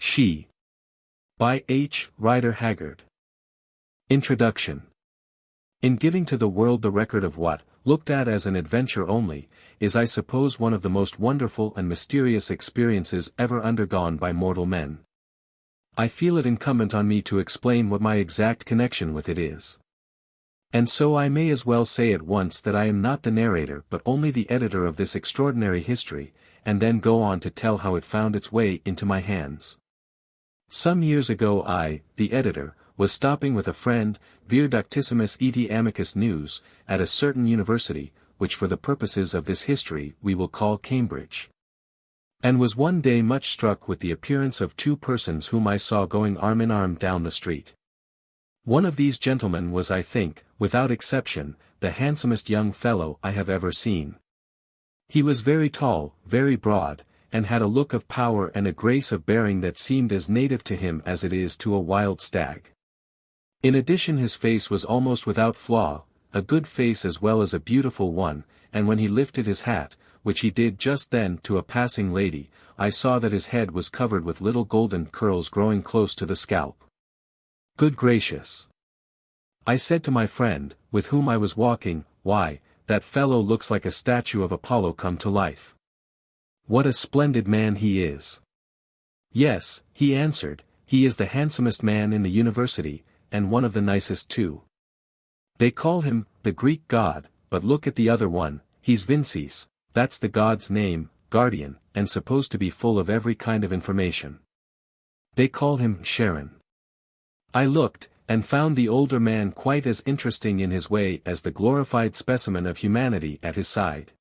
She. By H. Rider Haggard. Introduction. In giving to the world the record of what, looked at as an adventure only, is I suppose one of the most wonderful and mysterious experiences ever undergone by mortal men. I feel it incumbent on me to explain what my exact connection with it is. And so I may as well say at once that I am not the narrator but only the editor of this extraordinary history, and then go on to tell how it found its way into my hands. Some years ago I, the editor, was stopping with a friend, vir doctissimus eti amicus news, at a certain university, which for the purposes of this history we will call Cambridge. And was one day much struck with the appearance of two persons whom I saw going arm in arm down the street. One of these gentlemen was, I think, without exception, the handsomest young fellow I have ever seen. He was very tall, very broad, and had a look of power and a grace of bearing that seemed as native to him as it is to a wild stag. In addition, his face was almost without flaw, a good face as well as a beautiful one, and when he lifted his hat, which he did just then to a passing lady, I saw that his head was covered with little golden curls growing close to the scalp. Good gracious! I said to my friend, with whom I was walking, why, that fellow looks like a statue of Apollo come to life. What a splendid man he is! Yes, he answered, he is the handsomest man in the university, and one of the nicest too. They call him, the Greek god, but look at the other one, he's Vincey's, that's the god's name, guardian, and supposed to be full of every kind of information. They call him Sharon. I looked, and found the older man quite as interesting in his way as the glorified specimen of humanity at his side.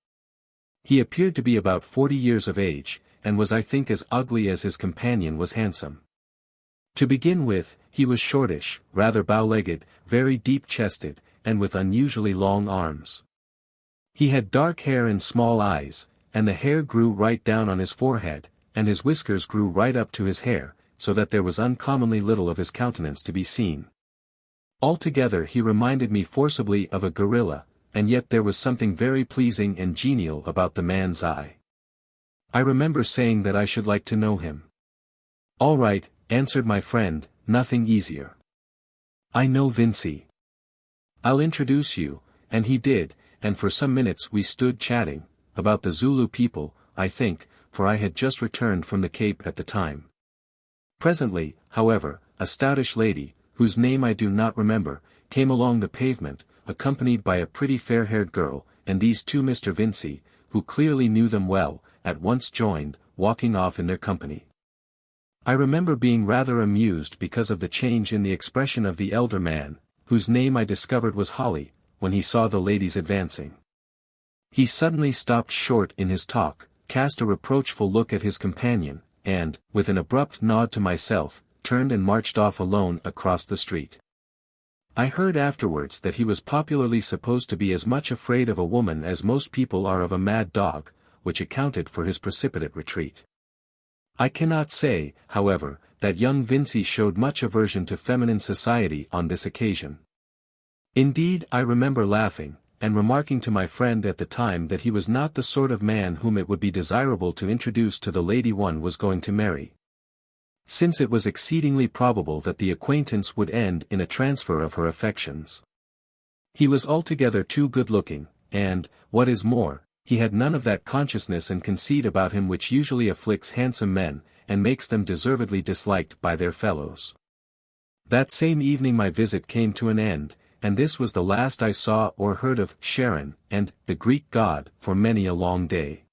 He appeared to be about 40 years of age, and was I think as ugly as his companion was handsome. To begin with, he was shortish, rather bow-legged, very deep-chested, and with unusually long arms. He had dark hair and small eyes, and the hair grew right down on his forehead, and his whiskers grew right up to his hair, so that there was uncommonly little of his countenance to be seen. Altogether he reminded me forcibly of a gorilla, and yet there was something very pleasing and genial about the man's eye. I remember saying that I should like to know him. All right, answered my friend, nothing easier. I know Vincey. I'll introduce you, and he did, and for some minutes we stood chatting, about the Zulu people, I think, for I had just returned from the Cape at the time. Presently, however, a stoutish lady, whose name I do not remember, came along the pavement, accompanied by a pretty fair-haired girl, and these two Mr. Vincey, who clearly knew them well, at once joined, walking off in their company. I remember being rather amused because of the change in the expression of the elder man, whose name I discovered was Holly, when he saw the ladies advancing. He suddenly stopped short in his talk, cast a reproachful look at his companion, and, with an abrupt nod to myself, turned and marched off alone across the street. I heard afterwards that he was popularly supposed to be as much afraid of a woman as most people are of a mad dog, which accounted for his precipitate retreat. I cannot say, however, that young Vincey showed much aversion to feminine society on this occasion. Indeed, I remember laughing, and remarking to my friend at the time that he was not the sort of man whom it would be desirable to introduce to the lady one was going to marry, since it was exceedingly probable that the acquaintance would end in a transfer of her affections. He was altogether too good-looking, and, what is more, he had none of that consciousness and conceit about him which usually afflicts handsome men, and makes them deservedly disliked by their fellows. That same evening my visit came to an end, and this was the last I saw or heard of Sharon and the Greek god for many a long day.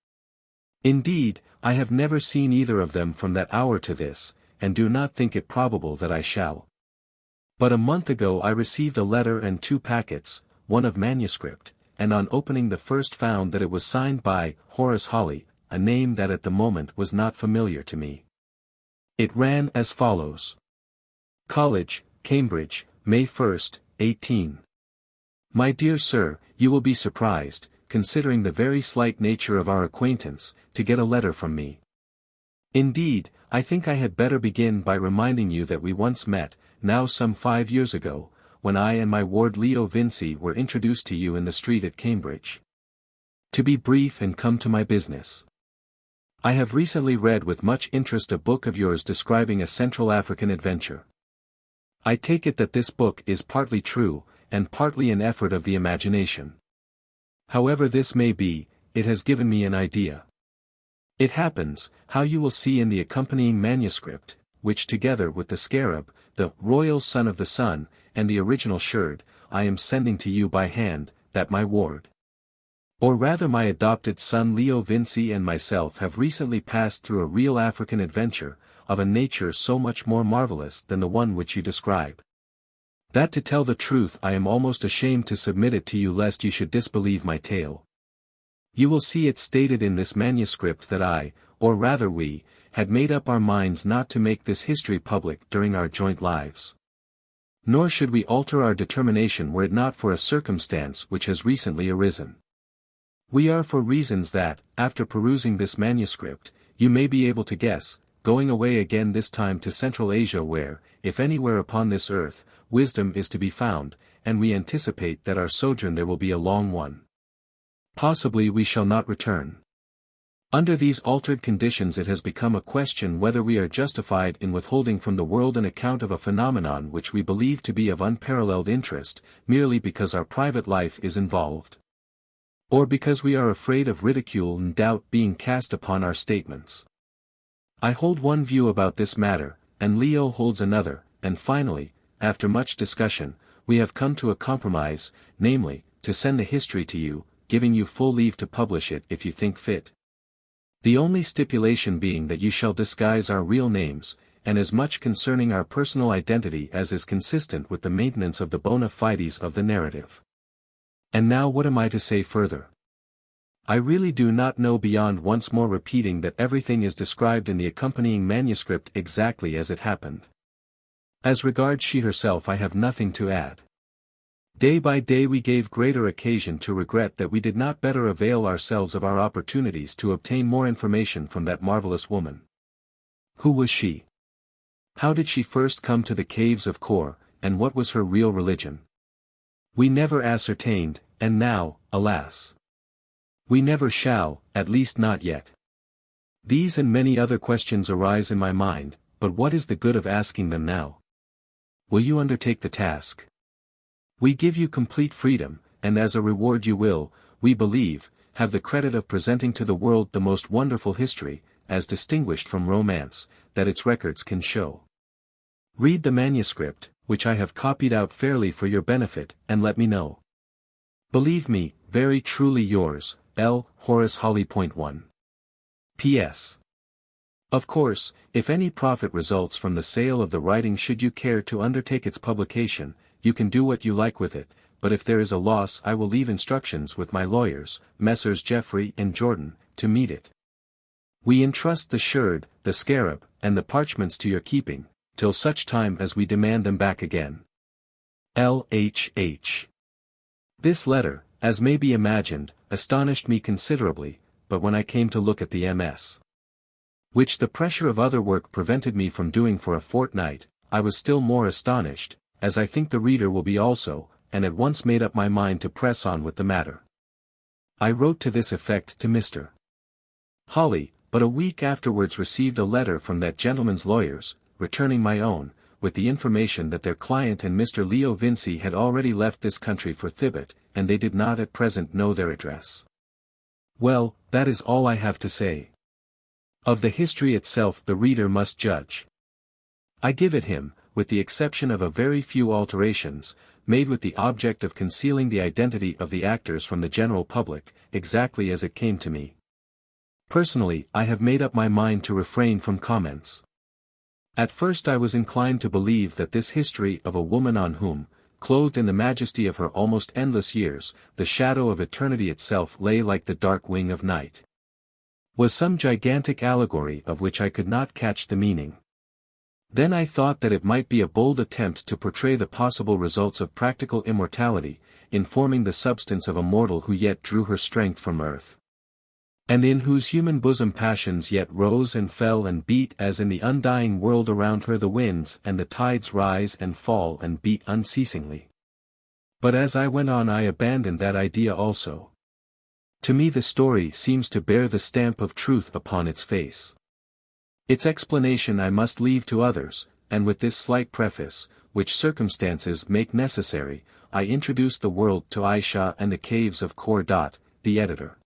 Indeed, I have never seen either of them from that hour to this, and do not think it probable that I shall. But a month ago I received a letter and 2 packets, one of manuscript, and on opening the first found that it was signed by Horace Holly, a name that at the moment was not familiar to me. It ran as follows. College, Cambridge, May 1st, 18. My dear sir, you will be surprised, considering the very slight nature of our acquaintance, to get a letter from me. Indeed, I think I had better begin by reminding you that we once met, now some 5 years ago, when I and my ward Leo Vincey were introduced to you in the street at Cambridge. To be brief and come to my business. I have recently read with much interest a book of yours describing a Central African adventure. I take it that this book is partly true, and partly an effort of the imagination. However this may be, it has given me an idea. It happens, how you will see in the accompanying manuscript, which together with the scarab, the royal son of the sun, and the original sherd, I am sending to you by hand, that my ward, or rather my adopted son Leo Vincey and myself have recently passed through a real African adventure, of a nature so much more marvelous than the one which you describe, that to tell the truth I am almost ashamed to submit it to you lest you should disbelieve my tale. You will see it stated in this manuscript that I, or rather we, had made up our minds not to make this history public during our joint lives. Nor should we alter our determination were it not for a circumstance which has recently arisen. We are for reasons that, after perusing this manuscript, you may be able to guess, going away again this time to Central Asia where, if anywhere upon this earth, wisdom is to be found, and we anticipate that our sojourn there will be a long one. Possibly we shall not return. Under these altered conditions it has become a question whether we are justified in withholding from the world an account of a phenomenon which we believe to be of unparalleled interest, merely because our private life is involved, or because we are afraid of ridicule and doubt being cast upon our statements. I hold one view about this matter, and Leo holds another, and finally, after much discussion, we have come to a compromise, namely, to send the history to you, giving you full leave to publish it if you think fit. The only stipulation being that you shall disguise our real names, and as much concerning our personal identity as is consistent with the maintenance of the bona fides of the narrative. And now what am I to say further? I really do not know beyond once more repeating that everything is described in the accompanying manuscript exactly as it happened. As regards she herself I have nothing to add. Day by day we gave greater occasion to regret that we did not better avail ourselves of our opportunities to obtain more information from that marvelous woman. Who was she? How did she first come to the caves of Kôr, and what was her real religion? We never ascertained, and now, alas, we never shall, at least not yet. These and many other questions arise in my mind, but what is the good of asking them now? Will you undertake the task? We give you complete freedom, and as a reward you will, we believe, have the credit of presenting to the world the most wonderful history, as distinguished from romance, that its records can show. Read the manuscript, which I have copied out fairly for your benefit, and let me know. Believe me, very truly yours, L. Horace Holly. 1. P.S. Of course, if any profit results from the sale of the writing should you care to undertake its publication, you can do what you like with it, but if there is a loss I will leave instructions with my lawyers, Messrs. Jeffrey and Jordan, to meet it. We entrust the sherd, the scarab, and the parchments to your keeping, till such time as we demand them back again. L.H.H. This letter, as may be imagined, astonished me considerably, but when I came to look at the MS, which the pressure of other work prevented me from doing for a fortnight, I was still more astonished, as I think the reader will be also, and at once made up my mind to press on with the matter. I wrote to this effect to Mr. Holly, but a week afterwards received a letter from that gentleman's lawyers, returning my own, with the information that their client and Mr. Leo Vincey had already left this country for Thibet, and they did not at present know their address. Well, that is all I have to say. Of the history itself the reader must judge. I give it him, with the exception of a very few alterations, made with the object of concealing the identity of the actors from the general public, exactly as it came to me. Personally, I have made up my mind to refrain from comments. At first I was inclined to believe that this history of a woman on whom, clothed in the majesty of her almost endless years, the shadow of eternity itself lay like the dark wing of night, was some gigantic allegory of which I could not catch the meaning. Then I thought that it might be a bold attempt to portray the possible results of practical immortality, in forming the substance of a mortal who yet drew her strength from earth, and in whose human bosom passions yet rose and fell and beat as in the undying world around her the winds and the tides rise and fall and beat unceasingly. But as I went on I abandoned that idea also. To me the story seems to bear the stamp of truth upon its face. Its explanation I must leave to others, and with this slight preface, which circumstances make necessary, I introduce the world to Ayesha and the Caves of Kôr. The Editor.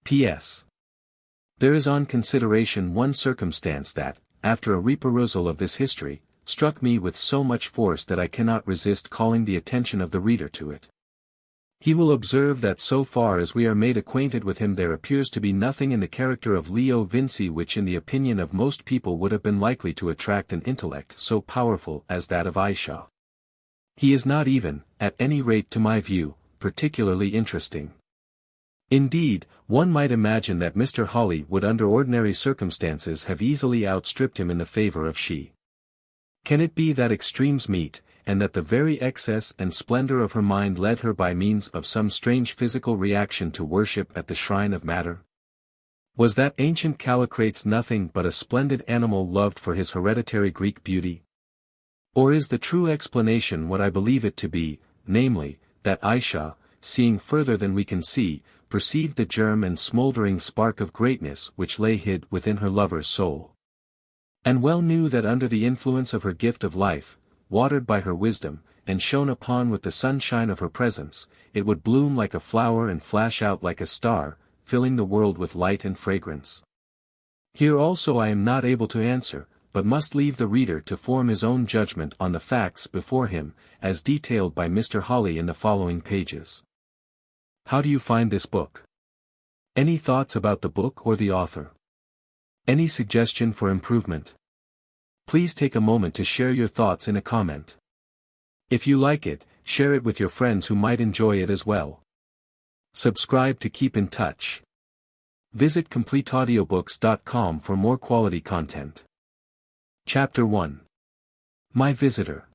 P.S. There is on consideration one circumstance that, after a reperusal of this history, struck me with so much force that I cannot resist calling the attention of the reader to it. He will observe that so far as we are made acquainted with him there appears to be nothing in the character of Leo Vincey which in the opinion of most people would have been likely to attract an intellect so powerful as that of Ayesha. He is not even, at any rate to my view, particularly interesting. Indeed, one might imagine that Mr. Holly would under ordinary circumstances have easily outstripped him in the favor of she. Can it be that extremes meet, and that the very excess and splendor of her mind led her by means of some strange physical reaction to worship at the shrine of matter? Was that ancient Callicrates nothing but a splendid animal loved for his hereditary Greek beauty? Or is the true explanation what I believe it to be, namely, that Ayesha, seeing further than we can see, perceived the germ and smouldering spark of greatness which lay hid within her lover's soul, and well knew that under the influence of her gift of life, watered by her wisdom, and shone upon with the sunshine of her presence, it would bloom like a flower and flash out like a star, filling the world with light and fragrance? Here also I am not able to answer, but must leave the reader to form his own judgment on the facts before him, as detailed by Mr. Holly in the following pages. How do you find this book? Any thoughts about the book or the author? Any suggestion for improvement? Please take a moment to share your thoughts in a comment. If you like it, share it with your friends who might enjoy it as well. Subscribe to keep in touch. Visit CompleteAudiobooks.com for more quality content. Chapter 1. My Visitor.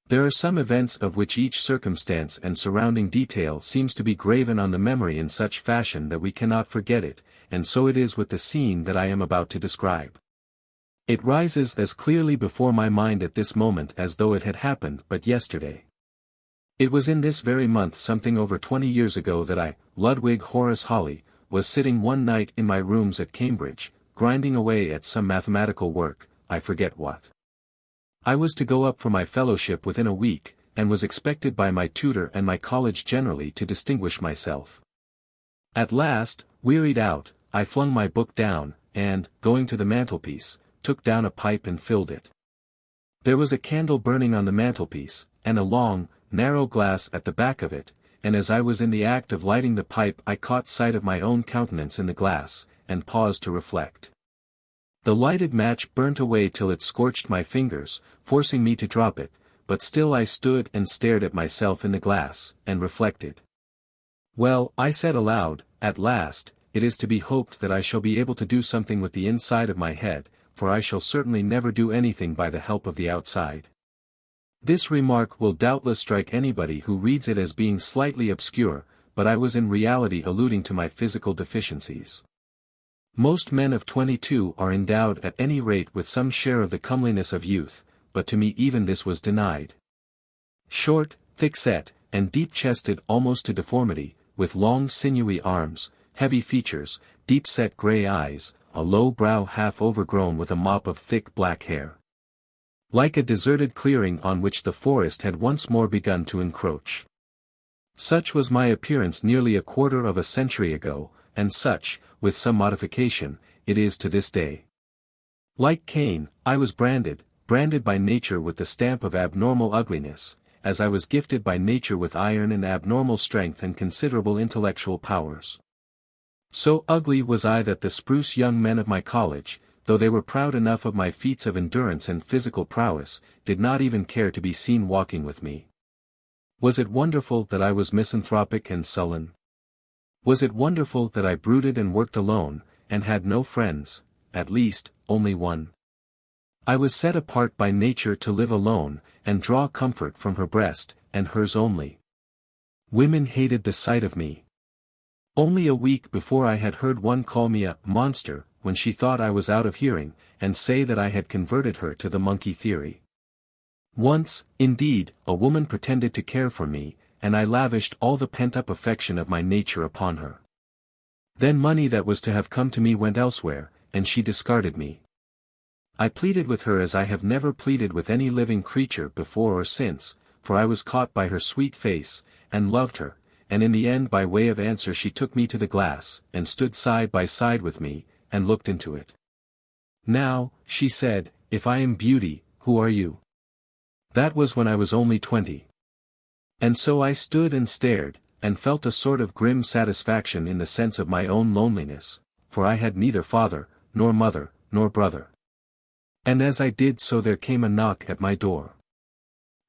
There are some events of which each circumstance and surrounding detail seems to be graven on the memory in such fashion that we cannot forget it, and so it is with the scene that I am about to describe. It rises as clearly before my mind at this moment as though it had happened but yesterday. It was in this very month something over 20 years ago that I, Ludwig Horace Holly, was sitting one night in my rooms at Cambridge, grinding away at some mathematical work, I forget what. I was to go up for my fellowship within a week, and was expected by my tutor and my college generally to distinguish myself. At last, wearied out, I flung my book down, and, going to the mantelpiece, took down a pipe and filled it. There was a candle burning on the mantelpiece, and a long, narrow glass at the back of it, and as I was in the act of lighting the pipe I caught sight of my own countenance in the glass, and paused to reflect. The lighted match burnt away till it scorched my fingers, forcing me to drop it, but still I stood and stared at myself in the glass, and reflected. Well, I said aloud, at last, it is to be hoped that I shall be able to do something with the inside of my head, for I shall certainly never do anything by the help of the outside. This remark will doubtless strike anybody who reads it as being slightly obscure, but I was in reality alluding to my physical deficiencies. Most men of 22 are endowed at any rate with some share of the comeliness of youth, but to me even this was denied. Short, thick-set, and deep-chested almost to deformity, with long sinewy arms, heavy features, deep-set grey eyes, a low brow half overgrown with a mop of thick black hair. Like a deserted clearing on which the forest had once more begun to encroach. Such was my appearance nearly a quarter of a century ago, and such, with some modification, it is to this day. Like Cain, I was branded by nature with the stamp of abnormal ugliness, as I was gifted by nature with iron and abnormal strength and considerable intellectual powers. So ugly was I that the spruce young men of my college, though they were proud enough of my feats of endurance and physical prowess, did not even care to be seen walking with me. Was it wonderful that I was misanthropic and sullen? Was it wonderful that I brooded and worked alone, and had no friends, at least, only one? I was set apart by nature to live alone, and draw comfort from her breast, and hers only. Women hated the sight of me. Only a week before I had heard one call me a monster, when she thought I was out of hearing, and say that I had converted her to the monkey theory. Once, indeed, a woman pretended to care for me, and I lavished all the pent-up affection of my nature upon her. Then money that was to have come to me went elsewhere, and she discarded me. I pleaded with her as I have never pleaded with any living creature before or since, for I was caught by her sweet face, and loved her, and in the end by way of answer she took me to the glass, and stood side by side with me, and looked into it. Now, she said, if I am beauty, who are you? That was when I was only 20. And so I stood and stared, and felt a sort of grim satisfaction in the sense of my own loneliness, for I had neither father, nor mother, nor brother. And as I did so there came a knock at my door.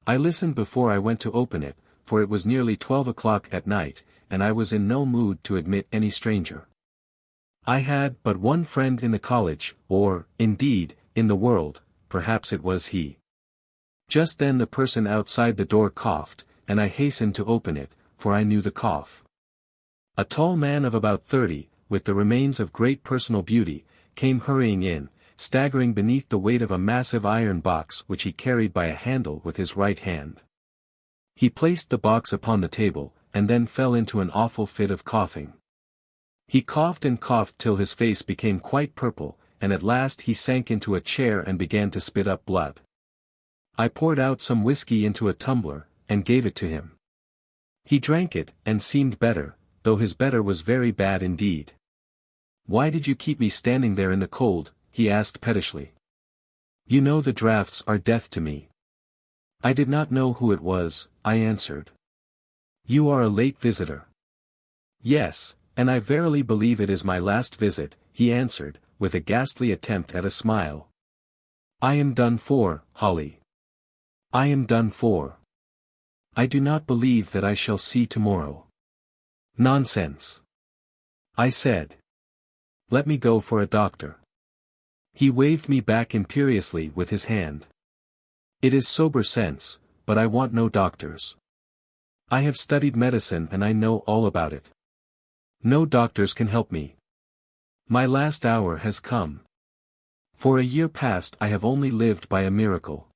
I listened before I went to open it, for it was nearly 12 o'clock at night, and I was in no mood to admit any stranger. I had but one friend in the college, or, indeed, in the world, perhaps it was he. Just then the person outside the door coughed, and I hastened to open it, for I knew the cough. A tall man of about 30, with the remains of great personal beauty, came hurrying in, staggering beneath the weight of a massive iron box which he carried by a handle with his right hand. He placed the box upon the table, and then fell into an awful fit of coughing. He coughed and coughed till his face became quite purple, and at last he sank into a chair and began to spit up blood. I poured out some whiskey into a tumbler, and gave it to him. He drank it, and seemed better, though his better was very bad indeed. "Why did you keep me standing there in the cold?" he asked pettishly. "You know the draughts are death to me." "I did not know who it was," I answered. "You are a late visitor." "Yes, and I verily believe it is my last visit," he answered, with a ghastly attempt at a smile. "I am done for, Holly. I am done for. I do not believe that I shall see tomorrow." "Nonsense," I said. "Let me go for a doctor." He waved me back imperiously with his hand. "It is sober sense, but I want no doctors. I have studied medicine and I know all about it. No doctors can help me. My last hour has come. For a year past I have only lived by a miracle.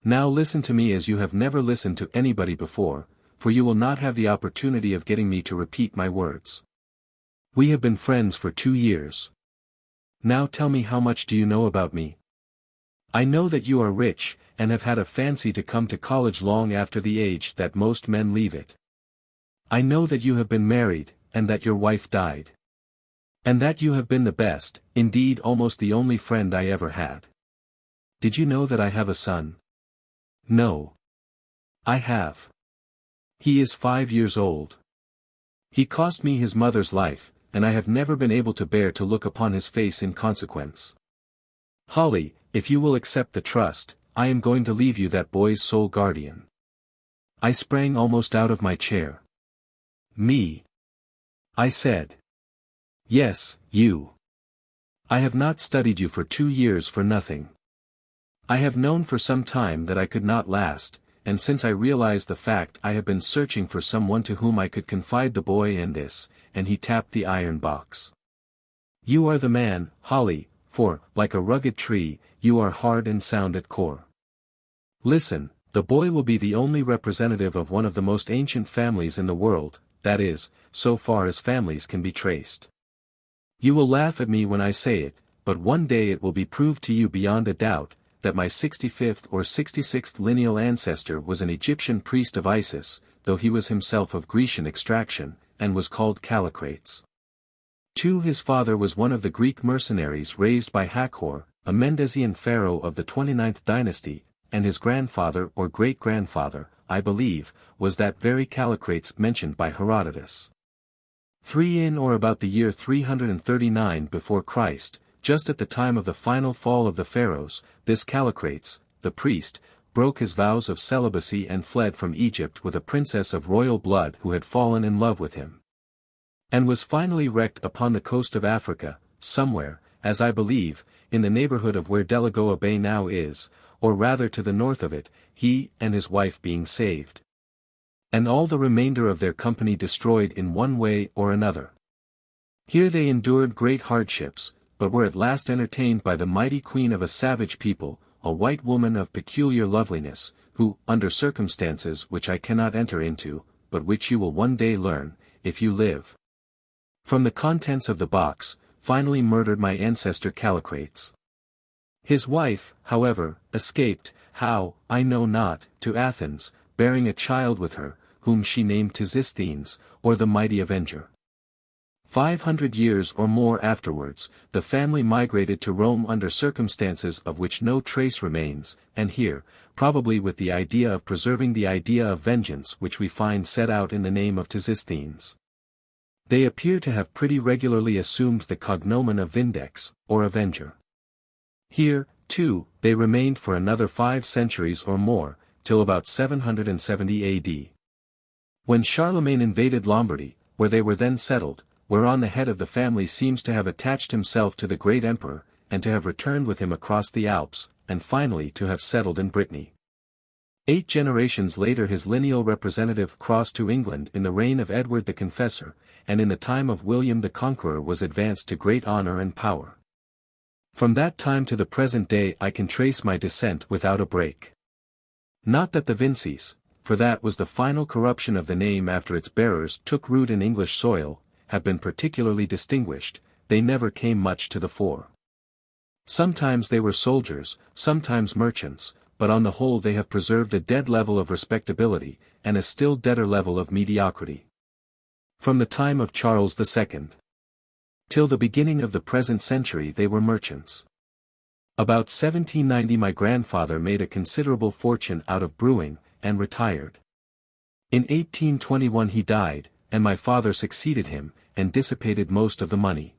Now listen to me as you have never listened to anybody before, for you will not have the opportunity of getting me to repeat my words. We have been friends for 2 years. Now tell me, how much do you know about me? I know that you are rich, and have had a fancy to come to college long after the age that most men leave it. I know that you have been married, and that your wife died. And that you have been the best, indeed almost the only friend I ever had. Did you know that I have a son? No. I have. He is 5 years old. He cost me his mother's life, and I have never been able to bear to look upon his face in consequence. Holly, if you will accept the trust, I am going to leave you that boy's sole guardian." I sprang almost out of my chair. "Me?" I said. "Yes, you. I have not studied you for 2 years for nothing. I have known for some time that I could not last, and since I realized the fact I have been searching for someone to whom I could confide the boy and this," and he tapped the iron box. "You are the man, Holly, for, like a rugged tree, you are hard and sound at core. Listen, the boy will be the only representative of one of the most ancient families in the world, that is, so far as families can be traced. You will laugh at me when I say it, but one day it will be proved to you beyond a doubt, that my 65th or 66th lineal ancestor was an Egyptian priest of Isis, though he was himself of Grecian extraction, and was called Callicrates. 2. His father was one of the Greek mercenaries raised by Haggard, a Mendesian pharaoh of the 29th dynasty, and his grandfather or great-grandfather, I believe, was that very Callicrates mentioned by Herodotus. 3. In or about the year 339 before Christ, just at the time of the final fall of the pharaohs, this Callicrates, the priest, broke his vows of celibacy and fled from Egypt with a princess of royal blood who had fallen in love with him. And was finally wrecked upon the coast of Africa, somewhere, as I believe, in the neighborhood of where Delagoa Bay now is, or rather to the north of it, he and his wife being saved. And all the remainder of their company destroyed in one way or another. Here they endured great hardships, but were at last entertained by the mighty queen of a savage people, a white woman of peculiar loveliness, who, under circumstances which I cannot enter into, but which you will one day learn, if you live. from the contents of the box, finally murdered my ancestor Callicrates. His wife, however, escaped, how, I know not, to Athens, bearing a child with her, whom she named Tisisthenes, or the Mighty Avenger. 500 years or more afterwards, the family migrated to Rome under circumstances of which no trace remains, and here, probably with the idea of preserving the idea of vengeance which we find set out in the name of Tisisthenes. They appear to have pretty regularly assumed the cognomen of Vindex, or Avenger. Here, too, they remained for another 5 centuries or more, till about 770 AD. When Charlemagne invaded Lombardy, where they were then settled, whereon the head of the family seems to have attached himself to the great emperor, and to have returned with him across the Alps, and finally to have settled in Brittany. 8 generations later his lineal representative crossed to England in the reign of Edward the Confessor, and in the time of William the Conqueror was advanced to great honor and power. From that time to the present day I can trace my descent without a break. Not that the Vinceys, for that was the final corruption of the name after its bearers took root in English soil, have been particularly distinguished, they never came much to the fore. Sometimes they were soldiers, sometimes merchants, but on the whole they have preserved a dead level of respectability, and a still deader level of mediocrity. From the time of Charles II. Till the beginning of the present century they were merchants. About 1790 my grandfather made a considerable fortune out of brewing, and retired. In 1821 he died, and my father succeeded him, and dissipated most of the money.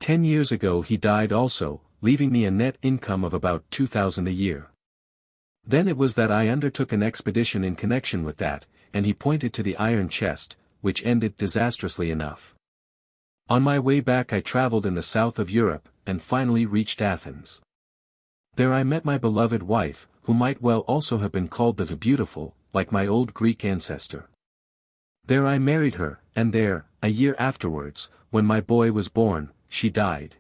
10 years ago he died also, leaving me a net income of about 2,000 a year. Then it was that I undertook an expedition in connection with that, and he pointed to the iron chest, which ended disastrously enough. On my way back I traveled in the south of Europe, and finally reached Athens. There I met my beloved wife, who might well also have been called the Beautiful, like my old Greek ancestor. There I married her, and there, a year afterwards, when my boy was born, she died.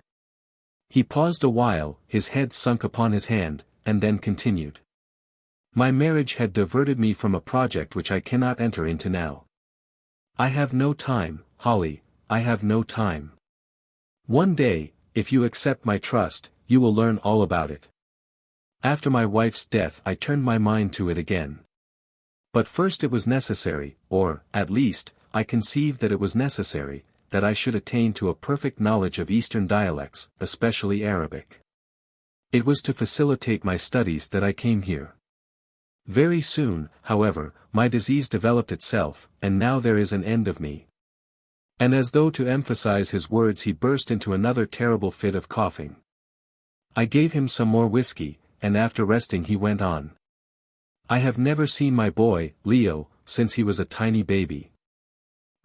He paused a while, his head sunk upon his hand, and then continued. My marriage had diverted me from a project which I cannot enter into now. I have no time, Holly, I have no time. One day, if you accept my trust, you will learn all about it. After my wife's death I turned my mind to it again. But first it was necessary, or, at least, I conceived that it was necessary, that I should attain to a perfect knowledge of Eastern dialects, especially Arabic. It was to facilitate my studies that I came here. Very soon, however, my disease developed itself, and now there is an end of me. And as though to emphasize his words he burst into another terrible fit of coughing. I gave him some more whiskey, and after resting he went on. I have never seen my boy, Leo, since he was a tiny baby.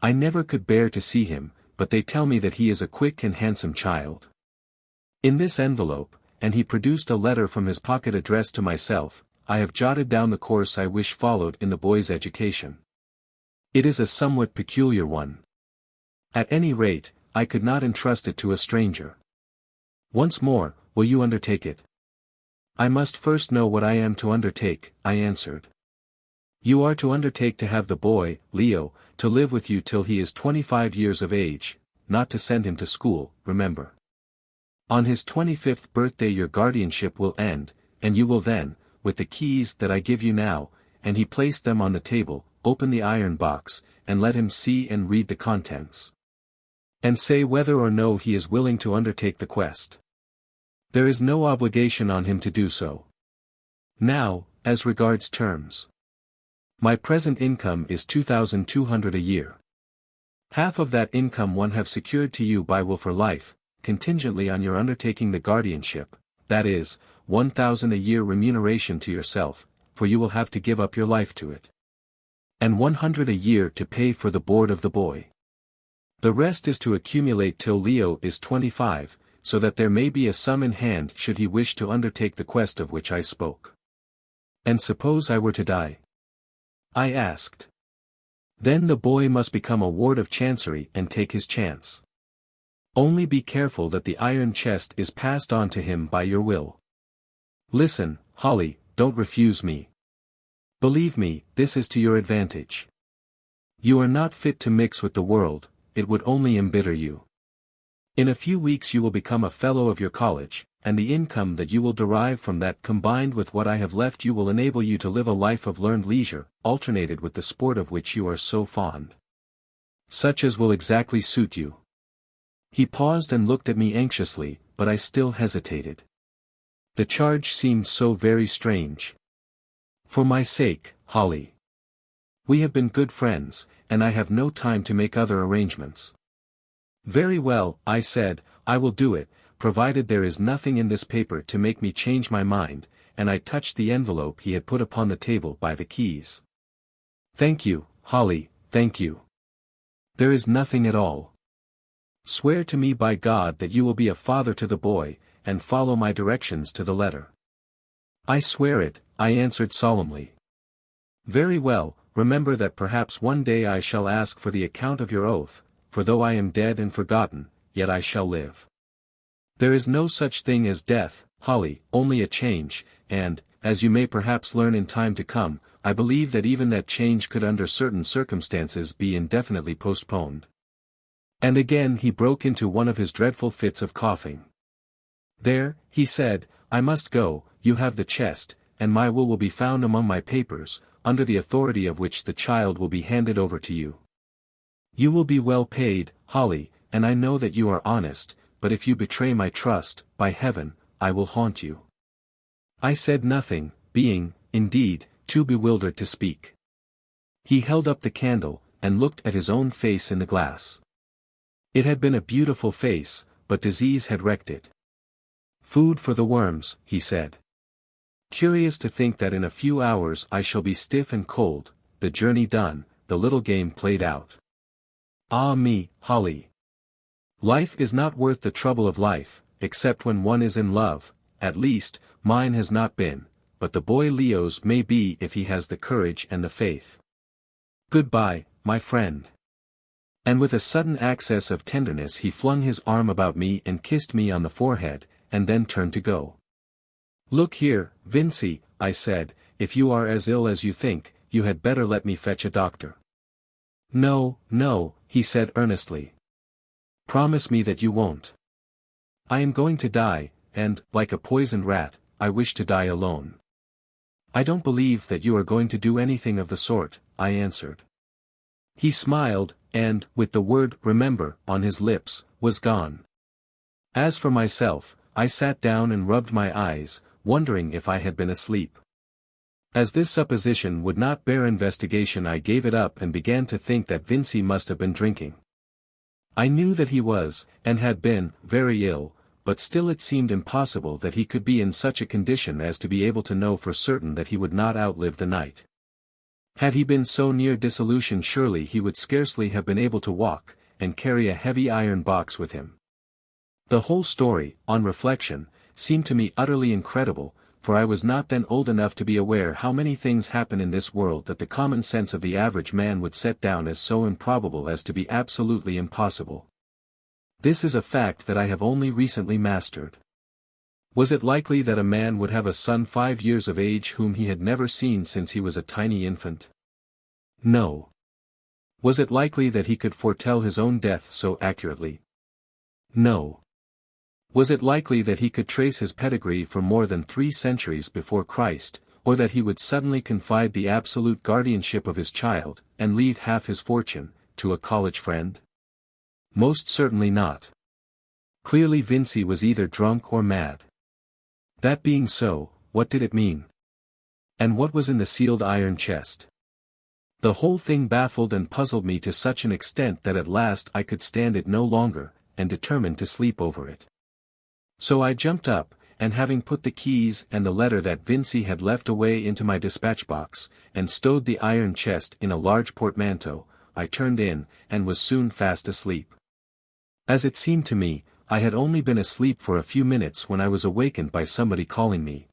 I never could bear to see him, but they tell me that he is a quick and handsome child. In this envelope, and he produced a letter from his pocket addressed to myself, I have jotted down the course I wish followed in the boy's education. It is a somewhat peculiar one. At any rate, I could not entrust it to a stranger. Once more, will you undertake it? I must first know what I am to undertake, I answered. You are to undertake to have the boy, Leo, to live with you till he is 25 years of age, not to send him to school, remember. On his 25th birthday your guardianship will end, and you will then, with the keys that I give you now, and he placed them on the table, open the iron box, and let him see and read the contents. And say whether or no he is willing to undertake the quest. There is no obligation on him to do so. Now, as regards terms. My present income is 2,200 a year. Half of that income one have secured to you by will for life, contingently on your undertaking the guardianship, that is, 1,000 a year remuneration to yourself, for you will have to give up your life to it. And 100 a year to pay for the board of the boy. The rest is to accumulate till Leo is 25, so that there may be a sum in hand should he wish to undertake the quest of which I spoke. And suppose I were to die? I asked. Then the boy must become a ward of chancery and take his chance. Only be careful that the iron chest is passed on to him by your will. Listen, Holly, don't refuse me. Believe me, this is to your advantage. You are not fit to mix with the world, it would only embitter you. In a few weeks you will become a fellow of your college, and the income that you will derive from that combined with what I have left you will enable you to live a life of learned leisure, alternated with the sport of which you are so fond. Such as will exactly suit you. He paused and looked at me anxiously, but I still hesitated. The charge seemed so very strange. For my sake, Holly. We have been good friends, and I have no time to make other arrangements. Very well, I said, I will do it, provided there is nothing in this paper to make me change my mind, and I touched the envelope he had put upon the table by the keys. Thank you, Holly, thank you. There is nothing at all. Swear to me by God that you will be a father to the boy, and follow my directions to the letter. I swear it, I answered solemnly. Very well, remember that perhaps one day I shall ask for the account of your oath, for though I am dead and forgotten, yet I shall live. There is no such thing as death, Holly, only a change, and, as you may perhaps learn in time to come, I believe that even that change could under certain circumstances be indefinitely postponed. And again he broke into one of his dreadful fits of coughing. There, he said, I must go, you have the chest, and my will be found among my papers, under the authority of which the child will be handed over to you. You will be well paid, Holly, and I know that you are honest, but if you betray my trust, by heaven, I will haunt you. I said nothing, being, indeed, too bewildered to speak. He held up the candle, and looked at his own face in the glass. It had been a beautiful face, but disease had wrecked it. Food for the worms, he said. Curious to think that in a few hours I shall be stiff and cold, the journey done, the little game played out. Ah me, Holly. Life is not worth the trouble of life, except when one is in love, at least, mine has not been, but the boy Leo's may be if he has the courage and the faith. Goodbye, my friend. And with a sudden access of tenderness he flung his arm about me and kissed me on the forehead, and then turned to go. Look here, Vincey, I said, if you are as ill as you think, you had better let me fetch a doctor. No, no, he said earnestly. Promise me that you won't. I am going to die, and, like a poisoned rat, I wish to die alone. I don't believe that you are going to do anything of the sort, I answered. He smiled, and, with the word remember on his lips, was gone. As for myself, I sat down and rubbed my eyes, wondering if I had been asleep. As this supposition would not bear investigation, I gave it up and began to think that Vincey must have been drinking. I knew that he was, and had been, very ill, but still it seemed impossible that he could be in such a condition as to be able to know for certain that he would not outlive the night. Had he been so near dissolution, surely he would scarcely have been able to walk, and carry a heavy iron box with him. The whole story, on reflection, seemed to me utterly incredible, for I was not then old enough to be aware how many things happen in this world that the common sense of the average man would set down as so improbable as to be absolutely impossible. This is a fact that I have only recently mastered. Was it likely that a man would have a son 5 years of age whom he had never seen since he was a tiny infant? No. Was it likely that he could foretell his own death so accurately? No. Was it likely that he could trace his pedigree for more than 3 centuries before Christ, or that he would suddenly confide the absolute guardianship of his child, and leave half his fortune, to a college friend? Most certainly not. Clearly Vincey was either drunk or mad. That being so, what did it mean? And what was in the sealed iron chest? The whole thing baffled and puzzled me to such an extent that at last I could stand it no longer, and determined to sleep over it. So I jumped up, and having put the keys and the letter that Vincey had left away into my dispatch box, and stowed the iron chest in a large portmanteau, I turned in, and was soon fast asleep. As it seemed to me, I had only been asleep for a few minutes when I was awakened by somebody calling me.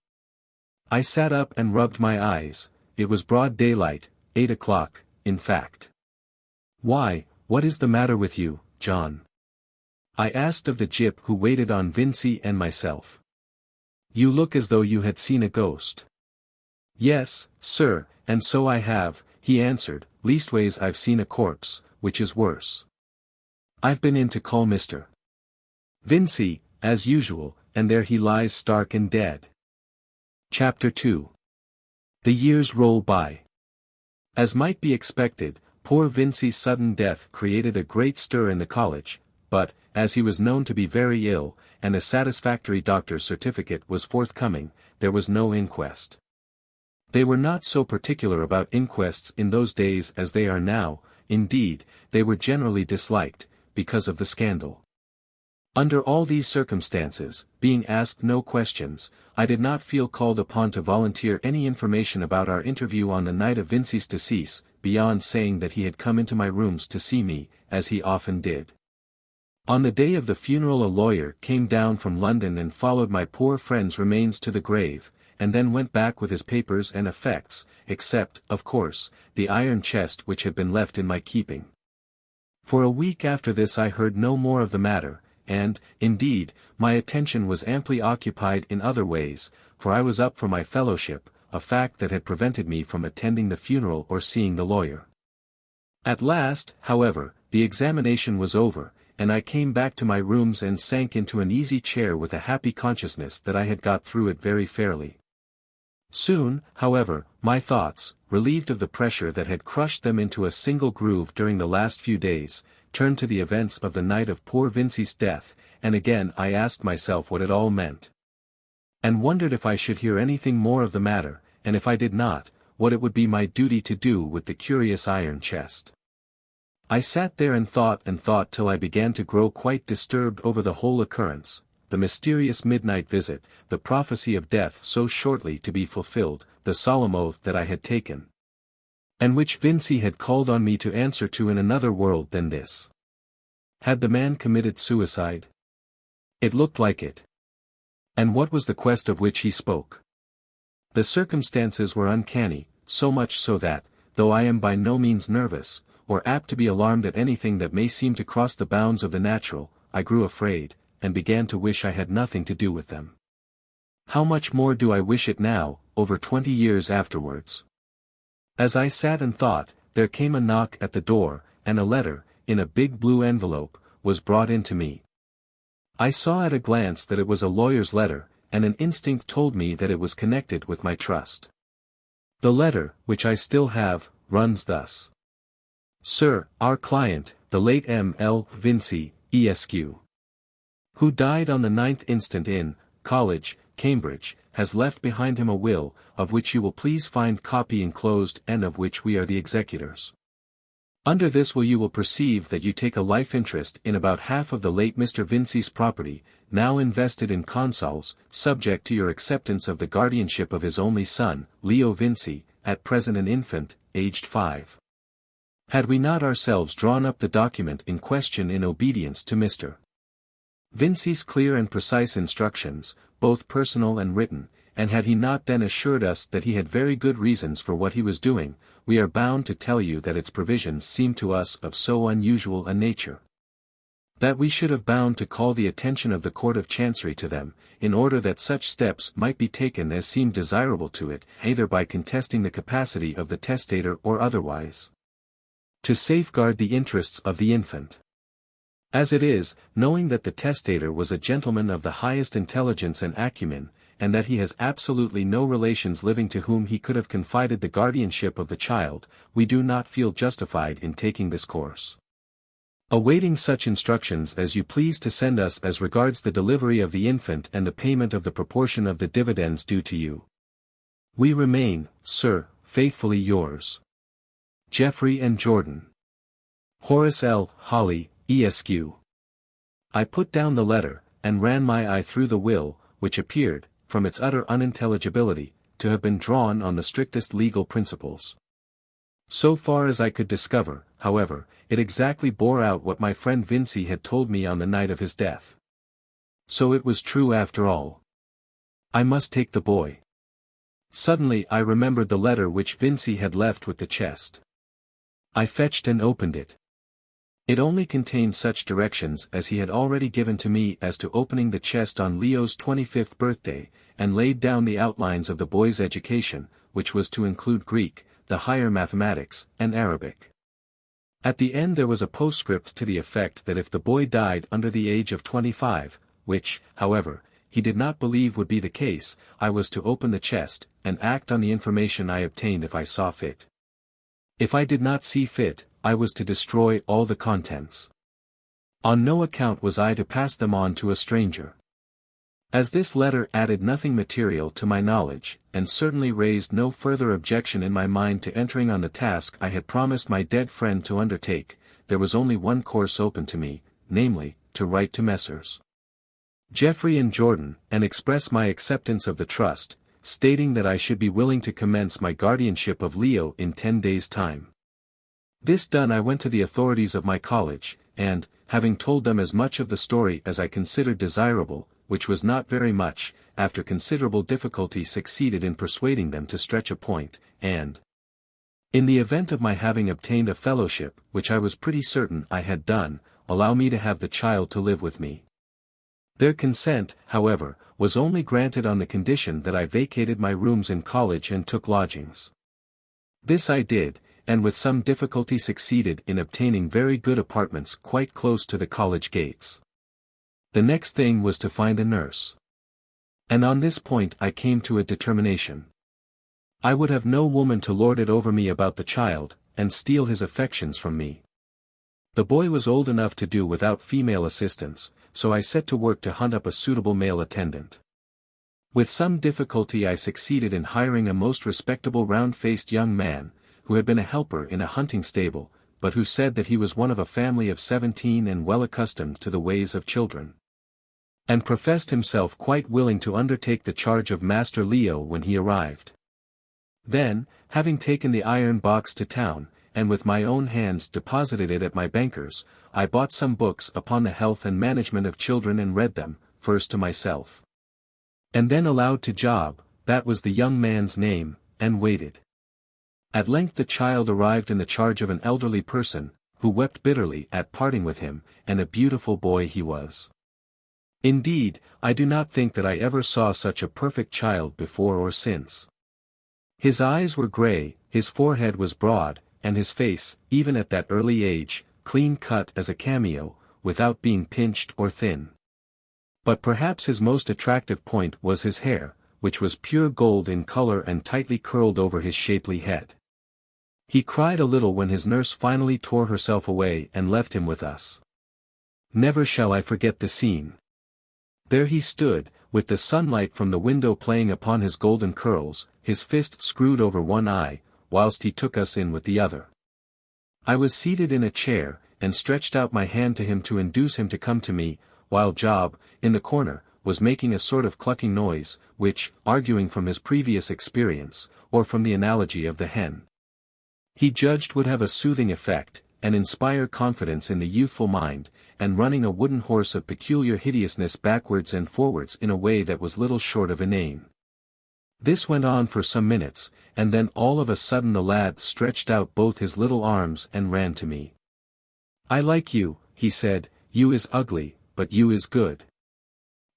I sat up and rubbed my eyes. It was broad daylight, 8 o'clock, in fact. Why, what is the matter with you, John? I asked of the gyp who waited on Vincey and myself. You look as though you had seen a ghost. Yes, sir, and so I have, he answered, leastways I've seen a corpse, which is worse. I've been in to call Mr. Vincey, as usual, and there he lies stark and dead. Chapter 2. The years roll by. As might be expected, poor Vincey's sudden death created a great stir in the college, but, as he was known to be very ill, and a satisfactory doctor's certificate was forthcoming, there was no inquest. They were not so particular about inquests in those days as they are now, indeed, they were generally disliked, because of the scandal. Under all these circumstances, being asked no questions, I did not feel called upon to volunteer any information about our interview on the night of Vincey's decease, beyond saying that he had come into my rooms to see me, as he often did. On the day of the funeral a lawyer came down from London and followed my poor friend's remains to the grave, and then went back with his papers and effects, except, of course, the iron chest which had been left in my keeping. For a week after this I heard no more of the matter, and, indeed, my attention was amply occupied in other ways, for I was up for my fellowship, a fact that had prevented me from attending the funeral or seeing the lawyer. At last, however, the examination was over, and I came back to my rooms and sank into an easy chair with a happy consciousness that I had got through it very fairly. Soon, however, my thoughts, relieved of the pressure that had crushed them into a single groove during the last few days, turned to the events of the night of poor Vincey's death, and again I asked myself what it all meant. And wondered if I should hear anything more of the matter, and if I did not, what it would be my duty to do with the curious iron chest. I sat there and thought till I began to grow quite disturbed over the whole occurrence, the mysterious midnight visit, the prophecy of death so shortly to be fulfilled, the solemn oath that I had taken, and which Vincey had called on me to answer to in another world than this. Had the man committed suicide? It looked like it. And what was the quest of which he spoke? The circumstances were uncanny, so much so that, though I am by no means nervous, or apt to be alarmed at anything that may seem to cross the bounds of the natural, I grew afraid, and began to wish I had nothing to do with them. How much more do I wish it now, over 20 years afterwards? As I sat and thought, there came a knock at the door, and a letter, in a big blue envelope, was brought in to me. I saw at a glance that it was a lawyer's letter, and an instinct told me that it was connected with my trust. The letter, which I still have, runs thus. Sir, our client, the late M.L. Vincey, Esq., who died on the 9th instant in, College, Cambridge, has left behind him a will, of which you will please find copy enclosed and of which we are the executors. Under this will you will perceive that you take a life interest in about half of the late Mr. Vincey's property, now invested in consols, subject to your acceptance of the guardianship of his only son, Leo Vincey, at present an infant, aged 5. Had we not ourselves drawn up the document in question in obedience to Mr. Vincey's clear and precise instructions, both personal and written, and had he not then assured us that he had very good reasons for what he was doing, we are bound to tell you that its provisions seem to us of so unusual a nature, that we should have bound to call the attention of the Court of Chancery to them, in order that such steps might be taken as seemed desirable to it, either by contesting the capacity of the testator or otherwise, to safeguard the interests of the infant. As it is, knowing that the testator was a gentleman of the highest intelligence and acumen, and that he has absolutely no relations living to whom he could have confided the guardianship of the child, we do not feel justified in taking this course. Awaiting such instructions as you please to send us as regards the delivery of the infant and the payment of the proportion of the dividends due to you. We remain, sir, faithfully yours. Geoffrey and Jordan. Horace L. Holly, Esq. I put down the letter, and ran my eye through the will, which appeared, from its utter unintelligibility, to have been drawn on the strictest legal principles. So far as I could discover, however, it exactly bore out what my friend Vincey had told me on the night of his death. So it was true after all. I must take the boy. Suddenly I remembered the letter which Vincey had left with the chest. I fetched and opened it. It only contained such directions as he had already given to me as to opening the chest on Leo's 25th birthday, and laid down the outlines of the boy's education, which was to include Greek, the higher mathematics, and Arabic. At the end there was a postscript to the effect that if the boy died under the age of 25, which, however, he did not believe would be the case, I was to open the chest, and act on the information I obtained if I saw fit. If I did not see fit, I was to destroy all the contents. On no account was I to pass them on to a stranger. As this letter added nothing material to my knowledge, and certainly raised no further objection in my mind to entering on the task I had promised my dead friend to undertake, there was only one course open to me, namely, to write to Messrs. Geoffrey and Jordan, and express my acceptance of the trust, stating that I should be willing to commence my guardianship of Leo in 10 days' time. This done, I went to the authorities of my college, and, having told them as much of the story as I considered desirable, which was not very much, after considerable difficulty succeeded in persuading them to stretch a point, and, in the event of my having obtained a fellowship, which I was pretty certain I had done, allow me to have the child to live with me. Their consent, however, was only granted on the condition that I vacated my rooms in college and took lodgings. This I did, and with some difficulty succeeded in obtaining very good apartments quite close to the college gates. The next thing was to find a nurse. And on this point I came to a determination. I would have no woman to lord it over me about the child, and steal his affections from me. The boy was old enough to do without female assistance, so I set to work to hunt up a suitable male attendant. With some difficulty I succeeded in hiring a most respectable round-faced young man, who had been a helper in a hunting stable, but who said that he was one of a family of 17 and well accustomed to the ways of children, and professed himself quite willing to undertake the charge of Master Leo when he arrived. Then, having taken the iron box to town, and with my own hands deposited it at my banker's, I bought some books upon the health and management of children and read them, first to myself, and then aloud to Job, that was the young man's name, and waited. At length the child arrived in the charge of an elderly person, who wept bitterly at parting with him, and a beautiful boy he was. Indeed, I do not think that I ever saw such a perfect child before or since. His eyes were grey, his forehead was broad, and his face, even at that early age, clean-cut as a cameo, without being pinched or thin. But perhaps his most attractive point was his hair, which was pure gold in color and tightly curled over his shapely head. He cried a little when his nurse finally tore herself away and left him with us. Never shall I forget the scene. There he stood, with the sunlight from the window playing upon his golden curls, his fist screwed over one eye, whilst he took us in with the other. I was seated in a chair, and stretched out my hand to him to induce him to come to me, while Job, in the corner, was making a sort of clucking noise, which, arguing from his previous experience, or from the analogy of the hen, he judged would have a soothing effect, and inspire confidence in the youthful mind, and running a wooden horse of peculiar hideousness backwards and forwards in a way that was little short of inane. This went on for some minutes, and then all of a sudden the lad stretched out both his little arms and ran to me. "I like you," he said, "you is ugly, but you is good."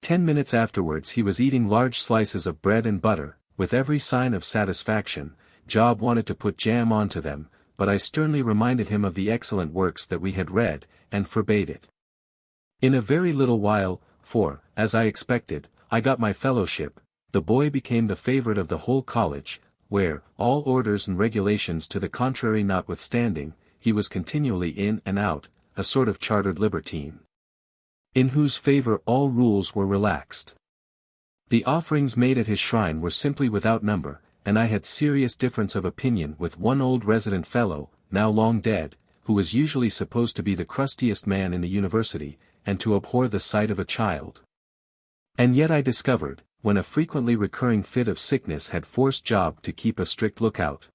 10 minutes afterwards he was eating large slices of bread and butter, with every sign of satisfaction. Job wanted to put jam onto them, but I sternly reminded him of the excellent works that we had read, and forbade it. In a very little while, for, as I expected, I got my fellowship, the boy became the favorite of the whole college, where, all orders and regulations to the contrary notwithstanding, he was continually in and out, a sort of chartered libertine, in whose favor all rules were relaxed. The offerings made at his shrine were simply without number, and I had serious difference of opinion with one old resident fellow, now long dead, who was usually supposed to be the crustiest man in the university, and to abhor the sight of a child. And yet I discovered, when a frequently recurring fit of sickness had forced Job to keep a strict lookout,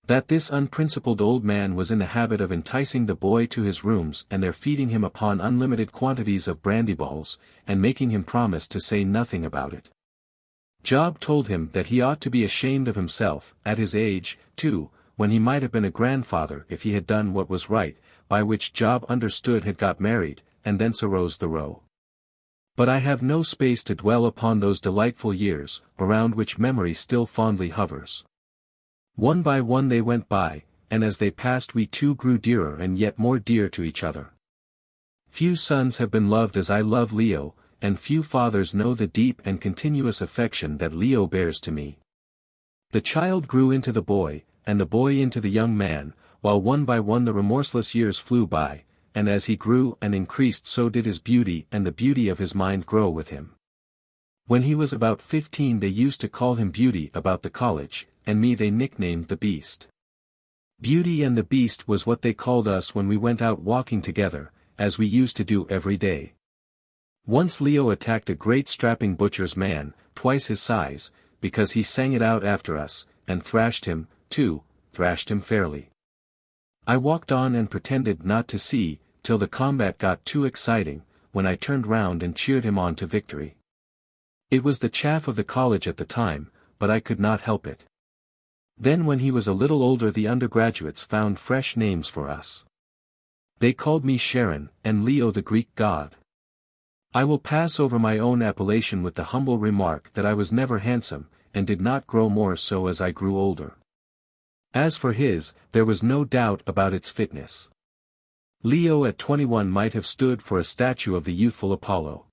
that this unprincipled old man was in the habit of enticing the boy to his rooms and there feeding him upon unlimited quantities of brandy balls, and making him promise to say nothing about it. Job told him that he ought to be ashamed of himself, at his age, too, when he might have been a grandfather if he had done what was right, by which Job understood had got married, and thence arose the row. But I have no space to dwell upon those delightful years, around which memory still fondly hovers. One by one they went by, and as they passed we two grew dearer and yet more dear to each other. Few sons have been loved as I love Leo, and few fathers know the deep and continuous affection that Leo bears to me. The child grew into the boy, and the boy into the young man, while one by one the remorseless years flew by, and as he grew and increased so did his beauty and the beauty of his mind grow with him. When he was about 15 they used to call him Beauty about the college, and me they nicknamed the Beast. Beauty and the Beast was what they called us when we went out walking together, as we used to do every day. Once Leo attacked a great strapping butcher's man, twice his size, because he sang it out after us, and thrashed him, too, thrashed him fairly. I walked on and pretended not to see, till the combat got too exciting, when I turned round and cheered him on to victory. It was the chaff of the college at the time, but I could not help it. Then when he was a little older the undergraduates found fresh names for us. They called me Sharon, and Leo the Greek god. I will pass over my own appellation with the humble remark that I was never handsome, and did not grow more so as I grew older. As for his, there was no doubt about its fitness. Leo at 21 might have stood for a statue of the youthful Apollo.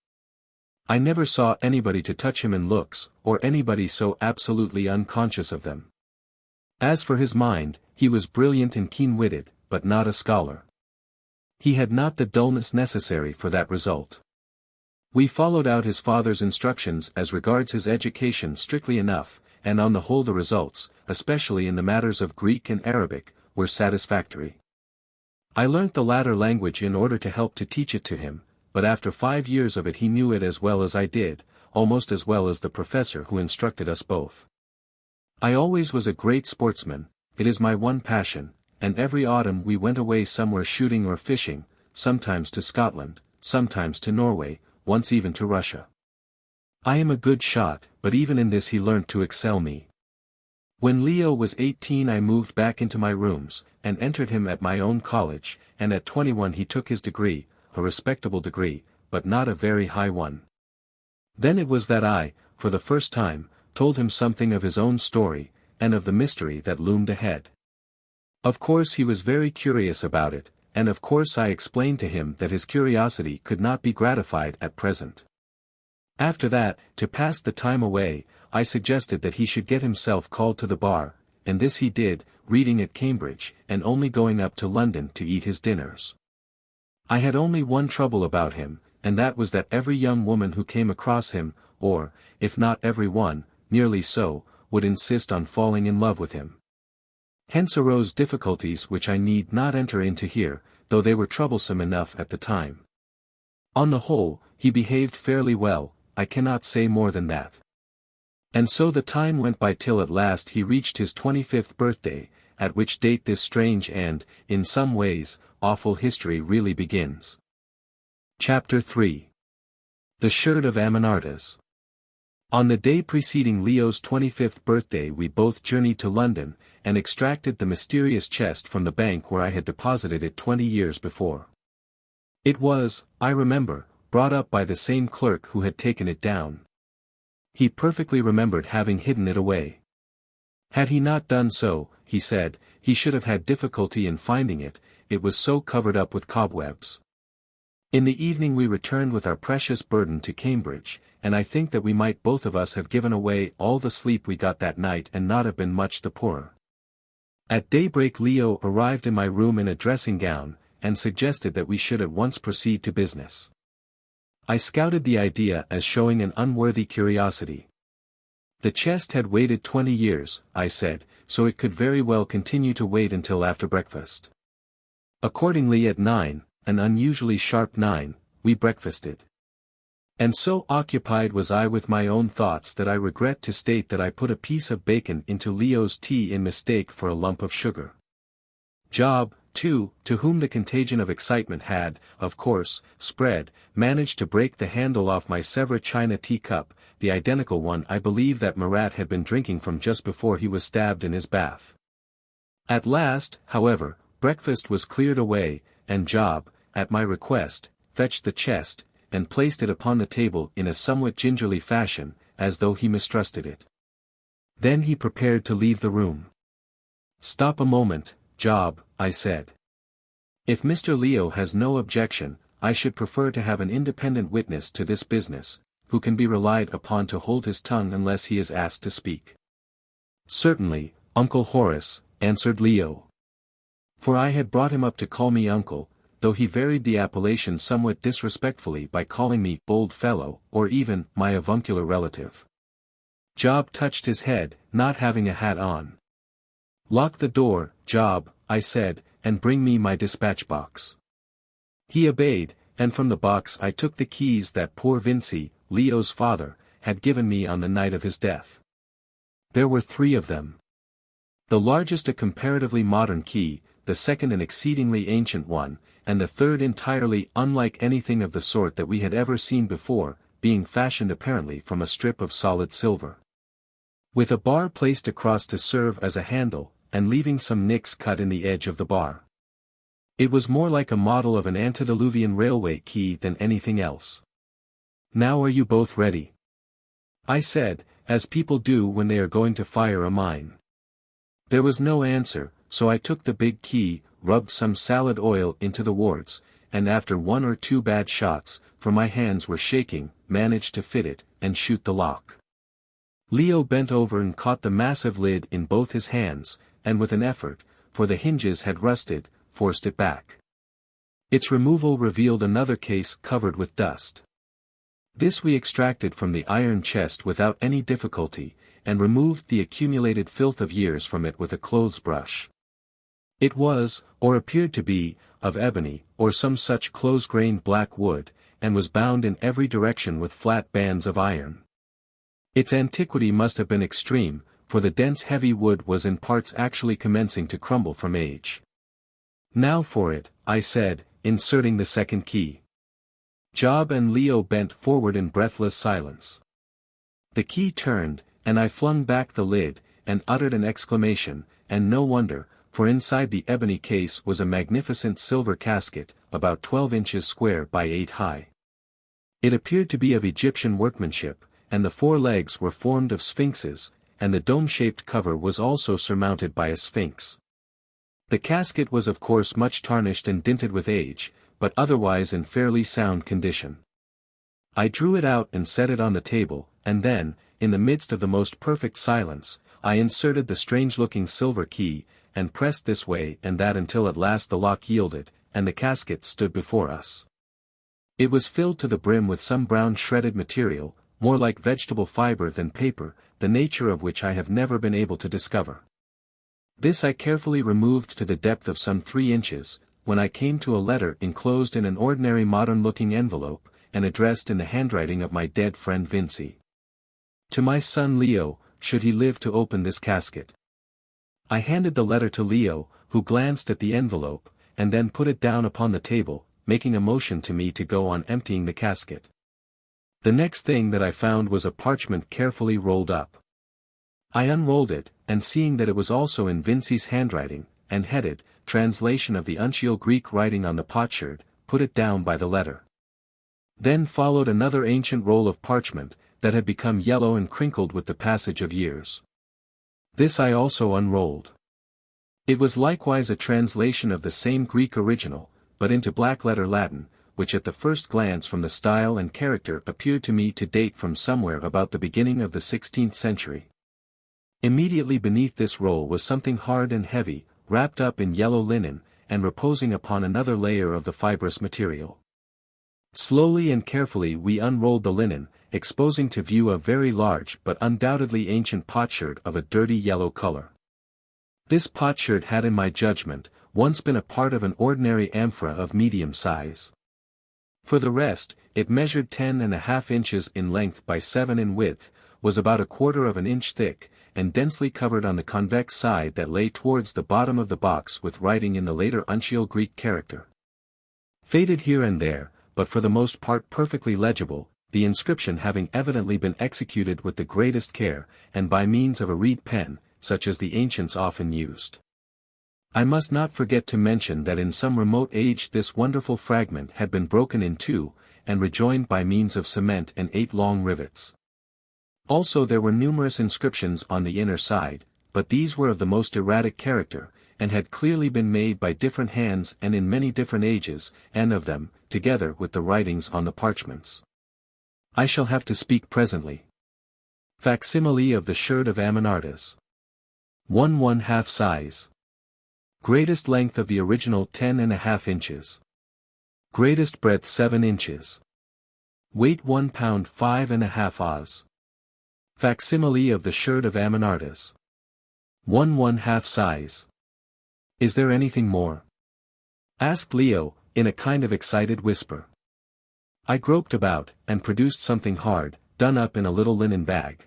I never saw anybody to touch him in looks, or anybody so absolutely unconscious of them. As for his mind, he was brilliant and keen-witted, but not a scholar. He had not the dullness necessary for that result. We followed out his father's instructions as regards his education strictly enough, and on the whole the results, especially in the matters of Greek and Arabic, were satisfactory. I learnt the latter language in order to help to teach it to him, but after 5 years of it he knew it as well as I did, almost as well as the professor who instructed us both. I always was a great sportsman, it is my one passion, and every autumn we went away somewhere shooting or fishing, sometimes to Scotland, sometimes to Norway, once even to Russia. I am a good shot, but even in this he learnt to excel me. When Leo was 18 I moved back into my rooms, and entered him at my own college, and at 21 he took his degree, a respectable degree, but not a very high one. Then it was that I, for the first time, told him something of his own story, and of the mystery that loomed ahead. Of course he was very curious about it, and of course I explained to him that his curiosity could not be gratified at present. After that, to pass the time away, I suggested that he should get himself called to the bar, and this he did, reading at Cambridge, and only going up to London to eat his dinners. I had only one trouble about him, and that was that every young woman who came across him, or, if not every one, nearly so, would insist on falling in love with him. Hence arose difficulties which I need not enter into here, though they were troublesome enough at the time. On the whole, he behaved fairly well, I cannot say more than that. And so the time went by till at last he reached his 25th birthday, at which date this strange and, in some ways, awful history really begins. Chapter 3. The Sherd of Amenartas. On the day preceding Leo's 25th birthday we both journeyed to London, and extracted the mysterious chest from the bank where I had deposited it 20 years before. It was, I remember, brought up by the same clerk who had taken it down. He perfectly remembered having hidden it away. Had he not done so, he said, he should have had difficulty in finding it, it was so covered up with cobwebs. In the evening we returned with our precious burden to Cambridge, and I think that we might both of us have given away all the sleep we got that night and not have been much the poorer. At daybreak Leo arrived in my room in a dressing gown, and suggested that we should at once proceed to business. I scouted the idea as showing an unworthy curiosity. The chest had waited 20 years, I said, so it could very well continue to wait until after breakfast. Accordingly at 9, an unusually sharp 9, we breakfasted. And so occupied was I with my own thoughts that I regret to state that I put a piece of bacon into Leo's tea in mistake for a lump of sugar. Job, too, to whom the contagion of excitement had, of course, spread, managed to break the handle off my Sevres china teacup, the identical one I believe that Marat had been drinking from just before he was stabbed in his bath. At last, however, breakfast was cleared away, and Job, at my request, fetched the chest, and placed it upon the table in a somewhat gingerly fashion, as though he mistrusted it. Then he prepared to leave the room. "Stop a moment," Job, I said. If Mr. Leo has no objection, I should prefer to have an independent witness to this business, who can be relied upon to hold his tongue unless he is asked to speak. Certainly, Uncle Horace, answered Leo. For I had brought him up to call me uncle, though he varied the appellation somewhat disrespectfully by calling me bold fellow, or even my avuncular relative. Job touched his head, not having a hat on. Lock the door, Job, I said, and bring me my dispatch box. He obeyed, and from the box I took the keys that poor Vincey, Leo's father, had given me on the night of his death. There were 3 of them. The largest a comparatively modern key, the second an exceedingly ancient one, and the third entirely unlike anything of the sort that we had ever seen before, being fashioned apparently from a strip of solid silver. With a bar placed across to serve as a handle, and leaving some nicks cut in the edge of the bar. It was more like a model of an antediluvian railway key than anything else. Now are you both ready? I said, as people do when they are going to fire a mine. There was no answer, so I took the big key, rubbed some salad oil into the wards, and after 1 or 2 bad shots, for my hands were shaking, managed to fit it, and shoot the lock. Leo bent over and caught the massive lid in both his hands, and with an effort, for the hinges had rusted, forced it back. Its removal revealed another case covered with dust. This we extracted from the iron chest without any difficulty, and removed the accumulated filth of years from it with a clothes brush. It was, or appeared to be, of ebony, or some such close-grained black wood, and was bound in every direction with flat bands of iron. Its antiquity must have been extreme, for the dense heavy wood was in parts actually commencing to crumble from age. Now for it, I said, inserting the second key. Job and Leo bent forward in breathless silence. The key turned, and I flung back the lid, and uttered an exclamation, and no wonder, for inside the ebony case was a magnificent silver casket, about 12 inches square by 8 high. It appeared to be of Egyptian workmanship, and the 4 legs were formed of sphinxes, and the dome-shaped cover was also surmounted by a sphinx. The casket was of course much tarnished and dinted with age, but otherwise in fairly sound condition. I drew it out and set it on the table, and then, in the midst of the most perfect silence, I inserted the strange-looking silver key, and pressed this way and that until at last the lock yielded, and the casket stood before us. It was filled to the brim with some brown shredded material, more like vegetable fiber than paper, the nature of which I have never been able to discover. This I carefully removed to the depth of some 3 inches, when I came to a letter enclosed in an ordinary modern-looking envelope, and addressed in the handwriting of my dead friend Vincey. To my son Leo, should he live to open this casket. I handed the letter to Leo, who glanced at the envelope, and then put it down upon the table, making a motion to me to go on emptying the casket. The next thing that I found was a parchment carefully rolled up. I unrolled it, and seeing that it was also in Vincey's handwriting, and headed, Translation of the Uncial Greek writing on the potsherd, put it down by the letter. Then followed another ancient roll of parchment, that had become yellow and crinkled with the passage of years. This I also unrolled. It was likewise a translation of the same Greek original, but into black-letter Latin, which at the first glance from the style and character appeared to me to date from somewhere about the beginning of the 16th century. Immediately beneath this roll was something hard and heavy, wrapped up in yellow linen, and reposing upon another layer of the fibrous material. Slowly and carefully we unrolled the linen, exposing to view a very large but undoubtedly ancient potsherd of a dirty yellow color. This potsherd had in my judgment, once been a part of an ordinary amphora of medium size. For the rest, it measured 10.5 inches in length by 7 in width, was about 1/4 of an inch thick, and densely covered on the convex side that lay towards the bottom of the box with writing in the later uncial Greek character. Faded here and there, but for the most part perfectly legible, the inscription having evidently been executed with the greatest care, and by means of a reed pen, such as the ancients often used. I must not forget to mention that in some remote age this wonderful fragment had been broken in 2, and rejoined by means of cement and 8 long rivets. Also there were numerous inscriptions on the inner side, but these were of the most erratic character, and had clearly been made by different hands and in many different ages, and of them, together with the writings on the parchments. I shall have to speak presently. Facsimile of the Sherd of Amenartas. 1/1/2 size. Greatest length of the original 10.5 inches. Greatest breadth 7 inches. Weight 1 pound 5.5 oz. Facsimile of the Sherd of Amenartas. 1/1/2 size. Is there anything more? Asked Leo, in a kind of excited whisper. I groped about, and produced something hard, done up in a little linen bag.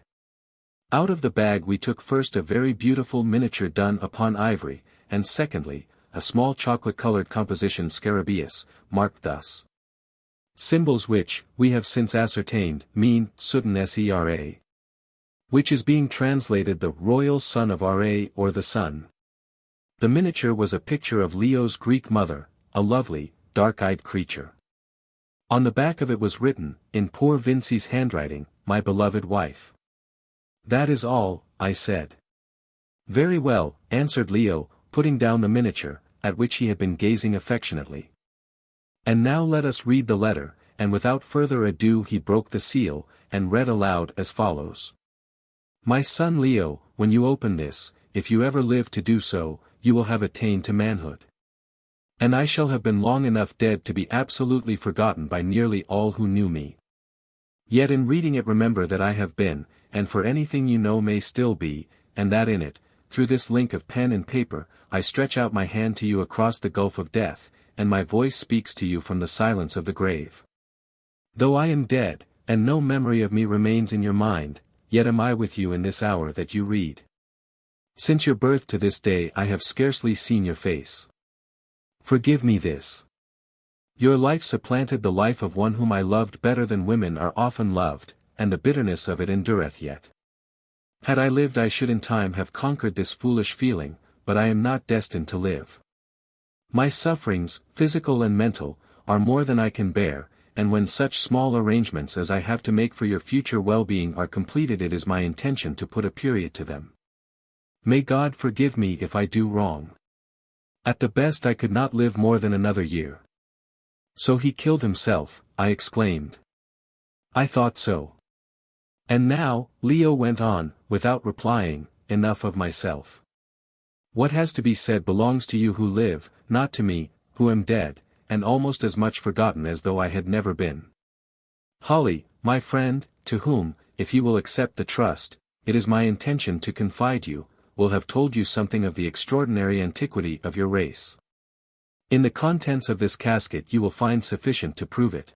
Out of the bag we took first a very beautiful miniature done upon ivory, and secondly, a small chocolate-colored composition scarabaeus, marked thus. Symbols which, we have since ascertained, mean, Ustane Sera. Which is being translated the royal son of Ra or the sun. The miniature was a picture of Leo's Greek mother, a lovely, dark-eyed creature. On the back of it was written, in poor Vincey's handwriting, my beloved wife. That is all, I said. Very well, answered Leo, putting down the miniature, at which he had been gazing affectionately. And now let us read the letter, and without further ado he broke the seal, and read aloud as follows. My son Leo, when you open this, if you ever live to do so, you will have attained to manhood. And I shall have been long enough dead to be absolutely forgotten by nearly all who knew me. Yet in reading it remember that I have been, and for anything you know may still be, and that in it, through this link of pen and paper, I stretch out my hand to you across the gulf of death, and my voice speaks to you from the silence of the grave. Though I am dead, and no memory of me remains in your mind, yet am I with you in this hour that you read. Since your birth to this day I have scarcely seen your face. Forgive me this. Your life supplanted the life of one whom I loved better than women are often loved, and the bitterness of it endureth yet. Had I lived I should in time have conquered this foolish feeling, but I am not destined to live. My sufferings, physical and mental, are more than I can bear, and when such small arrangements as I have to make for your future well-being are completed it is my intention to put a period to them. May God forgive me if I do wrong. At the best I could not live more than another year. So he killed himself, I exclaimed. I thought so. And now, Leo went on, without replying, enough of myself. What has to be said belongs to you who live, not to me, who am dead, and almost as much forgotten as though I had never been. Holly, my friend, to whom, if you will accept the trust, it is my intention to confide you, will have told you something of the extraordinary antiquity of your race. In the contents of this casket you will find sufficient to prove it.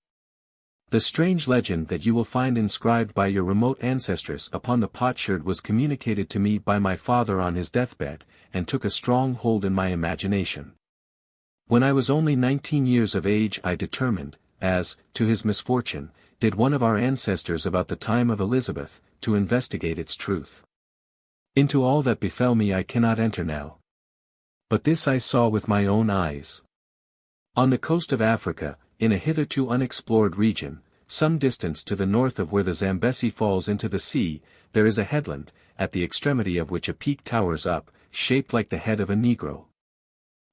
The strange legend that you will find inscribed by your remote ancestress upon the potsherd was communicated to me by my father on his deathbed, and took a strong hold in my imagination. When I was only 19 years of age I determined, as, to his misfortune, did one of our ancestors about the time of Elizabeth, to investigate its truth. Into all that befell me I cannot enter now. But this I saw with my own eyes. On the coast of Africa, in a hitherto unexplored region, some distance to the north of where the Zambesi falls into the sea, there is a headland, at the extremity of which a peak towers up, shaped like the head of a Negro.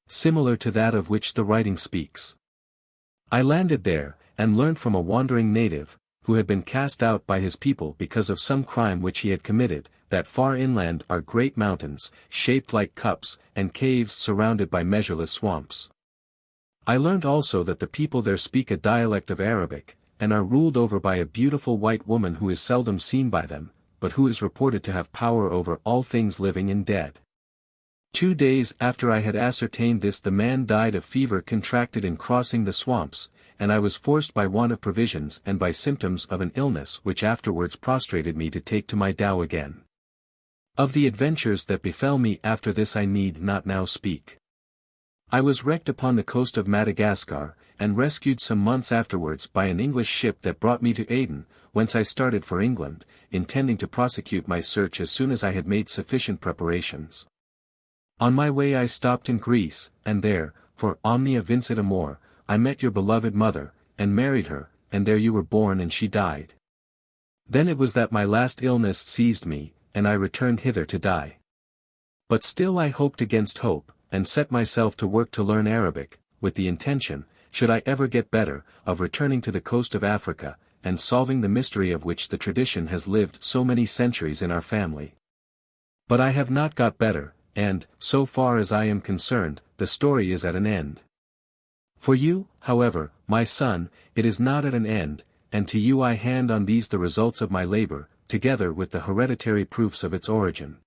Similar to that of which the writing speaks. I landed there, and learnt from a wandering native, who had been cast out by his people because of some crime which he had committed, that far inland are great mountains, shaped like cups, and caves surrounded by measureless swamps. I learnt also that the people there speak a dialect of Arabic, and are ruled over by a beautiful white woman who is seldom seen by them, but who is reported to have power over all things living and dead. 2 days after I had ascertained this the man died of fever contracted in crossing the swamps, and I was forced by want of provisions and by symptoms of an illness which afterwards prostrated me to take to my dhow again. Of the adventures that befell me after this I need not now speak. I was wrecked upon the coast of Madagascar, and rescued some months afterwards by an English ship that brought me to Aden, whence I started for England, intending to prosecute my search as soon as I had made sufficient preparations. On my way I stopped in Greece, and there, for omnia vincit amor, I met your beloved mother, and married her, and there you were born and she died. Then it was that my last illness seized me, and I returned hither to die. But still I hoped against hope, and set myself to work to learn Arabic, with the intention, should I ever get better, of returning to the coast of Africa, and solving the mystery of which the tradition has lived so many centuries in our family. But I have not got better, and, so far as I am concerned, the story is at an end. For you, however, my son, it is not at an end, and to you I hand on these the results of my labor, together with the hereditary proofs of its origin.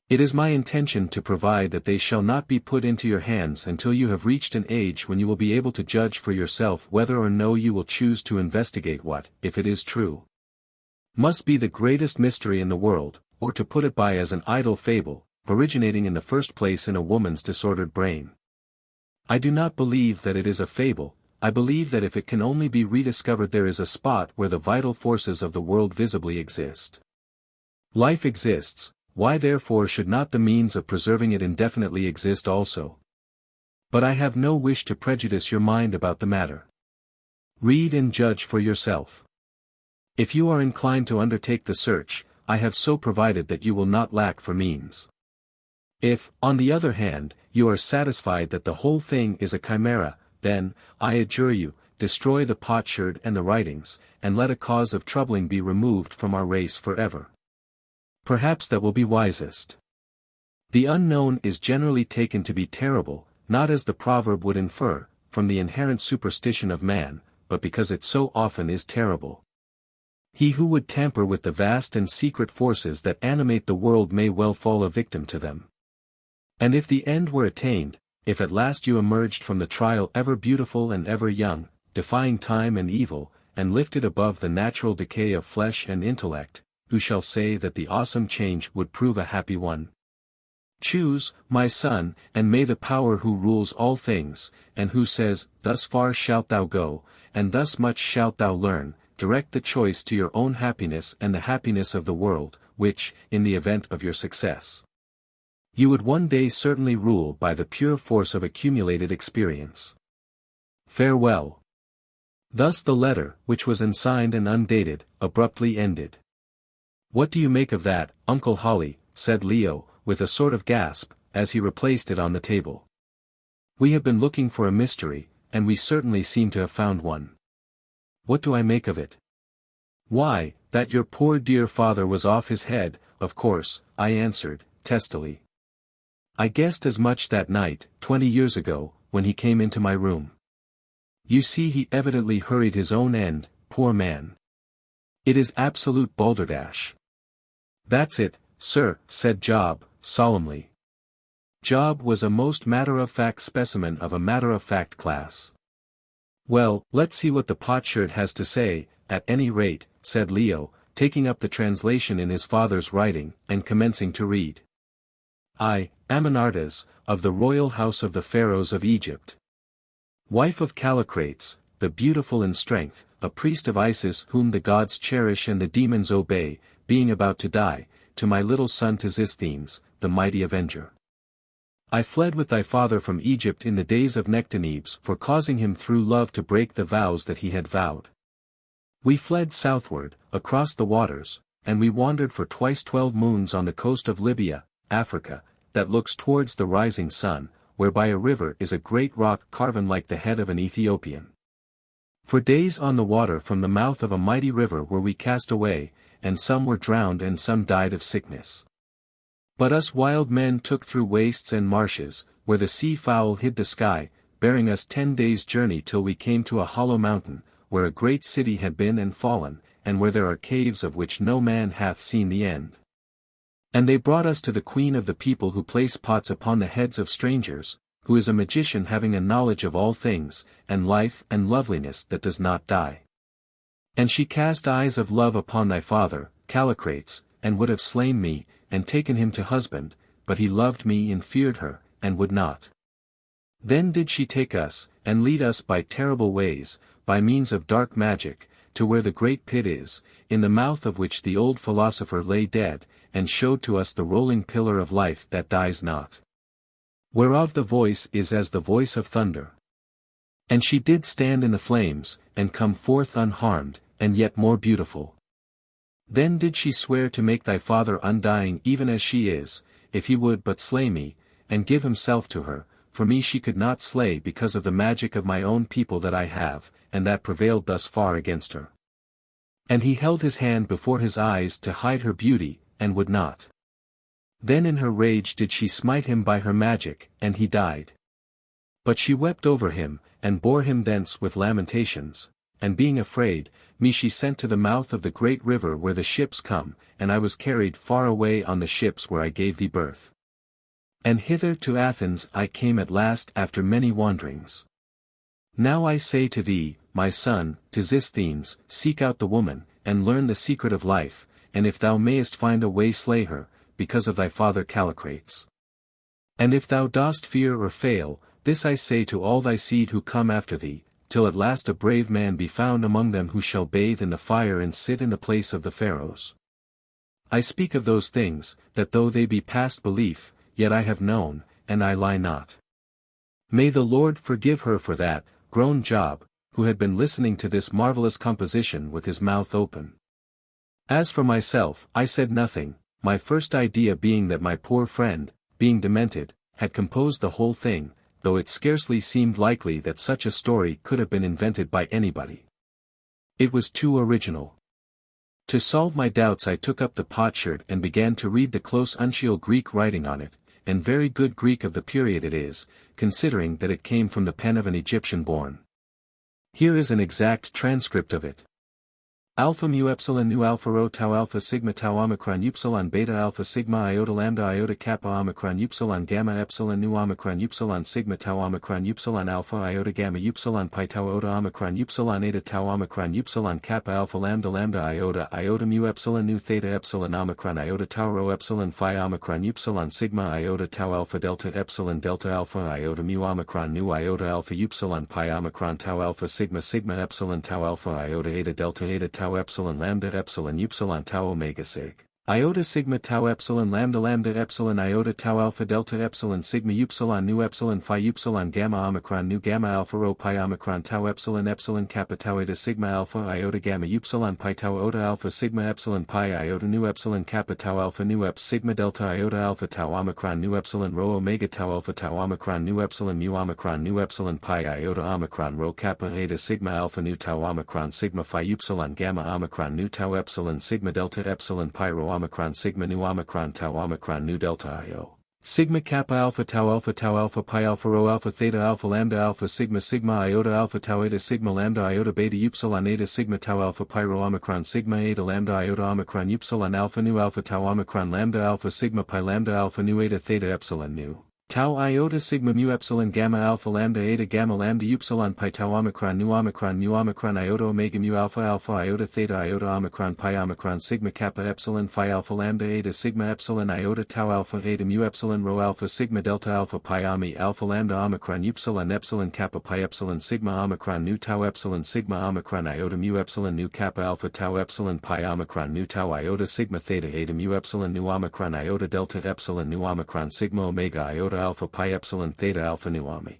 It is my intention to provide that they shall not be put into your hands until you have reached an age when you will be able to judge for yourself whether or no you will choose to investigate what, if it is true, must be the greatest mystery in the world, or to put it by as an idle fable, originating in the first place in a woman's disordered brain. I do not believe that it is a fable. I believe that if it can only be rediscovered there is a spot where the vital forces of the world visibly exist. Life exists, why therefore should not the means of preserving it indefinitely exist also? But I have no wish to prejudice your mind about the matter. Read and judge for yourself. If you are inclined to undertake the search, I have so provided that you will not lack for means. If, on the other hand, you are satisfied that the whole thing is a chimera, then, I adjure you, destroy the potsherd and the writings, and let a cause of troubling be removed from our race forever. Perhaps that will be wisest. The unknown is generally taken to be terrible, not as the proverb would infer, from the inherent superstition of man, but because it so often is terrible. He who would tamper with the vast and secret forces that animate the world may well fall a victim to them. And if the end were attained, if at last you emerged from the trial ever beautiful and ever young, defying time and evil, and lifted above the natural decay of flesh and intellect, who shall say that the awesome change would prove a happy one? Choose, my son, and may the power who rules all things, and who says, thus far shalt thou go, and thus much shalt thou learn, direct the choice to your own happiness and the happiness of the world, which, in the event of your success, you would one day certainly rule by the pure force of accumulated experience. Farewell. Thus the letter, which was unsigned and undated, abruptly ended. What do you make of that, Uncle Holly? Said Leo, with a sort of gasp, as he replaced it on the table. We have been looking for a mystery, and we certainly seem to have found one. What do I make of it? Why, that your poor dear father was off his head, of course, I answered, testily. I guessed as much that night, 20 years ago, when he came into my room. You see, he evidently hurried his own end, poor man. It is absolute balderdash. That's it, sir, said Job, solemnly. Job was a most matter-of-fact specimen of a matter-of-fact class. Well, let's see what the potsherd has to say, at any rate, said Leo, taking up the translation in his father's writing, and commencing to read. I, Amenartas, of the royal house of the pharaohs of Egypt. Wife of Callicrates, the beautiful in strength, a priest of Isis whom the gods cherish and the demons obey, being about to die, to my little son Tisisthenes, the mighty avenger. I fled with thy father from Egypt in the days of Nectanebs for causing him through love to break the vows that he had vowed. We fled southward, across the waters, and we wandered for twice 12 moons on the coast of Libya, Africa, that looks towards the rising sun, where by a river is a great rock carven like the head of an Ethiopian. For days on the water from the mouth of a mighty river were we cast away, and some were drowned and some died of sickness. But us wild men took through wastes and marshes, where the sea fowl hid the sky, bearing us 10 days' journey till we came to a hollow mountain, where a great city had been and fallen, and where there are caves of which no man hath seen the end. And they brought us to the queen of the people who place pots upon the heads of strangers, who is a magician having a knowledge of all things, and life and loveliness that does not die. And she cast eyes of love upon thy father, Callicrates, and would have slain me, and taken him to husband, but he loved me and feared her, and would not. Then did she take us, and lead us by terrible ways, by means of dark magic, to where the great pit is, in the mouth of which the old philosopher lay dead, and showed to us the rolling pillar of life that dies not, whereof the voice is as the voice of thunder. And she did stand in the flames, and come forth unharmed, and yet more beautiful. Then did she swear to make thy father undying even as she is, if he would but slay me, and give himself to her, for me she could not slay because of the magic of my own people that I have, and that prevailed thus far against her. And he held his hand before his eyes to hide her beauty, and would not. Then in her rage did she smite him by her magic, and he died. But she wept over him, and bore him thence with lamentations, and being afraid, me she sent to the mouth of the great river where the ships come, and I was carried far away on the ships where I gave thee birth. And hither to Athens I came at last after many wanderings. Now I say to thee, my son, Tisisthenes, seek out the woman, and learn the secret of life, and if thou mayest find a way slay her, because of thy father Callicrates. And if thou dost fear or fail, this I say to all thy seed who come after thee, till at last a brave man be found among them who shall bathe in the fire and sit in the place of the pharaohs. I speak of those things, that though they be past belief, yet I have known, and I lie not. May the Lord forgive her for that, groaned Job, who had been listening to this marvelous composition with his mouth open. As for myself, I said nothing, my first idea being that my poor friend, being demented, had composed the whole thing, though it scarcely seemed likely that such a story could have been invented by anybody. It was too original. To solve my doubts I took up the potsherd and began to read the close uncial Greek writing on it, and very good Greek of the period it is, considering that it came from the pen of an Egyptian-born. Here is an exact transcript of it. Alpha mu epsilon nu alpha rho tau alpha sigma tau omicron upsilon beta alpha sigma iota lambda iota kappa omicron upsilon gamma epsilon nu omicron upsilon sigma tau omicron upsilon alpha iota gamma upsilon pi tau iota omicron upsilon eta tau omicron upsilon kappa alpha lambda lambda iota mu epsilon nu theta epsilon omicron iota tau rho epsilon phi omicron upsilon sigma iota tau alpha delta epsilon delta alpha iota mu omicron nu iota alpha upsilon pi omicron tau alpha sigma sigma epsilon tau alpha iota eta delta eta tau epsilon lambda epsilon upsilon tau omega sig. Iota sigma tau epsilon lambda epsilon iota tau alpha delta epsilon sigma upsilon nu epsilon phi upsilon gamma omicron nu gamma alpha rho pi omicron tau epsilon kappa tau eta sigma alpha iota gamma upsilon pi tau iota alpha sigma epsilon pi iota nu epsilon kappa tau alpha nu ep sigma delta iota alpha tau omicron nu epsilon rho omega tau alpha tau omicron nu epsilon mu omicron nu epsilon pi iota omicron rho kappa eta sigma alpha nu tau omicron sigma phi upsilon gamma omicron nu tau epsilon sigma delta epsilon pi rho omicron sigma nu omicron tau omicron nu delta io. Sigma kappa alpha pi alpha rho alpha theta alpha lambda alpha sigma sigma iota alpha tau eta sigma lambda iota beta upsilon eta sigma tau alpha pi rho omicron sigma eta lambda iota omicron upsilon alpha nu alpha tau omicron lambda alpha sigma pi lambda alpha nu eta theta epsilon nu. Tau iota sigma mu epsilon gamma alpha lambda eta gamma lambda upsilon pi tau omicron mu omicron iota omega mu alpha iota theta iota omicron pi omicron sigma kappa epsilon phi alpha lambda eta sigma epsilon iota tau alpha eta mu epsilon rho alpha sigma delta alpha pi alpha lambda omicron epsilon kappa pi epsilon sigma omicron nu tau epsilon sigma omicron iota mu epsilon nu kappa alpha tau epsilon pi omicron nu tau iota sigma theta eta mu epsilon nu omicron iota delta epsilon nu omicron sigma omega iota alpha pi epsilon theta alpha nu omi.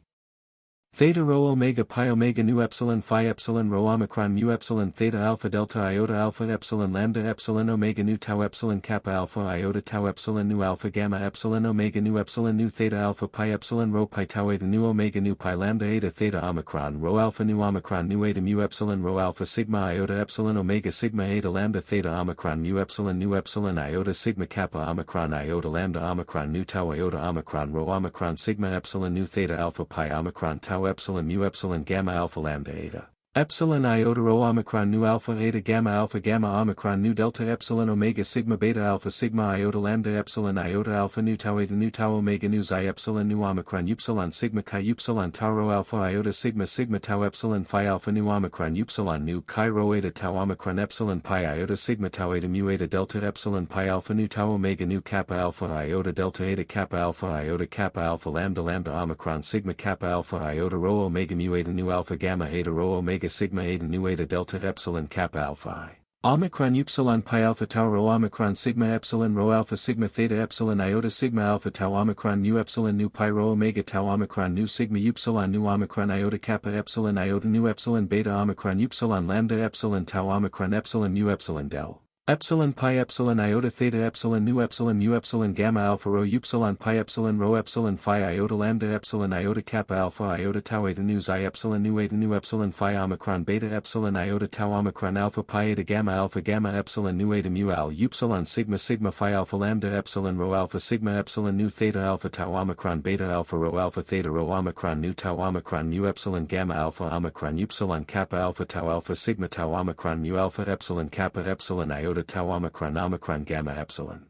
Theta rho omega pi omega nu epsilon phi epsilon rho omicron mu epsilon theta alpha delta iota alpha epsilon lambda epsilon omega nu tau epsilon kappa alpha iota tau epsilon nu alpha gamma epsilon omega nu epsilon nu theta alpha pi epsilon rho pi tau eta nu omega nu pi lambda eta theta omicron rho alpha nu omicron nu eta mu epsilon rho alpha sigma iota epsilon omega sigma eta lambda theta omicron mu epsilon nu epsilon iota sigma kappa omicron iota lambda omicron nu tau iota omicron rho omicron sigma epsilon nu theta alpha pi omicron tau epsilon mu epsilon gamma alpha lambda eta. Epsilon iota rho omicron nu alpha eta gamma omicron nu delta epsilon omega sigma beta alpha sigma iota lambda epsilon iota alpha nu tau eta nu tau omega nu xi epsilon nu omicron upsilon sigma chi upsilon tau rho alpha iota sigma tau epsilon phi alpha nu omicron upsilon nu chi rho eta tau omicron epsilon pi iota sigma tau eta mu eta delta epsilon pi alpha nu tau omega nu kappa alpha iota delta eta kappa alpha lambda omicron sigma kappa alpha iota rho omega mu eta nu alpha gamma eta rho omega sigma eta nu eta delta epsilon kappa alpha I. Omicron upsilon pi alpha tau rho omicron sigma epsilon rho alpha sigma theta epsilon iota sigma alpha tau omicron nu epsilon nu pi rho omega tau omicron nu sigma upsilon nu omicron iota kappa epsilon iota nu epsilon beta omicron upsilon lambda epsilon tau omicron epsilon mu epsilon del. Epsilon pi epsilon iota theta epsilon nu epsilon mu epsilon gamma alpha rho upsilon pi epsilon rho epsilon phi iota lambda epsilon iota kappa alpha iota tau eta nu xi epsilon nu eta nu epsilon phi omicron beta epsilon iota tau omicron alpha pi eta gamma epsilon nu eta mu al upsilon sigma sigma phi alpha lambda epsilon rho alpha sigma epsilon nu theta alpha tau omicron beta alpha rho alpha theta rho omicron nu tau omicron mu epsilon gamma alpha omicron upsilon kappa alpha tau alpha sigma tau omicron mu alpha epsilon kappa epsilon iota tau omicron gamma epsilon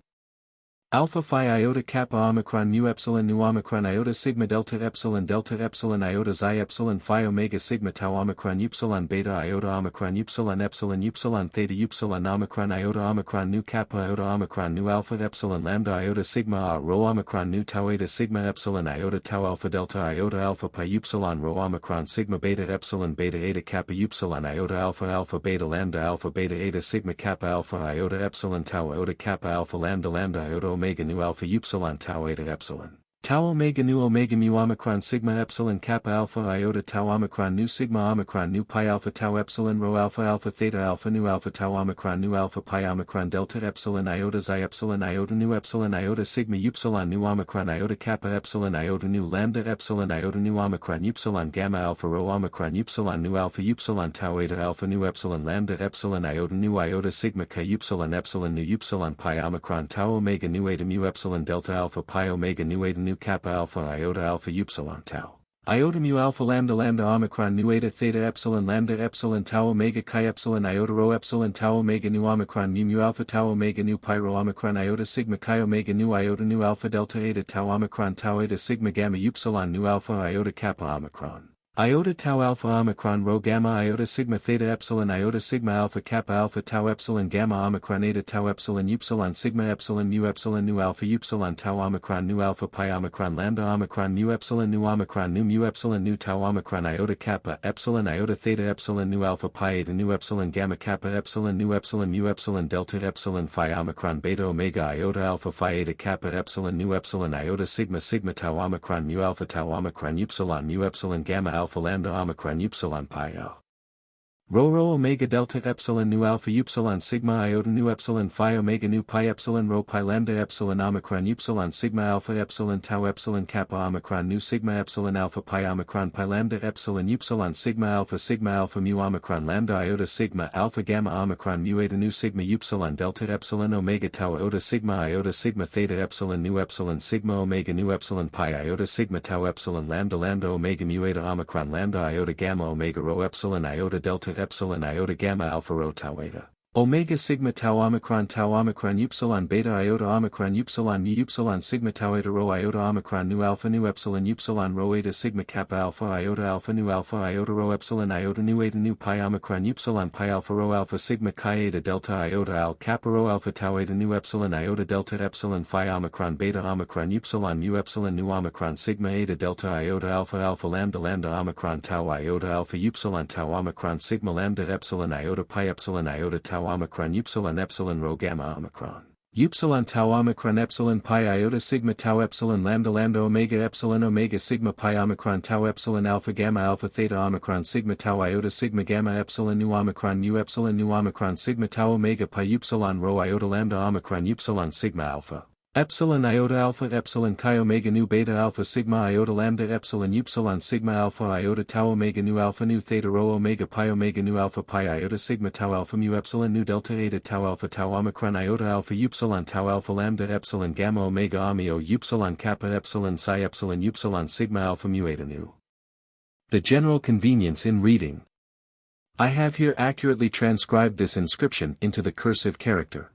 alpha phi iota kappa omicron mu epsilon nu omicron iota sigma delta epsilon iota xi epsilon phi omega sigma tau omicron upsilon beta iota omicron epsilon theta upsilon omicron iota omicron nu kappa iota omicron nu alpha epsilon lambda iota sigma r rho omicron nu tau eta sigma epsilon iota tau alpha delta iota alpha pi upsilon rho omicron sigma beta epsilon beta eta kappa upsilon iota alpha beta lambda alpha beta eta sigma kappa alpha iota epsilon tau iota kappa alpha lambda iota omega nu alpha upsilon tau eta epsilon tau omega nu omega mu omicron sigma epsilon kappa alpha iota tau omicron nu sigma omicron nu pi alpha tau epsilon rho alpha theta alpha nu alpha tau omicron nu alpha pi omicron delta epsilon iota xi epsilon iota nu epsilon iota sigma upsilon nu omicron iota kappa epsilon iota nu lambda epsilon iota nu omicron upsilon gamma alpha rho omicron upsilon nu alpha upsilon tau eta alpha nu epsilon lambda epsilon iota nu iota sigma k upsilon epsilon nu upsilon pi omicron tau omega nu eta mu epsilon delta alpha pi omega nu eta nu kappa alpha iota alpha upsilon tau iota mu alpha lambda omicron nu eta theta epsilon lambda epsilon tau omega chi epsilon iota rho epsilon tau omega nu omicron mu alpha tau omega nu pi rho omicron iota sigma chi omega nu iota nu alpha delta eta tau omicron tau eta sigma gamma upsilon nu alpha iota kappa omicron iota tau alpha omicron rho gamma iota sigma theta epsilon iota sigma alpha kappa alpha tau epsilon gamma omicron eta tau epsilon upsilon sigma epsilon nu alpha upsilon tau omicron nu alpha pi omicron lambda omicron mu epsilon nu omicron nu mu epsilon nu tau omicron iota kappa epsilon iota theta epsilon nu alpha pi eta nu epsilon gamma kappa epsilon nu epsilon mu epsilon delta epsilon phi omicron beta omega iota alpha phi eta kappa epsilon nu epsilon iota sigma sigma tau omicron mu alpha tau omicron upsilon mu epsilon gamma alpha lambda omicron upsilon pi o rho omega delta epsilon nu alpha upsilon sigma iota nu epsilon phi omega nu pi epsilon rho pi lambda epsilon omicron upsilon sigma alpha epsilon tau epsilon kappa omicron nu sigma epsilon alpha pi omicron pi lambda epsilon upsilon sigma alpha mu omicron lambda iota sigma alpha gamma omicron mu eta nu sigma upsilon delta epsilon omega tau iota sigma theta epsilon nu epsilon sigma omega nu epsilon pi iota sigma tau epsilon lambda omega mu eta omicron lambda iota gamma omega rho epsilon iota delta epsilon iota gamma alpha rho tau eta omega sigma tau omicron upsilon beta iota omicron upsilon mu upsilon sigma tau eta rho iota omicron nu epsilon upsilon rho eta sigma kappa alpha nu alpha iota rho epsilon iota nu eta nu pi omicron upsilon pi alpha rho alpha sigma chi eta delta iota al kappa rho alpha tau eta nu epsilon iota delta epsilon phi omicron beta omicron upsilon mu epsilon nu omicron sigma eta delta iota alpha lambda omicron tau iota alpha upsilon tau omicron sigma lambda epsilon iota pi epsilon iota tau omicron upsilon epsilon rho gamma omicron upsilon tau omicron epsilon pi iota sigma tau epsilon lambda omega sigma pi omicron tau epsilon alpha gamma alpha theta omicron sigma tau iota sigma gamma epsilon nu omicron mu epsilon nu omicron sigma tau omega pi upsilon rho iota lambda omicron upsilon sigma alpha epsilon iota alpha epsilon chi omega nu beta alpha sigma iota lambda epsilon upsilon sigma alpha iota tau omega nu alpha nu theta rho omega pi omega nu alpha pi iota sigma tau alpha mu epsilon nu delta eta tau alpha tau omicron iota alpha upsilon tau alpha lambda epsilon gamma omega omeo upsilon kappa epsilon psi epsilon upsilon sigma alpha mu eta nu. The general convenience in reading. I have here accurately transcribed this inscription into the cursive character.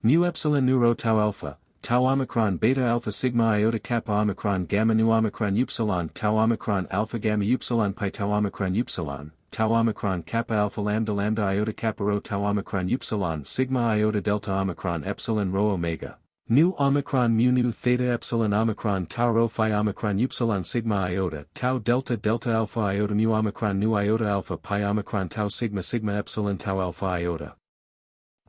Mu epsilon nu rho tau alpha, tau omicron beta alpha sigma iota kappa omicron gamma nu omicron upsilon tau omicron alpha gamma upsilon pi tau omicron kappa alpha lambda iota kappa rho tau omicron upsilon sigma iota delta omicron epsilon rho omega nu omicron mu nu theta epsilon omicron tau rho phi omicron upsilon sigma iota tau delta alpha iota mu omicron nu iota alpha pi omicron tau sigma epsilon tau alpha iota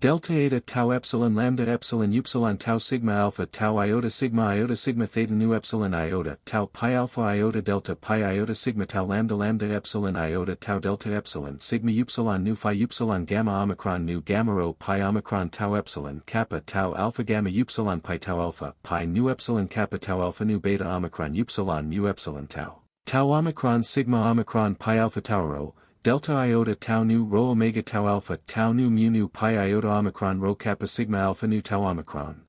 Delta eta tau epsilon lambda epsilon upsilon tau sigma alpha tau iota sigma theta nu epsilon iota tau pi alpha iota delta pi iota sigma tau lambda epsilon iota tau delta epsilon sigma upsilon nu phi upsilon gamma omicron nu gamma rho pi omicron tau epsilon kappa tau alpha gamma upsilon pi tau alpha pi nu epsilon kappa tau alpha nu beta omicron upsilon mu epsilon tau omicron sigma omicron pi alpha tau rho delta iota tau nu rho omega tau alpha tau nu mu nu pi iota omicron rho kappa sigma alpha nu tau omicron.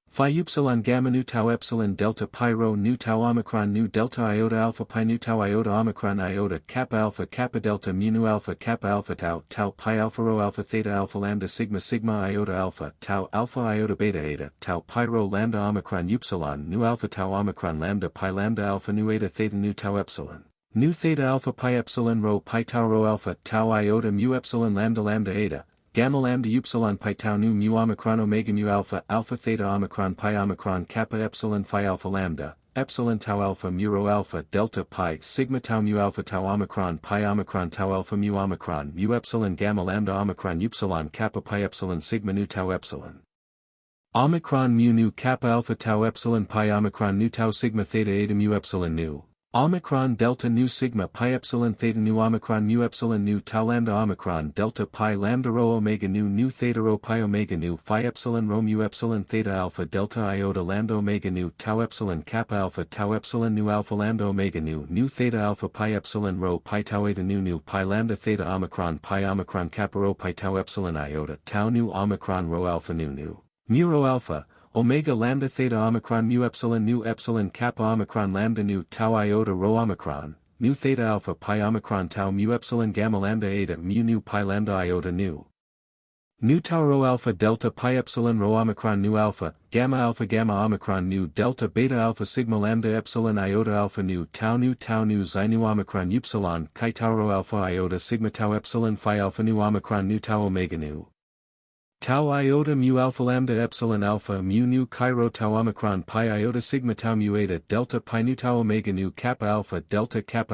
Phi upsilon gamma nu tau epsilon delta pi rho nu tau omicron nu delta iota alpha pi nu tau iota omicron iota kappa delta mu nu alpha kappa tau pi alpha rho alpha theta alpha lambda sigma iota alpha tau alpha iota beta eta tau pi rho lambda omicron upsilon nu alpha tau omicron lambda pi lambda alpha nu eta theta nu tau epsilon. Nu theta alpha pi epsilon rho pi tau rho alpha tau iota mu epsilon lambda eta, gamma lambda upsilon pi tau nu mu omicron omega mu alpha theta omicron pi omicron kappa epsilon phi alpha lambda, epsilon tau alpha mu rho alpha delta pi sigma tau mu alpha tau omicron pi omicron tau alpha mu omicron mu epsilon gamma lambda omicron upsilon kappa pi epsilon sigma nu tau epsilon. Omicron mu nu kappa alpha tau epsilon pi omicron nu tau sigma theta eta mu epsilon nu. Omicron delta nu sigma pi epsilon theta nu omicron mu epsilon nu tau lambda omicron delta pi lambda rho omega nu theta rho pi omega nu phi epsilon rho mu epsilon theta alpha delta iota lambda omega nu tau epsilon kappa alpha tau epsilon nu alpha lambda omega nu theta alpha pi epsilon rho pi tau eta nu pi lambda theta omicron kappa rho pi tau epsilon iota tau nu omicron rho alpha nu mu rho alpha omega lambda theta omicron mu epsilon kappa omicron lambda nu tau iota rho omicron, nu theta alpha pi omicron tau mu epsilon gamma lambda eta mu nu pi lambda iota nu. Nu tau rho alpha delta pi epsilon rho omicron nu alpha gamma omicron nu delta beta alpha sigma lambda epsilon iota alpha nu tau xi nu omicron upsilon chi tau rho alpha iota sigma tau epsilon phi alpha nu omicron nu tau omega nu. Tau iota mu alpha lambda epsilon alpha mu nu chi rho tau omicron pi iota sigma tau mu eta delta pi nu tau omega nu kappa alpha delta kappa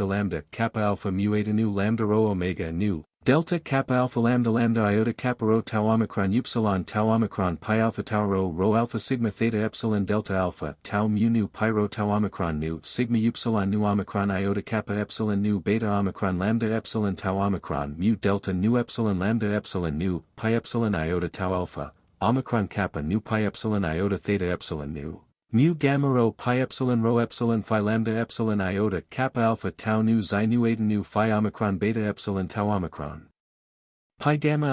lambda kappa alpha mu eta nu lambda rho omega nu delta kappa alpha lambda iota kappa rho tau omicron upsilon tau omicron pi alpha tau rho alpha sigma theta epsilon delta alpha tau mu nu pi rho tau omicron nu sigma upsilon nu omicron iota kappa epsilon nu beta omicron lambda epsilon tau omicron mu delta nu epsilon lambda epsilon nu pi epsilon iota tau alpha omicron kappa nu pi epsilon iota theta epsilon nu mu gamma rho pi epsilon phi lambda epsilon iota kappa alpha tau nu xi nu eta nu phi omicron beta epsilon tau omicron. Pi gamma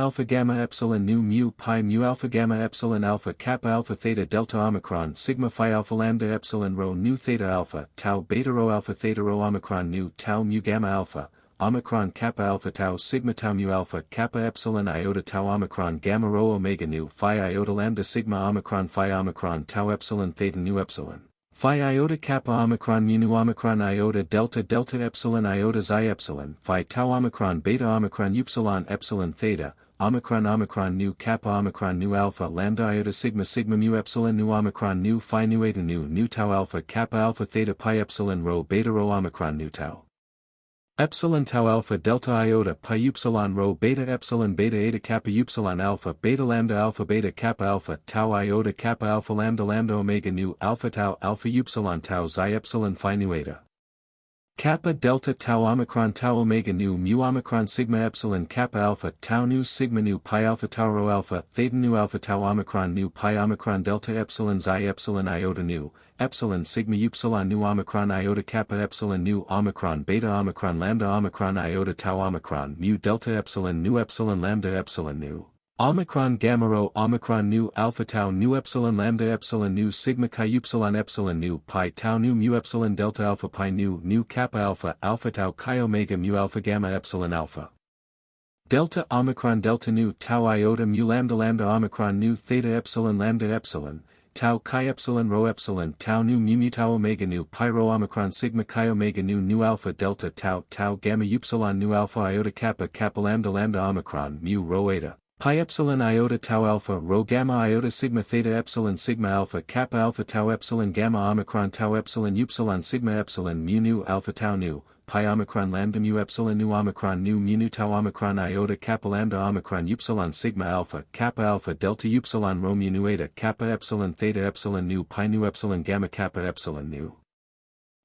epsilon nu mu pi mu alpha gamma epsilon alpha kappa alpha theta delta omicron sigma phi alpha lambda epsilon rho nu theta alpha tau beta rho alpha theta rho omicron nu tau mu gamma alpha omicron kappa alpha tau sigma tau mu alpha kappa epsilon iota tau omicron gamma rho omega nu phi iota lambda sigma omicron phi omicron tau epsilon theta nu epsilon phi iota kappa omicron mu nu omicron iota delta epsilon iota xi epsilon phi tau omicron beta omicron upsilon epsilon theta omicron nu kappa omicron nu alpha lambda iota sigma mu epsilon nu omicron nu phi nu eta nu tau alpha kappa alpha theta pi epsilon rho beta rho omicron nu tau epsilon tau alpha delta iota pi upsilon rho beta epsilon beta eta kappa upsilon alpha beta kappa alpha tau iota kappa alpha lambda omega nu alpha tau alpha upsilon tau xi epsilon phi nu eta kappa delta tau omicron tau omega nu mu omicron sigma epsilon kappa alpha tau nu sigma nu pi alpha tau rho alpha theta nu alpha tau omicron nu pi omicron delta epsilon xi epsilon iota nu epsilon sigma upsilon nu omicron iota kappa epsilon nu omicron beta omicron lambda omicron iota tau omicron mu delta epsilon nu epsilon lambda epsilon nu omicron gamma rho omicron nu alpha tau nu epsilon lambda epsilon nu sigma chi upsilon epsilon nu pi tau nu mu epsilon delta alpha pi nu kappa alpha tau chi omega mu alpha gamma epsilon alpha delta omicron delta nu tau iota mu lambda omicron nu theta epsilon lambda epsilon tau chi epsilon rho epsilon tau nu mu tau omega nu pi rho omicron sigma chi omega nu alpha delta tau gamma upsilon nu alpha iota kappa lambda omicron mu rho eta pi epsilon iota tau alpha rho gamma iota sigma theta epsilon sigma alpha tau epsilon gamma omicron tau epsilon upsilon sigma epsilon mu nu alpha tau nu pi omicron lambda mu epsilon nu omicron nu mu nu tau omicron iota kappa lambda omicron upsilon sigma alpha delta upsilon rho mu nu eta kappa epsilon theta epsilon nu pi nu epsilon gamma kappa epsilon nu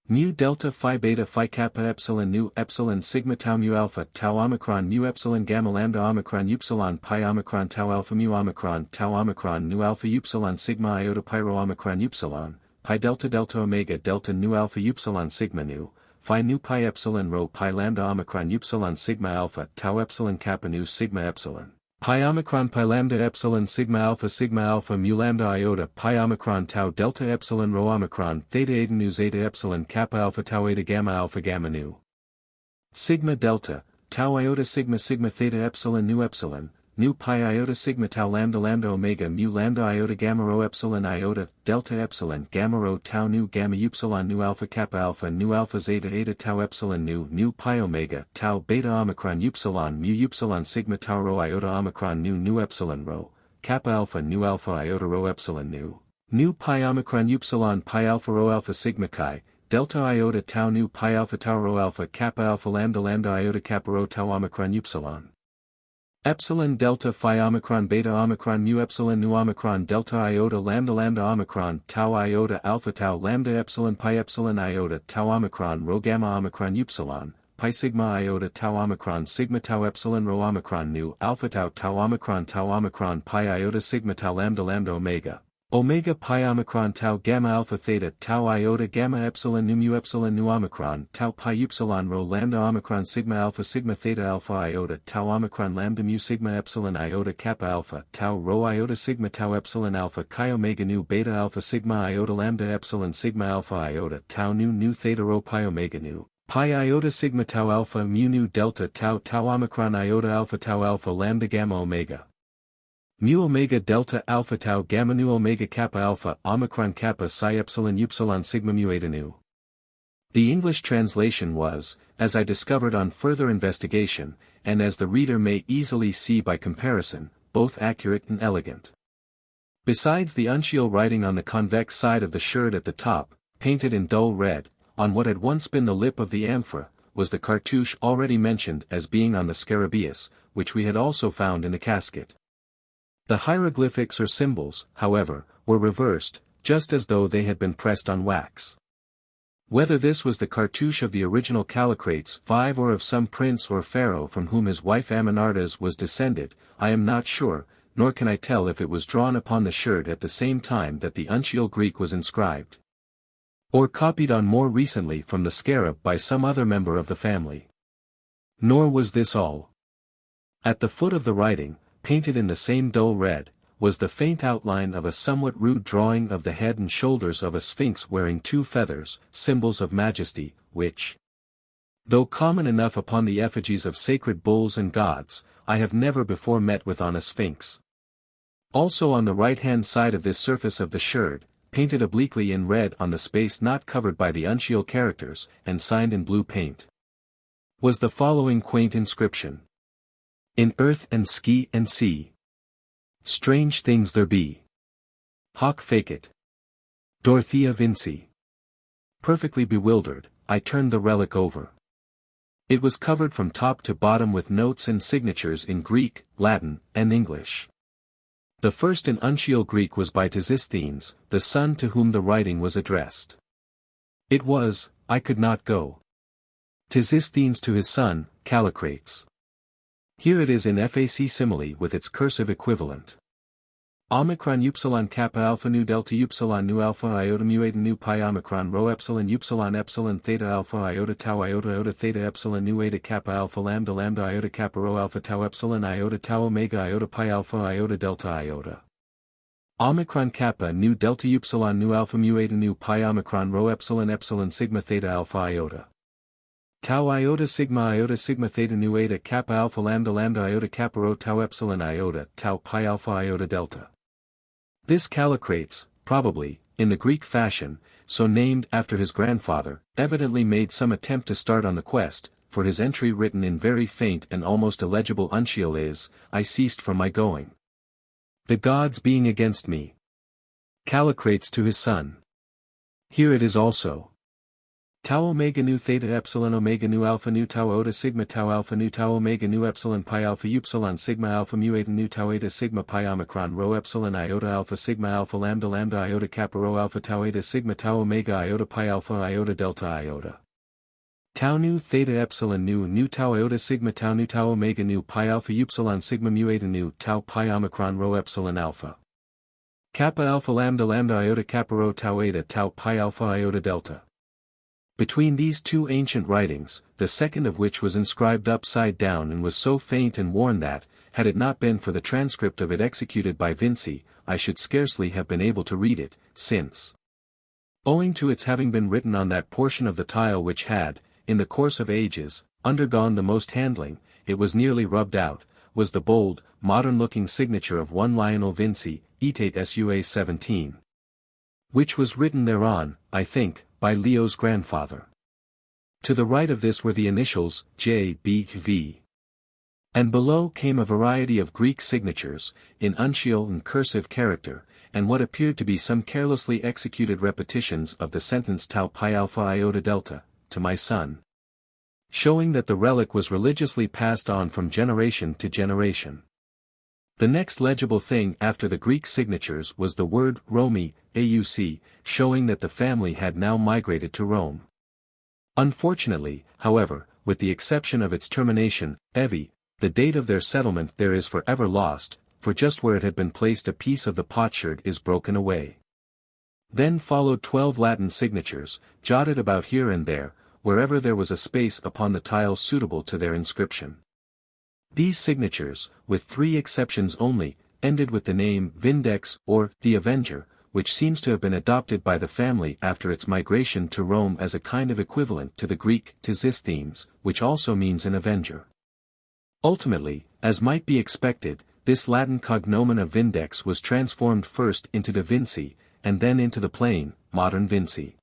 mu delta phi beta phi kappa epsilon nu epsilon sigma tau mu alpha tau omicron mu epsilon gamma lambda omicron upsilon pi omicron tau alpha mu omicron tau omicron nu alpha upsilon sigma iota pi rho omicron upsilon pi delta delta omega delta nu alpha upsilon sigma nu phi nu pi epsilon rho pi lambda omicron upsilon sigma alpha tau epsilon kappa nu sigma epsilon pi omicron pi lambda epsilon sigma alpha mu lambda iota pi omicron tau delta epsilon rho omicron theta eta nu zeta epsilon kappa alpha tau eta alpha gamma nu sigma delta tau iota sigma theta epsilon nu pi iota sigma tau lambda omega mu lambda iota gamma rho epsilon iota delta epsilon gamma rho tau nu gamma upsilon nu alpha kappa alpha nu alpha zeta eta tau epsilon nu pi omega tau beta omicron upsilon mu upsilon sigma tau rho iota omicron nu epsilon rho kappa alpha nu alpha iota rho epsilon nu pi omicron upsilon pi alpha rho alpha sigma chi delta iota tau nu pi alpha tau rho alpha kappa alpha lambda iota kappa rho tau omicron upsilon epsilon delta phi omicron beta omicron mu epsilon nu omicron delta iota lambda omicron tau iota alpha tau lambda epsilon pi epsilon iota tau omicron rho gamma omicron upsilon pi sigma iota tau omicron sigma tau epsilon rho omicron nu alpha tau omicron pi iota sigma tau lambda omega pi omicron tau gamma alpha theta tau iota gamma epsilon nu omicron tau pi upsilon rho lambda omicron sigma theta alpha iota tau omicron lambda mu sigma epsilon iota kappa alpha tau rho iota sigma tau epsilon alpha chi omega nu beta alpha sigma iota lambda epsilon sigma alpha iota tau nu theta rho pi omega nu pi iota sigma tau alpha mu nu delta tau omicron iota alpha tau alpha lambda gamma omega mu omega delta alpha tau gamma nu omega kappa alpha omicron kappa psi epsilon upsilon sigma mu eta nu. The English translation was, as I discovered on further investigation, and as the reader may easily see by comparison, both accurate and elegant. Besides the uncial writing on the convex side of the sherd at the top, painted in dull red, on what had once been the lip of the amphora, was the cartouche already mentioned as being on the scarabaeus, which we had also found in the casket. The hieroglyphics or symbols, however, were reversed, just as though they had been pressed on wax. Whether this was the cartouche of the original Callicrates 5 or of some prince or pharaoh from whom his wife Amenartas was descended, I am not sure, nor can I tell if it was drawn upon the sherd at the same time that the uncial Greek was inscribed, or copied on more recently from the scarab by some other member of the family. Nor was this all. At the foot of the writing, painted in the same dull red, was the faint outline of a somewhat rude drawing of the head and shoulders of a sphinx wearing 2 feathers, symbols of majesty, which, though common enough upon the effigies of sacred bulls and gods, I have never before met with on a sphinx. Also on the right-hand side of this surface of the sherd, painted obliquely in red on the space not covered by the uncial characters, and signed in blue paint, was the following quaint inscription. In earth and ski and sea, strange things there be. Hoc facet. Leo Vincey. Perfectly bewildered, I turned the relic over. It was covered from top to bottom with notes and signatures in Greek, Latin, and English. The first in uncial Greek was by Tisisthenes, the son to whom the writing was addressed. It was, I could not go. Tisisthenes to his son, Callicrates. Here it is in facsimile with its cursive equivalent. Omicron upsilon kappa alpha nu delta upsilon nu alpha iota mu eta nu pi omicron rho epsilon theta alpha iota tau iota theta epsilon nu eta kappa alpha lambda iota kappa rho alpha tau epsilon iota tau omega iota pi alpha iota delta iota. Omicron kappa nu delta upsilon nu alpha mu eta nu pi omicron rho epsilon sigma theta alpha iota. Tau iota sigma theta nu eta kappa alpha lambda iota kappa rho tau epsilon iota tau pi alpha iota delta. This Callicrates, probably, in the Greek fashion, so named after his grandfather, evidently made some attempt to start on the quest, for his entry written in very faint and almost illegible uncial is, I ceased from my going. The gods being against me. Callicrates to his son. Here it is also. Tau omega nu theta epsilon omega nu alpha nu tau iota sigma tau alpha nu tau omega nu epsilon pi alpha upsilon sigma alpha mu eta nu tau eta sigma pi omicron rho epsilon iota alpha sigma alpha lambda lambda iota kappa rho alpha tau eta sigma tau omega iota pi alpha iota delta iota. Tau nu theta epsilon nu tau iota sigma tau nu tau omega nu pi alpha upsilon sigma mu eta nu tau pi omicron rho epsilon alpha. Kappa alpha lambda lambda iota kappa rho tau eta tau pi alpha iota delta. Between these two ancient writings, the second of which was inscribed upside down and was so faint and worn that, had it not been for the transcript of it executed by Vincey, I should scarcely have been able to read it, since, owing to its having been written on that portion of the tile which had, in the course of ages, undergone the most handling, it was nearly rubbed out, was the bold, modern-looking signature of one Lionel Vincey, Etate Sua 17. Which was written thereon, I think, by Leo's grandfather. To the right of this were the initials, J. B. V. And below came a variety of Greek signatures, in uncial and cursive character, and what appeared to be some carelessly executed repetitions of the sentence tau pi alpha iota delta, to my son. Showing that the relic was religiously passed on from generation to generation. The next legible thing after the Greek signatures was the word Romi, AUC, showing that the family had now migrated to Rome. Unfortunately, however, with the exception of its termination, Evi, the date of their settlement there is forever lost, for just where it had been placed a piece of the potsherd is broken away. Then followed 12 Latin signatures, jotted about here and there, wherever there was a space upon the tile suitable to their inscription. These signatures, with 3 exceptions only, ended with the name Vindex or the Avenger, which seems to have been adopted by the family after its migration to Rome as a kind of equivalent to the Greek Tisisthenes, which also means an avenger. Ultimately, as might be expected, this Latin cognomen of Vindex was transformed first into de Vincey, and then into the plain, modern Vincey.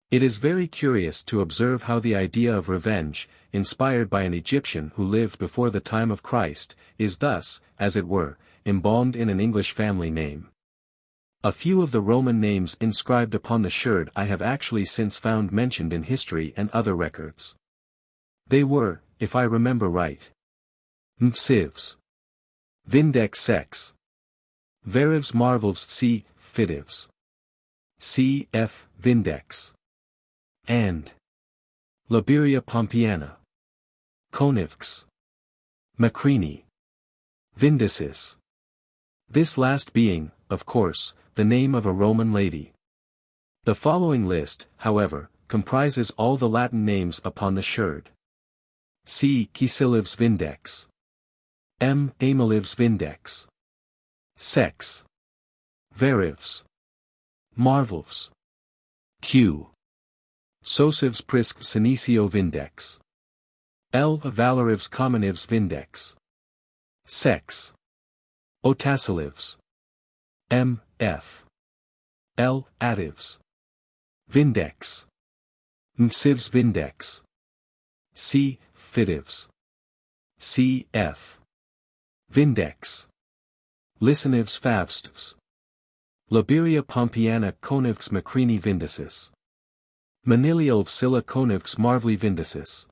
It is very curious to observe how the idea of revenge, inspired by an Egyptian who lived before the time of Christ, is thus, as it were, embalmed in an English family name. A few of the Roman names inscribed upon the sherd I have actually since found mentioned in history and other records. They were, if I remember right, Msivs, Vindex Sex, Verivs Marvels C. Fidivs, C. F. Vindex, and Liberia Pompeiana, Konivks, Macrini, Vindicis. This last being, of course, the name of a Roman lady. The following list, however, comprises all the Latin names upon the sherd. C. Caecilius Vindex, M. Aemilius Vindex, Sex, Verivs, Marvels, Q. Sosivs Prisc Senecio Vindex, L. Valorivs Commonivs Vindex, Sex, Otasilivs, M. F. L. Ativs, Vindex, Msivs Vindex, C. Fidivs, C. F. Vindex, Licinivs Favstivs, Liberia Pompeiana Konivks Macrini Vindicis, Maniliolv Scylla Konivks Marvli Vindicis.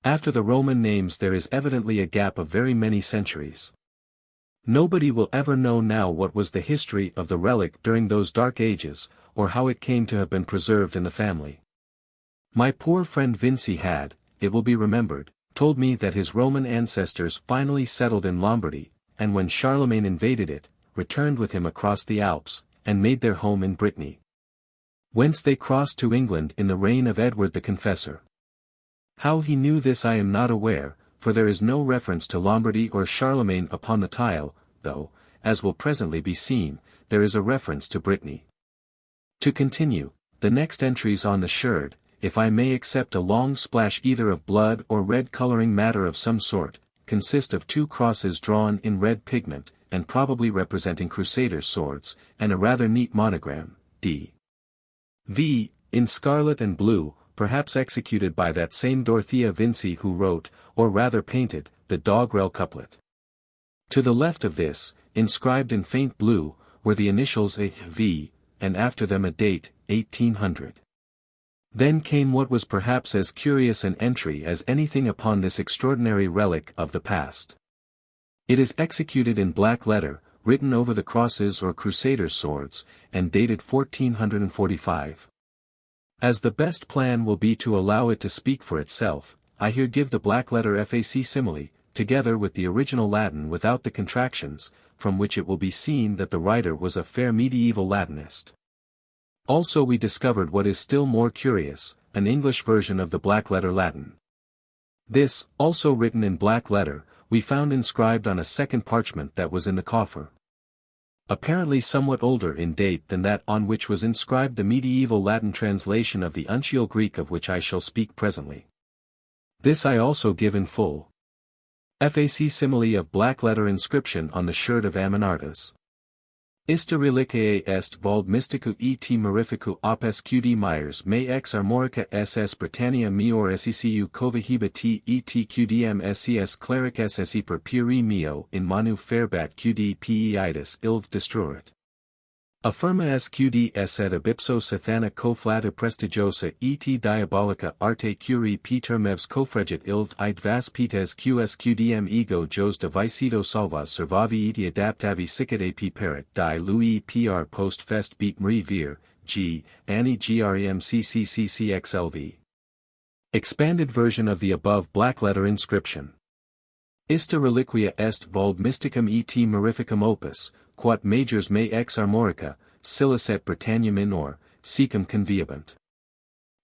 After the Roman names there is evidently a gap of very many centuries. Nobody will ever know now what was the history of the relic during those dark ages, or how it came to have been preserved in the family. My poor friend Vincey had, it will be remembered, told me that his Roman ancestors finally settled in Lombardy, and when Charlemagne invaded it, returned with him across the Alps, and made their home in Brittany. Whence they crossed to England in the reign of Edward the Confessor. How he knew this I am not aware, for there is no reference to Lombardy or Charlemagne upon the tile, though, as will presently be seen, there is a reference to Brittany. To continue, the next entries on the sherd, if I may except a long splash either of blood or red coloring matter of some sort, consist of 2 crosses drawn in red pigment, and probably representing crusaders' swords, and a rather neat monogram, D. V, in scarlet and blue, perhaps executed by that same Dorothea Vincey who wrote, or rather painted, the doggerel couplet. To the left of this, inscribed in faint blue, were the initials A. V, and after them a date, 1800. Then came what was perhaps as curious an entry as anything upon this extraordinary relic of the past. It is executed in black letter, written over the crosses or crusaders' swords, and dated 1445. As the best plan will be to allow it to speak for itself, I here give the black letter facsimile, together with the original Latin without the contractions, from which it will be seen that the writer was a fair medieval Latinist. Also we discovered what is still more curious, an English version of the black letter Latin. This, also written in black letter, we found inscribed on a second parchment that was in the coffer. Apparently somewhat older in date than that on which was inscribed the medieval Latin translation of the uncial Greek of which I shall speak presently. This I also give in full. Facsimile of black letter inscription on the Sherd of Amenartas. Ista reliquiae est vald mysticu et mirificu opus qd Myers me ex armorica ss Britannia meor seccu covihiba t et qdm scs cleric sse per puri meo in manu fairbat qd peitis ilv destruit. Affirma sqd esset ab ipso sathana coflata prestigiosa et diabolica arte curi peter mevs cofregit ilv id vas pites qsqdm ego jos devicido salvas servavi et adaptavi sicut ap perit di Louis pr post fest beat Marie Vir, g. Annie gremcccccxlv. Expanded version of the above black letter inscription. Ista reliquia est vald mysticum et mirificum opus, quat majors me ex armorica, silicet Britannia minor, secum conviabant.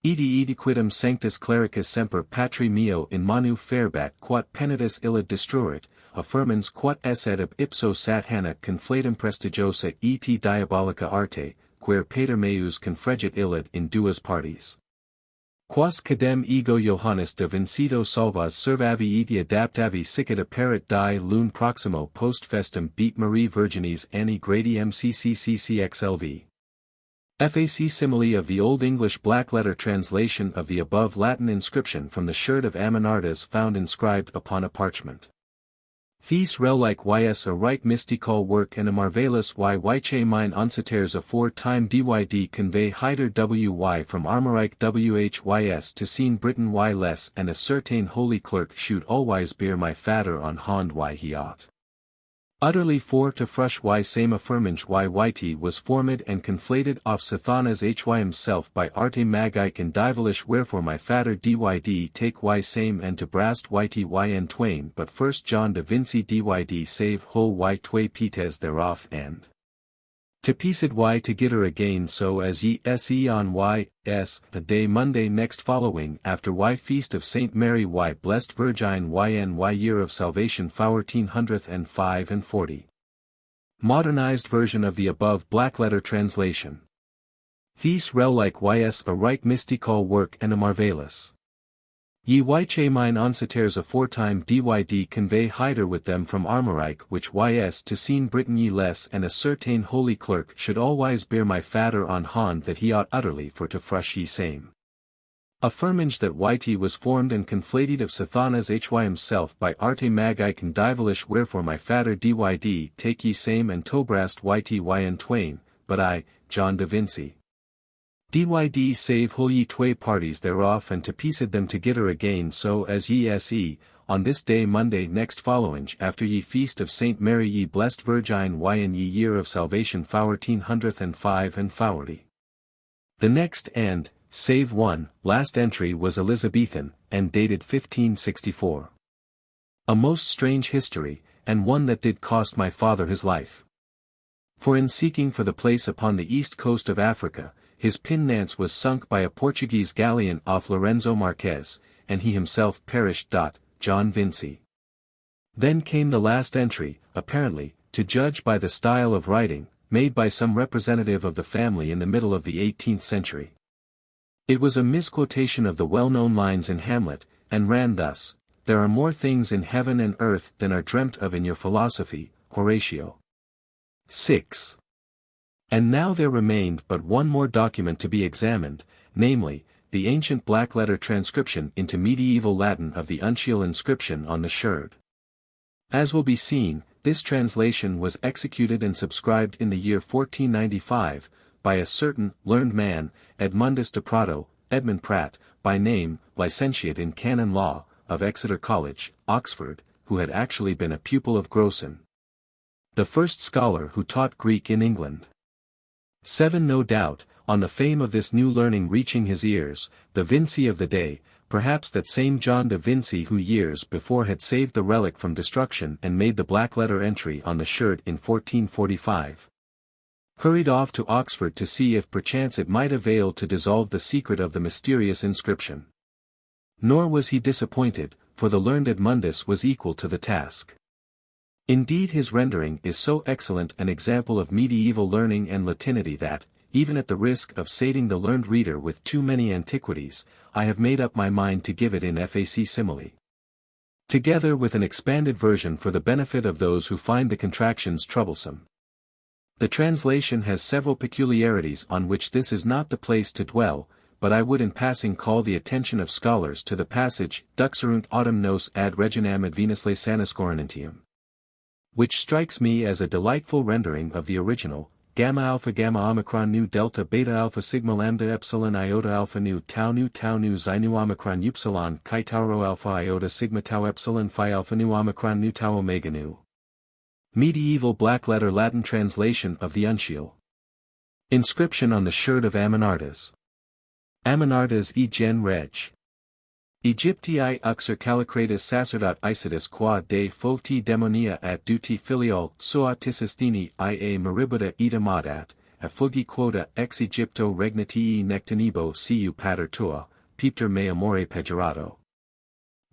Edi quidem sanctus clericus semper patri meo in manu fairbat quat penitus illa destruit, affirmans quat esset ab ipso sathana conflatum prestigiosa et diabolica arte, quer pater meus confregit illit in duas partes. Quas cadem ego Johannes de Vincido salvas servavi et adaptavi sicut apparit die lune proximo post festum beat Marie Virginis Annie gradi mcccccxlv. Facsimile of the Old English black letter translation of the above Latin inscription from the Sherd of Amenartas found inscribed upon a parchment. These relic ys a right mystical work and a marvelous yche mine onsiters aforetime dyd convey hider wy from armorike whys to scene Britain y less and a certain holy clerk should always bear my fader on hand y he ought. Utterly for to frush y same affirmage yt was formed and conflated off Sathanas hy himself by arte magike and divelish wherefore my fader dyd take y same and to brast yn twain but first John de Vincey dyd save whole y twa pites thereof and to pieced y to gitter again so as ye se on y, s, a day Monday next following after y feast of Saint Mary y blessed Virgin y year of salvation 1405 and 40. Modernized version of the above black letter translation. These relic ys a right mystical work and a marvelous. Ye yche mine onsiters aforetime dyd convey hider with them from armorike which ys to scene Britain ye less and a certain holy clerk should always bear my fader on hand that he ought utterly for to frush ye same. Affirmage that yt was formed and conflated of Sathanas hy himself by arte magike and divelish wherefore my fader dyd take ye same and tobrast yn twain, but I, John de Vincey. Dyd save whole ye twa parties thereof and to pieced them together again so as ye se, on this day Monday next following after ye feast of Saint Mary ye blessed Virgin yn ye year of salvation 1405 and 40. The next and, save one, last entry was Elizabethan, and dated 1564. A most strange history, and one that did cost my father his life. For in seeking for the place upon the east coast of Africa, his pinnace was sunk by a Portuguese galleon off Lorenzo Marquez, and he himself perished. John Vincey. Then came the last entry, apparently, to judge by the style of writing, made by some representative of the family in the middle of the 18th century. It was a misquotation of the well-known lines in Hamlet, and ran thus, "There are more things in heaven and earth than are dreamt of in your philosophy, Horatio." 6. And now there remained but one more document to be examined, namely, the ancient black letter transcription into medieval Latin of the uncial inscription on the Sherd. As will be seen, this translation was executed and subscribed in the year 1495, by a certain learned man, Edmundus de Prato, Edmund Pratt, by name, licentiate in canon law, of Exeter College, Oxford, who had actually been a pupil of Grocyn, the first scholar who taught Greek in England. 7. No doubt, on the fame of this new learning reaching his ears, the Vincey of the day, perhaps that same John de Vincey who years before had saved the relic from destruction and made the black-letter entry on the shirt in 1445, hurried off to Oxford to see if perchance it might avail to dissolve the secret of the mysterious inscription. Nor was he disappointed, for the learned Edmundus was equal to the task. Indeed, his rendering is so excellent an example of medieval learning and Latinity that, even at the risk of sating the learned reader with too many antiquities, I have made up my mind to give it in facsimile, together with an expanded version for the benefit of those who find the contractions troublesome. The translation has several peculiarities on which this is not the place to dwell, but I would in passing call the attention of scholars to the passage, Duxerunt autem nos ad reginam advenusle saniscorinentium, which strikes me as a delightful rendering of the original, gamma alpha gamma omicron nu delta beta alpha sigma lambda epsilon iota alpha nu tau xi nu omicron upsilon chi tau rho alpha iota sigma tau epsilon phi alpha nu omicron nu tau omega nu. Medieval black-letter Latin translation of the Uncial. Inscription on the Sherd of Amenartas. Amenartas e gen reg. Egyptii uxer calicratus sacerdot isidus qua de fovti demonia at duti filial soatisistini ia maribuda edamat a fugi quota ex Egypto regnatii nectanibo cu pater tua, pepter mea more pejorato.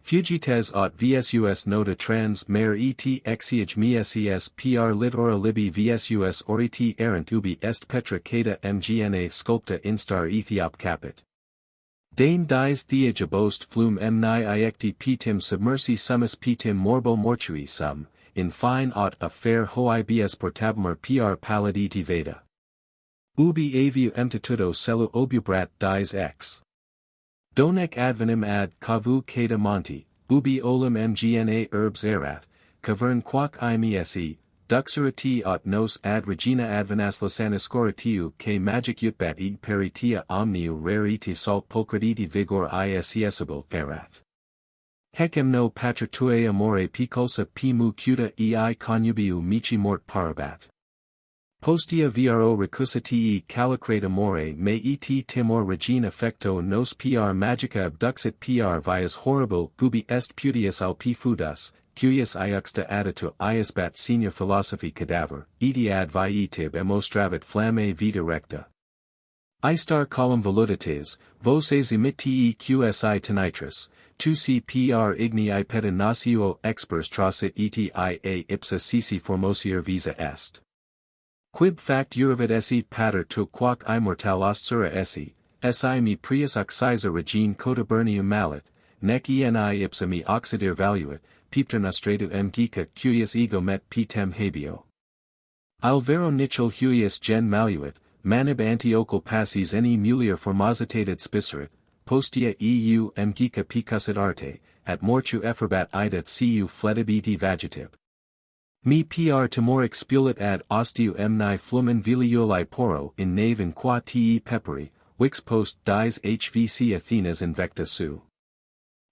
Fugites aut vsus nota trans mare et exiage mes pr lit ora libi vsus oriti erant ubi est petra cata mgna sculpta instar Ethiop capit. Dane dies theage abost flum mni iecti pitim submersi summus pitim morbo mortui sum, in fine aut a fair hoibs portabmer pr palliditi veda. Ubi aviu emptitudo celu obubrat dies ex. Donec advenim ad cavu cata monti, ubi olim mgna herbs erat, cavern quac imesi, duxerati aut nos ad regina advenas lasaniscoratiu que magic utbat id peritia omniu rariti salt pulchrititi vigor isesible erat. Hecem no patra tuae amore piculsa p mu cuta ei connubiu mici mort parabat. Postia vro recusatii calicrate amore me et timor regina fecto nos pr magica abduxit pr vias horrible ubi est putius alpi fudas, cuius iuxta additu iasbat senior philosophy cadaver, edi ad vietib emostravit flamme vita recta. Istar colum voludites, voces emittii qsi tenitris, tu cpr ignii pedinacio expers trasit eti ia ipsa sisi formosier visa est. Quib fact urivit esse pater tu quac immortal ostsura esse me prius oxiza regine cotaburnium malit, nec eni ipsa me oxidir valuit, pepter nostratu mgica cuius ego met pitem habeo. Alvero nichel huius gen maluit, manib antiochal passis eni mulier formositated spicerit, postia eu mgica picussit arte, at mortu efferbat idat cu fletibiti vagitib. Me pr timor expulit ad ostiu mni flumen viliuli poro in nave in qua te peperi, wix post dies hvc Athenas invecta su.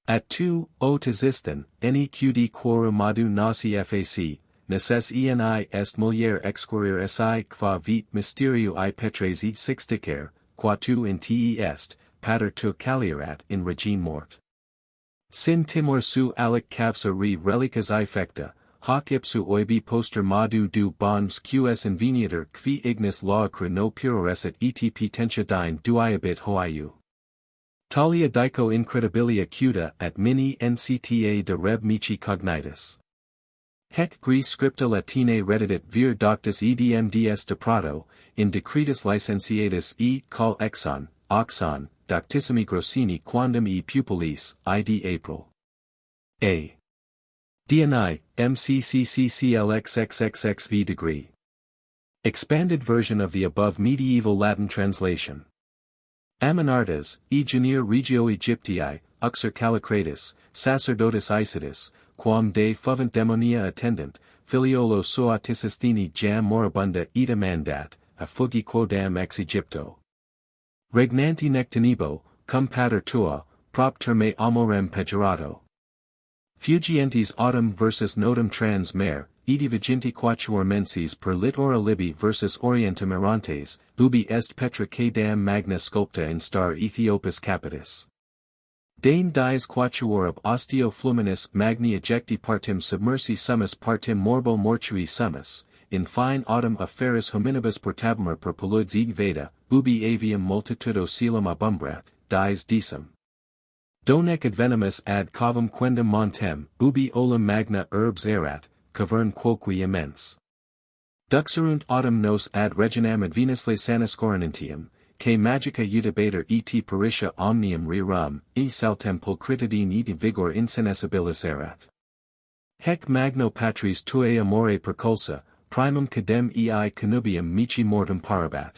At 2, o tesiston, neqd quorum madu nasi fac, necess eni est mulier exquirir si qua vit mysteriu I petres et sixticer, qua tu in te est, pater tu calierat in regine mort. Sin timor su alic capsa re relicas I fecta, hoc ipsu oibi poster madu du bons qs inveniator qui ignis laacra no puroresit et potentia dine duiabit hoiu. Talia dico incredibilia acuta at mini ncta de reb mici cognitus. Hec gris scripta latine redditit vir doctus edmds de prato, in decretus licentiatus e call exon, oxon, doctissimi grossini quandam e pupilis, id April. A. DNI, MCCCCLXXXXV degree. Expanded version of the above medieval Latin translation. Amenartas, e genere regio Egyptii, uxer calicratus, sacerdotis isidis, quam de fovent demonia attendant, filiolo soatisistini jam moribunda ita mandat, a fugi quodam ex Egypto. Regnanti nectanibo, cum pater tua, propter me amorem pejorato. Fugientes autumn versus notum trans mare, edi viginti quatuor menses per lit ora libi versus orientem errantes, ubi est petra quaedam magna sculpta in star Ethiopis capitis. Dane dies quatuor ab osteo fluminis magni ejecti partim submersi summus partim morbo mortui summus, in fine autumn afferis hominibus portabumur per polluds eg veda, ubi avium multitudo coelum abumbrat, dies decem. Donec advenimus ad cavum quendam montem, ubi olum magna urbs erat, cavern quoqui immense. Duxerunt autumn nos ad reginam advenusle sanus coronantium, que magica udibator et peritia omnium rerum, e saltem pulchritidine et vigor insenescibilis erat. Hec magno patris tuae amore perculsa, primum cadem ei connubium mici mortem parabat.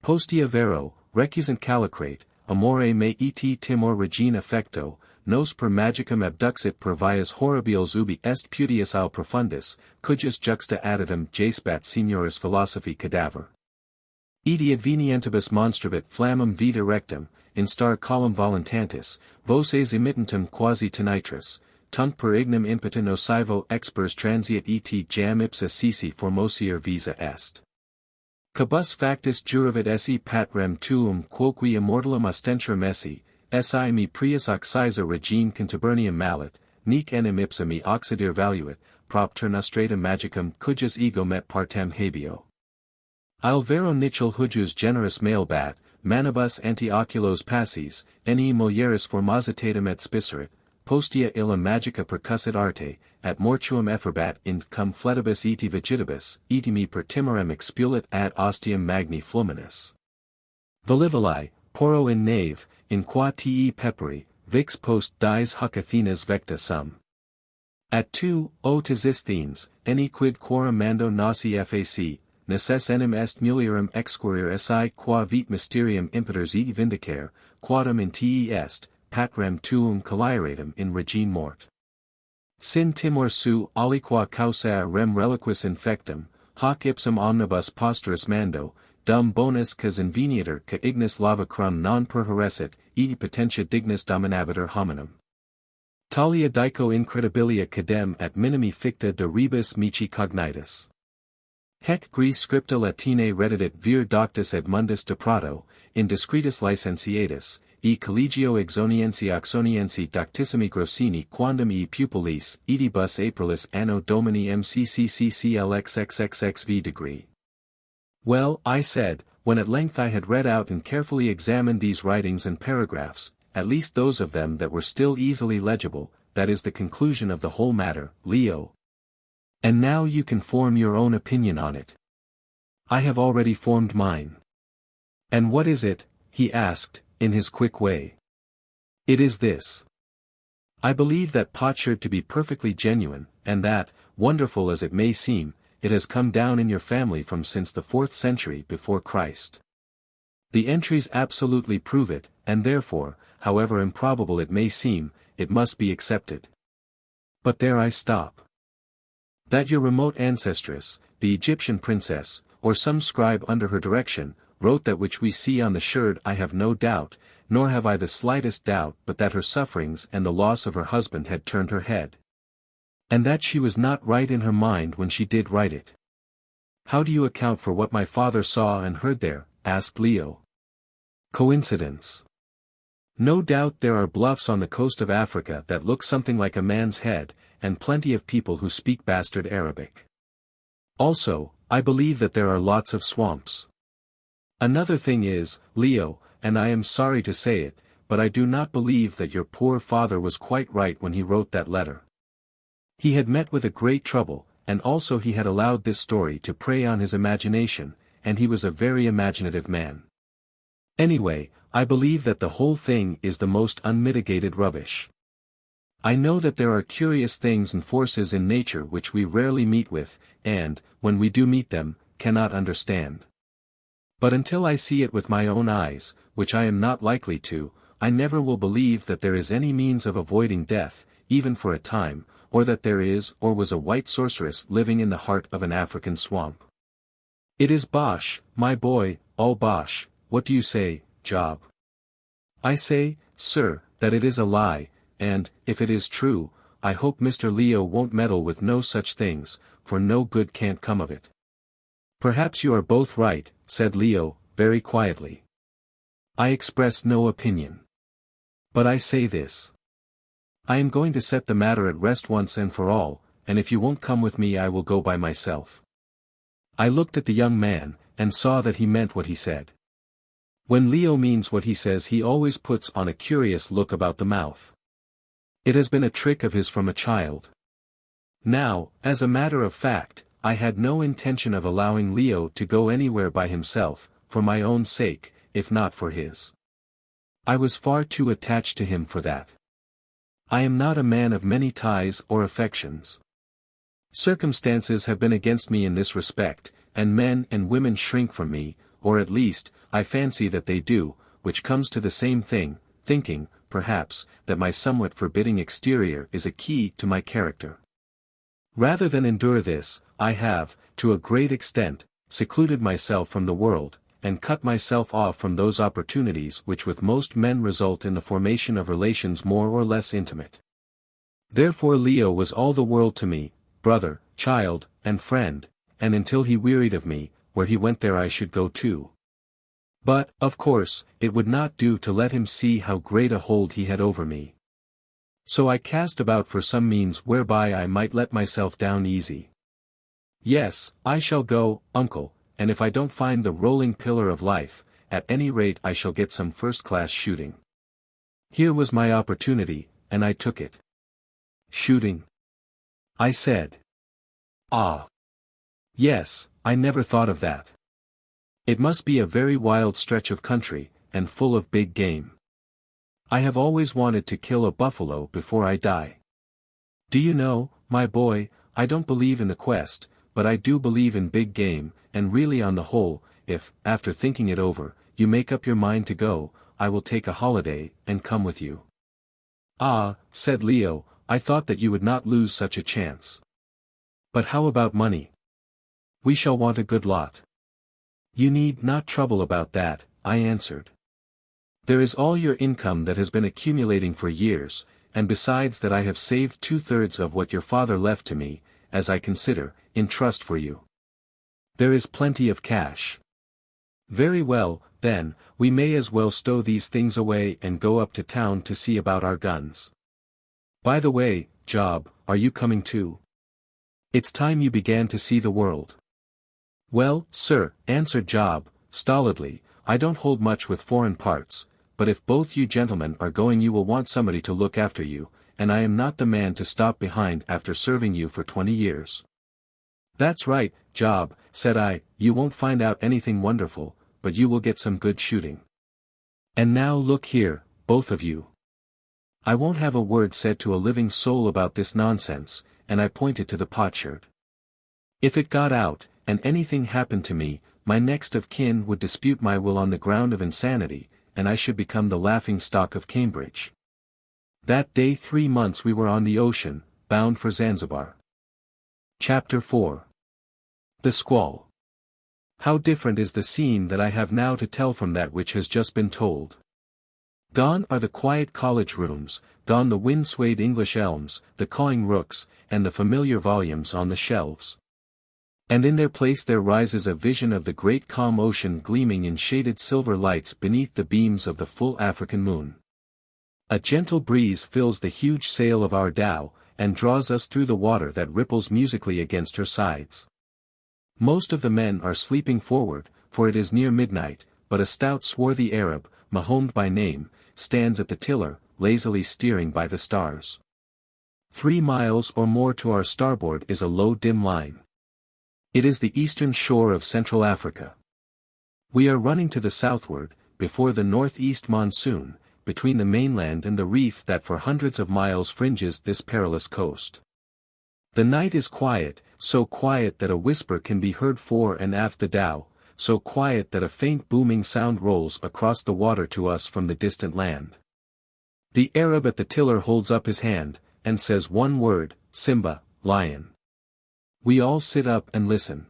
Postea vero, recusant calicrate, amore me et timor regina fecto, nos per magicum abduxit per vias horribiles ubi est putius al profundis, cujus juxta additum jaspat signoris philosophi cadaver. Edi advenientibus monstravit flammum vita rectum, in star colum voluntantis, voces emittentum quasi tenitris, tunc per ignum impetu nocivo expers transiat et jam ipsa sisi formosier visa est. Cabus factus juravit esse patrem tuum quoque immortalum ostenturum esse, esse me prius oxiza regine contubernium malit, nec enim ipsa me oxidir valuit, propter nostratum magicum cujus ego met partem habeo. Il vero nichel hujus generis mailbat, manibus antioculos passis, ne mulieris formositatem et spicerit, postea illa magica percussit arte, at mortuum efferbat in cum fletibus et vegetibus, et me per timorem expulit ad ostium magni fluminis. Volivili, poro in nave, in qua te peperi, vix post dies huc Athenas vecta sum. At 2, o Tisisthenes, ne quid quorum mando nasi fac, necess enim est mulierum exquirir si qua vit mysterium impeters et vindicare, quadam in te est, patrem tuum calieratum in regine mort. Sin timor su aliqua causa rem reliquis infectum, hoc ipsum omnibus posterus mando, dum bonus cas inveniator ca ignis lavacrum non perhoresit, et potentia dignus dominabitur hominum. Talia dico incredibilia cadem at minimi ficta de rebus mici cognitus. Hec gris scripta Latinae reddit vir doctus Edmundus de Prato, in discretus licentiatus, e collegio exoniensi oxoniensi doctissimi grossini quandam e pupilis, edibus aprilis anno domini mccccclxxxxv degree. Well, I said, when at length I had read out and carefully examined these writings and paragraphs, at least those of them that were still easily legible, that is the conclusion of the whole matter, Leo. And now you can form your own opinion on it. I have already formed mine. And what is it? He asked, in his quick way. It is this. I believe that potsherd to be perfectly genuine, and that, wonderful as it may seem, it has come down in your family from since the 4th century before Christ. The entries absolutely prove it, and therefore, however improbable it may seem, it must be accepted. But there I stop. That your remote ancestress, the Egyptian princess, or some scribe under her direction, wrote that which we see on the sherd I have no doubt, nor have I the slightest doubt but that her sufferings and the loss of her husband had turned her head. And that she was not right in her mind when she did write it. How do you account for what my father saw and heard there? Asked Leo. Coincidence. No doubt there are bluffs on the coast of Africa that look something like a man's head, and plenty of people who speak bastard Arabic. Also, I believe that there are lots of swamps. Another thing is, Leo, and I am sorry to say it, but I do not believe that your poor father was quite right when he wrote that letter. He had met with a great trouble, and also he had allowed this story to prey on his imagination, and he was a very imaginative man. Anyway, I believe that the whole thing is the most unmitigated rubbish. I know that there are curious things and forces in nature which we rarely meet with, and, when we do meet them, cannot understand. But until I see it with my own eyes, which I am not likely to, I never will believe that there is any means of avoiding death, even for a time, or that there is or was a white sorceress living in the heart of an African swamp. It is bosh, my boy, all bosh. What do you say, Job? I say, sir, that it is a lie, and, if it is true, I hope Mr. Leo won't meddle with no such things, for no good can't come of it. Perhaps you are both right, said Leo, very quietly. I express no opinion. But I say this. I am going to set the matter at rest once and for all, and if you won't come with me I will go by myself. I looked at the young man, and saw that he meant what he said. When Leo means what he says he always puts on a curious look about the mouth. It has been a trick of his from a child. Now, as a matter of fact, I had no intention of allowing Leo to go anywhere by himself, for my own sake, if not for his. I was far too attached to him for that. I am not a man of many ties or affections. Circumstances have been against me in this respect, and men and women shrink from me, or at least, I fancy that they do, which comes to the same thing, thinking, perhaps, that my somewhat forbidding exterior is a key to my character. Rather than endure this, I have, to a great extent, secluded myself from the world, and cut myself off from those opportunities which with most men result in the formation of relations more or less intimate. Therefore Leo was all the world to me, brother, child, and friend, and until he wearied of me, where he went there I should go too. But, of course, it would not do to let him see how great a hold he had over me. So I cast about for some means whereby I might let myself down easy. Yes, I shall go, uncle, and if I don't find the rolling pillar of life, at any rate I shall get some first-class shooting. Here was my opportunity, and I took it. Shooting? I said. Ah. Yes, I never thought of that. It must be a very wild stretch of country, and full of big game. I have always wanted to kill a buffalo before I die. Do you know, my boy, I don't believe in the quest, but I do believe in big game, and really on the whole, if, after thinking it over, you make up your mind to go, I will take a holiday, and come with you. Ah, said Leo, I thought that you would not lose such a chance. But how about money? We shall want a good lot. You need not trouble about that, I answered. There is all your income that has been accumulating for years, and besides that I have saved 2/3 of what your father left to me, as I consider, in trust for you. There is plenty of cash. Very well, then, we may as well stow these things away and go up to town to see about our guns. By the way, Job, are you coming too? It's time you began to see the world. Well, sir, answered Job, stolidly, I don't hold much with foreign parts, but if both you gentlemen are going you will want somebody to look after you, and I am not the man to stop behind after serving you for 20 years. That's right, Job, said I, you won't find out anything wonderful, but you will get some good shooting. And now look here, both of you. I won't have a word said to a living soul about this nonsense, and I pointed to the potsherd. If it got out, and anything happened to me, my next of kin would dispute my will on the ground of insanity, and I should become the laughing stock of Cambridge. That day 3 months we were on the ocean, bound for Zanzibar. Chapter 4. The Squall. How different is the scene that I have now to tell from that which has just been told. Gone are the quiet college rooms, gone the wind-swayed English elms, the cawing rooks, and the familiar volumes on the shelves. And in their place there rises a vision of the great calm ocean gleaming in shaded silver lights beneath the beams of the full African moon. A gentle breeze fills the huge sail of our dhow, and draws us through the water that ripples musically against her sides. Most of the men are sleeping forward, for it is near midnight, but a stout swarthy Arab, Mahomed by name, stands at the tiller, lazily steering by the stars. 3 miles or more to our starboard is a low dim line. It is the eastern shore of Central Africa. We are running to the southward, before the northeast monsoon, between the mainland and the reef that for hundreds of miles fringes this perilous coast. The night is quiet, so quiet that a whisper can be heard fore and aft the dhow, so quiet that a faint booming sound rolls across the water to us from the distant land. The Arab at the tiller holds up his hand, and says one word, Simba, lion. We all sit up and listen.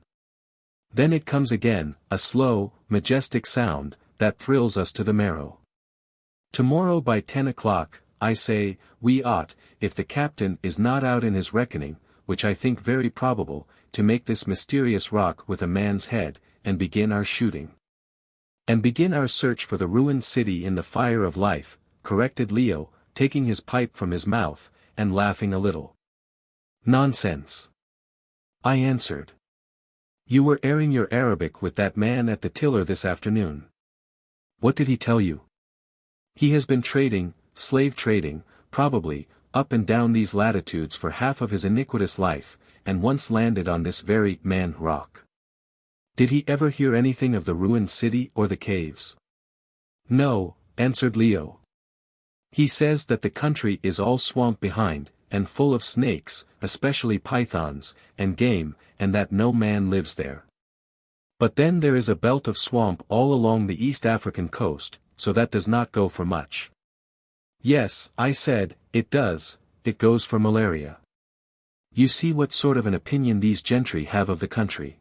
Then it comes again, a slow, majestic sound, that thrills us to the marrow. Tomorrow by 10 o'clock, I say, we ought, if the captain is not out in his reckoning, which I think very probable, to make this mysterious rock with a man's head, and begin our shooting. And begin our search for the ruined city in the fire of life, corrected Leo, taking his pipe from his mouth, and laughing a little. Nonsense. I answered. You were airing your Arabic with that man at the tiller this afternoon. What did he tell you? He has been trading, slave trading, probably, up and down these latitudes for half of his iniquitous life, and once landed on this very man rock. Did he ever hear anything of the ruined city or the caves? No, answered Leo. He says that the country is all swamp behind, and full of snakes, especially pythons, and game, and that no man lives there. But then there is a belt of swamp all along the East African coast, so that does not go for much. Yes, I said, it does, it goes for malaria. You see what sort of an opinion these gentry have of the country.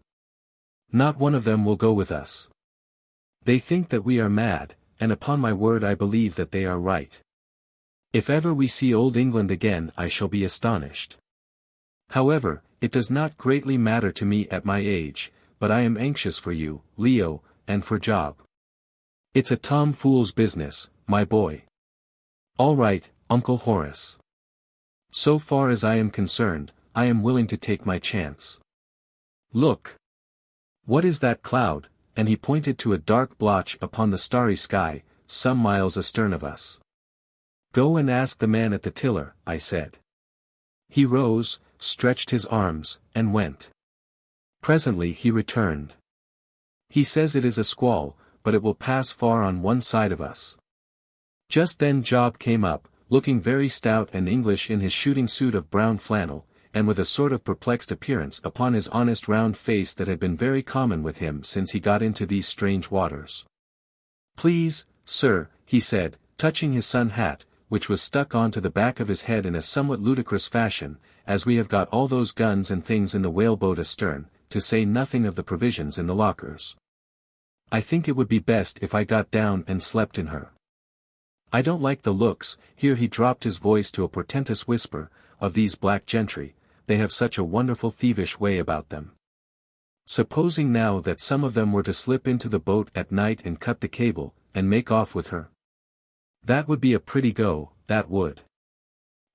Not one of them will go with us. They think that we are mad, and upon my word I believe that they are right. If ever we see old England again I shall be astonished. However, it does not greatly matter to me at my age, but I am anxious for you, Leo, and for Job. It's a tomfool's business, my boy. All right, Uncle Horace. So far as I am concerned, I am willing to take my chance. Look. What is that cloud? And he pointed to a dark blotch upon the starry sky, some miles astern of us. Go and ask the man at the tiller, I said. He rose, stretched his arms, and went. Presently he returned. He says it is a squall, but it will pass far on one side of us. Just then Job came up, looking very stout and English in his shooting suit of brown flannel, and with a sort of perplexed appearance upon his honest round face that had been very common with him since he got into these strange waters. Please, sir, he said, touching his sun hat, which was stuck on to the back of his head in a somewhat ludicrous fashion, as we have got all those guns and things in the whaleboat astern, to say nothing of the provisions in the lockers. I think it would be best if I got down and slept in her. I don't like the looks, here he dropped his voice to a portentous whisper, of these black gentry, they have such a wonderful thievish way about them. Supposing now that some of them were to slip into the boat at night and cut the cable, and make off with her. That would be a pretty go, that would.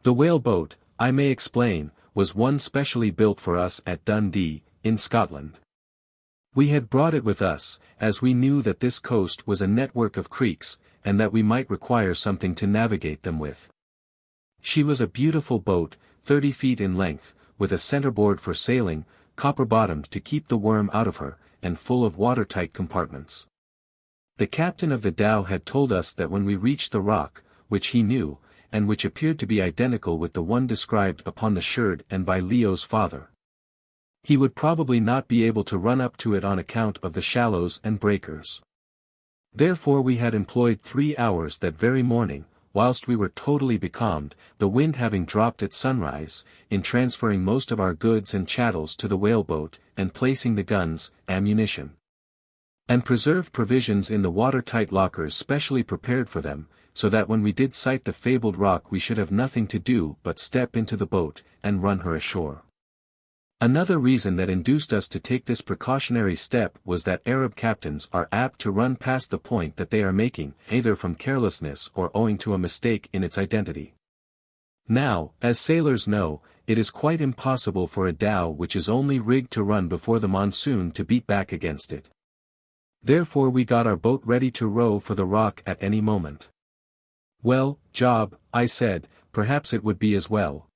The whaleboat, I may explain, was one specially built for us at Dundee, in Scotland. We had brought it with us, as we knew that this coast was a network of creeks, and that we might require something to navigate them with. She was a beautiful boat, 30 feet in length, with a centerboard for sailing, copper-bottomed to keep the worm out of her, and full of watertight compartments. The captain of the dhow had told us that when we reached the rock, which he knew, and which appeared to be identical with the one described upon the Sherd and by Leo's father, he would probably not be able to run up to it on account of the shallows and breakers. Therefore we had employed 3 hours that very morning, whilst we were totally becalmed, the wind having dropped at sunrise, in transferring most of our goods and chattels to the whaleboat, and placing the guns, ammunition, and preserved provisions in the watertight lockers specially prepared for them, so that when we did sight the fabled rock we should have nothing to do but step into the boat, and run her ashore. Another reason that induced us to take this precautionary step was that Arab captains are apt to run past the point that they are making, either from carelessness or owing to a mistake in its identity. Now, as sailors know, it is quite impossible for a dhow which is only rigged to run before the monsoon to beat back against it. Therefore we got our boat ready to row for the rock at any moment. Well, Job, I said, perhaps it would be as well.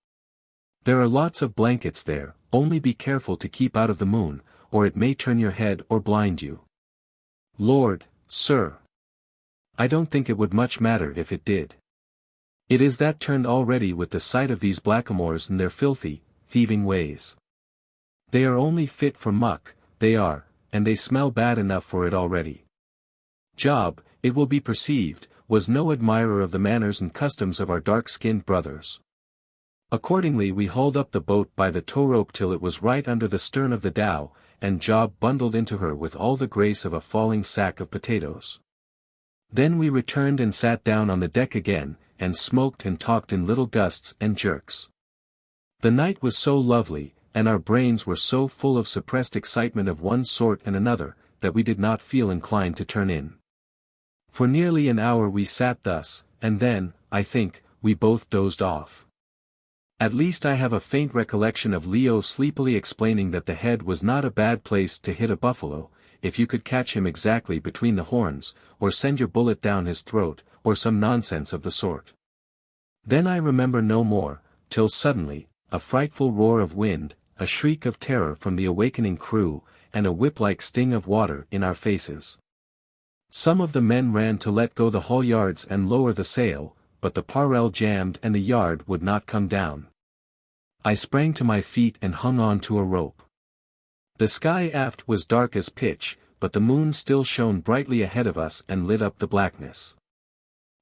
There are lots of blankets there, only be careful to keep out of the moon, or it may turn your head or blind you. Lord, sir. I don't think it would much matter if it did. It is that turned already with the sight of these blackamoors and their filthy, thieving ways. They are only fit for muck, they are, and they smell bad enough for it already. Job, it will be perceived, was no admirer of the manners and customs of our dark-skinned brothers. Accordingly we hauled up the boat by the tow-rope till it was right under the stern of the dhow, and Job bundled into her with all the grace of a falling sack of potatoes. Then we returned and sat down on the deck again, and smoked and talked in little gusts and jerks. The night was so lovely, and our brains were so full of suppressed excitement of one sort and another, that we did not feel inclined to turn in. For nearly an hour we sat thus, and then, I think, we both dozed off. At least I have a faint recollection of Leo sleepily explaining that the head was not a bad place to hit a buffalo, if you could catch him exactly between the horns, or send your bullet down his throat, or some nonsense of the sort. Then I remember no more, till suddenly, a frightful roar of wind, a shriek of terror from the awakening crew, and a whip-like sting of water in our faces. Some of the men ran to let go the halyards and lower the sail, but the parrel jammed and the yard would not come down. I sprang to my feet and hung on to a rope. The sky aft was dark as pitch, but the moon still shone brightly ahead of us and lit up the blackness.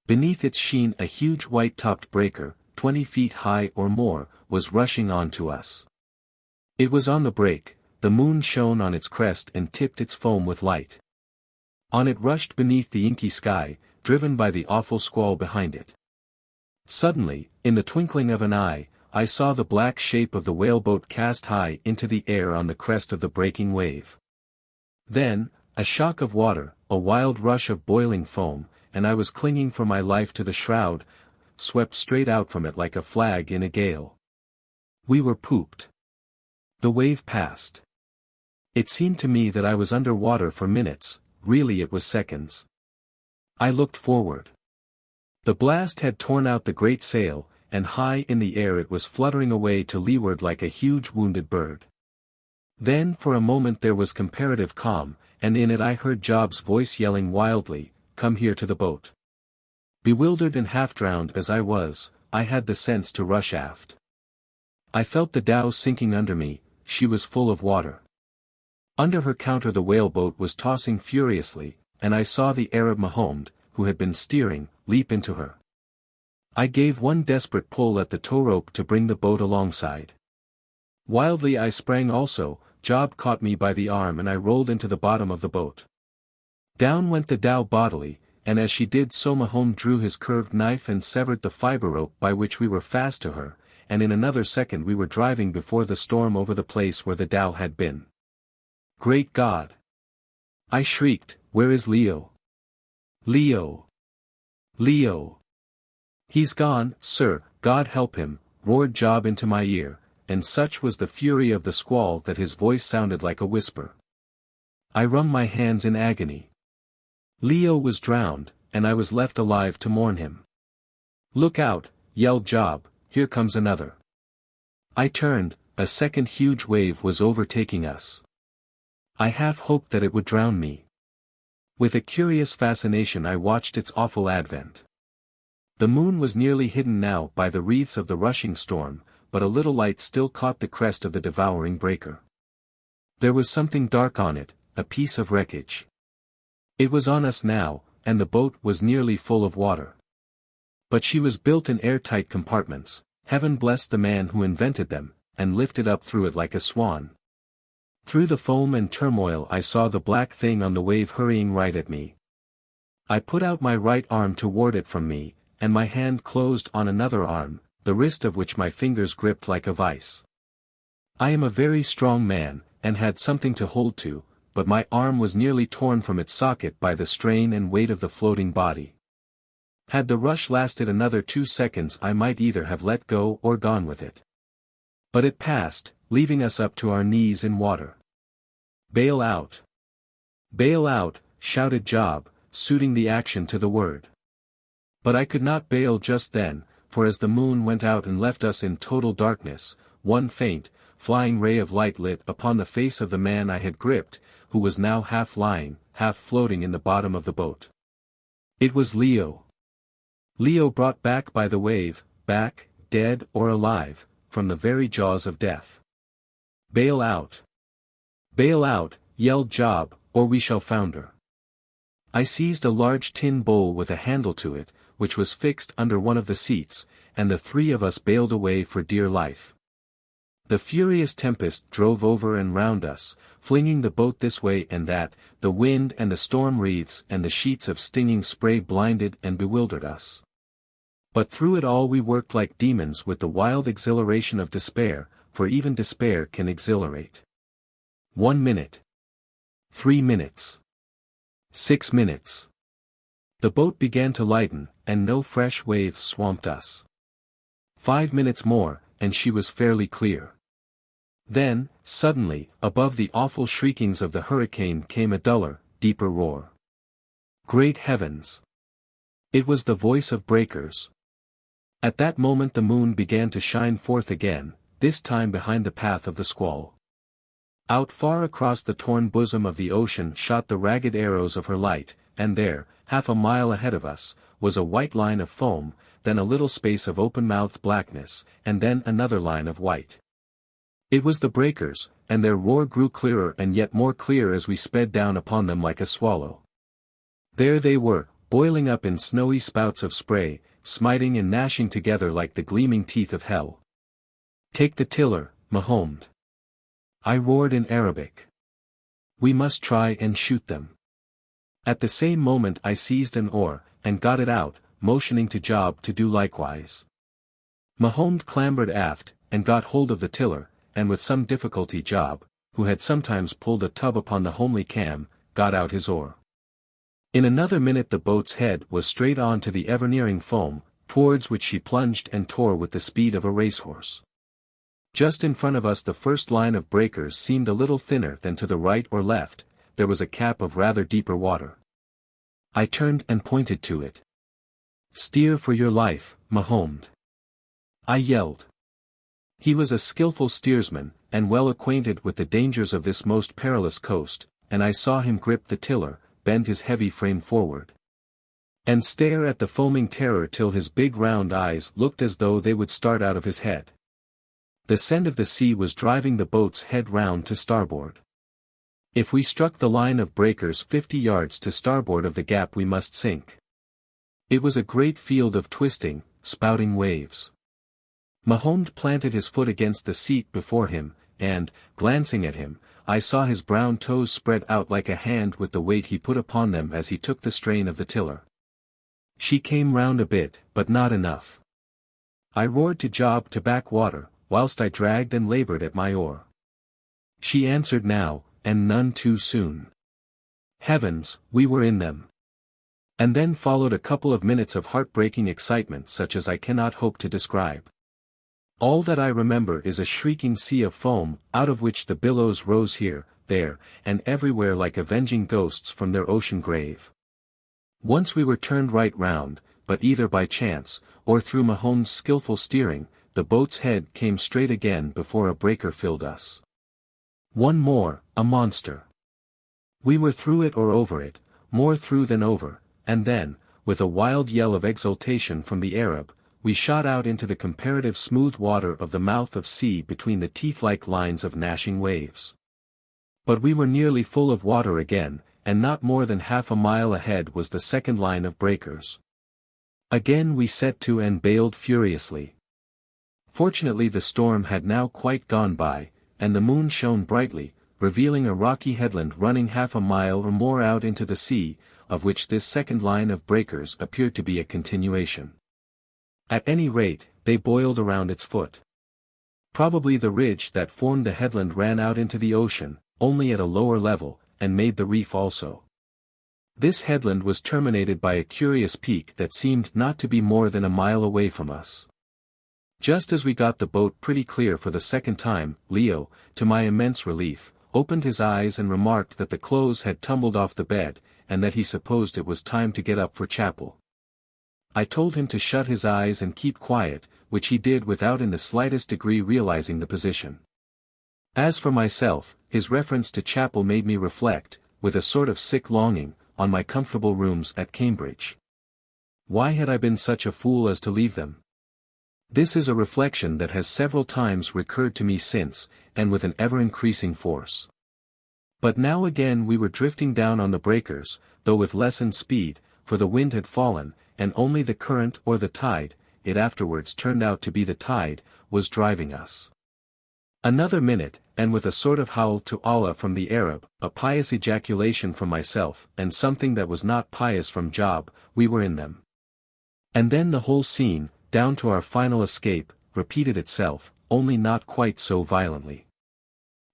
Beneath its sheen a huge white-topped breaker, 20 feet high or more, was rushing on to us. It was on the break, the moon shone on its crest and tipped its foam with light. On it rushed beneath the inky sky, driven by the awful squall behind it. Suddenly, in the twinkling of an eye, I saw the black shape of the whaleboat cast high into the air on the crest of the breaking wave. Then, a shock of water, a wild rush of boiling foam, and I was clinging for my life to the shroud, swept straight out from it like a flag in a gale. We were pooped. The wave passed. It seemed to me that I was under water for minutes, really it was seconds. I looked forward. The blast had torn out the great sail, and high in the air it was fluttering away to leeward like a huge wounded bird. Then for a moment there was comparative calm, and in it I heard Job's voice yelling wildly, "Come here to the boat." Bewildered and half-drowned as I was, I had the sense to rush aft. I felt the dhow sinking under me, she was full of water. Under her counter the whaleboat was tossing furiously, and I saw the Arab Mahomed, who had been steering, leap into her. I gave one desperate pull at the tow rope to bring the boat alongside. Wildly I sprang also, Job caught me by the arm and I rolled into the bottom of the boat. Down went the dhow bodily, and as she did so Mahomed drew his curved knife and severed the fibre rope by which we were fast to her, and in another second we were driving before the storm over the place where the dhow had been. Great God! I shrieked, "Where is Leo? Leo! Leo! He's gone, sir, God help him," roared Job into my ear, and such was the fury of the squall that his voice sounded like a whisper. I wrung my hands in agony. Leo was drowned, and I was left alive to mourn him. "Look out," yelled Job, "here comes another." I turned, a second huge wave was overtaking us. I half hoped that it would drown me. With a curious fascination I watched its awful advent. The moon was nearly hidden now by the wreaths of the rushing storm, but a little light still caught the crest of the devouring breaker. There was something dark on it, a piece of wreckage. It was on us now, and the boat was nearly full of water. But she was built in airtight compartments, heaven bless the man who invented them, and lifted up through it like a swan. Through the foam and turmoil I saw the black thing on the wave hurrying right at me. I put out my right arm to ward it from me, and my hand closed on another arm, the wrist of which my fingers gripped like a vice. I am a very strong man, and had something to hold to, but my arm was nearly torn from its socket by the strain and weight of the floating body. Had the rush lasted another 2 seconds I might either have let go or gone with it. But it passed, leaving us up to our knees in water. "Bail out! Bail out!" shouted Job, suiting the action to the word. But I could not bail just then, for as the moon went out and left us in total darkness, one faint, flying ray of light lit upon the face of the man I had gripped, who was now half lying, half floating in the bottom of the boat. It was Leo. Leo brought back by the wave, back, dead or alive, from the very jaws of death. "Bail out! Bail out!" yelled Job, "or we shall founder." I seized a large tin bowl with a handle to it, which was fixed under one of the seats, and the three of us bailed away for dear life. The furious tempest drove over and round us, flinging the boat this way and that, the wind and the storm wreaths and the sheets of stinging spray blinded and bewildered us. But through it all we worked like demons with the wild exhilaration of despair, for even despair can exhilarate. 1 minute. 3 minutes. 6 minutes. The boat began to lighten, and no fresh wave swamped us. 5 minutes more, and she was fairly clear. Then, suddenly, above the awful shriekings of the hurricane came a duller, deeper roar. Great heavens! It was the voice of breakers. At that moment the moon began to shine forth again, this time behind the path of the squall. Out far across the torn bosom of the ocean shot the ragged arrows of her light, and there, half a mile ahead of us, was a white line of foam, then a little space of open-mouthed blackness, and then another line of white. It was the breakers, and their roar grew clearer and yet more clear as we sped down upon them like a swallow. There they were, boiling up in snowy spouts of spray, smiting and gnashing together like the gleaming teeth of hell. "Take the tiller, Mahomed!" I roared in Arabic. "We must try and shoot them." At the same moment I seized an oar, and got it out, motioning to Job to do likewise. Mahomed clambered aft, and got hold of the tiller, and with some difficulty Job, who had sometimes pulled a tub upon the homely cam, got out his oar. In another minute the boat's head was straight on to the ever-nearing foam, towards which she plunged and tore with the speed of a racehorse. Just in front of us the first line of breakers seemed a little thinner than to the right or left, there was a cap of rather deeper water. I turned and pointed to it. "Steer for your life, Mahomed!" I yelled. He was a skillful steersman, and well acquainted with the dangers of this most perilous coast, and I saw him grip the tiller, bend his heavy frame forward, and stare at the foaming terror till his big round eyes looked as though they would start out of his head. The send of the sea was driving the boat's head round to starboard. If we struck the line of breakers 50 yards to starboard of the gap we must sink. It was a great field of twisting, spouting waves. Mahomed planted his foot against the seat before him, and, glancing at him, I saw his brown toes spread out like a hand with the weight he put upon them as he took the strain of the tiller. She came round a bit, but not enough. I roared to Job to back water, whilst I dragged and laboured at my oar. She answered now, and none too soon. Heavens, we were in them. And then followed a couple of minutes of heartbreaking excitement such as I cannot hope to describe. All that I remember is a shrieking sea of foam, out of which the billows rose here, there, and everywhere like avenging ghosts from their ocean grave. Once we were turned right round, but either by chance, or through Mahomed's skillful steering, the boat's head came straight again before a breaker filled us. One more, a monster. We were through it or over it, more through than over, and then, with a wild yell of exultation from the Arab, we shot out into the comparative smooth water of the mouth of sea between the teeth-like lines of gnashing waves. But we were nearly full of water again, and not more than half a mile ahead was the second line of breakers. Again we set to and bailed furiously. Fortunately the storm had now quite gone by, and the moon shone brightly, revealing a rocky headland running half a mile or more out into the sea, of which this second line of breakers appeared to be a continuation. At any rate, they boiled around its foot. Probably the ridge that formed the headland ran out into the ocean, only at a lower level, and made the reef also. This headland was terminated by a curious peak that seemed not to be more than a mile away from us. Just as we got the boat pretty clear for the second time, Leo, to my immense relief, opened his eyes and remarked that the clothes had tumbled off the bed, and that he supposed it was time to get up for chapel. I told him to shut his eyes and keep quiet, which he did without in the slightest degree realizing the position. As for myself, his reference to chapel made me reflect, with a sort of sick longing, on my comfortable rooms at Cambridge. Why had I been such a fool as to leave them? This is a reflection that has several times recurred to me since, and with an ever-increasing force. But now again we were drifting down on the breakers, though with lessened speed, for the wind had fallen, and only the current or the tide, it afterwards turned out to be the tide, was driving us. Another minute, and with a sort of howl to Allah from the Arab, a pious ejaculation from myself, and something that was not pious from Job, we were in them. And then the whole scene, down to our final escape, repeated itself, only not quite so violently.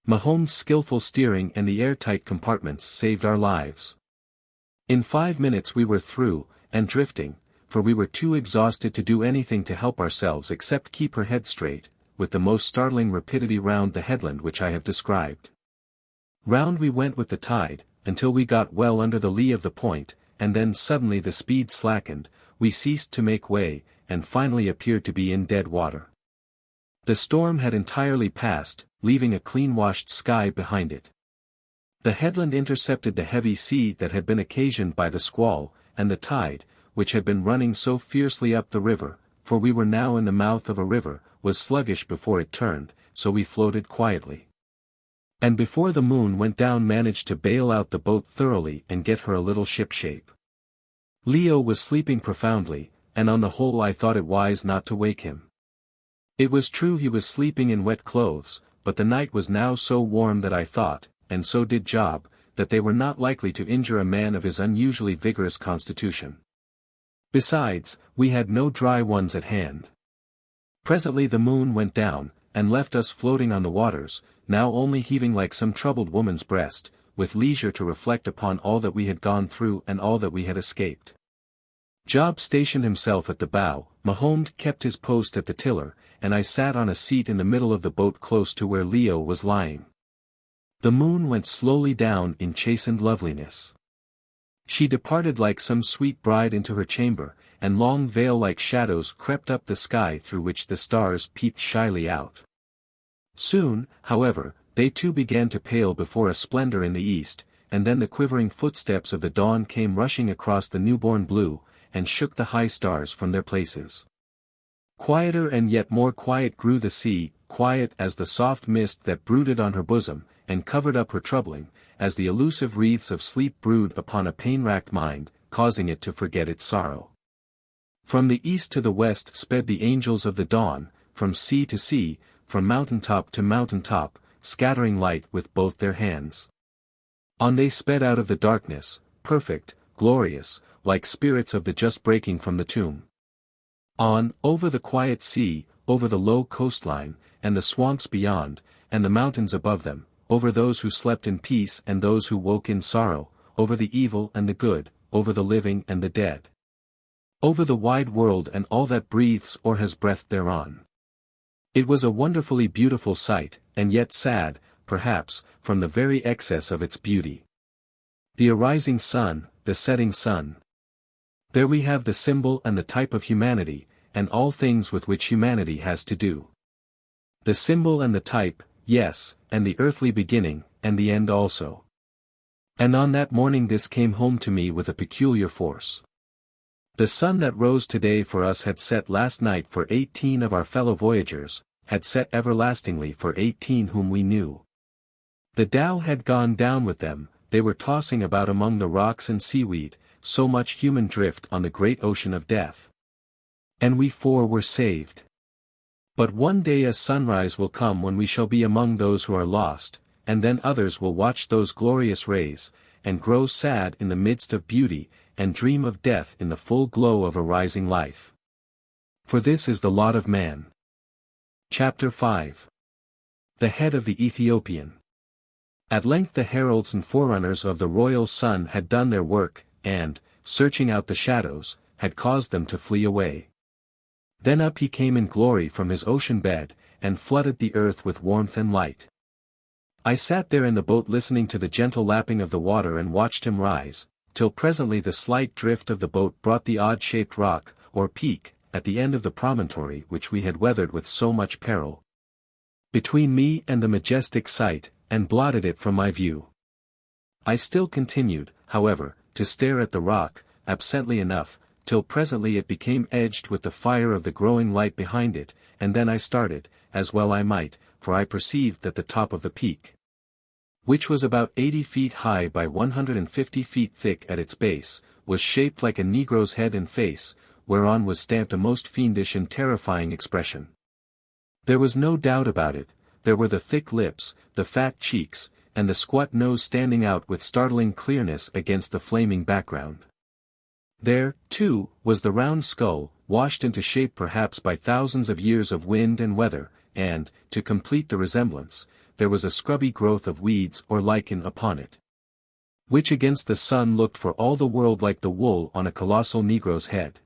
Mahome's skillful steering and the airtight compartments saved our lives. In 5 minutes we were through, and drifting, for we were too exhausted to do anything to help ourselves except keep her head straight, with the most startling rapidity round the headland which I have described. Round we went with the tide, until we got well under the lee of the point, and then suddenly the speed slackened, we ceased to make way, and finally appeared to be in dead water. The storm had entirely passed, leaving a clean-washed sky behind it. The headland intercepted the heavy sea that had been occasioned by the squall, and the tide, which had been running so fiercely up the river, for we were now in the mouth of a river, was sluggish before it turned, so we floated quietly. And before the moon went down managed to bail out the boat thoroughly and get her a little ship-shape. Leo was sleeping profoundly, and on the whole I thought it wise not to wake him. It was true he was sleeping in wet clothes, but the night was now so warm that I thought, and so did Job, that they were not likely to injure a man of his unusually vigorous constitution. Besides, we had no dry ones at hand. Presently the moon went down, and left us floating on the waters, now only heaving like some troubled woman's breast, with leisure to reflect upon all that we had gone through and all that we had escaped. Job stationed himself at the bow, Mahommed kept his post at the tiller, and I sat on a seat in the middle of the boat close to where Leo was lying. The moon went slowly down in chastened loveliness. She departed like some sweet bride into her chamber, and long veil-like shadows crept up the sky through which the stars peeped shyly out. Soon, however, they too began to pale before a splendor in the east, and then the quivering footsteps of the dawn came rushing across the newborn blue, and shook the high stars from their places. Quieter and yet more quiet grew the sea, quiet as the soft mist that brooded on her bosom, and covered up her troubling, as the elusive wreaths of sleep brood upon a pain-racked mind, causing it to forget its sorrow. From the east to the west sped the angels of the dawn, from sea to sea, from mountain-top to mountain-top, scattering light with both their hands. On they sped out of the darkness, perfect, glorious, like spirits of the just breaking from the tomb. On, over the quiet sea, over the low coastline, and the swamps beyond, and the mountains above them, over those who slept in peace and those who woke in sorrow, over the evil and the good, over the living and the dead. Over the wide world and all that breathes or has breath thereon. It was a wonderfully beautiful sight, and yet sad, perhaps, from the very excess of its beauty. The arising sun, the setting sun. There we have the symbol and the type of humanity, and all things with which humanity has to do. The symbol and the type, yes, and the earthly beginning, and the end also. And on that morning this came home to me with a peculiar force. The sun that rose today for us had set last night for 18 of our fellow voyagers, had set everlastingly for 18 whom we knew. The Tao had gone down with them, they were tossing about among the rocks and seaweed, so much human drift on the great ocean of death. And we four were saved. But one day a sunrise will come when we shall be among those who are lost, and then others will watch those glorious rays, and grow sad in the midst of beauty, and dream of death in the full glow of a rising life. For this is the lot of man. Chapter 5. The Head of the Ethiopian. At length the heralds and forerunners of the royal sun had done their work, and, searching out the shadows, had caused them to flee away. Then up he came in glory from his ocean bed, and flooded the earth with warmth and light. I sat there in the boat listening to the gentle lapping of the water and watched him rise, till presently the slight drift of the boat brought the odd-shaped rock, or peak, at the end of the promontory which we had weathered with so much peril, between me and the majestic sight, and blotted it from my view. I still continued, however, to stare at the rock, absently enough, till presently it became edged with the fire of the growing light behind it, and then I started, as well I might, for I perceived that the top of the peak, which was about 80 feet high by 150 feet thick at its base, was shaped like a negro's head and face, whereon was stamped a most fiendish and terrifying expression. There was no doubt about it, there were the thick lips, the fat cheeks, and the squat nose standing out with startling clearness against the flaming background. There, too, was the round skull, washed into shape perhaps by thousands of years of wind and weather, and, to complete the resemblance, there was a scrubby growth of weeds or lichen upon it, which against the sun looked for all the world like the wool on a colossal Negro's head.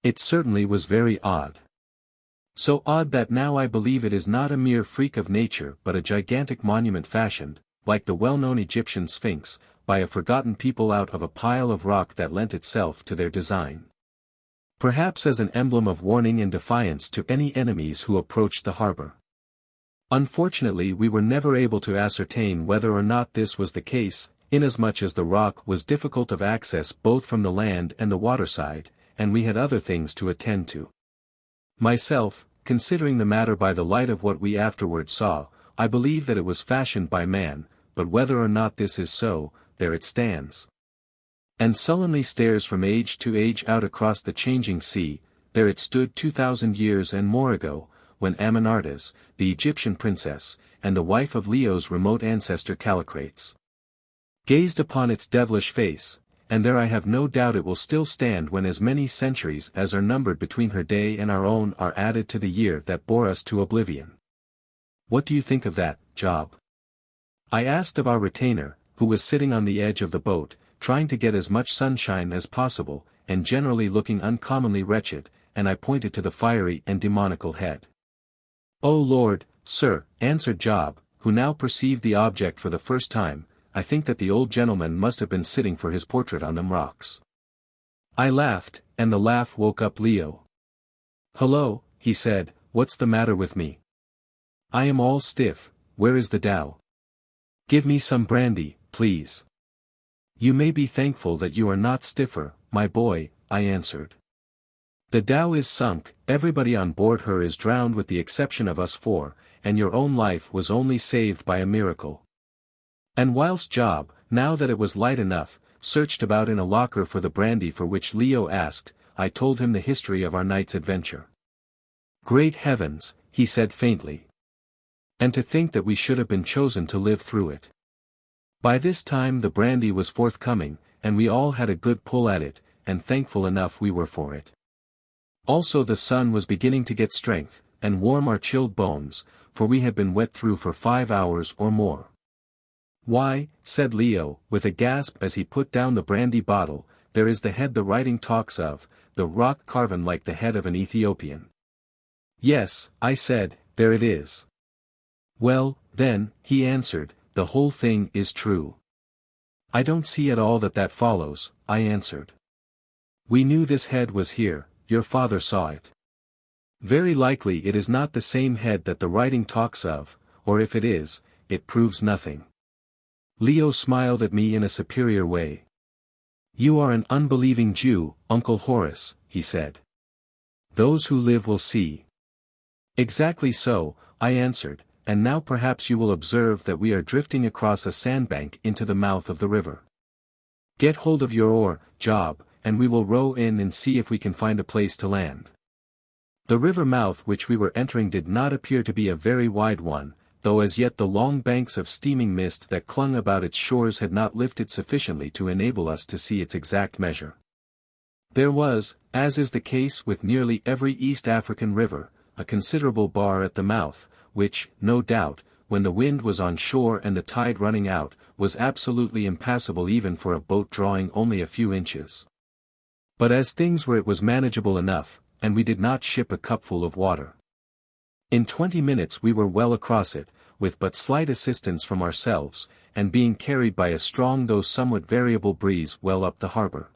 It certainly was very odd. So odd that now I believe it is not a mere freak of nature but a gigantic monument fashioned, like the well-known Egyptian Sphinx, by a forgotten people out of a pile of rock that lent itself to their design. Perhaps as an emblem of warning and defiance to any enemies who approached the harbor. Unfortunately we were never able to ascertain whether or not this was the case, inasmuch as the rock was difficult of access both from the land and the waterside, and we had other things to attend to. Myself, considering the matter by the light of what we afterward saw, I believe that it was fashioned by man, but whether or not this is so, there it stands. And sullenly stares from age to age out across the changing sea. There it stood 2,000 years and more ago, when Amenartas, the Egyptian princess, and the wife of Leo's remote ancestor Callicrates, gazed upon its devilish face, and there I have no doubt it will still stand when as many centuries as are numbered between her day and our own are added to the year that bore us to oblivion. What do you think of that, Job? I asked of our retainer, who was sitting on the edge of the boat, trying to get as much sunshine as possible, and generally looking uncommonly wretched, and I pointed to the fiery and demoniacal head. "O Lord, sir," answered Job, who now perceived the object for the first time, "I think that the old gentleman must have been sitting for his portrait on them rocks." I laughed, and the laugh woke up Leo. "Hullo," he said, "what's the matter with me? I am all stiff. Where is the Tao? Give me some brandy, please." "You may be thankful that you are not stiffer, my boy," I answered. "The Tao is sunk, everybody on board her is drowned with the exception of us four, and your own life was only saved by a miracle." And whilst Job, now that it was light enough, searched about in a locker for the brandy for which Leo asked, I told him the history of our night's adventure. "Great heavens," he said faintly. "And to think that we should have been chosen to live through it." By this time the brandy was forthcoming, and we all had a good pull at it, and thankful enough we were for it. Also the sun was beginning to get strength, and warm our chilled bones, for we had been wet through for 5 hours or more. "Why," said Leo, with a gasp as he put down the brandy bottle, "there is the head the writing talks of, the rock carven like the head of an Ethiopian." "Yes," I said, "there it is." "Well, then," he answered, "the whole thing is true." "I don't see at all that follows," I answered. "We knew this head was here, your father saw it. Very likely it is not the same head that the writing talks of, or if it is, it proves nothing." Leo smiled at me in a superior way. "You are an unbelieving Jew, Uncle Horace," he said. "Those who live will see." "Exactly so," I answered, "and now perhaps you will observe that we are drifting across a sandbank into the mouth of the river. Get hold of your oar, Job, and we will row in and see if we can find a place to land." The river mouth which we were entering did not appear to be a very wide one, though as yet the long banks of steaming mist that clung about its shores had not lifted sufficiently to enable us to see its exact measure. There was, as is the case with nearly every East African river, a considerable bar at the mouth, which, no doubt, when the wind was on shore and the tide running out, was absolutely impassable even for a boat drawing only a few inches. But as things were it was manageable enough, and we did not ship a cupful of water. In 20 minutes we were well across it, with but slight assistance from ourselves, and being carried by a strong though somewhat variable breeze well up the harbor.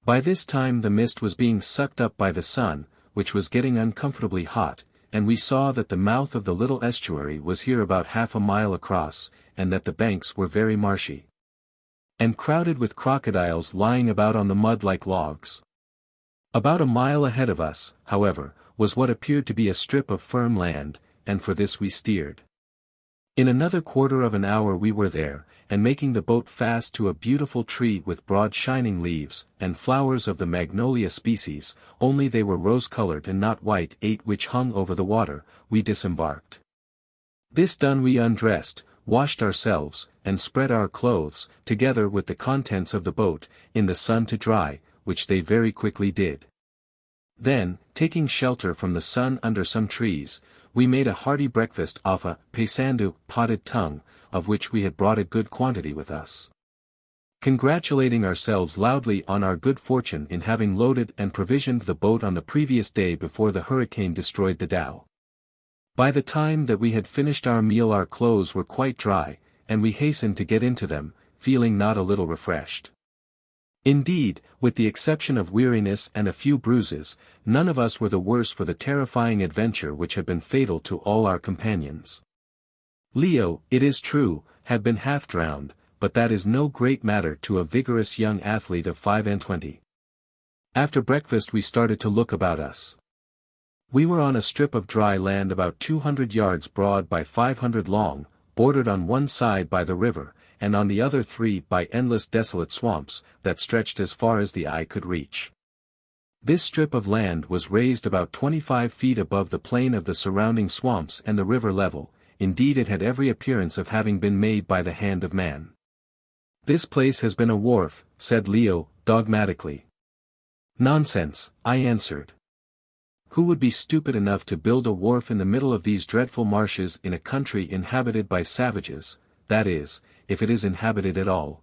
By this time the mist was being sucked up by the sun, which was getting uncomfortably hot, and we saw that the mouth of the little estuary was here about half a mile across, and that the banks were very marshy, and crowded with crocodiles lying about on the mud like logs. About a mile ahead of us, however, was what appeared to be a strip of firm land, and for this we steered. In another quarter of an hour we were there, and making the boat fast to a beautiful tree with broad shining leaves, and flowers of the magnolia species, only they were rose-colored and not white, which hung over the water, we disembarked. This done we undressed, washed ourselves, and spread our clothes, together with the contents of the boat, in the sun to dry, which they very quickly did. Then, taking shelter from the sun under some trees, we made a hearty breakfast off a paysandu potted tongue, of which we had brought a good quantity with us. Congratulating ourselves loudly on our good fortune in having loaded and provisioned the boat on the previous day before the hurricane destroyed the dhow. By the time that we had finished our meal our clothes were quite dry, and we hastened to get into them, feeling not a little refreshed. Indeed, with the exception of weariness and a few bruises, none of us were the worse for the terrifying adventure which had been fatal to all our companions. Leo, it is true, had been half drowned, but that is no great matter to a vigorous young athlete of 25. After breakfast we started to look about us. We were on a strip of dry land about 200 yards broad by 500 long, bordered on one side by the river, and on the other 3 by endless desolate swamps, that stretched as far as the eye could reach. This strip of land was raised about 25 feet above the plane of the surrounding swamps and the river level. Indeed it had every appearance of having been made by the hand of man. "This place has been a wharf," said Leo, dogmatically. "Nonsense," I answered. "Who would be stupid enough to build a wharf in the middle of these dreadful marshes in a country inhabited by savages, that is, if it is inhabited at all?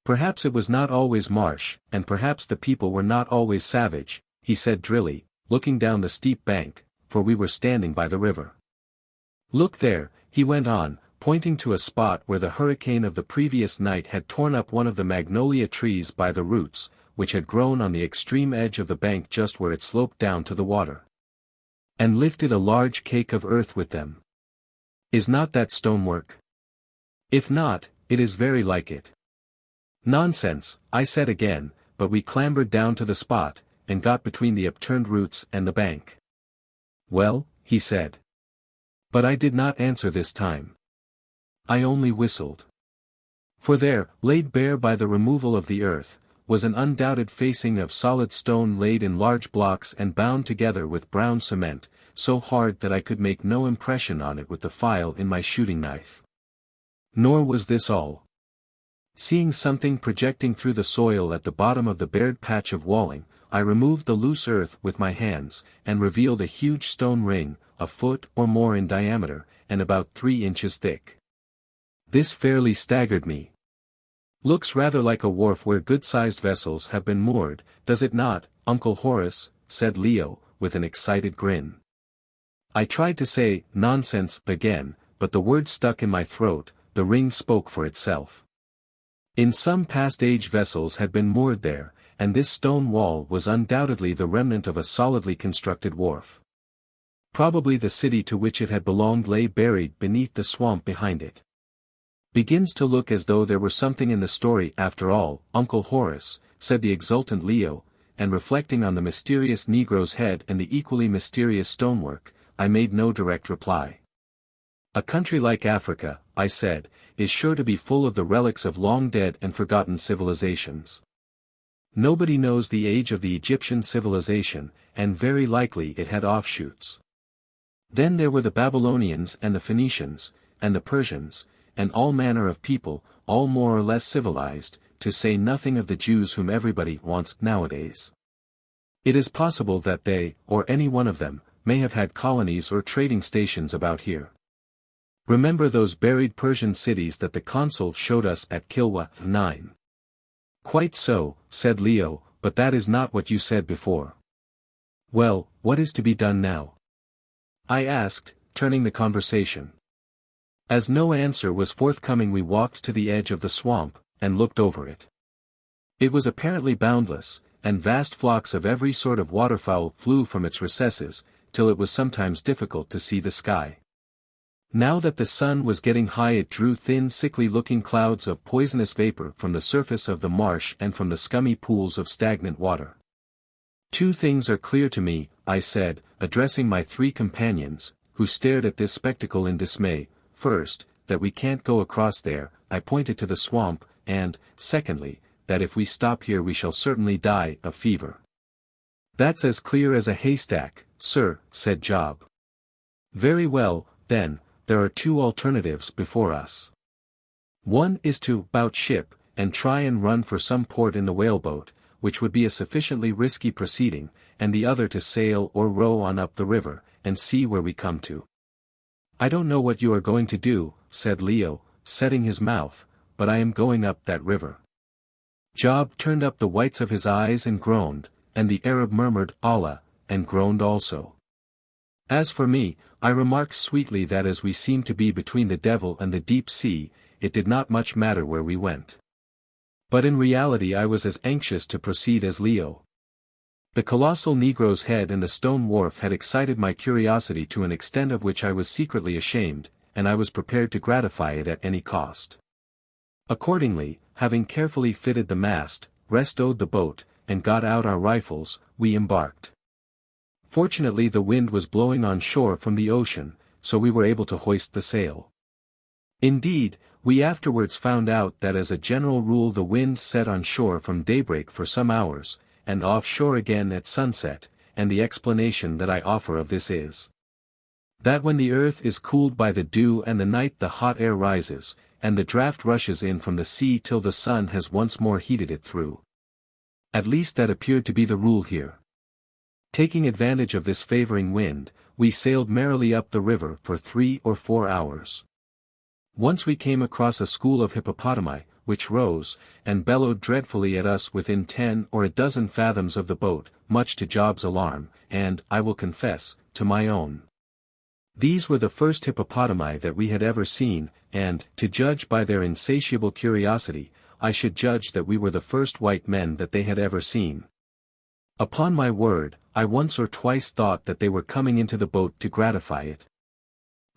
Perhaps it was not always marsh, and perhaps the people were not always savage," he said drily, looking down the steep bank, for we were standing by the river. "Look there," he went on, pointing to a spot where the hurricane of the previous night had torn up one of the magnolia trees by the roots, which had grown on the extreme edge of the bank just where it sloped down to the water. "And lifted a large cake of earth with them. Is not that stonework? If not, it is very like it." "Nonsense," I said again, but we clambered down to the spot, and got between the upturned roots and the bank. "Well," he said. But I did not answer this time. I only whistled. For there, laid bare by the removal of the earth, was an undoubted facing of solid stone laid in large blocks and bound together with brown cement, so hard that I could make no impression on it with the file in my shooting knife. Nor was this all. Seeing something projecting through the soil at the bottom of the bared patch of walling, I removed the loose earth with my hands, and revealed a huge stone ring, a foot or more in diameter, and about 3 inches thick. This fairly staggered me. "Looks rather like a wharf where good-sized vessels have been moored, does it not, Uncle Horace?" said Leo, with an excited grin. I tried to say, "Nonsense," again, but the word stuck in my throat. The ring spoke for itself. In some past age vessels had been moored there, and this stone wall was undoubtedly the remnant of a solidly constructed wharf. Probably the city to which it had belonged lay buried beneath the swamp behind it. "Begins to look as though there were something in the story after all, Uncle Horace," said the exultant Leo, and reflecting on the mysterious Negro's head and the equally mysterious stonework, I made no direct reply. "A country like Africa," I said, "is sure to be full of the relics of long-dead and forgotten civilizations. Nobody knows the age of the Egyptian civilization, and very likely it had offshoots. Then there were the Babylonians and the Phoenicians, and the Persians, and all manner of people, all more or less civilized, to say nothing of the Jews whom everybody wants nowadays. It is possible that they, or any one of them, may have had colonies or trading stations about here. Remember those buried Persian cities that the consul showed us at Kilwa 9. "Quite so," said Leo, "but that is not what you said before." "Well, what is to be done now?" I asked, turning the conversation. As no answer was forthcoming we walked to the edge of the swamp, and looked over it. It was apparently boundless, and vast flocks of every sort of waterfowl flew from its recesses, till it was sometimes difficult to see the sky. Now that the sun was getting high it drew thin sickly-looking clouds of poisonous vapor from the surface of the marsh and from the scummy pools of stagnant water. "Two things are clear to me," I said, addressing my 3 companions, who stared at this spectacle in dismay. "First, that we can't go across there," I pointed to the swamp, "and, secondly, that if we stop here we shall certainly die of fever." "That's as clear as a haystack, sir," said Job. "Very well, then, there are two alternatives before us. One is to bout ship, and try and run for some port in the whaleboat, which would be a sufficiently risky proceeding, and the other to sail or row on up the river, and see where we come to. I don't know what you are going to do, said Leo, setting his mouth, but I am going up that river. Job turned up the whites of his eyes and groaned, and the Arab murmured Allah, and groaned also. As for me, I remarked sweetly that as we seemed to be between the devil and the deep sea, it did not much matter where we went. But in reality I was as anxious to proceed as Leo. The colossal Negro's head and the stone wharf had excited my curiosity to an extent of which I was secretly ashamed, and I was prepared to gratify it at any cost. Accordingly, having carefully fitted the mast, restowed the boat, and got out our rifles, we embarked. Fortunately the wind was blowing on shore from the ocean, so we were able to hoist the sail. Indeed, we afterwards found out that as a general rule the wind set on shore from daybreak for some hours, and off shore again at sunset, and the explanation that I offer of this is that when the earth is cooled by the dew and the night the hot air rises, and the draught rushes in from the sea till the sun has once more heated it through. At least that appeared to be the rule here. Taking advantage of this favoring wind, we sailed merrily up the river for 3 or 4 hours. Once we came across a school of hippopotami, which rose, and bellowed dreadfully at us within 10 or a dozen fathoms of the boat, much to Job's alarm, and, I will confess, to my own. These were the first hippopotami that we had ever seen, and, to judge by their insatiable curiosity, I should judge that we were the first white men that they had ever seen. Upon my word, I once or twice thought that they were coming into the boat to gratify it.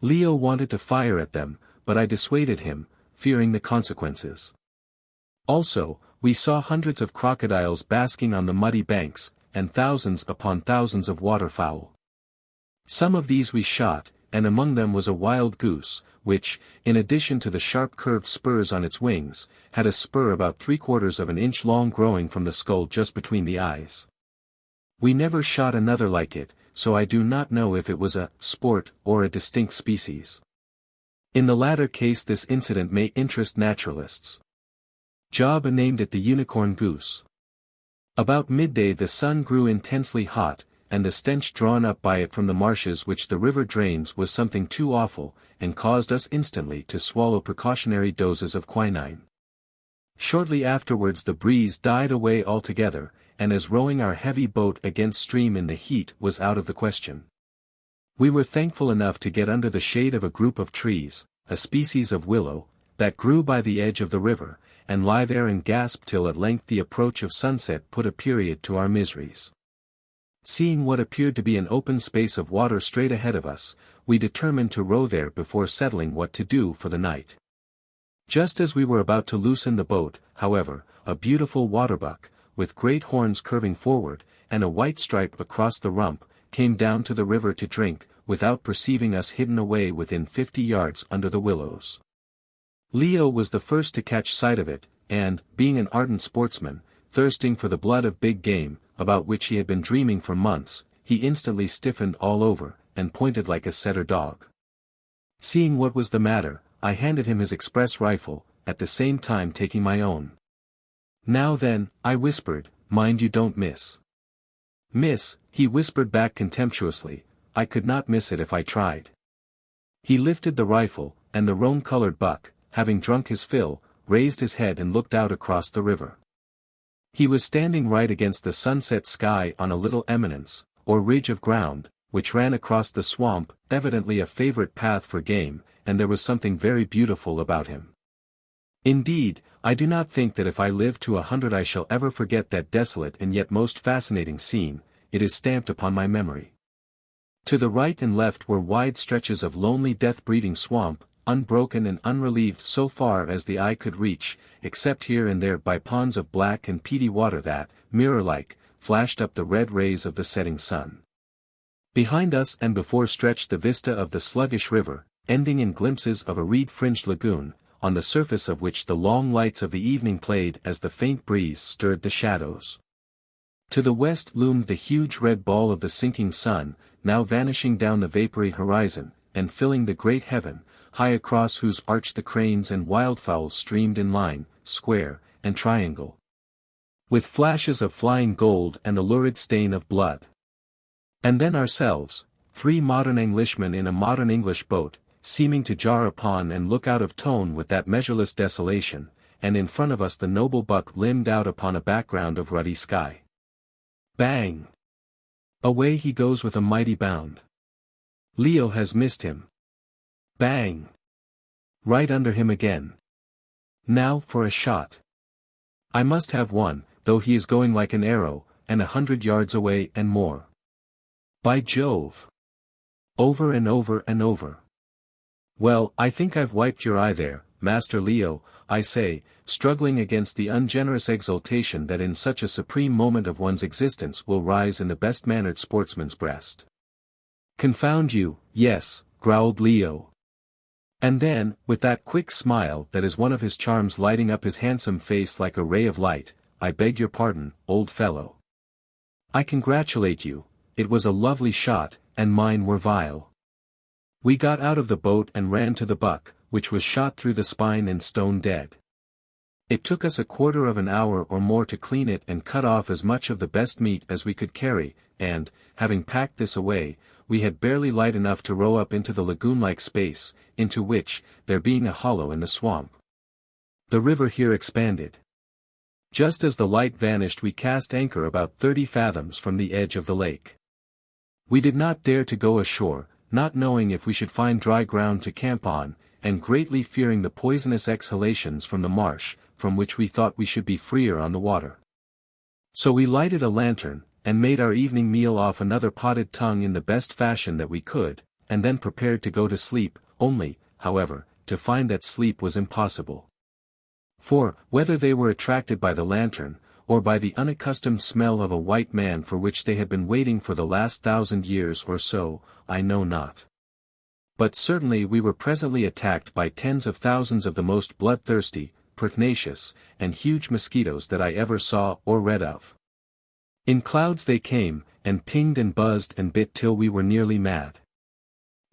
Leo wanted to fire at them, but I dissuaded him, fearing the consequences. Also, we saw hundreds of crocodiles basking on the muddy banks, and thousands upon thousands of waterfowl. Some of these we shot, and among them was a wild goose, which, in addition to the sharp curved spurs on its wings, had a spur about 3/4 of an inch long growing from the skull just between the eyes. We never shot another like it, so I do not know if it was a sport or a distinct species. In the latter case this incident may interest naturalists. Job named it the unicorn goose. About midday the sun grew intensely hot, and the stench drawn up by it from the marshes which the river drains was something too awful, and caused us instantly to swallow precautionary doses of quinine. Shortly afterwards the breeze died away altogether, and as rowing our heavy boat against stream in the heat was out of the question. We were thankful enough to get under the shade of a group of trees, a species of willow, that grew by the edge of the river, and lie there and gasp till at length the approach of sunset put a period to our miseries. Seeing what appeared to be an open space of water straight ahead of us, we determined to row there before settling what to do for the night. Just as we were about to loosen the boat, however, a beautiful waterbuck, with great horns curving forward, and a white stripe across the rump, came down to the river to drink, without perceiving us hidden away within 50 yards under the willows. Leo was the first to catch sight of it, and, being an ardent sportsman, thirsting for the blood of big game, about which he had been dreaming for months, he instantly stiffened all over, and pointed like a setter dog. Seeing what was the matter, I handed him his express rifle, at the same time taking my own. "Now then," I whispered, "mind you don't miss." "Miss," he whispered back contemptuously, "I could not miss it if I tried." He lifted the rifle, and the roan-colored buck, having drunk his fill, raised his head and looked out across the river. He was standing right against the sunset sky on a little eminence, or ridge of ground, which ran across the swamp, evidently a favorite path for game, and there was something very beautiful about him. Indeed, I do not think that if I live to 100 I shall ever forget that desolate and yet most fascinating scene. It is stamped upon my memory. To the right and left were wide stretches of lonely death-breeding swamp, unbroken and unrelieved so far as the eye could reach, except here and there by ponds of black and peaty water that, mirror-like, flashed up the red rays of the setting sun. Behind us and before stretched the vista of the sluggish river, ending in glimpses of a reed-fringed lagoon, on the surface of which the long lights of the evening played as the faint breeze stirred the shadows. To the west loomed the huge red ball of the sinking sun, now vanishing down the vapory horizon, and filling the great heaven, high across whose arch the cranes and wildfowl streamed in line, square, and triangle, with flashes of flying gold and a lurid stain of blood. And then ourselves, 3 modern Englishmen in a modern English boat, seeming to jar upon and look out of tone with that measureless desolation, and in front of us the noble buck limbed out upon a background of ruddy sky. Bang! Away he goes with a mighty bound. Leo has missed him. Bang! Right under him again. Now for a shot. I must have one, though he is going like an arrow, and 100 yards away and more. By Jove! Over and over and over. Well, I think I've wiped your eye there, Master Leo, I say, struggling against the ungenerous exultation that in such a supreme moment of one's existence will rise in the best-mannered sportsman's breast. Confound you, yes, growled Leo. And then, with that quick smile that is one of his charms lighting up his handsome face like a ray of light, I beg your pardon, old fellow. I congratulate you, it was a lovely shot, and mine were vile. We got out of the boat and ran to the buck, which was shot through the spine and stone dead. It took us a quarter of an hour or more to clean it and cut off as much of the best meat as we could carry, and, having packed this away, we had barely light enough to row up into the lagoon-like space, into which, there being a hollow in the swamp, the river here expanded. Just as the light vanished we cast anchor about 30 fathoms from the edge of the lake. We did not dare to go ashore, not knowing if we should find dry ground to camp on, and greatly fearing the poisonous exhalations from the marsh, from which we thought we should be freer on the water. So we lighted a lantern, and made our evening meal off another potted tongue in the best fashion that we could, and then prepared to go to sleep, only, however, to find that sleep was impossible. For, whether they were attracted by the lantern, or by the unaccustomed smell of a white man for which they had been waiting for the last 1,000 years or so, I know not. But certainly we were presently attacked by tens of thousands of the most bloodthirsty, pertinacious, and huge mosquitoes that I ever saw or read of. In clouds they came, and pinged and buzzed and bit till we were nearly mad.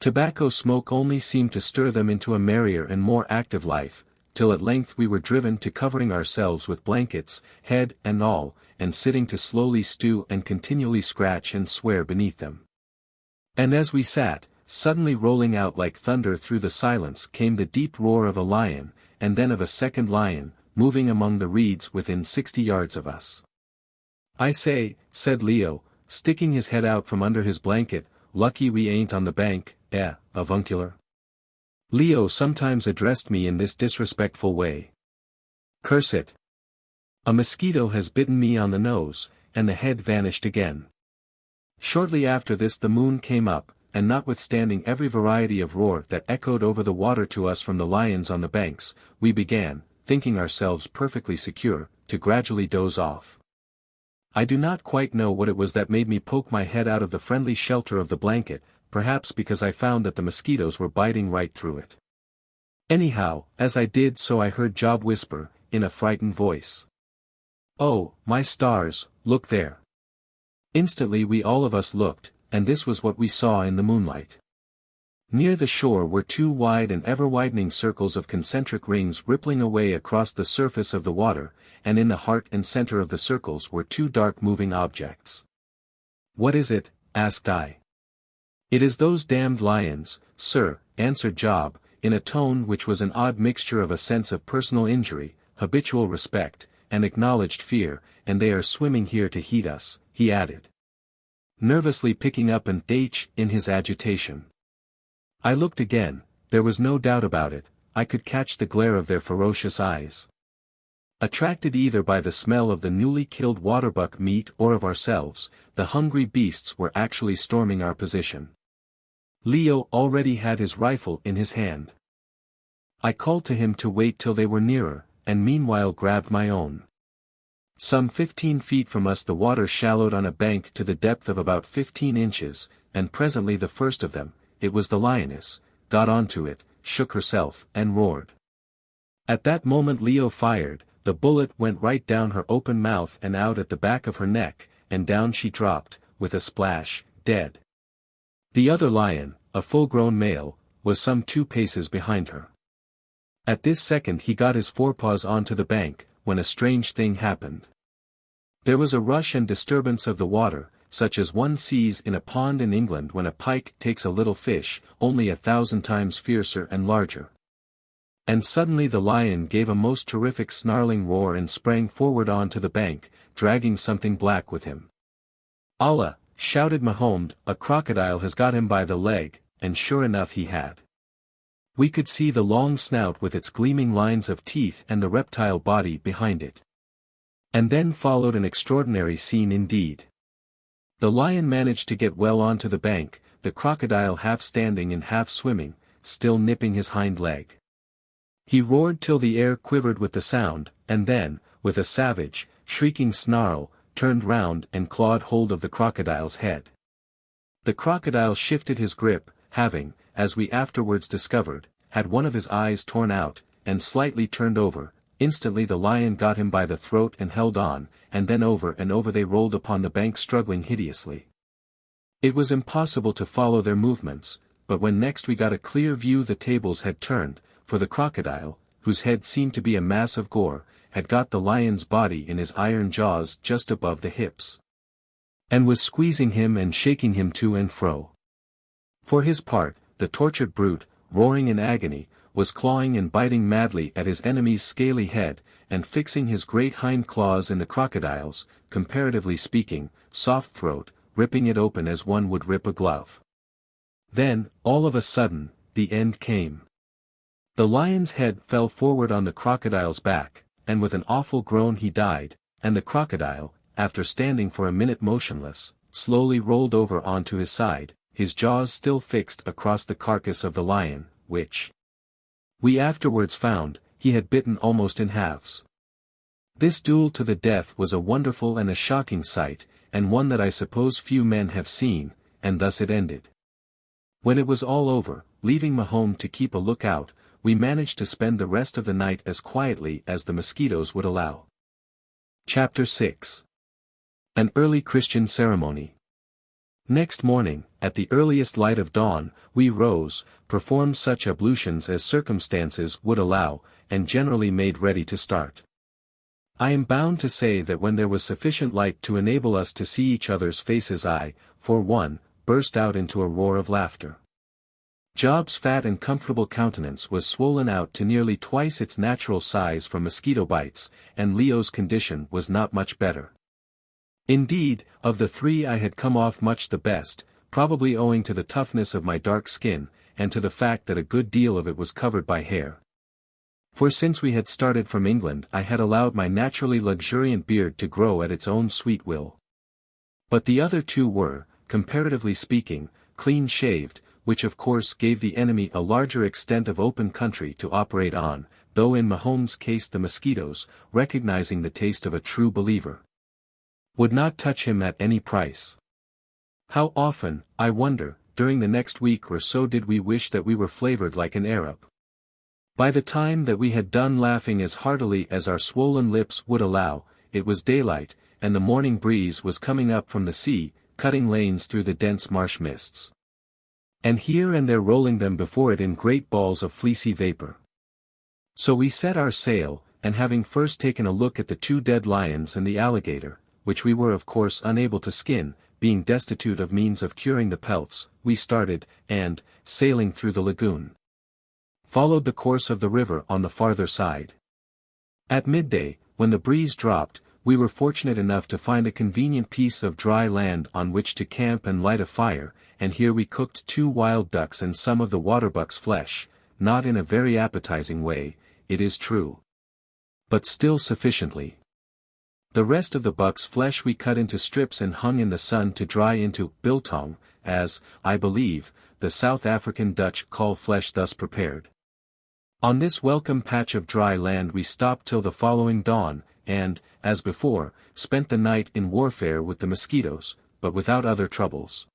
Tobacco smoke only seemed to stir them into a merrier and more active life, till at length we were driven to covering ourselves with blankets, head and all, and sitting to slowly stew and continually scratch and swear beneath them. And as we sat, suddenly rolling out like thunder through the silence came the deep roar of a lion, and then of a second lion, moving among the reeds within 60 yards of us. I say, said Leo, sticking his head out from under his blanket, lucky we ain't on the bank, avuncular. Leo sometimes addressed me in this disrespectful way. Curse it. A mosquito has bitten me on the nose, and the head vanished again. Shortly after this the moon came up, and notwithstanding every variety of roar that echoed over the water to us from the lions on the banks, we began, thinking ourselves perfectly secure, to gradually doze off. I do not quite know what it was that made me poke my head out of the friendly shelter of the blanket, perhaps because I found that the mosquitoes were biting right through it. Anyhow, as I did so I heard Job whisper, in a frightened voice. Oh, my stars, look there. Instantly we all of us looked, and this was what we saw in the moonlight. Near the shore were 2 wide and ever-widening circles of concentric rings rippling away across the surface of the water, and in the heart and center of the circles were 2 dark moving objects. What is it? Asked I. It is those damned lions, sir, answered Job, in a tone which was an odd mixture of a sense of personal injury, habitual respect, and acknowledged fear, and they are swimming here to heat us, he added, nervously picking up an H in his agitation. I looked again, there was no doubt about it, I could catch the glare of their ferocious eyes. Attracted either by the smell of the newly killed waterbuck meat or of ourselves, the hungry beasts were actually storming our position. Leo already had his rifle in his hand. I called to him to wait till they were nearer, and meanwhile grabbed my own. Some 15 feet from us the water shallowed on a bank to the depth of about 15 inches, and presently the first of them, it was the lioness, got onto it, shook herself, and roared. At that moment Leo fired, the bullet went right down her open mouth and out at the back of her neck, and down she dropped, with a splash, dead. The other lion, a full-grown male, was some 2 paces behind her. At this second he got his forepaws onto the bank, when a strange thing happened. There was a rush and disturbance of the water, such as one sees in a pond in England when a pike takes a little fish, only 1,000 times fiercer and larger. And suddenly the lion gave a most terrific snarling roar and sprang forward onto the bank, dragging something black with him. "Allah!" shouted Mahomed, "a crocodile has got him by the leg," and sure enough he had. We could see the long snout with its gleaming lines of teeth and the reptile body behind it. And then followed an extraordinary scene indeed. The lion managed to get well onto the bank, the crocodile half standing and half swimming, still nipping his hind leg. He roared till the air quivered with the sound, and then, with a savage, shrieking snarl, turned round and clawed hold of the crocodile's head. The crocodile shifted his grip, having, as we afterwards discovered, had one of his eyes torn out, and slightly turned over. Instantly the lion got him by the throat and held on, and then over and over they rolled upon the bank struggling hideously. It was impossible to follow their movements, but when next we got a clear view the tables had turned, for the crocodile, whose head seemed to be a mass of gore, had got the lion's body in his iron jaws just above the hips, and was squeezing him and shaking him to and fro. For his part, the tortured brute, roaring in agony, was clawing and biting madly at his enemy's scaly head, and fixing his great hind claws in the crocodile's, comparatively speaking, soft throat, ripping it open as one would rip a glove. Then, all of a sudden, the end came. The lion's head fell forward on the crocodile's back, and with an awful groan he died, and the crocodile, after standing for a minute motionless, slowly rolled over onto his side, his jaws still fixed across the carcass of the lion, which, we afterwards found, he had bitten almost in halves. This duel to the death was a wonderful and a shocking sight, and one that I suppose few men have seen, and thus it ended. When it was all over, leaving Mahomed to keep a lookout, we managed to spend the rest of the night as quietly as the mosquitoes would allow. Chapter 6. An Early Christian Ceremony. Next morning, at the earliest light of dawn, we rose, performed such ablutions as circumstances would allow, and generally made ready to start. I am bound to say that when there was sufficient light to enable us to see each other's faces I, for one, burst out into a roar of laughter. Job's fat and comfortable countenance was swollen out to nearly twice its natural size from mosquito bites, and Leo's condition was not much better. Indeed, of the 3 I had come off much the best, probably owing to the toughness of my dark skin, and to the fact that a good deal of it was covered by hair. For since we had started from England I had allowed my naturally luxuriant beard to grow at its own sweet will. But the other 2 were, comparatively speaking, clean-shaved, which of course gave the enemy a larger extent of open country to operate on, though in Mahomed's case the mosquitoes, recognizing the taste of a true believer, would not touch him at any price. How often, I wonder, during the next week or so did we wish that we were flavored like an Arab. By the time that we had done laughing as heartily as our swollen lips would allow, it was daylight, and the morning breeze was coming up from the sea, cutting lanes through the dense marsh mists, and here and there rolling them before it in great balls of fleecy vapor. So we set our sail, and having first taken a look at the 2 dead lions and the alligator, which we were of course unable to skin, being destitute of means of curing the pelts, we started, and, sailing through the lagoon, followed the course of the river on the farther side. At midday, when the breeze dropped, we were fortunate enough to find a convenient piece of dry land on which to camp and light a fire, and here we cooked 2 wild ducks and some of the waterbuck's flesh, not in a very appetizing way, it is true, but still sufficiently. The rest of the buck's flesh we cut into strips and hung in the sun to dry into biltong, as, I believe, the South African Dutch call flesh thus prepared. On this welcome patch of dry land we stopped till the following dawn, and, as before, spent the night in warfare with the mosquitoes, but without other troubles.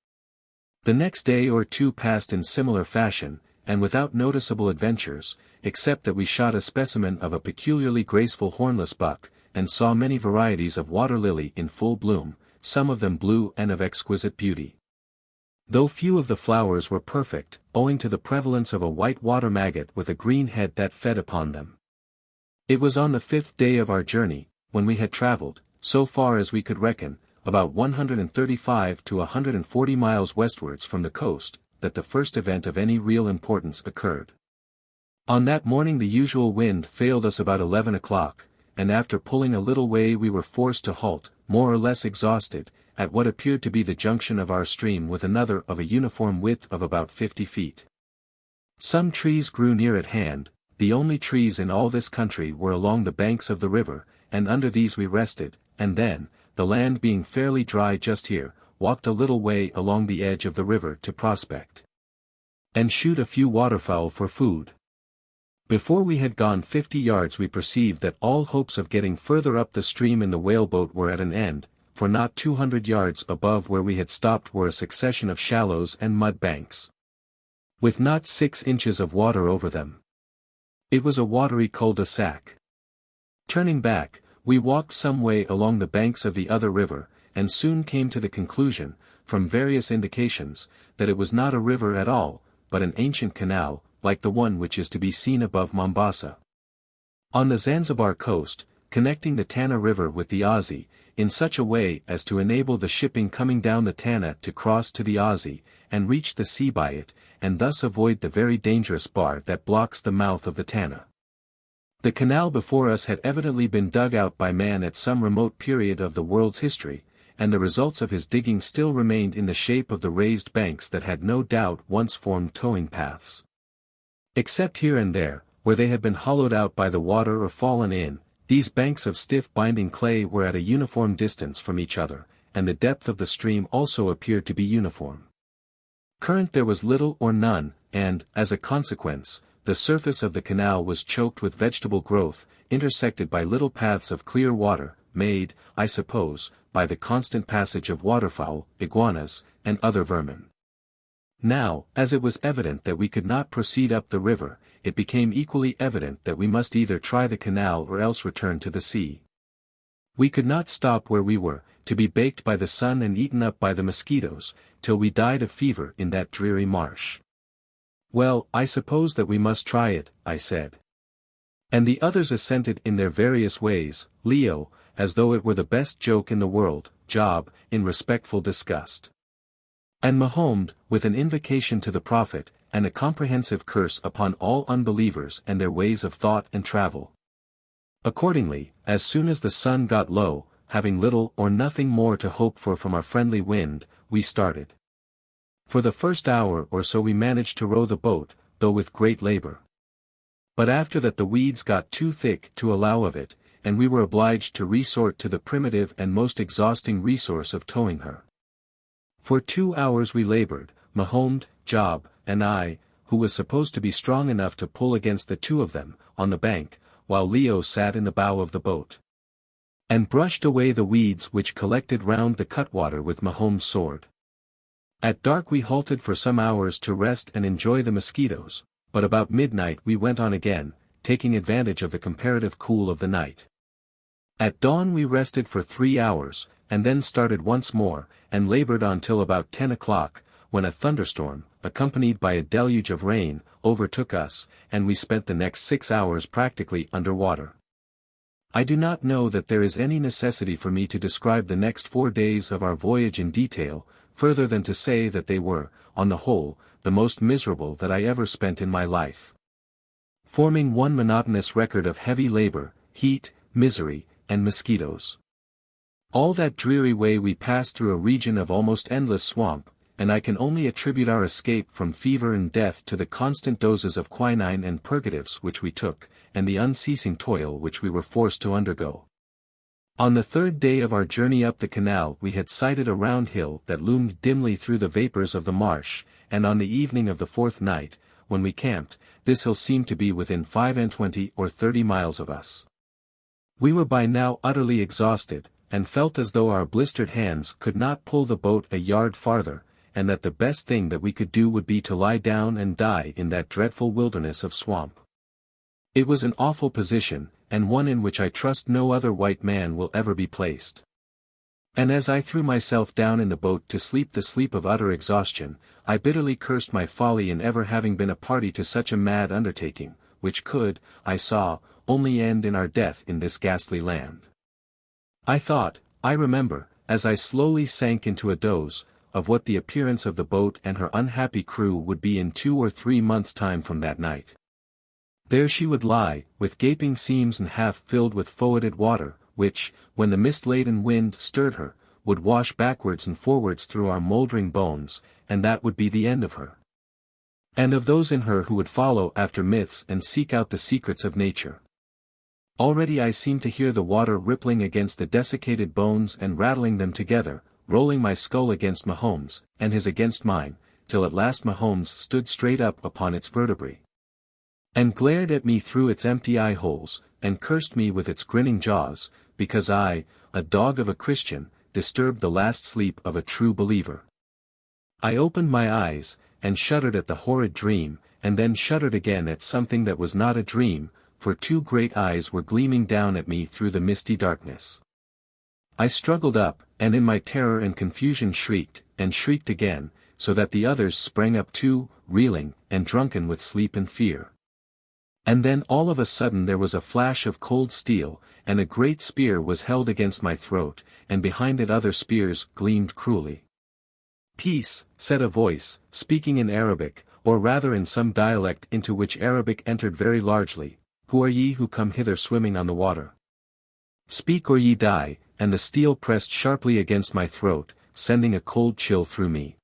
The next day or 2 passed in similar fashion, and without noticeable adventures, except that we shot a specimen of a peculiarly graceful hornless buck, and saw many varieties of water lily in full bloom, some of them blue and of exquisite beauty. though few of the flowers were perfect, owing to the prevalence of a white water maggot with a green head that fed upon them. It was on the 5th day of our journey, when we had travelled, so far as we could reckon, about 135 to 140 miles westwards from the coast, that the first event of any real importance occurred. On that morning the usual wind failed us about 11 o'clock, and after pulling a little way we were forced to halt, more or less exhausted, at what appeared to be the junction of our stream with another of a uniform width of about 50 feet. Some trees grew near at hand. The only trees in all this country were along the banks of the river, and under these we rested, and then, the land being fairly dry just here, walked a little way along the edge of the river to prospect and shoot a few waterfowl for food. Before we had gone 50 yards we perceived that all hopes of getting further up the stream in the whaleboat were at an end, for not 200 yards above where we had stopped were a succession of shallows and mud banks, with not 6 inches of water over them. It was a watery cul-de-sac. Turning back, we walked some way along the banks of the other river, and soon came to the conclusion, from various indications, that it was not a river at all, but an ancient canal, like the one which is to be seen above Mombasa, on the Zanzibar coast, connecting the Tana River with the Azi, in such a way as to enable the shipping coming down the Tana to cross to the Azi, and reach the sea by it, and thus avoid the very dangerous bar that blocks the mouth of the Tana. The canal before us had evidently been dug out by man at some remote period of the world's history, and the results of his digging still remained in the shape of the raised banks that had no doubt once formed towing paths. Except here and there, where they had been hollowed out by the water or fallen in, these banks of stiff binding clay were at a uniform distance from each other, and the depth of the stream also appeared to be uniform. Current there was little or none, and, as a consequence, the surface of the canal was choked with vegetable growth, intersected by little paths of clear water, made, I suppose, by the constant passage of waterfowl, iguanas, and other vermin. Now, as it was evident that we could not proceed up the river, it became equally evident that we must either try the canal or else return to the sea. We could not stop where we were, to be baked by the sun and eaten up by the mosquitoes, till we died of fever in that dreary marsh. Well, I suppose that we must try it, I said. And the others assented in their various ways, Leo, as though it were the best joke in the world, Job, in respectful disgust, and Mahomed, with an invocation to the Prophet, and a comprehensive curse upon all unbelievers and their ways of thought and travel. Accordingly, as soon as the sun got low, having little or nothing more to hope for from our friendly wind, we started. For the first hour or so we managed to row the boat, though with great labor. But after that the weeds got too thick to allow of it, and we were obliged to resort to the primitive and most exhausting resource of towing her. For 2 hours we labored, Mahomed, Job, and I, who was supposed to be strong enough to pull against the 2 of them, on the bank, while Leo sat in the bow of the boat, and brushed away the weeds which collected round the cutwater with Mahomed's sword. At dark we halted for some hours to rest and enjoy the mosquitoes, but about midnight we went on again, taking advantage of the comparative cool of the night. At dawn we rested for 3 hours, and then started once more, and labored on till about 10 o'clock, when a thunderstorm, accompanied by a deluge of rain, overtook us, and we spent the next 6 hours practically under water. I do not know that there is any necessity for me to describe the next 4 days of our voyage in detail, further than to say that they were, on the whole, the most miserable that I ever spent in my life, forming one monotonous record of heavy labor, heat, misery, and mosquitoes. All that dreary way we passed through a region of almost endless swamp, and I can only attribute our escape from fever and death to the constant doses of quinine and purgatives which we took, and the unceasing toil which we were forced to undergo. On the 3rd day of our journey up the canal we had sighted a round hill that loomed dimly through the vapors of the marsh, and on the evening of the 4th night, when we camped, this hill seemed to be within 25 or 30 miles of us. We were by now utterly exhausted, and felt as though our blistered hands could not pull the boat a yard farther, and that the best thing that we could do would be to lie down and die in that dreadful wilderness of swamp. It was an awful position, and one in which I trust no other white man will ever be placed. And as I threw myself down in the boat to sleep the sleep of utter exhaustion, I bitterly cursed my folly in ever having been a party to such a mad undertaking, which could, I saw, only end in our death in this ghastly land. I thought, I remember, as I slowly sank into a doze, of what the appearance of the boat and her unhappy crew would be in 2 or 3 months' time from that night. There she would lie, with gaping seams and half filled with foetid water, which, when the mist-laden wind stirred her, would wash backwards and forwards through our mouldering bones, and that would be the end of her. And of those in her who would follow after myths and seek out the secrets of nature. Already I seemed to hear the water rippling against the desiccated bones and rattling them together, rolling my skull against Mahomes, and his against mine, till at last Mahomes stood straight up upon its vertebrae. And glared at me through its empty eye-holes, and cursed me with its grinning jaws, because I, a dog of a Christian, disturbed the last sleep of a true believer. I opened my eyes, and shuddered at the horrid dream, and then shuddered again at something that was not a dream, for 2 great eyes were gleaming down at me through the misty darkness. I struggled up, and in my terror and confusion shrieked, and shrieked again, so that the others sprang up too, reeling, and drunken with sleep and fear. And then all of a sudden there was a flash of cold steel, and a great spear was held against my throat, and behind it other spears gleamed cruelly. "Peace," said a voice, speaking in Arabic, or rather in some dialect into which Arabic entered very largely. "Who are ye who come hither swimming on the water? Speak or ye die," and the steel pressed sharply against my throat, sending a cold chill through me.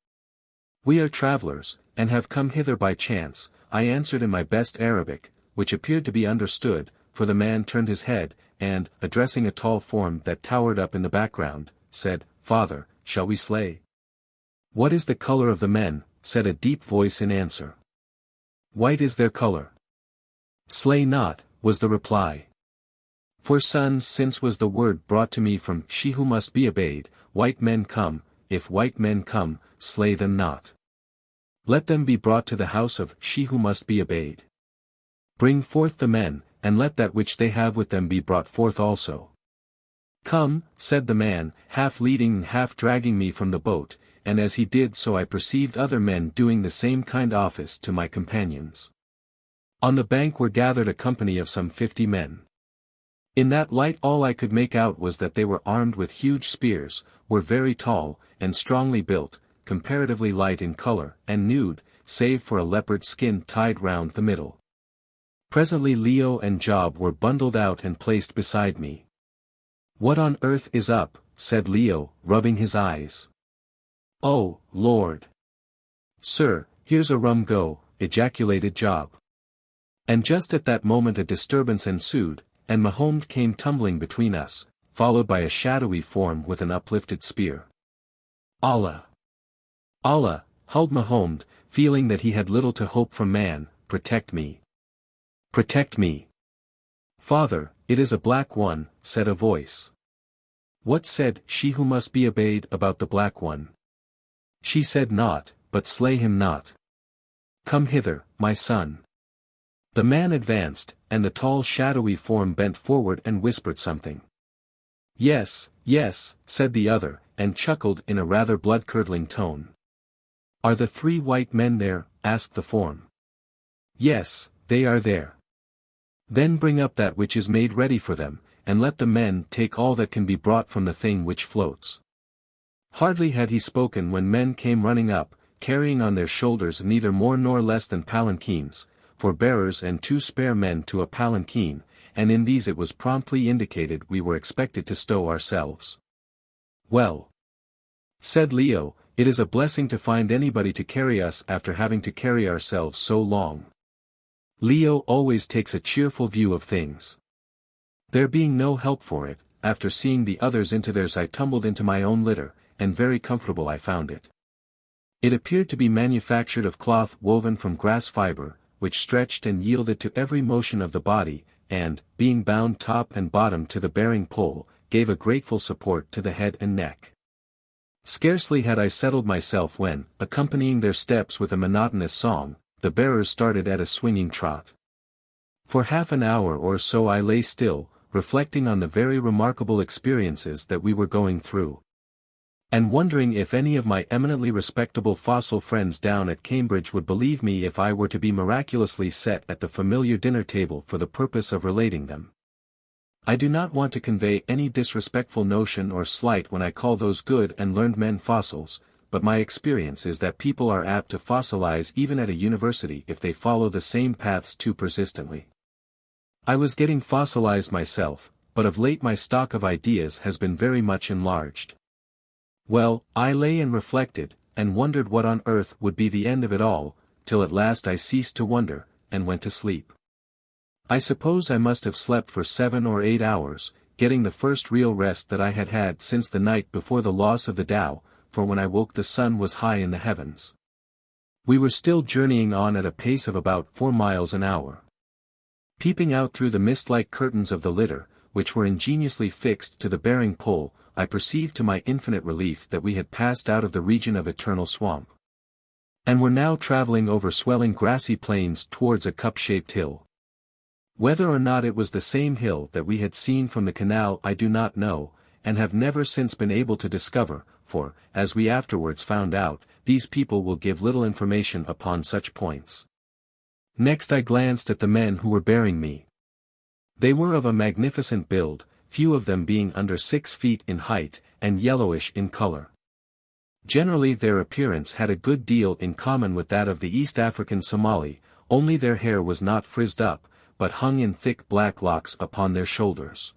"We are travelers, and have come hither by chance," I answered in my best Arabic, which appeared to be understood, for the man turned his head, and, addressing a tall form that towered up in the background, said, "Father, shall we slay?" "What is the color of the men?" said a deep voice in answer. "White is their color." "Slay not," was the reply. "For sons since was the word brought to me from she who must be obeyed, white men come, if white men come, slay them not. Let them be brought to the house of she who must be obeyed. Bring forth the men, and let that which they have with them be brought forth also." "Come," said the man, half leading and half dragging me from the boat, and as he did so I perceived other men doing the same kind office to my companions. On the bank were gathered a company of some 50 men. In that light all I could make out was that they were armed with huge spears, were very tall, and strongly built, comparatively light in color, and nude, save for a leopard skin tied round the middle. Presently Leo and Job were bundled out and placed beside me. "What on earth is up?" said Leo, rubbing his eyes. "Oh, Lord! Sir, here's a rum go," ejaculated Job. And just at that moment a disturbance ensued, and Mahomed came tumbling between us, followed by a shadowy form with an uplifted spear. "Allah! Allah!" howled Mahomed, feeling that he had little to hope from man. "Protect me! Protect me!" "Father, it is a black one," said a voice. "What said she who must be obeyed about the black one?" "She said naught, but slay him not. Come hither, my son." The man advanced, and the tall shadowy form bent forward and whispered something. "Yes, yes," said the other, and chuckled in a rather blood-curdling tone. "Are the 3 white men there?" asked the form. "Yes, they are there." "Then bring up that which is made ready for them, and let the men take all that can be brought from the thing which floats." Hardly had he spoken when men came running up, carrying on their shoulders neither more nor less than palanquins, 4 bearers and 2 spare men to a palanquin, and in these it was promptly indicated we were expected to stow ourselves. "Well," said Leo, "it is a blessing to find anybody to carry us after having to carry ourselves so long." Leo always takes a cheerful view of things. There being no help for it, after seeing the others into theirs I tumbled into my own litter, and very comfortable I found it. It appeared to be manufactured of cloth woven from grass fiber, which stretched and yielded to every motion of the body, and, being bound top and bottom to the bearing pole, gave a grateful support to the head and neck. Scarcely had I settled myself when, accompanying their steps with a monotonous song, the bearers started at a swinging trot. For half an hour or so I lay still, reflecting on the very remarkable experiences that we were going through. and wondering if any of my eminently respectable fossil friends down at Cambridge would believe me if I were to be miraculously set at the familiar dinner table for the purpose of relating them. I do not want to convey any disrespectful notion or slight when I call those good and learned men fossils, but my experience is that people are apt to fossilize even at a university if they follow the same paths too persistently. I was getting fossilized myself, but of late my stock of ideas has been very much enlarged. Well, I lay and reflected, and wondered what on earth would be the end of it all, till at last I ceased to wonder, and went to sleep. I suppose I must have slept for 7 or 8 hours, getting the first real rest that I had had since the night before the loss of the Tao, for when I woke the sun was high in the heavens. We were still journeying on at a pace of about 4 miles an hour. Peeping out through the mist-like curtains of the litter, which were ingeniously fixed to the bearing pole, I perceived to my infinite relief that we had passed out of the region of eternal swamp, and were now traveling over swelling grassy plains towards a cup-shaped hill. Whether or not it was the same hill that we had seen from the canal I do not know, and have never since been able to discover, for, as we afterwards found out, these people will give little information upon such points. Next I glanced at the men who were bearing me. They were of a magnificent build, few of them being under 6 feet in height, and yellowish in color. Generally their appearance had a good deal in common with that of the East African Somali, only their hair was not frizzed up, but hung in thick black locks upon their shoulders.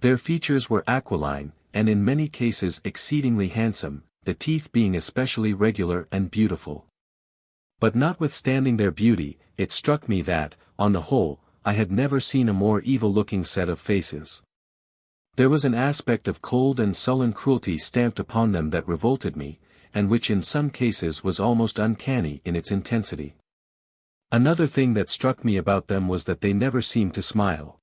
Their features were aquiline, and in many cases exceedingly handsome, the teeth being especially regular and beautiful. But notwithstanding their beauty, it struck me that, on the whole, I had never seen a more evil-looking set of faces. There was an aspect of cold and sullen cruelty stamped upon them that revolted me, and which in some cases was almost uncanny in its intensity. Another thing that struck me about them was that they never seemed to smile.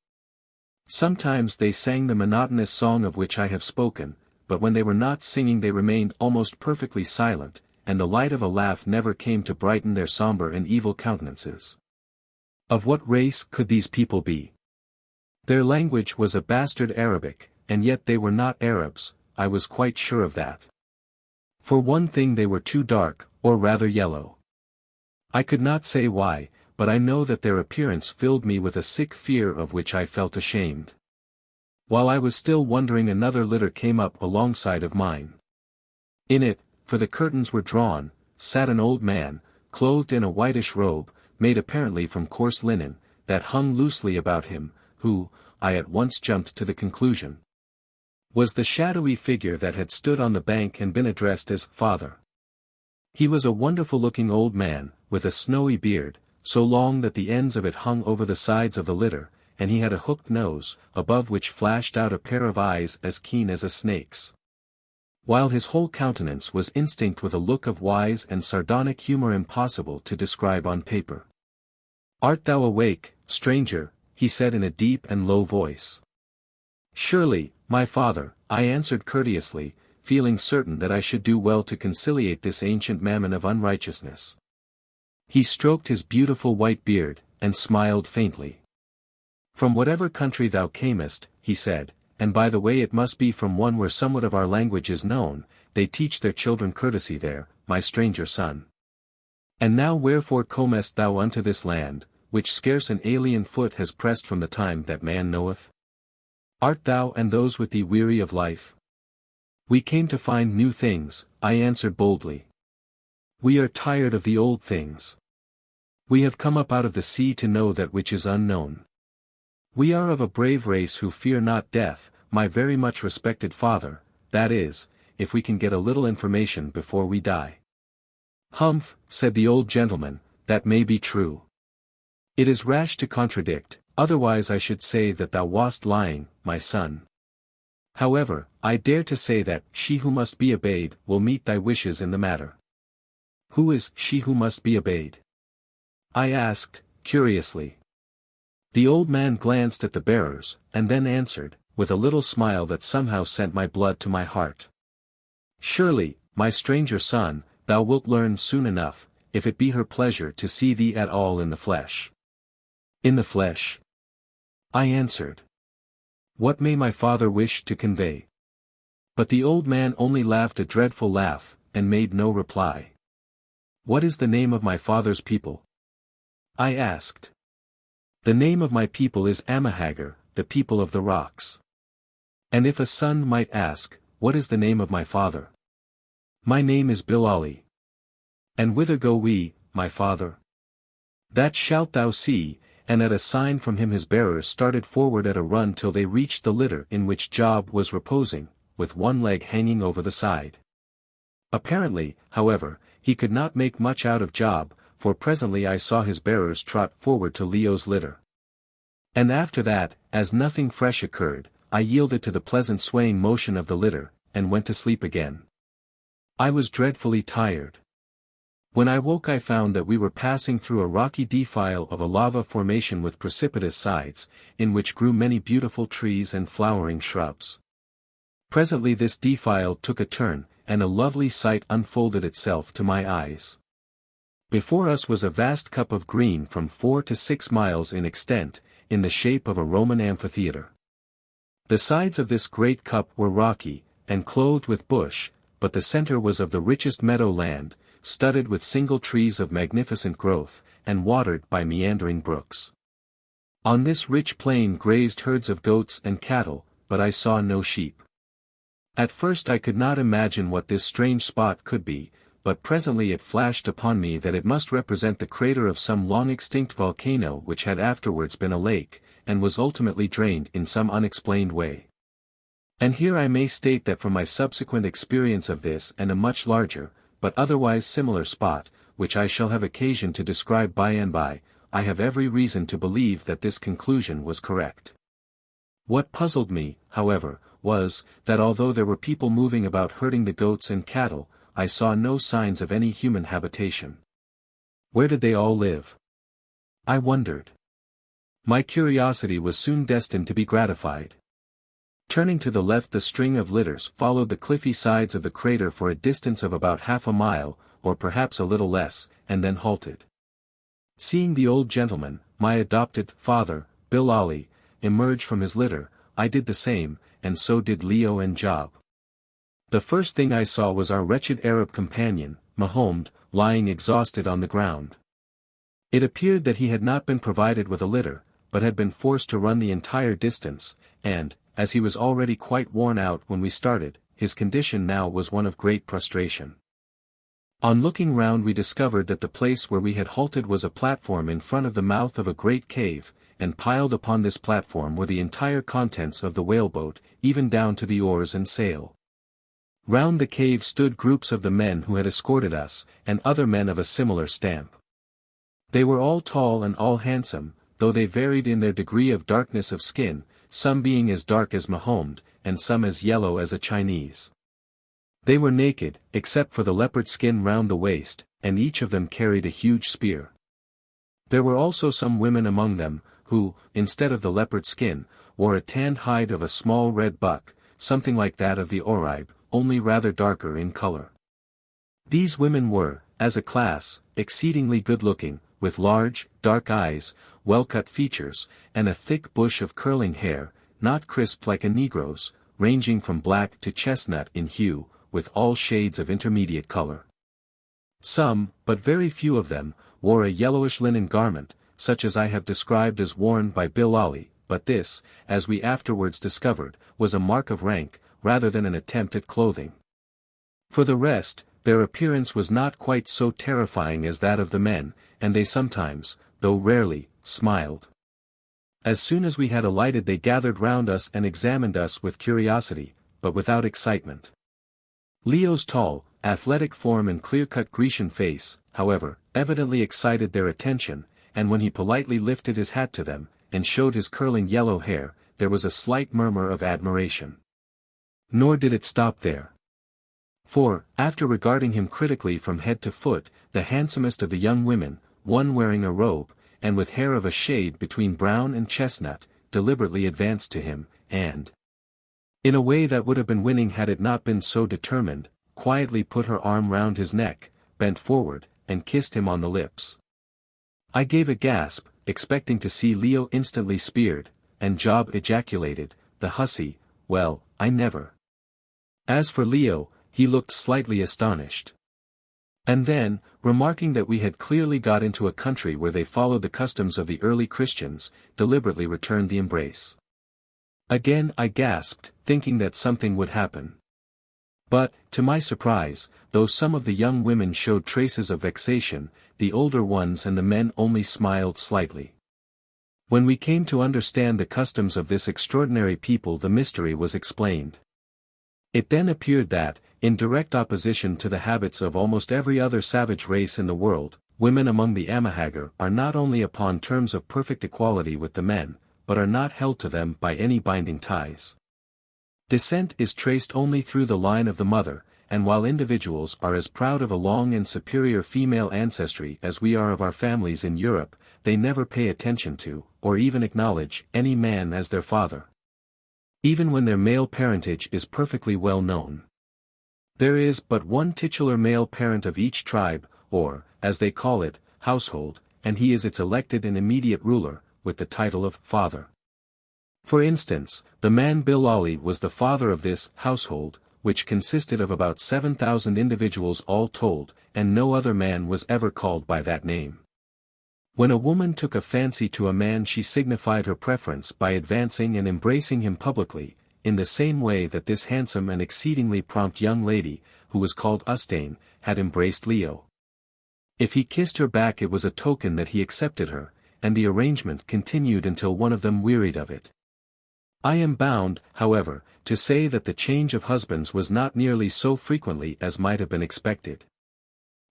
Sometimes they sang the monotonous song of which I have spoken, but when they were not singing they remained almost perfectly silent, and the light of a laugh never came to brighten their somber and evil countenances. Of what race could these people be? Their language was a bastard Arabic, and yet they were not Arabs, I was quite sure of that. For one thing they were too dark, or rather yellow. I could not say why, but I know that their appearance filled me with a sick fear of which I felt ashamed. While I was still wondering another litter came up alongside of mine. In it, for the curtains were drawn, sat an old man, clothed in a whitish robe, made apparently from coarse linen, that hung loosely about him, who, I at once jumped to the conclusion, was the shadowy figure that had stood on the bank and been addressed as Father. He was a wonderful-looking old man, with a snowy beard, so long that the ends of it hung over the sides of the litter, and he had a hooked nose, above which flashed out a pair of eyes as keen as a snake's, while his whole countenance was instinct with a look of wise and sardonic humor impossible to describe on paper. "Art thou awake, stranger?" he said in a deep and low voice. "Surely, my father," I answered courteously, feeling certain that I should do well to conciliate this ancient mammon of unrighteousness. He stroked his beautiful white beard, and smiled faintly. "From whatever country thou camest," he said, "and by the way it must be from one where somewhat of our language is known, they teach their children courtesy there, my stranger son. And now wherefore comest thou unto this land, which scarce an alien foot has pressed from the time that man knoweth? Art thou and those with thee weary of life?" "We came to find new things," I answered boldly. "We are tired of the old things. We have come up out of the sea to know that which is unknown. We are of a brave race who fear not death, my very much respected father, that is, if we can get a little information before we die." "Humph," said the old gentleman, "that may be true. It is rash to contradict, otherwise I should say that thou wast lying, my son. However, I dare to say that she who must be obeyed will meet thy wishes in the matter." "Who is she who must be obeyed?" I asked, curiously. The old man glanced at the bearers, and then answered, with a little smile that somehow sent my blood to my heart. "Surely, my stranger son, thou wilt learn soon enough, if it be her pleasure to see thee at all in the flesh." "In the flesh?" I answered. "What may my father wish to convey?" But the old man only laughed a dreadful laugh, and made no reply. "What is the name of my father's people?" I asked. "The name of my people is Haggard, the people of the rocks." "And if a son might ask, what is the name of my father?" "My name is Bilali." "And whither go we, my father?" "That shalt thou see," and at a sign from him his bearers started forward at a run till they reached the litter in which Job was reposing, with one leg hanging over the side. Apparently, however, he could not make much out of Job, for presently I saw his bearers trot forward to Leo's litter. And after that, as nothing fresh occurred, I yielded to the pleasant swaying motion of the litter, and went to sleep again. I was dreadfully tired. When I woke I found that we were passing through a rocky defile of a lava formation with precipitous sides, in which grew many beautiful trees and flowering shrubs. Presently this defile took a turn, and a lovely sight unfolded itself to my eyes. Before us was a vast cup of green from 4 to 6 miles in extent, in the shape of a Roman amphitheatre. The sides of this great cup were rocky, and clothed with bush, but the centre was of the richest meadow land, studded with single trees of magnificent growth, and watered by meandering brooks. On this rich plain grazed herds of goats and cattle, but I saw no sheep. At first I could not imagine what this strange spot could be, but presently it flashed upon me that it must represent the crater of some long-extinct volcano which had afterwards been a lake, and was ultimately drained in some unexplained way. And here I may state that from my subsequent experience of this and a much larger, but otherwise similar spot, which I shall have occasion to describe by and by, I have every reason to believe that this conclusion was correct. What puzzled me, however, was, that although there were people moving about herding the goats and cattle, I saw no signs of any human habitation. Where did they all live? I wondered. My curiosity was soon destined to be gratified. Turning to the left the string of litters followed the cliffy sides of the crater for a distance of about half a mile, or perhaps a little less, and then halted. Seeing the old gentleman, my adopted father, Bilali, emerge from his litter, I did the same, and so did Leo and Job. The first thing I saw was our wretched Arab companion, Mahomed, lying exhausted on the ground. It appeared that he had not been provided with a litter, but had been forced to run the entire distance, and, as he was already quite worn out when we started, his condition now was one of great prostration. On looking round we discovered that the place where we had halted was a platform in front of the mouth of a great cave, and piled upon this platform were the entire contents of the whaleboat, even down to the oars and sail. Round the cave stood groups of the men who had escorted us, and other men of a similar stamp. They were all tall and all handsome, though they varied in their degree of darkness of skin, some being as dark as Mahomed, and some as yellow as a Chinese. They were naked, except for the leopard skin round the waist, and each of them carried a huge spear. There were also some women among them, who, instead of the leopard skin, wore a tanned hide of a small red buck, something like that of the Oribe, only rather darker in color. These women were, as a class, exceedingly good-looking, with large, dark eyes, well-cut features, and a thick bush of curling hair, not crisp like a Negro's, ranging from black to chestnut in hue, with all shades of intermediate color. Some, but very few of them, wore a yellowish linen garment, such as I have described as worn by Bilali, but this, as we afterwards discovered, was a mark of rank, rather than an attempt at clothing. For the rest, their appearance was not quite so terrifying as that of the men, and they sometimes, though rarely, smiled. As soon as we had alighted they gathered round us and examined us with curiosity, but without excitement. Leo's tall, athletic form and clear-cut Grecian face, however, evidently excited their attention, and when he politely lifted his hat to them, and showed his curling yellow hair, there was a slight murmur of admiration. Nor did it stop there. For, after regarding him critically from head to foot, the handsomest of the young women, one wearing a robe, and with hair of a shade between brown and chestnut, deliberately advanced to him, and, in a way that would have been winning had it not been so determined, quietly put her arm round his neck, bent forward, and kissed him on the lips. I gave a gasp, expecting to see Leo instantly speared, and Job ejaculated, "The hussy, well, I never." As for Leo, he looked slightly astonished. And then, remarking that we had clearly got into a country where they followed the customs of the early Christians, deliberately returned the embrace. Again I gasped, thinking that something would happen. But, to my surprise, though some of the young women showed traces of vexation, the older ones and the men only smiled slightly. When we came to understand the customs of this extraordinary people, the mystery was explained. It then appeared that, in direct opposition to the habits of almost every other savage race in the world, women among the Haggard are not only upon terms of perfect equality with the men, but are not held to them by any binding ties. Descent is traced only through the line of the mother, and while individuals are as proud of a long and superior female ancestry as we are of our families in Europe, they never pay attention to, or even acknowledge, any man as their father. Even when their male parentage is perfectly well known. There is but one titular male parent of each tribe, or, as they call it, household, and he is its elected and immediate ruler, with the title of father. For instance, the man Bilali was the father of this household, which consisted of about 7,000 individuals all told, and no other man was ever called by that name. When a woman took a fancy to a man, she signified her preference by advancing and embracing him publicly, in the same way that this handsome and exceedingly prompt young lady, who was called Ustane, had embraced Leo. If he kissed her back, it was a token that he accepted her, and the arrangement continued until one of them wearied of it. I am bound, however, to say that the change of husbands was not nearly so frequently as might have been expected.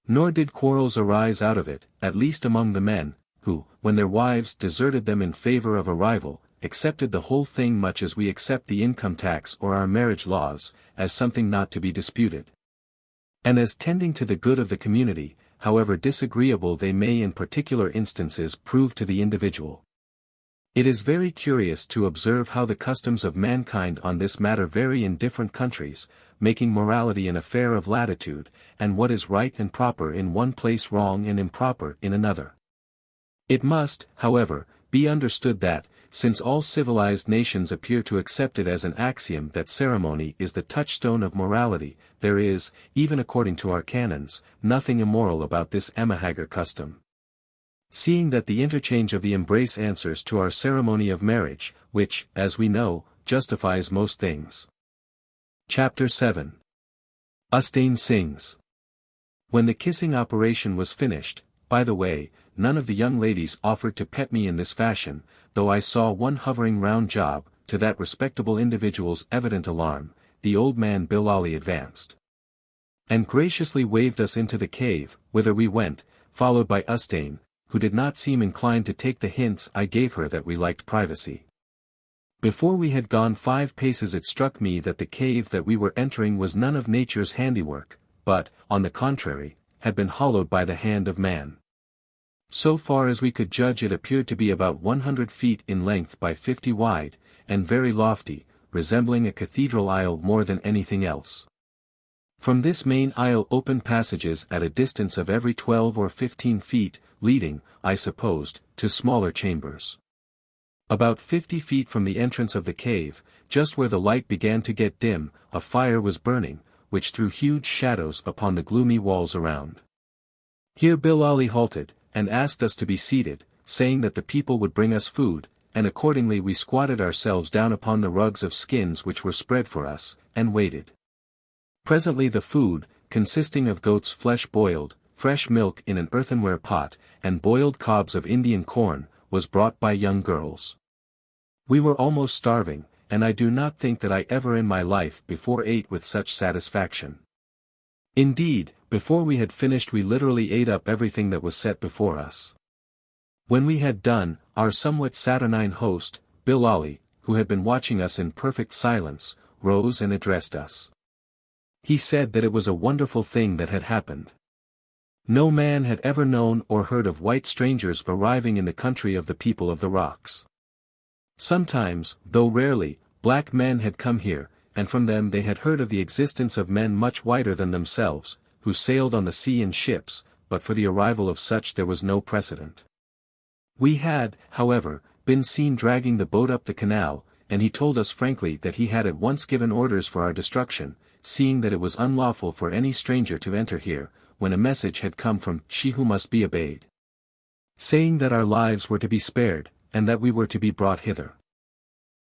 Nor did quarrels arise out of it, at least among the men, who, when their wives deserted them in favor of a rival, accepted the whole thing much as we accept the income tax or our marriage laws, as something not to be disputed. And as tending to the good of the community, however disagreeable they may in particular instances prove to the individual. It is very curious to observe how the customs of mankind on this matter vary in different countries, making morality an affair of latitude, and what is right and proper in one place wrong and improper in another. It must, however, be understood that, since all civilized nations appear to accept it as an axiom that ceremony is the touchstone of morality, there is, even according to our canons, nothing immoral about this Haggard custom. Seeing that the interchange of the embrace answers to our ceremony of marriage, which, as we know, justifies most things. Chapter 7. Ustane sings. When the kissing operation was finished, by the way, none of the young ladies offered to pet me in this fashion, though I saw one hovering round Job, to that respectable individual's evident alarm, the old man Bilali advanced. And graciously waved us into the cave, whither we went, followed by Ustane, who did not seem inclined to take the hints I gave her that we liked privacy. Before we had gone 5 paces it struck me that the cave that we were entering was none of nature's handiwork, but, on the contrary, had been hollowed by the hand of man. So far as we could judge, it appeared to be about 100 feet in length by 50 wide, and very lofty, resembling a cathedral aisle more than anything else. From this main aisle opened passages at a distance of every 12 or 15 feet, leading, I supposed, to smaller chambers. About 50 feet from the entrance of the cave, just where the light began to get dim, a fire was burning, which threw huge shadows upon the gloomy walls around. Here Bilali halted, and asked us to be seated, saying that the people would bring us food, and accordingly we squatted ourselves down upon the rugs of skins which were spread for us, and waited. Presently the food, consisting of goat's flesh boiled, fresh milk in an earthenware pot, and boiled cobs of Indian corn, was brought by young girls. We were almost starving, and I do not think that I ever in my life before ate with such satisfaction. Indeed, before we had finished we literally ate up everything that was set before us. When we had done, our somewhat saturnine host, Bilali, who had been watching us in perfect silence, rose and addressed us. He said that it was a wonderful thing that had happened. No man had ever known or heard of white strangers arriving in the country of the people of the rocks. Sometimes, though rarely, black men had come here, and from them they had heard of the existence of men much whiter than themselves, who sailed on the sea in ships, but for the arrival of such there was no precedent. We had, however, been seen dragging the boat up the canal, and he told us frankly that he had at once given orders for our destruction, seeing that it was unlawful for any stranger to enter here, when a message had come from she who must be obeyed, saying that our lives were to be spared, and that we were to be brought hither.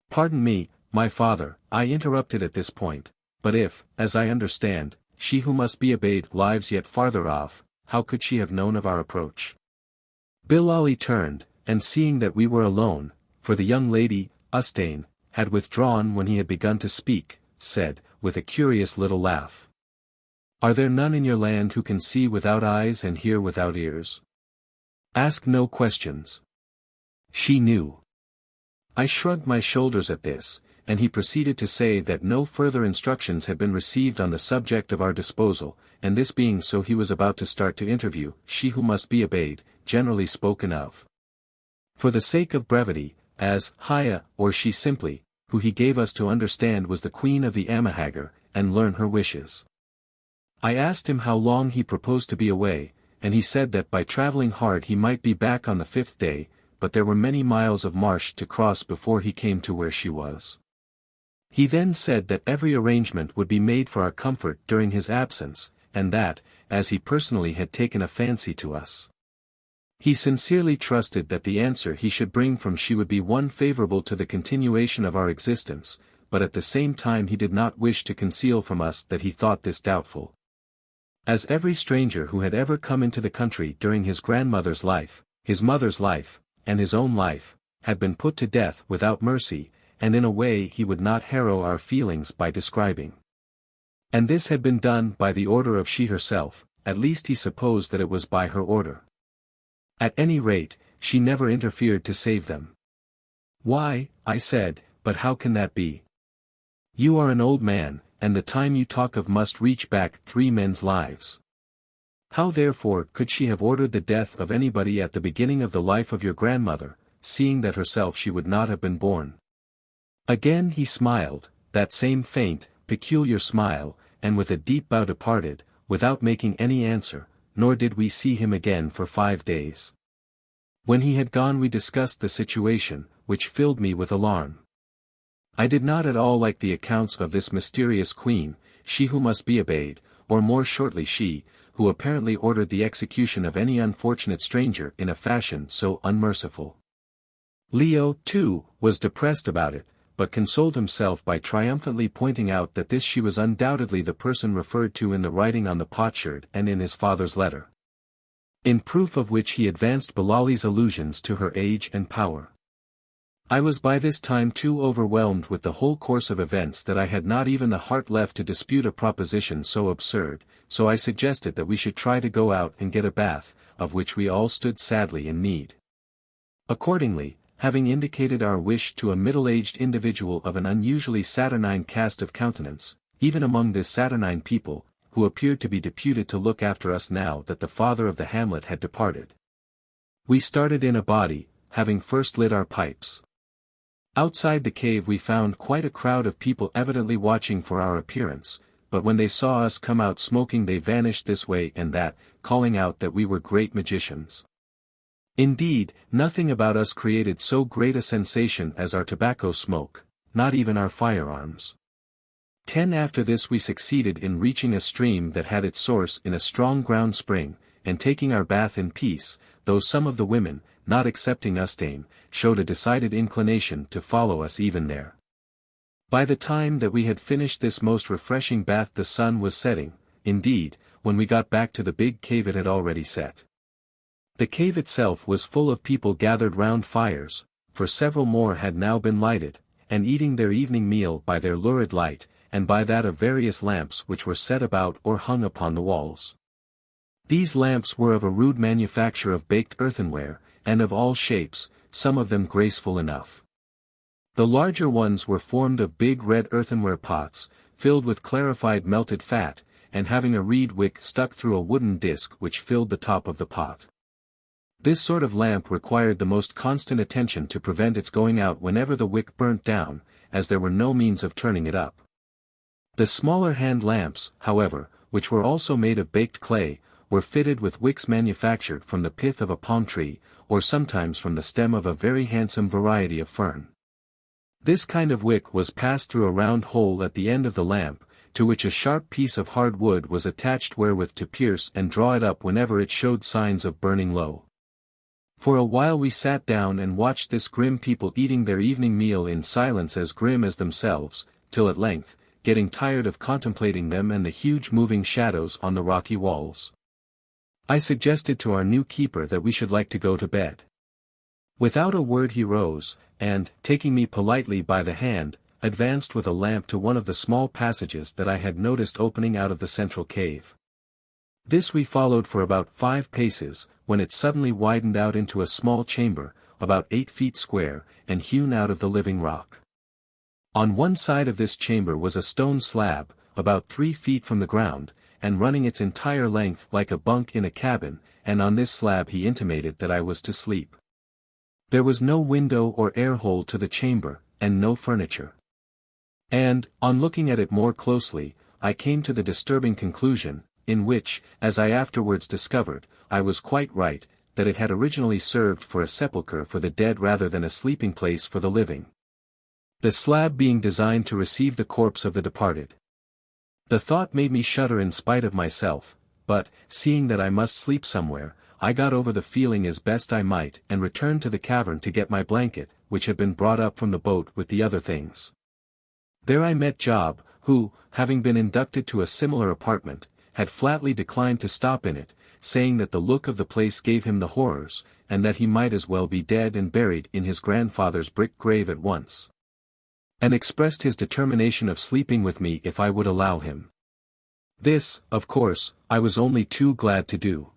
Pardon me, my father, I interrupted at this point, but if, as I understand, she who must be obeyed lives yet farther off, how could she have known of our approach? Bilali turned, and seeing that we were alone, for the young lady, Ustane, had withdrawn when he had begun to speak, said, with a curious little laugh. Are there none in your land who can see without eyes and hear without ears? Ask no questions. She knew. I shrugged my shoulders at this, and he proceeded to say that no further instructions had been received on the subject of our disposal, and this being so he was about to start to interview she who must be obeyed, generally spoken of, for the sake of brevity, as Haya, or she simply, who he gave us to understand was the queen of the Haggard, and learn her wishes. I asked him how long he proposed to be away, and he said that by traveling hard he might be back on the 5th day, but there were many miles of marsh to cross before he came to where she was. He then said that every arrangement would be made for our comfort during his absence, and that, as he personally had taken a fancy to us, he sincerely trusted that the answer he should bring from she would be one favorable to the continuation of our existence, but at the same time he did not wish to conceal from us that he thought this doubtful. As every stranger who had ever come into the country during his grandmother's life, his mother's life, and his own life, had been put to death without mercy, and in a way he would not harrow our feelings by describing. And this had been done by the order of she herself, at least he supposed that it was by her order. At any rate, she never interfered to save them. Why, I said, but how can that be? You are an old man, and the time you talk of must reach back 3 men's lives. How therefore could she have ordered the death of anybody at the beginning of the life of your grandmother, seeing that herself she would not have been born? Again he smiled, that same faint, peculiar smile, and with a deep bow departed, without making any answer, nor did we see him again for 5 days. When he had gone we discussed the situation, which filled me with alarm. I did not at all like the accounts of this mysterious queen, she who must be obeyed, or more shortly she, who apparently ordered the execution of any unfortunate stranger in a fashion so unmerciful. Leo, too, was depressed about it, but consoled himself by triumphantly pointing out that this she was undoubtedly the person referred to in the writing on the potsherd and in his father's letter. In proof of which he advanced Bilali's allusions to her age and power. I was by this time too overwhelmed with the whole course of events that I had not even the heart left to dispute a proposition so absurd, so I suggested that we should try to go out and get a bath, of which we all stood sadly in need. Accordingly, having indicated our wish to a middle-aged individual of an unusually saturnine cast of countenance, even among this saturnine people, who appeared to be deputed to look after us now that the father of the hamlet had departed, we started in a body, having first lit our pipes. Outside the cave we found quite a crowd of people evidently watching for our appearance, but when they saw us come out smoking they vanished this way and that, calling out that we were great magicians. Indeed, nothing about us created so great a sensation as our tobacco smoke, not even our firearms. 10 after this we succeeded in reaching a stream that had its source in a strong ground spring, and taking our bath in peace, though some of the women, not excepting Ustane, showed a decided inclination to follow us even there. By the time that we had finished this most refreshing bath the sun was setting, indeed, when we got back to the big cave it had already set. The cave itself was full of people gathered round fires, for several more had now been lighted, and eating their evening meal by their lurid light, and by that of various lamps which were set about or hung upon the walls. These lamps were of a rude manufacture of baked earthenware, and of all shapes, some of them graceful enough. The larger ones were formed of big red earthenware pots, filled with clarified melted fat, and having a reed wick stuck through a wooden disc which filled the top of the pot. This sort of lamp required the most constant attention to prevent its going out whenever the wick burnt down, as there were no means of turning it up. The smaller hand lamps, however, which were also made of baked clay, were fitted with wicks manufactured from the pith of a palm tree, or sometimes from the stem of a very handsome variety of fern. This kind of wick was passed through a round hole at the end of the lamp, to which a sharp piece of hard wood was attached wherewith to pierce and draw it up whenever it showed signs of burning low. For a while we sat down and watched this grim people eating their evening meal in silence as grim as themselves, till at length, getting tired of contemplating them and the huge moving shadows on the rocky walls, I suggested to our new keeper that we should like to go to bed. Without a word he rose, and, taking me politely by the hand, advanced with a lamp to one of the small passages that I had noticed opening out of the central cave. This we followed for about 5 paces, when it suddenly widened out into a small chamber, about 8 feet square, and hewn out of the living rock. On one side of this chamber was a stone slab, about 3 feet from the ground, and running its entire length like a bunk in a cabin, and on this slab he intimated that I was to sleep. There was no window or air hole to the chamber, and no furniture. And, on looking at it more closely, I came to the disturbing conclusion, in which, as I afterwards discovered, I was quite right, that it had originally served for a sepulchre for the dead rather than a sleeping place for the living. The slab being designed to receive the corpse of the departed. The thought made me shudder in spite of myself, but, seeing that I must sleep somewhere, I got over the feeling as best I might and returned to the cavern to get my blanket, which had been brought up from the boat with the other things. There I met Job, who, having been inducted to a similar apartment, had flatly declined to stop in it, saying that the look of the place gave him the horrors, and that he might as well be dead and buried in his grandfather's brick grave at once. And expressed his determination of sleeping with me if I would allow him. This, of course, I was only too glad to do.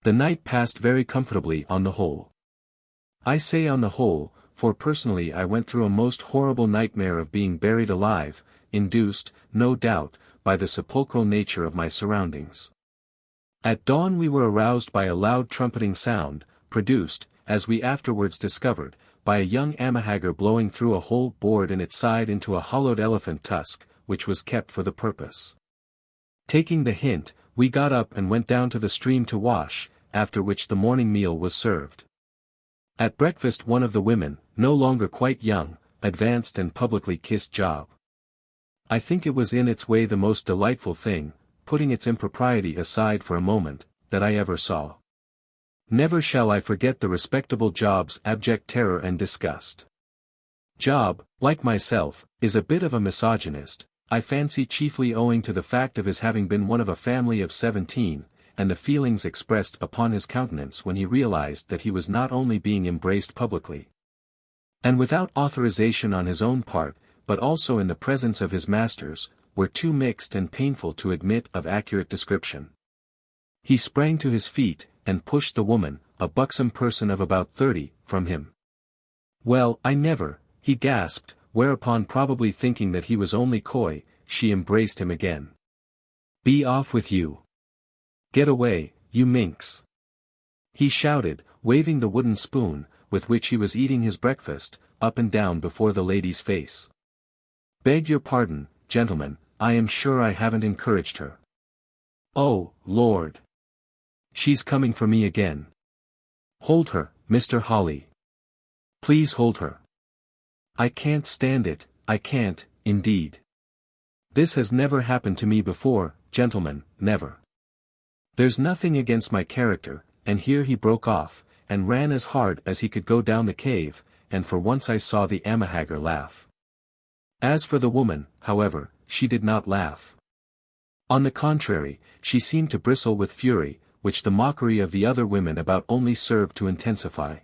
The night passed very comfortably on the whole. I say on the whole, for personally I went through a most horrible nightmare of being buried alive, induced, no doubt, by the sepulchral nature of my surroundings. At dawn we were aroused by a loud trumpeting sound, produced, as we afterwards discovered, by a young amahagger blowing through a hole bored in its side into a hollowed elephant tusk, which was kept for the purpose. Taking the hint, we got up and went down to the stream to wash, after which the morning meal was served. At breakfast one of the women, no longer quite young, advanced and publicly kissed Job. I think it was in its way the most delightful thing, putting its impropriety aside for a moment, that I ever saw. Never shall I forget the respectable Job's abject terror and disgust. Job, like myself, is a bit of a misogynist, I fancy chiefly owing to the fact of his having been one of a family of 17, and the feelings expressed upon his countenance when he realized that he was not only being embraced publicly, and without authorization on his own part, but also in the presence of his masters, were too mixed and painful to admit of accurate description. He sprang to his feet, and pushed the woman, a buxom person of about 30, from him. "Well, I never," he gasped, whereupon probably thinking that he was only coy, she embraced him again. "Be off with you. Get away, you minx!" he shouted, waving the wooden spoon, with which he was eating his breakfast, up and down before the lady's face. "Beg your pardon, gentlemen, I am sure I haven't encouraged her. Oh, Lord! She's coming for me again. Hold her, Mr. Holly. Please hold her. I can't stand it, I can't, indeed. This has never happened to me before, gentlemen, never. There's nothing against my character," and here he broke off, and ran as hard as he could go down the cave, and for once I saw the amahagger laugh. As for the woman, however, she did not laugh. On the contrary, she seemed to bristle with fury, which the mockery of the other women about only served to intensify.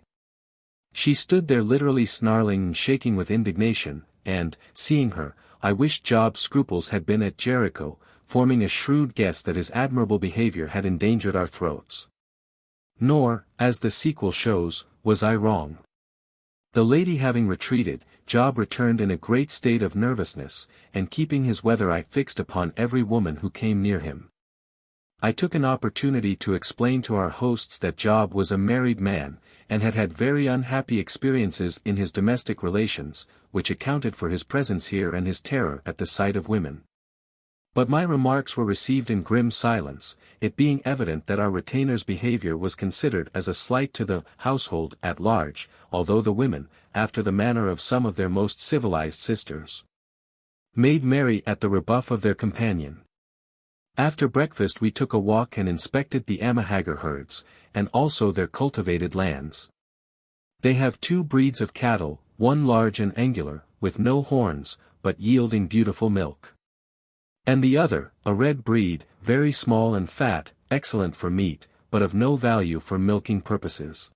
She stood there literally snarling and shaking with indignation, and, seeing her, I wished Job's scruples had been at Jericho, forming a shrewd guess that his admirable behavior had endangered our throats. Nor, as the sequel shows, was I wrong. The lady having retreated, Job returned in a great state of nervousness, and keeping his weather eye fixed upon every woman who came near him. I took an opportunity to explain to our hosts that Job was a married man, and had had very unhappy experiences in his domestic relations, which accounted for his presence here and his terror at the sight of women. But my remarks were received in grim silence, it being evident that our retainer's behavior was considered as a slight to the household at large, although the women, after the manner of some of their most civilized sisters, made merry at the rebuff of their companion. After breakfast we took a walk and inspected the Haggard herds, and also their cultivated lands. They have two breeds of cattle, one large and angular, with no horns, but yielding beautiful milk. And the other, a red breed, very small and fat, excellent for meat, but of no value for milking purposes.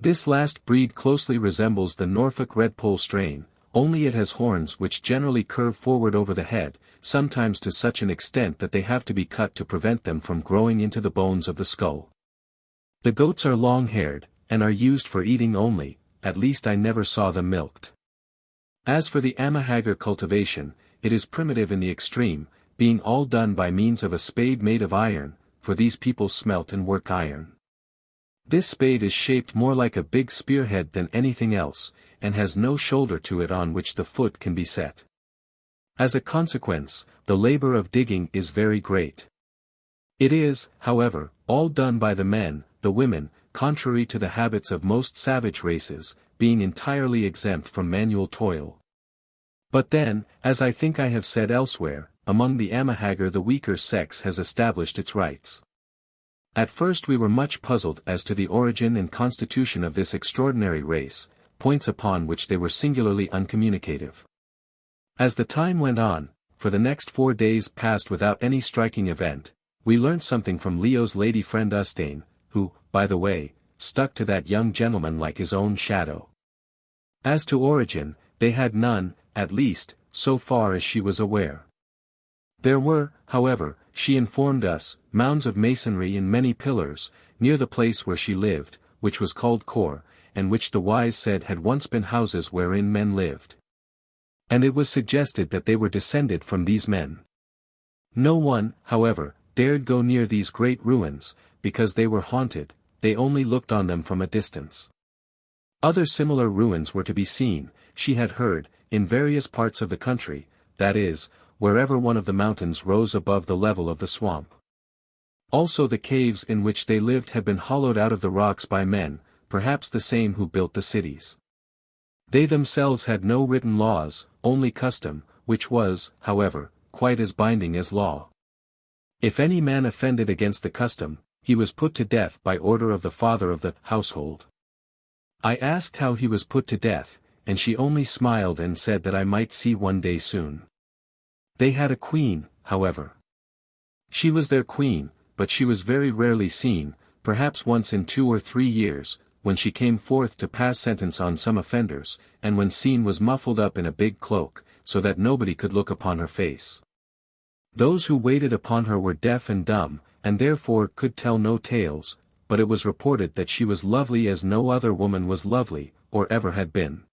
This last breed closely resembles the Norfolk Red Poll strain, only it has horns which generally curve forward over the head, sometimes to such an extent that they have to be cut to prevent them from growing into the bones of the skull. The goats are long-haired, and are used for eating only, at least I never saw them milked. As for the Haggard cultivation, it is primitive in the extreme, being all done by means of a spade made of iron, for these people smelt and work iron. This spade is shaped more like a big spearhead than anything else, and has no shoulder to it on which the foot can be set. As a consequence, the labor of digging is very great. It is, however, all done by the men, the women, contrary to the habits of most savage races, being entirely exempt from manual toil. But then, as I think I have said elsewhere, among the Haggard the weaker sex has established its rights. At first we were much puzzled as to the origin and constitution of this extraordinary race, points upon which they were singularly uncommunicative. As the time went on, for the next 4 days passed without any striking event, we learnt something from Leo's lady friend Ustane, who, by the way, stuck to that young gentleman like his own shadow. As to origin, they had none, at least, so far as she was aware. There were, however, she informed us, mounds of masonry and many pillars, near the place where she lived, which was called Kôr, and which the wise said had once been houses wherein men lived. And it was suggested that they were descended from these men. No one, however, dared go near these great ruins, because they were haunted, they only looked on them from a distance. Other similar ruins were to be seen, she had heard, in various parts of the country, that is, wherever one of the mountains rose above the level of the swamp. Also the caves in which they lived had been hollowed out of the rocks by men, perhaps the same who built the cities. They themselves had no written laws, only custom, which was, however, quite as binding as law. If any man offended against the custom, he was put to death by order of the father of the household. I asked how he was put to death, and she only smiled and said that I might see one day soon. They had a queen, however. She was their queen, but she was very rarely seen, perhaps once in 2 or 3 years, when she came forth to pass sentence on some offenders, and when seen was muffled up in a big cloak, so that nobody could look upon her face. Those who waited upon her were deaf and dumb, and therefore could tell no tales, but it was reported that she was lovely as no other woman was lovely, or ever had been.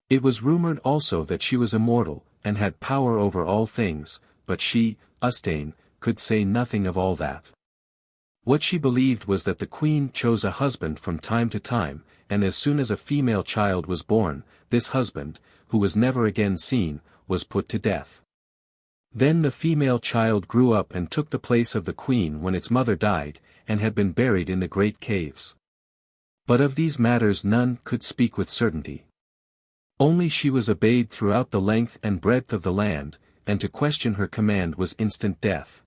It was rumored also that she was immortal, and had power over all things, but she, Ustane, could say nothing of all that. What she believed was that the queen chose a husband from time to time, and as soon as a female child was born, this husband, who was never again seen, was put to death. Then the female child grew up and took the place of the queen when its mother died, and had been buried in the great caves. But of these matters none could speak with certainty. Only she was obeyed throughout the length and breadth of the land, and to question her command was instant death.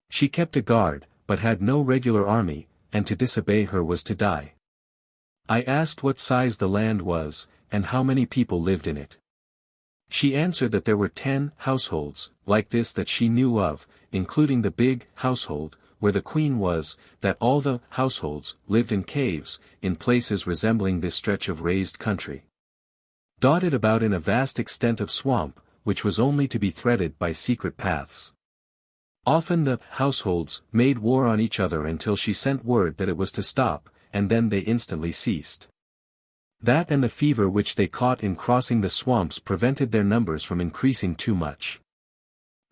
She kept a guard, but had no regular army, and to disobey her was to die. I asked what size the land was, and how many people lived in it. She answered that there were 10 households, like this that she knew of, including the big household, where the queen was, that all the households lived in caves, in places resembling this stretch of raised country, dotted about in a vast extent of swamp, which was only to be threaded by secret paths. Often the households made war on each other until she sent word that it was to stop, and then they instantly ceased. That and the fever which they caught in crossing the swamps prevented their numbers from increasing too much.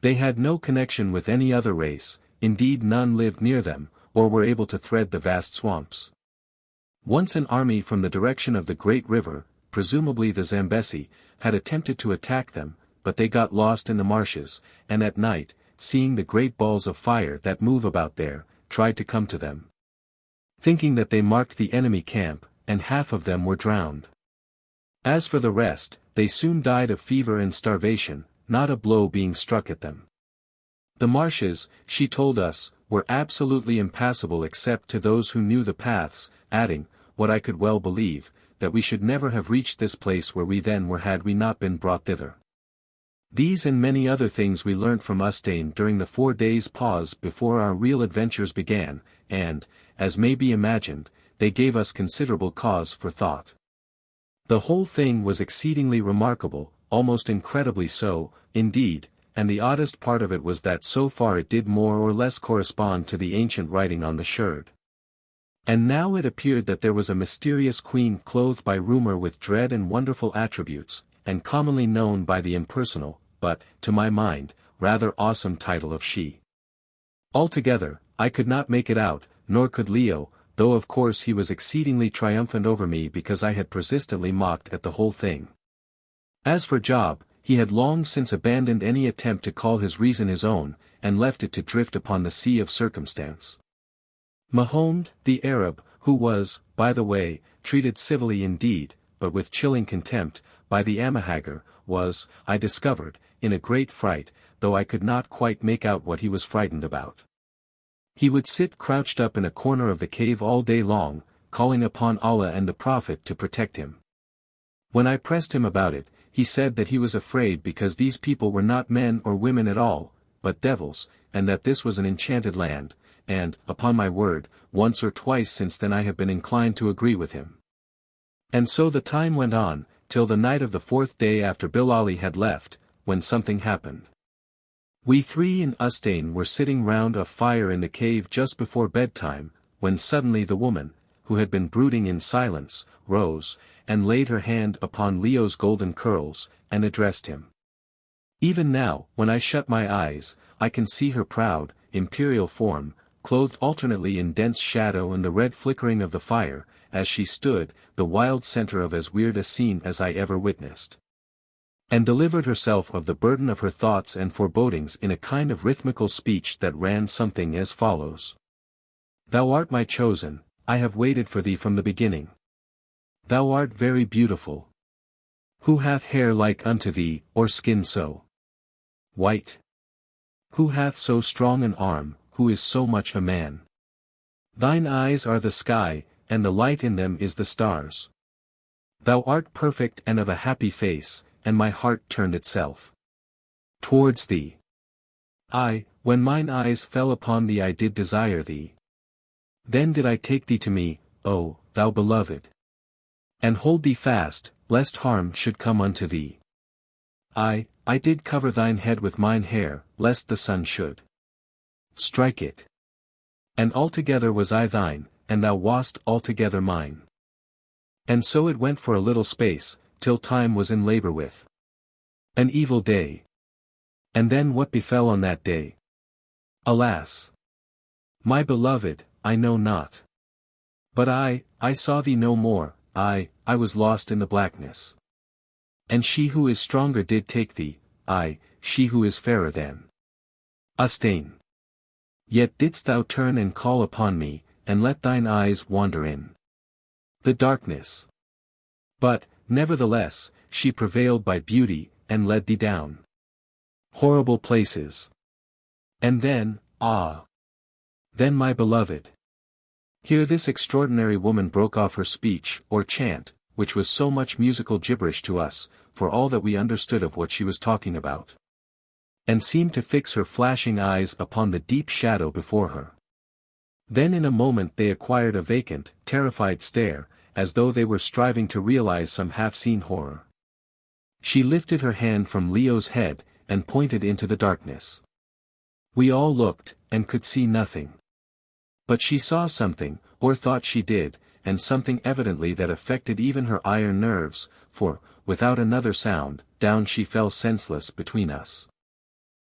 They had no connection with any other race, indeed none lived near them, or were able to thread the vast swamps. Once an army from the direction of the great river, presumably the Zambesi, had attempted to attack them, but they got lost in the marshes, and at night, seeing the great balls of fire that move about there, tried to come to them, thinking that they marked the enemy camp, and half of them were drowned. As for the rest, they soon died of fever and starvation, not a blow being struck at them. The marshes, she told us, were absolutely impassable except to those who knew the paths, adding, what I could well believe, that we should never have reached this place where we then were had we not been brought thither. These and many other things we learnt from Ustane during the 4 days' pause before our real adventures began, and, as may be imagined, they gave us considerable cause for thought. The whole thing was exceedingly remarkable, almost incredibly so, indeed, and the oddest part of it was that so far it did more or less correspond to the ancient writing on the sherd. And now it appeared that there was a mysterious queen clothed by rumor with dread and wonderful attributes, and commonly known by the impersonal, but, to my mind, rather awesome title of she. Altogether, I could not make it out, nor could Leo, though of course he was exceedingly triumphant over me because I had persistently mocked at the whole thing. As for Job, he had long since abandoned any attempt to call his reason his own, and left it to drift upon the sea of circumstance. Mahomed, the Arab, who was, by the way, treated civilly indeed, but with chilling contempt, by the Haggard, was, I discovered, in a great fright, though I could not quite make out what he was frightened about. He would sit crouched up in a corner of the cave all day long, calling upon Allah and the Prophet to protect him. When I pressed him about it, he said that he was afraid because these people were not men or women at all, but devils, and that this was an enchanted land, and, upon my word, once or twice since then I have been inclined to agree with him. And so the time went on, till the night of the 4th day after Bilali had left, when something happened. We 3 in Ustane were sitting round a fire in the cave just before bedtime, when suddenly the woman, who had been brooding in silence, rose, and laid her hand upon Leo's golden curls, and addressed him. Even now, when I shut my eyes, I can see her proud, imperial form, clothed alternately in dense shadow and the red flickering of the fire, as she stood, the wild center of as weird a scene as I ever witnessed. And delivered herself of the burden of her thoughts and forebodings in a kind of rhythmical speech that ran something as follows. Thou art my chosen, I have waited for thee from the beginning. Thou art very beautiful. Who hath hair like unto thee, or skin so white? Who hath so strong an arm, who is so much a man? Thine eyes are the sky, and the light in them is the stars. Thou art perfect and of a happy face, and my heart turned itself towards thee. When mine eyes fell upon thee I did desire thee. Then did I take thee to me, O, thou beloved, and hold thee fast, lest harm should come unto thee. I did cover thine head with mine hair, lest the sun should strike it. And altogether was I thine, and thou wast altogether mine. And so it went for a little space, till time was in labor with an evil day. And then what befell on that day? Alas! My beloved, I know not. But I saw thee no more, I was lost in the blackness. And she who is stronger did take thee, she who is fairer than Ustane. Yet didst thou turn and call upon me, and let thine eyes wander in the darkness. But, nevertheless, she prevailed by beauty, and led thee down horrible places. And then, then my beloved. Here this extraordinary woman broke off her speech, or chant, which was so much musical gibberish to us, for all that we understood of what she was talking about, and seemed to fix her flashing eyes upon the deep shadow before her. Then in a moment they acquired a vacant, terrified stare, as though they were striving to realize some half-seen horror. She lifted her hand from Leo's head, and pointed into the darkness. We all looked, and could see nothing. But she saw something, or thought she did, and something evidently that affected even her iron nerves, for, without another sound, down she fell senseless between us.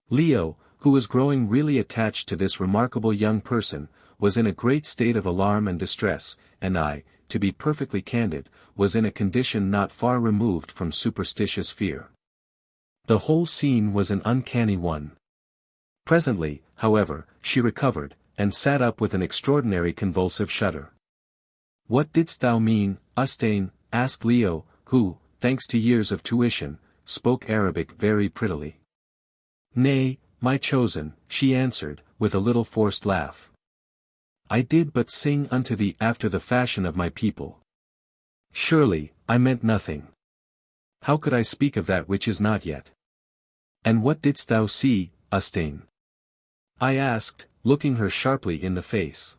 Leo, who was growing really attached to this remarkable young person, was in a great state of alarm and distress, and I, to be perfectly candid, was in a condition not far removed from superstitious fear. The whole scene was an uncanny one. Presently, however, she recovered, and sat up with an extraordinary convulsive shudder. What didst thou mean, Ustane? Asked Leo, who, thanks to years of tuition, spoke Arabic very prettily. Nay, my chosen, she answered, with a little forced laugh. I did but sing unto thee after the fashion of my people. Surely, I meant nothing. How could I speak of that which is not yet? And what didst thou see, Ustane? I asked, looking her sharply in the face.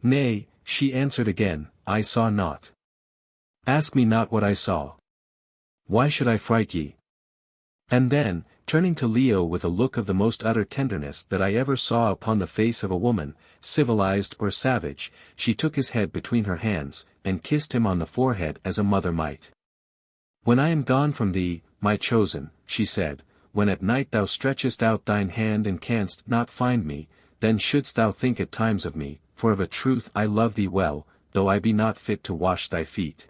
Nay, she answered again, I saw naught. Ask me not what I saw. Why should I fright ye? And then, turning to Leo with a look of the most utter tenderness that I ever saw upon the face of a woman, civilized or savage, she took his head between her hands, and kissed him on the forehead as a mother might. When I am gone from thee, my chosen, she said, when at night thou stretchest out thine hand and canst not find me, then shouldst thou think at times of me, for of a truth I love thee well, though I be not fit to wash thy feet.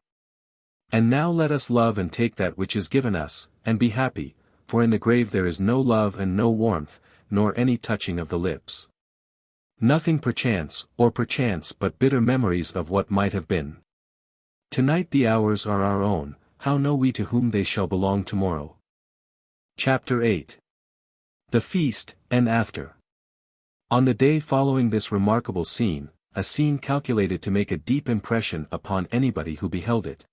And now let us love and take that which is given us, and be happy, for in the grave there is no love and no warmth, nor any touching of the lips. Nothing perchance but bitter memories of what might have been. Tonight the hours are our own, how know we to whom they shall belong tomorrow? Chapter 8. The Feast, and After. On the day following this remarkable scene, a scene calculated to make a deep impression upon anybody who beheld it.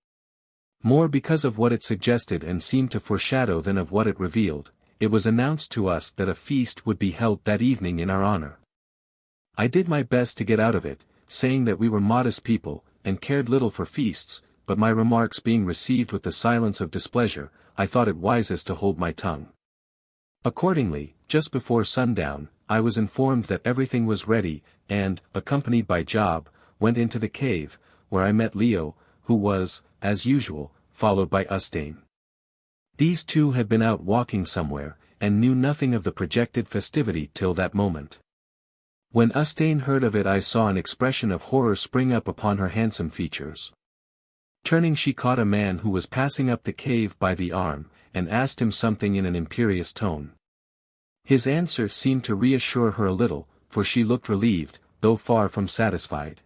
More because of what it suggested and seemed to foreshadow than of what it revealed, it was announced to us that a feast would be held that evening in our honor. I did my best to get out of it, saying that we were modest people, and cared little for feasts, but my remarks being received with the silence of displeasure, I thought it wisest to hold my tongue. Accordingly, just before sundown, I was informed that everything was ready, and, accompanied by Job, went into the cave, where I met Leo, who was, as usual, followed by Ustane. These two had been out walking somewhere, and knew nothing of the projected festivity till that moment. When Ustane heard of it I saw an expression of horror spring up upon her handsome features. Turning she caught a man who was passing up the cave by the arm, and asked him something in an imperious tone. His answer seemed to reassure her a little, for she looked relieved, though far from satisfied.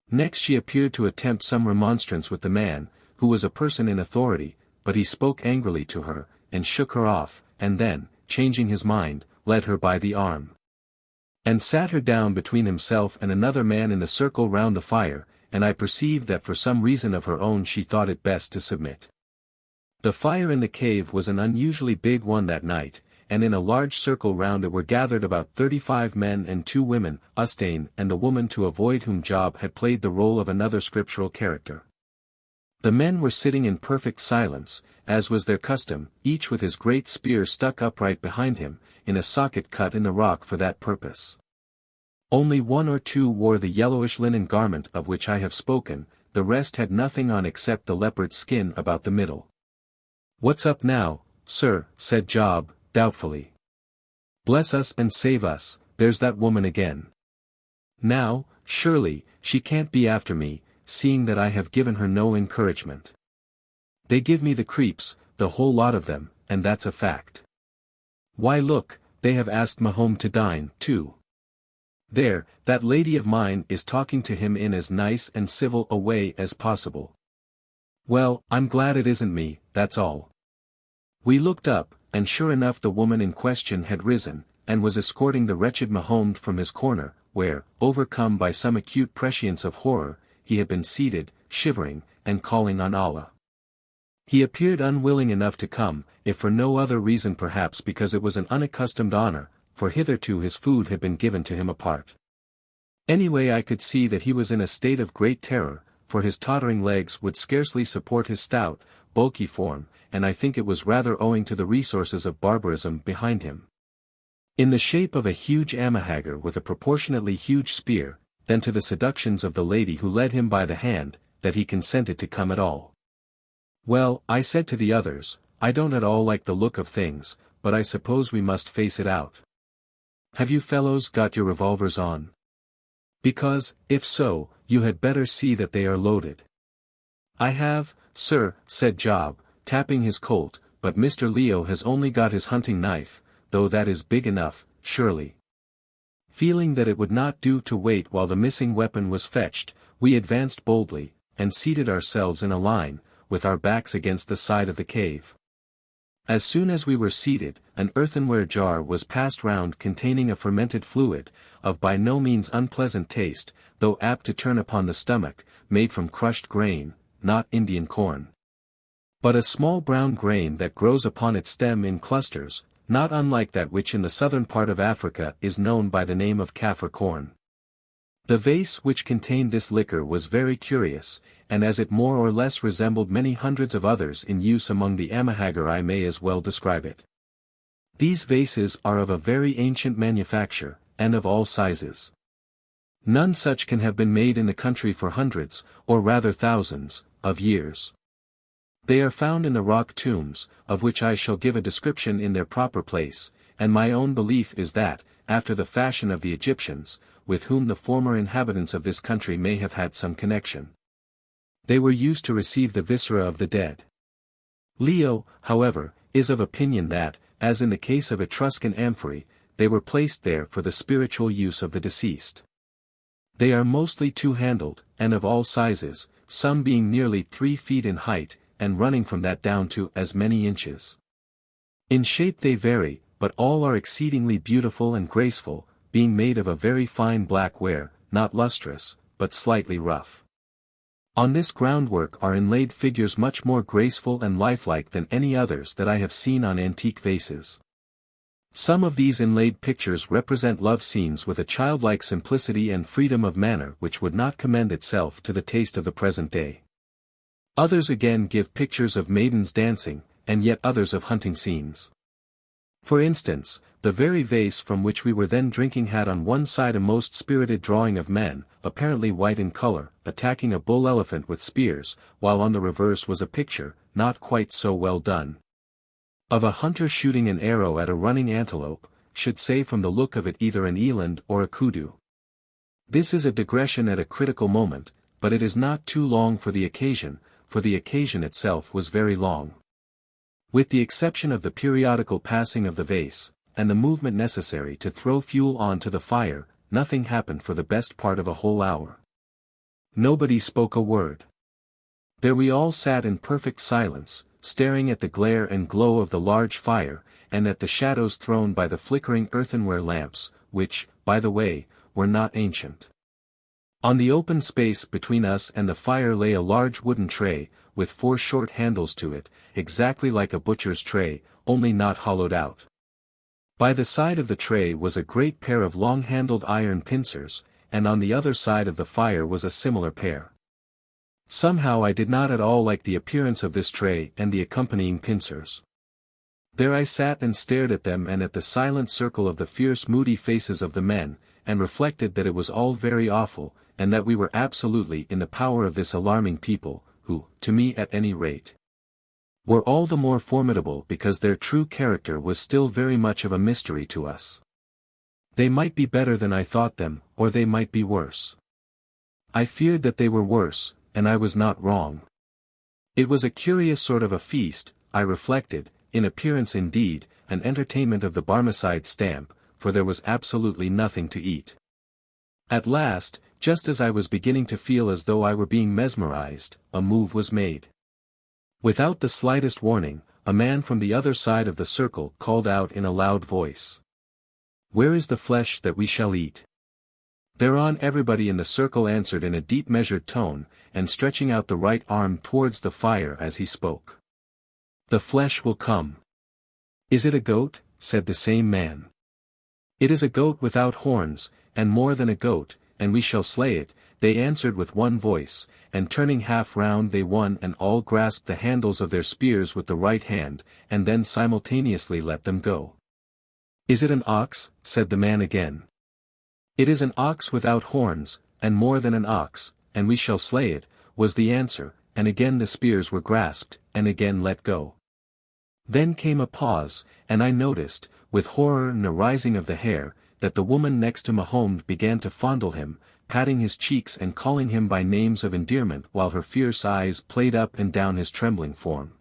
Next she appeared to attempt some remonstrance with the man, who was a person in authority, but he spoke angrily to her, and shook her off, and then, changing his mind, led her by the arm. And sat her down between himself and another man in the circle round the fire, and I perceived that for some reason of her own she thought it best to submit. The fire in the cave was an unusually big one that night, and in a large circle round it were gathered about 35 men and 2 women, Ustane and the woman to avoid whom Job had played the role of another scriptural character. The men were sitting in perfect silence, as was their custom, each with his great spear stuck upright behind him, in a socket cut in the rock for that purpose. Only 1 or 2 wore the yellowish linen garment of which I have spoken, the rest had nothing on except the leopard skin about the middle. "What's up now, sir?" said Job, doubtfully. "Bless us and save us, there's that woman again. Now, surely, she can't be after me, seeing that I have given her no encouragement. They give me the creeps, the whole lot of them, and that's a fact. Why look, they have asked Mahome to dine, too. There, that lady of mine is talking to him in as nice and civil a way as possible. Well, I'm glad it isn't me, that's all." We looked up, and sure enough the woman in question had risen, and was escorting the wretched Mahome from his corner, where, overcome by some acute prescience of horror, he had been seated, shivering, and calling on Allah. He appeared unwilling enough to come, if for no other reason perhaps because it was an unaccustomed honor, for hitherto his food had been given to him apart. Anyway I could see that he was in a state of great terror, for his tottering legs would scarcely support his stout, bulky form, and I think it was rather owing to the resources of barbarism behind him, in the shape of a huge Haggard with a proportionately huge spear, than to the seductions of the lady who led him by the hand, that he consented to come at all. Well, I said to the others, I don't at all like the look of things, but I suppose we must face it out. Have you fellows got your revolvers on? Because, if so, you had better see that they are loaded. I have, sir, said Job, tapping his colt, but Mr. Leo has only got his hunting knife, though that is big enough, surely. Feeling that it would not do to wait while the missing weapon was fetched, we advanced boldly, and seated ourselves in a line, with our backs against the side of the cave. As soon as we were seated, an earthenware jar was passed round containing a fermented fluid, of by no means unpleasant taste, though apt to turn upon the stomach, made from crushed grain, not Indian corn, but a small brown grain that grows upon its stem in clusters, not unlike that which in the southern part of Africa is known by the name of Kaffir corn. The vase which contained this liquor was very curious, and as it more or less resembled many hundreds of others in use among the Amahagger, I may as well describe it. These vases are of a very ancient manufacture, and of all sizes. None such can have been made in the country for hundreds, or rather thousands, of years. They are found in the rock tombs, of which I shall give a description in their proper place, and my own belief is that, after the fashion of the Egyptians, with whom the former inhabitants of this country may have had some connection, they were used to receive the viscera of the dead. Leo, however, is of opinion that, as in the case of Etruscan amphorae, they were placed there for the spiritual use of the deceased. They are mostly two-handled, and of all sizes, some being nearly 3 feet in height, and running from that down to as many inches. In shape they vary, but all are exceedingly beautiful and graceful, being made of a very fine black ware, not lustrous, but slightly rough. On this groundwork are inlaid figures much more graceful and lifelike than any others that I have seen on antique vases. Some of these inlaid pictures represent love scenes with a childlike simplicity and freedom of manner which would not commend itself to the taste of the present day. Others again give pictures of maidens dancing, and yet others of hunting scenes. For instance, the very vase from which we were then drinking had on one side a most spirited drawing of men, apparently white in color, attacking a bull elephant with spears, while on the reverse was a picture, not quite so well done, of a hunter shooting an arrow at a running antelope, should say from the look of it either an eland or a kudu. This is a digression at a critical moment, but it is not too long for the occasion itself was very long. With the exception of the periodical passing of the vase, and the movement necessary to throw fuel on to the fire, nothing happened for the best part of a whole hour. Nobody spoke a word. There we all sat in perfect silence, staring at the glare and glow of the large fire, and at the shadows thrown by the flickering earthenware lamps, which, by the way, were not ancient. On the open space between us and the fire lay a large wooden tray, with 4 short handles to it, exactly like a butcher's tray, only not hollowed out. By the side of the tray was a great pair of long-handled iron pincers, and on the other side of the fire was a similar pair. Somehow I did not at all like the appearance of this tray and the accompanying pincers. There I sat and stared at them and at the silent circle of the fierce moody faces of the men, and reflected that it was all very awful, and that we were absolutely in the power of this alarming people, who, to me at any rate, were all the more formidable because their true character was still very much of a mystery to us. They might be better than I thought them, or they might be worse. I feared that they were worse, and I was not wrong. It was a curious sort of a feast, I reflected, in appearance indeed, an entertainment of the Barmecide stamp, for there was absolutely nothing to eat. At last, just as I was beginning to feel as though I were being mesmerized, a move was made. Without the slightest warning, a man from the other side of the circle called out in a loud voice, "Where is the flesh that we shall eat?" Thereon everybody in the circle answered in a deep measured tone, and stretching out the right arm towards the fire as he spoke, "The flesh will come." "Is it a goat?" said the same man. "It is a goat without horns, and more than a goat, and we shall slay it," they answered with one voice, and turning half round they one and all grasped the handles of their spears with the right hand, and then simultaneously let them go. "Is it an ox?" said the man again. "It is an ox without horns, and more than an ox, and we shall slay it," was the answer, and again the spears were grasped, and again let go. Then came a pause, and I noticed, with horror and a rising of the hair, that the woman next to Mahomed began to fondle him, patting his cheeks and calling him by names of endearment while her fierce eyes played up and down his trembling form.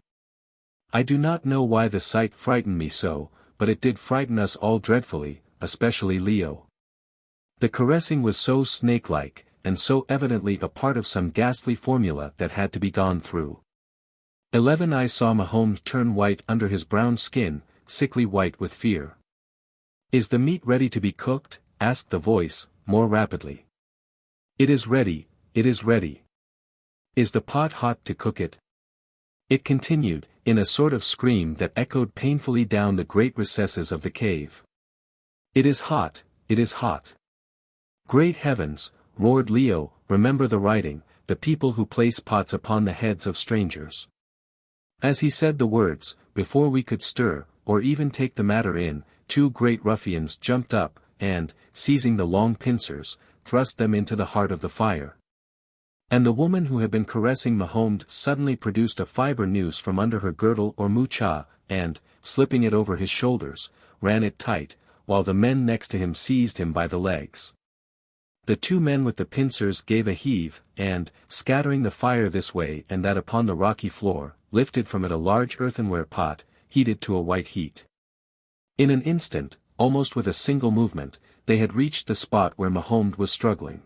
I do not know why the sight frightened me so, but it did frighten us all dreadfully, especially Leo. The caressing was so snake-like, and so evidently a part of some ghastly formula that had to be gone through. 11 I saw Mahomed turn white under his brown skin, sickly white with fear. "Is the meat ready to be cooked?" asked the voice, more rapidly. "It is ready, it is ready." "Is the pot hot to cook it?" It continued, in a sort of scream that echoed painfully down the great recesses of the cave. "It is hot, it is hot." "Great heavens," roared Leo, "remember the writing, the people who place pots upon the heads of strangers." As he said the words, before we could stir, or even take the matter in, two great ruffians jumped up, and, seizing the long pincers, thrust them into the heart of the fire. And the woman who had been caressing Mahomed suddenly produced a fiber noose from under her girdle or mucha, and, slipping it over his shoulders, ran it tight, while the men next to him seized him by the legs. The two men with the pincers gave a heave, and, scattering the fire this way and that upon the rocky floor, lifted from it a large earthenware pot, heated to a white heat. In an instant, almost with a single movement, they had reached the spot where Mahomed was struggling.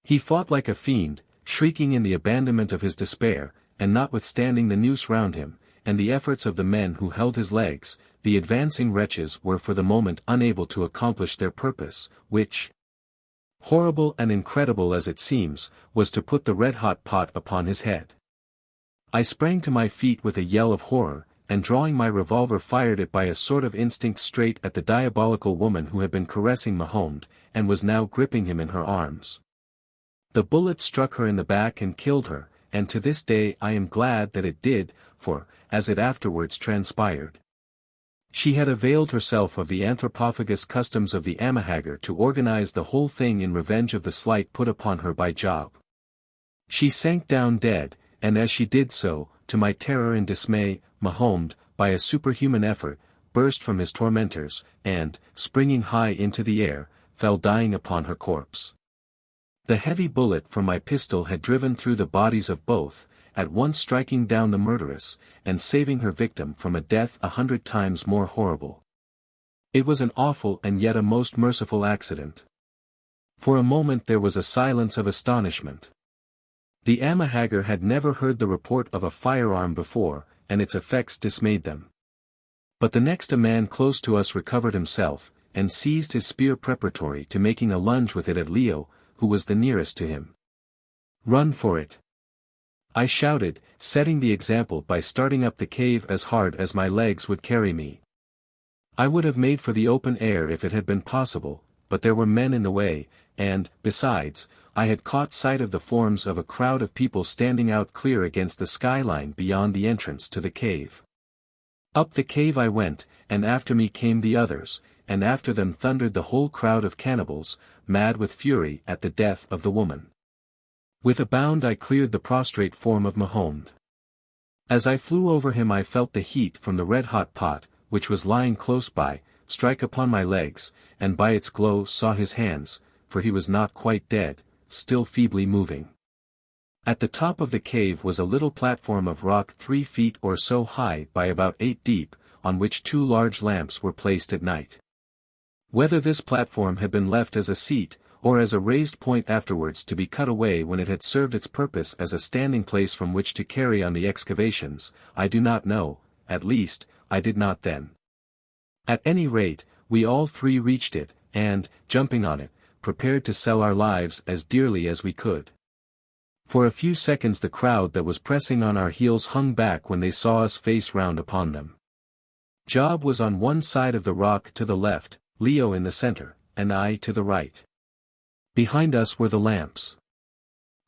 He fought like a fiend, shrieking in the abandonment of his despair, and notwithstanding the noose round him, and the efforts of the men who held his legs, the advancing wretches were for the moment unable to accomplish their purpose, which, horrible and incredible as it seems, was to put the red-hot pot upon his head. I sprang to my feet with a yell of horror, and drawing my revolver fired it by a sort of instinct straight at the diabolical woman who had been caressing Mahomed, and was now gripping him in her arms. The bullet struck her in the back and killed her, and to this day I am glad that it did, for, as it afterwards transpired, she had availed herself of the anthropophagus customs of the Haggard to organize the whole thing in revenge of the slight put upon her by Job. She sank down dead, and as she did so, to my terror and dismay, Mahomed, by a superhuman effort, burst from his tormentors, and, springing high into the air, fell dying upon her corpse. The heavy bullet from my pistol had driven through the bodies of both, at once striking down the murderess, and saving her victim from a death 100 times more horrible. It was an awful and yet a most merciful accident. For a moment there was a silence of astonishment. The Haggard had never heard the report of a firearm before, and its effects dismayed them. But the next a man close to us recovered himself, and seized his spear preparatory to making a lunge with it at Leo, who was the nearest to him. "Run for it!" I shouted, setting the example by starting up the cave as hard as my legs would carry me. I would have made for the open air if it had been possible, but there were men in the way, and, besides, I had caught sight of the forms of a crowd of people standing out clear against the skyline beyond the entrance to the cave. Up the cave I went, and after me came the others, and after them thundered the whole crowd of cannibals, mad with fury at the death of the woman. With a bound I cleared the prostrate form of Mahomed. As I flew over him I felt the heat from the red-hot pot, which was lying close by, strike upon my legs, and by its glow saw his hands, for he was not quite dead, still feebly moving. At the top of the cave was a little platform of rock 3 feet or so high by about 8 deep, on which 2 large lamps were placed at night. Whether this platform had been left as a seat, or as a raised point afterwards to be cut away when it had served its purpose as a standing place from which to carry on the excavations, I do not know, at least, I did not then. At any rate, we all 3 reached it, and, jumping on it, prepared to sell our lives as dearly as we could. For a few seconds the crowd that was pressing on our heels hung back when they saw us face round upon them. Job was on one side of the rock to the left, Leo in the center, and I to the right. Behind us were the lamps.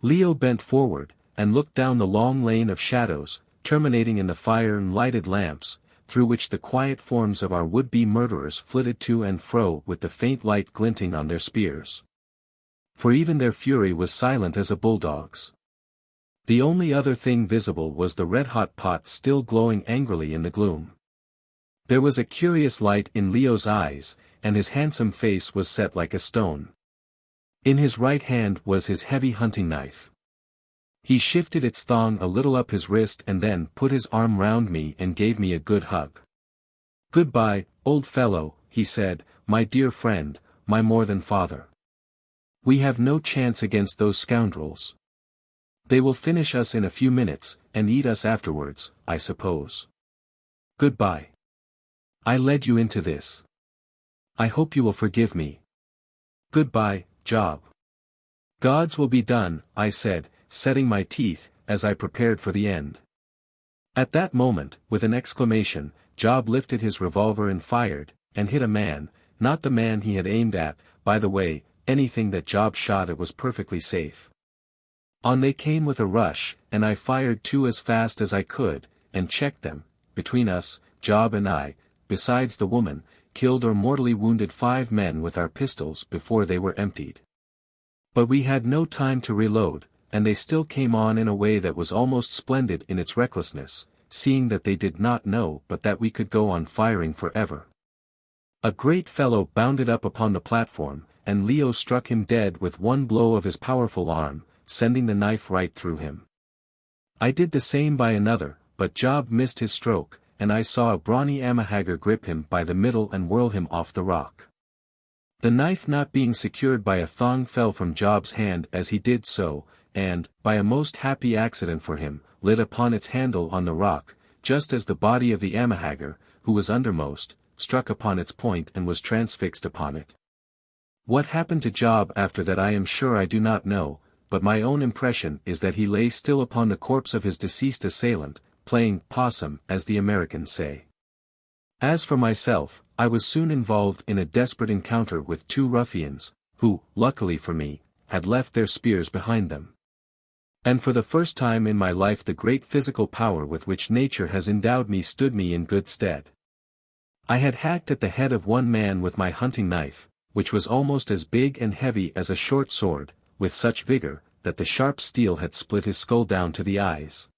Leo bent forward, and looked down the long lane of shadows, terminating in the fire and lighted lamps, through which the quiet forms of our would-be murderers flitted to and fro with the faint light glinting on their spears. For even their fury was silent as a bulldog's. The only other thing visible was the red-hot pot still glowing angrily in the gloom. There was a curious light in Leo's eyes, and his handsome face was set like a stone. In his right hand was his heavy hunting knife. He shifted its thong a little up his wrist and then put his arm round me and gave me a good hug. "Goodbye, old fellow," he said, "my dear friend, my more than father. We have no chance against those scoundrels. They will finish us in a few minutes, and eat us afterwards, I suppose. Goodbye. I led you into this. I hope you will forgive me. Goodbye, Job. God's will be done, I said, setting my teeth, as I prepared for the end. At that moment, with an exclamation, Job lifted his revolver and fired, and hit a man, not the man he had aimed at. By the way, anything that Job shot at was perfectly safe. On they came with a rush, and I fired two as fast as I could, and checked them. Between us, Job and I, besides the woman, killed or mortally wounded 5 men with our pistols before they were emptied. But we had no time to reload, and they still came on in a way that was almost splendid in its recklessness, seeing that they did not know but that we could go on firing forever. A great fellow bounded up upon the platform, and Leo struck him dead with one blow of his powerful arm, sending the knife right through him. I did the same by another, but Job missed his stroke, and I saw a brawny Amahagger grip him by the middle and whirl him off the rock. The knife not being secured by a thong fell from Job's hand as he did so, and, by a most happy accident for him, lit upon its handle on the rock, just as the body of the Amahagger, who was undermost, struck upon its point and was transfixed upon it. What happened to Job after that I am sure I do not know, but my own impression is that he lay still upon the corpse of his deceased assailant, playing possum as the Americans say. As for myself, I was soon involved in a desperate encounter with 2 ruffians, who, luckily for me, had left their spears behind them. And for the first time in my life the great physical power with which nature has endowed me stood me in good stead. I had hacked at the head of one man with my hunting knife, which was almost as big and heavy as a short sword, with such vigor, that the sharp steel had split his skull down to the eyes.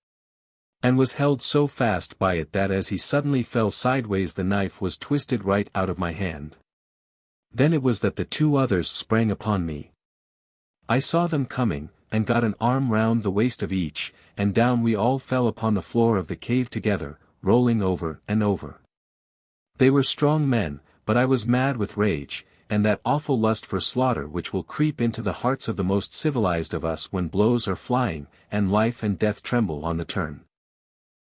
And was held so fast by it that as he suddenly fell sideways the knife was twisted right out of my hand. Then it was that the 2 others sprang upon me. I saw them coming, and got an arm round the waist of each, and down we all fell upon the floor of the cave together, rolling over and over. They were strong men, but I was mad with rage, and that awful lust for slaughter which will creep into the hearts of the most civilized of us when blows are flying, and life and death tremble on the turn.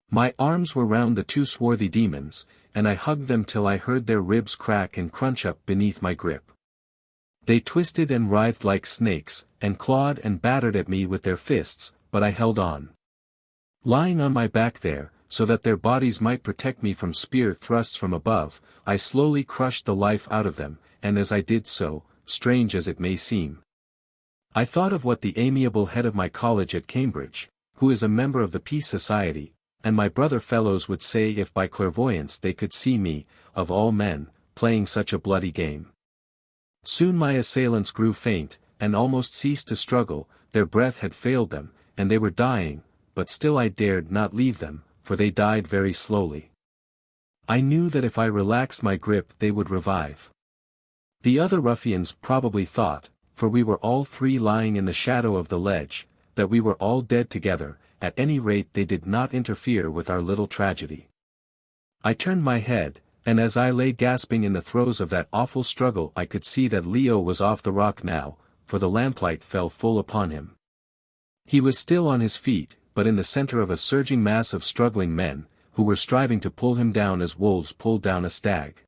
My arms were round the 2 swarthy demons, and I hugged them till I heard their ribs crack and crunch up beneath my grip. They twisted and writhed like snakes, and clawed and battered at me with their fists, but I held on. Lying on my back there, so that their bodies might protect me from spear thrusts from above, I slowly crushed the life out of them, and as I did so, strange as it may seem, I thought of what the amiable head of my college at Cambridge, who is a member of the Peace Society, and my brother fellows would say if by clairvoyance they could see me, of all men, playing such a bloody game. Soon my assailants grew faint, and almost ceased to struggle, their breath had failed them, and they were dying, but still I dared not leave them, for they died very slowly. I knew that if I relaxed my grip they would revive. The other ruffians probably thought, for we were all 3 lying in the shadow of the ledge, that we were all dead together. At any rate they did not interfere with our little tragedy. I turned my head, and as I lay gasping in the throes of that awful struggle I could see that Leo was off the rock now, for the lamplight fell full upon him. He was still on his feet, but in the center of a surging mass of struggling men, who were striving to pull him down as wolves pull down a stag.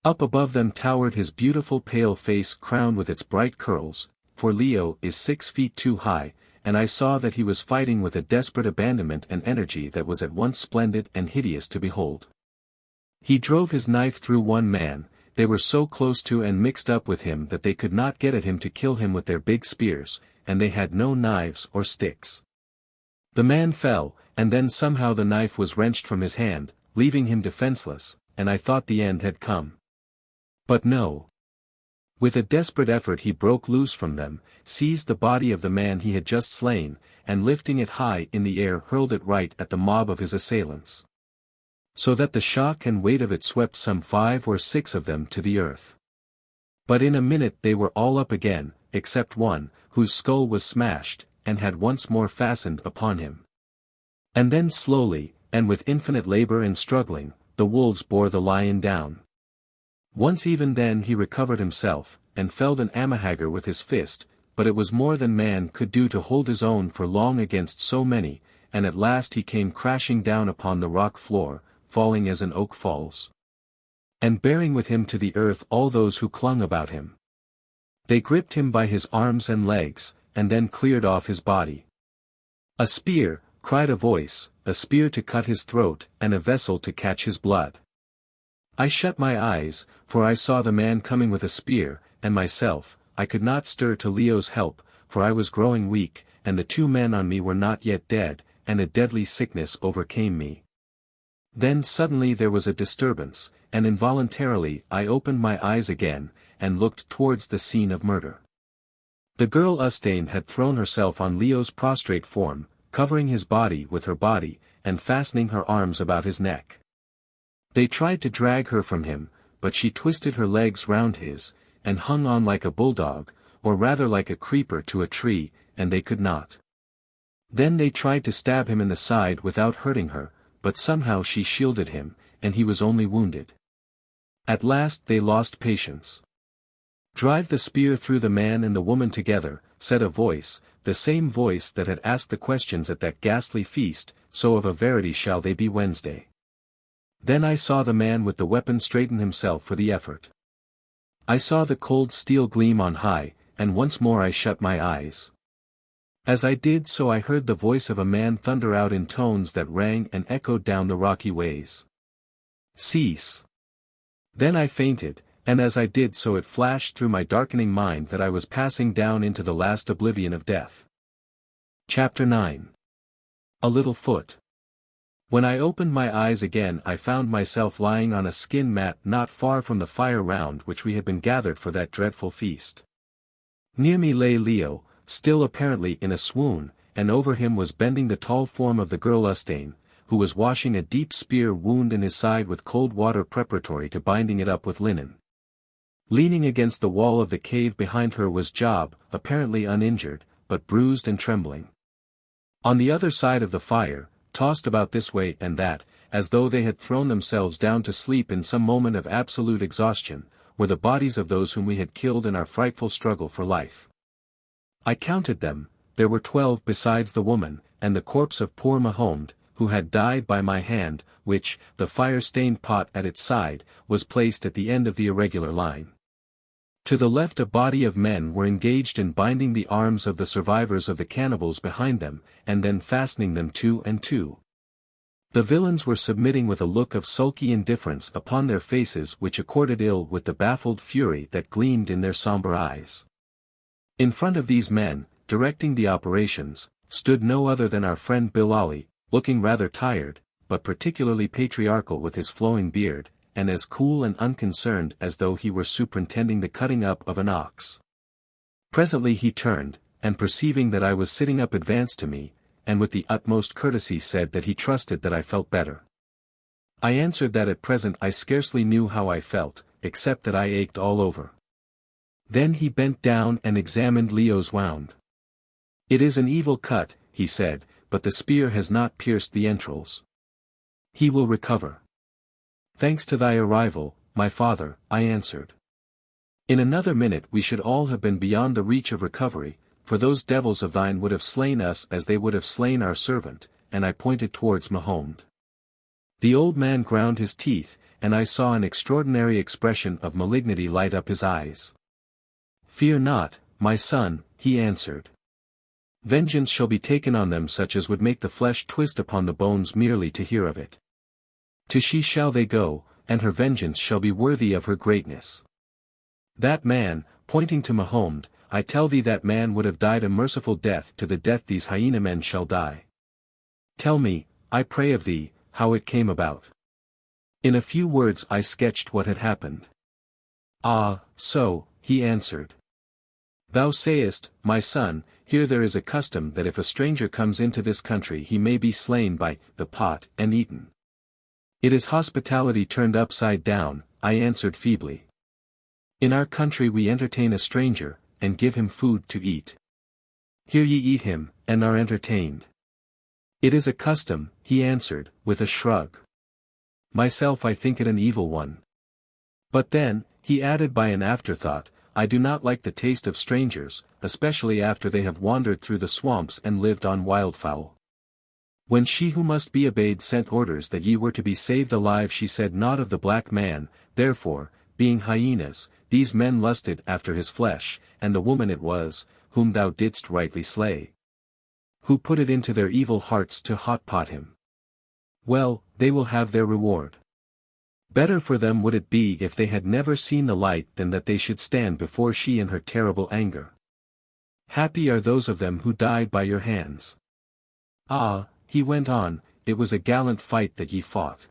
Up above them towered his beautiful pale face crowned with its bright curls, for Leo is 6 feet 2 high, and I saw that he was fighting with a desperate abandonment and energy that was at once splendid and hideous to behold. He drove his knife through one man, they were so close to and mixed up with him that they could not get at him to kill him with their big spears, and they had no knives or sticks. The man fell, and then somehow the knife was wrenched from his hand, leaving him defenseless, and I thought the end had come. But no. With a desperate effort he broke loose from them, seized the body of the man he had just slain, and lifting it high in the air hurled it right at the mob of his assailants. So that the shock and weight of it swept some 5 or 6 of them to the earth. But in a minute they were all up again, except one, whose skull was smashed, and had once more fastened upon him. And then slowly, and with infinite labor and struggling, the wolves bore the lion down. Once even then he recovered himself, and felled an Amahagger with his fist, but it was more than man could do to hold his own for long against so many, and at last he came crashing down upon the rock floor, falling as an oak falls, and bearing with him to the earth all those who clung about him. They gripped him by his arms and legs, and then cleared off his body. "A spear," cried a voice, "a spear to cut his throat, and a vessel to catch his blood." I shut my eyes, for I saw the man coming with a spear, and myself, I could not stir to Leo's help, for I was growing weak, and the 2 men on me were not yet dead, and a deadly sickness overcame me. Then suddenly there was a disturbance, and involuntarily I opened my eyes again, and looked towards the scene of murder. The girl Ustane had thrown herself on Leo's prostrate form, covering his body with her body, and fastening her arms about his neck. They tried to drag her from him, but she twisted her legs round his, and hung on like a bulldog, or rather like a creeper to a tree, and they could not. Then they tried to stab him in the side without hurting her, but somehow she shielded him, and he was only wounded. At last they lost patience. "Drive the spear through the man and the woman together," said a voice, the same voice that had asked the questions at that ghastly feast, "so of a verity shall they be Wednesday." Then I saw the man with the weapon straighten himself for the effort. I saw the cold steel gleam on high, and once more I shut my eyes. As I did so I heard the voice of a man thunder out in tones that rang and echoed down the rocky ways. "Cease!" Then I fainted, and as I did so it flashed through my darkening mind that I was passing down into the last oblivion of death. Chapter 9. A Little Foot. When I opened my eyes again I found myself lying on a skin mat not far from the fire round which we had been gathered for that dreadful feast. Near me lay Leo, still apparently in a swoon, and over him was bending the tall form of the girl Ustane, who was washing a deep spear wound in his side with cold water preparatory to binding it up with linen. Leaning against the wall of the cave behind her was Job, apparently uninjured, but bruised and trembling. On the other side of the fire, tossed about this way and that, as though they had thrown themselves down to sleep in some moment of absolute exhaustion, were the bodies of those whom we had killed in our frightful struggle for life. I counted them, there were 12 besides the woman, and the corpse of poor Mahomed, who had died by my hand, which, the fire-stained pot at its side, was placed at the end of the irregular line. To the left a body of men were engaged in binding the arms of the survivors of the cannibals behind them, and then fastening them 2 and 2. The villains were submitting with a look of sulky indifference upon their faces which accorded ill with the baffled fury that gleamed in their somber eyes. In front of these men, directing the operations, stood no other than our friend Bilali, looking rather tired, but particularly patriarchal with his flowing beard, and as cool and unconcerned as though he were superintending the cutting up of an ox. Presently he turned, and perceiving that I was sitting up advanced to me, and with the utmost courtesy said that he trusted that I felt better. I answered that at present I scarcely knew how I felt, except that I ached all over. Then he bent down and examined Leo's wound. "It is an evil cut," he said, "but the spear has not pierced the entrails. He will recover." "Thanks to thy arrival, my father," I answered. "In another minute we should all have been beyond the reach of recovery, for those devils of thine would have slain us as they would have slain our servant," and I pointed towards Mahomed. The old man ground his teeth, and I saw an extraordinary expression of malignity light up his eyes. "Fear not, my son," he answered. "Vengeance shall be taken on them such as would make the flesh twist upon the bones merely to hear of it. To she shall they go, and her vengeance shall be worthy of her greatness. That man," pointing to Mahomed, "I tell thee that man would have died a merciful death to the death these hyena men shall die. Tell me, I pray of thee, how it came about." In a few words I sketched what had happened. "Ah, so," he answered. "Thou sayest, my son, here there is a custom that if a stranger comes into this country he may be slain by the pot and eaten. It is hospitality turned upside down," I answered feebly. "In our country we entertain a stranger, and give him food to eat. Here ye eat him, and are entertained." "It is a custom," he answered, with a shrug. "Myself I think it an evil one. But then," he added by an afterthought, I do not like the taste of strangers, especially after they have wandered through the swamps and lived on wildfowl. When she who must be obeyed sent orders that ye were to be saved alive, she said not of the black man, therefore, being hyenas, these men lusted after his flesh, and the woman it was, whom thou didst rightly slay. Who put it into their evil hearts to hot-pot him. Well, they will have their reward. Better for them would it be if they had never seen the light than that they should stand before she in her terrible anger. Happy are those of them who died by your hands. Ah, he went on, it was a gallant fight that ye fought.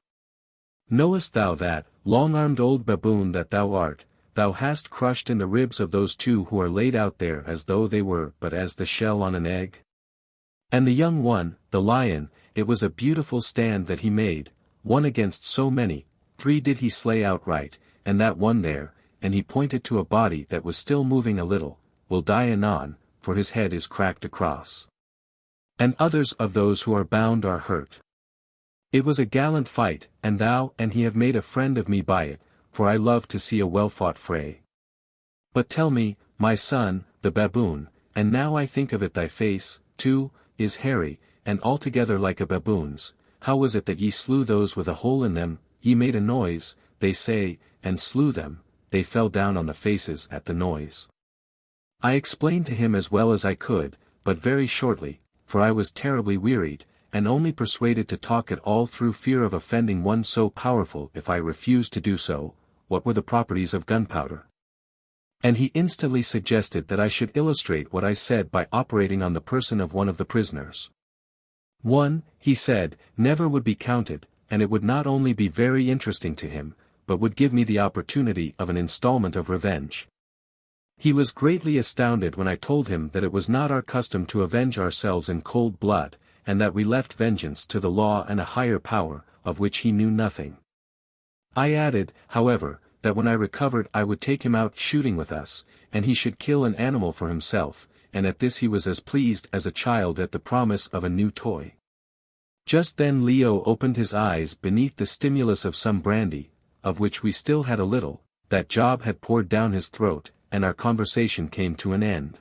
Knowest thou that, long-armed old baboon that thou art, thou hast crushed in the ribs of those two who are laid out there as though they were but as the shell on an egg? And the young one, the lion, it was a beautiful stand that he made, one against so many, 3 did he slay outright, and that one there, and he pointed to a body that was still moving a little, will die anon, for his head is cracked across. And others of those who are bound are hurt. It was a gallant fight, and thou and he have made a friend of me by it, for I love to see a well-fought fray. But tell me, my son, the baboon, and now I think of it, thy face, too, is hairy, and altogether like a baboon's. How was it that ye slew those with a hole in them? Ye made a noise, they say, and slew them, they fell down on the faces at the noise. I explained to him as well as I could, but very shortly, for I was terribly wearied, and only persuaded to talk it all through fear of offending one so powerful if I refused to do so, what were the properties of gunpowder. And he instantly suggested that I should illustrate what I said by operating on the person of one of the prisoners. One, he said, never would be counted, and it would not only be very interesting to him, but would give me the opportunity of an installment of revenge. He was greatly astounded when I told him that it was not our custom to avenge ourselves in cold blood, and that we left vengeance to the law and a higher power, of which he knew nothing. I added, however, that when I recovered I would take him out shooting with us, and he should kill an animal for himself, and at this he was as pleased as a child at the promise of a new toy. Just then Leo opened his eyes beneath the stimulus of some brandy, of which we still had a little, that Job had poured down his throat, and our conversation came to an end.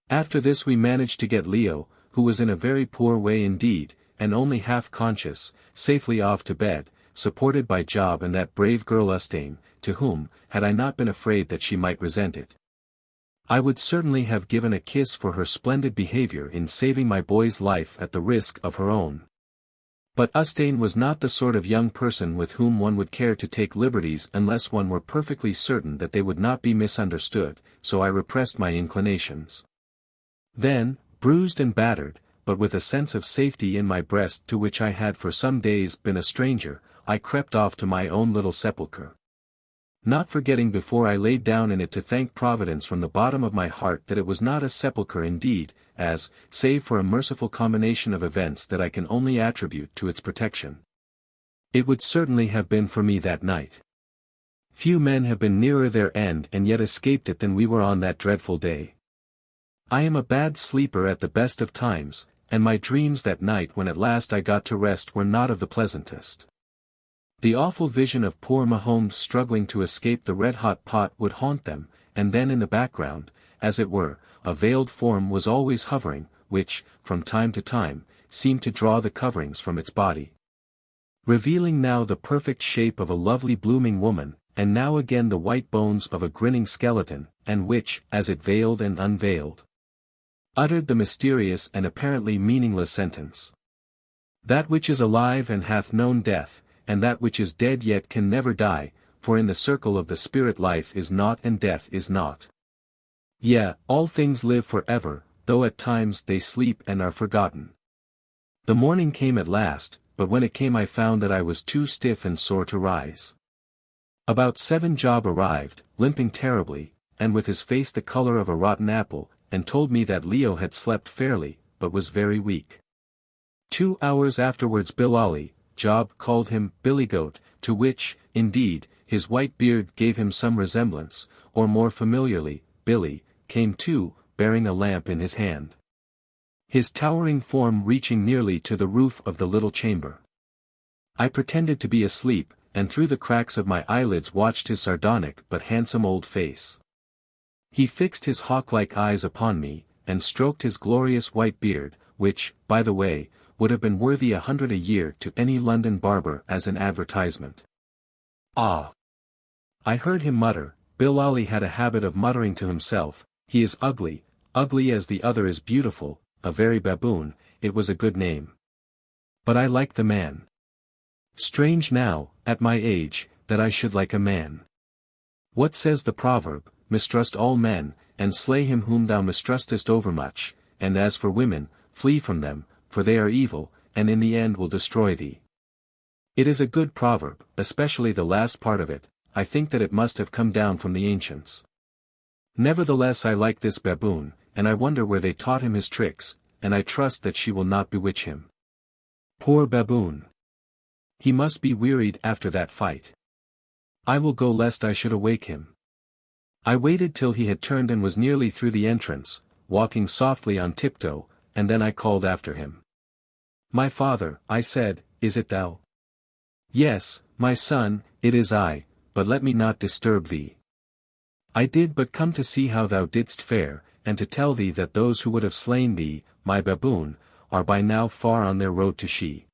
After this we managed to get Leo, who was in a very poor way indeed, and only half conscious, safely off to bed, supported by Job and that brave girl Ustane, to whom, had I not been afraid that she might resent it, I would certainly have given a kiss for her splendid behavior in saving my boy's life at the risk of her own. But Ustane was not the sort of young person with whom one would care to take liberties unless one were perfectly certain that they would not be misunderstood, so I repressed my inclinations. Then, bruised and battered, but with a sense of safety in my breast to which I had for some days been a stranger, I crept off to my own little sepulchre. Not forgetting before I laid down in it to thank Providence from the bottom of my heart that it was not a sepulchre indeed, as, save for a merciful combination of events that I can only attribute to its protection, it would certainly have been for me that night. Few men have been nearer their end and yet escaped it than we were on that dreadful day. I am a bad sleeper at the best of times, and my dreams that night when at last I got to rest were not of the pleasantest. The awful vision of poor Mahone struggling to escape the red-hot pot would haunt them, and then in the background, as it were, a veiled form was always hovering, which, from time to time, seemed to draw the coverings from its body, revealing now the perfect shape of a lovely blooming woman, and now again the white bones of a grinning skeleton, and which, as it veiled and unveiled, uttered the mysterious and apparently meaningless sentence: "That which is alive and hath known death, and that which is dead yet can never die, for in the circle of the spirit life is not and death is not. Yea, all things live for ever, though at times they sleep and are forgotten." The morning came at last, but when it came I found that I was too stiff and sore to rise. About 7 Job arrived, limping terribly, and with his face the color of a rotten apple, and told me that Leo had slept fairly, but was very weak. 2 hours afterwards Bilali, Job called him Billy Goat, to which, indeed, his white beard gave him some resemblance, or more familiarly, Billy, came too, bearing a lamp in his hand, his towering form reaching nearly to the roof of the little chamber. I pretended to be asleep, and through the cracks of my eyelids watched his sardonic but handsome old face. He fixed his hawk-like eyes upon me, and stroked his glorious white beard, which, by the way, would have been worthy 100 a year to any London barber as an advertisement. Ah! I heard him mutter. Bilali had a habit of muttering to himself, he is ugly, ugly as the other is beautiful, a very baboon. It was a good name. But I like the man. Strange now, at my age, that I should like a man. What says the proverb, mistrust all men, and slay him whom thou mistrustest overmuch, and as for women, flee from them, for they are evil, and in the end will destroy thee. It is a good proverb, especially the last part of it. I think that it must have come down from the ancients. Nevertheless I like this baboon, and I wonder where they taught him his tricks, and I trust that she will not bewitch him. Poor baboon! He must be wearied after that fight. I will go lest I should awake him. I waited till he had turned and was nearly through the entrance, walking softly on tiptoe, and then I called after him. My father, I said, is it thou? Yes, my son, it is I, but let me not disturb thee. I did but come to see how thou didst fare, and to tell thee that those who would have slain thee, my baboon, are by now far on their road to she.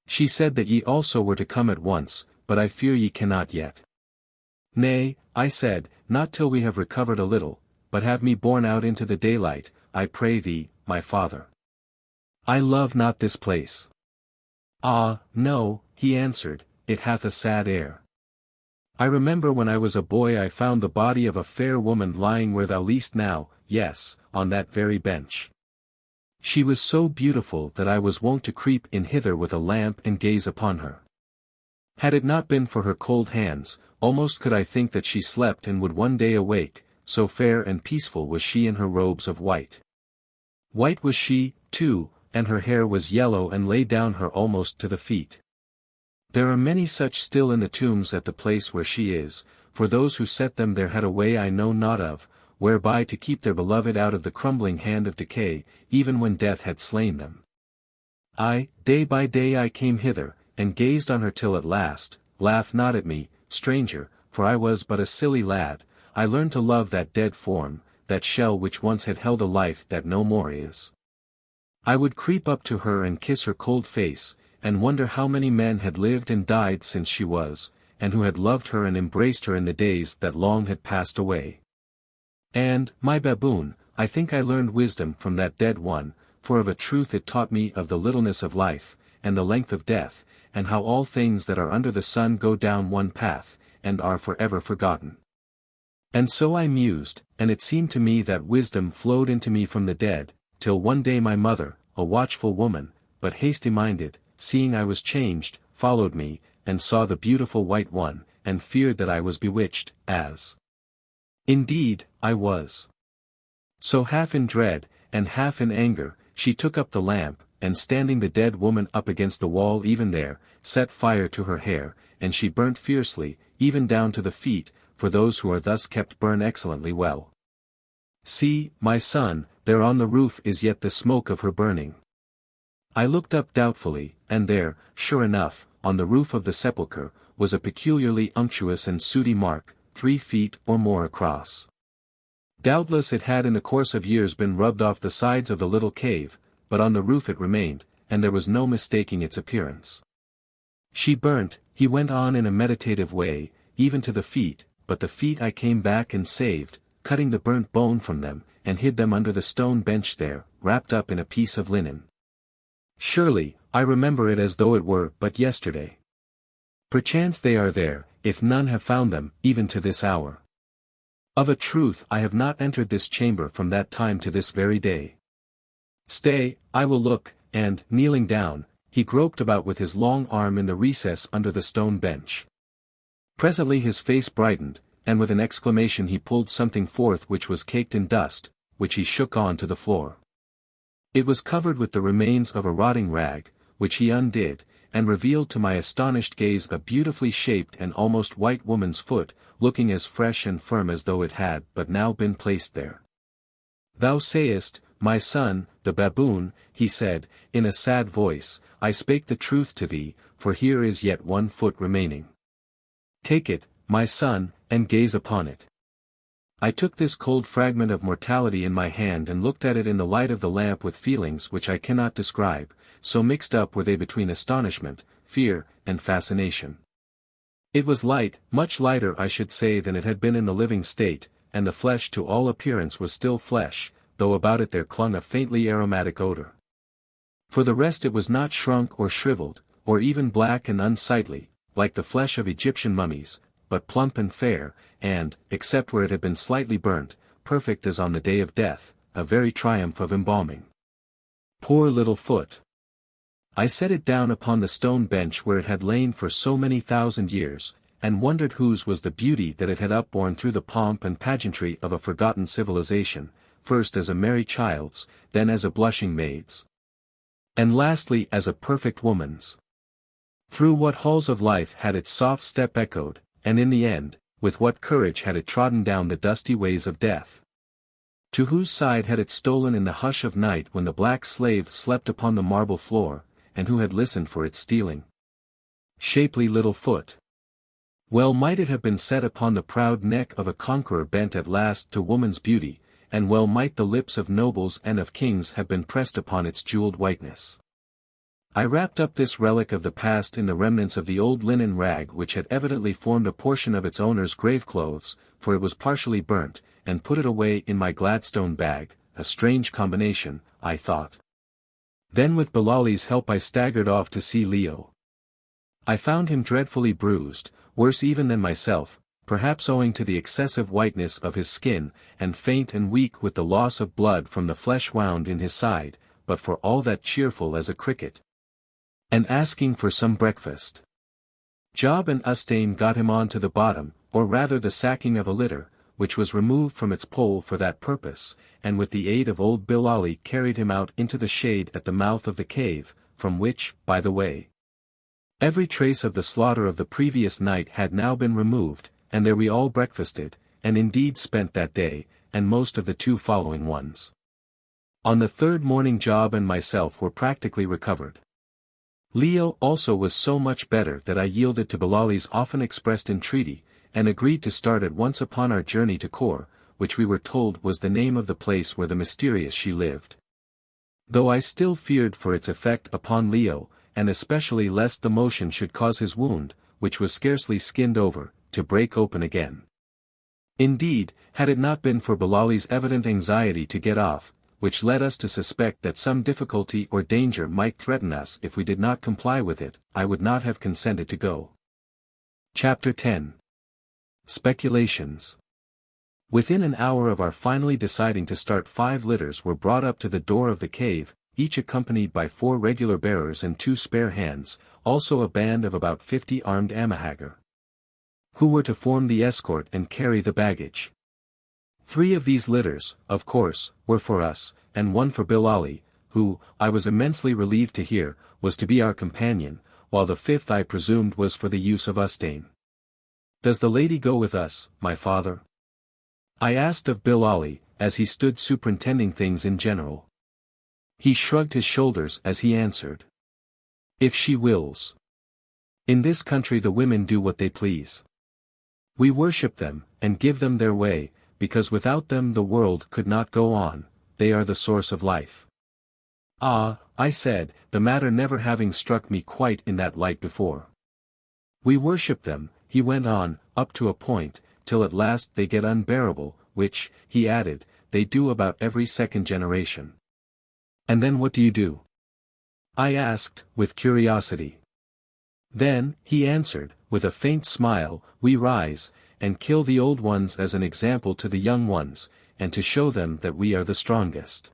She said that ye also were to come at once, but I fear ye cannot yet. Nay, I said, not till we have recovered a little, but have me borne out into the daylight, I pray thee, my father. I love not this place. Ah, no, he answered, it hath a sad air. I remember when I was a boy I found the body of a fair woman lying where thou liest now, yes, on that very bench. She was so beautiful that I was wont to creep in hither with a lamp and gaze upon her. Had it not been for her cold hands, almost could I think that she slept and would one day awake, so fair and peaceful was she in her robes of white. White was she, too, and her hair was yellow and lay down her almost to the feet. There are many such still in the tombs at the place where she is, for those who set them there had a way I know not of, whereby to keep their beloved out of the crumbling hand of decay, even when death had slain them. Day by day I came hither, and gazed on her till at last, laugh not at me, stranger, for I was but a silly lad, I learned to love that dead form, that shell which once had held a life that no more is. I would creep up to her and kiss her cold face, and wonder how many men had lived and died since she was, and who had loved her and embraced her in the days that long had passed away. And, my baboon, I think I learned wisdom from that dead one, for of a truth it taught me of the littleness of life, and the length of death, and how all things that are under the sun go down one path, and are forever forgotten. And so I mused, and it seemed to me that wisdom flowed into me from the dead, till one day my mother, a watchful woman, but hasty-minded, seeing I was changed, followed me, and saw the beautiful white one, and feared that I was bewitched, as indeed, I was. So half in dread, and half in anger, she took up the lamp, and standing the dead woman up against the wall even there, set fire to her hair, and she burnt fiercely, even down to the feet, for those who are thus kept burn excellently well. See, my son, there on the roof is yet the smoke of her burning. I looked up doubtfully, and there, sure enough, on the roof of the sepulchre, was a peculiarly unctuous and sooty mark, 3 feet or more across. Doubtless it had in the course of years been rubbed off the sides of the little cave, but on the roof it remained, and there was no mistaking its appearance. She burnt, he went on in a meditative way, even to the feet, but the feet I came back and saved, cutting the burnt bone from them, and hid them under the stone bench there, wrapped up in a piece of linen. Surely, I remember it as though it were but yesterday. Perchance they are there, if none have found them, even to this hour. Of a truth I have not entered this chamber from that time to this very day. Stay, I will look, and, kneeling down, he groped about with his long arm in the recess under the stone bench. Presently his face brightened, and with an exclamation he pulled something forth which was caked in dust, which he shook on to the floor. It was covered with the remains of a rotting rag, which he undid, and revealed to my astonished gaze a beautifully shaped and almost white woman's foot, looking as fresh and firm as though it had but now been placed there. Thou sayest, my son, the baboon, he said, in a sad voice, I spake the truth to thee, for here is yet 1 foot remaining. Take it, my son, and gaze upon it. I took this cold fragment of mortality in my hand and looked at it in the light of the lamp with feelings which I cannot describe, so mixed up were they between astonishment, fear, and fascination. It was light, much lighter I should say than it had been in the living state, and the flesh to all appearance was still flesh, though about it there clung a faintly aromatic odor. For the rest it was not shrunk or shriveled, or even black and unsightly, like the flesh of Egyptian mummies, but plump and fair, and, except where it had been slightly burnt, perfect as on the day of death, a very triumph of embalming. Poor little foot! I set it down upon the stone bench where it had lain for so many thousand years, and wondered whose was the beauty that it had upborne through the pomp and pageantry of a forgotten civilization, first as a merry child's, then as a blushing maid's, and lastly as a perfect woman's. Through what halls of life had its soft step echoed, and in the end, with what courage had it trodden down the dusty ways of death? To whose side had it stolen in the hush of night when the black slave slept upon the marble floor, and who had listened for its stealing? Shapely little foot! Well might it have been set upon the proud neck of a conqueror bent at last to woman's beauty, and well might the lips of nobles and of kings have been pressed upon its jeweled whiteness. I wrapped up this relic of the past in the remnants of the old linen rag which had evidently formed a portion of its owner's grave clothes, for it was partially burnt, and put it away in my Gladstone bag, a strange combination, I thought. Then with Bilali's help I staggered off to see Leo. I found him dreadfully bruised, worse even than myself, perhaps owing to the excessive whiteness of his skin, and faint and weak with the loss of blood from the flesh wound in his side, but for all that cheerful as a cricket, and asking for some breakfast. Job and Ustane got him on to the bottom, or rather the sacking of a litter, which was removed from its pole for that purpose, and with the aid of old Bilali carried him out into the shade at the mouth of the cave, from which, by the way, every trace of the slaughter of the previous night had now been removed, and there we all breakfasted, and indeed spent that day, and most of the 2 following ones. On the 3rd morning Job and myself were practically recovered. Leo also was so much better that I yielded to Bilali's often expressed entreaty, and agreed to start at once upon our journey to Kôr, which we were told was the name of the place where the mysterious she lived. Though I still feared for its effect upon Leo, and especially lest the motion should cause his wound, which was scarcely skinned over, to break open again. Indeed, had it not been for Bilali's evident anxiety to get off, which led us to suspect that some difficulty or danger might threaten us if we did not comply with it, I would not have consented to go. Chapter 10. Speculations. Within an hour of our finally deciding to start 5 litters were brought up to the door of the cave, each accompanied by 4 regular bearers and 2 spare hands, also a band of about 50 armed Amahagger, who were to form the escort and carry the baggage. 3 of these litters, of course, were for us, and 1 for Bilali, who, I was immensely relieved to hear, was to be our companion, while the 5th I presumed was for the use of Ustane. "Does the lady go with us, my father?" I asked of Bilali, as he stood superintending things in general. He shrugged his shoulders as he answered, "If she wills. In this country the women do what they please. We worship them, and give them their way, because without them the world could not go on, they are the source of life." "Ah," I said, the matter never having struck me quite in that light before. "We worship them," he went on, "up to a point, till at last they get unbearable, which," he added, "they do about every 2nd generation." "And then what do you do?" I asked, with curiosity. "Then," he answered, with a faint smile, "we rise, and kill the old ones as an example to the young ones, and to show them that we are the strongest.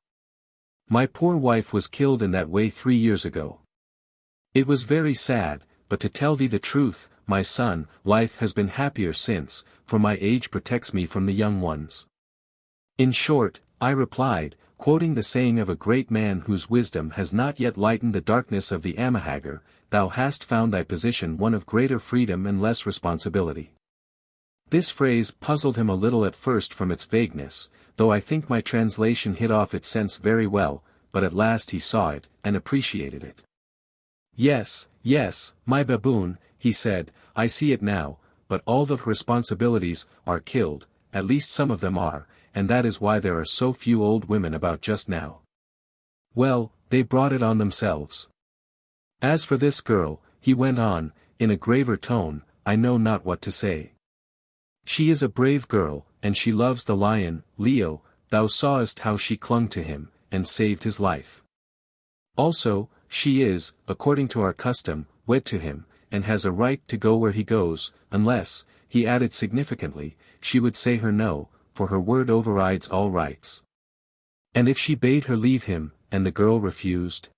My poor wife was killed in that way 3 years ago. It was very sad, but to tell thee the truth, my son, life has been happier since, for my age protects me from the young ones." "In short," I replied, quoting the saying of a great man whose wisdom has not yet lightened the darkness of the Amahagger, "thou hast found thy position one of greater freedom and less responsibility." This phrase puzzled him a little at first from its vagueness, though I think my translation hit off its sense very well, but at last he saw it, and appreciated it. Yes, my baboon," he said, "I see it now, but all the responsibilities are killed, at least some of them are, and that is why there are so few old women about just now. Well, they brought it on themselves. As for this girl, he went on, in a graver tone, I know not what to say. She is a brave girl, and she loves the lion, Leo, thou sawest how she clung to him, and saved his life. Also, she is, according to our custom, wed to him, and has a right to go where he goes, unless, he added significantly, she would say her no, for her word overrides all rights. And if she bade her leave him, and the girl refused?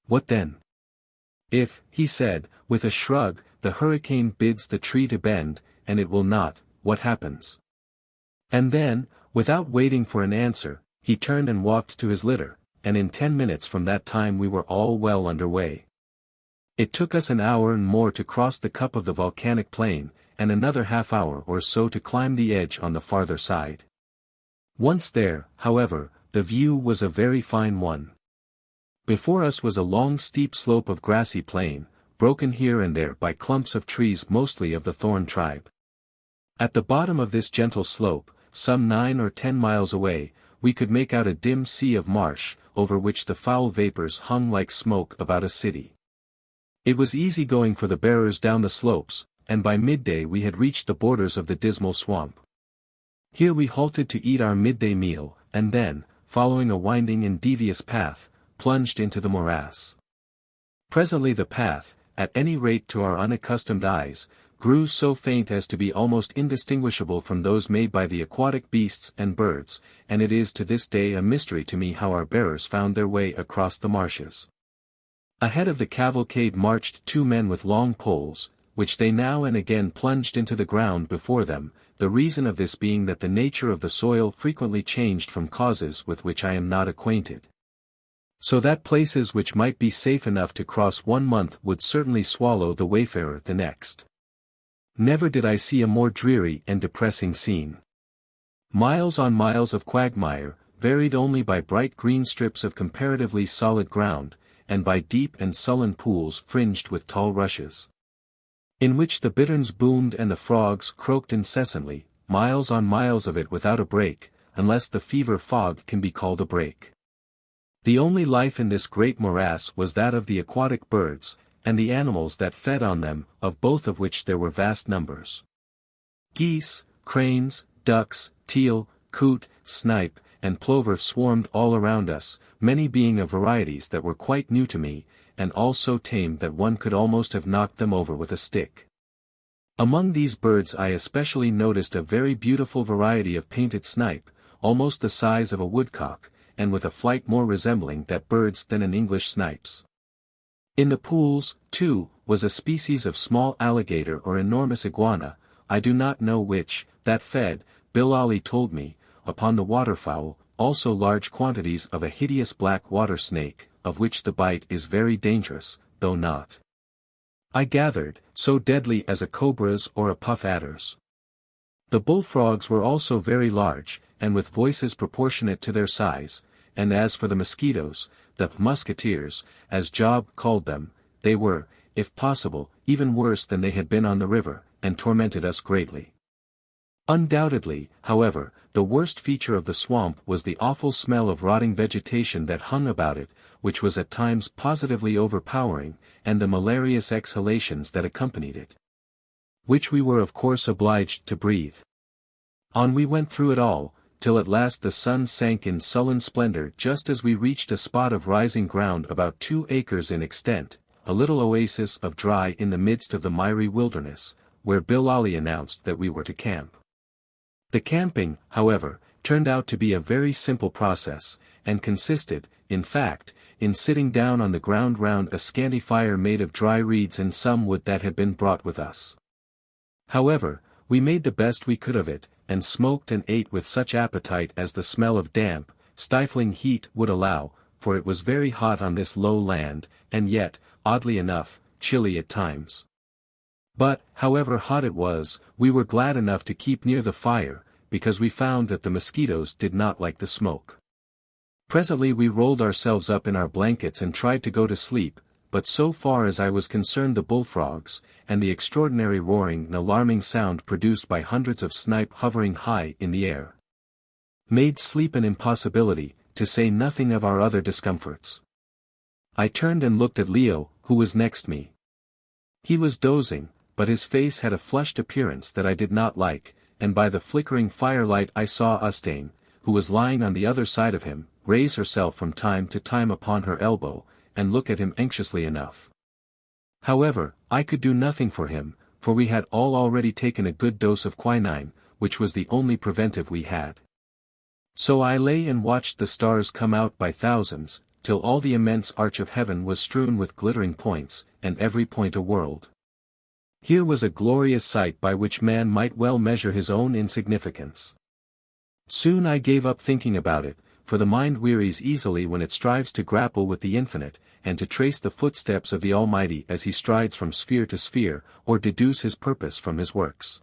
What then? If, he said, with a shrug, the hurricane bids the tree to bend, and it will not, what happens? And then, without waiting for an answer, he turned and walked to his litter, and in 10 minutes from that time we were all well under way. It took us an hour and more to cross the cup of the volcanic plain, and another half-hour or so to climb the edge on the farther side. Once there, however, the view was a very fine one. Before us was a long steep slope of grassy plain, broken here and there by clumps of trees mostly of the thorn tribe. At the bottom of this gentle slope, some 9 or 10 miles away, we could make out a dim sea of marsh, over which the foul vapors hung like smoke about a city. It was easy going for the bearers down the slopes, and by midday we had reached the borders of the dismal swamp. Here we halted to eat our midday meal, and then, following a winding and devious path, plunged into the morass. Presently the path, at any rate to our unaccustomed eyes, grew so faint as to be almost indistinguishable from those made by the aquatic beasts and birds, and it is to this day a mystery to me how our bearers found their way across the marshes. Ahead of the cavalcade marched 2 men with long poles, which they now and again plunged into the ground before them, the reason of this being that the nature of the soil frequently changed from causes with which I am not acquainted. So that places which might be safe enough to cross 1 month would certainly swallow the wayfarer the next. Never did I see a more dreary and depressing scene. Miles on miles of quagmire, varied only by bright green strips of comparatively solid ground, and by deep and sullen pools fringed with tall rushes, in which the bitterns boomed and the frogs croaked incessantly, miles on miles of it without a break, unless the fever fog can be called a break. The only life in this great morass was that of the aquatic birds, and the animals that fed on them, of both of which there were vast numbers. Geese, cranes, ducks, teal, coot, snipe, and plover swarmed all around us, many being of varieties that were quite new to me, and all so tame that one could almost have knocked them over with a stick. Among these birds I especially noticed a very beautiful variety of painted snipe, almost the size of a woodcock, and with a flight more resembling that bird's than an English snipe's. In the pools, too, was a species of small alligator or enormous iguana, I do not know which, that fed, Bill Ollie told me, upon the waterfowl, also large quantities of a hideous black water snake, of which the bite is very dangerous, though not, I gathered, so deadly as a cobra's or a puff adder's. The bullfrogs were also very large, and with voices proportionate to their size, and as for the mosquitoes, the musketeers, as Job called them, they were, if possible, even worse than they had been on the river, and tormented us greatly. Undoubtedly, however, the worst feature of the swamp was the awful smell of rotting vegetation that hung about it, which was at times positively overpowering, and the malarious exhalations that accompanied it, which we were of course obliged to breathe. On we went through it all, till at last the sun sank in sullen splendor just as we reached a spot of rising ground about 2 acres in extent, a little oasis of dry in the midst of the miry wilderness, where Bill Ollie announced that we were to camp. The camping, however, turned out to be a very simple process, and consisted, in fact, in sitting down on the ground round a scanty fire made of dry reeds and some wood that had been brought with us. However, we made the best we could of it, and smoked and ate with such appetite as the smell of damp, stifling heat would allow, for it was very hot on this low land, and yet, oddly enough, chilly at times. But, however hot it was, we were glad enough to keep near the fire, because we found that the mosquitoes did not like the smoke. Presently we rolled ourselves up in our blankets and tried to go to sleep, but so far as I was concerned the bullfrogs, and the extraordinary roaring and alarming sound produced by hundreds of snipe hovering high in the air, made sleep an impossibility, to say nothing of our other discomforts. I turned and looked at Leo, who was next me. He was dozing, but his face had a flushed appearance that I did not like, and by the flickering firelight I saw Ustane, who was lying on the other side of him, raise herself from time to time upon her elbow, and look at him anxiously enough. However, I could do nothing for him, for we had all already taken a good dose of quinine, which was the only preventive we had. So I lay and watched the stars come out by thousands, till all the immense arch of heaven was strewn with glittering points, and every point a world. Here was a glorious sight by which man might well measure his own insignificance. Soon I gave up thinking about it, for the mind wearies easily when it strives to grapple with the infinite, and to trace the footsteps of the Almighty as he strides from sphere to sphere, or deduce his purpose from his works.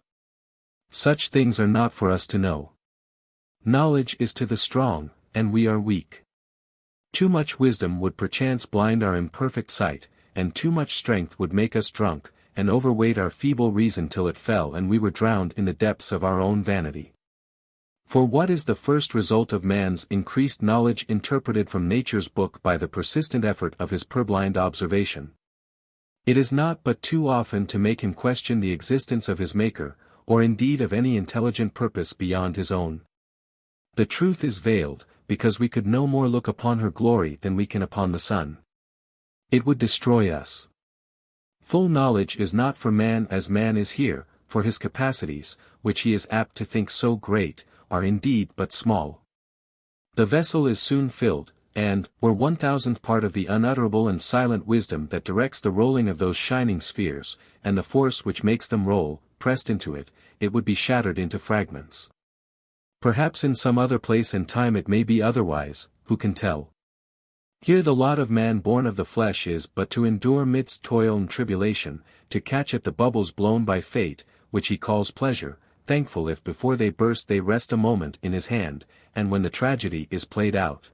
Such things are not for us to know. Knowledge is to the strong, and we are weak. Too much wisdom would perchance blind our imperfect sight, and too much strength would make us drunk, and overweight our feeble reason till it fell and we were drowned in the depths of our own vanity. For what is the first result of man's increased knowledge interpreted from nature's book by the persistent effort of his purblind observation? It is not but too often to make him question the existence of his Maker, or indeed of any intelligent purpose beyond his own. The truth is veiled, because we could no more look upon her glory than we can upon the sun. It would destroy us. Full knowledge is not for man as man is here, for his capacities, which he is apt to think so great, are indeed but small. The vessel is soon filled, and, were 1,000th part of the unutterable and silent wisdom that directs the rolling of those shining spheres, and the force which makes them roll, pressed into it, it would be shattered into fragments. Perhaps in some other place and time it may be otherwise, who can tell? Here the lot of man born of the flesh is but to endure midst toil and tribulation, to catch at the bubbles blown by fate, which he calls pleasure, thankful if before they burst they rest a moment in his hand, and when the tragedy is played out,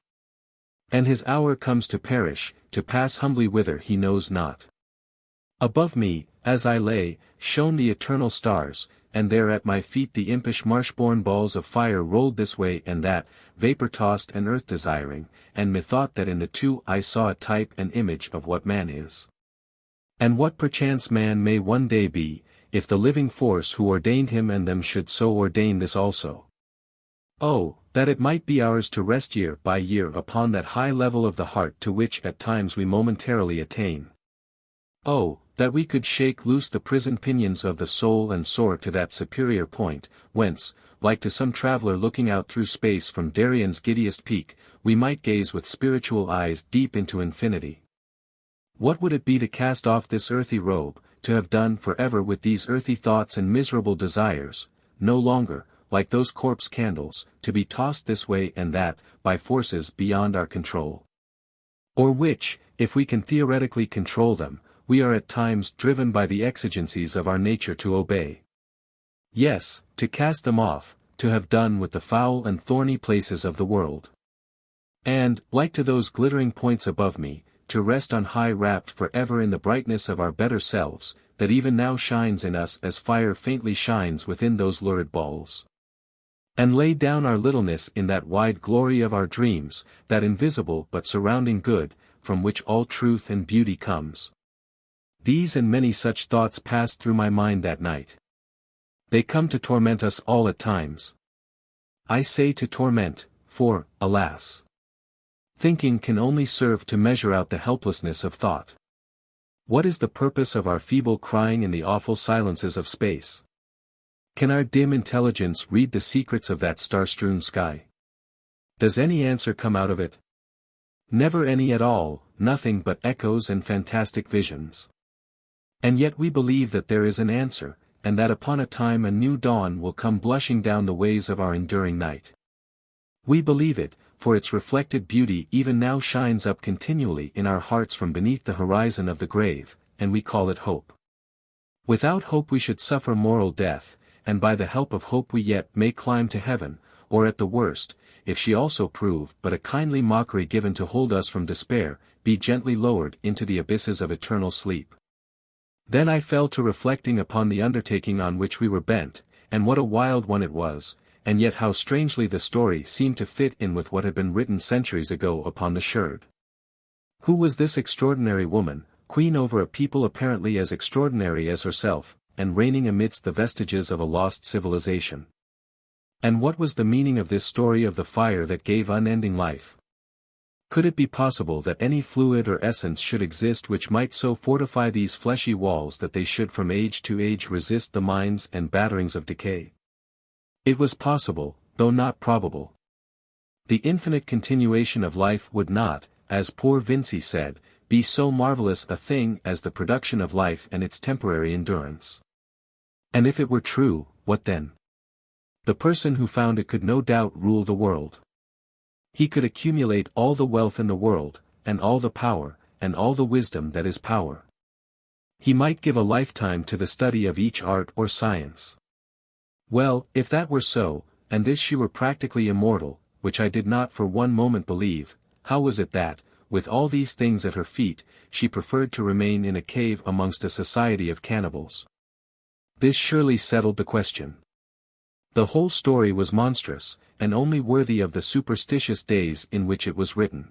and his hour comes to perish, to pass humbly whither he knows not. Above me, as I lay, shone the eternal stars, and there at my feet the impish marsh-born balls of fire rolled this way and that, vapor-tossed and earth-desiring, and methought that in the two I saw a type and image of what man is. And what perchance man may one day be, if the living force who ordained him and them should so ordain this also. Oh, that it might be ours to rest year by year upon that high level of the heart to which at times we momentarily attain. Oh, that we could shake loose the prisoned pinions of the soul and soar to that superior point, whence, like to some traveler looking out through space from Darien's giddiest peak, we might gaze with spiritual eyes deep into infinity. What would it be to cast off this earthy robe, to have done forever with these earthy thoughts and miserable desires, no longer, like those corpse candles, to be tossed this way and that, by forces beyond our control? Or which, if we can theoretically control them, we are at times driven by the exigencies of our nature to obey. Yes, to cast them off, to have done with the foul and thorny places of the world. And, like to those glittering points above me, to rest on high wrapped for ever in the brightness of our better selves, that even now shines in us as fire faintly shines within those lurid balls. And lay down our littleness in that wide glory of our dreams, that invisible but surrounding good, from which all truth and beauty comes. These and many such thoughts passed through my mind that night. They come to torment us all at times. I say to torment, for, alas, thinking can only serve to measure out the helplessness of thought. What is the purpose of our feeble crying in the awful silences of space? Can our dim intelligence read the secrets of that star-strewn sky? Does any answer come out of it? Never any at all, nothing but echoes and fantastic visions. And yet we believe that there is an answer, and that upon a time a new dawn will come blushing down the ways of our enduring night. We believe it, for its reflected beauty even now shines up continually in our hearts from beneath the horizon of the grave, and we call it hope. Without hope we should suffer moral death, and by the help of hope we yet may climb to heaven, or at the worst, if she also proved but a kindly mockery given to hold us from despair, be gently lowered into the abysses of eternal sleep. Then I fell to reflecting upon the undertaking on which we were bent, and what a wild one it was, and yet how strangely the story seemed to fit in with what had been written centuries ago upon the Sherd. Who was this extraordinary woman, queen over a people apparently as extraordinary as herself, and reigning amidst the vestiges of a lost civilization? And what was the meaning of this story of the fire that gave unending life? Could it be possible that any fluid or essence should exist which might so fortify these fleshy walls that they should from age to age resist the mines and batterings of decay? It was possible, though not probable. The infinite continuation of life would not, as poor Vincey said, be so marvelous a thing as the production of life and its temporary endurance. And if it were true, what then? The person who found it could no doubt rule the world. He could accumulate all the wealth in the world, and all the power, and all the wisdom that is power. He might give a lifetime to the study of each art or science. Well, if that were so, and this she were practically immortal, which I did not for one moment believe, how was it that, with all these things at her feet, she preferred to remain in a cave amongst a society of cannibals? This surely settled the question. The whole story was monstrous, and only worthy of the superstitious days in which it was written.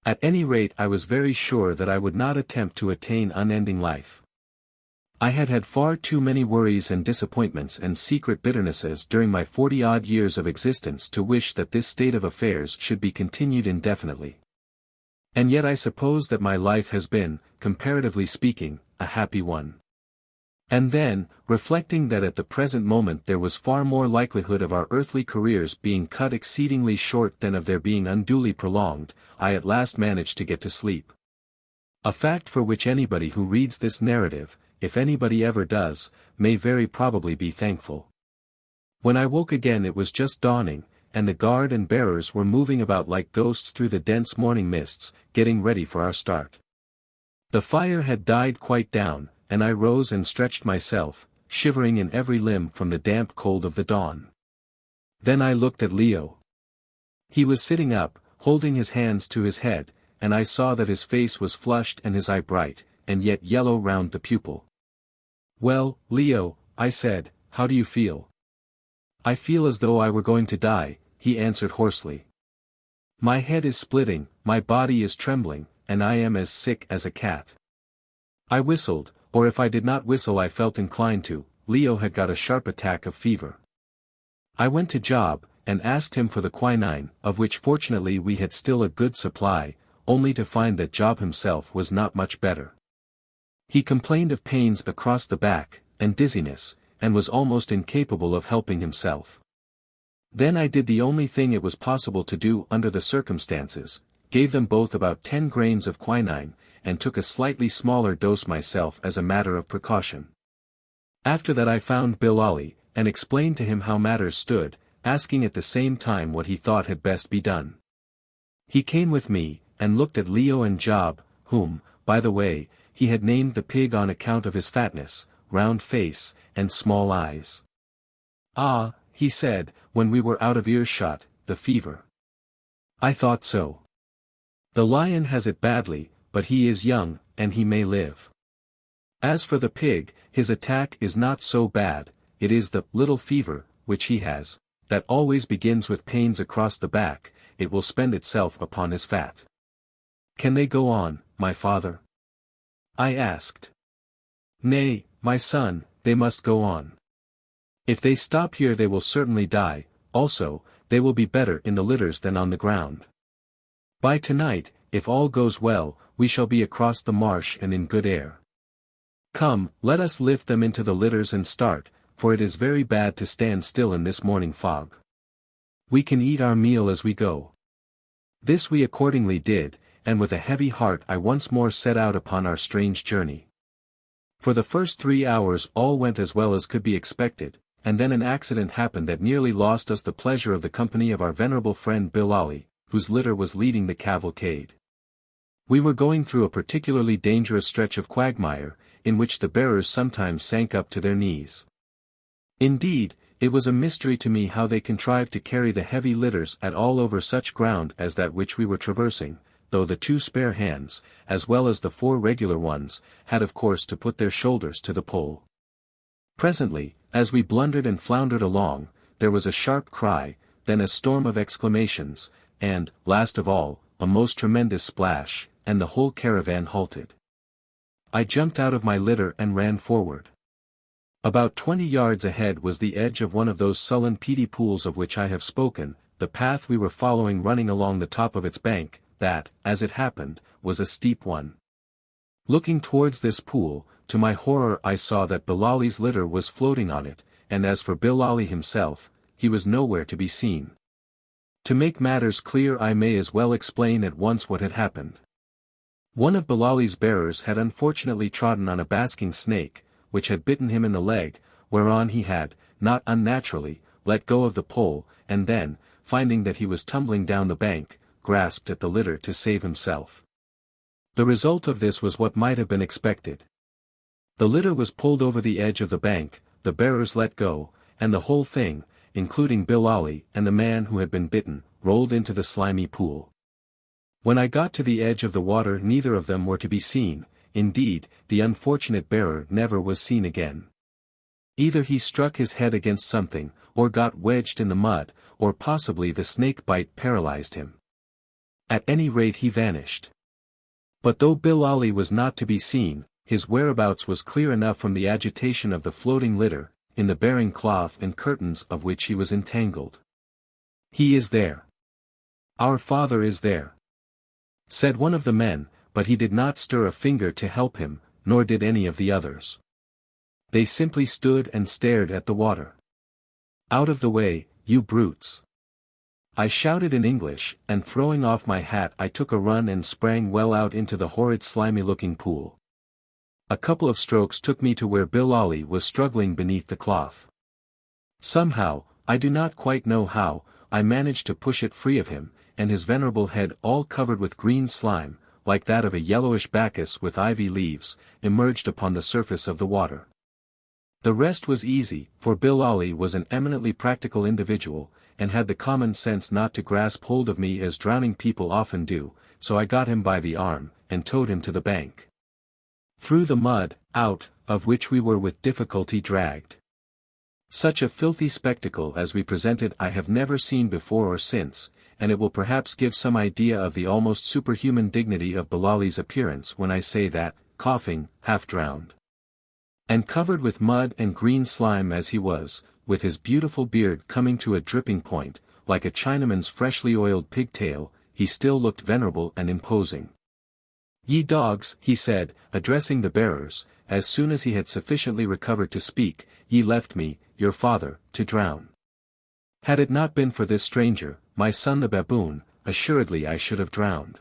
At any rate I was very sure that I would not attempt to attain unending life. I had had far too many worries and disappointments and secret bitternesses during my 40-odd years of existence to wish that this state of affairs should be continued indefinitely. And yet I suppose that my life has been, comparatively speaking, a happy one. And then, reflecting that at the present moment there was far more likelihood of our earthly careers being cut exceedingly short than of their being unduly prolonged, I at last managed to get to sleep. A fact for which anybody who reads this narrative, if anybody ever does, may very probably be thankful. When I woke again it was just dawning, and the guard and bearers were moving about like ghosts through the dense morning mists, getting ready for our start. The fire had died quite down, and I rose and stretched myself, shivering in every limb from the damp cold of the dawn. Then I looked at Leo. He was sitting up, holding his hands to his head, and I saw that his face was flushed and his eye bright, and yet yellow round the pupil. "Well, Leo," I said, "how do you feel?" "I feel as though I were going to die," he answered hoarsely. "My head is splitting, my body is trembling, and I am as sick as a cat." I whistled, or if I did not whistle I felt inclined to. Leo had got a sharp attack of fever. I went to Job, and asked him for the quinine, of which fortunately we had still a good supply, only to find that Job himself was not much better. He complained of pains across the back, and dizziness, and was almost incapable of helping himself. Then I did the only thing it was possible to do under the circumstances, gave them both about 10 grains of quinine, and took a slightly smaller dose myself as a matter of precaution. After that I found Bilali, and explained to him how matters stood, asking at the same time what he thought had best be done. He came with me, and looked at Leo and Job, whom, by the way, he had named the pig on account of his fatness, round face, and small eyes. "Ah," he said, when we were out of earshot, "the fever." I thought so. The lion has it badly, but he is young, and he may live. As for the pig, his attack is not so bad, it is the little fever, which he has, that always begins with pains across the back, it will spend itself upon his fat. "Can they go on, my father?" I asked. "Nay, my son, they must go on. If they stop here they will certainly die, also, they will be better in the litters than on the ground. By tonight, if all goes well, we shall be across the marsh and in good air. Come, let us lift them into the litters and start, for it is very bad to stand still in this morning fog. We can eat our meal as we go." This we accordingly did, and with a heavy heart I once more set out upon our strange journey. For the first 3 hours all went as well as could be expected, and then an accident happened that nearly lost us the pleasure of the company of our venerable friend Bilali, whose litter was leading the cavalcade. We were going through a particularly dangerous stretch of quagmire, in which the bearers sometimes sank up to their knees. Indeed, It was a mystery to me how they contrived to carry the heavy litters at all over such ground as that which we were traversing, though the 2 spare hands, as well as the 4 regular ones, had of course to put their shoulders to the pull. Presently, as we blundered and floundered along, there was a sharp cry, then a storm of exclamations, and, last of all, a most tremendous splash, and the whole caravan halted. I jumped out of my litter and ran forward. About 20 yards ahead was the edge of one of those sullen peaty pools of which I have spoken, the path we were following running along the top of its bank, that, as it happened, was a steep one. Looking towards this pool, to my horror I saw that Bilali's litter was floating on it, and as for Bilali himself, he was nowhere to be seen. To make matters clear I may as well explain at once what had happened. One of Bilali's bearers had unfortunately trodden on a basking snake, which had bitten him in the leg, whereon he had, not unnaturally, let go of the pole, and then, finding that he was tumbling down the bank, grasped at the litter to save himself. The result of this was what might have been expected. The litter was pulled over the edge of the bank, the bearers let go, and the whole thing, including Bilali and the man who had been bitten, rolled into the slimy pool. When I got to the edge of the water neither of them were to be seen. Indeed, the unfortunate bearer never was seen again. Either he struck his head against something, or got wedged in the mud, or possibly the snake bite paralyzed him. At any rate he vanished. But though Bilali was not to be seen, his whereabouts was clear enough from the agitation of the floating litter, in the bearing cloth and curtains of which he was entangled. "He is there. Our father is there," said one of the men, but he did not stir a finger to help him, nor did any of the others. They simply stood and stared at the water. "Out of the way, you brutes!" I shouted in English, and throwing off my hat I took a run and sprang well out into the horrid slimy-looking pool. A couple of strokes took me to where Bilali was struggling beneath the cloth. Somehow, I do not quite know how, I managed to push it free of him, and his venerable head all covered with green slime, like that of a yellowish Bacchus with ivy leaves, emerged upon the surface of the water. The rest was easy, for Bilali was an eminently practical individual, and had the common sense not to grasp hold of me as drowning people often do, so I got him by the arm, and towed him to the bank. Through the mud, out of which we were with difficulty dragged. Such a filthy spectacle as we presented I have never seen before or since, and it will perhaps give some idea of the almost superhuman dignity of Bilali's appearance when I say that, coughing, half-drowned, and covered with mud and green slime as he was, with his beautiful beard coming to a dripping point, like a Chinaman's freshly oiled pigtail, he still looked venerable and imposing. "Ye dogs," he said, addressing the bearers, as soon as he had sufficiently recovered to speak, "ye left me, your father, to drown. Had it not been for this stranger, my son the baboon, assuredly I should have drowned.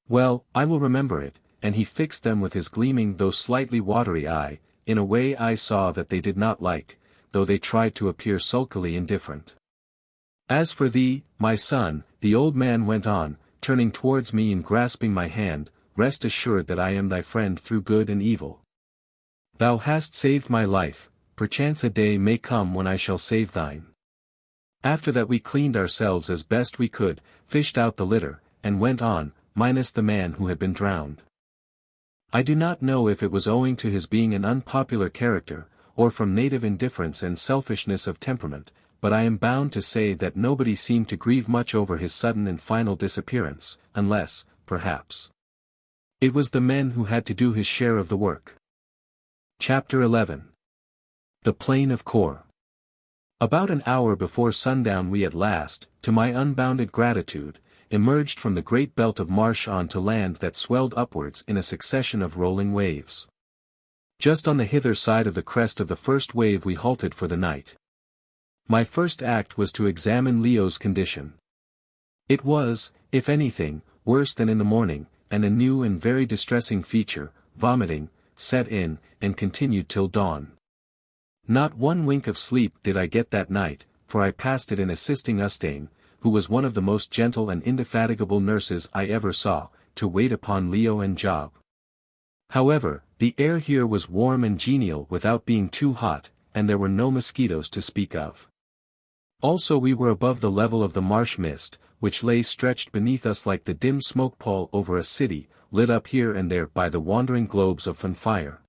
Well, I will remember it," and he fixed them with his gleaming though slightly watery eye, in a way I saw that they did not like, though they tried to appear sulkily indifferent. "As for thee, my son," the old man went on, turning towards me and grasping my hand, "rest assured that I am thy friend through good and evil. Thou hast saved my life, perchance a day may come when I shall save thine." After that we cleaned ourselves as best we could, fished out the litter, and went on, minus the man who had been drowned. I do not know if it was owing to his being an unpopular character, or from native indifference and selfishness of temperament, but I am bound to say that nobody seemed to grieve much over his sudden and final disappearance, unless, perhaps, it was the men who had to do his share of the work. Chapter 11. The Plain of Kôr. About an hour before sundown we at last, to my unbounded gratitude, emerged from the great belt of marsh on to land that swelled upwards in a succession of rolling waves. Just on the hither side of the crest of the first wave we halted for the night. My first act was to examine Leo's condition. It was, if anything, worse than in the morning, and a new and very distressing feature, vomiting, set in, and continued till dawn. Not one wink of sleep did I get that night, for I passed it in assisting Ustane, who was one of the most gentle and indefatigable nurses I ever saw, to wait upon Leo and Job. However, the air here was warm and genial without being too hot, and there were no mosquitoes to speak of. Also we were above the level of the marsh mist, which lay stretched beneath us like the dim smoke pall over a city, lit up here and there by the wandering globes of fire.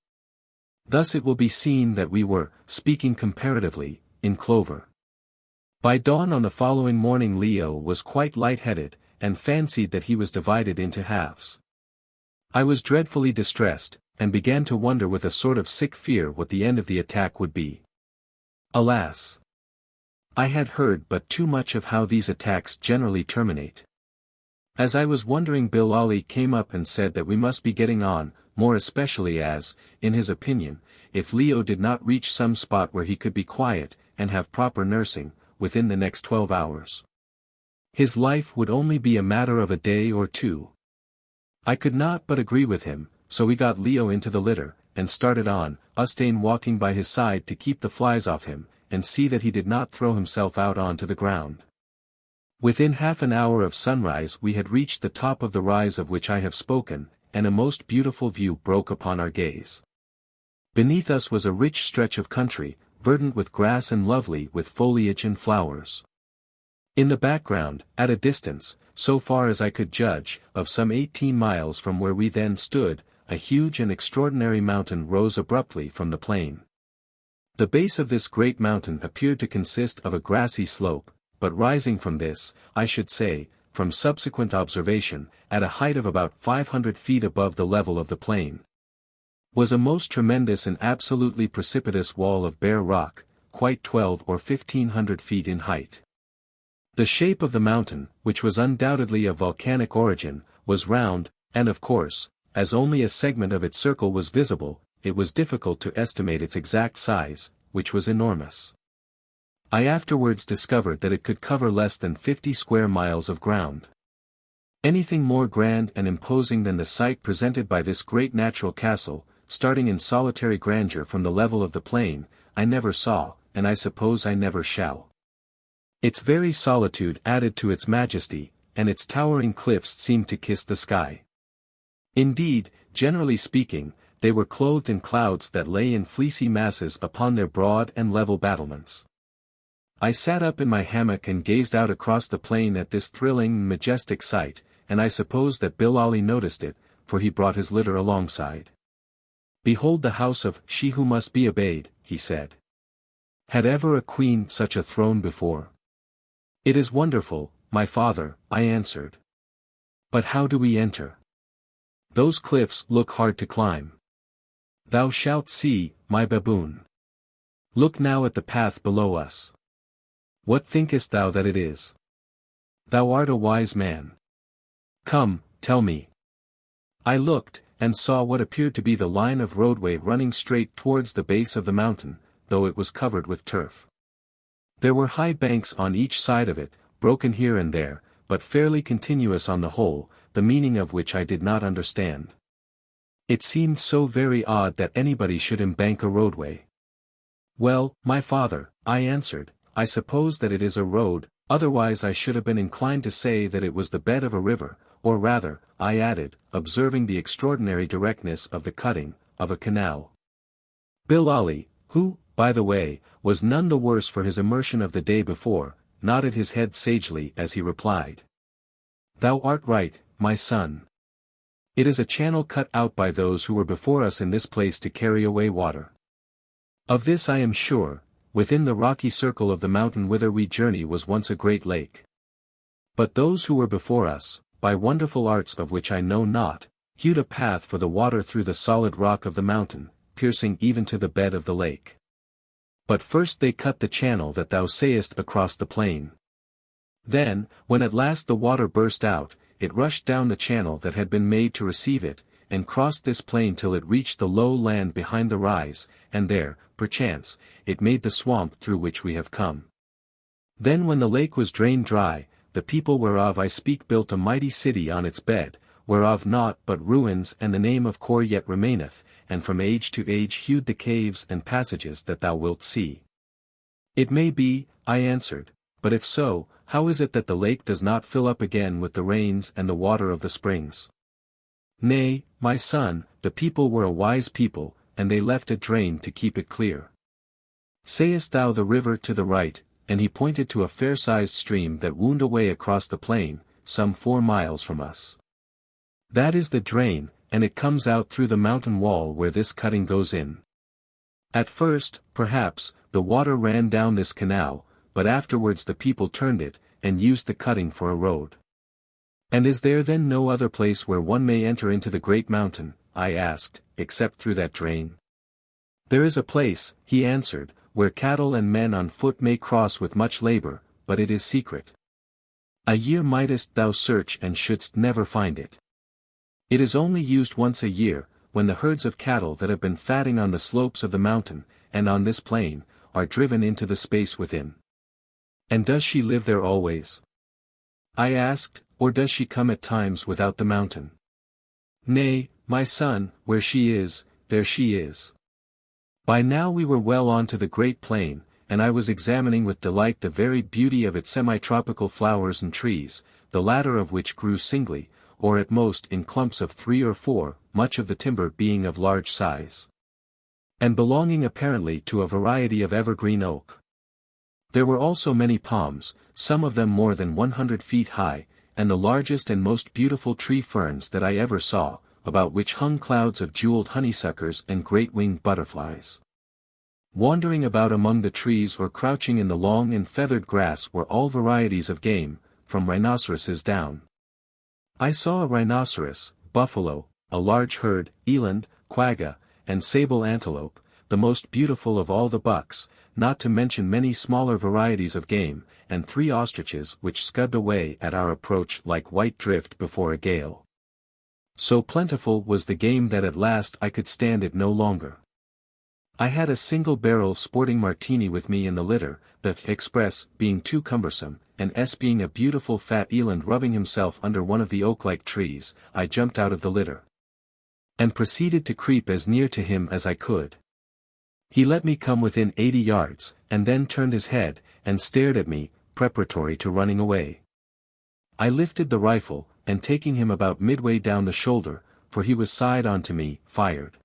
Thus it will be seen that we were, speaking comparatively, in clover. By dawn on the following morning Leo was quite light-headed, and fancied that he was divided into halves. I was dreadfully distressed, and began to wonder with a sort of sick fear what the end of the attack would be. Alas! I had heard but too much of how these attacks generally terminate. As I was wondering, Bilali came up and said that we must be getting on, more especially as, in his opinion, if Leo did not reach some spot where he could be quiet, and have proper nursing, within the next 12 hours. His life would only be a matter of a day or two. I could not but agree with him, so we got Leo into the litter, and started on, Ustane walking by his side to keep the flies off him, and see that he did not throw himself out onto the ground. Within half an hour of sunrise we had reached the top of the rise of which I have spoken, and a most beautiful view broke upon our gaze. Beneath us was a rich stretch of country, verdant with grass and lovely with foliage and flowers. In the background, at a distance, so far as I could judge, of some 18 miles from where we then stood, a huge and extraordinary mountain rose abruptly from the plain. The base of this great mountain appeared to consist of a grassy slope, but rising from this, I should say, from subsequent observation, at a height of about 500 feet above the level of the plain, was a most tremendous and absolutely precipitous wall of bare rock, quite 12 or 1500 feet in height. The shape of the mountain, which was undoubtedly of volcanic origin, was round, and of course, as only a segment of its circle was visible, it was difficult to estimate its exact size, which was enormous. I afterwards discovered that it could cover less than 50 square miles of ground. Anything more grand and imposing than the sight presented by this great natural castle, starting in solitary grandeur from the level of the plain, I never saw, and I suppose I never shall. Its very solitude added to its majesty, and its towering cliffs seemed to kiss the sky. Indeed, generally speaking, they were clothed in clouds that lay in fleecy masses upon their broad and level battlements. I sat up in my hammock and gazed out across the plain at this thrilling and majestic sight, and I suppose that Bilali noticed it, for he brought his litter alongside. "Behold the house of she who must be obeyed," he said. "Had ever a queen such a throne before?" "It is wonderful, my father," I answered. "But how do we enter? Those cliffs look hard to climb." "Thou shalt see, my baboon. Look now at the path below us. What thinkest thou that it is? Thou art a wise man. Come, tell me." I looked, and saw what appeared to be the line of roadway running straight towards the base of the mountain, though it was covered with turf. There were high banks on each side of it, broken here and there, but fairly continuous on the whole, the meaning of which I did not understand. It seemed so very odd that anybody should embank a roadway. "Well, my father," I answered, "I suppose that it is a road, otherwise I should have been inclined to say that it was the bed of a river, or rather," I added, observing the extraordinary directness of the cutting, of a canal. Bilali, who, by the way, was none the worse for his immersion of the day before, nodded his head sagely as he replied. "Thou art right, my son. It is a channel cut out by those who were before us in this place to carry away water. Of this I am sure, within the rocky circle of the mountain whither we journey was once a great lake. But those who were before us, by wonderful arts of which I know not, hewed a path for the water through the solid rock of the mountain, piercing even to the bed of the lake. But first they cut the channel that thou sayest across the plain. Then, when at last the water burst out, it rushed down the channel that had been made to receive it, and crossed this plain till it reached the low land behind the rise, and there, perchance, it made the swamp through which we have come. Then when the lake was drained dry, the people whereof I speak built a mighty city on its bed, whereof naught but ruins and the name of Kôr yet remaineth, and from age to age hewed the caves and passages that thou wilt see." "It may be," I answered, "but if so, how is it that the lake does not fill up again with the rains and the water of the springs?" "Nay, my son, the people were a wise people, and they left it drained to keep it clear." Sayest thou the river to the right? And he pointed to a fair-sized stream that wound away across the plain, some 4 miles from us. That is the drain, and it comes out through the mountain wall where this cutting goes in. At first, perhaps, the water ran down this canal, but afterwards the people turned it, and used the cutting for a road. And is there then no other place where one may enter into the great mountain, I asked, except through that drain? There is a place, he answered, where cattle and men on foot may cross with much labor, but it is secret. A year mightest thou search and shouldst never find it. It is only used once a year, when the herds of cattle that have been fatting on the slopes of the mountain, and on this plain, are driven into the space within. And does she live there always? I asked, or does she come at times without the mountain? Nay, my son, where she is, there she is. By now we were well on to the great plain, and I was examining with delight the very beauty of its semi-tropical flowers and trees, the latter of which grew singly, or at most in clumps of 3 or 4, much of the timber being of large size, and belonging apparently to a variety of evergreen oak. There were also many palms, some of them more than 100 feet high, and the largest and most beautiful tree ferns that I ever saw, about which hung clouds of jeweled honeysuckers and great winged butterflies. Wandering about among the trees or crouching in the long and feathered grass were all varieties of game, from rhinoceroses down. I saw a rhinoceros, buffalo, a large herd, eland, quagga, and sable antelope, the most beautiful of all the bucks, not to mention many smaller varieties of game, and 3 ostriches which scudded away at our approach like white drift before a gale. So plentiful was the game that at last I could stand it no longer. I had a single-barrel sporting martini with me in the litter, the express being too cumbersome, and being a beautiful fat eland rubbing himself under one of the oak-like trees. I jumped out of the litter and proceeded to creep as near to him as I could. He let me come within 80 yards, and then turned his head, and stared at me, preparatory to running away. I lifted the rifle, and taking him about midway down the shoulder, for he was side on to me, fired.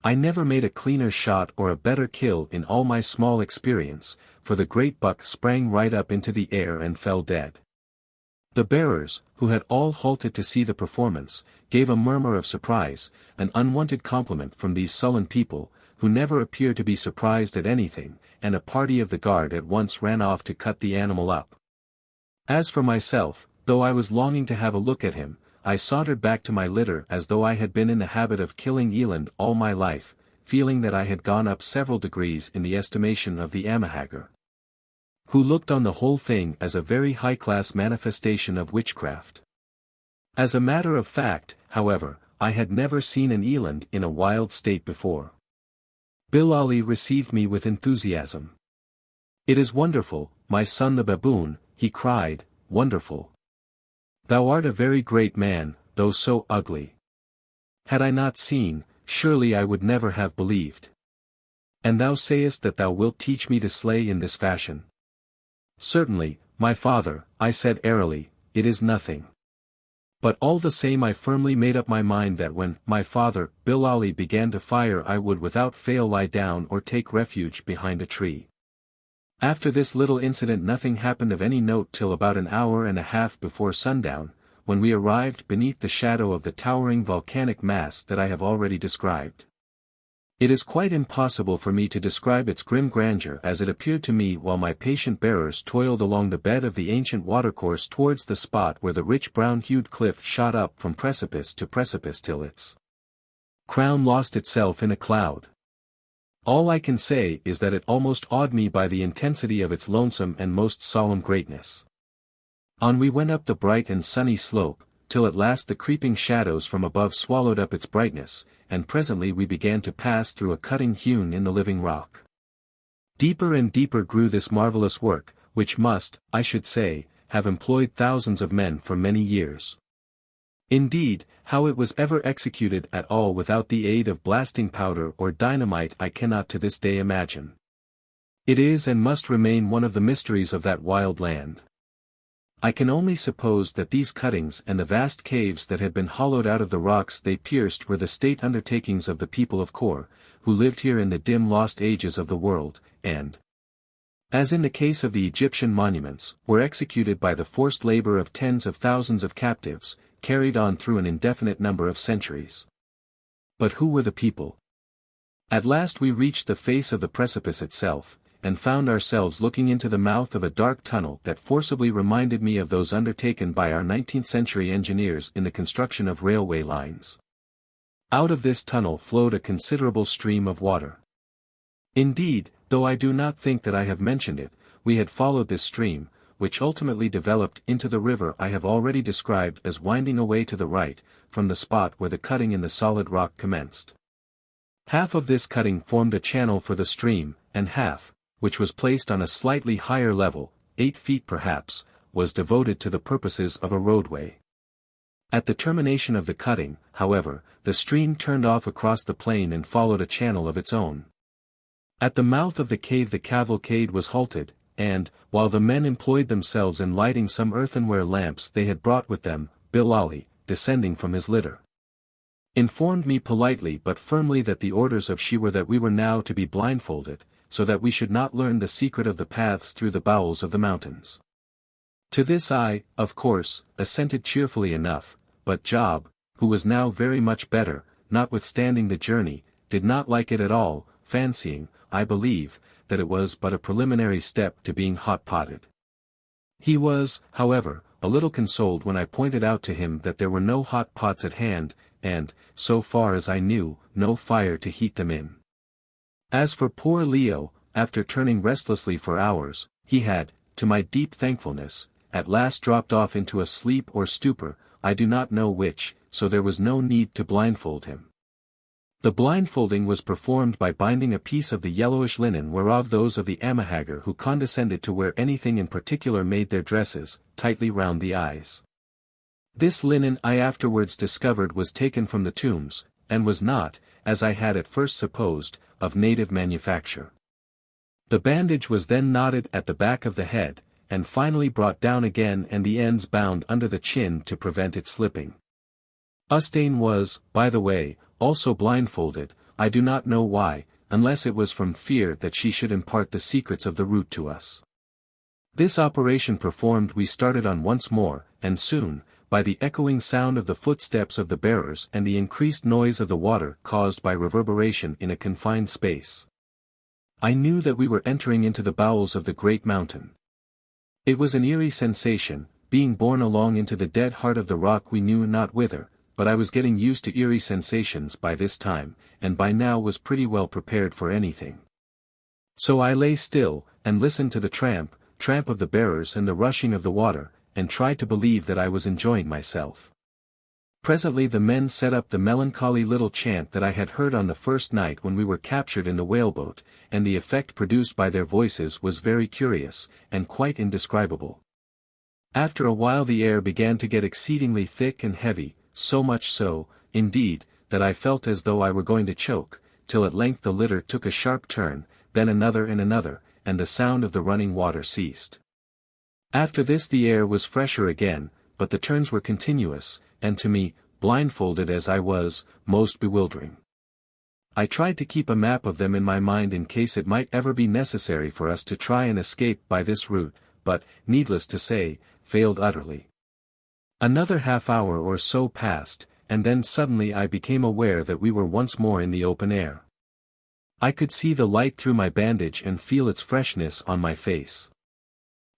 I never made a cleaner shot or a better kill in all my small experience, for the great buck sprang right up into the air and fell dead. The bearers, who had all halted to see the performance, gave a murmur of surprise, an unwanted compliment from these sullen people, who never appear to be surprised at anything, and a party of the guard at once ran off to cut the animal up. As for myself, though I was longing to have a look at him, I sauntered back to my litter as though I had been in the habit of killing eland all my life, feeling that I had gone up several degrees in the estimation of the Haggard, who looked on the whole thing as a very high-class manifestation of witchcraft. As a matter of fact, however, I had never seen an eland in a wild state before. Bilali received me with enthusiasm. "It is wonderful, my son the baboon," he cried, "wonderful. Thou art a very great man, though so ugly. Had I not seen, surely I would never have believed. And thou sayest that thou wilt teach me to slay in this fashion?" "Certainly, my father," I said airily, "it is nothing." But all the same I firmly made up my mind that when my father, Bilali, began to fire I would without fail lie down or take refuge behind a tree. After this little incident nothing happened of any note till about an hour and a half before sundown, when we arrived beneath the shadow of the towering volcanic mass that I have already described. It is quite impossible for me to describe its grim grandeur as it appeared to me while my patient bearers toiled along the bed of the ancient watercourse towards the spot where the rich brown-hued cliff shot up from precipice to precipice till its crown lost itself in a cloud. All I can say is that it almost awed me by the intensity of its lonesome and most solemn greatness. On we went up the bright and sunny slope, till at last the creeping shadows from above swallowed up its brightness, and presently we began to pass through a cutting hewn in the living rock. Deeper and deeper grew this marvelous work, which must, I should say, have employed thousands of men for many years. Indeed, how it was ever executed at all without the aid of blasting powder or dynamite I cannot to this day imagine. It is and must remain one of the mysteries of that wild land. I can only suppose that these cuttings and the vast caves that had been hollowed out of the rocks they pierced were the state undertakings of the people of Kôr, who lived here in the dim lost ages of the world, and, as in the case of the Egyptian monuments, were executed by the forced labor of tens of thousands of captives, carried on through an indefinite number of centuries. But who were the people? At last we reached the face of the precipice itself, and found ourselves looking into the mouth of a dark tunnel that forcibly reminded me of those undertaken by our 19th-century engineers in the construction of railway lines. Out of this tunnel flowed a considerable stream of water. Indeed, though I do not think that I have mentioned it, we had followed this stream, which ultimately developed into the river I have already described as winding away to the right, from the spot where the cutting in the solid rock commenced. Half of this cutting formed a channel for the stream, and half, which was placed on a slightly higher level, 8 feet perhaps, was devoted to the purposes of a roadway. At the termination of the cutting, however, the stream turned off across the plain and followed a channel of its own. At the mouth of the cave the cavalcade was halted, and, while the men employed themselves in lighting some earthenware lamps they had brought with them, Bilali, descending from his litter, informed me politely but firmly that the orders of she were that we were now to be blindfolded, so that we should not learn the secret of the paths through the bowels of the mountains. To this I, of course, assented cheerfully enough, but Job, who was now very much better, notwithstanding the journey, did not like it at all, fancying, I believe, that it was but a preliminary step to being hot-potted. He was, however, a little consoled when I pointed out to him that there were no hot pots at hand, and, so far as I knew, no fire to heat them in. As for poor Leo, after turning restlessly for hours, he had, to my deep thankfulness, at last dropped off into a sleep or stupor, I do not know which, so there was no need to blindfold him. The blindfolding was performed by binding a piece of the yellowish linen whereof those of the Amahagger who condescended to wear anything in particular made their dresses, tightly round the eyes. This linen I afterwards discovered was taken from the tombs, and was not, as I had at first supposed, of native manufacture. The bandage was then knotted at the back of the head, and finally brought down again and the ends bound under the chin to prevent it slipping. Ustane was, by the way, also blindfolded, I do not know why, unless it was from fear that she should impart the secrets of the route to us. This operation performed we started on once more, and soon, by the echoing sound of the footsteps of the bearers and the increased noise of the water caused by reverberation in a confined space, I knew that we were entering into the bowels of the great mountain. It was an eerie sensation, being borne along into the dead heart of the rock we knew not whither, but I was getting used to eerie sensations by this time, and by now was pretty well prepared for anything. So I lay still, and listened to the tramp of the bearers and the rushing of the water, and tried to believe that I was enjoying myself. Presently the men set up the melancholy little chant that I had heard on the first night when we were captured in the whaleboat, and the effect produced by their voices was very curious, and quite indescribable. After a while the air began to get exceedingly thick and heavy, so much so, indeed, that I felt as though I were going to choke, till at length the litter took a sharp turn, then another, and the sound of the running water ceased. After this the air was fresher again, but the turns were continuous, and to me, blindfolded as I was, most bewildering. I tried to keep a map of them in my mind in case it might ever be necessary for us to try and escape by this route, but, needless to say, failed utterly. Another half-hour or so passed, and then suddenly I became aware that we were once more in the open air. I could see the light through my bandage and feel its freshness on my face.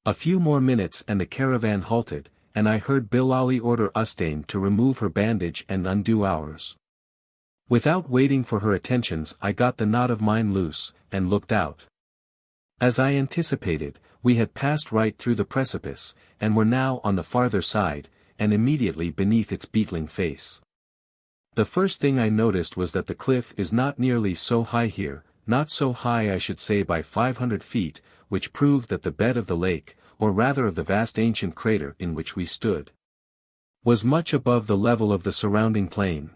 A few more minutes and the caravan halted, and I heard Bilali order Ustane to remove her bandage and undo ours. Without waiting for her attentions I got the knot of mine loose, and looked out. As I anticipated, we had passed right through the precipice, and were now on the farther side, and immediately beneath its beetling face. The first thing I noticed was that the cliff is not nearly so high here, not so high I should say by 500 feet, which proved that the bed of the lake, or rather of the vast ancient crater in which we stood, was much above the level of the surrounding plain.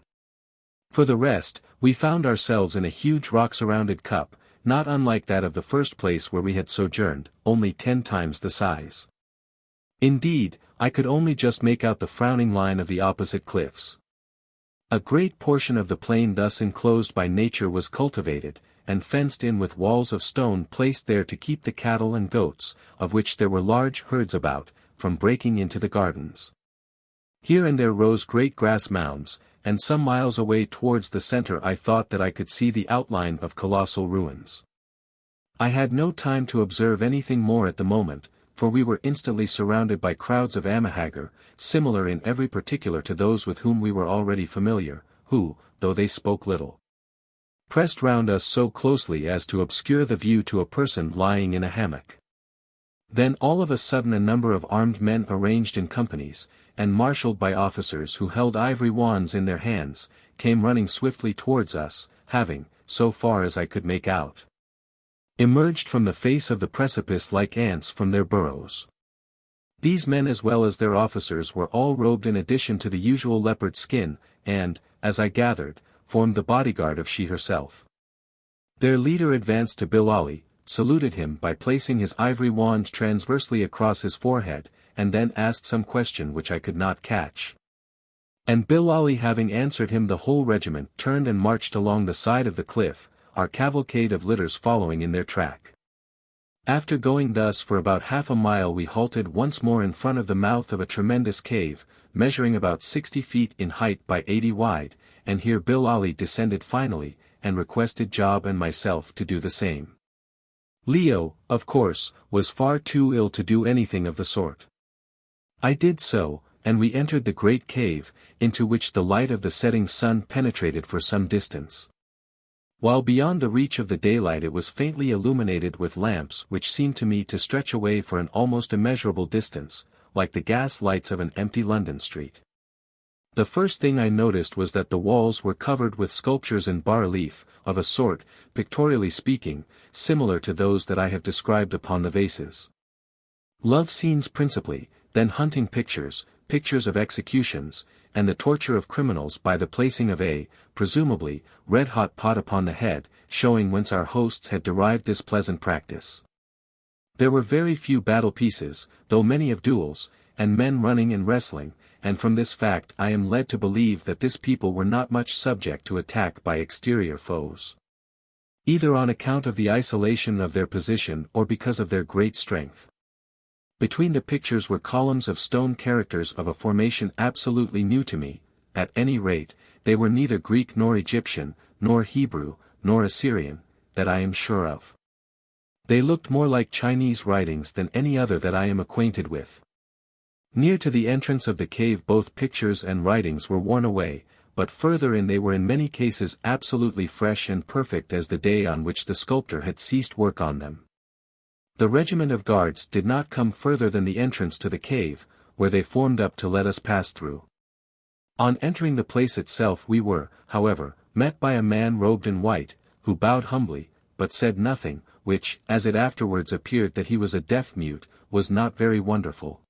For the rest, we found ourselves in a huge rock-surrounded cup, not unlike that of the first place where we had sojourned, only 10 times the size. Indeed, I could only just make out the frowning line of the opposite cliffs. A great portion of the plain thus enclosed by nature was cultivated, and fenced in with walls of stone placed there to keep the cattle and goats, of which there were large herds about, from breaking into the gardens. Here and there rose great grass mounds, and some miles away towards the center I thought that I could see the outline of colossal ruins. I had no time to observe anything more at the moment, for we were instantly surrounded by crowds of Haggard, similar in every particular to those with whom we were already familiar, who, though they spoke little, pressed round us so closely as to obscure the view to a person lying in a hammock. Then all of a sudden a number of armed men arranged in companies, and marshalled by officers who held ivory wands in their hands, came running swiftly towards us, having, so far as I could make out, emerged from the face of the precipice like ants from their burrows. These men as well as their officers were all robed in addition to the usual leopard skin, and, as I gathered, formed the bodyguard of she herself. Their leader advanced to Bilali, saluted him by placing his ivory wand transversely across his forehead, and then asked some question which I could not catch. And Bilali having answered him, the whole regiment turned and marched along the side of the cliff, our cavalcade of litters following in their track. After going thus for about half a mile we halted once more in front of the mouth of a tremendous cave, measuring about 60 feet in height by 80 wide, and here Bilali descended finally, and requested Job and myself to do the same. Leo, of course, was far too ill to do anything of the sort. I did so, and we entered the great cave, into which the light of the setting sun penetrated for some distance. While beyond the reach of the daylight it was faintly illuminated with lamps which seemed to me to stretch away for an almost immeasurable distance, like the gas lights of an empty London street. The first thing I noticed was that the walls were covered with sculptures in bas-relief, of a sort, pictorially speaking, similar to those that I have described upon the vases. Love scenes principally, then hunting pictures, pictures of executions, and the torture of criminals by the placing of a, presumably, red-hot pot upon the head, showing whence our hosts had derived this pleasant practice. There were very few battle pieces, though many of duels, and men running and wrestling, and from this fact I am led to believe that this people were not much subject to attack by exterior foes, either on account of the isolation of their position or because of their great strength. Between the pictures were columns of stone characters of a formation absolutely new to me. At any rate, they were neither Greek nor Egyptian, nor Hebrew, nor Assyrian, that I am sure of. They looked more like Chinese writings than any other that I am acquainted with. Near to the entrance of the cave both pictures and writings were worn away, but further in they were in many cases absolutely fresh and perfect as the day on which the sculptor had ceased work on them. The regiment of guards did not come further than the entrance to the cave, where they formed up to let us pass through. On entering the place itself we were, however, met by a man robed in white, who bowed humbly, but said nothing, which, as it afterwards appeared that he was a deaf-mute, was not very wonderful.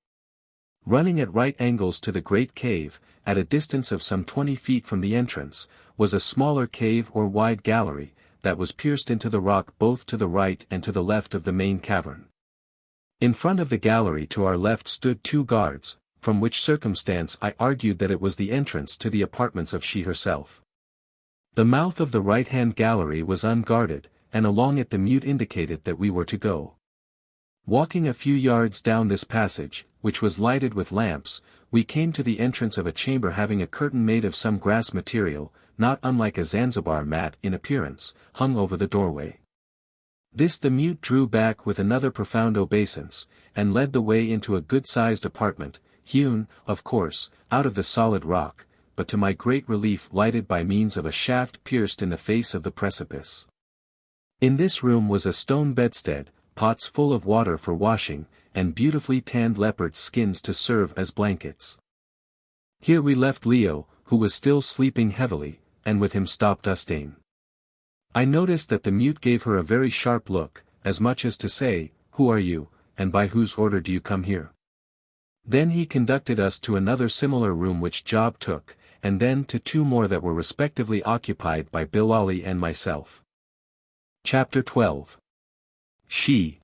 Running at right angles to the great cave, at a distance of some 20 feet from the entrance, was a smaller cave or wide gallery, that was pierced into the rock both to the right and to the left of the main cavern. In front of the gallery to our left stood 2 guards, from which circumstance I argued that it was the entrance to the apartments of she herself. The mouth of the right-hand gallery was unguarded, and along it the mute indicated that we were to go. Walking a few yards down this passage, which was lighted with lamps, we came to the entrance of a chamber having a curtain made of some grass material, not unlike a Zanzibar mat in appearance, hung over the doorway. This the mute drew back with another profound obeisance, and led the way into a good-sized apartment, hewn, of course, out of the solid rock, but to my great relief lighted by means of a shaft pierced in the face of the precipice. In this room was a stone bedstead, pots full of water for washing, and beautifully tanned leopard skins to serve as blankets. Here we left Leo, who was still sleeping heavily, and with him stopped Ustane. I noticed that the mute gave her a very sharp look, as much as to say, "Who are you, and by whose order do you come here?" Then he conducted us to another similar room which Job took, and then to 2 more that were respectively occupied by Bilali and myself. Chapter 12. She.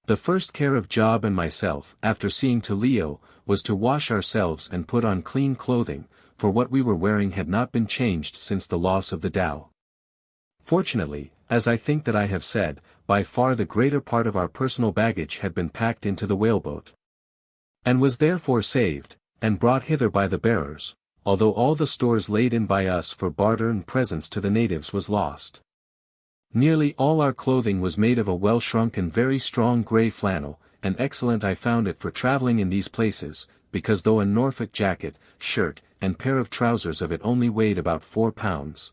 The first care of Job and myself, after seeing to Leo, was to wash ourselves and put on clean clothing, for what we were wearing had not been changed since the loss of the dhow. Fortunately, as I think that I have said, by far the greater part of our personal baggage had been packed into the whaleboat, and was therefore saved, and brought hither by the bearers, although all the stores laid in by us for barter and presents to the natives was lost. Nearly all our clothing was made of a well-shrunk and very strong grey flannel, and excellent I found it for travelling in these places, because though a Norfolk jacket, shirt, and pair of trousers of it only weighed about 4 pounds.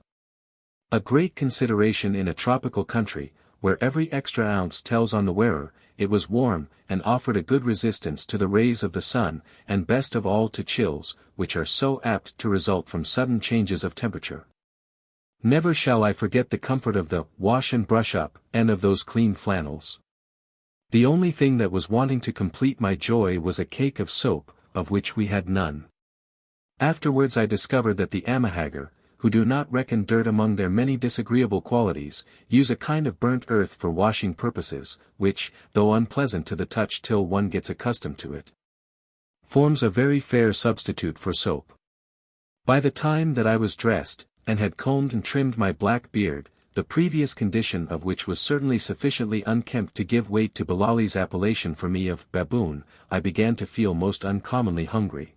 A great consideration in a tropical country, where every extra ounce tells on the wearer, it was warm, and offered a good resistance to the rays of the sun, and best of all to chills, which are so apt to result from sudden changes of temperature. Never shall I forget the comfort of the wash and brush up, and of those clean flannels. The only thing that was wanting to complete my joy was a cake of soap, of which we had none. Afterwards I discovered that the Amahagger, who do not reckon dirt among their many disagreeable qualities, use a kind of burnt earth for washing purposes, which, though unpleasant to the touch till one gets accustomed to it, forms a very fair substitute for soap. By the time that I was dressed, and had combed and trimmed my black beard, the previous condition of which was certainly sufficiently unkempt to give weight to Bilali's appellation for me of baboon, I began to feel most uncommonly hungry.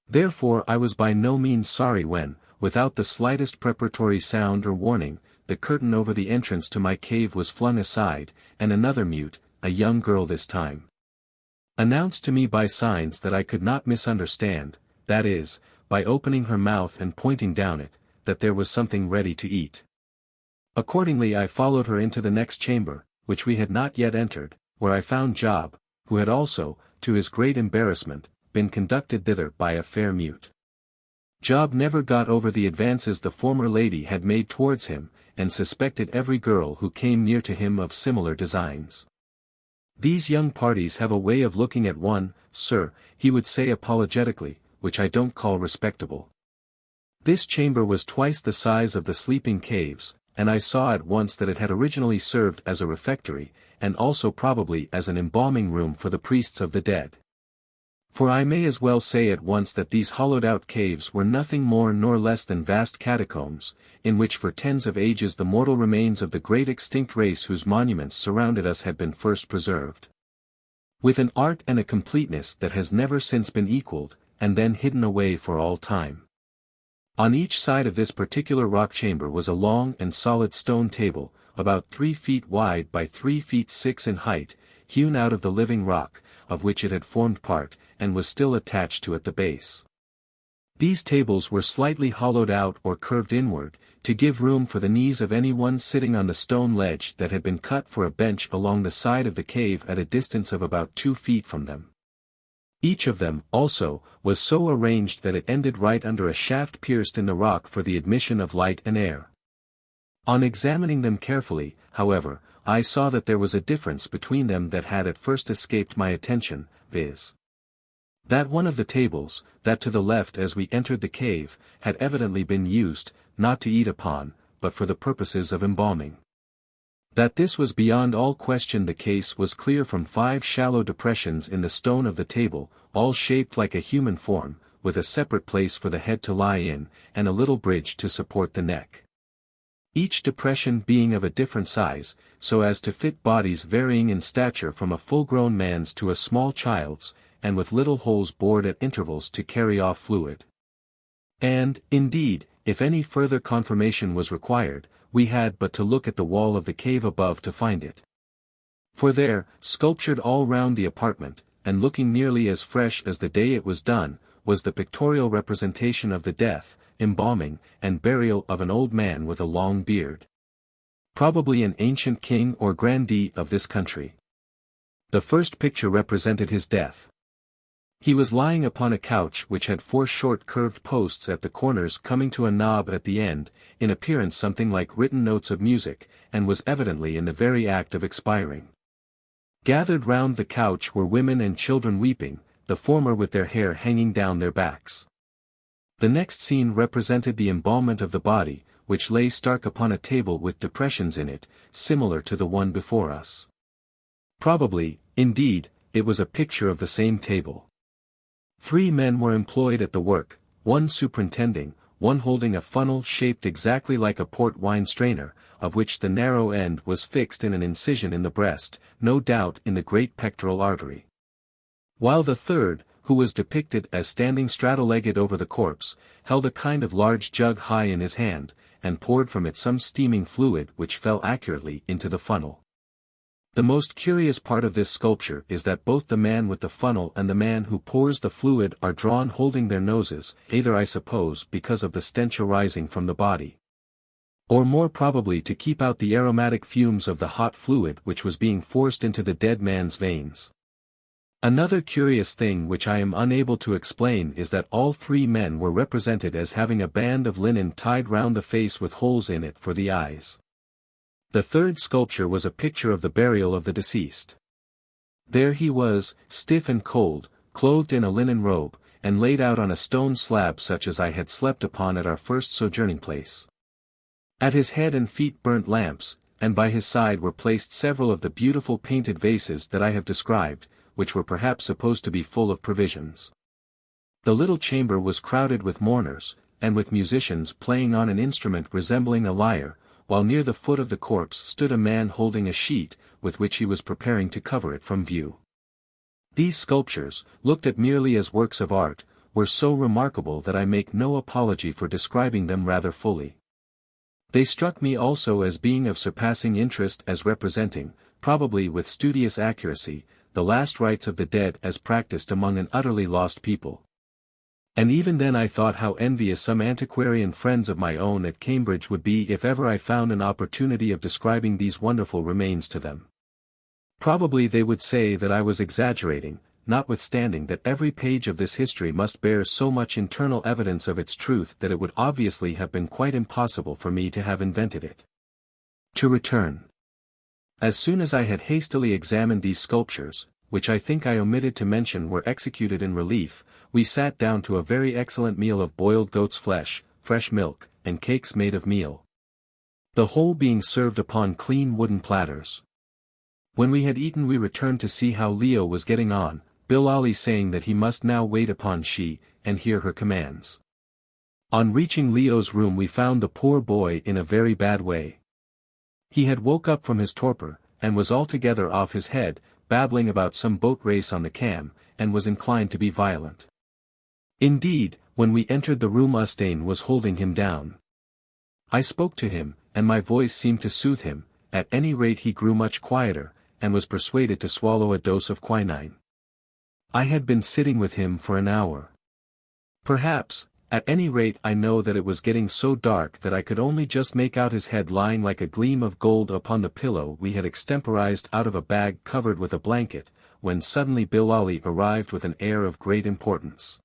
Therefore I was by no means sorry when, without the slightest preparatory sound or warning, the curtain over the entrance to my cave was flung aside, and another mute, a young girl this time, announced to me by signs that I could not misunderstand, that is, by opening her mouth and pointing down it, that there was something ready to eat. Accordingly I followed her into the next chamber, which we had not yet entered, where I found Job, who had also, to his great embarrassment, been conducted thither by a fair mute. Job never got over the advances the former lady had made towards him, and suspected every girl who came near to him of similar designs. These young parties have a way of looking at one, sir, he would say apologetically, which I don't call respectable. This chamber was twice the size of the sleeping caves, and I saw at once that it had originally served as a refectory, and also probably as an embalming room for the priests of the dead. For I may as well say at once that these hollowed-out caves were nothing more nor less than vast catacombs, in which for tens of ages the mortal remains of the great extinct race whose monuments surrounded us had been first preserved, with an art and a completeness that has never since been equalled, and then hidden away for all time. On each side of this particular rock chamber was a long and solid stone table, about 3 feet wide by 3 feet 6 in height, hewn out of the living rock, of which it had formed part, and was still attached to at the base. These tables were slightly hollowed out or curved inward, to give room for the knees of any one sitting on the stone ledge that had been cut for a bench along the side of the cave at a distance of about 2 feet from them. Each of them, also, was so arranged that it ended right under a shaft pierced in the rock for the admission of light and air. On examining them carefully, however, I saw that there was a difference between them that had at first escaped my attention, viz. That one of the tables, that to the left as we entered the cave, had evidently been used, not to eat upon, but for the purposes of embalming. That this was beyond all question the case was clear from 5 shallow depressions in the stone of the table, all shaped like a human form, with a separate place for the head to lie in, and a little bridge to support the neck. Each depression being of a different size, so as to fit bodies varying in stature from a full-grown man's to a small child's, and with little holes bored at intervals to carry off fluid. And, indeed, if any further confirmation was required, we had but to look at the wall of the cave above to find it. For there, sculptured all round the apartment, and looking nearly as fresh as the day it was done, was the pictorial representation of the death, embalming, and burial of an old man with a long beard. Probably an ancient king or grandee of this country. The first picture represented his death. He was lying upon a couch which had 4 short curved posts at the corners coming to a knob at the end, in appearance something like written notes of music, and was evidently in the very act of expiring. Gathered round the couch were women and children weeping, the former with their hair hanging down their backs. The next scene represented the embalmment of the body, which lay stark upon a table with depressions in it, similar to the one before us. Probably, indeed, it was a picture of the same table. 3 men were employed at the work, one superintending, one holding a funnel shaped exactly like a port wine strainer, of which the narrow end was fixed in an incision in the breast, no doubt in the great pectoral artery. While the third, who was depicted as standing straddle-legged over the corpse, held a kind of large jug high in his hand, and poured from it some steaming fluid which fell accurately into the funnel. The most curious part of this sculpture is that both the man with the funnel and the man who pours the fluid are drawn holding their noses, either I suppose because of the stench arising from the body, or more probably to keep out the aromatic fumes of the hot fluid which was being forced into the dead man's veins. Another curious thing which I am unable to explain is that all 3 men were represented as having a band of linen tied round the face with holes in it for the eyes. The third sculpture was a picture of the burial of the deceased. There he was, stiff and cold, clothed in a linen robe, and laid out on a stone slab such as I had slept upon at our first sojourning place. At his head and feet burnt lamps, and by his side were placed several of the beautiful painted vases that I have described, which were perhaps supposed to be full of provisions. The little chamber was crowded with mourners, and with musicians playing on an instrument resembling a lyre, while near the foot of the corpse stood a man holding a sheet, with which he was preparing to cover it from view. These sculptures, looked at merely as works of art, were so remarkable that I make no apology for describing them rather fully. They struck me also as being of surpassing interest as representing, probably with studious accuracy, the last rites of the dead as practiced among an utterly lost people. And even then I thought how envious some antiquarian friends of my own at Cambridge would be if ever I found an opportunity of describing these wonderful remains to them. Probably they would say that I was exaggerating, notwithstanding that every page of this history must bear so much internal evidence of its truth that it would obviously have been quite impossible for me to have invented it. To return. As soon as I had hastily examined these sculptures, which I think I omitted to mention were executed in relief, we sat down to a very excellent meal of boiled goat's flesh, fresh milk, and cakes made of meal. The whole being served upon clean wooden platters. When we had eaten we returned to see how Leo was getting on, Bilali saying that he must now wait upon she, and hear her commands. On reaching Leo's room we found the poor boy in a very bad way. He had woke up from his torpor, and was altogether off his head, babbling about some boat race on the Cam, and was inclined to be violent. Indeed, when we entered the room Ustane was holding him down. I spoke to him, and my voice seemed to soothe him, at any rate he grew much quieter, and was persuaded to swallow a dose of quinine. I had been sitting with him for an hour. Perhaps, at any rate I know that it was getting so dark that I could only just make out his head lying like a gleam of gold upon the pillow we had extemporized out of a bag covered with a blanket, when suddenly Bilali arrived with an air of great importance,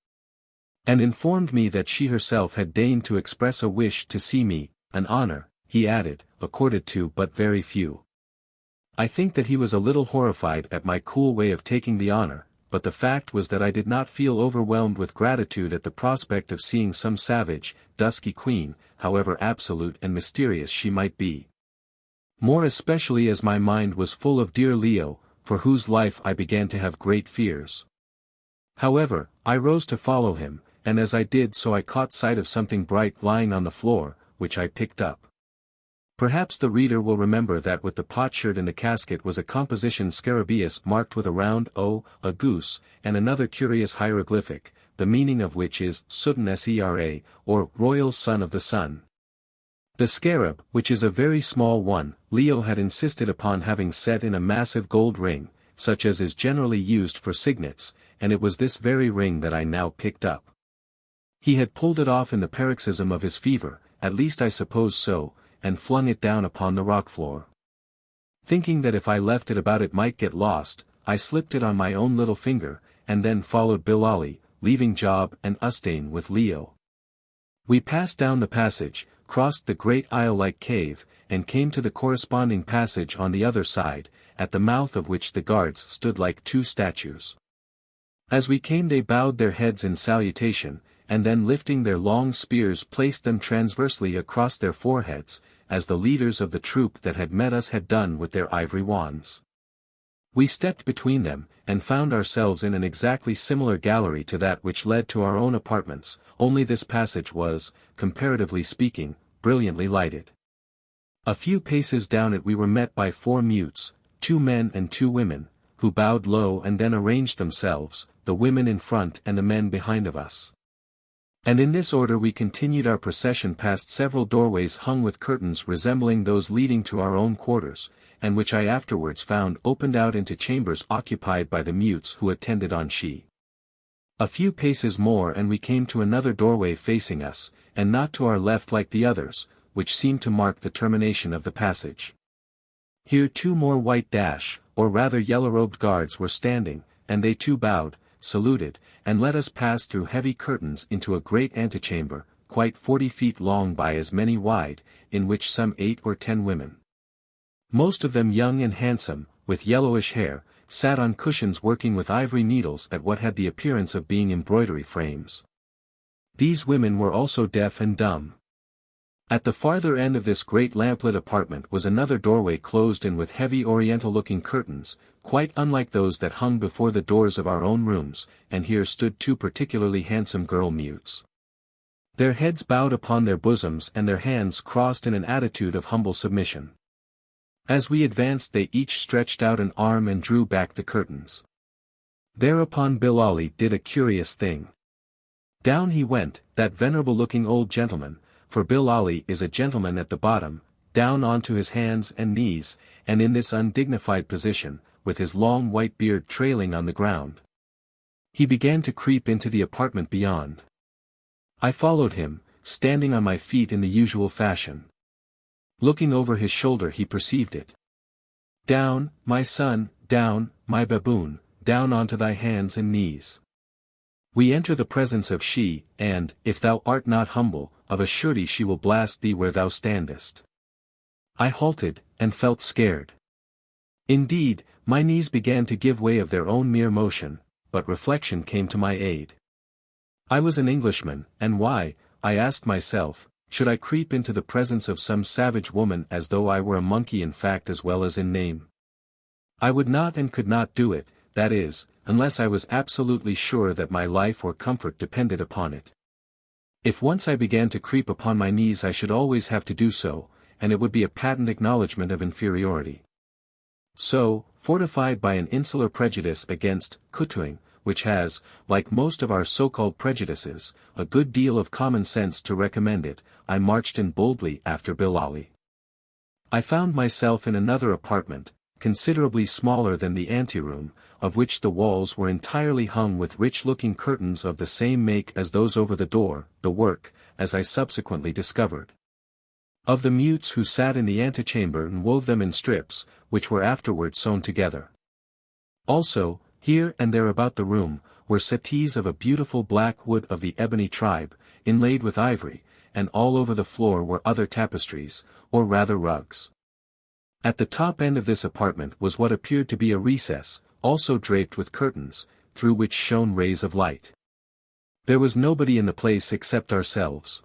and informed me that she herself had deigned to express a wish to see me, an honor, he added, accorded to but very few. I think that he was a little horrified at my cool way of taking the honor, but the fact was that I did not feel overwhelmed with gratitude at the prospect of seeing some savage, dusky queen, however absolute and mysterious she might be. More especially as my mind was full of dear Leo, for whose life I began to have great fears. However, I rose to follow him, and as I did so I caught sight of something bright lying on the floor, which I picked up. Perhaps the reader will remember that with the potsherd in the casket was a composition scarabaeus marked with a round O, a goose, and another curious hieroglyphic, the meaning of which is Sutton Sera, or Royal Son of the Sun. The scarab, which is a very small one, Leo had insisted upon having set in a massive gold ring, such as is generally used for signets, and it was this very ring that I now picked up. He had pulled it off in the paroxysm of his fever, at least I suppose so, and flung it down upon the rock floor. Thinking that if I left it about it might get lost, I slipped it on my own little finger, and then followed Bilali, leaving Job and Ustane with Leo. We passed down the passage, crossed the great aisle-like cave, and came to the corresponding passage on the other side, at the mouth of which the guards stood like 2 statues. As we came they bowed their heads in salutation, and then lifting their long spears placed them transversely across their foreheads, as the leaders of the troop that had met us had done with their ivory wands. We stepped between them, and found ourselves in an exactly similar gallery to that which led to our own apartments, only this passage was, comparatively speaking, brilliantly lighted. A few paces down it we were met by 4 mutes, 2 men and 2 women, who bowed low and then arranged themselves, the women in front and the men behind of us. And in this order we continued our procession past several doorways hung with curtains resembling those leading to our own quarters, and which I afterwards found opened out into chambers occupied by the mutes who attended on she. A few paces more and we came to another doorway facing us, and not to our left like the others, which seemed to mark the termination of the passage. Here 2 more white or rather yellow-robed guards were standing, and they too bowed, saluted, and let us pass through heavy curtains into a great antechamber, quite 40 feet long by as many wide, in which some 8 or 10 women, most of them young and handsome, with yellowish hair, sat on cushions working with ivory needles at what had the appearance of being embroidery frames. These women were also deaf and dumb. At the farther end of this great lamplit apartment was another doorway closed in with heavy oriental-looking curtains, quite unlike those that hung before the doors of our own rooms, and here stood 2 particularly handsome girl mutes. Their heads bowed upon their bosoms and their hands crossed in an attitude of humble submission. As we advanced they each stretched out an arm and drew back the curtains. Thereupon Bilali did a curious thing. Down he went, that venerable-looking old gentleman, for Bilali is a gentleman at the bottom, down onto his hands and knees, and in this undignified position, with his long white beard trailing on the ground, he began to creep into the apartment beyond. I followed him, standing on my feet in the usual fashion. Looking over his shoulder he perceived it. "Down, my son, down, my baboon, down onto thy hands and knees. We enter the presence of she, and, if thou art not humble, of a surety she will blast thee where thou standest." I halted, and felt scared. Indeed, my knees began to give way of their own mere motion, but reflection came to my aid. I was an Englishman, and why, I asked myself, should I creep into the presence of some savage woman as though I were a monkey in fact as well as in name? I would not and could not do it, that is, unless I was absolutely sure that my life or comfort depended upon it. If once I began to creep upon my knees I should always have to do so, and it would be a patent acknowledgment of inferiority. So, fortified by an insular prejudice against kutooing, which has, like most of our so-called prejudices, a good deal of common sense to recommend it, I marched in boldly after Bilali. I found myself in another apartment, considerably smaller than the anteroom, of which the walls were entirely hung with rich-looking curtains of the same make as those over the door, the work, as I subsequently discovered, of the mutes who sat in the antechamber and wove them in strips, which were afterwards sewn together. Also, here and there about the room, were settees of a beautiful black wood of the ebony tribe, inlaid with ivory, and all over the floor were other tapestries, or rather rugs. At the top end of this apartment was what appeared to be a recess, also draped with curtains, through which shone rays of light. There was nobody in the place except ourselves.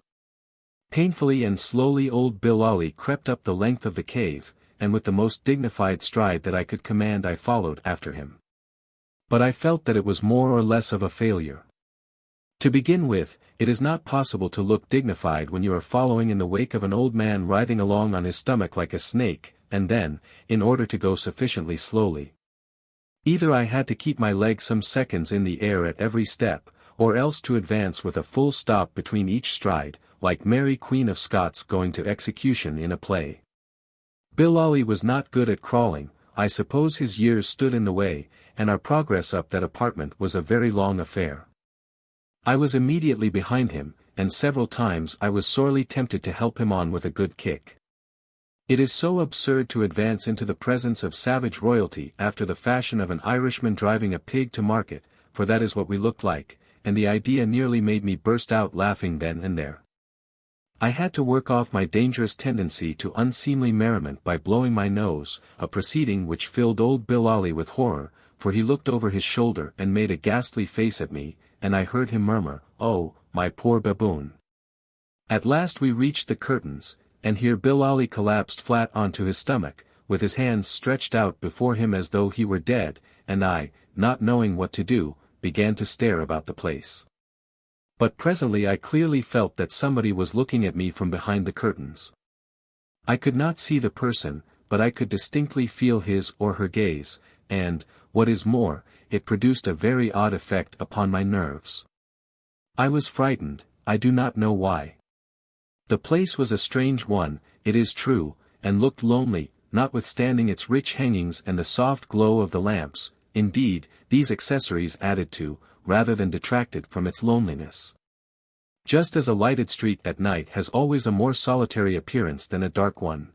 Painfully and slowly old Bilali crept up the length of the cave, and with the most dignified stride that I could command I followed after him. But I felt that it was more or less of a failure. To begin with, it is not possible to look dignified when you are following in the wake of an old man writhing along on his stomach like a snake, and then, in order to go sufficiently slowly, either I had to keep my legs some seconds in the air at every step, or else to advance with a full stop between each stride, like Mary Queen of Scots going to execution in a play. Bilali was not good at crawling, I suppose his years stood in the way, and our progress up that apartment was a very long affair. I was immediately behind him, and several times I was sorely tempted to help him on with a good kick. It is so absurd to advance into the presence of savage royalty after the fashion of an Irishman driving a pig to market, for that is what we looked like, and the idea nearly made me burst out laughing then and there. I had to work off my dangerous tendency to unseemly merriment by blowing my nose, a proceeding which filled old Bilali with horror, for he looked over his shoulder and made a ghastly face at me, and I heard him murmur, "Oh, my poor baboon." At last we reached the curtains, and here Bilali collapsed flat onto his stomach, with his hands stretched out before him as though he were dead, and I, not knowing what to do, began to stare about the place. But presently I clearly felt that somebody was looking at me from behind the curtains. I could not see the person, but I could distinctly feel his or her gaze, and, what is more, it produced a very odd effect upon my nerves. I was frightened, I do not know why. The place was a strange one, it is true, and looked lonely, notwithstanding its rich hangings and the soft glow of the lamps. Indeed, these accessories added to, rather than detracted from its loneliness. Just as a lighted street at night has always a more solitary appearance than a dark one.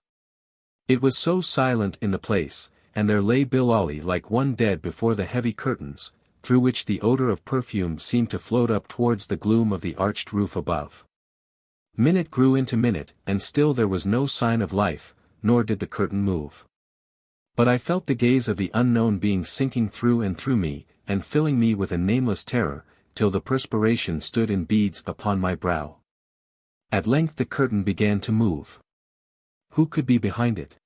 It was so silent in the place, and there lay Bilali like one dead before the heavy curtains, through which the odor of perfume seemed to float up towards the gloom of the arched roof above. Minute grew into minute, and still there was no sign of life, nor did the curtain move. But I felt the gaze of the unknown being sinking through and through me, and filling me with a nameless terror, till the perspiration stood in beads upon my brow. At length the curtain began to move. Who could be behind it?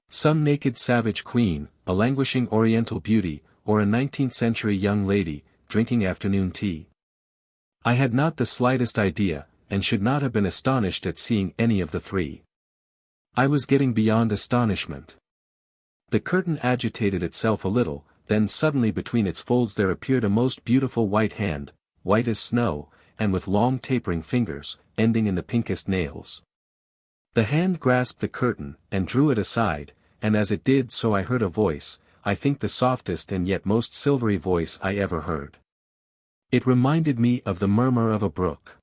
Some naked savage queen, a languishing oriental beauty, or a 19th-century young lady, drinking afternoon tea? I had not the slightest idea, and should not have been astonished at seeing any of the three. I was getting beyond astonishment. The curtain agitated itself a little, then suddenly between its folds there appeared a most beautiful white hand, white as snow, and with long tapering fingers, ending in the pinkest nails. The hand grasped the curtain, and drew it aside, and as it did so I heard a voice, I think the softest and yet most silvery voice I ever heard. It reminded me of the murmur of a brook.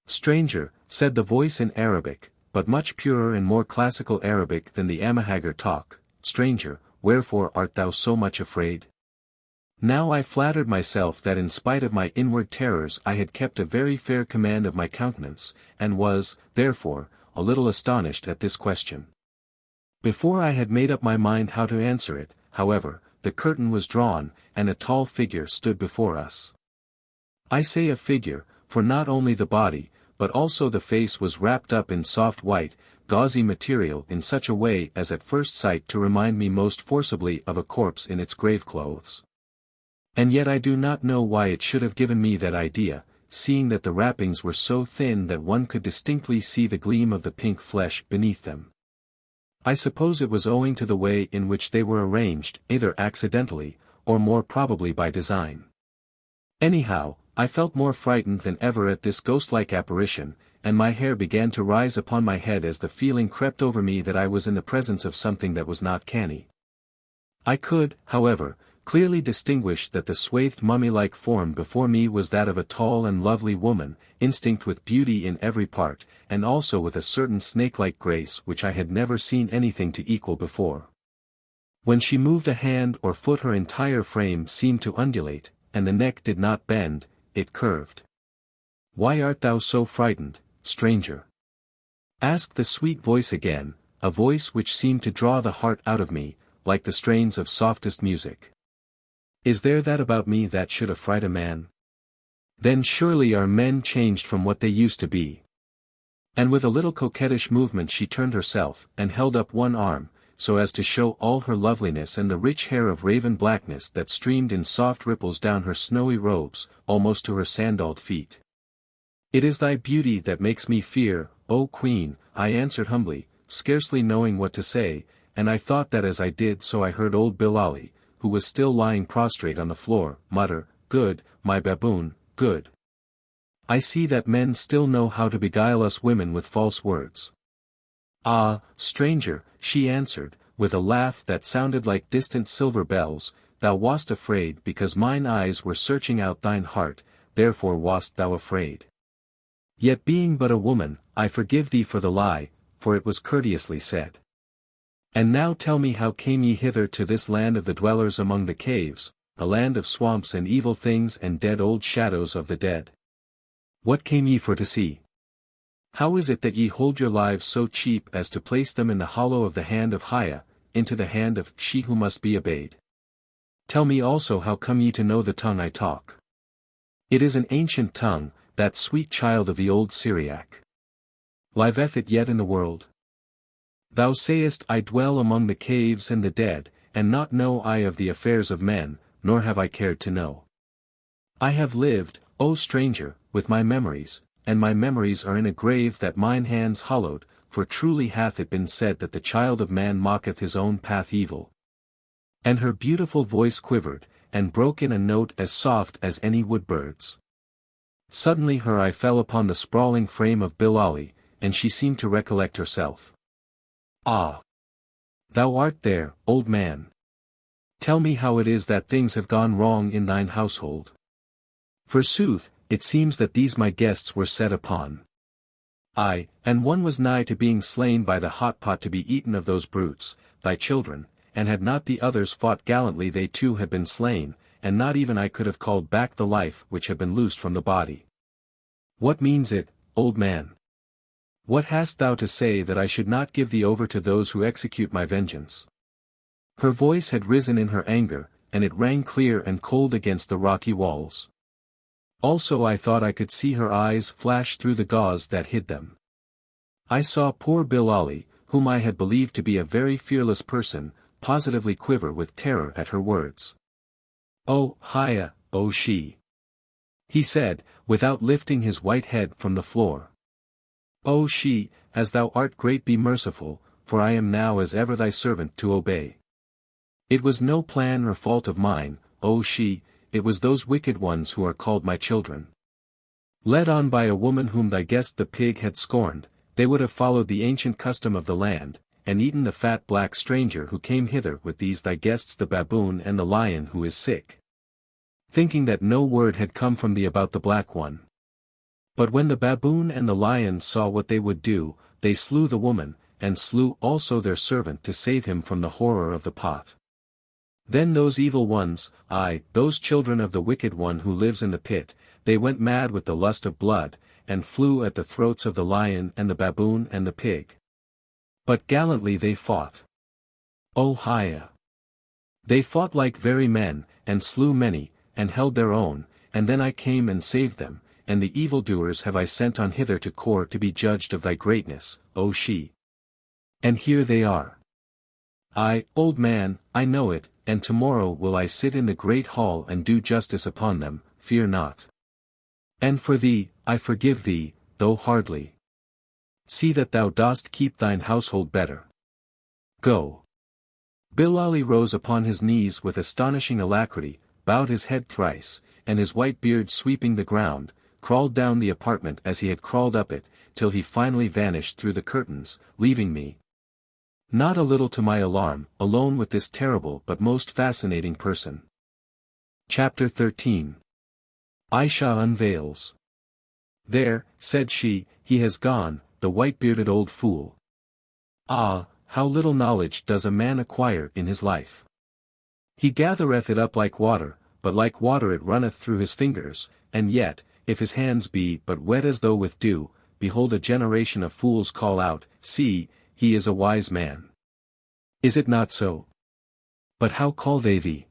"Stranger," said the voice in Arabic, but much purer and more classical Arabic than the Haggard talk, "stranger, wherefore art thou so much afraid?" Now I flattered myself that in spite of my inward terrors I had kept a very fair command of my countenance, and was, therefore, a little astonished at this question. Before I had made up my mind how to answer it, however, the curtain was drawn, and a tall figure stood before us. I say a figure, for not only the body, but also the face was wrapped up in soft white, gauzy material in such a way as at first sight to remind me most forcibly of a corpse in its grave clothes. And yet I do not know why it should have given me that idea, seeing that the wrappings were so thin that one could distinctly see the gleam of the pink flesh beneath them. I suppose it was owing to the way in which they were arranged, either accidentally, or more probably by design. Anyhow, I felt more frightened than ever at this ghost-like apparition, and my hair began to rise upon my head as the feeling crept over me that I was in the presence of something that was not canny. I could, however, clearly distinguish that the swathed mummy-like form before me was that of a tall and lovely woman, instinct with beauty in every part, and also with a certain snake-like grace which I had never seen anything to equal before. When she moved a hand or foot her entire frame seemed to undulate, and the neck did not bend, it curved. "Why art thou so frightened, stranger?" asked the sweet voice again, a voice which seemed to draw the heart out of me, like the strains of softest music. Is there that about me that should affright a man? Then surely are men changed from what they used to be. And with a little coquettish movement she turned herself, and held up one arm, so as to show all her loveliness and the rich hair of raven blackness that streamed in soft ripples down her snowy robes, almost to her sandaled feet. "It is thy beauty that makes me fear, O Queen," I answered humbly, scarcely knowing what to say, and I thought that as I did so I heard old Bilali, who was still lying prostrate on the floor, mutter, "Good, my baboon, good. I see that men still know how to beguile us women with false words." "Ah, stranger," she answered, with a laugh that sounded like distant silver bells, "thou wast afraid because mine eyes were searching out thine heart, therefore wast thou afraid. Yet being but a woman, I forgive thee for the lie, for it was courteously said. And now tell me how came ye hither to this land of the dwellers among the caves, a land of swamps and evil things and dead old shadows of the dead? What came ye for to see? How is it that ye hold your lives so cheap as to place them in the hollow of the hand of Haya, into the hand of she who must be obeyed? Tell me also how come ye to know the tongue I talk? It is an ancient tongue, that sweet child of the old Syriac. Liveth it yet in the world? Thou sayest I dwell among the caves and the dead, and not know I of the affairs of men, nor have I cared to know. I have lived, O stranger, with my memories, and my memories are in a grave that mine hands hollowed, for truly hath it been said that the child of man mocketh his own path evil. And her beautiful voice quivered, and broke in a note as soft as any wood-bird's. Suddenly her eye fell upon the sprawling frame of Bilali, and she seemed to recollect herself. Ah! Thou art there, old man. Tell me how it is that things have gone wrong in thine household. Forsooth, it seems that these my guests were set upon. Ay, and one was nigh to being slain by the hot pot to be eaten of those brutes, thy children, and had not the others fought gallantly they too had been slain, and not even I could have called back the life which had been loosed from the body. What means it, old man? What hast thou to say that I should not give thee over to those who execute my vengeance? Her voice had risen in her anger, and it rang clear and cold against the rocky walls. Also I thought I could see her eyes flash through the gauze that hid them. I saw poor Bilali, whom I had believed to be a very fearless person, positively quiver with terror at her words. Oh, Haya, oh she! He said, without lifting his white head from the floor. O she, as thou art great be merciful, for I am now as ever thy servant to obey. It was no plan or fault of mine, O she, it was those wicked ones who are called my children. Led on by a woman whom thy guest the pig had scorned, they would have followed the ancient custom of the land, and eaten the fat black stranger who came hither with these thy guests the baboon and the lion who is sick. Thinking that no word had come from thee about the black one. But when the baboon and the lion saw what they would do, they slew the woman, and slew also their servant to save him from the horror of the pot. Then those evil ones, aye, those children of the wicked one who lives in the pit, they went mad with the lust of blood, and flew at the throats of the lion and the baboon and the pig. But gallantly they fought. O Haya! They fought like very men, and slew many, and held their own, and then I came and saved them, and the evildoers have I sent on hither to Kôr to be judged of thy greatness, O she. And here they are. I, old man, I know it, and tomorrow will I sit in the great hall and do justice upon them, fear not. And for thee, I forgive thee, though hardly. See that thou dost keep thine household better. Go. Bilali rose upon his knees with astonishing alacrity, bowed his head thrice, and his white beard sweeping the ground, crawled down the apartment as he had crawled up it, till he finally vanished through the curtains, leaving me, not a little to my alarm, alone with this terrible but most fascinating person. Chapter 13. Ayesha Unveils. There, said she, he has gone, the white-bearded old fool. Ah, how little knowledge does a man acquire in his life. He gathereth it up like water, but like water it runneth through his fingers, and yet, if his hands be but wet as though with dew, behold a generation of fools call out, see, he is a wise man. Is it not so? But how call they thee?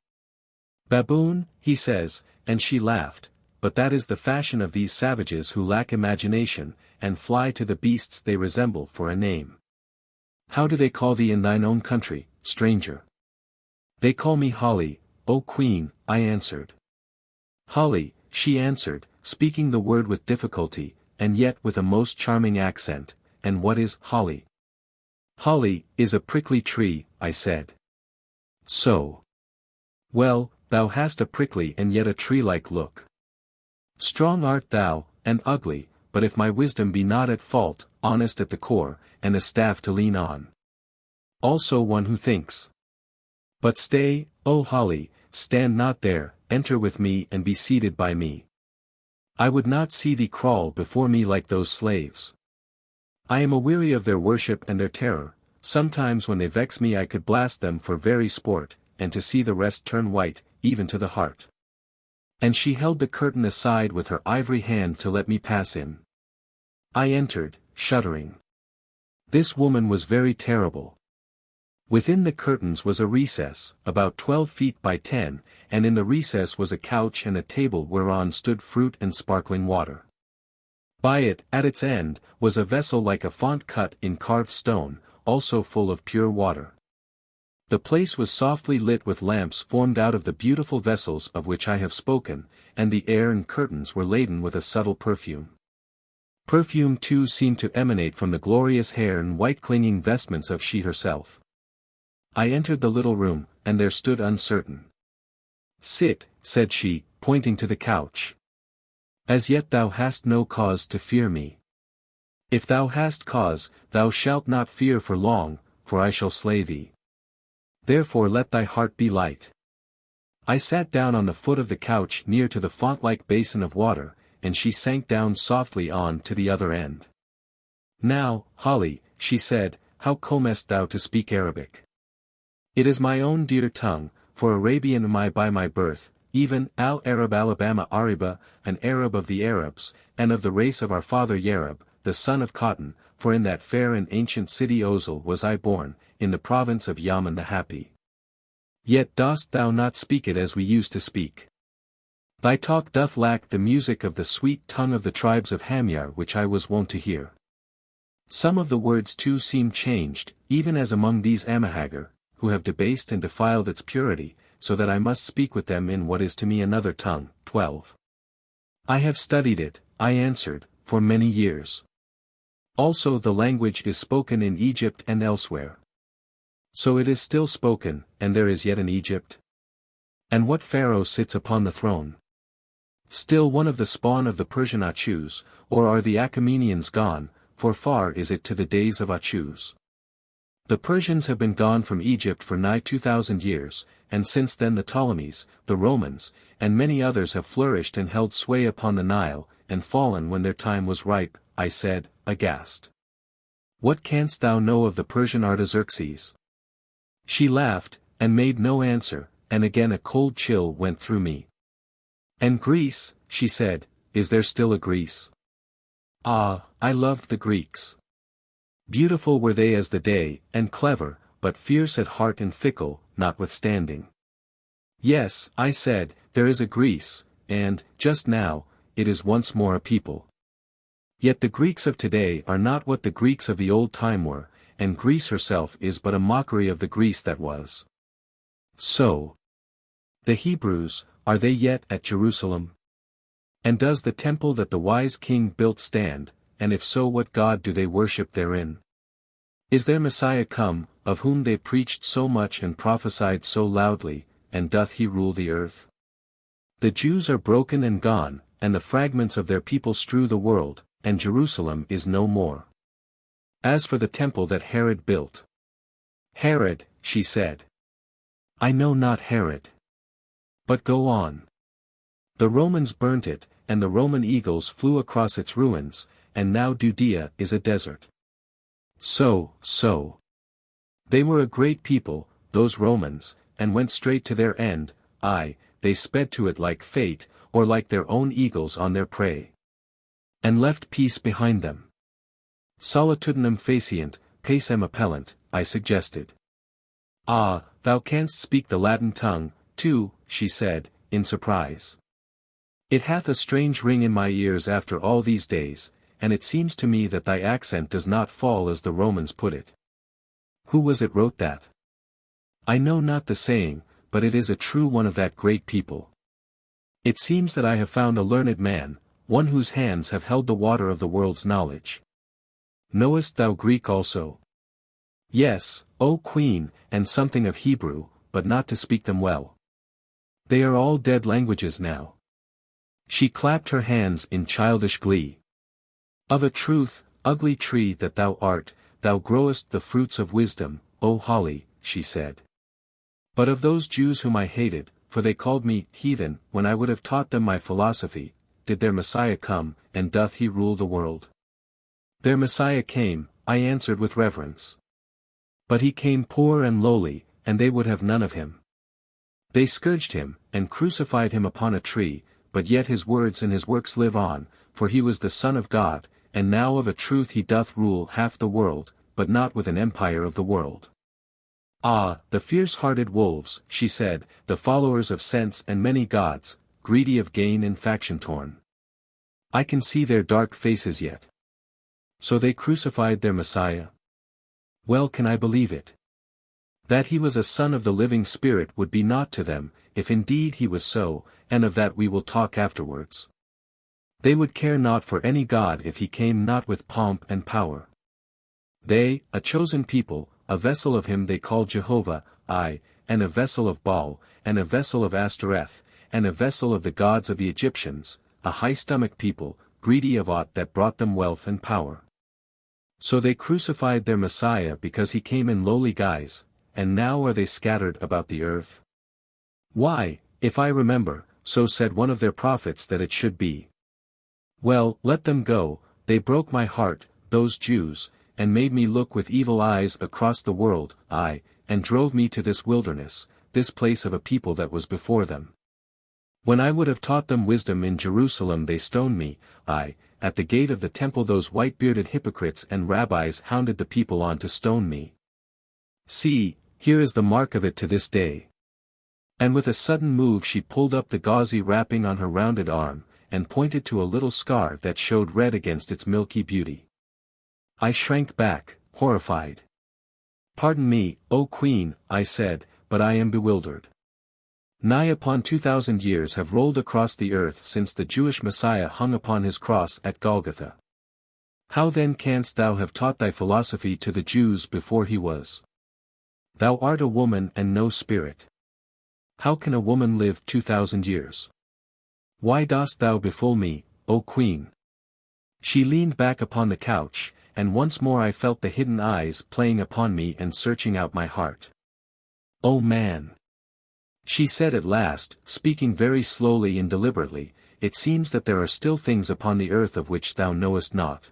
Baboon, he says, and she laughed, but that is the fashion of these savages who lack imagination, and fly to the beasts they resemble for a name. How do they call thee in thine own country, stranger? They call me Holly, O queen, I answered. Holly, she answered, speaking the word with difficulty, and yet with a most charming accent, and what is holly? Holly is a prickly tree, I said. So. Well, thou hast a prickly and yet a tree-like look. Strong art thou, and ugly, but if my wisdom be not at fault, honest at the core, and a staff to lean on. Also one who thinks. But stay, O Holly, stand not there, enter with me and be seated by me. I would not see thee crawl before me like those slaves. I am aweary of their worship and their terror, sometimes when they vex me I could blast them for very sport, and to see the rest turn white, even to the heart. And she held the curtain aside with her ivory hand to let me pass in. I entered, shuddering. This woman was very terrible. Within the curtains was a recess, about 12 feet by 10, and in the recess was a couch and a table whereon stood fruit and sparkling water. By it, at its end, was a vessel like a font cut in carved stone, also full of pure water. The place was softly lit with lamps formed out of the beautiful vessels of which I have spoken, and the air and curtains were laden with a subtle perfume. Perfume too seemed to emanate from the glorious hair and white clinging vestments of she herself. I entered the little room, and there stood uncertain. "Sit," said she, pointing to the couch. "As yet thou hast no cause to fear me. If thou hast cause, thou shalt not fear for long, for I shall slay thee. Therefore let thy heart be light." I sat down on the foot of the couch near to the font-like basin of water, and she sank down softly on to the other end. "Now, Holly," she said, "how comest thou to speak Arabic?" "It is my own dear tongue, for Arabian am I by my birth, even al-Arab Alabama Ariba, an Arab of the Arabs, and of the race of our father Yarab, the son of Cotton, for in that fair and ancient city Ozel was I born, in the province of Yaman the Happy. Yet dost thou not speak it as we used to speak. Thy talk doth lack the music of the sweet tongue of the tribes of Hamyar which I was wont to hear. Some of the words too seem changed, even as among these Amahagger, who have debased and defiled its purity, so that I must speak with them in what is to me another tongue. 12. I have studied it, I answered, for many years. Also the language is spoken in Egypt and elsewhere. So it is still spoken, and there is yet in Egypt? And what pharaoh sits upon the throne? Still one of the spawn of the Persian Achus, or are the Achaemenians gone, for far is it to the days of Achus. The Persians have been gone from Egypt for nigh 2,000 years, and since then the Ptolemies, the Romans, and many others have flourished and held sway upon the Nile, and fallen when their time was ripe, I said, aghast. What canst thou know of the Persian Artaxerxes? She laughed, and made no answer, and again a cold chill went through me. And Greece, she said, is there still a Greece? Ah, I loved the Greeks. Beautiful were they as the day, and clever, but fierce at heart and fickle, notwithstanding. Yes, I said, there is a Greece, and, just now, it is once more a people. Yet the Greeks of today are not what the Greeks of the old time were, and Greece herself is but a mockery of the Greece that was. So. The Hebrews, are they yet at Jerusalem? And does the temple that the wise king built stand, and if so what God do they worship therein? Is their Messiah come, of whom they preached so much and prophesied so loudly, and doth he rule the earth? The Jews are broken and gone, and the fragments of their people strew the world, and Jerusalem is no more. As for the temple that Herod built. Herod, she said. I know not Herod. But go on. The Romans burnt it, and the Roman eagles flew across its ruins, and now Judea is a desert. So. They were a great people, those Romans, and went straight to their end, aye, they sped to it like fate, or like their own eagles on their prey. And left peace behind them. Solitudinem facient, pacem appellant, I suggested. Ah, thou canst speak the Latin tongue, too, she said, in surprise. It hath a strange ring in my ears after all these days, and it seems to me that thy accent does not fall as the Romans put it. Who was it wrote that? I know not the saying, but it is a true one of that great people. It seems that I have found a learned man, one whose hands have held the water of the world's knowledge. Knowest thou Greek also? Yes, O Queen, and something of Hebrew, but not to speak them well. They are all dead languages now. She clapped her hands in childish glee. Of a truth, ugly tree that thou art, thou growest the fruits of wisdom, O Holly, she said. But of those Jews whom I hated, for they called me heathen when I would have taught them my philosophy, did their Messiah come, and doth he rule the world? Their Messiah came, I answered with reverence. But he came poor and lowly, and they would have none of him. They scourged him, and crucified him upon a tree, but yet his words and his works live on, for he was the Son of God, and now of a truth he doth rule half the world, but not with an empire of the world. Ah, the fierce-hearted wolves, she said, the followers of sense and many gods, greedy of gain and faction-torn. I can see their dark faces yet. So they crucified their Messiah. Well can I believe it. That he was a son of the living spirit would be naught to them, if indeed he was so, and of that we will talk afterwards. They would care not for any god if he came not with pomp and power. They, a chosen people, a vessel of him they call Jehovah, aye, and a vessel of Baal, and a vessel of Ashtoreth, and a vessel of the gods of the Egyptians, a high-stomached people, greedy of aught that brought them wealth and power. So they crucified their Messiah because he came in lowly guise, and now are they scattered about the earth? Why, if I remember, so said one of their prophets that it should be. Well, let them go, they broke my heart, those Jews, and made me look with evil eyes across the world, aye, and drove me to this wilderness, this place of a people that was before them. When I would have taught them wisdom in Jerusalem they stoned me, aye, at the gate of the temple those white-bearded hypocrites and rabbis hounded the people on to stone me. See, here is the mark of it to this day. And with a sudden move she pulled up the gauzy wrapping on her rounded arm, and pointed to a little scar that showed red against its milky beauty. I shrank back, horrified. Pardon me, O Queen, I said, but I am bewildered. Nigh upon 2,000 years have rolled across the earth since the Jewish Messiah hung upon his cross at Golgotha. How then canst thou have taught thy philosophy to the Jews before he was? Thou art a woman and no spirit. How can a woman live 2,000 years? Why dost thou befool me, O Queen? She leaned back upon the couch, and once more I felt the hidden eyes playing upon me and searching out my heart. O man! She said at last, speaking very slowly and deliberately, it seems that there are still things upon the earth of which thou knowest not.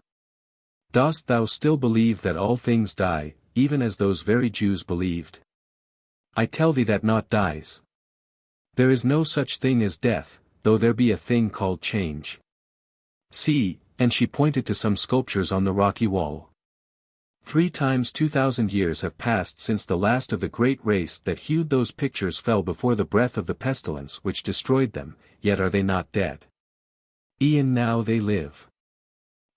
Dost thou still believe that all things die, even as those very Jews believed? I tell thee that naught dies. There is no such thing as death, though there be a thing called change. See, and she pointed to some sculptures on the rocky wall. 3 times 2,000 years have passed since the last of the great race that hewed those pictures fell before the breath of the pestilence which destroyed them, yet are they not dead. E'en now they live.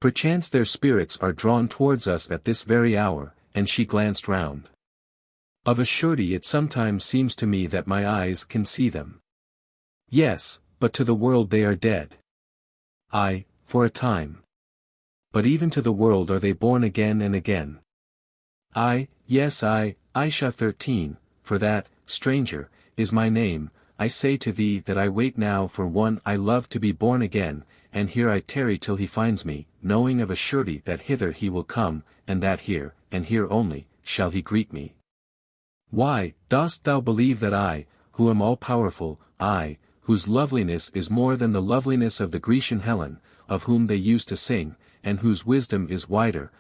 Perchance their spirits are drawn towards us at this very hour, and she glanced round. Of a surety it sometimes seems to me that my eyes can see them. Yes, but to the world they are dead. Aye, for a time. But even to the world are they born again and again. Aye, yes Ayesha 13, for that, stranger, is my name, I say to thee that I wait now for one I love to be born again, and here I tarry till he finds me, knowing of a surety that hither he will come, and that here, and here only, shall he greet me. Why, dost thou believe that I, who am all-powerful, I, whose loveliness is more than the loveliness of the Grecian Helen, of whom they used to sing, and whose wisdom is wider,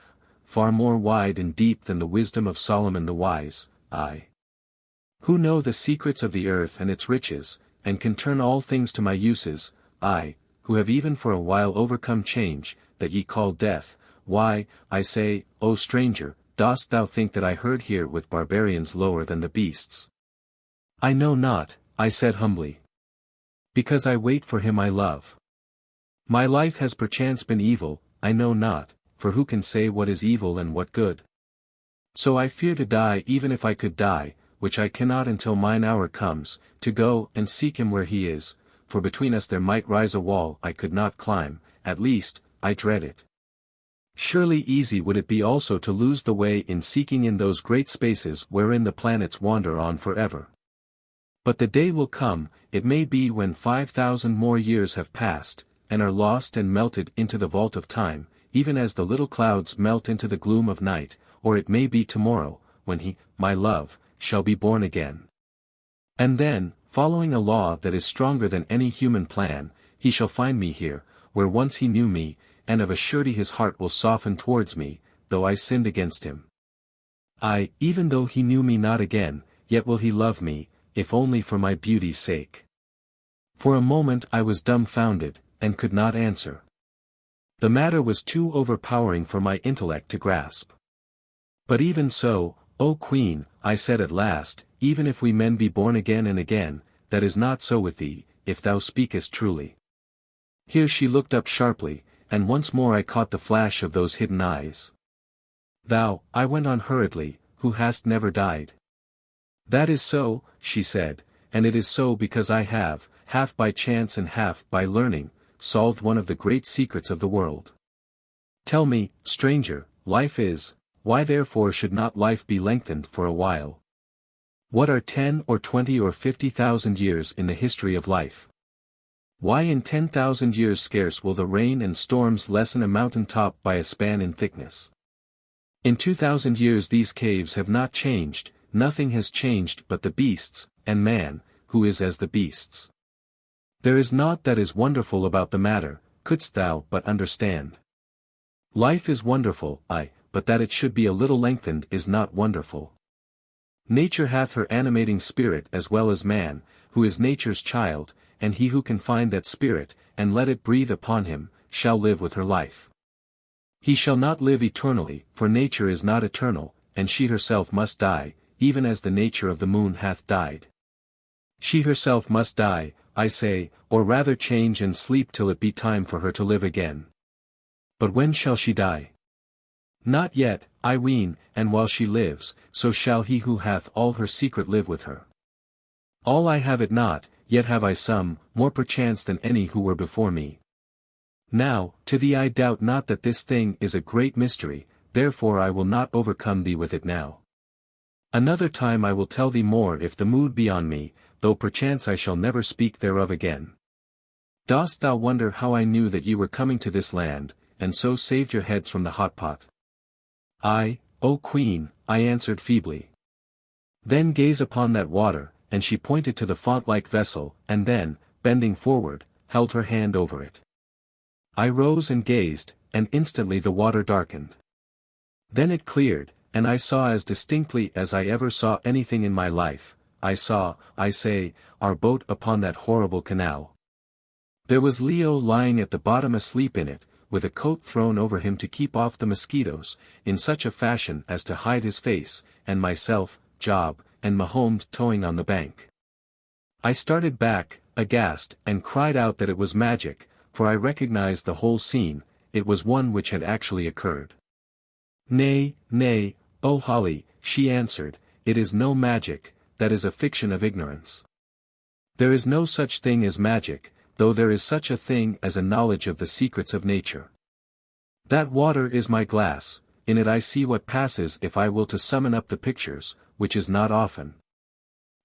far more wide and deep than the wisdom of Solomon the wise, I, who know the secrets of the earth and its riches, and can turn all things to my uses, I, who have even for a while overcome change, that ye call death, why, I say, O stranger, dost thou think that I herd here with barbarians lower than the beasts? I know not, I said humbly. Because I wait for him I love. My life has perchance been evil, I know not, for who can say what is evil and what good? So I fear to die even if I could die, which I cannot until mine hour comes, to go and seek him where he is, for between us there might rise a wall I could not climb, at least, I dread it. Surely easy would it be also to lose the way in seeking in those great spaces wherein the planets wander on forever. But the day will come, it may be when 5,000 more years have passed, and are lost and melted into the vault of time, even as the little clouds melt into the gloom of night, or it may be tomorrow, when he, my love, shall be born again. And then, following a law that is stronger than any human plan, he shall find me here, where once he knew me, and of a surety his heart will soften towards me, though I sinned against him. Aye, even though he knew me not again, yet will he love me, if only for my beauty's sake. For a moment I was dumbfounded, and could not answer. The matter was too overpowering for my intellect to grasp. But even so, O Queen, I said at last, even if we men be born again and again, that is not so with thee, if thou speakest truly. Here she looked up sharply, and once more I caught the flash of those hidden eyes. Thou, I went on hurriedly, who hast never died. That is so, she said, and it is so because I have, half by chance and half by learning, solved one of the great secrets of the world. Tell me, stranger, life is, why therefore should not life be lengthened for a while? What are 10 or 20 or 50,000 years in the history of life? Why in 10,000 years scarce will the rain and storms lessen a mountain top by a span in thickness? In 2,000 years these caves have not changed, nothing has changed but the beasts, and man, who is as the beasts. There is naught that is wonderful about the matter, couldst thou but understand. Life is wonderful, but that it should be a little lengthened is not wonderful. Nature hath her animating spirit as well as man, who is nature's child, and he who can find that spirit, and let it breathe upon him, shall live with her life. He shall not live eternally, for nature is not eternal, and she herself must die, even as the nature of the moon hath died. She herself must die, I say, or rather change and sleep till it be time for her to live again. But when shall she die? Not yet, I ween, and while she lives, so shall he who hath all her secret live with her. All I have it not, yet have I some, more perchance than any who were before me. Now, to thee I doubt not that this thing is a great mystery, therefore I will not overcome thee with it now. Another time I will tell thee more if the mood be on me, though perchance I shall never speak thereof again. Dost thou wonder how I knew that ye were coming to this land, and so saved your heads from the hot pot? Aye, O Queen, I answered feebly. Then gaze upon that water, and she pointed to the font-like vessel, and then, bending forward, held her hand over it. I rose and gazed, and instantly the water darkened. Then it cleared, and I saw as distinctly as I ever saw anything in my life. I saw, I say, our boat upon that horrible canal. There was Leo lying at the bottom asleep in it, with a coat thrown over him to keep off the mosquitoes, in such a fashion as to hide his face, and myself, Job, and Mahomed towing on the bank. I started back, aghast, and cried out that it was magic, for I recognized the whole scene, it was one which had actually occurred. Nay, nay, O Holly, she answered, it is no magic, that is a fiction of ignorance. There is no such thing as magic, though there is such a thing as a knowledge of the secrets of nature. That water is my glass, in it I see what passes if I will to summon up the pictures, which is not often.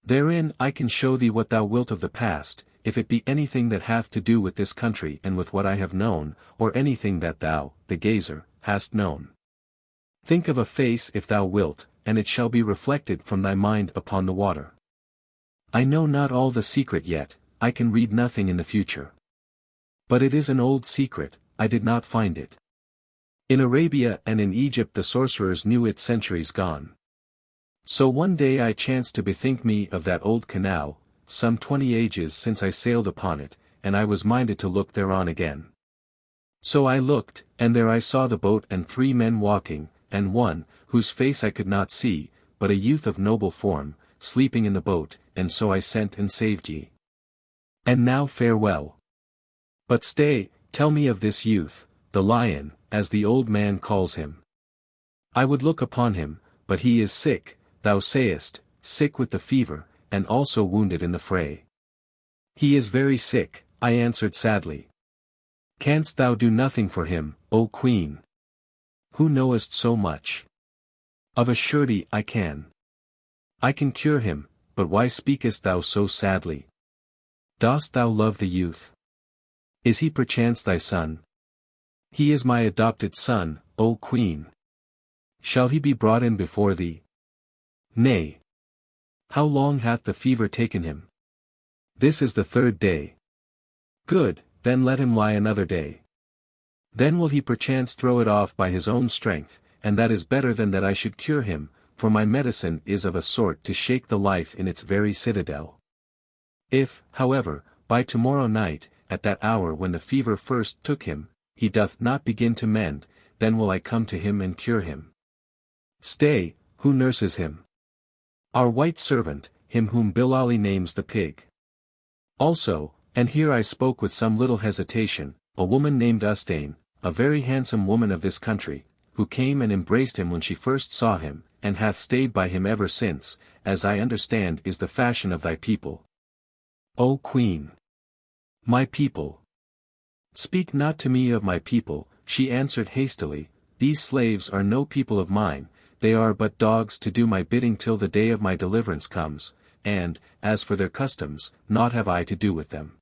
Therein I can show thee what thou wilt of the past, if it be anything that hath to do with this country and with what I have known, or anything that thou, the gazer, hast known. Think of a face if thou wilt, and it shall be reflected from thy mind upon the water. I know not all the secret yet, I can read nothing in the future. But it is an old secret, I did not find it. In Arabia and in Egypt the sorcerers knew it centuries gone. So one day I chanced to bethink me of that old canal, some 20 ages since I sailed upon it, and I was minded to look thereon again. So I looked, and there I saw the boat and 3 men walking, and one, whose face I could not see, but a youth of noble form, sleeping in the boat, and so I sent and saved ye. And now farewell. But stay, tell me of this youth, the lion, as the old man calls him. I would look upon him, but he is sick, thou sayest, sick with the fever, and also wounded in the fray. He is very sick, I answered sadly. Canst thou do nothing for him, O Queen? Who knowest so much? Of a surety I can. I can cure him, but why speakest thou so sadly? Dost thou love the youth? Is he perchance thy son? He is my adopted son, O Queen. Shall he be brought in before thee? Nay. How long hath the fever taken him? This is the 3rd day. Good, then let him lie another day. Then will he perchance throw it off by his own strength, and that is better than that I should cure him, for my medicine is of a sort to shake the life in its very citadel. If, however, by tomorrow night, at that hour when the fever first took him, he doth not begin to mend, then will I come to him and cure him. Stay, who nurses him? Our white servant, him whom Bilali names the pig. Also, and here I spoke with some little hesitation, a woman named Ustane, a very handsome woman of this country, who came and embraced him when she first saw him, and hath stayed by him ever since, as I understand is the fashion of thy people. O Queen! My people! Speak not to me of my people, she answered hastily, these slaves are no people of mine, they are but dogs to do my bidding till the day of my deliverance comes, and, as for their customs, naught have I to do with them.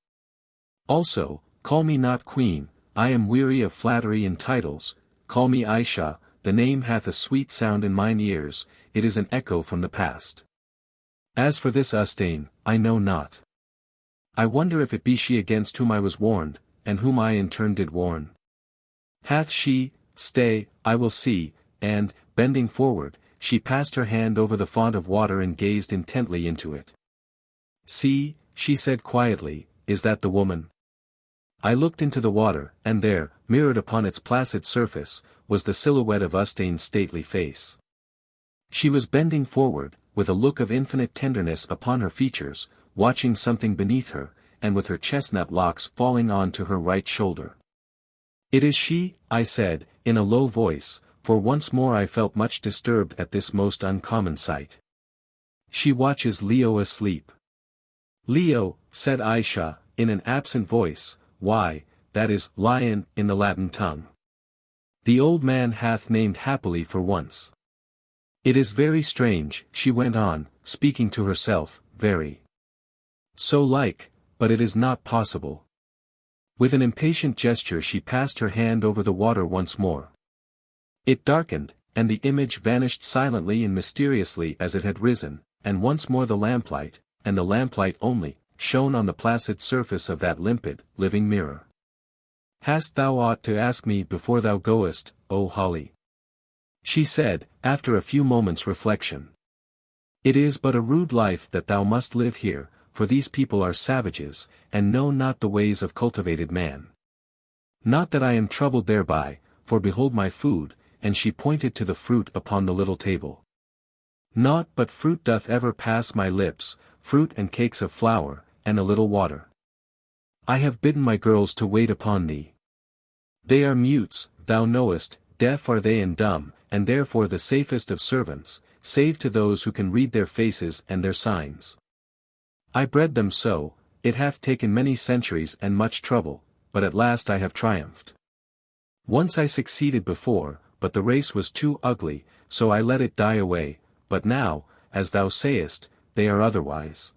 Also, call me not queen, I am weary of flattery and titles, call me Ayesha, the name hath a sweet sound in mine ears, it is an echo from the past. As for this Ustane, I know not. I wonder if it be she against whom I was warned, and whom I in turn did warn. Hath she, stay, I will see, and, bending forward, she passed her hand over the font of water and gazed intently into it. See, she said quietly, is that the woman? I looked into the water, and there, mirrored upon its placid surface, was the silhouette of Ustane's stately face. She was bending forward, with a look of infinite tenderness upon her features, watching something beneath her, and with her chestnut locks falling on to her right shoulder. It is she, I said, in a low voice, for once more I felt much disturbed at this most uncommon sight. She watches Leo asleep. Leo, said Ayesha, in an absent voice, why, that is, lion, in the Latin tongue. The old man hath named happily for once. It is very strange, she went on, speaking to herself, very. So like, but it is not possible. With an impatient gesture she passed her hand over the water once more. It darkened, and the image vanished silently and mysteriously as it had risen, and once more the lamplight, and the lamplight only, shone on the placid surface of that limpid, living mirror. Hast thou aught to ask me before thou goest, O Holly? She said, after a few moments' reflection. It is but a rude life that thou must live here, for these people are savages, and know not the ways of cultivated man. Not that I am troubled thereby, for behold my food, and she pointed to the fruit upon the little table. Naught but fruit doth ever pass my lips, fruit and cakes of flour, and a little water. I have bidden my girls to wait upon thee. They are mutes, thou knowest, deaf are they and dumb, and therefore the safest of servants, save to those who can read their faces and their signs. I bred them so, it hath taken many centuries and much trouble, but at last I have triumphed. Once I succeeded before, but the race was too ugly, so I let it die away, but now, as thou sayest, they are otherwise.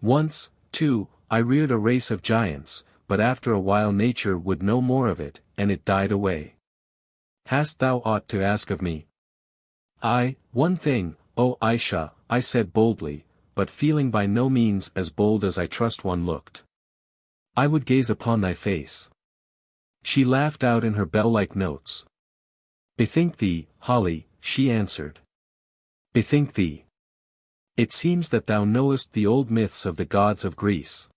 Once, too, I reared a race of giants, but after a while nature would no more of it, and it died away. Hast thou aught to ask of me? One thing, O Ayesha, I said boldly, but feeling by no means as bold as I trust one looked. I would gaze upon thy face. She laughed out in her bell-like notes. Bethink thee, Holly, she answered. Bethink thee. It seems that thou knowest the old myths of the gods of Greece.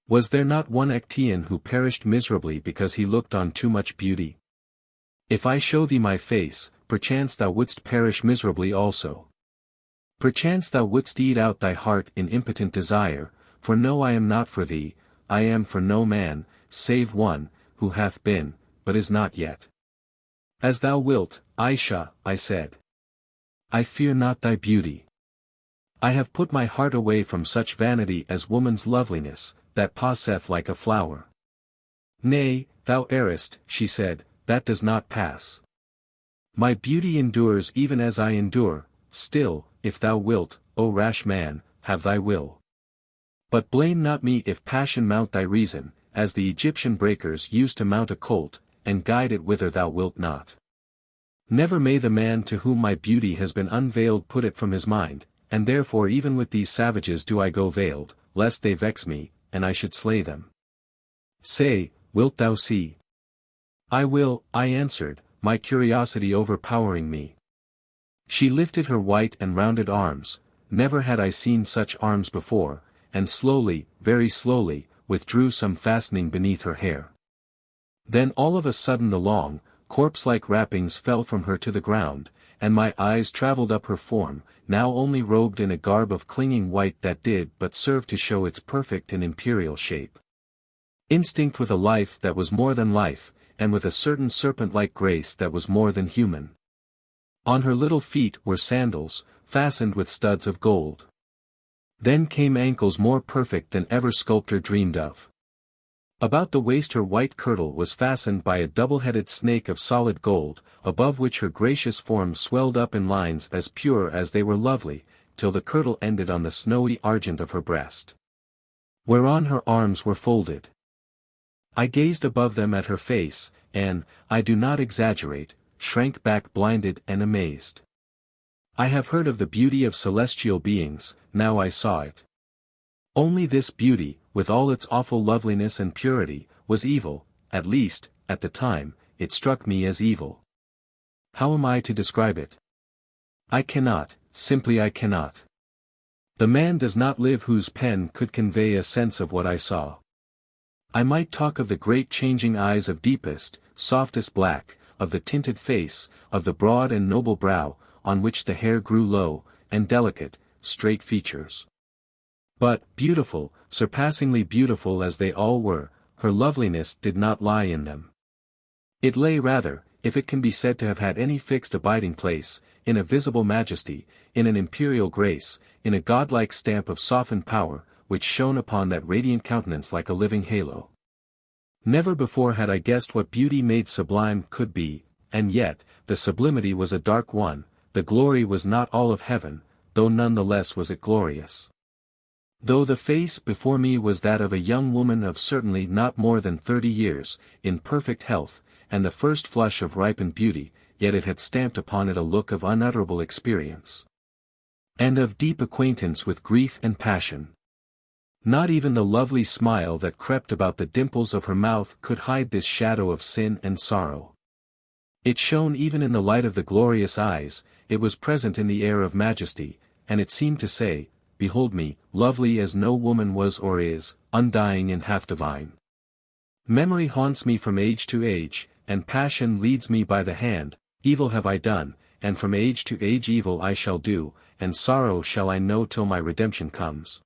Was there not one Ethiopian who perished miserably because he looked on too much beauty? If I show thee my face, perchance thou wouldst perish miserably also. Perchance thou wouldst eat out thy heart in impotent desire, for no I am not for thee, I am for no man, save one, who hath been, but is not yet. As thou wilt, Ayesha, I said. I fear not thy beauty. I have put my heart away from such vanity as woman's loveliness, that passeth like a flower. Nay, thou errest, she said, that does not pass. My beauty endures even as I endure, still, if thou wilt, O rash man, have thy will. But blame not me if passion mount thy reason, as the Egyptian breakers used to mount a colt, and guide it whither thou wilt not. Never may the man to whom my beauty has been unveiled put it from his mind, and therefore even with these savages do I go veiled, lest they vex me, and I should slay them. Say, wilt thou see? I will, I answered, my curiosity overpowering me. She lifted her white and rounded arms, never had I seen such arms before, and slowly, very slowly, withdrew some fastening beneath her hair. Then all of a sudden the long, corpse-like wrappings fell from her to the ground, and my eyes travelled up her form, now only robed in a garb of clinging white that did but serve to show its perfect and imperial shape. Instinct with a life that was more than life, and with a certain serpent-like grace that was more than human. On her little feet were sandals, fastened with studs of gold. Then came ankles more perfect than ever sculptor dreamed of. About the waist her white kirtle was fastened by a double-headed snake of solid gold, above which her gracious form swelled up in lines as pure as they were lovely, till the kirtle ended on the snowy argent of her breast, whereon her arms were folded. I gazed above them at her face, and, I do not exaggerate, shrank back blinded and amazed. I have heard of the beauty of celestial beings, now I saw it. Only this beauty, with all its awful loveliness and purity, was evil, at least, at the time, it struck me as evil. How am I to describe it? I cannot, simply I cannot. The man does not live whose pen could convey a sense of what I saw. I might talk of the great changing eyes of deepest, softest black, of the tinted face, of the broad and noble brow, on which the hair grew low, and delicate, straight features. But, beautiful, surpassingly beautiful as they all were, her loveliness did not lie in them. It lay rather, if it can be said to have had any fixed abiding place, in a visible majesty, in an imperial grace, in a godlike stamp of softened power, which shone upon that radiant countenance like a living halo. Never before had I guessed what beauty made sublime could be, and yet, the sublimity was a dark one, the glory was not all of heaven, though none the less was it glorious. Though the face before me was that of a young woman of certainly not more than 30 years, in perfect health, and the first flush of ripened beauty, yet it had stamped upon it a look of unutterable experience, and of deep acquaintance with grief and passion. Not even the lovely smile that crept about the dimples of her mouth could hide this shadow of sin and sorrow. It shone even in the light of the glorious eyes, it was present in the air of majesty, and it seemed to say, "Behold me, lovely as no woman was or is, undying and half divine." Memory haunts me from age to age, and passion leads me by the hand, evil have I done, and from age to age evil I shall do, and sorrow shall I know till my redemption comes.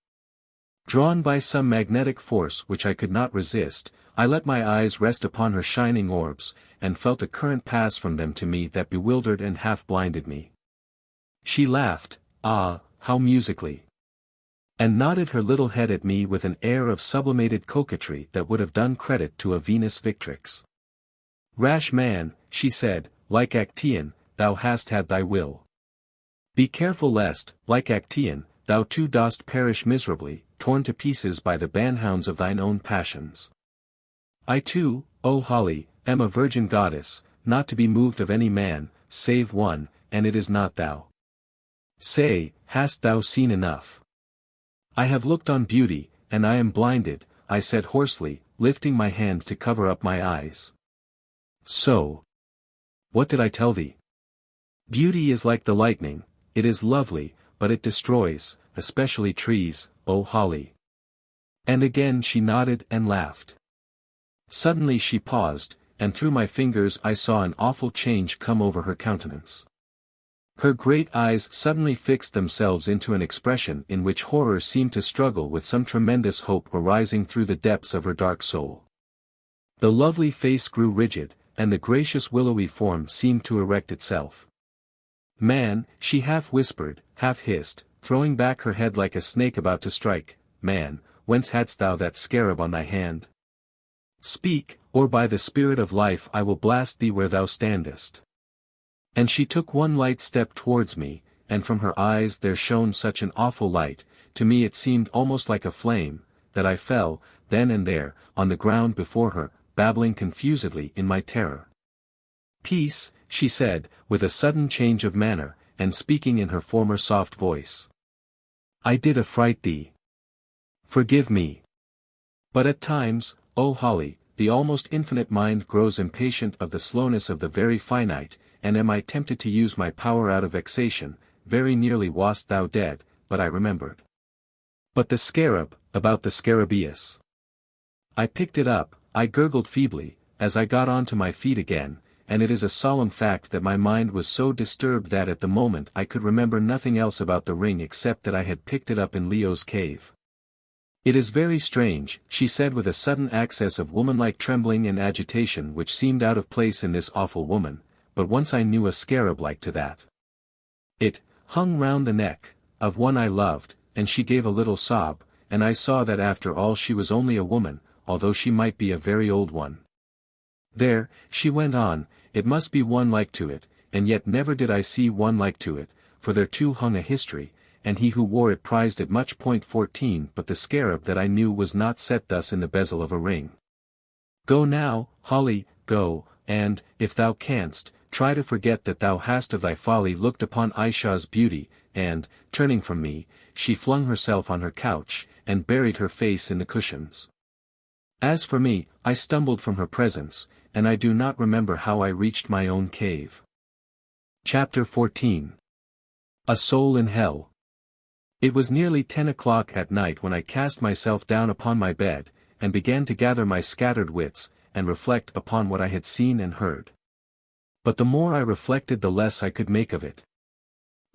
Drawn by some magnetic force which I could not resist, I let my eyes rest upon her shining orbs, and felt a current pass from them to me that bewildered and half blinded me. She laughed, ah, how musically! And nodded her little head at me with an air of sublimated coquetry that would have done credit to a Venus Victrix. "Rash man," she said, "like Actaeon, thou hast had thy will. Be careful lest, like Actaeon, thou too dost perish miserably, torn to pieces by the banhounds of thine own passions. I too, O Holly, am a virgin goddess, not to be moved of any man, save one, and it is not thou. Say, hast thou seen enough?" "I have looked on beauty, and I am blinded," I said hoarsely, lifting my hand to cover up my eyes. "So. What did I tell thee? Beauty is like the lightning, it is lovely, but it destroys, especially trees, O Holly." And again she nodded and laughed. Suddenly she paused, and through my fingers I saw an awful change come over her countenance. Her great eyes suddenly fixed themselves into an expression in which horror seemed to struggle with some tremendous hope arising through the depths of her dark soul. The lovely face grew rigid, and the gracious willowy form seemed to erect itself. "Man," she half whispered, half hissed, throwing back her head like a snake about to strike, "man, whence hadst thou that scarab on thy hand? Speak, or by the spirit of life I will blast thee where thou standest." And she took one light step towards me, and from her eyes there shone such an awful light, to me it seemed almost like a flame, that I fell, then and there, on the ground before her, babbling confusedly in my terror. "Peace," she said, with a sudden change of manner, and speaking in her former soft voice. "I did affright thee. Forgive me. But at times, O Holly, the almost infinite mind grows impatient of the slowness of the very finite, and am I tempted to use my power out of vexation, very nearly wast thou dead, but I remembered. But the scarab, about the scarabaeus. I picked it up, I gurgled feebly, as I got on to my feet again, and it is a solemn fact that my mind was so disturbed that at the moment I could remember nothing else about the ring except that I had picked it up in Leo's cave. "It is very strange," she said with a sudden access of womanlike trembling and agitation which seemed out of place in this awful woman, but once I knew a scarab like to that. It hung round the neck of one I loved, and she gave a little sob, and I saw that after all she was only a woman, although she might be a very old one. "There," she went on, "it must be one like to it, and yet never did I see one like to it, for there too hung a history, and he who wore it prized it much. 14 But the scarab that I knew was not set thus in the bezel of a ring. Go now, Holly, go, and, if thou canst, try to forget that thou hast of thy folly looked upon Ayesha's beauty," and, turning from me, she flung herself on her couch, and buried her face in the cushions. As for me, I stumbled from her presence, and I do not remember how I reached my own cave. Chapter 14. A Soul in Hell. It was nearly 10 o'clock at night when I cast myself down upon my bed, and began to gather my scattered wits, and reflect upon what I had seen and heard. But the more I reflected the less I could make of it.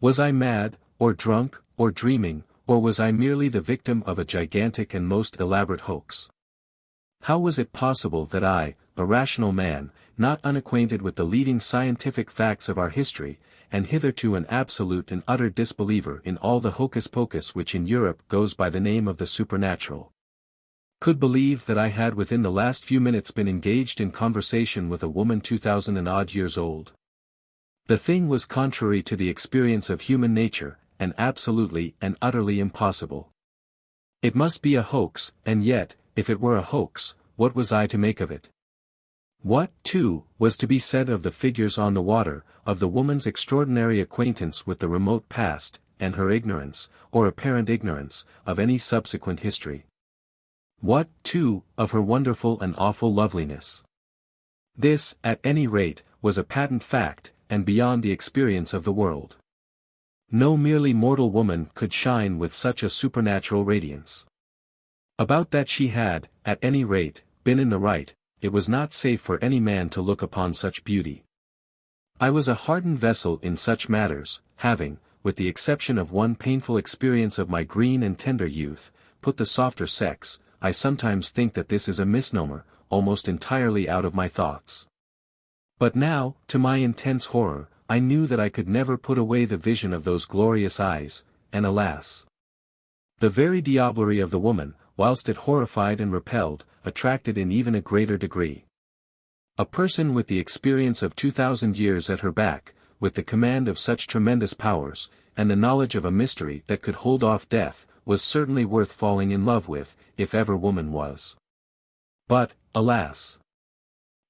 Was I mad, or drunk, or dreaming, or was I merely the victim of a gigantic and most elaborate hoax? How was it possible that I, a rational man, not unacquainted with the leading scientific facts of our history, and hitherto an absolute and utter disbeliever in all the hocus-pocus which in Europe goes by the name of the supernatural, could believe that I had within the last few minutes been engaged in conversation with a woman 2,000 and odd years old? The thing was contrary to the experience of human nature, and absolutely and utterly impossible. It must be a hoax, and yet, if it were a hoax, what was I to make of it? What, too, was to be said of the figures on the water, of the woman's extraordinary acquaintance with the remote past, and her ignorance, or apparent ignorance, of any subsequent history? What, too, of her wonderful and awful loveliness? This, at any rate, was a patent fact, and beyond the experience of the world. No merely mortal woman could shine with such a supernatural radiance. About that she had, at any rate, been in the right. It was not safe for any man to look upon such beauty. I was a hardened vessel in such matters, having, with the exception of one painful experience of my green and tender youth, put the softer sex, I sometimes think that this is a misnomer, almost entirely out of my thoughts. But now, to my intense horror, I knew that I could never put away the vision of those glorious eyes, and alas! The very diablerie of the woman, whilst it horrified and repelled, attracted in even a greater degree. A person with the experience of 2,000 years at her back, with the command of such tremendous powers, and the knowledge of a mystery that could hold off death, was certainly worth falling in love with, if ever woman was. But, alas!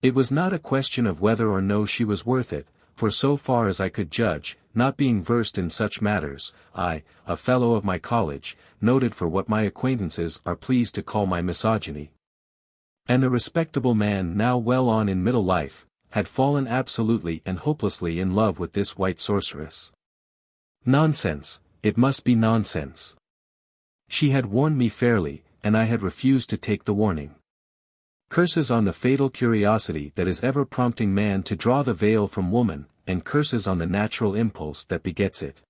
It was not a question of whether or no she was worth it, for so far as I could judge, not being versed in such matters, I, a fellow of my college, noted for what my acquaintances are pleased to call my misogyny, and a respectable man now well on in middle life, had fallen absolutely and hopelessly in love with this white sorceress. Nonsense, it must be nonsense. She had warned me fairly, and I had refused to take the warning. Curses on the fatal curiosity that is ever prompting man to draw the veil from woman, and curses on the natural impulse that begets it.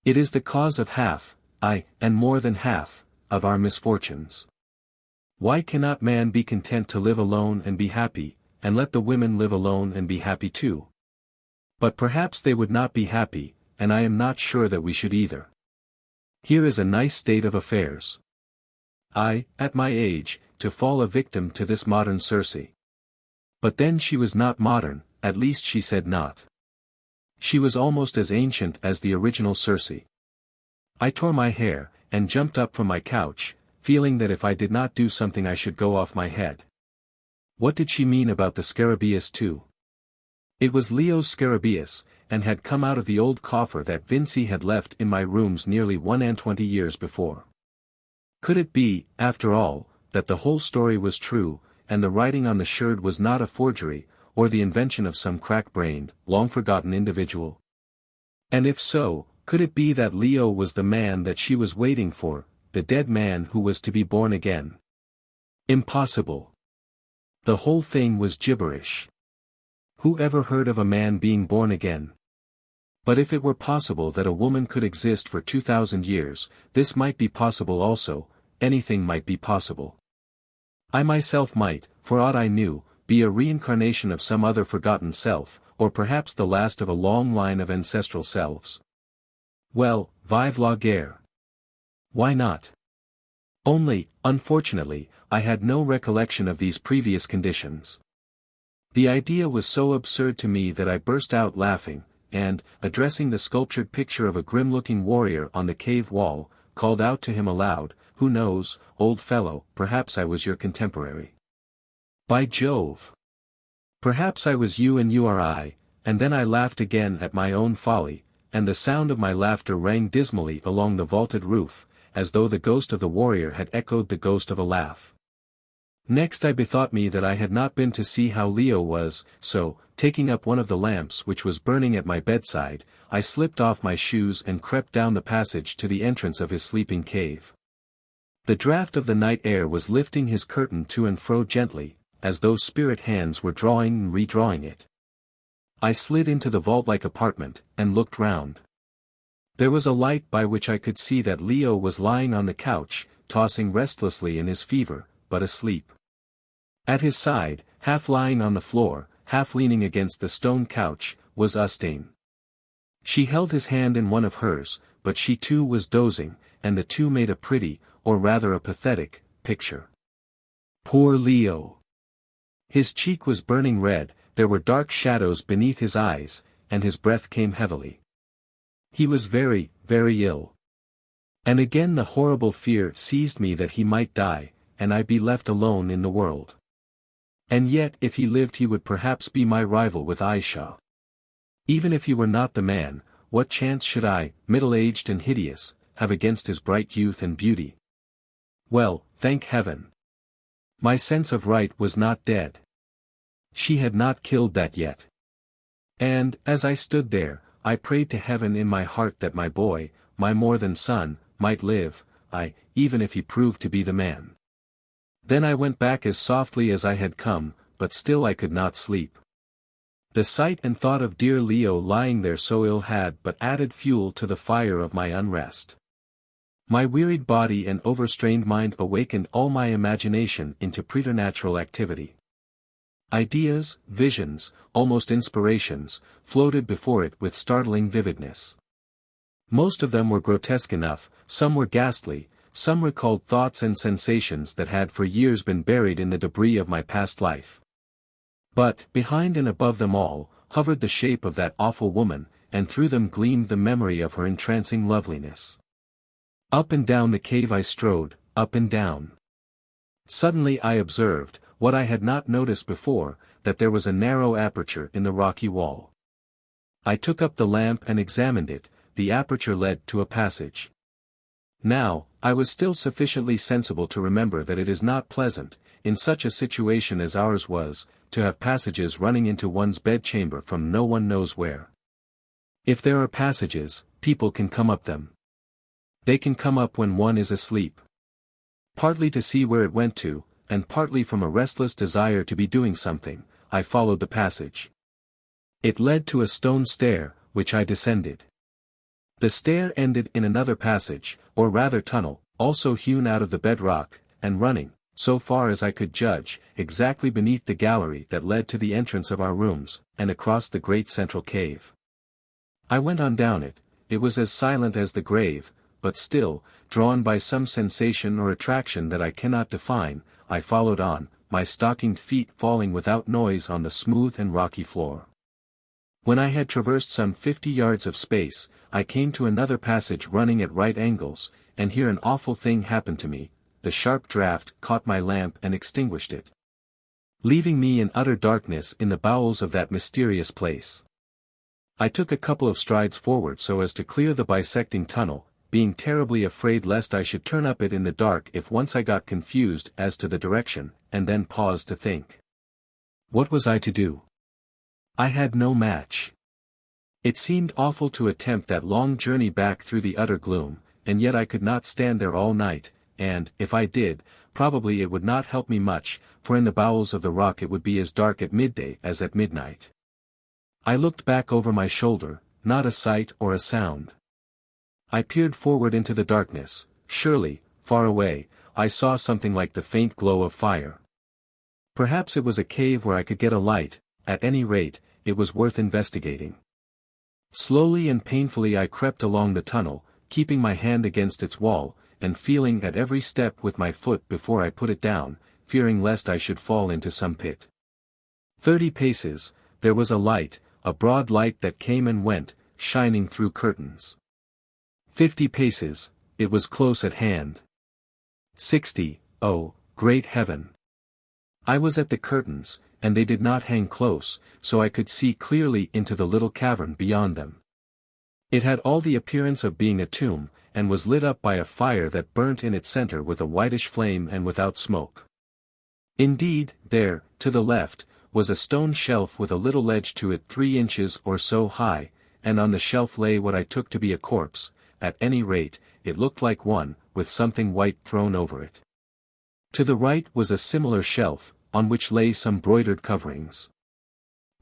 It is the cause of half, aye, and more than half, of our misfortunes. Why cannot man be content to live alone and be happy, and let the women live alone and be happy too? But perhaps they would not be happy, and I am not sure that we should either. Here is a nice state of affairs. I, at my age, to fall a victim to this modern Circe. But then she was not modern, at least she said not. She was almost as ancient as the original Circe. I tore my hair, and jumped up from my couch, feeling that if I did not do something I should go off my head. What did she mean about the scarabæus too? It was Leo's scarabæus, and had come out of the old coffer that Vincey had left in my rooms nearly 21 years before. Could it be, after all, that the whole story was true, and the writing on the sherd was not a forgery, or the invention of some crack-brained, long-forgotten individual? And if so, could it be that Leo was the man that she was waiting for, the dead man who was to be born again? Impossible. The whole thing was gibberish. Who ever heard of a man being born again? But if it were possible that a woman could exist for 2,000 years, this might be possible also, anything might be possible. I myself might, for aught I knew, be a reincarnation of some other forgotten self, or perhaps the last of a long line of ancestral selves. Well, vive la guerre. Why not? Only, unfortunately, I had no recollection of these previous conditions. The idea was so absurd to me that I burst out laughing, and, addressing the sculptured picture of a grim-looking warrior on the cave wall, called out to him aloud, "Who knows, old fellow, perhaps I was your contemporary. By Jove! Perhaps I was you and you are I," and then I laughed again at my own folly, and the sound of my laughter rang dismally along the vaulted roof, as though the ghost of the warrior had echoed the ghost of a laugh. Next I bethought me that I had not been to see how Leo was, so, taking up one of the lamps which was burning at my bedside, I slipped off my shoes and crept down the passage to the entrance of his sleeping cave. The draught of the night air was lifting his curtain to and fro gently, as though spirit hands were drawing and redrawing it. I slid into the vault-like apartment, and looked round. There was a light by which I could see that Leo was lying on the couch, tossing restlessly in his fever, but asleep. At his side, half lying on the floor, half leaning against the stone couch, was Ustane. She held his hand in one of hers, but she too was dozing, and the two made a pretty, or rather a pathetic, picture. Poor Leo! His cheek was burning red, there were dark shadows beneath his eyes, and his breath came heavily. He was very, very ill. And again the horrible fear seized me that he might die, and I be left alone in the world. And yet if he lived he would perhaps be my rival with Ayesha. Even if he were not the man, what chance should I, middle-aged and hideous, have against his bright youth and beauty? Well, thank heaven! My sense of right was not dead. She had not killed that yet. And, as I stood there, I prayed to heaven in my heart that my boy, my more than son, might live, even if he proved to be the man. Then I went back as softly as I had come, but still I could not sleep. The sight and thought of dear Leo lying there so ill had but added fuel to the fire of my unrest. My wearied body and overstrained mind awakened all my imagination into preternatural activity. Ideas, visions, almost inspirations, floated before it with startling vividness. Most of them were grotesque enough, some were ghastly, some recalled thoughts and sensations that had for years been buried in the debris of my past life. But, behind and above them all, hovered the shape of that awful woman, and through them gleamed the memory of her entrancing loveliness. Up and down the cave I strode, up and down. Suddenly I observed, what I had not noticed before, that there was a narrow aperture in the rocky wall. I took up the lamp and examined it, the aperture led to a passage. Now, I was still sufficiently sensible to remember that it is not pleasant, in such a situation as ours was, to have passages running into one's bedchamber from no one knows where. If there are passages, people can come up them. They can come up when one is asleep. Partly to see where it went to, and partly from a restless desire to be doing something, I followed the passage. It led to a stone stair, which I descended. The stair ended in another passage, or rather tunnel, also hewn out of the bedrock, and running, so far as I could judge, exactly beneath the gallery that led to the entrance of our rooms, and across the great central cave. I went on down it. It was as silent as the grave, but still, drawn by some sensation or attraction that I cannot define, I followed on, my stockinged feet falling without noise on the smooth and rocky floor. When I had traversed some 50 yards of space, I came to another passage running at right angles, and here an awful thing happened to me. The sharp draught caught my lamp and extinguished it, leaving me in utter darkness in the bowels of that mysterious place. I took a couple of strides forward so as to clear the bisecting tunnel, being terribly afraid lest I should turn up it in the dark if once I got confused as to the direction, and then paused to think. What was I to do? I had no match. It seemed awful to attempt that long journey back through the utter gloom, and yet I could not stand there all night, and, if I did, probably it would not help me much, for in the bowels of the rock it would be as dark at midday as at midnight. I looked back over my shoulder, not a sight or a sound. I peered forward into the darkness. Surely, far away, I saw something like the faint glow of fire. Perhaps it was a cave where I could get a light, at any rate, it was worth investigating. Slowly and painfully I crept along the tunnel, keeping my hand against its wall, and feeling at every step with my foot before I put it down, fearing lest I should fall into some pit. 30 paces, there was a light, a broad light that came and went, shining through curtains. 50 paces, it was close at hand. 60, oh, great heaven! I was at the curtains, and they did not hang close, so I could see clearly into the little cavern beyond them. It had all the appearance of being a tomb, and was lit up by a fire that burnt in its center with a whitish flame and without smoke. Indeed, there, to the left, was a stone shelf with a little ledge to it 3 inches or so high, and on the shelf lay what I took to be a corpse, at any rate, it looked like one, with something white thrown over it. To the right was a similar shelf, on which lay some broidered coverings.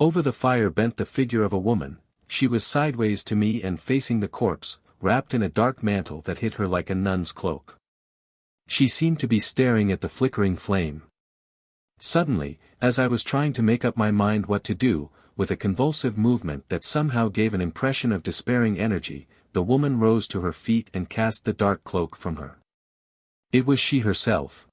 Over the fire bent the figure of a woman, she was sideways to me and facing the corpse, wrapped in a dark mantle that hid her like a nun's cloak. She seemed to be staring at the flickering flame. Suddenly, as I was trying to make up my mind what to do, with a convulsive movement that somehow gave an impression of despairing energy, the woman rose to her feet and cast the dark cloak from her. It was she herself.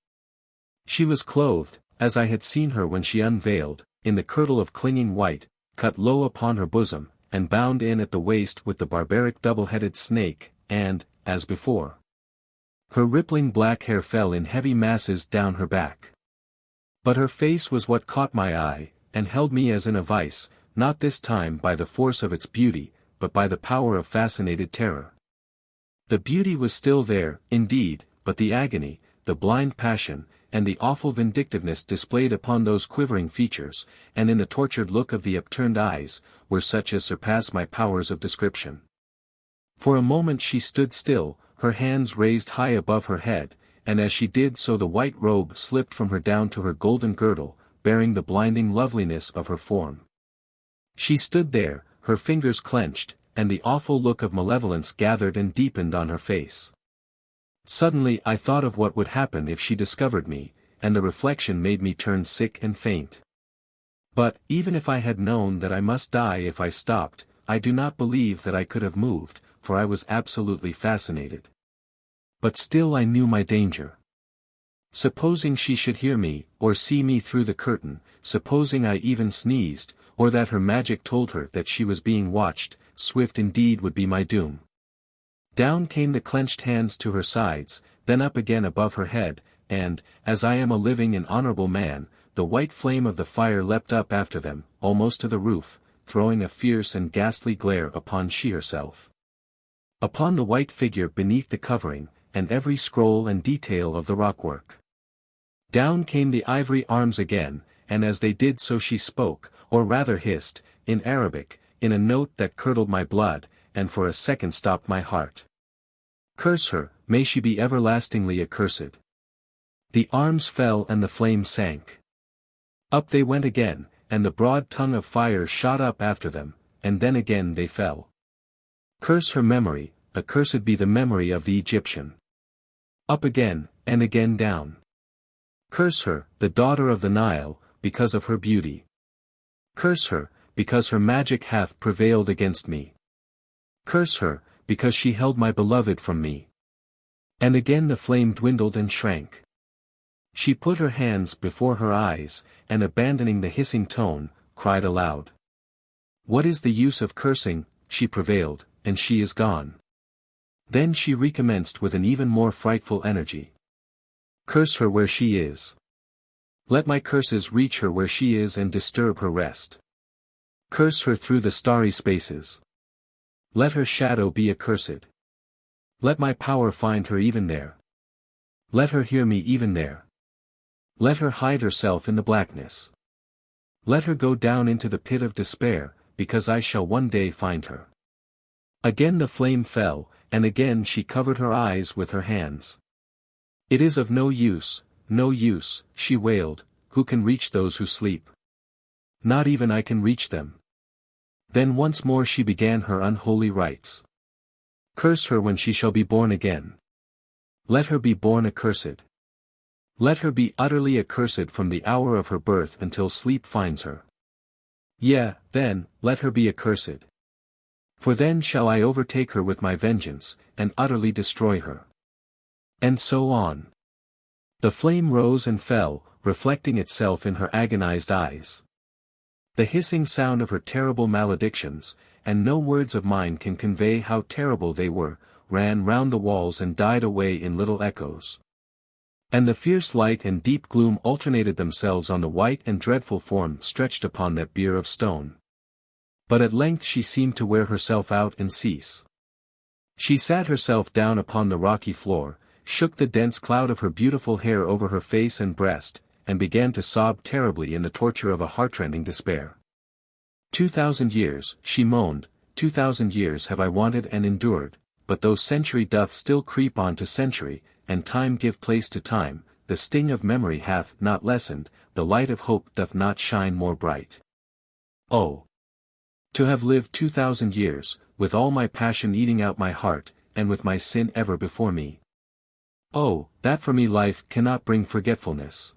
She was clothed, as I had seen her when she unveiled, in the kirtle of clinging white, cut low upon her bosom, and bound in at the waist with the barbaric double-headed snake, and, as before, her rippling black hair fell in heavy masses down her back. But her face was what caught my eye, and held me as in a vice, not this time by the force of its beauty, but by the power of fascinated terror. The beauty was still there, indeed, but the agony, the blind passion, and the awful vindictiveness displayed upon those quivering features, and in the tortured look of the upturned eyes, were such as surpass my powers of description. For a moment she stood still, her hands raised high above her head, and as she did so the white robe slipped from her down to her golden girdle, bearing the blinding loveliness of her form. She stood there, her fingers clenched, and the awful look of malevolence gathered and deepened on her face. Suddenly I thought of what would happen if she discovered me, and the reflection made me turn sick and faint. But, even if I had known that I must die if I stopped, I do not believe that I could have moved, for I was absolutely fascinated. But still I knew my danger. Supposing she should hear me, or see me through the curtain, supposing I even sneezed, or that her magic told her that she was being watched, swift indeed would be my doom. Down came the clenched hands to her sides, then up again above her head, and, as I am a living and honorable man, the white flame of the fire leapt up after them, almost to the roof, throwing a fierce and ghastly glare upon she herself. Upon the white figure beneath the covering, and every scroll and detail of the rockwork. Down came the ivory arms again, and as they did so she spoke, or rather hissed, in Arabic, in a note that curdled my blood, and for a second stopped my heart. Curse her, may she be everlastingly accursed. The arms fell and the flame sank. Up they went again, and the broad tongue of fire shot up after them, and then again they fell. Curse her memory, accursed be the memory of the Egyptian. Up again, and again down. Curse her, the daughter of the Nile, because of her beauty. Curse her, because her magic hath prevailed against me. Curse her, because she held my beloved from me. And again the flame dwindled and shrank. She put her hands before her eyes, and abandoning the hissing tone, cried aloud. What is the use of cursing? She prevailed, and she is gone. Then she recommenced with an even more frightful energy. Curse her where she is. Let my curses reach her where she is and disturb her rest. Curse her through the starry spaces. Let her shadow be accursed. Let my power find her even there. Let her hear me even there. Let her hide herself in the blackness. Let her go down into the pit of despair, because I shall one day find her. Again the flame fell, and again she covered her eyes with her hands. It is of no use, she wailed, who can reach those who sleep? Not even I can reach them. Then once more she began her unholy rites. Curse her when she shall be born again. Let her be born accursed. Let her be utterly accursed from the hour of her birth until sleep finds her. Yea, then, let her be accursed. For then shall I overtake her with my vengeance, and utterly destroy her. And so on. The flame rose and fell, reflecting itself in her agonized eyes. The hissing sound of her terrible maledictions, and no words of mine can convey how terrible they were, ran round the walls and died away in little echoes. And the fierce light and deep gloom alternated themselves on the white and dreadful form stretched upon that bier of stone. But at length she seemed to wear herself out and cease. She sat herself down upon the rocky floor, shook the dense cloud of her beautiful hair over her face and breast, and began to sob terribly in the torture of a heartrending despair. 2,000 years, she moaned, 2,000 years have I wanted and endured, but though century doth still creep on to century, and time give place to time, the sting of memory hath not lessened, the light of hope doth not shine more bright. Oh! To have lived 2,000 years, with all my passion eating out my heart, and with my sin ever before me. Oh, that for me life cannot bring forgetfulness.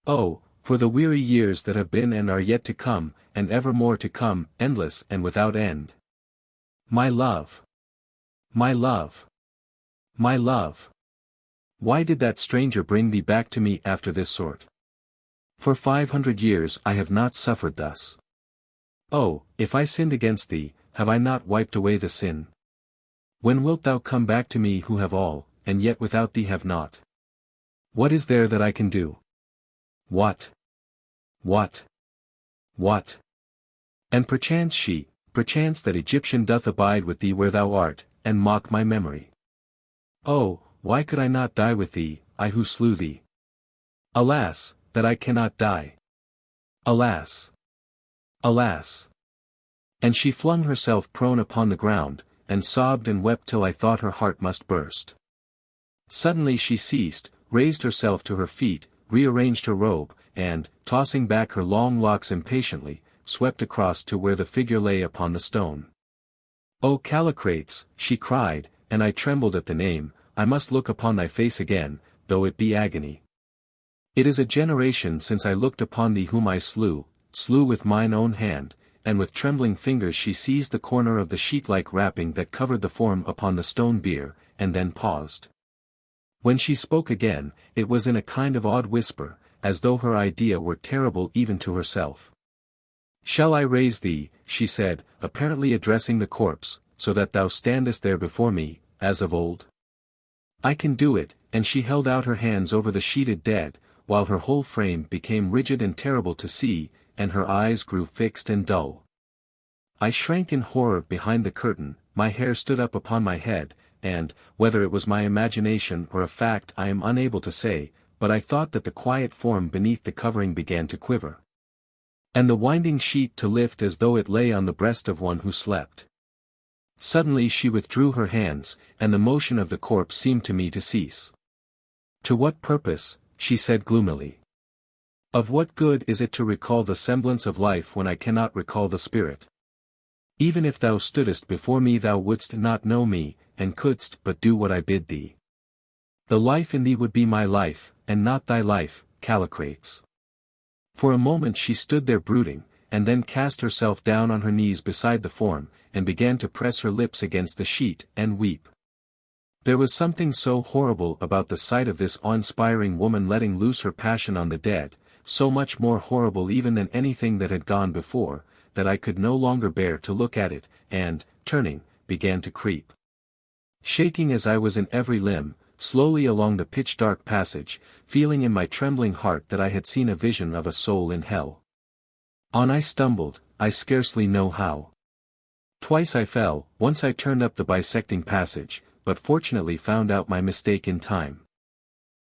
Oh, for the weary years that have been and are yet to come, and ever more to come, endless and without end. My love! My love! My love! Why did that stranger bring thee back to me after this sort? For 500 years I have not suffered thus. Oh, if I sinned against thee, have I not wiped away the sin? When wilt thou come back to me who have all, and yet without thee have not? What is there that I can do? What? What? What? And perchance that Egyptian doth abide with thee where thou art, and mock my memory. Oh, why could I not die with thee, I who slew thee? Alas, that I cannot die. Alas! Alas! And she flung herself prone upon the ground, and sobbed and wept till I thought her heart must burst. Suddenly she ceased, raised herself to her feet, rearranged her robe, and, tossing back her long locks impatiently, swept across to where the figure lay upon the stone. "O Callicrates," she cried, and I trembled at the name, "I must look upon thy face again, though it be agony. It is a generation since I looked upon thee whom I slew with mine own hand," and with trembling fingers she seized the corner of the sheet-like wrapping that covered the form upon the stone bier, and then paused. When she spoke again, it was in a kind of odd whisper, as though her idea were terrible even to herself. "Shall I raise thee," she said, apparently addressing the corpse, "so that thou standest there before me, as of old?" "I can do it," and she held out her hands over the sheeted dead, while her whole frame became rigid and terrible to see, and her eyes grew fixed and dull. I shrank in horror behind the curtain, my hair stood up upon my head, and, whether it was my imagination or a fact I am unable to say, but I thought that the quiet form beneath the covering began to quiver, and the winding sheet to lift as though it lay on the breast of one who slept. Suddenly she withdrew her hands, and the motion of the corpse seemed to me to cease. "To what purpose?" she said gloomily. "Of what good is it to recall the semblance of life when I cannot recall the spirit? Even if thou stoodest before me thou wouldst not know me, and couldst but do what I bid thee. The life in thee would be my life, and not thy life, Callicrates." For a moment she stood there brooding, and then cast herself down on her knees beside the form, and began to press her lips against the sheet, and weep. There was something so horrible about the sight of this awe-inspiring woman letting loose her passion on the dead, so much more horrible even than anything that had gone before, that I could no longer bear to look at it, and, turning, began to creep, shaking as I was in every limb, slowly along the pitch-dark passage, feeling in my trembling heart that I had seen a vision of a soul in hell. On I stumbled, I scarcely know how. Twice I fell, once I turned up the bisecting passage, but fortunately found out my mistake in time.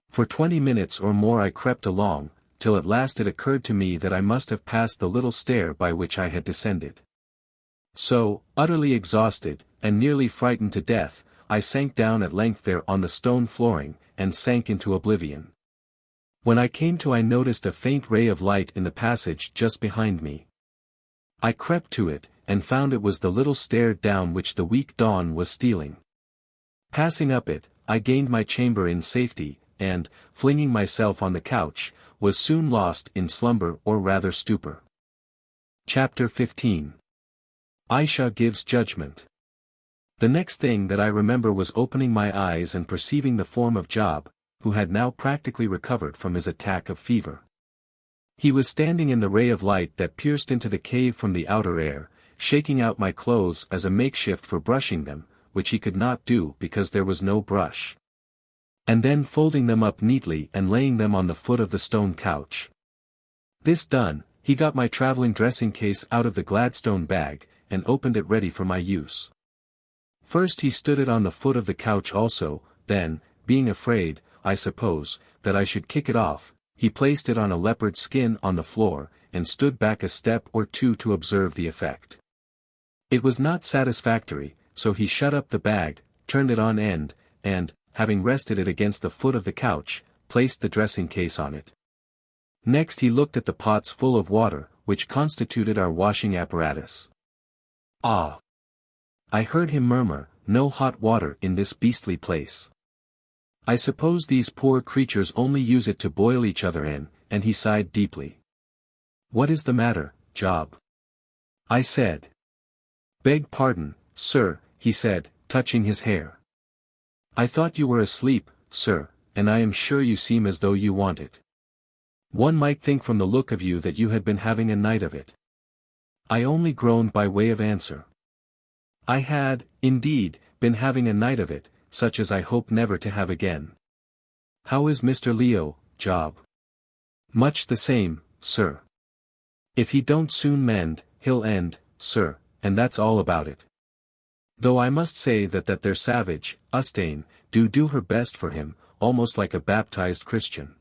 For 20 minutes or more I crept along, till at last it occurred to me that I must have passed the little stair by which I had descended. So, utterly exhausted, and nearly frightened to death, I sank down at length there on the stone flooring, and sank into oblivion. When I came to I noticed a faint ray of light in the passage just behind me. I crept to it, and found it was the little stair down which the weak dawn was stealing. Passing up it, I gained my chamber in safety, and, flinging myself on the couch, was soon lost in slumber or rather stupor. Chapter 15. Ayesha gives judgment. The next thing that I remember was opening my eyes and perceiving the form of Job, who had now practically recovered from his attack of fever. He was standing in the ray of light that pierced into the cave from the outer air, shaking out my clothes as a makeshift for brushing them, which he could not do because there was no brush. And then folding them up neatly and laying them on the foot of the stone couch. This done, he got my traveling dressing case out of the Gladstone bag, and opened it ready for my use. First he stood it on the foot of the couch also, then, being afraid, I suppose, that I should kick it off, he placed it on a leopard skin on the floor, and stood back a step or two to observe the effect. It was not satisfactory, so he shut up the bag, turned it on end, and, having rested it against the foot of the couch, placed the dressing case on it. Next he looked at the pots full of water, which constituted our washing apparatus. Ah! I heard him murmur, no hot water in this beastly place. I suppose these poor creatures only use it to boil each other in, and he sighed deeply. What is the matter, Job? I said. Beg pardon, sir, he said, touching his hair. I thought you were asleep, sir, and I am sure you seem as though you want it. One might think from the look of you that you had been having a night of it. I only groaned by way of answer. I had, indeed, been having a night of it, such as I hope never to have again. How is Mr. Leo, Job? Much the same, sir. If he don't soon mend, he'll end, sir, and that's all about it. Though I must say that their savage, Ustane, do her best for him, almost like a baptized Christian.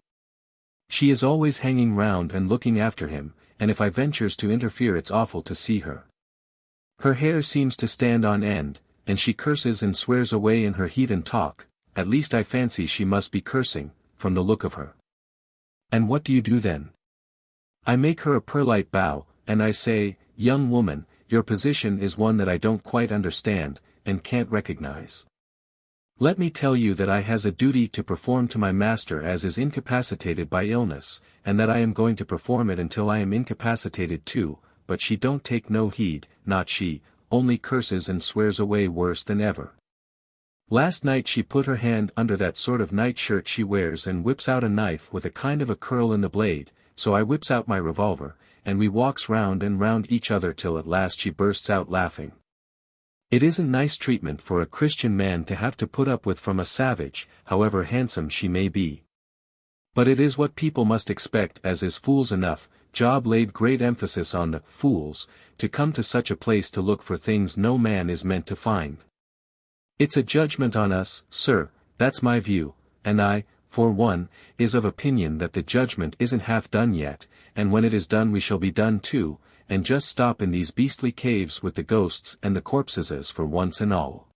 She is always hanging round and looking after him, and if I ventures to interfere it's awful to see her. Her hair seems to stand on end, and she curses and swears away in her heathen talk, at least I fancy she must be cursing, from the look of her. And what do you do then? I make her a polite bow, and I say, young woman, your position is one that I don't quite understand, and can't recognize. Let me tell you that I has a duty to perform to my master as is incapacitated by illness, and that I am going to perform it until I am incapacitated too, but she don't take no heed, not she, only curses and swears away worse than ever. Last night she put her hand under that sort of nightshirt she wears and whips out a knife with a kind of a curl in the blade, so I whips out my revolver, and we walks round and round each other till at last she bursts out laughing. It isn't nice treatment for a Christian man to have to put up with from a savage, however handsome she may be. But it is what people must expect as is fools enough. Job laid great emphasis on the fools, to come to such a place to look for things no man is meant to find. It's a judgment on us, sir, that's my view, and I, for one, is of opinion that the judgment isn't half done yet, and when it is done we shall be done too, and just stop in these beastly caves with the ghosts and the corpses for once and all.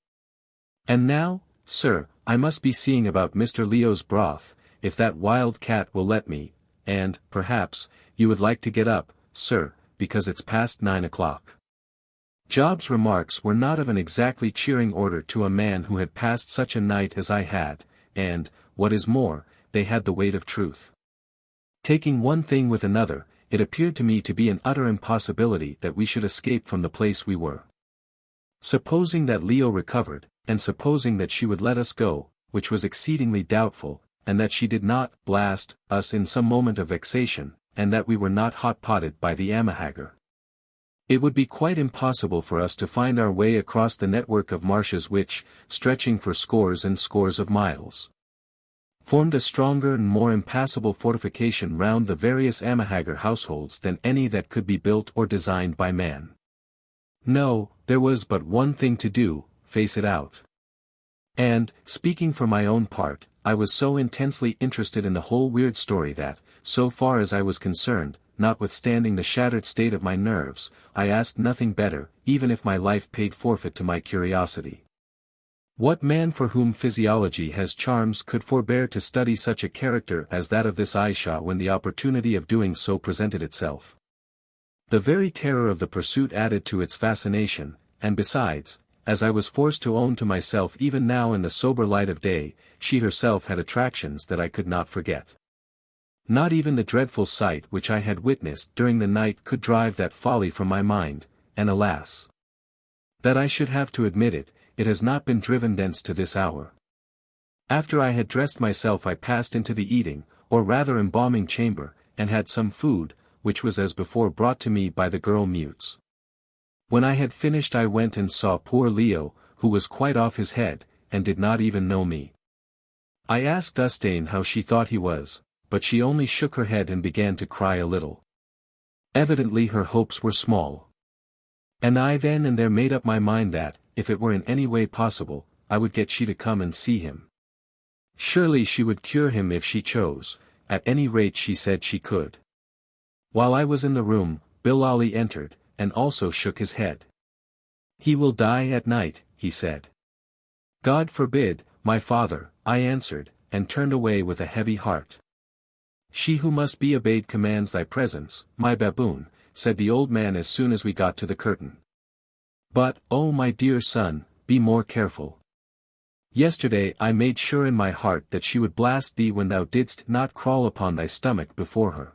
And now, sir, I must be seeing about Mr. Leo's broth, if that wild cat will let me, and, perhaps, you would like to get up, sir, because it's past 9 o'clock. Job's remarks were not of an exactly cheering order to a man who had passed such a night as I had, and, what is more, they had the weight of truth. Taking one thing with another, it appeared to me to be an utter impossibility that we should escape from the place we were. Supposing that Leo recovered, and supposing that she would let us go, which was exceedingly doubtful, and that she did not blast us in some moment of vexation, and that we were not hot-potted by the Haggard. It would be quite impossible for us to find our way across the network of marshes which, stretching for scores and scores of miles, formed a stronger and more impassable fortification round the various Haggard households than any that could be built or designed by man. No, there was but one thing to do, face it out. And, speaking for my own part, I was so intensely interested in the whole weird story that, so far as I was concerned, notwithstanding the shattered state of my nerves, I asked nothing better, even if my life paid forfeit to my curiosity. What man for whom physiology has charms could forbear to study such a character as that of this Ayesha when the opportunity of doing so presented itself? The very terror of the pursuit added to its fascination, and besides, as I was forced to own to myself even now in the sober light of day, she herself had attractions that I could not forget. Not even the dreadful sight which I had witnessed during the night could drive that folly from my mind, and alas! that I should have to admit it, it has not been driven thence to this hour. After I had dressed myself I passed into the eating, or rather embalming chamber, and had some food, which was as before brought to me by the girl mutes. When I had finished I went and saw poor Leo, who was quite off his head, and did not even know me. I asked Ustane how she thought he was, but she only shook her head and began to cry a little. Evidently her hopes were small. And I then and there made up my mind that, if it were in any way possible, I would get she to come and see him. Surely she would cure him if she chose, at any rate she said she could. While I was in the room, Bilali entered, and also shook his head. He will die at night, he said. God forbid, my father, I answered, and turned away with a heavy heart. She who must be obeyed commands thy presence, my baboon, said the old man as soon as we got to the curtain. But, oh my dear son, be more careful. Yesterday I made sure in my heart that she would blast thee when thou didst not crawl upon thy stomach before her.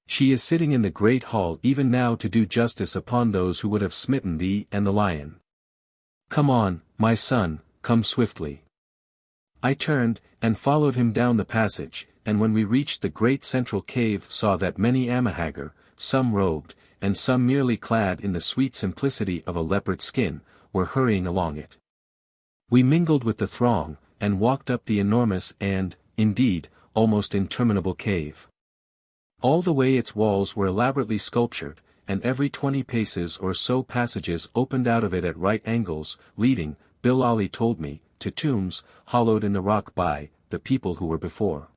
She is sitting in the great hall even now to do justice upon those who would have smitten thee and the lion. Come on, my son, come swiftly. I turned, and followed him down the passage, and when we reached the great central cave saw that many Haggard, some robed, and some merely clad in the sweet simplicity of a leopard skin, were hurrying along it. We mingled with the throng, and walked up the enormous and, indeed, almost interminable cave. All the way its walls were elaborately sculptured, and every 20 paces or so passages opened out of it at right angles, leading, Bilali told me, to tombs, hollowed in the rock by the people who were before.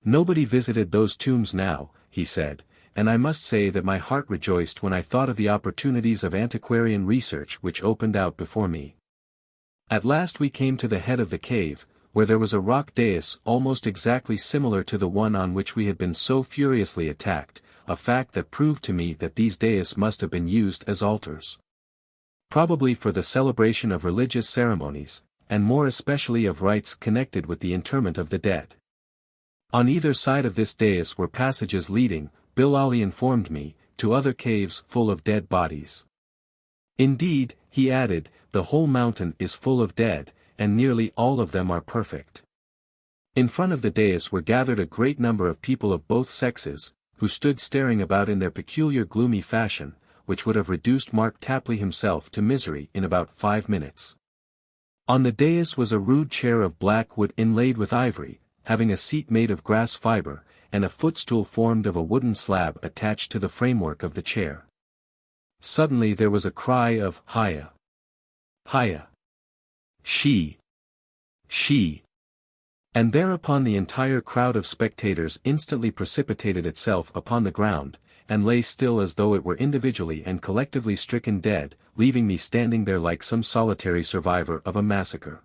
Nobody visited those tombs now, he said, and I must say that my heart rejoiced when I thought of the opportunities of antiquarian research which opened out before me. At last we came to the head of the cave, where there was a rock dais almost exactly similar to the one on which we had been so furiously attacked, a fact that proved to me that these dais must have been used as altars. Probably for the celebration of religious ceremonies, and more especially of rites connected with the interment of the dead. On either side of this dais were passages leading, Bilali informed me, to other caves full of dead bodies. Indeed, he added, the whole mountain is full of dead, and nearly all of them are perfect. In front of the dais were gathered a great number of people of both sexes, who stood staring about in their peculiar gloomy fashion, which would have reduced Mark Tapley himself to misery in about 5 minutes. On the dais was a rude chair of black wood inlaid with ivory, having a seat made of grass fiber, and a footstool formed of a wooden slab attached to the framework of the chair. Suddenly there was a cry of "Hiya! Hiya! She! She!" And thereupon the entire crowd of spectators instantly precipitated itself upon the ground, and lay still as though it were individually and collectively stricken dead, leaving me standing there like some solitary survivor of a massacre.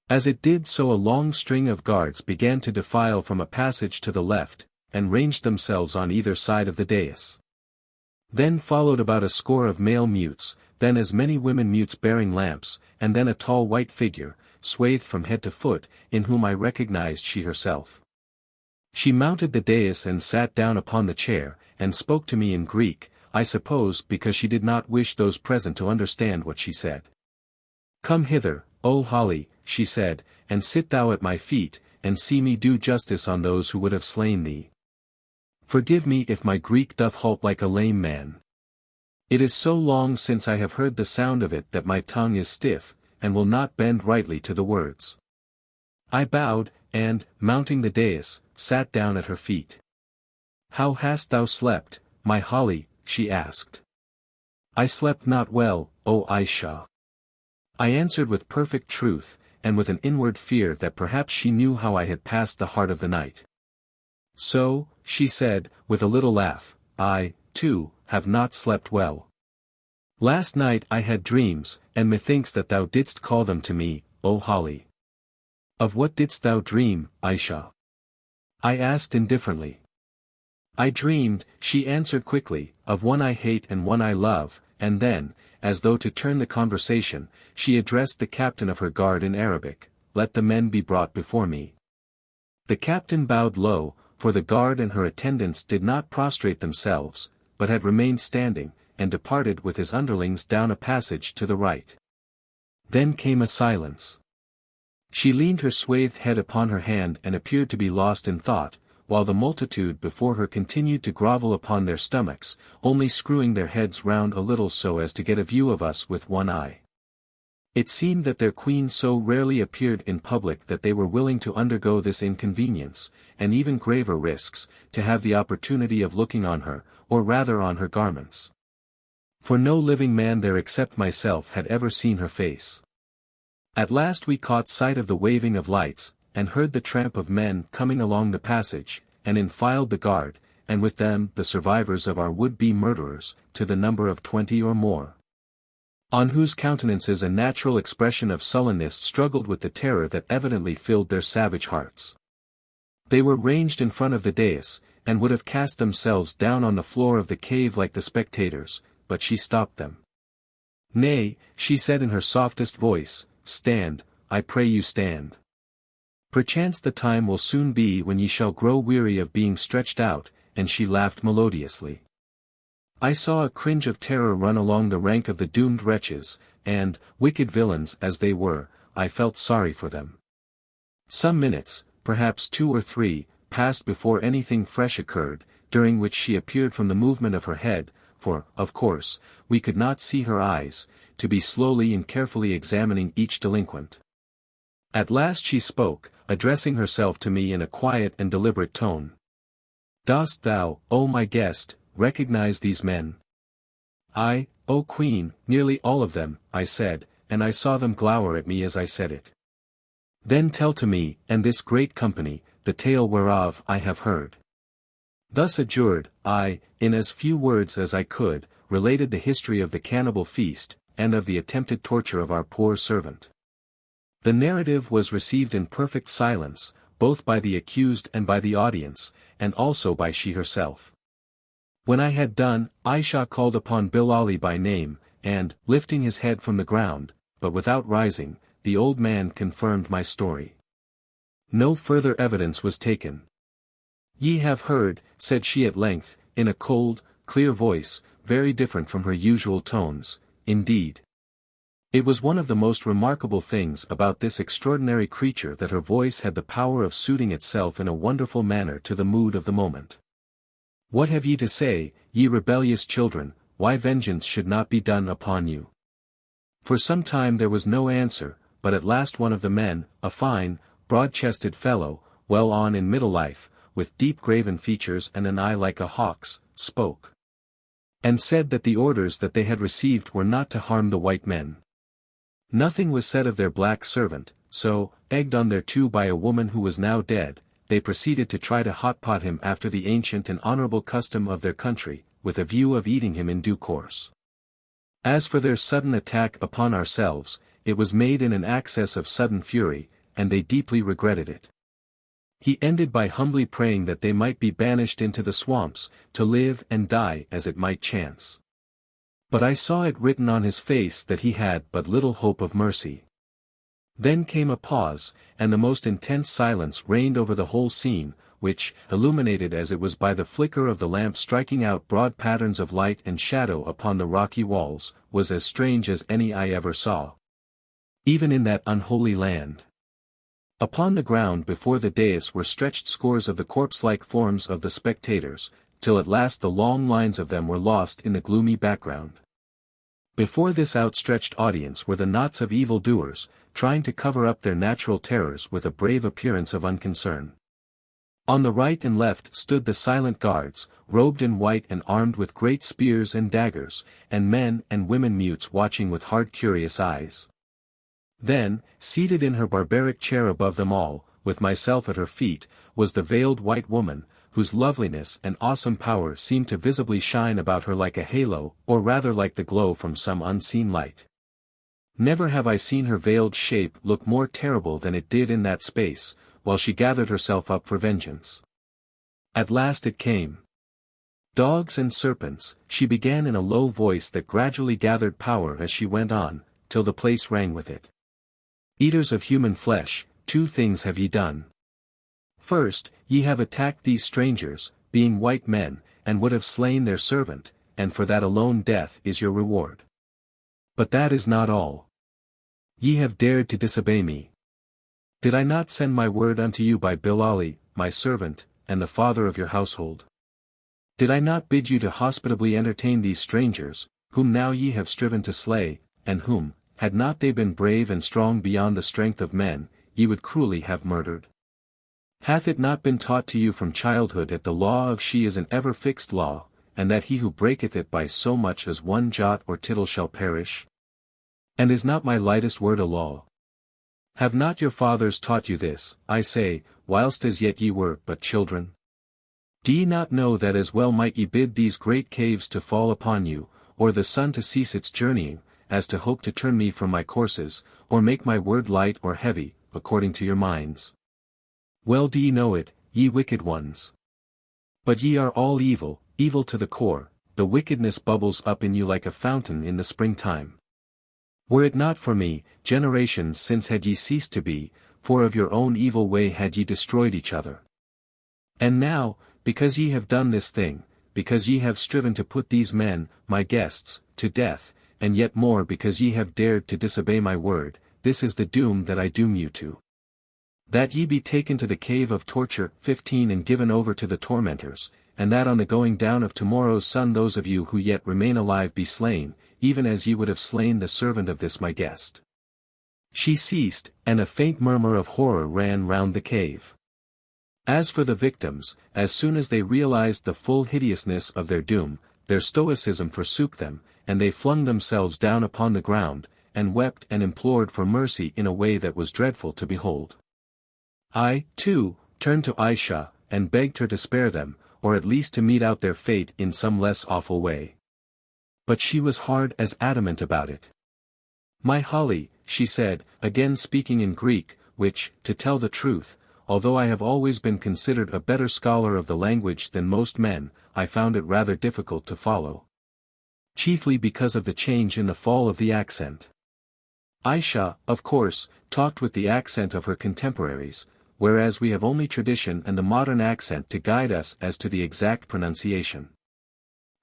As it did so a long string of guards began to defile from a passage to the left, and ranged themselves on either side of the dais. Then followed about a score of male mutes, then as many women mutes bearing lamps, and then a tall white figure, swathed from head to foot, in whom I recognized she herself. She mounted the dais and sat down upon the chair, and spoke to me in Greek, I suppose because she did not wish those present to understand what she said. "Come hither, O Holly," she said, "and sit thou at my feet, and see me do justice on those who would have slain thee. Forgive me if my Greek doth halt like a lame man. It is so long since I have heard the sound of it that my tongue is stiff, and will not bend rightly to the words." I bowed, and, mounting the dais, sat down at her feet. "How hast thou slept, my Holly?" she asked. "I slept not well, O Ayesha." I answered with perfect truth, and with an inward fear that perhaps she knew how I had passed the heart of the night. "So," she said, with a little laugh, "I, too, have not slept well. Last night I had dreams, and methinks that thou didst call them to me, O Holly." "Of what didst thou dream, Ayesha?" I asked indifferently. "I dreamed," she answered quickly, "of one I hate and one I love, and then, as though to turn the conversation, she addressed the captain of her guard in Arabic, "Let the men be brought before me." The captain bowed low, for the guard and her attendants did not prostrate themselves, but had remained standing, and departed with his underlings down a passage to the right. Then came a silence. She leaned her swathed head upon her hand and appeared to be lost in thought, while the multitude before her continued to grovel upon their stomachs, only screwing their heads round a little so as to get a view of us with one eye. It seemed that their queen so rarely appeared in public that they were willing to undergo this inconvenience, and even graver risks, to have the opportunity of looking on her, or rather on her garments. For no living man there except myself had ever seen her face. At last we caught sight of the waving of lights, and heard the tramp of men coming along the passage, and in filed the guard, and with them the survivors of our would-be murderers, to the number of 20 or more, on whose countenances a natural expression of sullenness struggled with the terror that evidently filled their savage hearts. They were ranged in front of the dais, and would have cast themselves down on the floor of the cave like the spectators, but she stopped them. "Nay," she said in her softest voice, "stand, I pray you stand. Perchance the time will soon be when ye shall grow weary of being stretched out," and she laughed melodiously. I saw a cringe of terror run along the rank of the doomed wretches, and, wicked villains as they were, I felt sorry for them. Some minutes, perhaps 2 or 3, passed before anything fresh occurred, during which she appeared from the movement of her head, for, of course, we could not see her eyes, to be slowly and carefully examining each delinquent. At last she spoke, addressing herself to me in a quiet and deliberate tone. "Dost thou, O my guest, recognize these men?" "Aye, O Queen, nearly all of them," I said, and I saw them glower at me as I said it. "Then tell to me, and this great company, the tale whereof I have heard." Thus adjured, I, in as few words as I could, related the history of the cannibal feast, and of the attempted torture of our poor servant. The narrative was received in perfect silence, both by the accused and by the audience, and also by she herself. When I had done, Ayesha called upon Bilali by name, and, lifting his head from the ground, but without rising, the old man confirmed my story. No further evidence was taken. "Ye have heard," said she at length, in a cold, clear voice, very different from her usual tones, indeed. It was one of the most remarkable things about this extraordinary creature that her voice had the power of suiting itself in a wonderful manner to the mood of the moment. "What have ye to say, ye rebellious children, why vengeance should not be done upon you?" For some time there was no answer, but at last one of the men, a fine, broad-chested fellow, well on in middle life, with deep graven features and an eye like a hawk's, spoke. And said that the orders that they had received were not to harm the white men. Nothing was said of their black servant, so, egged on thereto by a woman who was now dead, they proceeded to try to hotpot him after the ancient and honorable custom of their country, with a view of eating him in due course. As for their sudden attack upon ourselves, it was made in an access of sudden fury, and they deeply regretted it. He ended by humbly praying that they might be banished into the swamps, to live and die as it might chance. But I saw it written on his face that he had but little hope of mercy. Then came a pause, and the most intense silence reigned over the whole scene, which, illuminated as it was by the flicker of the lamp striking out broad patterns of light and shadow upon the rocky walls, was as strange as any I ever saw. Even in that unholy land. Upon the ground before the dais were stretched scores of the corpse-like forms of the spectators, till at last the long lines of them were lost in the gloomy background. Before this outstretched audience were the knots of evil-doers, trying to cover up their natural terrors with a brave appearance of unconcern. On the right and left stood the silent guards, robed in white and armed with great spears and daggers, and men and women mutes watching with hard curious eyes. Then, seated in her barbaric chair above them all, with myself at her feet, was the veiled white woman, whose loveliness and awesome power seemed to visibly shine about her like a halo, or rather like the glow from some unseen light. Never have I seen her veiled shape look more terrible than it did in that space, while she gathered herself up for vengeance. At last it came. Dogs and serpents, she began in a low voice that gradually gathered power as she went on, till the place rang with it. Eaters of human flesh, 2 things have ye done. First, ye have attacked these strangers, being white men, and would have slain their servant, and for that alone death is your reward. But that is not all. Ye have dared to disobey me. Did I not send my word unto you by Bilali, my servant, and the father of your household? Did I not bid you to hospitably entertain these strangers, whom now ye have striven to slay, and whom, had not they been brave and strong beyond the strength of men, ye would cruelly have murdered? Hath it not been taught to you from childhood that the law of she is an ever-fixed law, and that he who breaketh it by so much as 1 jot or tittle shall perish? And is not my lightest word a law? Have not your fathers taught you this, I say, whilst as yet ye were but children? Do ye not know that as well might ye bid these great caves to fall upon you, or the sun to cease its journeying, as to hope to turn me from my courses, or make my word light or heavy, according to your minds? Well do ye know it, ye wicked ones. But ye are all evil, evil to the core, the wickedness bubbles up in you like a fountain in the springtime. Were it not for me, generations since had ye ceased to be, for of your own evil way had ye destroyed each other. And now, because ye have done this thing, because ye have striven to put these men, my guests, to death, and yet more because ye have dared to disobey my word, this is the doom that I doom you to. That ye be taken to the cave of torture, 15 and given over to the tormentors, and that on the going down of tomorrow's sun those of you who yet remain alive be slain, even as ye would have slain the servant of this my guest. She ceased, and a faint murmur of horror ran round the cave. As for the victims, as soon as they realized the full hideousness of their doom, their stoicism forsook them, and they flung themselves down upon the ground, and wept and implored for mercy in a way that was dreadful to behold. I, too, turned to Ayesha, and begged her to spare them, or at least to mete out their fate in some less awful way. But she was hard as adamant about it. My Holly, she said, again speaking in Greek, which, to tell the truth, although I have always been considered a better scholar of the language than most men, I found it rather difficult to follow. Chiefly because of the change in the fall of the accent. Ayesha, of course, talked with the accent of her contemporaries, whereas we have only tradition and the modern accent to guide us as to the exact pronunciation.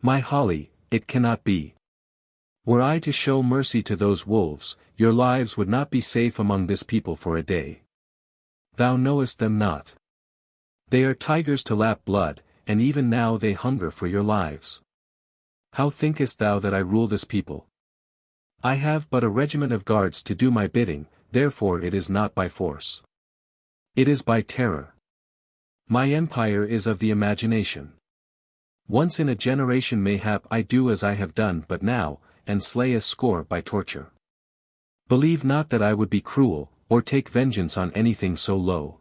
My Holly, it cannot be. Were I to show mercy to those wolves, your lives would not be safe among this people for a day. Thou knowest them not. They are tigers to lap blood, and even now they hunger for your lives. How thinkest thou that I rule this people? I have but a regiment of guards to do my bidding, therefore it is not by force. It is by terror. My empire is of the imagination. Once in a generation mayhap I do as I have done but now, and slay a score by torture. Believe not that I would be cruel, or take vengeance on anything so low.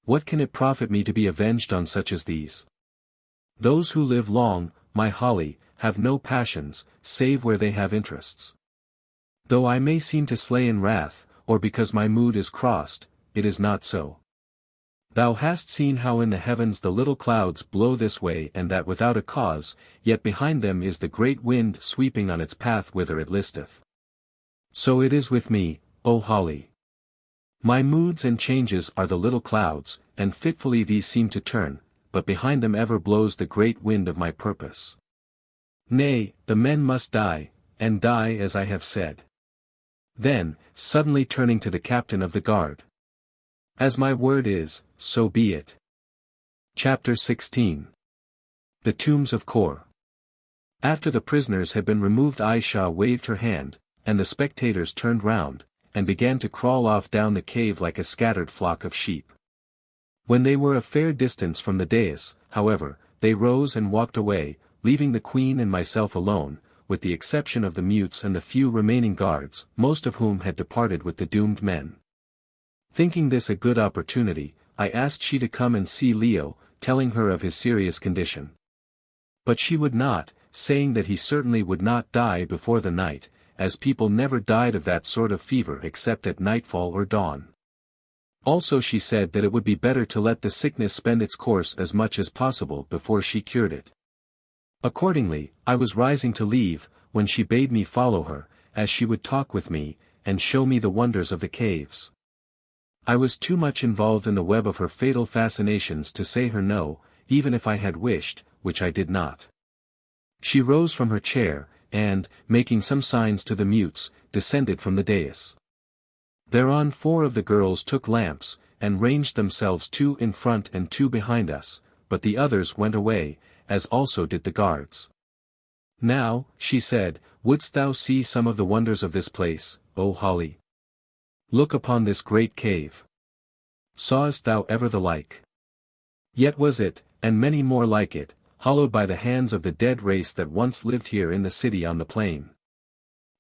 What can it profit me to be avenged on such as these? Those who live long, my Holly, have no passions, save where they have interests. Though I may seem to slay in wrath, or because my mood is crossed, it is not so. Thou hast seen how in the heavens the little clouds blow this way and that without a cause, yet behind them is the great wind sweeping on its path whither it listeth. So it is with me, O Holly. My moods and changes are the little clouds, and fitfully these seem to turn, but behind them ever blows the great wind of my purpose. Nay, the men must die, and die as I have said. Then, suddenly turning to the captain of the guard. As my word is, so be it. Chapter 16. The Tombs of Kôr. After the prisoners had been removed, Ayesha waved her hand, and the spectators turned round, and began to crawl off down the cave like a scattered flock of sheep. When they were a fair distance from the dais, however, they rose and walked away, leaving the queen and myself alone, with the exception of the mutes and the few remaining guards, most of whom had departed with the doomed men. Thinking this a good opportunity, I asked she to come and see Leo, telling her of his serious condition. But she would not, saying that he certainly would not die before the night, as people never died of that sort of fever except at nightfall or dawn. Also she said that it would be better to let the sickness spend its course as much as possible before she cured it. Accordingly, I was rising to leave, when she bade me follow her, as she would talk with me, and show me the wonders of the caves. I was too much involved in the web of her fatal fascinations to say her no, even if I had wished, which I did not. She rose from her chair, and, making some signs to the mutes, descended from the dais. Thereon 4 of the girls took lamps, and ranged themselves 2 in front and 2 behind us, but the others went away, as also did the guards. Now, she said, wouldst thou see some of the wonders of this place, O Holly? Look upon this great cave. Sawest thou ever the like? Yet was it, and many more like it, hollowed by the hands of the dead race that once lived here in the city on the plain.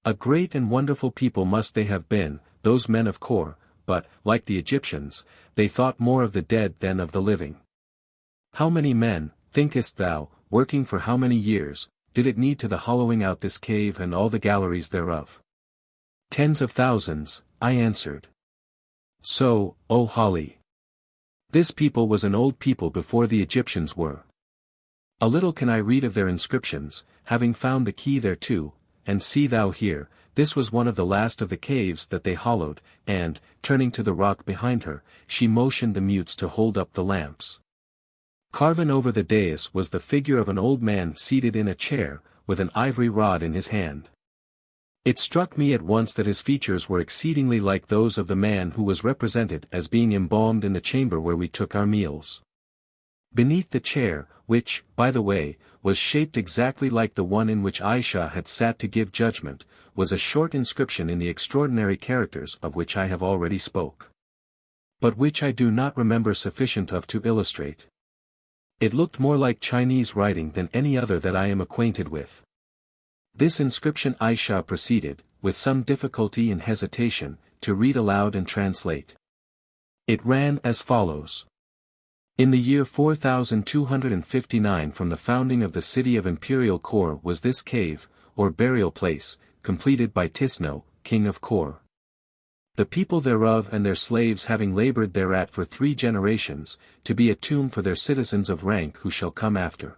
A great and wonderful people must they have been, those men of Kôr, but, like the Egyptians, they thought more of the dead than of the living. How many men, thinkest thou, working for how many years, did it need to the hollowing out this cave and all the galleries thereof? Tens of thousands, I answered. So, O Holly. This people was an old people before the Egyptians were. A little can I read of their inscriptions, having found the key thereto, and see thou here, this was one of the last of the caves that they hollowed, and, turning to the rock behind her, she motioned the mutes to hold up the lamps. Carven over the dais was the figure of an old man seated in a chair, with an ivory rod in his hand. It struck me at once that his features were exceedingly like those of the man who was represented as being embalmed in the chamber where we took our meals. Beneath the chair, which, by the way, was shaped exactly like the one in which Ayesha had sat to give judgment, was a short inscription in the extraordinary characters of which I have already spoke. But which I do not remember sufficient of to illustrate. It looked more like Chinese writing than any other that I am acquainted with. This inscription Ayesha proceeded, with some difficulty and hesitation, to read aloud and translate. It ran as follows. In the year 4259 from the founding of the city of Imperial Kôr was this cave, or burial place, completed by Ustane, king of Kôr. The people thereof and their slaves having labored thereat for 3 generations, to be a tomb for their citizens of rank who shall come after.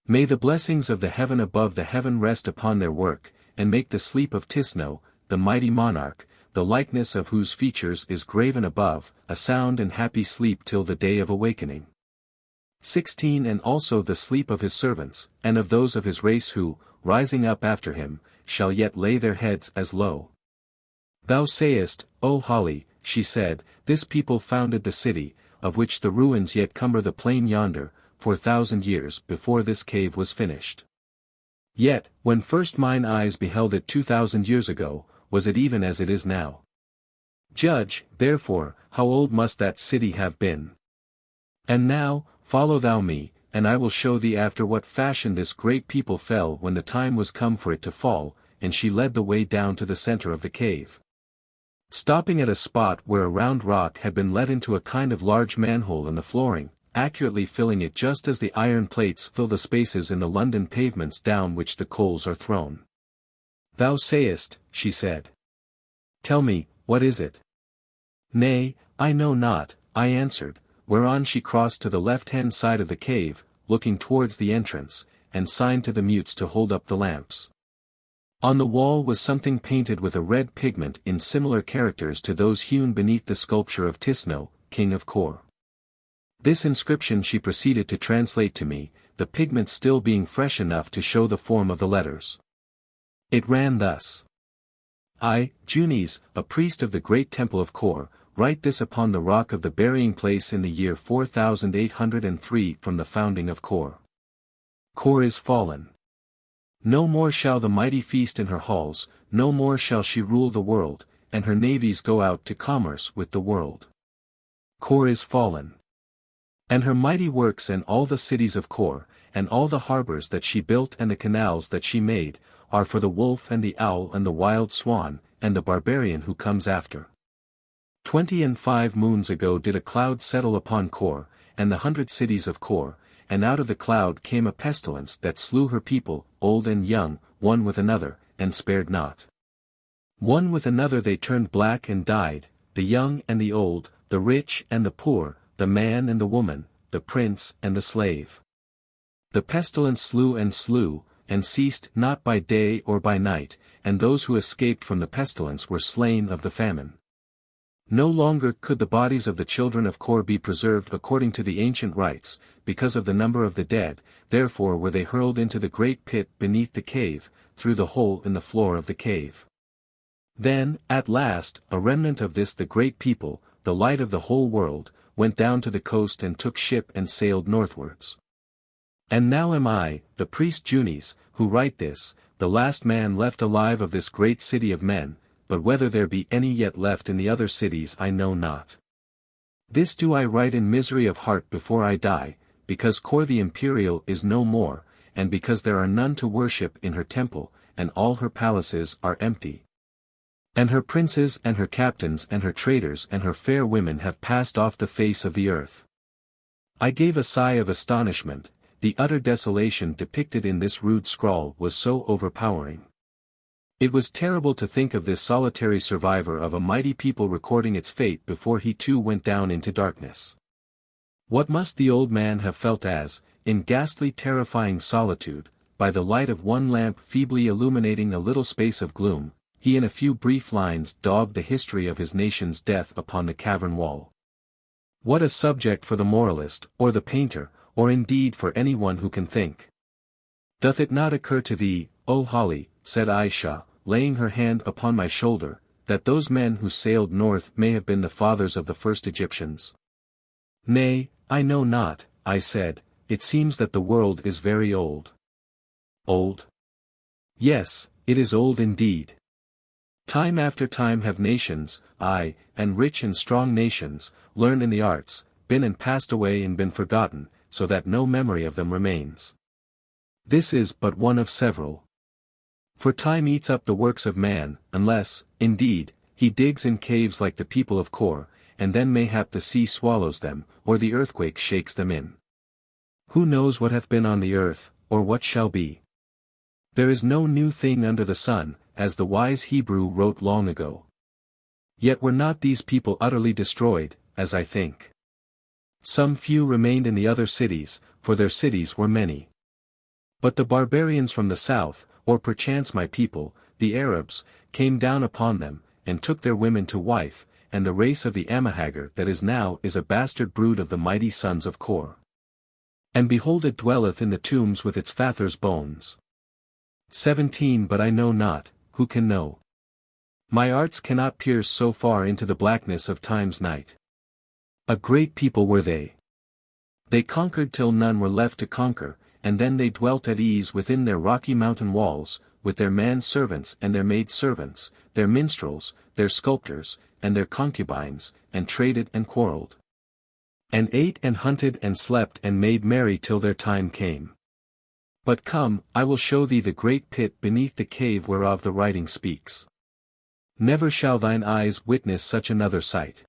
May the blessings of the heaven above the heaven rest upon their work, and make the sleep of Ustane, the mighty monarch, the likeness of whose features is graven above, a sound and happy sleep till the day of awakening. 16 And also the sleep of his servants, and of those of his race who, rising up after him, shall yet lay their heads as low. Thou sayest, O Holly, she said, this people founded the city, of which the ruins yet cumber the plain yonder, 4,000 years before this cave was finished. Yet, when first mine eyes beheld it 2,000 years ago, was it even as it is now. Judge, therefore, how old must that city have been. And now, follow thou me, and I will show thee after what fashion this great people fell when the time was come for it to fall, and she led the way down to the center of the cave. Stopping at a spot where a round rock had been let into a kind of large manhole in the flooring, accurately filling it just as the iron plates fill the spaces in the London pavements down which the coals are thrown. Thou sayest, she said. Tell me, what is it? Nay, I know not, I answered, whereon she crossed to the left-hand side of the cave, looking towards the entrance, and signed to the mutes to hold up the lamps. On the wall was something painted with a red pigment in similar characters to those hewn beneath the sculpture of Ustane, king of Kôr. This inscription she proceeded to translate to me, the pigment still being fresh enough to show the form of the letters. It ran thus. I, Junis, a priest of the great temple of Kôr, write this upon the rock of the burying place in the year 4803 from the founding of Kôr. Kôr is fallen. No more shall the mighty feast in her halls, no more shall she rule the world, and her navies go out to commerce with the world. Kôr is fallen. And her mighty works and all the cities of Kôr, and all the harbors that she built and the canals that she made, are for the wolf and the owl and the wild swan, and the barbarian who comes after. 25 moons ago did a cloud settle upon Kôr, and the 100 cities of Kôr, and out of the cloud came a pestilence that slew her people, old and young, one with another, and spared not. One with another they turned black and died, the young and the old, the rich and the poor, the man and the woman, the prince and the slave. The pestilence slew, and ceased not by day or by night, and those who escaped from the pestilence were slain of the famine. No longer could the bodies of the children of Kôr be preserved according to the ancient rites, because of the number of the dead, therefore were they hurled into the great pit beneath the cave, through the hole in the floor of the cave. Then, at last, a remnant of this the great people, the light of the whole world, went down to the coast and took ship and sailed northwards. And now am I, the priest Junis, who write this, the last man left alive of this great city of men, but whether there be any yet left in the other cities I know not. This do I write in misery of heart before I die, because Kôr the imperial is no more, and because there are none to worship in her temple, and all her palaces are empty. And her princes and her captains and her traders and her fair women have passed off the face of the earth. I gave a sigh of astonishment. The utter desolation depicted in this rude scrawl was so overpowering. It was terrible to think of this solitary survivor of a mighty people recording its fate before he too went down into darkness. What must the old man have felt as, in ghastly terrifying solitude, by the light of one lamp feebly illuminating a little space of gloom, he in a few brief lines daubed the history of his nation's death upon the cavern wall. What a subject for the moralist, or the painter, or indeed for anyone who can think. Doth it not occur to thee, O Holly, said Ayesha, laying her hand upon my shoulder, that those men who sailed north may have been the fathers of the first Egyptians? Nay, I know not, I said, it seems that the world is very old. Old? Yes, it is old indeed. Time after time have nations, aye, and rich and strong nations, learned in the arts, been and passed away and been forgotten, so that no memory of them remains. This is but one of several. For time eats up the works of man, unless, indeed, he digs in caves like the people of Kôr, and then mayhap the sea swallows them, or the earthquake shakes them in. Who knows what hath been on the earth, or what shall be? There is no new thing under the sun, as the wise Hebrew wrote long ago. Yet were not these people utterly destroyed, as I think. Some few remained in the other cities, for their cities were many. But the barbarians from the south, or perchance my people, the Arabs, came down upon them, and took their women to wife, and the race of the Haggard that is now is a bastard brood of the mighty sons of Kôr. And behold it dwelleth in the tombs with its fathers' bones. 17 But I know not, who can know? My arts cannot pierce so far into the blackness of time's night. A great people were they. They conquered till none were left to conquer, and then they dwelt at ease within their rocky mountain walls, with their man-servants and their maid-servants, their minstrels, their sculptors, and their concubines, and traded and quarrelled. And ate and hunted and slept and made merry till their time came. But come, I will show thee the great pit beneath the cave whereof the writing speaks. Never shall thine eyes witness such another sight.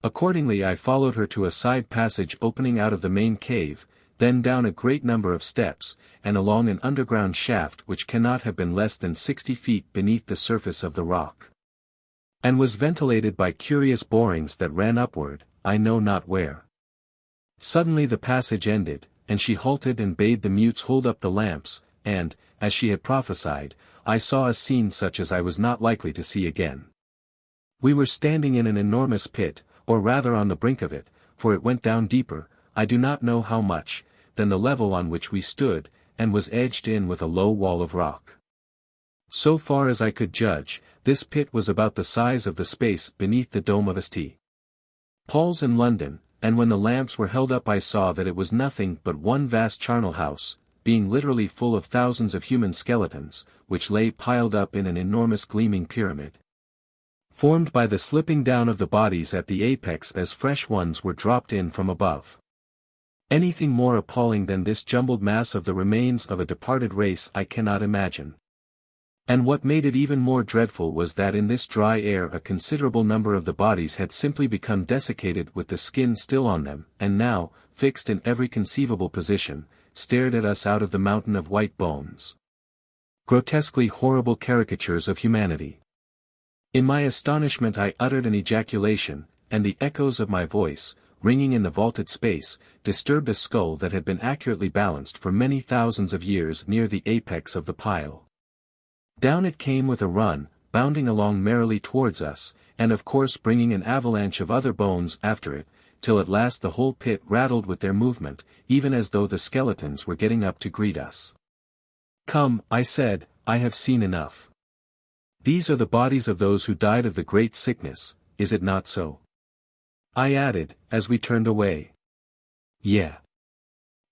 Accordingly I followed her to a side passage opening out of the main cave, then down a great number of steps, and along an underground shaft which cannot have been less than 60 feet beneath the surface of the rock. And was ventilated by curious borings that ran upward, I know not where. Suddenly the passage ended, and she halted and bade the mutes hold up the lamps, and, as she had prophesied, I saw a scene such as I was not likely to see again. We were standing in an enormous pit, or rather on the brink of it, for it went down deeper, I do not know how much, than the level on which we stood, and was edged in with a low wall of rock. So far as I could judge, this pit was about the size of the space beneath the dome of St. Paul's in London, and when the lamps were held up I saw that it was nothing but one vast charnel house, being literally full of thousands of human skeletons, which lay piled up in an enormous gleaming pyramid, formed by the slipping down of the bodies at the apex as fresh ones were dropped in from above. Anything more appalling than this jumbled mass of the remains of a departed race I cannot imagine. And what made it even more dreadful was that in this dry air a considerable number of the bodies had simply become desiccated with the skin still on them, and now, fixed in every conceivable position, stared at us out of the mountain of white bones. Grotesquely horrible caricatures of humanity. In my astonishment I uttered an ejaculation, and the echoes of my voice, ringing in the vaulted space, disturbed a skull that had been accurately balanced for many thousands of years near the apex of the pile. Down it came with a run, bounding along merrily towards us, and of course bringing an avalanche of other bones after it, till at last the whole pit rattled with their movement, even as though the skeletons were getting up to greet us. "Come," I said, "I have seen enough. These are the bodies of those who died of the great sickness, is it not so?" I added, as we turned away. "Yeah.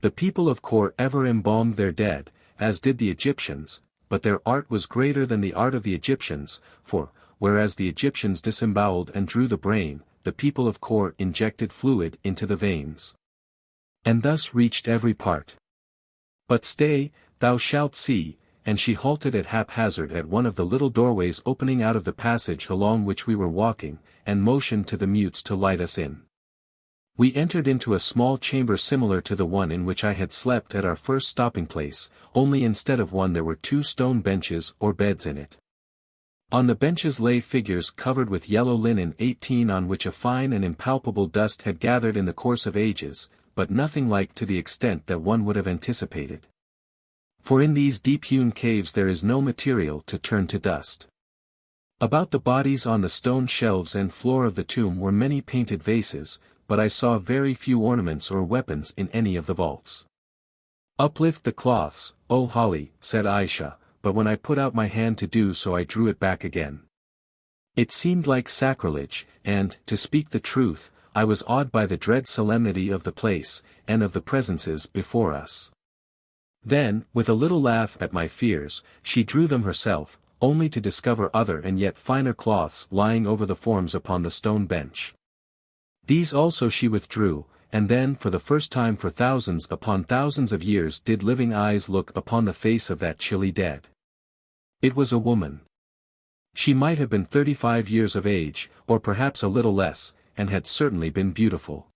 The people of Kôr ever embalmed their dead, as did the Egyptians, but their art was greater than the art of the Egyptians, for, whereas the Egyptians disemboweled and drew the brain, the people of Kôr injected fluid into the veins, and thus reached every part. But stay, thou shalt see," and she halted at haphazard at one of the little doorways opening out of the passage along which we were walking, and motioned to the mutes to light us in. We entered into a small chamber similar to the one in which I had slept at our first stopping place, only instead of one there were 2 stone benches or beds in it. On the benches lay figures covered with yellow linen 18 on which a fine and impalpable dust had gathered in the course of ages, but nothing like to the extent that one would have anticipated. For in these deep-hewn caves there is no material to turn to dust. About the bodies on the stone shelves and floor of the tomb were many painted vases, but I saw very few ornaments or weapons in any of the vaults. "Uplift the cloths, O Holly," said Ayesha, but when I put out my hand to do so I drew it back again. It seemed like sacrilege, and, to speak the truth, I was awed by the dread solemnity of the place, and of the presences before us. Then, with a little laugh at my fears, she drew them herself, only to discover other and yet finer cloths lying over the forms upon the stone bench. These also she withdrew, and then for the first time for thousands upon thousands of years did living eyes look upon the face of that chilly dead. It was a woman. She might have been 35 years of age, or perhaps a little less, and had certainly been beautiful.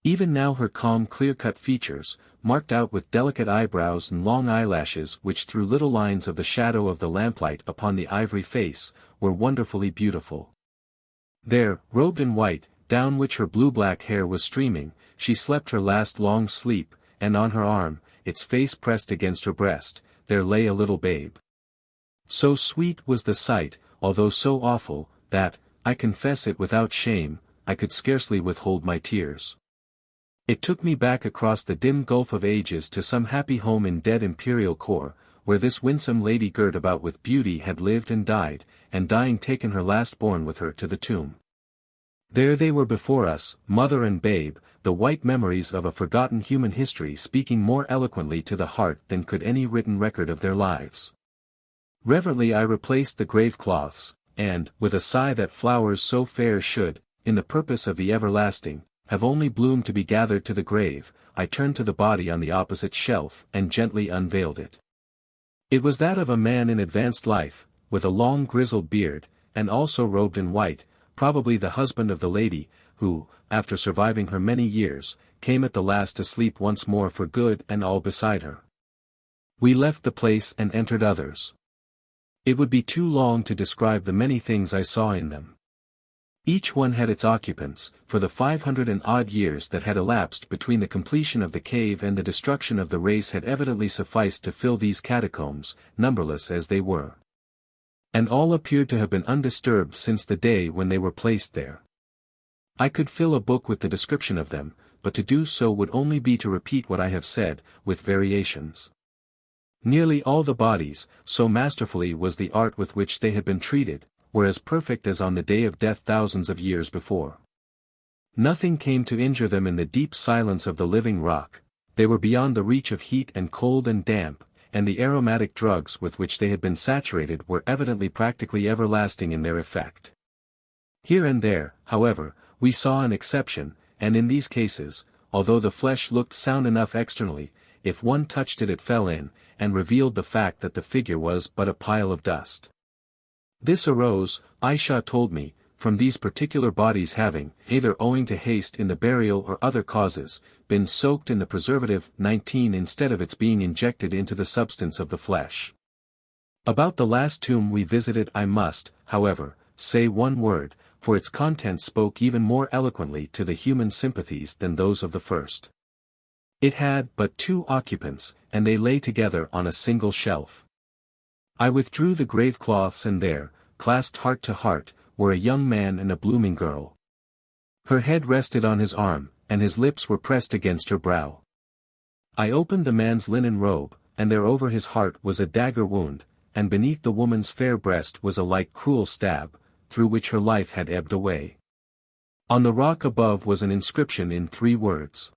Even now her calm clear-cut features, marked out with delicate eyebrows and long eyelashes which threw little lines of the shadow of the lamplight upon the ivory face, were wonderfully beautiful. There, robed in white, down which her blue-black hair was streaming, she slept her last long sleep, and on her arm, its face pressed against her breast, there lay a little babe. So sweet was the sight, although so awful, that, I confess it without shame, I could scarcely withhold my tears. It took me back across the dim gulf of ages to some happy home in dead imperial Kôr, where this winsome lady girt about with beauty had lived and died, and dying taken her last born with her to the tomb. There they were before us, mother and babe, the white memories of a forgotten human history speaking more eloquently to the heart than could any written record of their lives. Reverently I replaced the grave cloths, and, with a sigh that flowers so fair should, in the purpose of the everlasting, have only bloomed to be gathered to the grave, I turned to the body on the opposite shelf and gently unveiled it. It was that of a man in advanced life, with a long grizzled beard, and also robed in white, probably the husband of the lady, who, after surviving her many years, came at the last to sleep once more for good and all beside her. We left the place and entered others. It would be too long to describe the many things I saw in them. Each one had its occupants, for the 500 and odd years that had elapsed between the completion of the cave and the destruction of the race had evidently sufficed to fill these catacombs, numberless as they were. And all appeared to have been undisturbed since the day when they were placed there. I could fill a book with the description of them, but to do so would only be to repeat what I have said, with variations. Nearly all the bodies, so masterfully was the art with which they had been treated, were as perfect as on the day of death thousands of years before. Nothing came to injure them in the deep silence of the living rock, they were beyond the reach of heat and cold and damp, and the aromatic drugs with which they had been saturated were evidently practically everlasting in their effect. Here and there, however, we saw an exception, and in these cases, although the flesh looked sound enough externally, if one touched it fell in, and revealed the fact that the figure was but a pile of dust. This arose, Ayesha told me, from these particular bodies having, either owing to haste in the burial or other causes, been soaked in the preservative 19 instead of its being injected into the substance of the flesh. About the last tomb we visited I must, however, say one word, for its contents spoke even more eloquently to the human sympathies than those of the first. It had but 2 occupants, and they lay together on a single shelf. I withdrew the grave cloths, and there, clasped heart to heart, were a young man and a blooming girl. Her head rested on his arm, and his lips were pressed against her brow. I opened the man's linen robe, and there over his heart was a dagger wound, and beneath the woman's fair breast was a like cruel stab, through which her life had ebbed away. On the rock above was an inscription in 3 words.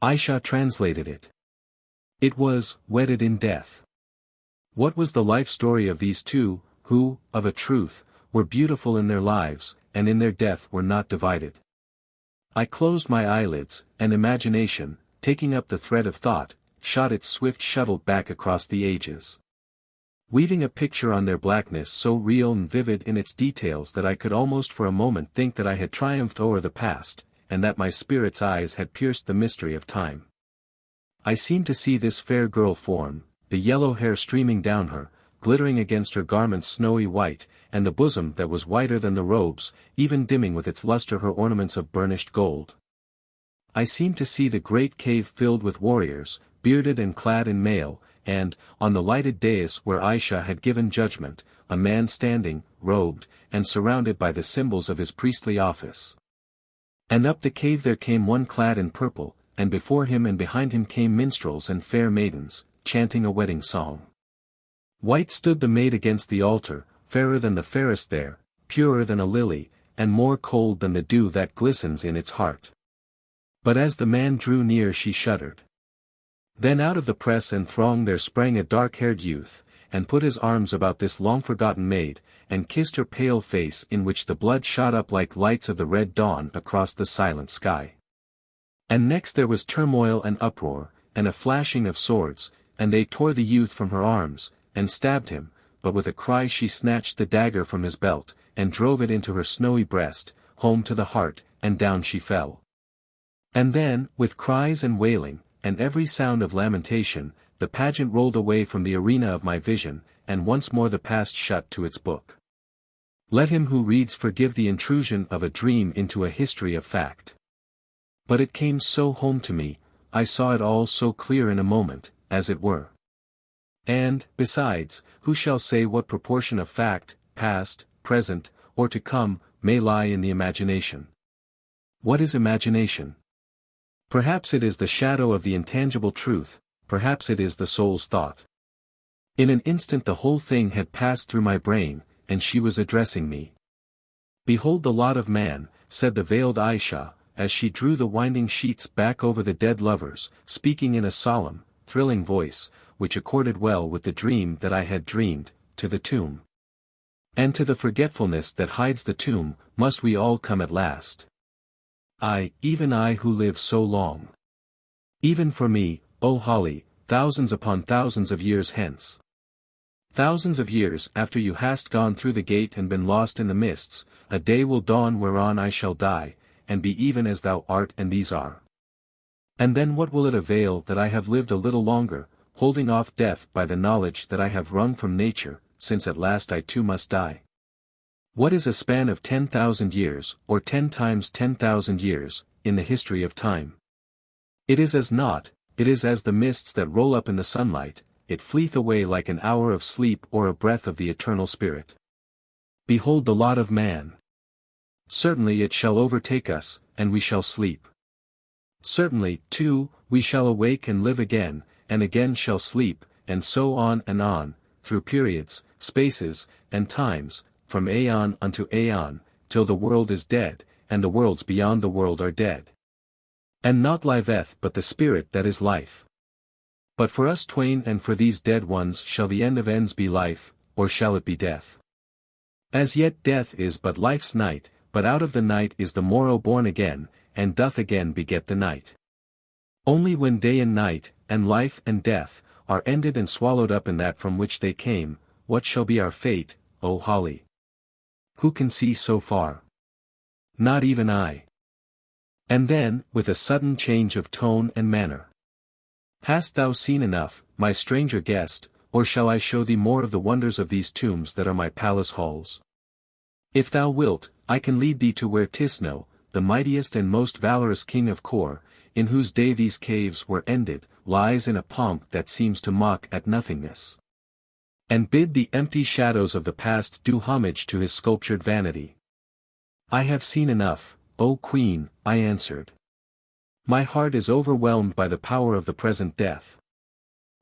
Ayesha translated it. It was, "Wedded in death." What was the life story of these 2, who, of a truth, were beautiful in their lives, and in their death were not divided? I closed my eyelids, and imagination, taking up the thread of thought, shot its swift shuttle back across the ages, weaving a picture on their blackness so real and vivid in its details that I could almost for a moment think that I had triumphed o'er the past, and that my spirit's eyes had pierced the mystery of time. I seemed to see this fair girl form, the yellow hair streaming down her, glittering against her garment's snowy white, and the bosom that was whiter than the robes, even dimming with its luster her ornaments of burnished gold. I seemed to see the great cave filled with warriors, bearded and clad in mail, and, on the lighted dais where Ayesha had given judgment, a man standing, robed, and surrounded by the symbols of his priestly office. And up the cave there came one clad in purple, and before him and behind him came minstrels and fair maidens, chanting a wedding song. White stood the maid against the altar, fairer than the fairest there, purer than a lily, and more cold than the dew that glistens in its heart. But as the man drew near she shuddered. Then out of the press and throng there sprang a dark-haired youth, and put his arms about this long-forgotten maid, and kissed her pale face in which the blood shot up like lights of the red dawn across the silent sky. And next there was turmoil and uproar, and a flashing of swords, and they tore the youth from her arms, and stabbed him, but with a cry she snatched the dagger from his belt, and drove it into her snowy breast, home to the heart, and down she fell. And then, with cries and wailing, and every sound of lamentation, the pageant rolled away from the arena of my vision, and once more the past shut to its book. Let him who reads forgive the intrusion of a dream into a history of fact. But it came so home to me, I saw it all so clear in a moment, as it were. And, besides, who shall say what proportion of fact, past, present, or to come, may lie in the imagination? What is imagination? Perhaps it is the shadow of the intangible truth, perhaps it is the soul's thought. In an instant the whole thing had passed through my brain, and she was addressing me. "Behold the lot of man," said the veiled Ayesha, as she drew the winding sheets back over the dead lovers, speaking in a solemn, thrilling voice, which accorded well with the dream that I had dreamed, "to the tomb. And to the forgetfulness that hides the tomb, must we all come at last. Even I who live so long. Even for me, O Holly, thousands upon thousands of years hence. Thousands of years after you hast gone through the gate and been lost in the mists, a day will dawn whereon I shall die, and be even as thou art and these are. And then what will it avail that I have lived a little longer, holding off death by the knowledge that I have wrung from nature, since at last I too must die? What is a span of 10,000 years, or 10 times 10,000 years, in the history of time? It is as naught, it is as the mists that roll up in the sunlight, it fleeth away like an hour of sleep or a breath of the eternal spirit. Behold the lot of man. Certainly it shall overtake us, and we shall sleep. Certainly, too, we shall awake and live again, and again shall sleep, and so on, through periods, spaces, and times, from aeon unto aeon, till the world is dead, and the worlds beyond the world are dead. And not liveth but the spirit that is life. But for us twain and for these dead ones shall the end of ends be life, or shall it be death? As yet death is but life's night, but out of the night is the morrow born again, and doth again beget the night. Only when day and night, and life and death, are ended and swallowed up in that from which they came, what shall be our fate, O Holly? Who can see so far? Not even I. And then, with a sudden change of tone and manner. Hast thou seen enough, my stranger guest, or shall I show thee more of the wonders of these tombs that are my palace halls? If thou wilt, I can lead thee to where Tisno, the mightiest and most valorous king of Kôr, in whose day these caves were ended, lies in a pomp that seems to mock at nothingness. And bid the empty shadows of the past do homage to his sculptured vanity. I have seen enough, O Queen, I answered. My heart is overwhelmed by the power of the present death.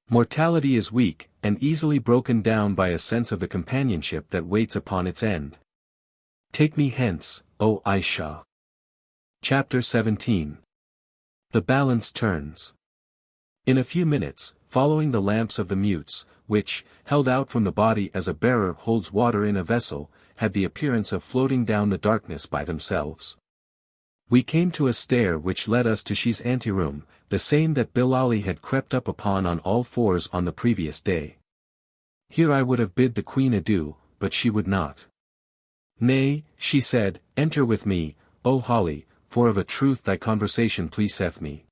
Mortality is weak, and easily broken down by a sense of the companionship that waits upon its end. Take me hence, O Ayesha. Chapter 17. The balance turns. In a few minutes, following the lamps of the mutes, which, held out from the body as a bearer holds water in a vessel, had the appearance of floating down the darkness by themselves. We came to a stair which led us to She's anteroom, the same that Bilali had crept up upon on all fours on the previous day. Here I would have bid the queen adieu, but she would not. Nay, she said, enter with me, O Holly, for of a truth thy conversation pleaseth me.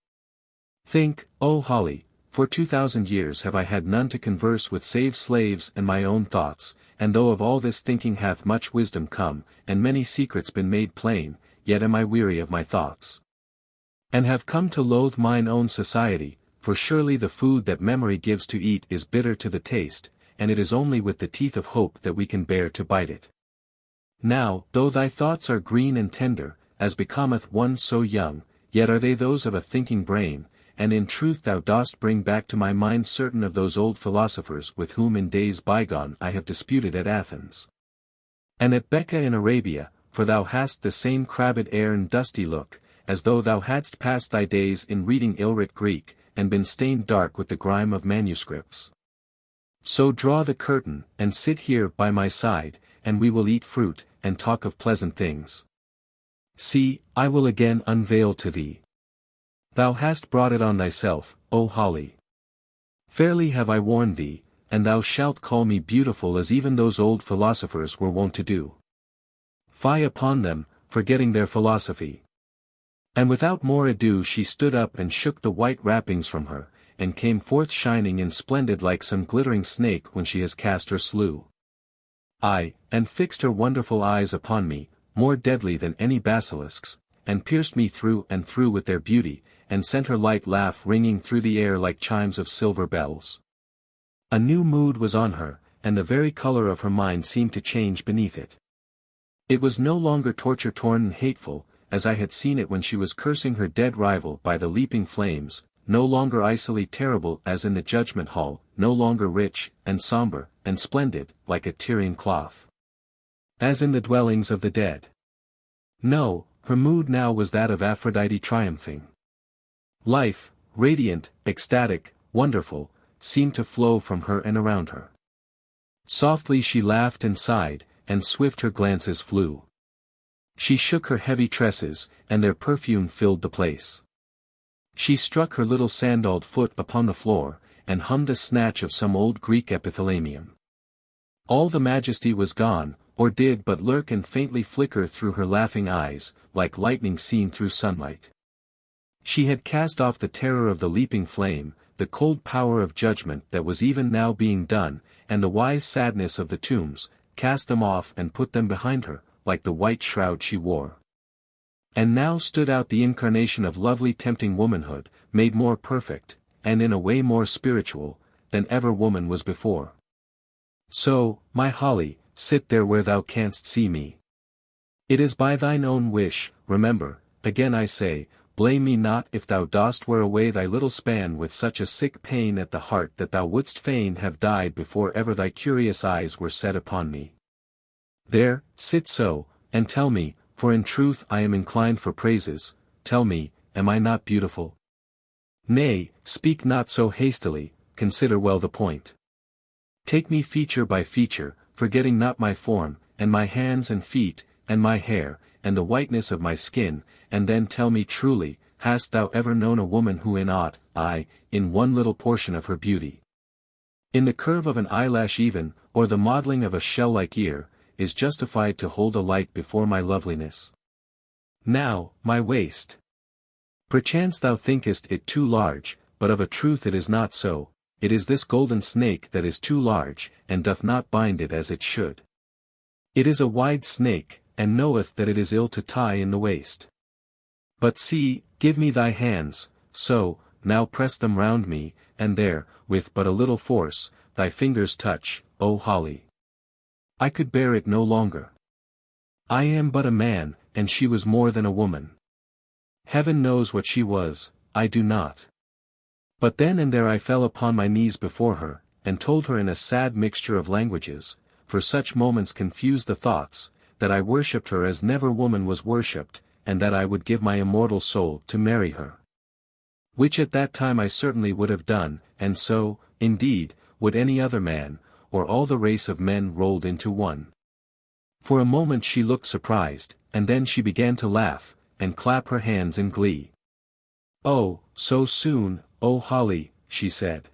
Think, O Holly, for 2,000 years have I had none to converse with save slaves and my own thoughts, and though of all this thinking hath much wisdom come, and many secrets been made plain, yet am I weary of my thoughts. And have come to loathe mine own society, for surely the food that memory gives to eat is bitter to the taste, and it is only with the teeth of hope that we can bear to bite it. Now, though thy thoughts are green and tender, as becometh one so young, yet are they those of a thinking brain, and in truth thou dost bring back to my mind certain of those old philosophers with whom in days bygone I have disputed at Athens. And at Becca in Arabia, for thou hast the same crabbed air and dusty look, as though thou hadst passed thy days in reading ill-writ Greek, and been stained dark with the grime of manuscripts. So draw the curtain, and sit here by my side, and we will eat fruit, and talk of pleasant things. See, I will again unveil to thee. Thou hast brought it on thyself, O Holly. Fairly have I warned thee, and thou shalt call me beautiful as even those old philosophers were wont to do. Fie upon them, forgetting their philosophy. And without more ado she stood up and shook the white wrappings from her, and came forth shining and splendid like some glittering snake when she has cast her slough. Ay, and fixed her wonderful eyes upon me, more deadly than any basilisks, and pierced me through and through with their beauty, and sent her light laugh ringing through the air like chimes of silver bells. A new mood was on her, and the very color of her mind seemed to change beneath it. It was no longer torture-torn and hateful, as I had seen it when she was cursing her dead rival by the leaping flames, no longer icily terrible as in the judgment hall, no longer rich, and somber, and splendid, like a Tyrian cloth, as in the dwellings of the dead. No, her mood now was that of Aphrodite triumphing. Life, radiant, ecstatic, wonderful, seemed to flow from her and around her. Softly she laughed and sighed, and swift her glances flew. She shook her heavy tresses, and their perfume filled the place. She struck her little sandalled foot upon the floor, and hummed a snatch of some old Greek epithalamium. All the majesty was gone, or did but lurk and faintly flicker through her laughing eyes, like lightning seen through sunlight. She had cast off the terror of the leaping flame, the cold power of judgment that was even now being done, and the wise sadness of the tombs, cast them off and put them behind her, like the white shroud she wore. And now stood out the incarnation of lovely tempting womanhood, made more perfect, and in a way more spiritual, than ever woman was before. So, my Holly, sit there where thou canst see me. It is by thine own wish, remember, again I say, blame me not if thou dost wear away thy little span with such a sick pain at the heart that thou wouldst fain have died before ever thy curious eyes were set upon me. There, sit so, and tell me, for in truth I am inclined for praises, tell me, am I not beautiful? Nay, speak not so hastily, consider well the point. Take me feature by feature, forgetting not my form, and my hands and feet, and my hair, and the whiteness of my skin, and then tell me truly, hast thou ever known a woman who in aught, aye, in one little portion of her beauty, in the curve of an eyelash even, or the modeling of a shell-like ear, is justified to hold a light before my loveliness? Now, my waist. Perchance thou thinkest it too large, but of a truth it is not so, it is this golden snake that is too large, and doth not bind it as it should. It is a wide snake, and knoweth that it is ill to tie in the waist. But see, give me thy hands, so, now press them round me, and there, with but a little force, thy fingers touch, O Holly. I could bear it no longer. I am but a man, and she was more than a woman. Heaven knows what she was, I do not. But then and there I fell upon my knees before her, and told her in a sad mixture of languages, for such moments confuse the thoughts, that I worshipped her as never woman was worshipped, and that I would give my immortal soul to marry her. Which at that time I certainly would have done, and so, indeed, would any other man, or all the race of men rolled into one. For a moment she looked surprised, and then she began to laugh, and clap her hands in glee. "Oh, so soon, O Holly," she said.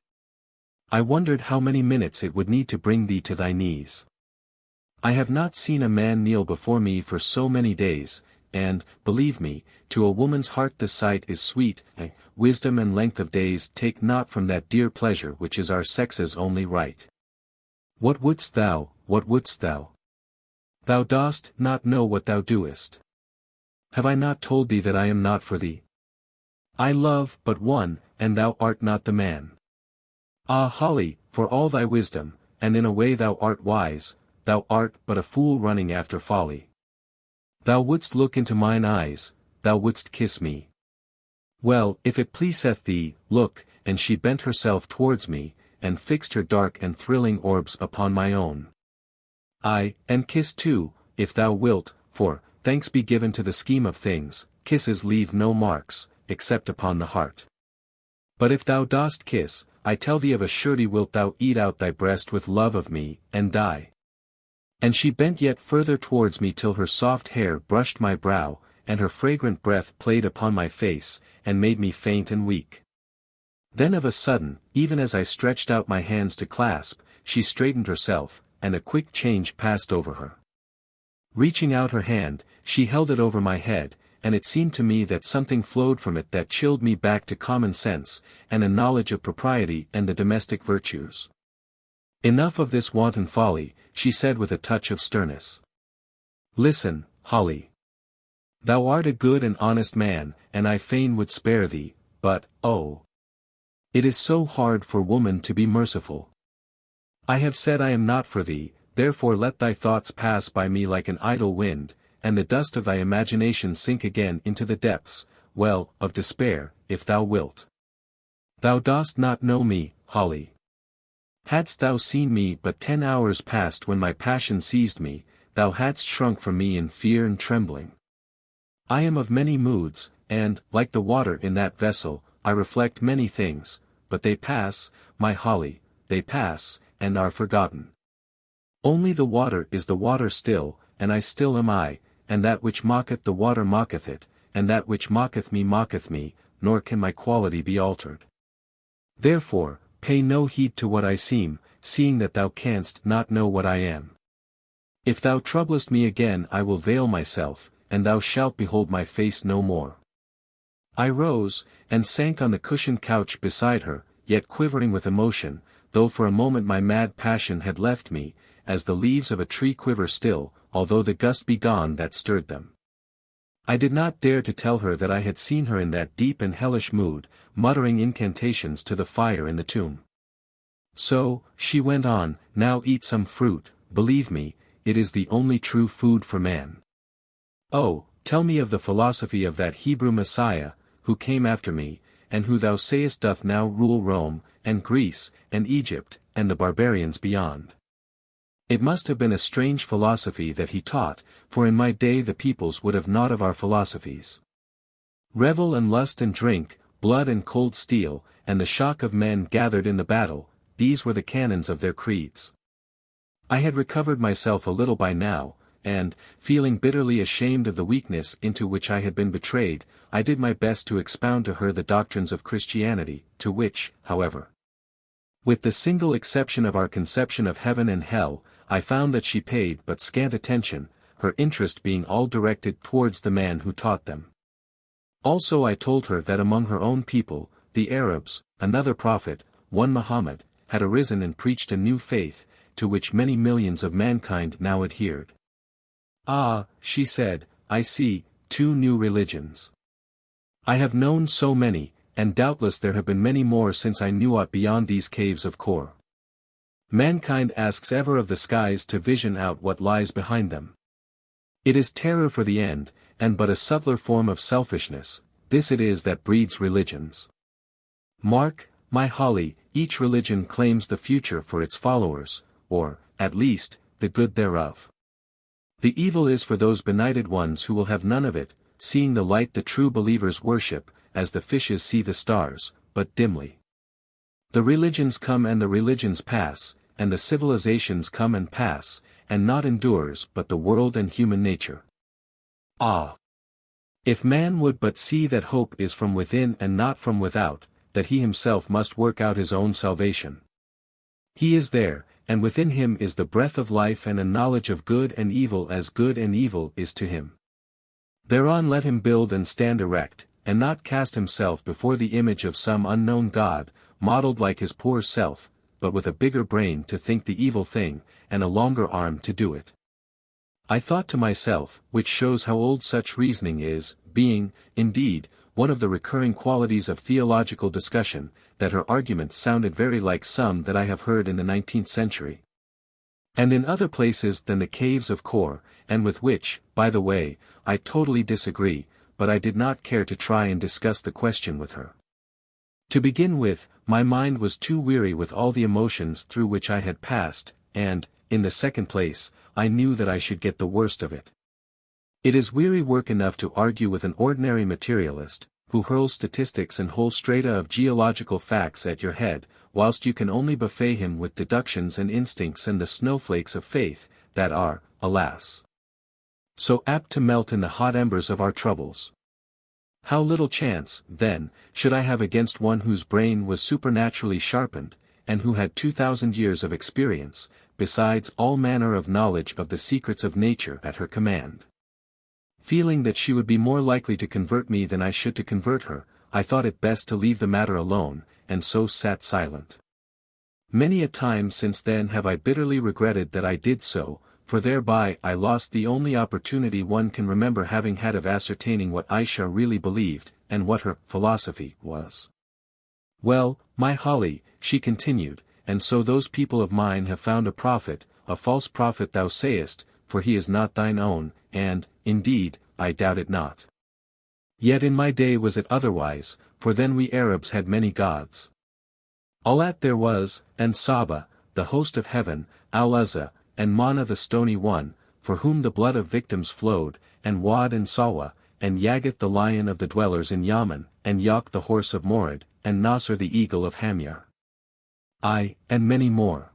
"I wondered how many minutes it would need to bring thee to thy knees. I have not seen a man kneel before me for so many days, and, believe me, to a woman's heart the sight is sweet. Wisdom and length of days take not from that dear pleasure which is our sex's only right. What wouldst thou, what wouldst thou? Thou dost not know what thou doest. Have I not told thee that I am not for thee? I love but one, and thou art not the man. Ah Holly, for all thy wisdom, and in a way thou art wise, thou art but a fool running after folly. Thou wouldst look into mine eyes, thou wouldst kiss me. Well, if it pleaseth thee, look," and she bent herself towards me, and fixed her dark and thrilling orbs upon my own. "Ay, and kiss too, if thou wilt, for, thanks be given to the scheme of things, kisses leave no marks, except upon the heart. But if thou dost kiss, I tell thee of a surety wilt thou eat out thy breast with love of me, and die." And she bent yet further towards me till her soft hair brushed my brow, and her fragrant breath played upon my face, and made me faint and weak. Then of a sudden, even as I stretched out my hands to clasp, she straightened herself, and a quick change passed over her. Reaching out her hand, she held it over my head, and it seemed to me that something flowed from it that chilled me back to common sense, and a knowledge of propriety and the domestic virtues. "Enough of this wanton folly," she said with a touch of sternness. "Listen, Holly. Thou art a good and honest man, and I fain would spare thee, but, oh! It is so hard for woman to be merciful. I have said I am not for thee, therefore let thy thoughts pass by me like an idle wind, and the dust of thy imagination sink again into the depths, well, of despair, if thou wilt. Thou dost not know me, Holly. Hadst thou seen me but 10 hours past when my passion seized me, thou hadst shrunk from me in fear and trembling. I am of many moods, and, like the water in that vessel, I reflect many things, but they pass, my Holly, they pass, and are forgotten. Only the water is the water still, and I still am I, and that which mocketh the water mocketh it, and that which mocketh me, nor can my quality be altered. Therefore, pay no heed to what I seem, seeing that thou canst not know what I am. If thou troublest me again I will veil myself, and thou shalt behold my face no more." I rose, and sank on the cushioned couch beside her, yet quivering with emotion, though for a moment my mad passion had left me, as the leaves of a tree quiver still, although the gust be gone that stirred them. I did not dare to tell her that I had seen her in that deep and hellish mood, muttering incantations to the fire in the tomb. So, she went on, "Now eat some fruit, believe me, it is the only true food for man. Oh, tell me of the philosophy of that Hebrew Messiah, who came after me, and who thou sayest doth now rule Rome, and Greece, and Egypt, and the barbarians beyond. It must have been a strange philosophy that he taught, for in my day the peoples would have naught of our philosophies. Revel and lust and drink, blood and cold steel, and the shock of men gathered in the battle, these were the canons of their creeds." I had recovered myself a little by now, and, feeling bitterly ashamed of the weakness into which I had been betrayed, I did my best to expound to her the doctrines of Christianity, to which, however, with the single exception of our conception of heaven and hell, I found that she paid but scant attention, her interest being all directed towards the man who taught them. Also I told her that among her own people, the Arabs, another prophet, one Muhammad, had arisen and preached a new faith, to which many millions of mankind now adhered. Ah, she said, I see, 2 new religions. I have known so many, and doubtless there have been many more since I knew aught beyond these caves of Kôr. Mankind asks ever of the skies to vision out what lies behind them. It is terror for the end, and but a subtler form of selfishness, this it is that breeds religions. Mark, my Holly, each religion claims the future for its followers, or, at least, the good thereof. The evil is for those benighted ones who will have none of it, seeing the light the true believers worship, as the fishes see the stars, but dimly. The religions come and the religions pass, and the civilizations come and pass, and naught endures but the world and human nature. Ah! If man would but see that hope is from within and not from without, that he himself must work out his own salvation. He is there, and within him is the breath of life and a knowledge of good and evil as good and evil is to him. Thereon let him build and stand erect, and not cast himself before the image of some unknown god, modeled like his poor self, but with a bigger brain to think the evil thing, and a longer arm to do it. I thought to myself, which shows how old such reasoning is, being, indeed, one of the recurring qualities of theological discussion, that her arguments sounded very like some that I have heard in the 19th century. And in other places than the caves of Kôr, and with which, by the way, I totally disagree, but I did not care to try and discuss the question with her. To begin with, my mind was too weary with all the emotions through which I had passed, and, in the second place, I knew that I should get the worst of it. It is weary work enough to argue with an ordinary materialist, who hurls statistics and whole strata of geological facts at your head, whilst you can only buffet him with deductions and instincts and the snowflakes of faith, that are, alas, so apt to melt in the hot embers of our troubles. How little chance, then, should I have against one whose brain was supernaturally sharpened, and who had 2,000 years of experience, besides all manner of knowledge of the secrets of nature at her command. Feeling that she would be more likely to convert me than I should to convert her, I thought it best to leave the matter alone, and so sat silent. Many a time since then have I bitterly regretted that I did so, for thereby I lost the only opportunity one can remember having had of ascertaining what Ayesha really believed, and what her philosophy was. Well, my Holly, she continued, and so those people of mine have found a false prophet thou sayest, for he is not thine own, and, indeed, I doubt it not. Yet in my day was it otherwise, for then we Arabs had many gods. Alat there was, and Saba, the host of heaven, Al-Uzza, and Mana the stony one, for whom the blood of victims flowed, and Wad and Sawa, and Yagath the lion of the dwellers in Yaman, and Yak the horse of Morid, and Nasr the eagle of Hamyar. Ay, and many more.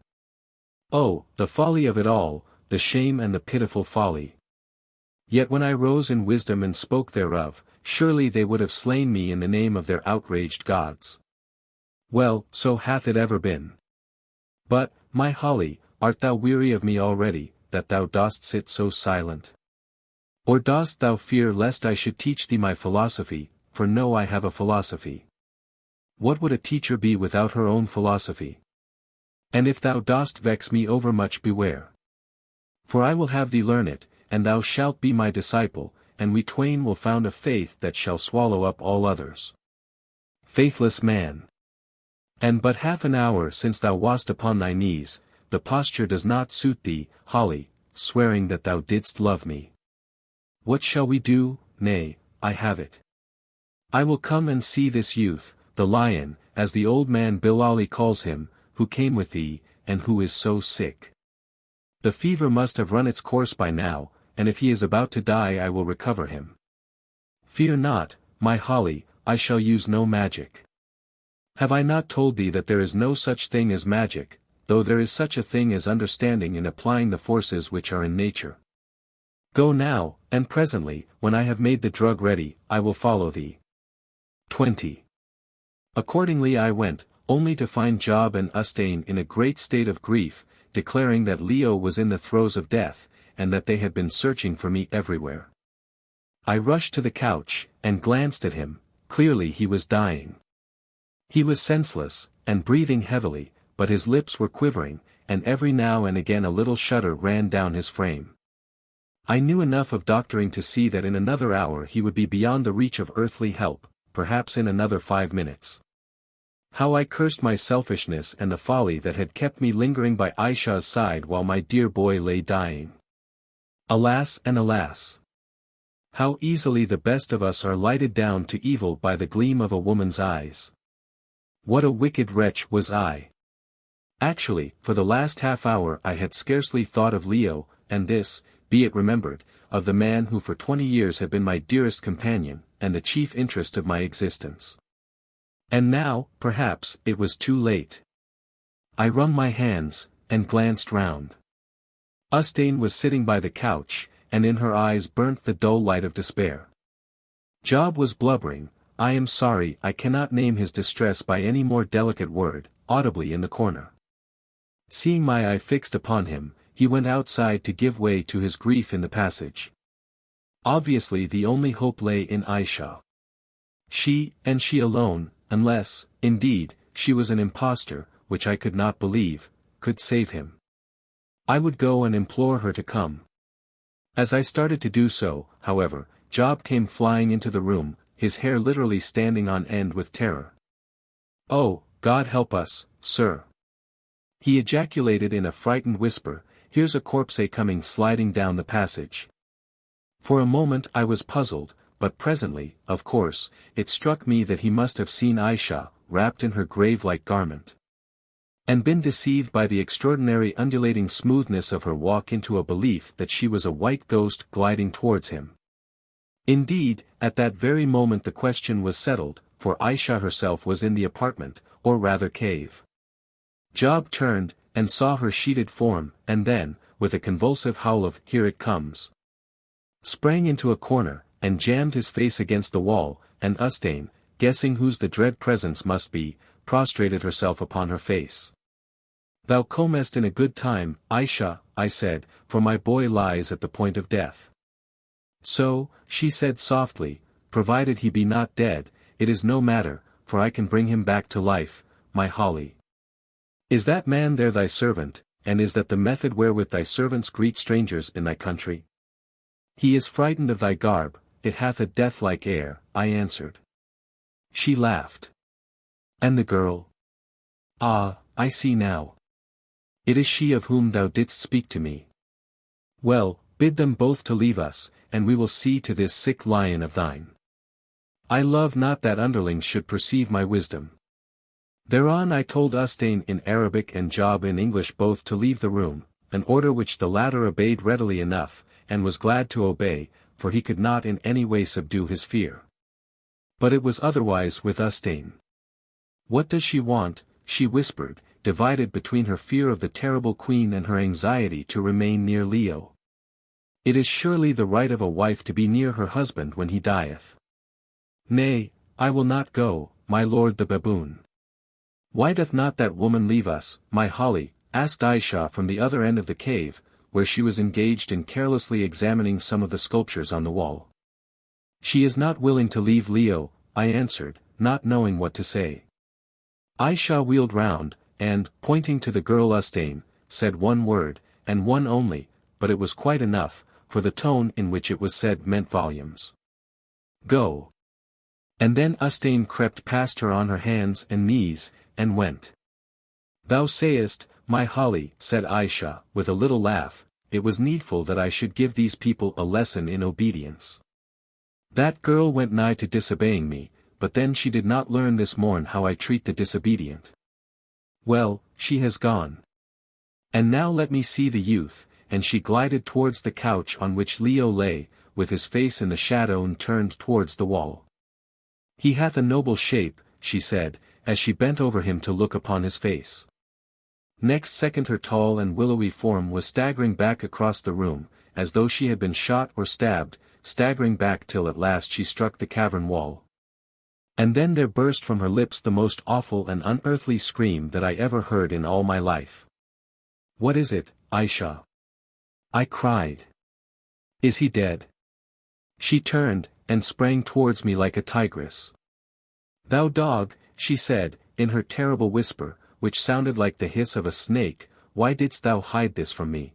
Oh, the folly of it all, the shame and the pitiful folly. Yet when I rose in wisdom and spoke thereof, surely they would have slain me in the name of their outraged gods. Well, so hath it ever been. But, my Holly, art thou weary of me already, that thou dost sit so silent? Or dost thou fear lest I should teach thee my philosophy, for know I have a philosophy. What would a teacher be without her own philosophy? And if thou dost vex me overmuch, beware. For I will have thee learn it, and thou shalt be my disciple, and we twain will found a faith that shall swallow up all others. Faithless man! And but half an hour since thou wast upon thy knees, the posture does not suit thee, Holly, swearing that thou didst love me. What shall we do? Nay, I have it. I will come and see this youth, the lion, as the old man Bilali calls him, who came with thee, and who is so sick. The fever must have run its course by now, and if he is about to die I will recover him. Fear not, my Holly, I shall use no magic. Have I not told thee that there is no such thing as magic, though there is such a thing as understanding in applying the forces which are in nature? Go now, and presently, when I have made the drug ready, I will follow thee. 20. Accordingly I went, only to find Job and Ustane in a great state of grief, declaring that Leo was in the throes of death, and that they had been searching for me everywhere. I rushed to the couch, and glanced at him. Clearly he was dying. He was senseless, and breathing heavily, but his lips were quivering, and every now and again a little shudder ran down his frame. I knew enough of doctoring to see that in another hour he would be beyond the reach of earthly help, perhaps in another 5 minutes. How I cursed my selfishness and the folly that had kept me lingering by Ayesha's side while my dear boy lay dying. Alas and alas! How easily the best of us are lighted down to evil by the gleam of a woman's eyes. What a wicked wretch was I! Actually, for the last half hour I had scarcely thought of Leo, and this, be it remembered, of the man who for 20 years had been my dearest companion, and the chief interest of my existence. And now, perhaps, it was too late. I wrung my hands, and glanced round. Ustane was sitting by the couch, and in her eyes burnt the dull light of despair. Job was blubbering, I am sorry I cannot name his distress by any more delicate word, audibly in the corner. Seeing my eye fixed upon him, he went outside to give way to his grief in the passage. Obviously the only hope lay in Ayesha. She, and she alone, unless, indeed, she was an impostor, which I could not believe, could save him. I would go and implore her to come. As I started to do so, however, Job came flying into the room, his hair literally standing on end with terror. "Oh, God help us, sir!" he ejaculated in a frightened whisper, "Here's a corpse coming sliding down the passage." For a moment I was puzzled, but presently, of course, it struck me that he must have seen Ayesha, wrapped in her grave-like garment, and been deceived by the extraordinary undulating smoothness of her walk into a belief that she was a white ghost gliding towards him. Indeed, at that very moment the question was settled, for Ayesha herself was in the apartment, or rather cave. Job turned, and saw her sheeted form, and then, with a convulsive howl of "Here it comes," sprang into a corner, and jammed his face against the wall, and Ustane, guessing whose the dread presence must be, prostrated herself upon her face. "Thou comest in a good time, Ayesha," I said, "for my boy lies at the point of death." "So," she said softly, "provided he be not dead, it is no matter, for I can bring him back to life, my Holly. Is that man there thy servant, and is that the method wherewith thy servants greet strangers in thy country?" "He is frightened of thy garb, it hath a death-like air," I answered. She laughed. "And the girl? Ah, I see now. It is she of whom thou didst speak to me. Well, bid them both to leave us, and we will see to this sick lion of thine. I love not that underlings should perceive my wisdom." Thereon I told Ustane in Arabic and Job in English both to leave the room, an order which the latter obeyed readily enough, and was glad to obey, for he could not in any way subdue his fear. But it was otherwise with Ustane. "What does she want?" she whispered, divided between her fear of the terrible queen and her anxiety to remain near Leo. "It is surely the right of a wife to be near her husband when he dieth." "Nay, I will not go, my lord the baboon." "Why doth not that woman leave us, my Holly?" asked Ayesha from the other end of the cave, where she was engaged in carelessly examining some of the sculptures on the wall. "She is not willing to leave Leo," I answered, not knowing what to say. Ayesha wheeled round, and, pointing to the girl Ustane, said one word, and one only, but it was quite enough, for the tone in which it was said meant volumes. "Go." And then Ustane crept past her on her hands and knees, and went. "Thou sayest, my Holly," said Ayesha, with a little laugh, "it was needful that I should give these people a lesson in obedience. That girl went nigh to disobeying me, but then she did not learn this morn how I treat the disobedient. Well, she has gone. And now let me see the youth," and she glided towards the couch on which Leo lay, with his face in the shadow and turned towards the wall. "He hath a noble shape," she said, as she bent over him to look upon his face. Next second her tall and willowy form was staggering back across the room, as though she had been shot or stabbed, staggering back till at last she struck the cavern wall. And then there burst from her lips the most awful and unearthly scream that I ever heard in all my life. "What is it, Ayesha?" I cried. "Is he dead?" She turned, and sprang towards me like a tigress. "Thou dog," she said, in her terrible whisper, which sounded like the hiss of a snake, "why didst thou hide this from me?"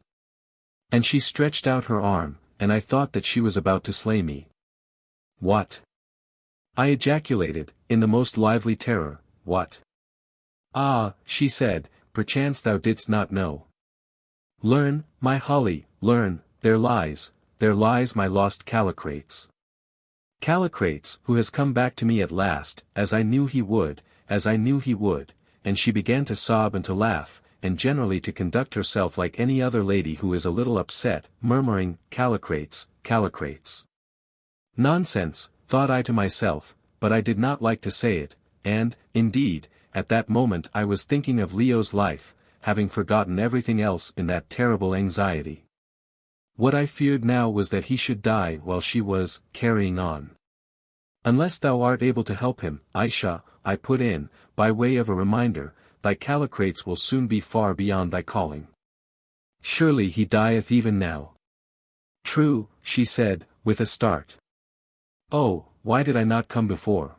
And she stretched out her arm, and I thought that she was about to slay me. What? I ejaculated, in the most lively terror, what? Ah, she said, perchance thou didst not know. Learn, my Holly, learn, there lies my lost Callicrates. Callicrates, who has come back to me at last, as I knew he would, and she began to sob and to laugh, and generally to conduct herself like any other lady who is a little upset, murmuring, Callicrates, Callicrates. Nonsense, thought I to myself, but I did not like to say it, and, indeed, at that moment I was thinking of Leo's life, having forgotten everything else in that terrible anxiety. What I feared now was that he should die while she was carrying on. Unless thou art able to help him, Ayesha, I put in, by way of a reminder, thy Callicrates will soon be far beyond thy calling. Surely he dieth even now. True, she said, with a start. Oh, why did I not come before?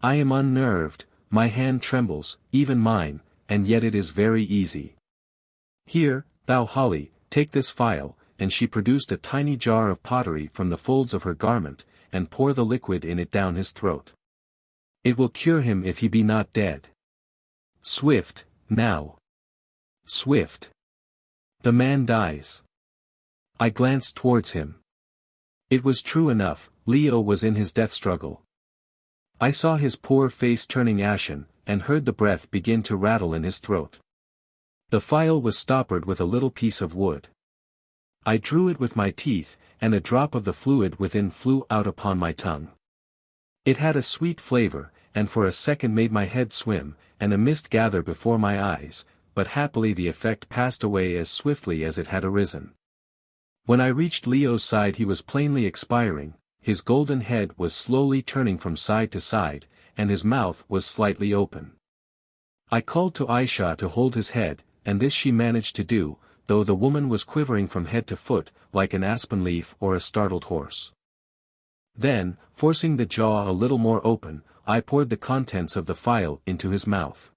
I am unnerved, my hand trembles, even mine, and yet it is very easy. Here, thou Holly, take this phial, and she produced a tiny jar of pottery from the folds of her garment, and pour the liquid in it down his throat. It will cure him if he be not dead. Swift, now. Swift. The man dies. I glanced towards him. It was true enough, Leo was in his death struggle. I saw his poor face turning ashen, and heard the breath begin to rattle in his throat. The phial was stoppered with a little piece of wood. I drew it with my teeth, and a drop of the fluid within flew out upon my tongue. It had a sweet flavor, and for a second made my head swim, and a mist gather before my eyes, but happily the effect passed away as swiftly as it had arisen. When I reached Leo's side he was plainly expiring, his golden head was slowly turning from side to side, and his mouth was slightly open. I called to Ayesha to hold his head, and this she managed to do, though the woman was quivering from head to foot, like an aspen leaf or a startled horse. Then, forcing the jaw a little more open, I poured the contents of the phial into his mouth.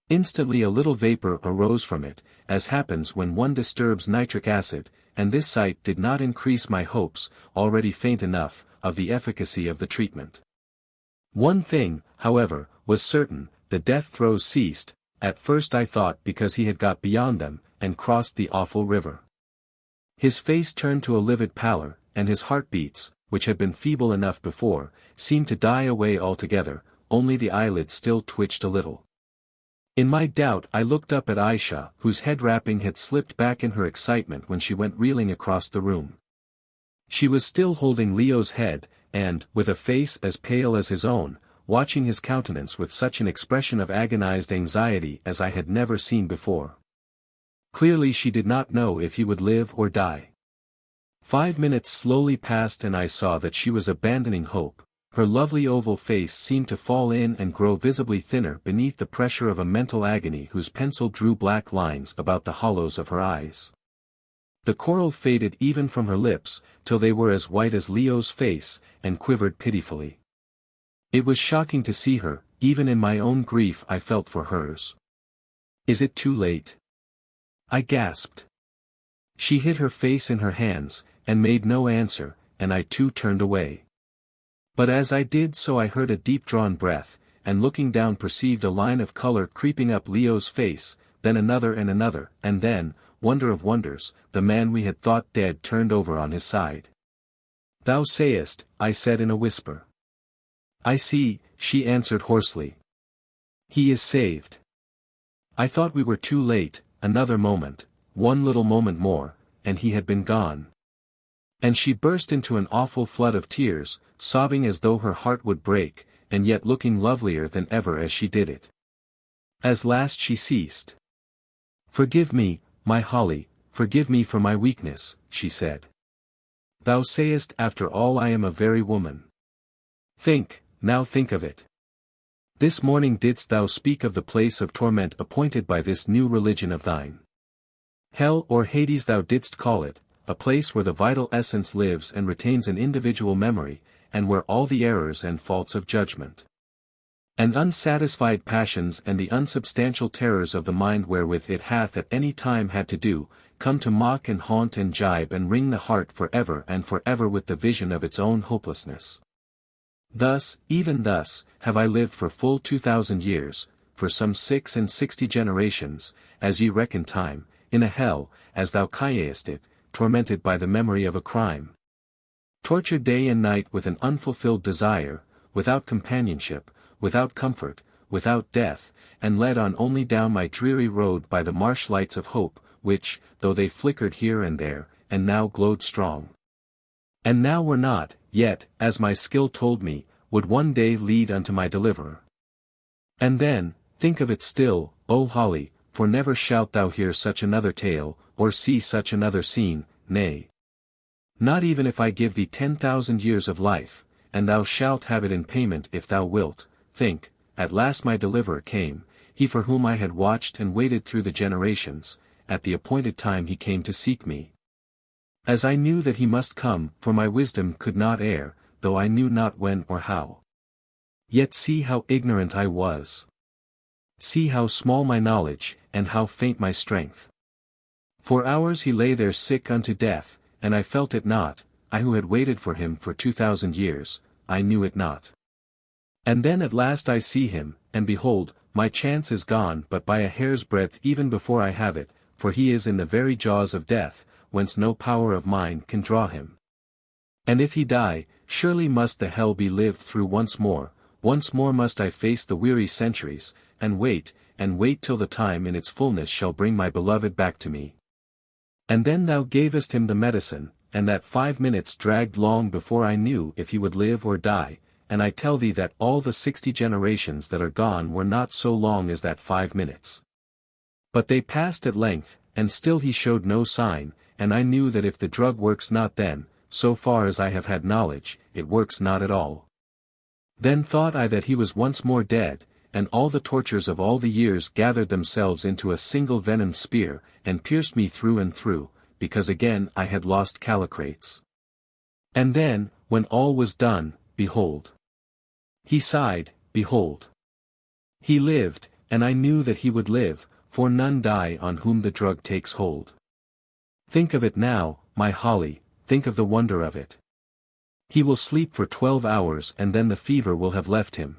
Instantly a little vapor arose from it, as happens when one disturbs nitric acid, and this sight did not increase my hopes, already faint enough, of the efficacy of the treatment. One thing, however, was certain, the death throes ceased, at first I thought because he had got beyond them, and crossed the awful river. His face turned to a livid pallor, and his heartbeats, which had been feeble enough before, seemed to die away altogether, only the eyelids still twitched a little. In my doubt I looked up at Ayesha, whose head wrapping had slipped back in her excitement when she went reeling across the room. She was still holding Leo's head, and, with a face as pale as his own, watching his countenance with such an expression of agonized anxiety as I had never seen before. Clearly she did not know if he would live or die. 5 minutes slowly passed and I saw that she was abandoning hope. Her lovely oval face seemed to fall in and grow visibly thinner beneath the pressure of a mental agony whose pencil drew black lines about the hollows of her eyes. The coral faded even from her lips, till they were as white as Leo's face, and quivered pitifully. It was shocking to see her, even in my own grief I felt for hers. Is it too late? I gasped. She hid her face in her hands, and made no answer, and I too turned away. But as I did so I heard a deep-drawn breath, and looking down perceived a line of color creeping up Leo's face, then another, and then, wonder of wonders, the man we had thought dead turned over on his side. Thou sayest, I said in a whisper. I see, she answered hoarsely. He is saved. I thought we were too late, another moment, one little moment more, and he had been gone. And she burst into an awful flood of tears, sobbing as though her heart would break, and yet looking lovelier than ever as she did it. As last she ceased. Forgive me, my Holly, forgive me for my weakness, she said. Thou sayest after all I am a very woman. Think, now think of it. This morning didst thou speak of the place of torment appointed by this new religion of thine. Hell or Hades thou didst call it, a place where the vital essence lives and retains an individual memory, and where all the errors and faults of judgment and unsatisfied passions and the unsubstantial terrors of the mind wherewith it hath at any time had to do, come to mock and haunt and jibe and wring the heart forever and forever with the vision of its own hopelessness. Thus, even thus, have I lived for full 2,000 years, for some 66 generations, as ye reckon time, in a hell, as thou callest it, tormented by the memory of a crime. Tortured day and night with an unfulfilled desire, without companionship, without comfort, without death, and led on only down my dreary road by the marsh lights of hope, which, though they flickered here and there, and now glowed strong, and now were not, yet, as my skill told me, would one day lead unto my deliverer. And then, think of it still, O Holly, for never shalt thou hear such another tale, or see such another scene, nay, not even if I give thee 10,000 years of life, and thou shalt have it in payment if thou wilt. Think, at last my deliverer came, he for whom I had watched and waited through the generations, at the appointed time he came to seek me. As I knew that he must come, for my wisdom could not err, though I knew not when or how. Yet see how ignorant I was. See how small my knowledge, and how faint my strength. For hours he lay there sick unto death, and I felt it not, I who had waited for him for 2,000 years, I knew it not. And then at last I see him, and behold, my chance is gone but by a hair's breadth even before I have it, for he is in the very jaws of death, whence no power of mine can draw him. And if he die, surely must the hell be lived through once more must I face the weary centuries, and wait till the time in its fullness shall bring my beloved back to me. And then thou gavest him the medicine, and that 5 minutes dragged long before I knew if he would live or die, and I tell thee that all the 60 generations that are gone were not so long as that 5 minutes. But they passed at length, and still he showed no sign, and I knew that if the drug works not then, so far as I have had knowledge, it works not at all. Then thought I that he was once more dead, and all the tortures of all the years gathered themselves into a single venomed spear, and pierced me through and through, because again I had lost Callicrates. And then, when all was done, behold. He sighed, behold. He lived, and I knew that he would live, for none die on whom the drug takes hold. Think of it now, my Holly, think of the wonder of it. He will sleep for 12 hours and then the fever will have left him.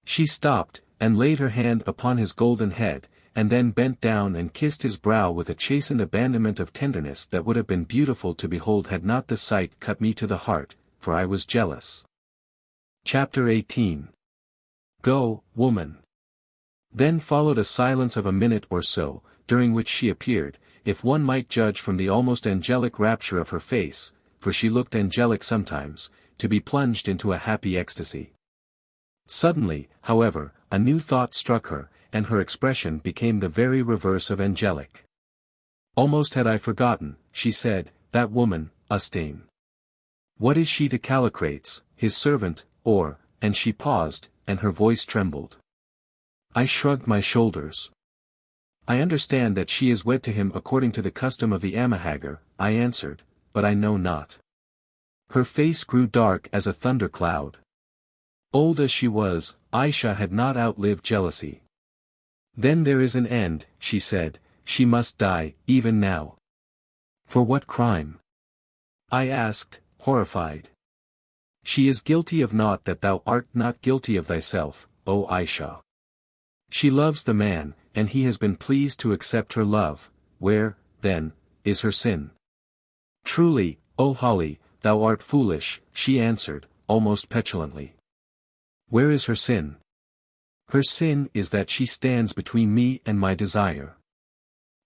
She stopped, and laid her hand upon his golden head, and then bent down and kissed his brow with a chastened abandonment of tenderness that would have been beautiful to behold had not the sight cut me to the heart, for I was jealous. Chapter 18. Go, woman. Then followed a silence of a minute or so, during which she appeared, if one might judge from the almost angelic rapture of her face, for she looked angelic sometimes, to be plunged into a happy ecstasy. Suddenly, however, a new thought struck her, and her expression became the very reverse of angelic. Almost had I forgotten, she said, that woman, Ustane. What is she to Callicrates, his servant, or, and she paused, and her voice trembled. I shrugged my shoulders. I understand that she is wed to him according to the custom of the Haggard, I answered, but I know not. Her face grew dark as a thundercloud. Old as she was, Ayesha had not outlived jealousy. Then there is an end, she said, she must die, even now. For what crime? I asked, horrified. She is guilty of naught that thou art not guilty of thyself, O Ayesha. She loves the man, and he has been pleased to accept her love. Where, then, is her sin? Truly, O Holly, thou art foolish, she answered, almost petulantly. Where is her sin? Her sin is that she stands between me and my desire.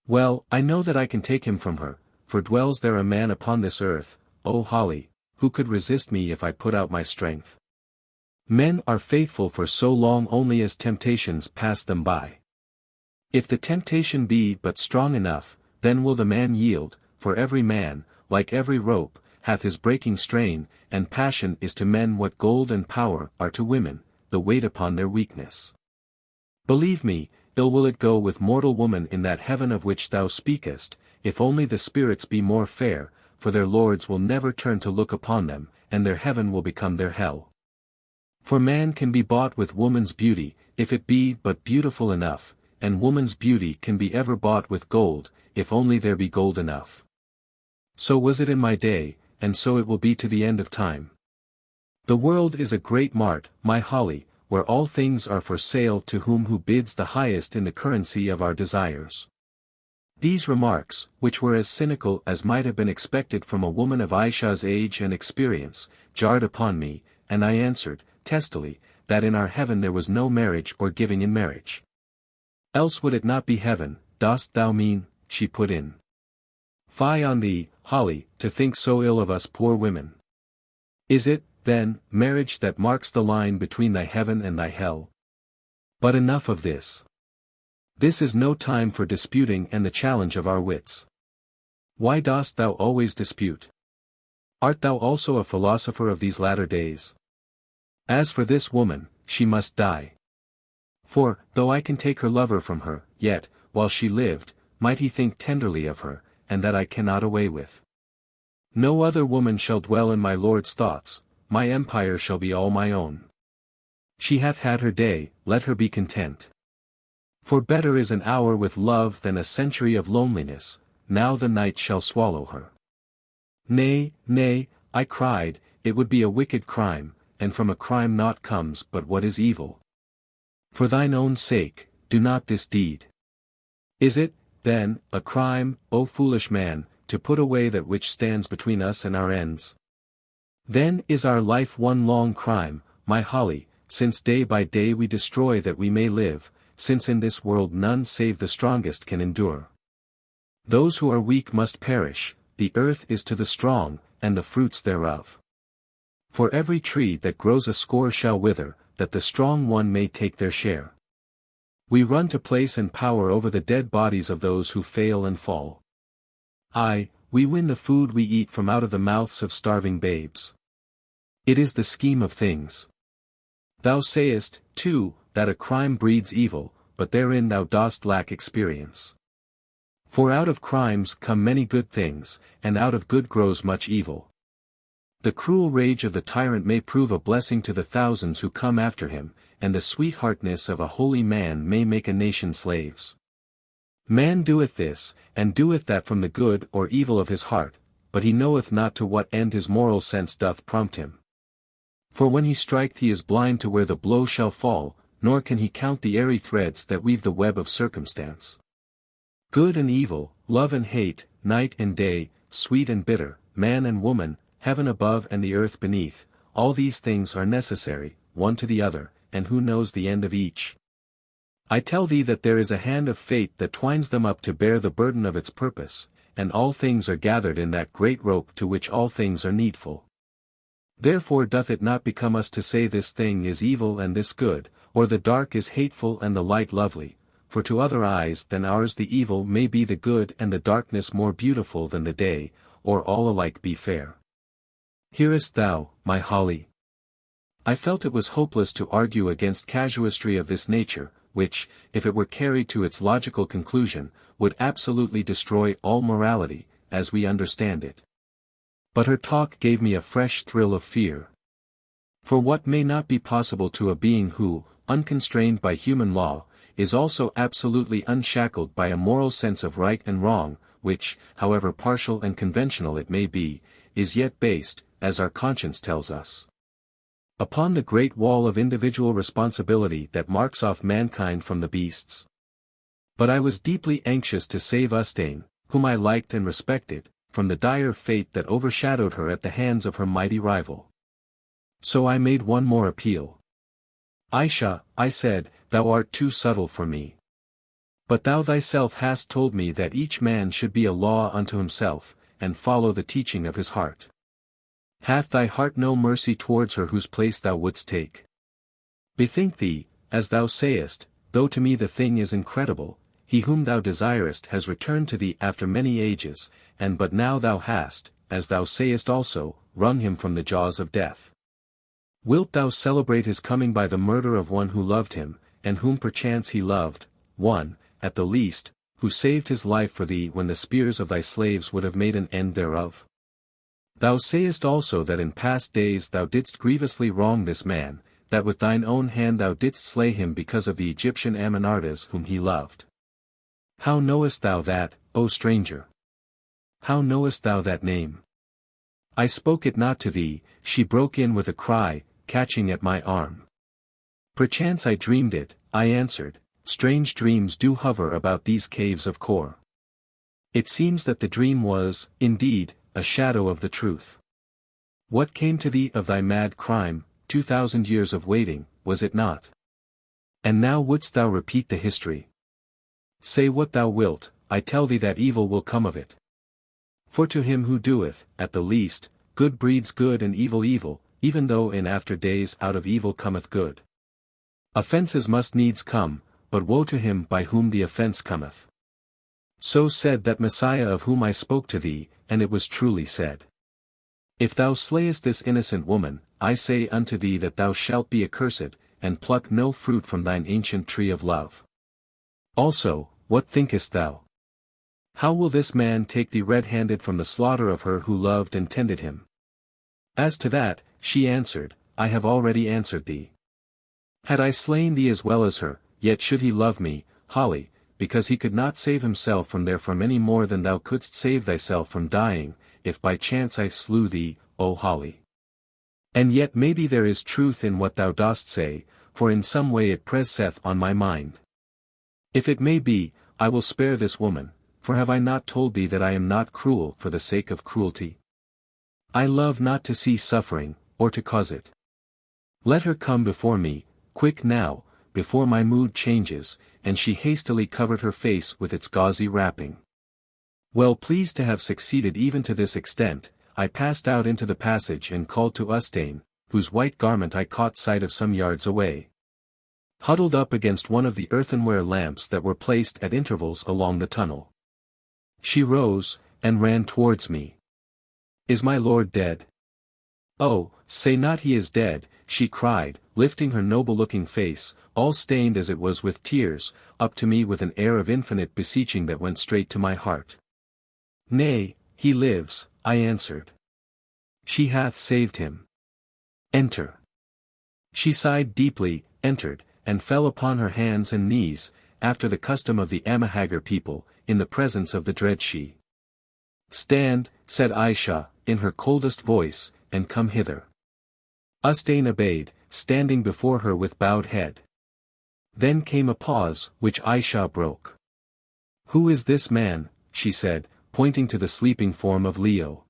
Well, I know that I can take him from her, for dwells there a man upon this earth, O Holly, who could resist me if I put out my strength? Men are faithful for so long only as temptations pass them by. If the temptation be but strong enough, then will the man yield, for every man, like every rope, hath his breaking strain, and passion is to men what gold and power are to women, the weight upon their weakness. Believe me, ill will it go with mortal woman in that heaven of which thou speakest, if only the spirits be more fair, for their lords will never turn to look upon them, and their heaven will become their hell. For man can be bought with woman's beauty, if it be but beautiful enough, and woman's beauty can be ever bought with gold, if only there be gold enough. So was it in my day, and so it will be to the end of time. The world is a great mart, my Holly, where all things are for sale to who bids the highest in the currency of our desires. These remarks, which were as cynical as might have been expected from a woman of Ayesha's age and experience, jarred upon me, and I answered, testily, that in our heaven there was no marriage or giving in marriage. Else would it not be heaven, dost thou mean? She put in. Fie on thee, Holly, to think so ill of us poor women. Is it, then, marriage that marks the line between thy heaven and thy hell? But enough of this. This is no time for disputing and the challenge of our wits. Why dost thou always dispute? Art thou also a philosopher of these latter days? As for this woman, she must die. For, though I can take her lover from her, yet, while she lived, might he think tenderly of her, and that I cannot away with. No other woman shall dwell in my lord's thoughts, my empire shall be all my own. She hath had her day, let her be content. For better is an hour with love than a century of loneliness, now the night shall swallow her. Nay, nay, I cried, it would be a wicked crime, and from a crime naught comes but what is evil. For thine own sake, do not this deed. Is it, then, a crime, O foolish man, to put away that which stands between us and our ends? Then is our life one long crime, my Holly, since day by day we destroy that we may live, since in this world none save the strongest can endure. Those who are weak must perish, the earth is to the strong, and the fruits thereof. For every tree that grows a score shall wither, that the strong one may take their share. We run to place and power over the dead bodies of those who fail and fall. Aye, we win the food we eat from out of the mouths of starving babes. It is the scheme of things. Thou sayest, too, that a crime breeds evil, but therein thou dost lack experience. For out of crimes come many good things, and out of good grows much evil. The cruel rage of the tyrant may prove a blessing to the thousands who come after him, and the sweetheartness of a holy man may make a nation slaves. Man doeth this, and doeth that from the good or evil of his heart, but he knoweth not to what end his moral sense doth prompt him. For when he striketh he is blind to where the blow shall fall, nor can he count the airy threads that weave the web of circumstance. Good and evil, love and hate, night and day, sweet and bitter, man and woman, heaven above and the earth beneath, all these things are necessary, one to the other, and who knows the end of each? I tell thee that there is a hand of fate that twines them up to bear the burden of its purpose, and all things are gathered in that great rope to which all things are needful. Therefore doth it not become us to say this thing is evil and this good, or the dark is hateful and the light lovely, for to other eyes than ours the evil may be the good and the darkness more beautiful than the day, or all alike be fair. Hearest thou, my Holly? I felt it was hopeless to argue against casuistry of this nature, which, if it were carried to its logical conclusion, would absolutely destroy all morality, as we understand it. But her talk gave me a fresh thrill of fear. For what may not be possible to a being who, unconstrained by human law, is also absolutely unshackled by a moral sense of right and wrong, which, however partial and conventional it may be, is yet based, as our conscience tells us, upon the great wall of individual responsibility that marks off mankind from the beasts. But I was deeply anxious to save Ustane, whom I liked and respected, from the dire fate that overshadowed her at the hands of her mighty rival. So I made one more appeal. Ayesha, I said, thou art too subtle for me. But thou thyself hast told me that each man should be a law unto himself, and follow the teaching of his heart. Hath thy heart no mercy towards her whose place thou wouldst take? Bethink thee, as thou sayest, though to me the thing is incredible, he whom thou desirest has returned to thee after many ages, and but now thou hast, as thou sayest also, wrung him from the jaws of death. Wilt thou celebrate his coming by the murder of one who loved him, and whom perchance he loved, one, at the least, who saved his life for thee when the spears of thy slaves would have made an end thereof? Thou sayest also that in past days thou didst grievously wrong this man, that with thine own hand thou didst slay him because of the Egyptian Amenartas whom he loved. How knowest thou that, O stranger? How knowest thou that name? I spoke it not to thee, she broke in with a cry, catching at my arm. Perchance I dreamed it, I answered, strange dreams do hover about these caves of Kôr. It seems that the dream was, indeed, a shadow of the truth. What came to thee of thy mad crime, 2,000 years of waiting, was it not? And now wouldst thou repeat the history? Say what thou wilt, I tell thee that evil will come of it. For to him who doeth, at the least, good breeds good and evil evil, even though in after days out of evil cometh good. Offences must needs come, but woe to him by whom the offence cometh. So said that Messiah of whom I spoke to thee, and it was truly said. If thou slayest this innocent woman, I say unto thee that thou shalt be accursed, and pluck no fruit from thine ancient tree of love. Also, what thinkest thou? How will this man take thee red-handed from the slaughter of her who loved and tended him? As to that, she answered, I have already answered thee. Had I slain thee as well as her, yet should he love me, Holly, because he could not save himself from therefrom any more than thou couldst save thyself from dying, if by chance I slew thee, O Holly. And yet maybe there is truth in what thou dost say, for in some way it presseth on my mind. If it may be, I will spare this woman, for have I not told thee that I am not cruel for the sake of cruelty? I love not to see suffering, or to cause it. Let her come before me, quick now, before my mood changes, and she hastily covered her face with its gauzy wrapping. Well pleased to have succeeded even to this extent, I passed out into the passage and called to Ustane, whose white garment I caught sight of some yards away, huddled up against one of the earthenware lamps that were placed at intervals along the tunnel. She rose, and ran towards me. Is my lord dead? Oh, say not he is dead, she cried, lifting her noble-looking face, all stained as it was with tears, up to me with an air of infinite beseeching that went straight to my heart. Nay, he lives, I answered. She hath saved him. Enter. She sighed deeply, entered, and fell upon her hands and knees, after the custom of the Haggard people, in the presence of the dread she. Stand, said Ayesha, in her coldest voice, and come hither. Ustane obeyed, standing before her with bowed head. Then came a pause, which Ayesha broke. Who is this man, she said, pointing to the sleeping form of Leo.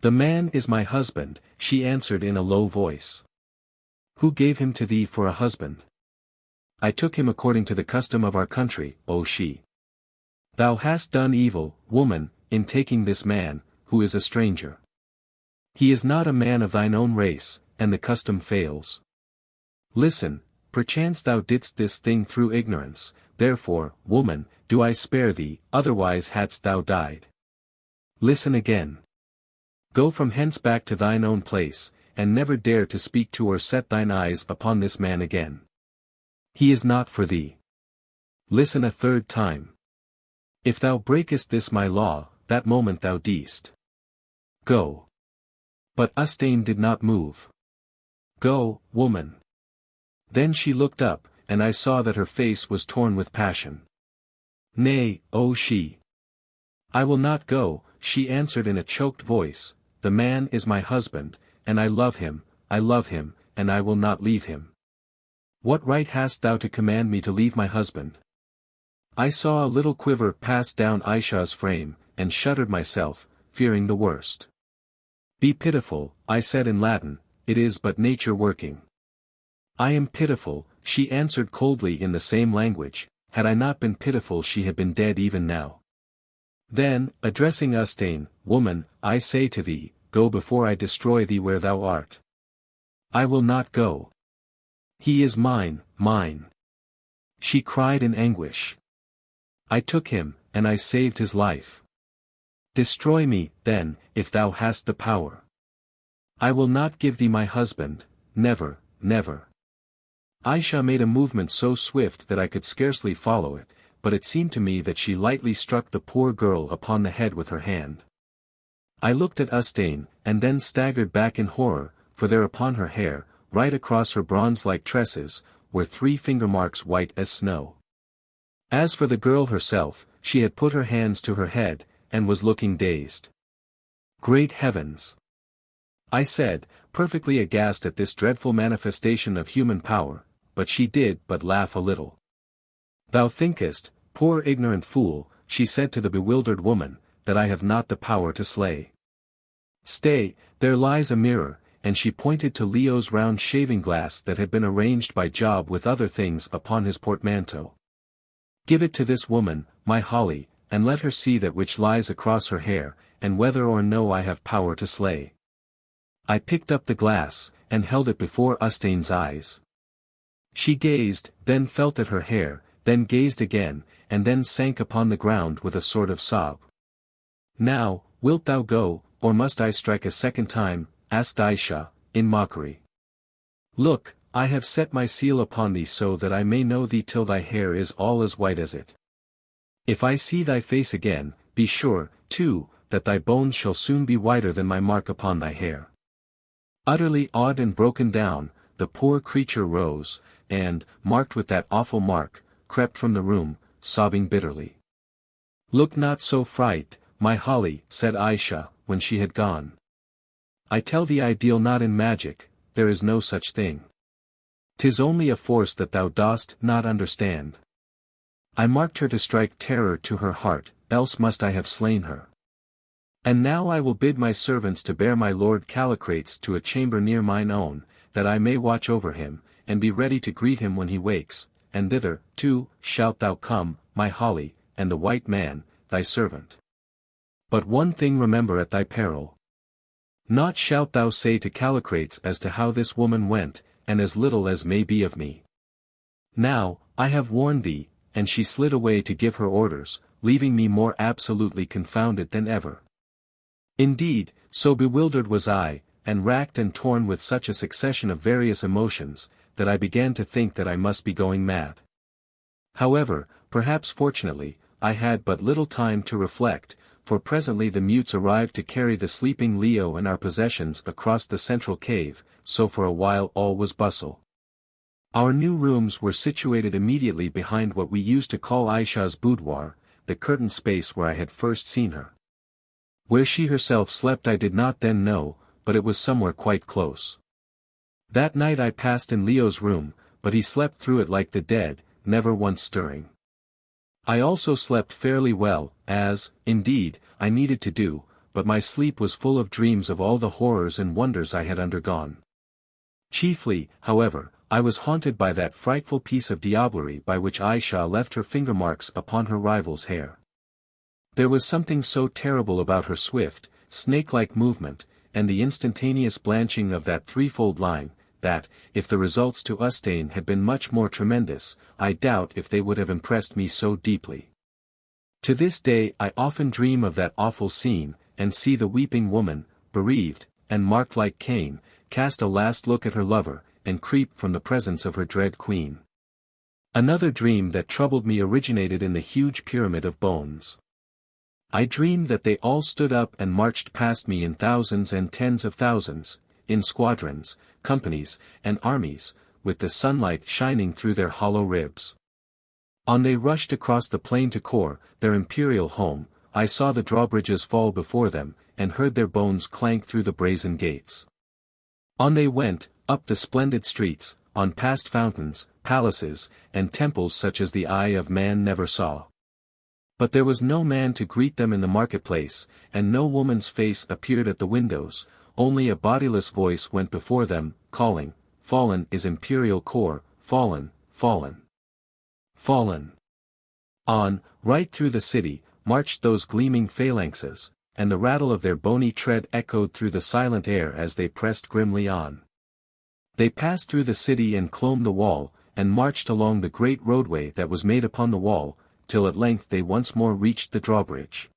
The man is my husband, she answered in a low voice. Who gave him to thee for a husband? I took him according to the custom of our country, O she. Thou hast done evil, woman, in taking this man, who is a stranger. He is not a man of thine own race, and the custom fails. Listen, perchance thou didst this thing through ignorance, therefore, woman, do I spare thee, otherwise hadst thou died. Listen again. Go from hence back to thine own place, and never dare to speak to or set thine eyes upon this man again. He is not for thee. Listen a third time. If thou breakest this my law, that moment thou deest. Go. But Ustane did not move. Go, woman. Then she looked up, and I saw that her face was torn with passion. Nay, O she. I will not go, she answered in a choked voice, the man is my husband, and I love him, and I will not leave him. What right hast thou to command me to leave my husband? I saw a little quiver pass down Ayesha's frame, and shuddered myself, fearing the worst. Be pitiful, I said in Latin, it is but nature working. I am pitiful, she answered coldly in the same language, had I not been pitiful she had been dead even now. Then, addressing Ustane, woman, I say to thee, go before I destroy thee where thou art. I will not go. He is mine, mine. She cried in anguish. I took him, and I saved his life. Destroy me, then, if thou hast the power. I will not give thee my husband, never, never. Ayesha made a movement so swift that I could scarcely follow it, but it seemed to me that she lightly struck the poor girl upon the head with her hand. I looked at Ustane, and then staggered back in horror, for there upon her hair, right across her bronze-like tresses, were 3 finger marks white as snow. As for the girl herself, she had put her hands to her head, and was looking dazed. "Great heavens!" I said, perfectly aghast at this dreadful manifestation of human power, but she did but laugh a little. "Thou thinkest, poor ignorant fool," she said to the bewildered woman, "that I have not the power to slay. Stay, there lies a mirror," and she pointed to Leo's round shaving glass that had been arranged by Job with other things upon his portmanteau. "Give it to this woman, my Holly, and let her see that which lies across her hair, and whether or no I have power to slay." I picked up the glass, and held it before Ustane's eyes. She gazed, then felt at her hair, then gazed again, and then sank upon the ground with a sort of sob. "Now, wilt thou go, or must I strike a second time?" asked Ayesha, in mockery. "Look, I have set my seal upon thee so that I may know thee till thy hair is all as white as it. If I see thy face again, be sure, too, that thy bones shall soon be whiter than my mark upon thy hair." Utterly awed and broken down, the poor creature rose, and, marked with that awful mark, crept from the room, sobbing bitterly. "Look not so fright, my Holly," said Ayesha, when she had gone. "I tell thee I deal not in magic, there is no such thing. 'Tis only a force that thou dost not understand. I marked her to strike terror to her heart, else must I have slain her. And now I will bid my servants to bear my lord Callicrates to a chamber near mine own, that I may watch over him, and be ready to greet him when he wakes, and thither, too, shalt thou come, my Holly, and the white man, thy servant. But one thing remember at thy peril. Naught shalt thou say to Callicrates as to how this woman went, and as little as may be of me. Now, I have warned thee," and she slid away to give her orders, leaving me more absolutely confounded than ever. Indeed, so bewildered was I, and racked and torn with such a succession of various emotions, that I began to think that I must be going mad. However, perhaps fortunately, I had but little time to reflect, for presently the mutes arrived to carry the sleeping Leo and our possessions across the central cave, so for a while all was bustle. Our new rooms were situated immediately behind what we used to call Ayesha's boudoir, the curtained space where I had first seen her. Where she herself slept I did not then know, but it was somewhere quite close. That night I passed in Leo's room, but he slept through it like the dead, never once stirring. I also slept fairly well, as, indeed, I needed to do, but my sleep was full of dreams of all the horrors and wonders I had undergone. Chiefly, however, I was haunted by that frightful piece of diablerie by which Ayesha left her finger marks upon her rival's hair. There was something so terrible about her swift, snake-like movement, and the instantaneous blanching of that threefold line, that, if the results to Ustane had been much more tremendous, I doubt if they would have impressed me so deeply. To this day I often dream of that awful scene, and see the weeping woman, bereaved, and marked like Cain, cast a last look at her lover, and creep from the presence of her dread queen. Another dream that troubled me originated in the huge pyramid of bones. I dreamed that they all stood up and marched past me in thousands and tens of thousands, in squadrons, companies, and armies, with the sunlight shining through their hollow ribs. On they rushed across the Plain of Kôr, their imperial home. I saw the drawbridges fall before them, and heard their bones clank through the brazen gates. On they went, up the splendid streets, on past fountains, palaces, and temples such as the eye of man never saw. But there was no man to greet them in the marketplace, and no woman's face appeared at the windows, only a bodiless voice went before them, calling, "Fallen is Imperial Kôr, fallen, fallen, fallen." On, right through the city, marched those gleaming phalanxes, and the rattle of their bony tread echoed through the silent air as they pressed grimly on. They passed through the city and clomb the wall, and marched along the great roadway that was made upon the wall, till at length they once more reached the drawbridge.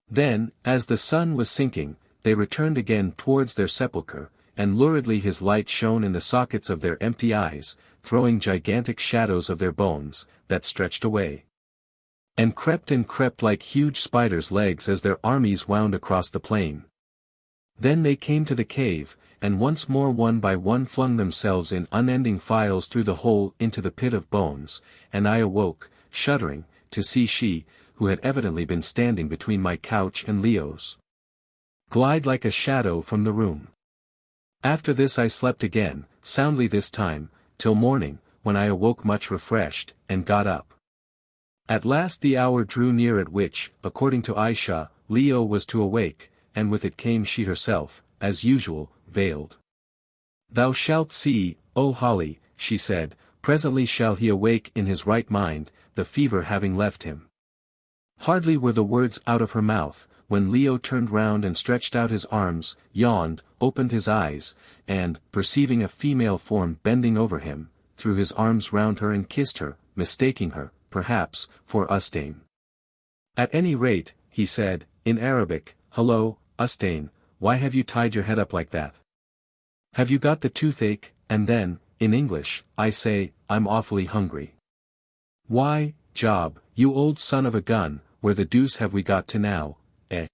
Then, as the sun was sinking, they returned again towards their sepulchre, and luridly his light shone in the sockets of their empty eyes, throwing gigantic shadows of their bones, that stretched away and crept like huge spiders' legs as their armies wound across the plain. Then they came to the cave, and once more one by one flung themselves in unending files through the hole into the pit of bones, and I awoke, shuddering, to see she, who had evidently been standing between my couch and Leo's. Glide like a shadow from the room. After this I slept again, soundly this time, till morning, when I awoke much refreshed, and got up. At last the hour drew near at which, according to Ayesha, Leo was to awake, and with it came she herself, as usual, veiled. "Thou shalt see, O Holly," she said, "presently shall he awake in his right mind, the fever having left him." Hardly were the words out of her mouth, when Leo turned round and stretched out his arms, yawned, opened his eyes, and, perceiving a female form bending over him, threw his arms round her and kissed her, mistaking her, perhaps, for Ustane. "At any rate," he said, in Arabic, "Hello, Ustane, why have you tied your head up like that? Have you got the toothache?" And then, in English, "I say, I'm awfully hungry." "Why, Job, you old son of a gun, where the deuce have we got to now, eh?"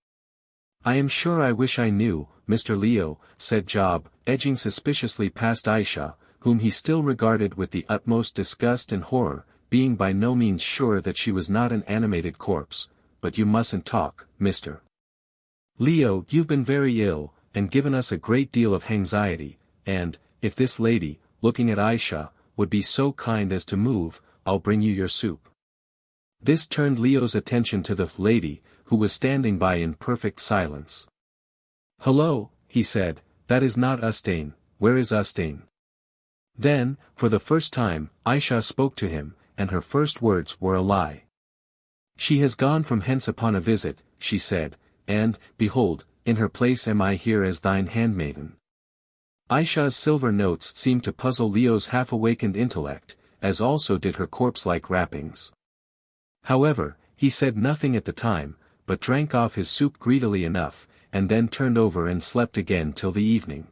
"I am sure I wish I knew, Mr. Leo," said Job, edging suspiciously past Ayesha, whom he still regarded with the utmost disgust and horror, being by no means sure that she was not an animated corpse. "But you mustn't talk, Mr. Leo. You've been very ill, and given us a great deal of anxiety, and, if this lady," looking at Ayesha, "would be so kind as to move, I'll bring you your soup." This turned Leo's attention to the lady, who was standing by in perfect silence. "Hello," he said, "that is not Ustane. Where is Ustane?" Then, for the first time, Ayesha spoke to him, and her first words were a lie. "She has gone from hence upon a visit," she said, "and, behold, in her place am I here as thine handmaiden." Ayesha's silver notes seemed to puzzle Leo's half-awakened intellect, as also did her corpse-like wrappings. However, he said nothing at the time, but drank off his soup greedily enough, and then turned over and slept again till the evening.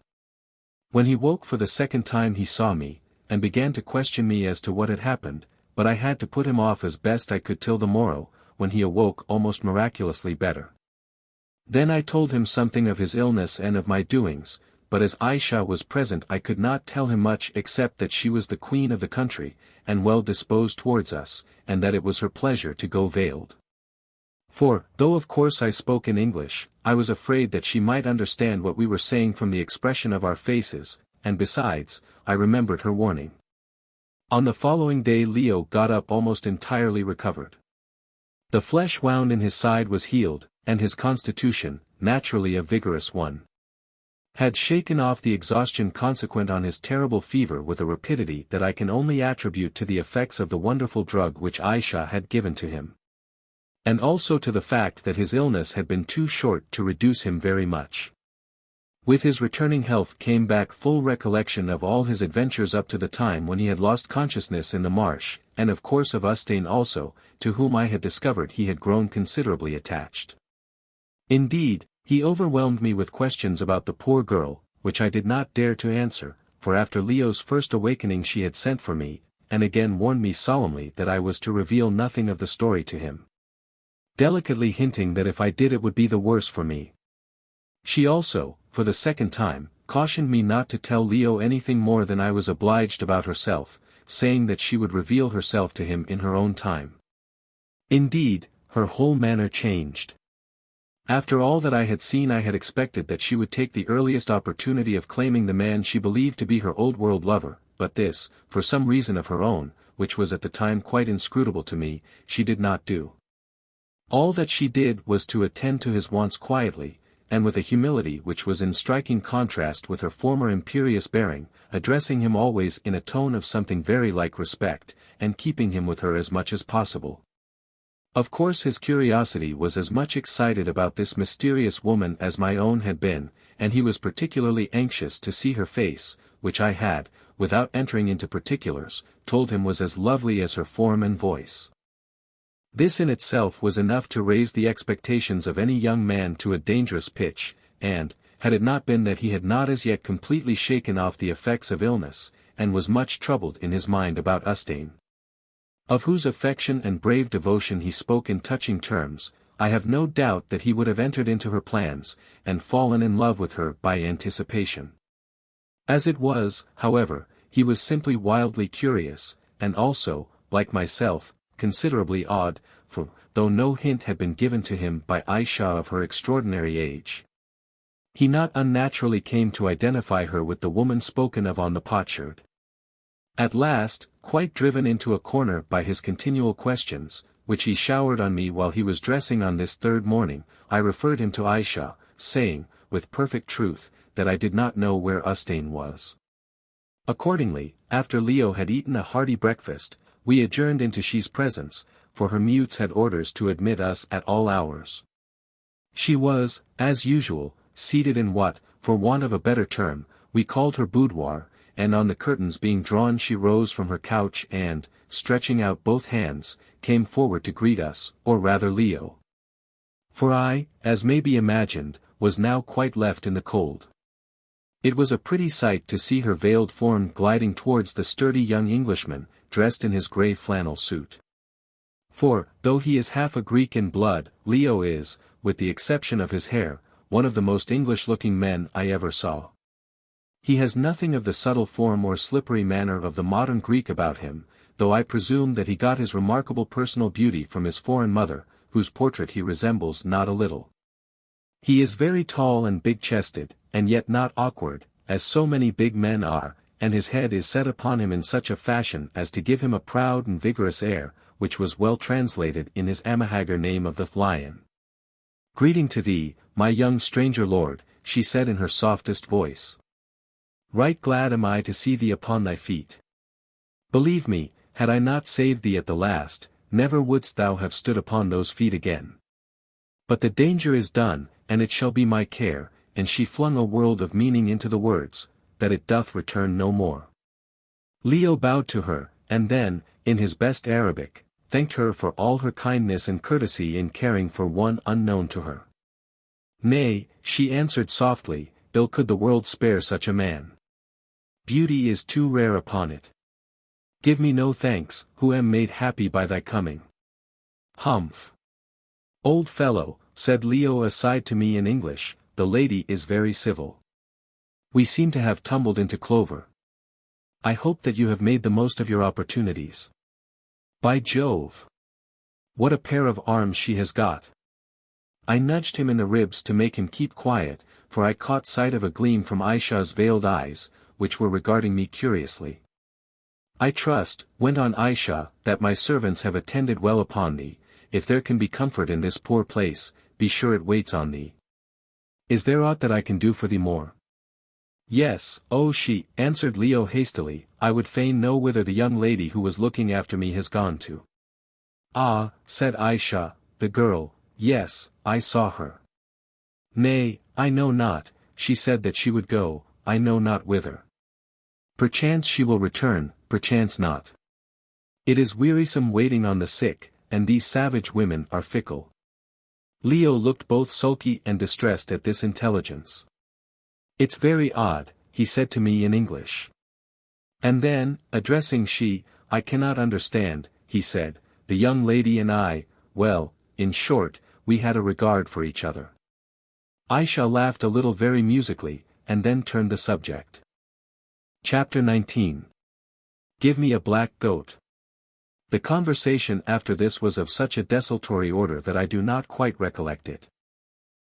When he woke for the second time he saw me, and began to question me as to what had happened, but I had to put him off as best I could till the morrow, when he awoke almost miraculously better. Then I told him something of his illness and of my doings, but as Ayesha was present I could not tell him much except that she was the queen of the country, and well disposed towards us, and that it was her pleasure to go veiled. For, though of course I spoke in English, I was afraid that she might understand what we were saying from the expression of our faces, and besides, I remembered her warning. On the following day Leo got up almost entirely recovered. The flesh wound in his side was healed, and his constitution, naturally a vigorous one, had shaken off the exhaustion consequent on his terrible fever with a rapidity that I can only attribute to the effects of the wonderful drug which Ayesha had given to him. And also to the fact that his illness had been too short to reduce him very much. With his returning health came back full recollection of all his adventures up to the time when he had lost consciousness in the marsh, and of course of Ustane also, to whom I had discovered he had grown considerably attached. Indeed, he overwhelmed me with questions about the poor girl, which I did not dare to answer, for after Leo's first awakening she had sent for me, and again warned me solemnly that I was to reveal nothing of the story to him, delicately hinting that if I did it would be the worse for me. She also, for the second time, cautioned me not to tell Leo anything more than I was obliged about herself, saying that she would reveal herself to him in her own time. Indeed, her whole manner changed. After all that I had seen I had expected that she would take the earliest opportunity of claiming the man she believed to be her old-world lover, but this, for some reason of her own, which was at the time quite inscrutable to me, she did not do. All that she did was to attend to his wants quietly, and with a humility which was in striking contrast with her former imperious bearing, addressing him always in a tone of something very like respect, and keeping him with her as much as possible. Of course his curiosity was as much excited about this mysterious woman as my own had been, and he was particularly anxious to see her face, which I had, without entering into particulars, told him was as lovely as her form and voice. This in itself was enough to raise the expectations of any young man to a dangerous pitch, and, had it not been that he had not as yet completely shaken off the effects of illness, and was much troubled in his mind about Ustane, of whose affection and brave devotion he spoke in touching terms, I have no doubt that he would have entered into her plans, and fallen in love with her by anticipation. As it was, however, he was simply wildly curious, and also, like myself, considerably awed, for, though no hint had been given to him by Ayesha of her extraordinary age. He not unnaturally came to identify her with the woman spoken of on the potsherd. At last, quite driven into a corner by his continual questions, which he showered on me while he was dressing on this third morning, I referred him to Ayesha, saying, with perfect truth, that I did not know where Ustane was. Accordingly, after Leo had eaten a hearty breakfast, we adjourned into she's presence, for her mutes had orders to admit us at all hours. She was, as usual, seated in what, for want of a better term, we called her boudoir, and on the curtains being drawn she rose from her couch and, stretching out both hands, came forward to greet us, or rather Leo. For I, as may be imagined, was now quite left in the cold. It was a pretty sight to see her veiled form gliding towards the sturdy young Englishman, dressed in his grey flannel suit. For, though he is half a Greek in blood, Leo is, with the exception of his hair, one of the most English-looking men I ever saw. He has nothing of the subtle form or slippery manner of the modern Greek about him, though I presume that he got his remarkable personal beauty from his foreign mother, whose portrait he resembles not a little. He is very tall and big-chested, and yet not awkward, as so many big men are, and his head is set upon him in such a fashion as to give him a proud and vigorous air, which was well translated in his Haggard name of the lion. "Greeting to thee, my young stranger lord," she said in her softest voice. "Right glad am I to see thee upon thy feet. Believe me, had I not saved thee at the last, never wouldst thou have stood upon those feet again. But the danger is done, and it shall be my care," and she flung a world of meaning into the words, "that it doth return no more." Leo bowed to her, and then, in his best Arabic, thanked her for all her kindness and courtesy in caring for one unknown to her. "Nay," she answered softly, "ill could the world spare such a man. Beauty is too rare upon it. Give me no thanks, who am made happy by thy coming." "Humph! Old fellow," said Leo aside to me in English, "the lady is very civil. We seem to have tumbled into clover. I hope that you have made the most of your opportunities. By Jove! What a pair of arms she has got." I nudged him in the ribs to make him keep quiet, for I caught sight of a gleam from Ayesha's veiled eyes, which were regarding me curiously. "I trust," went on Ayesha, "that my servants have attended well upon thee. If there can be comfort in this poor place, be sure it waits on thee. Is there aught that I can do for thee more?" "Yes, oh she," answered Leo hastily, "I would fain know whither the young lady who was looking after me has gone to." "Ah," said Ayesha, "the girl, yes, I saw her. Nay, I know not, she said that she would go, I know not whither. Perchance she will return, perchance not. It is wearisome waiting on the sick, and these savage women are fickle." Leo looked both sulky and distressed at this intelligence. "It's very odd," he said to me in English. And then, addressing she, "I cannot understand," he said, "the young lady and I, well, in short, we had a regard for each other." Ayesha laughed a little very musically, and then turned the subject. Chapter 19. Give me a black goat. The conversation after this was of such a desultory order that I do not quite recollect it.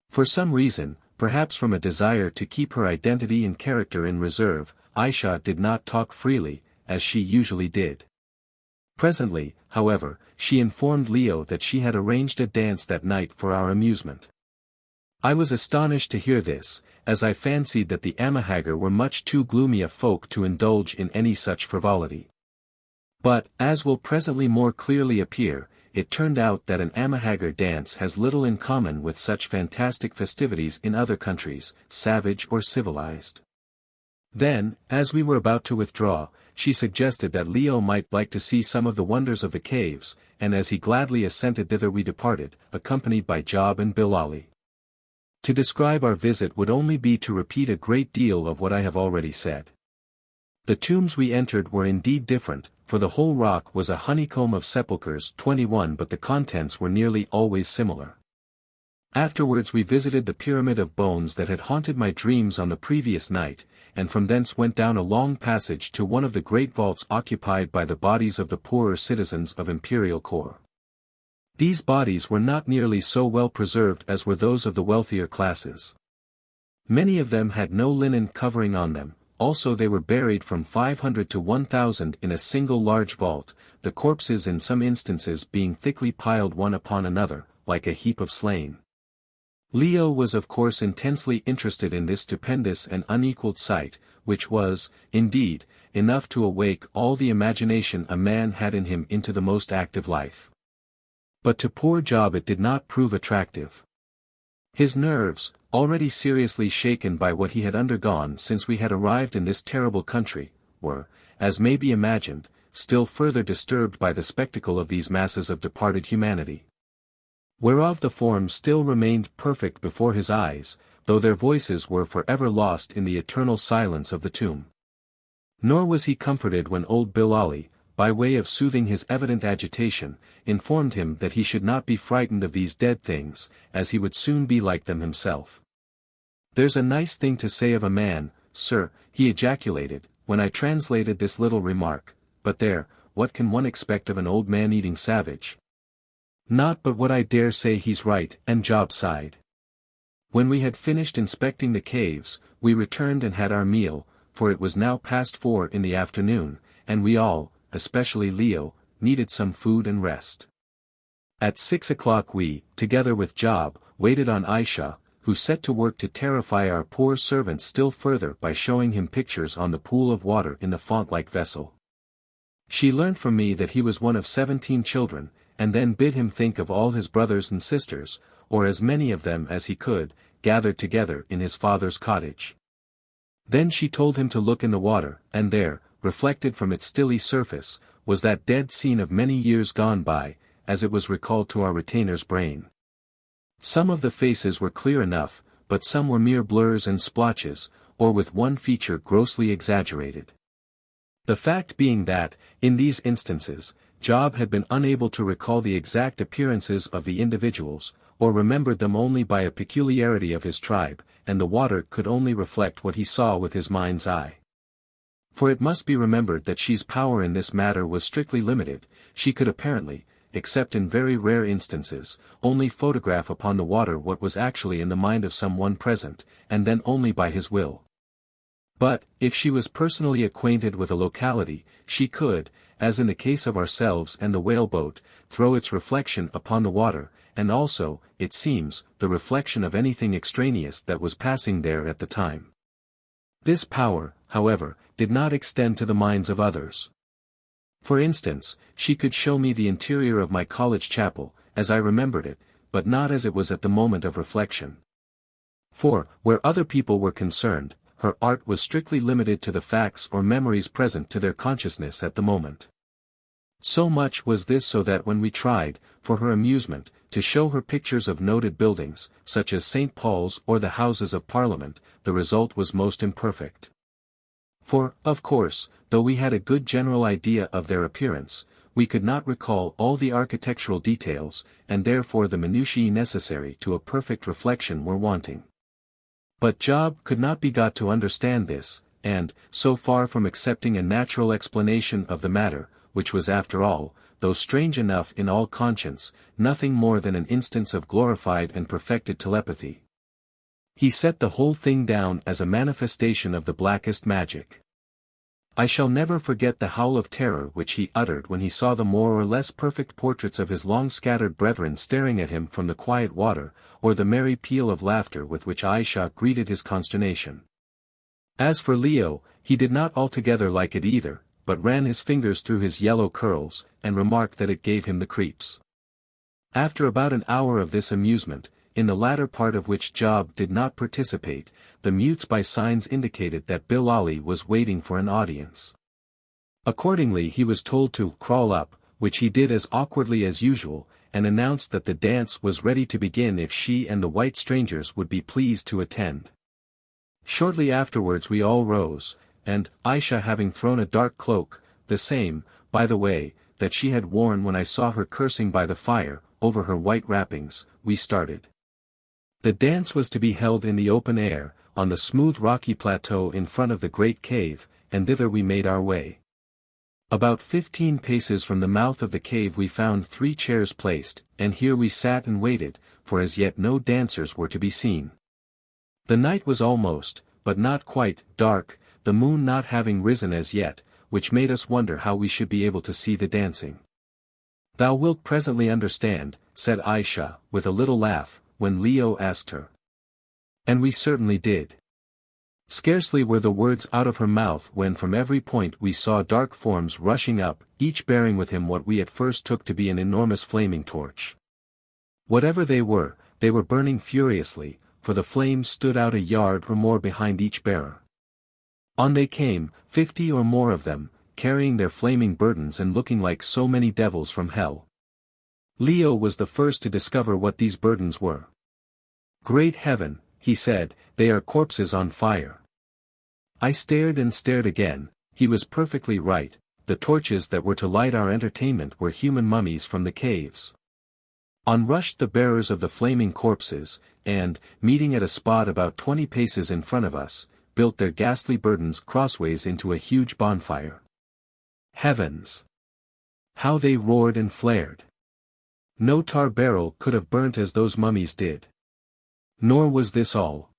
For some reason, perhaps from a desire to keep her identity and character in reserve, Ayesha did not talk freely, as she usually did. Presently, however, she informed Leo that she had arranged a dance that night for our amusement. I was astonished to hear this, as I fancied that the Haggard were much too gloomy a folk to indulge in any such frivolity. But, as will presently more clearly appear, it turned out that an Haggard dance has little in common with such fantastic festivities in other countries, savage or civilized. Then, as we were about to withdraw, she suggested that Leo might like to see some of the wonders of the caves, and as he gladly assented thither we departed, accompanied by Job and Bilali. To describe our visit would only be to repeat a great deal of what I have already said. The tombs we entered were indeed different, for the whole rock was a honeycomb of sepulchres 21, but the contents were nearly always similar. Afterwards we visited the pyramid of bones that had haunted my dreams on the previous night, and from thence went down a long passage to one of the great vaults occupied by the bodies of the poorer citizens of Imperial Kôr. These bodies were not nearly so well preserved as were those of the wealthier classes. Many of them had no linen covering on them, also they were buried from 500 to 1,000 in a single large vault, the corpses in some instances being thickly piled one upon another, like a heap of slain. Leo was of course intensely interested in this stupendous and unequaled sight, which was, indeed, enough to awake all the imagination a man had in him into the most active life. But to poor Job it did not prove attractive. His nerves, already seriously shaken by what he had undergone since we had arrived in this terrible country, were, as may be imagined, still further disturbed by the spectacle of these masses of departed humanity. Whereof the forms still remained perfect before his eyes, though their voices were forever lost in the eternal silence of the tomb. Nor was he comforted when old Bilali, by way of soothing his evident agitation, informed him that he should not be frightened of these dead things, as he would soon be like them himself. "There's a nice thing to say of a man, sir," he ejaculated, when I translated this little remark, "but there, what can one expect of an old man-eating savage?" "Not but what I dare say he's right," and Job sighed. When we had finished inspecting the caves, we returned and had our meal, for it was now past 4 in the afternoon, and we all, especially Leo, needed some food and rest. At 6 o'clock we, together with Job, waited on Ayesha, who set to work to terrify our poor servant still further by showing him pictures on the pool of water in the font-like vessel. She learnt from me that he was one of 17 children, and then bid him think of all his brothers and sisters, or as many of them as he could, gathered together in his father's cottage. Then she told him to look in the water, and there, reflected from its stilly surface, was that dead scene of many years gone by, as it was recalled to our retainer's brain. Some of the faces were clear enough, but some were mere blurs and splotches, or with one feature grossly exaggerated. The fact being that, in these instances, Job had been unable to recall the exact appearances of the individuals, or remembered them only by a peculiarity of his tribe, and the water could only reflect what he saw with his mind's eye. For it must be remembered that she's power in this matter was strictly limited, she could apparently, except in very rare instances, only photograph upon the water what was actually in the mind of some one present, and then only by his will. But, if she was personally acquainted with a locality, she could, as in the case of ourselves and the whaleboat, throw its reflection upon the water, and also, it seems, the reflection of anything extraneous that was passing there at the time. This power, however, did not extend to the minds of others. For instance, she could show me the interior of my college chapel, as I remembered it, but not as it was at the moment of reflection. For, where other people were concerned, her art was strictly limited to the facts or memories present to their consciousness at the moment. So much was this so that when we tried, for her amusement, to show her pictures of noted buildings, such as St. Paul's or the Houses of Parliament, the result was most imperfect. For, of course, though we had a good general idea of their appearance, we could not recall all the architectural details, and therefore the minutiae necessary to a perfect reflection were wanting. But Job could not be got to understand this, and, so far from accepting a natural explanation of the matter, which was after all, though strange enough in all conscience, nothing more than an instance of glorified and perfected telepathy, he set the whole thing down as a manifestation of the blackest magic. I shall never forget the howl of terror which he uttered when he saw the more or less perfect portraits of his long-scattered brethren staring at him from the quiet water, or the merry peal of laughter with which Ayesha greeted his consternation. As for Leo, he did not altogether like it either, but ran his fingers through his yellow curls, and remarked that it gave him the creeps. After about an hour of this amusement, in the latter part of which Job did not participate, the mutes by signs indicated that Bilali was waiting for an audience. Accordingly he was told to crawl up, which he did as awkwardly as usual, and announced that the dance was ready to begin if she and the white strangers would be pleased to attend. Shortly afterwards we all rose, and, Ayesha having thrown a dark cloak, the same, by the way, that she had worn when I saw her cursing by the fire, over her white wrappings, we started. The dance was to be held in the open air, on the smooth rocky plateau in front of the great cave, and thither we made our way. About 15 paces from the mouth of the cave we found 3 chairs placed, and here we sat and waited, for as yet no dancers were to be seen. The night was almost, but not quite, dark, the moon not having risen as yet, which made us wonder how we should be able to see the dancing. "Thou wilt presently understand," said Ayesha, with a little laugh, when Leo asked her. And we certainly did. Scarcely were the words out of her mouth when from every point we saw dark forms rushing up, each bearing with him what we at first took to be an enormous flaming torch. Whatever they were burning furiously, for the flames stood out a yard or more behind each bearer. On they came, 50 or more of them, carrying their flaming burdens and looking like so many devils from hell. Leo was the first to discover what these burdens were. "Great heaven," he said, "they are corpses on fire." I stared and stared again. He was perfectly right, the torches that were to light our entertainment were human mummies from the caves. On rushed the bearers of the flaming corpses, and, meeting at a spot about 20 paces in front of us, built their ghastly burdens crossways into a huge bonfire. Heavens! How they roared and flared! No tar barrel could have burnt as those mummies did. Nor was this all.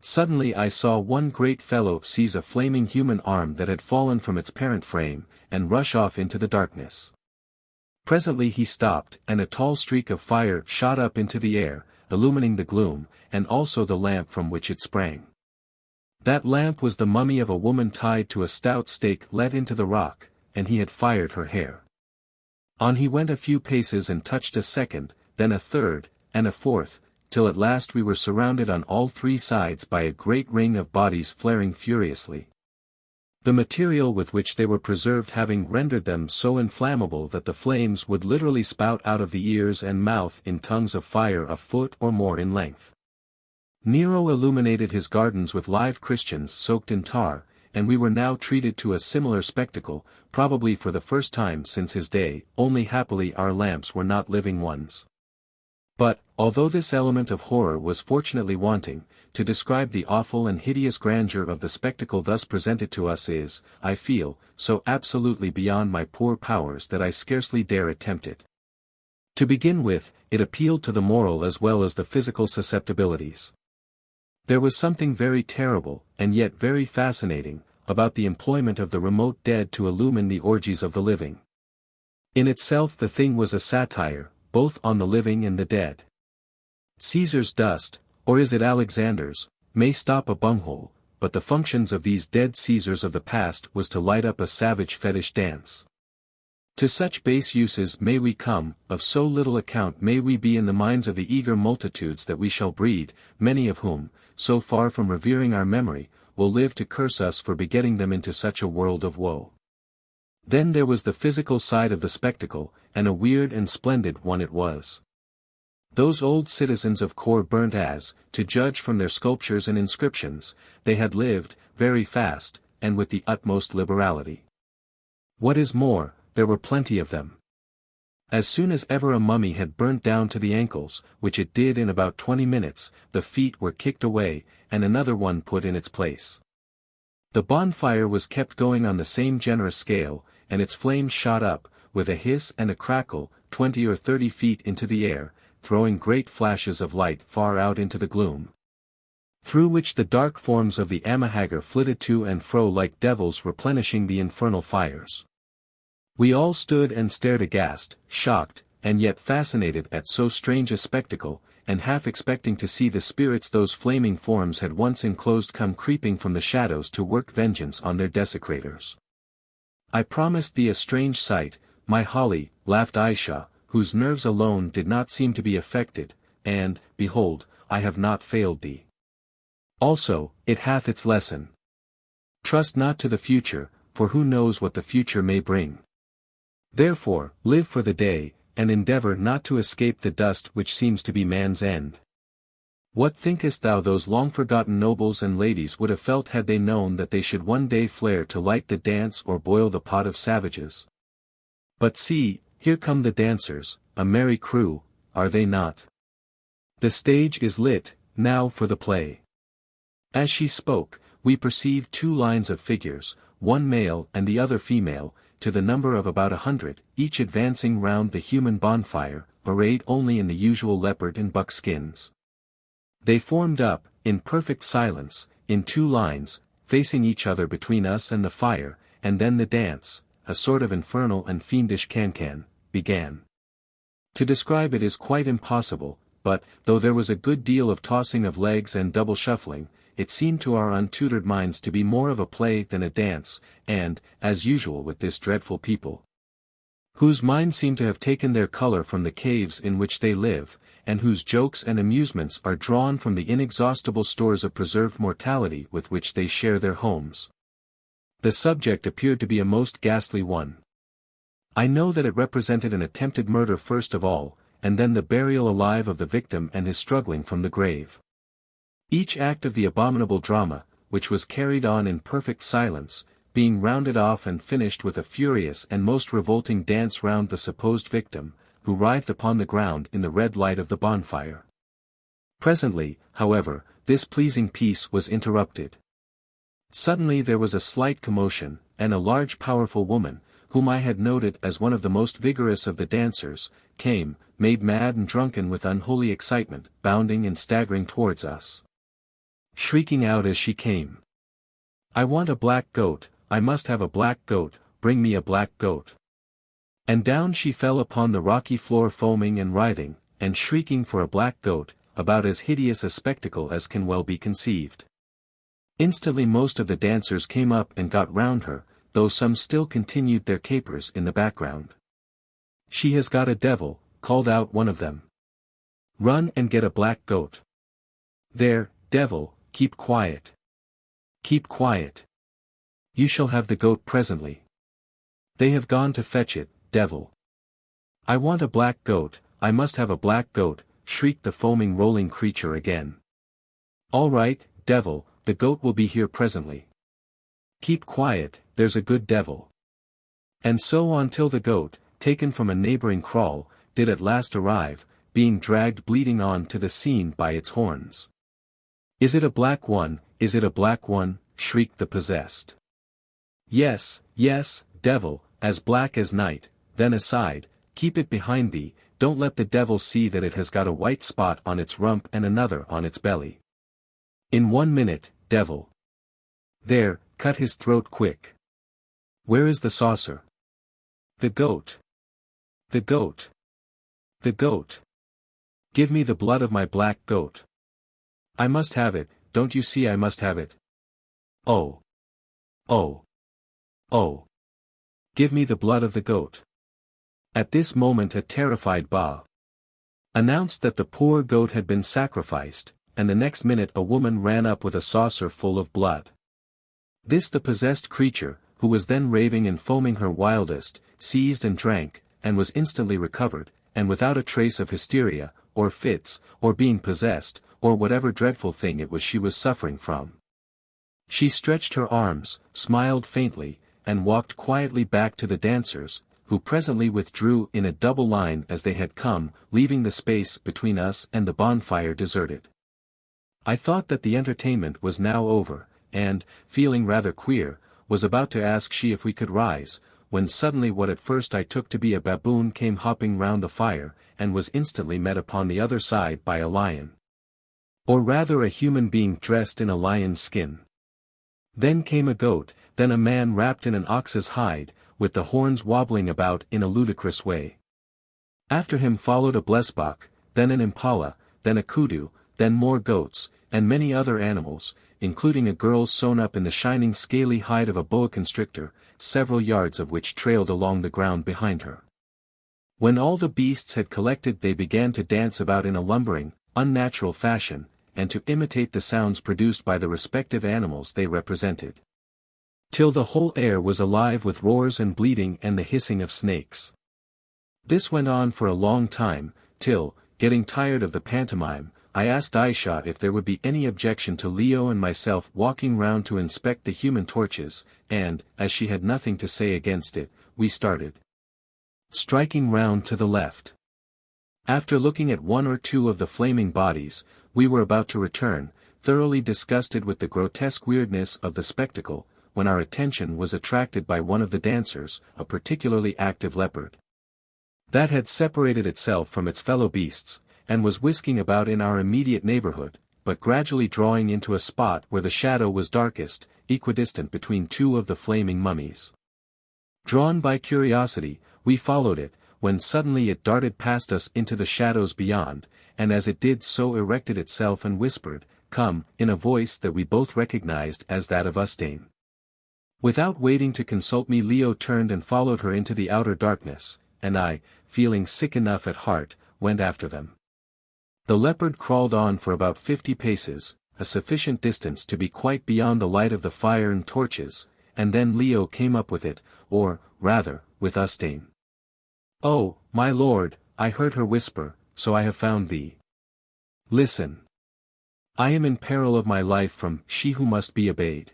Suddenly I saw one great fellow seize a flaming human arm that had fallen from its parent frame, and rush off into the darkness. Presently he stopped, and a tall streak of fire shot up into the air, illumining the gloom, and also the lamp from which it sprang. That lamp was the mummy of a woman tied to a stout stake let into the rock, and he had fired her hair. On he went a few paces and touched a second, then a third, and a fourth, till at last we were surrounded on all 3 sides by a great ring of bodies flaring furiously. The material with which they were preserved having rendered them so inflammable that the flames would literally spout out of the ears and mouth in tongues of fire a foot or more in length. Nero illuminated his gardens with live Christians soaked in tar, and we were now treated to a similar spectacle, probably for the first time since his day, only happily our lamps were not living ones. But, although this element of horror was fortunately wanting, to describe the awful and hideous grandeur of the spectacle thus presented to us is, I feel, so absolutely beyond my poor powers that I scarcely dare attempt it. To begin with, it appealed to the moral as well as the physical susceptibilities. There was something very terrible, and yet very fascinating, about the employment of the remote dead to illumine the orgies of the living. In itself the thing was a satire, both on the living and the dead. Caesar's dust, or is it Alexander's, may stop a bunghole, but the functions of these dead Caesars of the past was to light up a savage fetish dance. To such base uses may we come, of so little account may we be in the minds of the eager multitudes that we shall breed, many of whom, so far from revering our memory, will live to curse us for begetting them into such a world of woe. Then there was the physical side of the spectacle, and a weird and splendid one it was. Those old citizens of Kôr burnt as, to judge from their sculptures and inscriptions, they had lived, very fast, and with the utmost liberality. What is more, there were plenty of them. As soon as ever a mummy had burnt down to the ankles, which it did in about 20 minutes, the feet were kicked away, and another one put in its place. The bonfire was kept going on the same generous scale, and its flames shot up, with a hiss and a crackle, 20 or 30 feet into the air, throwing great flashes of light far out into the gloom, through which the dark forms of the Haggard flitted to and fro like devils replenishing the infernal fires. We all stood and stared aghast, shocked, and yet fascinated at so strange a spectacle, and half expecting to see the spirits those flaming forms had once enclosed come creeping from the shadows to work vengeance on their desecrators. "I promised thee a strange sight, my Holly," laughed Ayesha, whose nerves alone did not seem to be affected, "and, behold, I have not failed thee. Also, it hath its lesson. Trust not to the future, for who knows what the future may bring. Therefore, live for the day, and endeavor not to escape the dust which seems to be man's end." What thinkest thou those long-forgotten nobles and ladies would have felt had they known that they should one day flare to light the dance or boil the pot of savages? But see, here come the dancers, a merry crew, are they not? The stage is lit, now for the play. As she spoke, we perceived 2 lines of figures, one male and the other female, to the number of about 100, each advancing round the human bonfire, arrayed only in the usual leopard and buck skins. They formed up, in perfect silence, in 2 lines, facing each other between us and the fire, and then the dance, a sort of infernal and fiendish can-can, began. To describe it is quite impossible, but, though there was a good deal of tossing of legs and double shuffling, it seemed to our untutored minds to be more of a play than a dance, and, as usual with this dreadful people, whose minds seem to have taken their color from the caves in which they live, and whose jokes and amusements are drawn from the inexhaustible stores of preserved mortality with which they share their homes. The subject appeared to be a most ghastly one. I know that it represented an attempted murder first of all, and then the burial alive of the victim and his struggling from the grave. Each act of the abominable drama, which was carried on in perfect silence, being rounded off and finished with a furious and most revolting dance round the supposed victim, who writhed upon the ground in the red light of the bonfire. Presently, however, this pleasing piece was interrupted. Suddenly there was a slight commotion, and a large powerful woman, whom I had noted as one of the most vigorous of the dancers, came, made mad and drunken with unholy excitement, bounding and staggering towards us, shrieking out as she came, "I want a black goat, I must have a black goat, bring me a black goat." And down she fell upon the rocky floor foaming and writhing, and shrieking for a black goat, about as hideous a spectacle as can well be conceived. Instantly most of the dancers came up and got round her, though some still continued their capers in the background. "She has got a devil," called out one of them. "Run and get a black goat." "There, devil, keep quiet. Keep quiet. You shall have the goat presently. They have gone to fetch it, devil." "I want a black goat, I must have a black goat," shrieked the foaming rolling creature again. "All right, devil, the goat will be here presently. Keep quiet, there's a good devil." And so on till the goat, taken from a neighboring kraal, did at last arrive, being dragged bleeding on to the scene by its horns. "Is it a black one, is it a black one?" shrieked the possessed. "Yes, yes, devil, as black as night." Then aside, "Keep it behind thee, don't let the devil see that it has got a white spot on its rump and another on its belly. In 1 minute, devil. There, cut his throat quick. Where is the saucer? The goat. The goat. The goat. Give me the blood of my black goat. I must have it, don't you see I must have it? Oh. Oh. Oh. Give me the blood of the goat." At this moment a terrified Ba announced that the poor goat had been sacrificed, and the next minute a woman ran up with a saucer full of blood. This the possessed creature, who was then raving and foaming her wildest, seized and drank, and was instantly recovered, and without a trace of hysteria, or fits, or being possessed, or whatever dreadful thing it was she was suffering from. She stretched her arms, smiled faintly, and walked quietly back to the dancers, who presently withdrew in a double line as they had come, leaving the space between us and the bonfire deserted. I thought that the entertainment was now over, and, feeling rather queer, was about to ask she if we could rise, when suddenly what at first I took to be a baboon came hopping round the fire, and was instantly met upon the other side by a lion. Or rather a human being dressed in a lion's skin. Then came a goat, then a man wrapped in an ox's hide, with the horns wobbling about in a ludicrous way. After him followed a blesbok, then an impala, then a kudu, then more goats, and many other animals, including a girl sewn up in the shining scaly hide of a boa constrictor, several yards of which trailed along the ground behind her. When all the beasts had collected they began to dance about in a lumbering, unnatural fashion, and to imitate the sounds produced by the respective animals they represented. Till the whole air was alive with roars and bleating and the hissing of snakes. This went on for a long time, till, getting tired of the pantomime, I asked Ayesha if there would be any objection to Leo and myself walking round to inspect the human torches, and, as she had nothing to say against it, we started. Striking round to the left. After looking at 1 or 2 of the flaming bodies, we were about to return, thoroughly disgusted with the grotesque weirdness of the spectacle, when our attention was attracted by one of the dancers, a particularly active leopard. That had separated itself from its fellow beasts, and was whisking about in our immediate neighborhood, but gradually drawing into a spot where the shadow was darkest, equidistant between two of the flaming mummies. Drawn by curiosity, we followed it, when suddenly it darted past us into the shadows beyond, and as it did so erected itself and whispered, "Come," in a voice that we both recognized as that of Ustane. Without waiting to consult me, Leo turned and followed her into the outer darkness, and I, feeling sick enough at heart, went after them. The leopard crawled on for about 50 paces, a sufficient distance to be quite beyond the light of the fire and torches, and then Leo came up with it, or, rather, with Ustane. "Oh, my lord," I heard her whisper, "so I have found thee. Listen. I am in peril of my life from she who must be obeyed.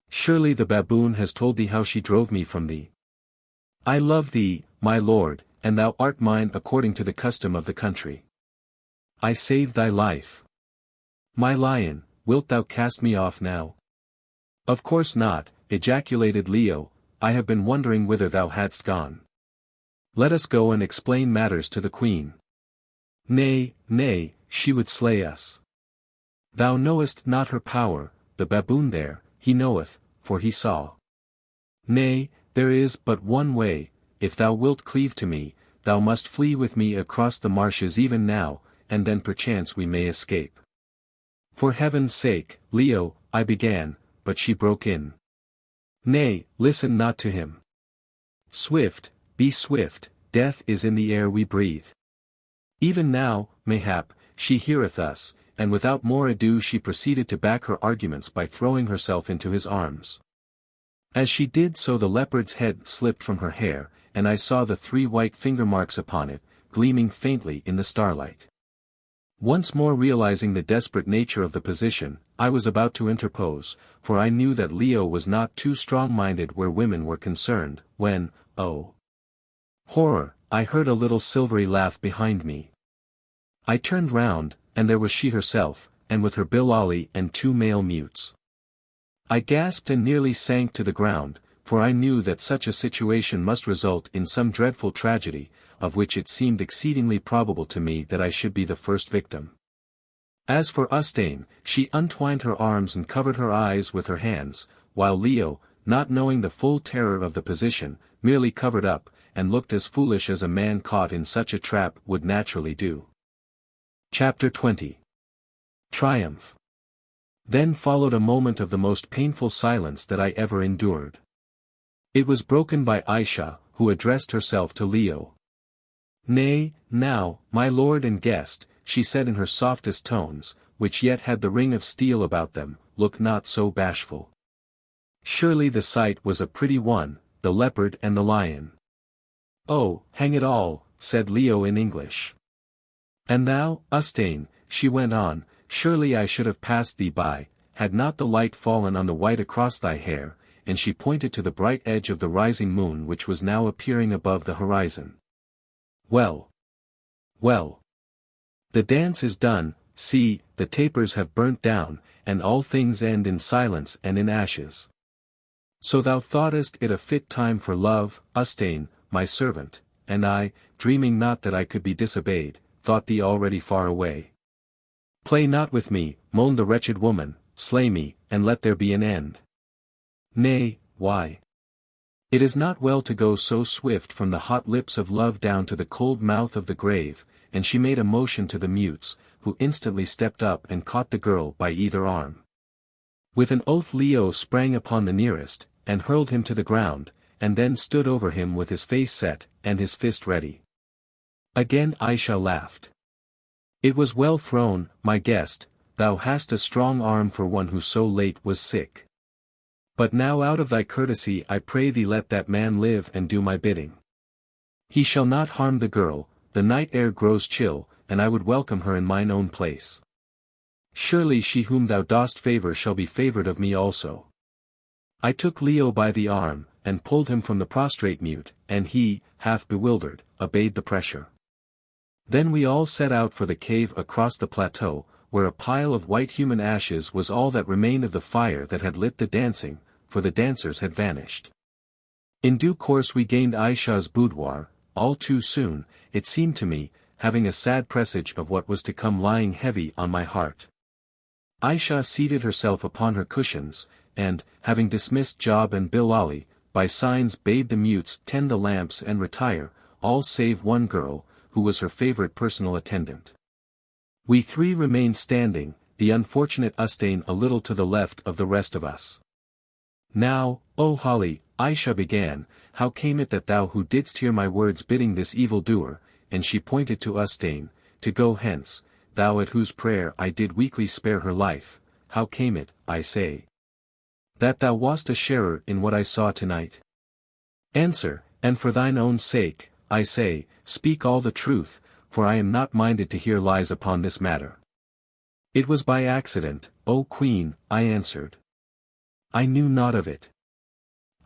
Surely the baboon has told thee how she drove me from thee. I love thee, my lord, and thou art mine according to the custom of the country. I saved thy life. My lion, wilt thou cast me off now?" "Of course not," ejaculated Leo, "I have been wondering whither thou hadst gone. Let us go and explain matters to the queen." "Nay, nay, she would slay us. Thou knowest not her power, the baboon there, he knoweth, for he saw. Nay, there is but one way, if thou wilt cleave to me, thou must flee with me across the marshes even now, and then perchance we may escape." "For heaven's sake, Leo," I began, but she broke in. "Nay, listen not to him. Swift, be swift, death is in the air we breathe. Even now, mayhap, she heareth us," and without more ado she proceeded to back her arguments by throwing herself into his arms. As she did so the leopard's head slipped from her hair, and I saw the 3 white finger marks upon it, gleaming faintly in the starlight. Once more realizing the desperate nature of the position, I was about to interpose, for I knew that Leo was not too strong-minded where women were concerned, when, oh horror, I heard a little silvery laugh behind me. I turned round, and there was she herself, and with her Bilali and 2 male mutes. I gasped and nearly sank to the ground, for I knew that such a situation must result in some dreadful tragedy, of which it seemed exceedingly probable to me that I should be the first victim. As for Ustane, she untwined her arms and covered her eyes with her hands, while Leo, not knowing the full terror of the position, merely covered up, and looked as foolish as a man caught in such a trap would naturally do. Chapter 20. Triumph. Then followed a moment of the most painful silence that I ever endured. It was broken by Ayesha, who addressed herself to Leo. "Nay, now, my lord and guest," she said in her softest tones, which yet had the ring of steel about them, "look not so bashful. Surely the sight was a pretty one, the leopard and the lion." "Oh, hang it all," said Leo in English. "And thou, Ustane," she went on, "surely I should have passed thee by, had not the light fallen on the white across thy hair," and she pointed to the bright edge of the rising moon which was now appearing above the horizon. "Well. Well. The dance is done, see, the tapers have burnt down, and all things end in silence and in ashes. So thou thoughtest it a fit time for love, Ustane, my servant, and I, dreaming not that I could be disobeyed, thought thee already far away. Play not with me," moaned the wretched woman, "slay me, and let there be an end." "Nay, why? It is not well to go so swift from the hot lips of love down to the cold mouth of the grave," and she made a motion to the mutes, who instantly stepped up and caught the girl by either arm. With an oath Leo sprang upon the nearest, and hurled him to the ground, and then stood over him with his face set, and his fist ready. Again Ayesha laughed. "It was well thrown, my guest, thou hast a strong arm for one who so late was sick. But now out of thy courtesy I pray thee let that man live and do my bidding. He shall not harm the girl, the night air grows chill, and I would welcome her in mine own place. Surely she whom thou dost favor shall be favored of me also." I took Leo by the arm, and pulled him from the prostrate mute, and he, half bewildered, obeyed the pressure. Then we all set out for the cave across the plateau, where a pile of white human ashes was all that remained of the fire that had lit the dancing, for the dancers had vanished. In due course we gained Ayesha's boudoir, all too soon, it seemed to me, having a sad presage of what was to come lying heavy on my heart. Ayesha seated herself upon her cushions, and, having dismissed Job and Bilali, by signs bade the mutes tend the lamps and retire, all save one girl, who was her favorite personal attendant. We three remained standing, the unfortunate Ustane a little to the left of the rest of us. Now, O Holly, Ayesha began, how came it that thou who didst hear my words bidding this evil-doer, and she pointed to Ustane, to go hence, thou at whose prayer I did weakly spare her life, how came it, I say, that thou wast a sharer in what I saw tonight? Answer, and for thine own sake, I say, speak all the truth, for I am not minded to hear lies upon this matter. It was by accident, O Queen, I answered. I knew naught of it.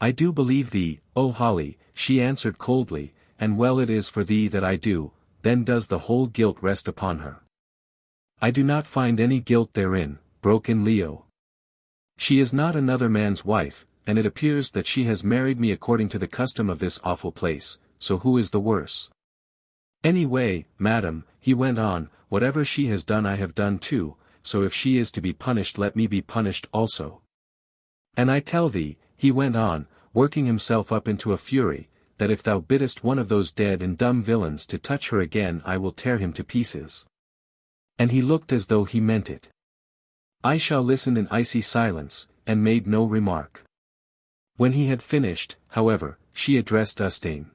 I do believe thee, O Holly, she answered coldly, and well it is for thee that I do, then does the whole guilt rest upon her. I do not find any guilt therein, broke in Leo. She is not another man's wife, and it appears that she has married me according to the custom of this awful place, so who is the worse? Anyway, madam, he went on, whatever she has done I have done too, so if she is to be punished let me be punished also. And I tell thee, he went on, working himself up into a fury, that if thou biddest one of those dead and dumb villains to touch her again I will tear him to pieces. And he looked as though he meant it. Ayesha listened in icy silence, and made no remark. When he had finished, however, she addressed Ustane.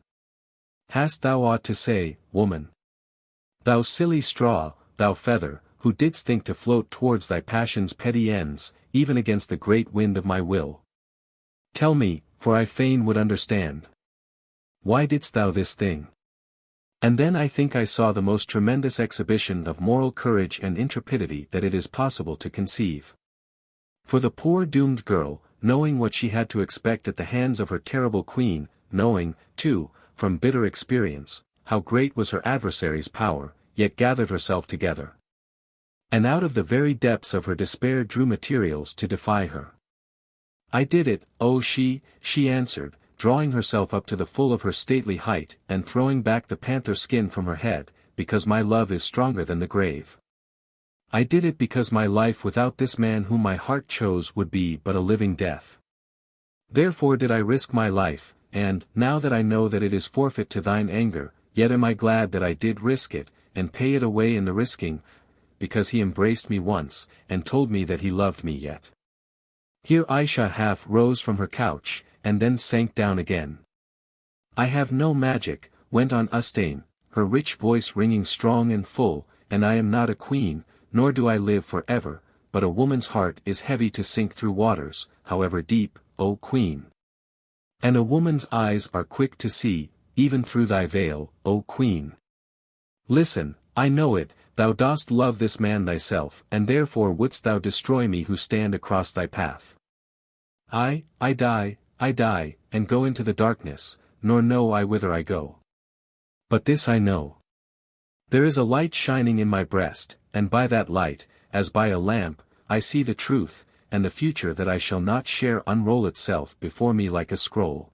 Hast thou aught to say, woman? Thou silly straw, thou feather, who didst think to float towards thy passion's petty ends, even against the great wind of my will. Tell me, for I fain would understand. Why didst thou this thing? And then I think I saw the most tremendous exhibition of moral courage and intrepidity that it is possible to conceive. For the poor doomed girl, knowing what she had to expect at the hands of her terrible queen, knowing, too, from bitter experience, how great was her adversary's power, yet gathered herself together. And out of the very depths of her despair drew materials to defy her. I did it, oh she answered, drawing herself up to the full of her stately height and throwing back the panther skin from her head, because my love is stronger than the grave. I did it because my life without this man whom my heart chose would be but a living death. Therefore did I risk my life, and, now that I know that it is forfeit to thine anger, yet am I glad that I did risk it, and pay it away in the risking, because he embraced me once, and told me that he loved me yet. Here Ayesha half rose from her couch, and then sank down again. I have no magic, went on Ustane, her rich voice ringing strong and full, and I am not a queen, nor do I live for ever, but a woman's heart is heavy to sink through waters, however deep, O queen. And a woman's eyes are quick to see, even through thy veil, O queen. Listen, I know it, thou dost love this man thyself, and therefore wouldst thou destroy me who stand across thy path. I die, and go into the darkness, nor know I whither I go. But this I know. There is a light shining in my breast, and by that light, as by a lamp, I see the truth, and the future that I shall not share unroll itself before me like a scroll.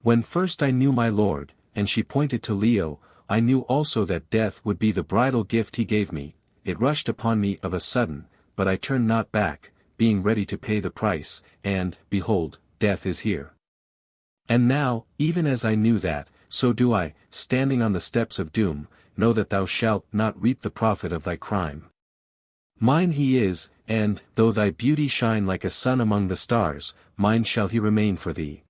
When first I knew my lord, and she pointed to Leo, I knew also that death would be the bridal gift he gave me, it rushed upon me of a sudden, but I turned not back, being ready to pay the price, and, behold, death is here. And now, even as I knew that, so do I, standing on the steps of doom, know that thou shalt not reap the profit of thy crime. Mine he is, and, though thy beauty shine like a sun among the stars, mine shall he remain for thee.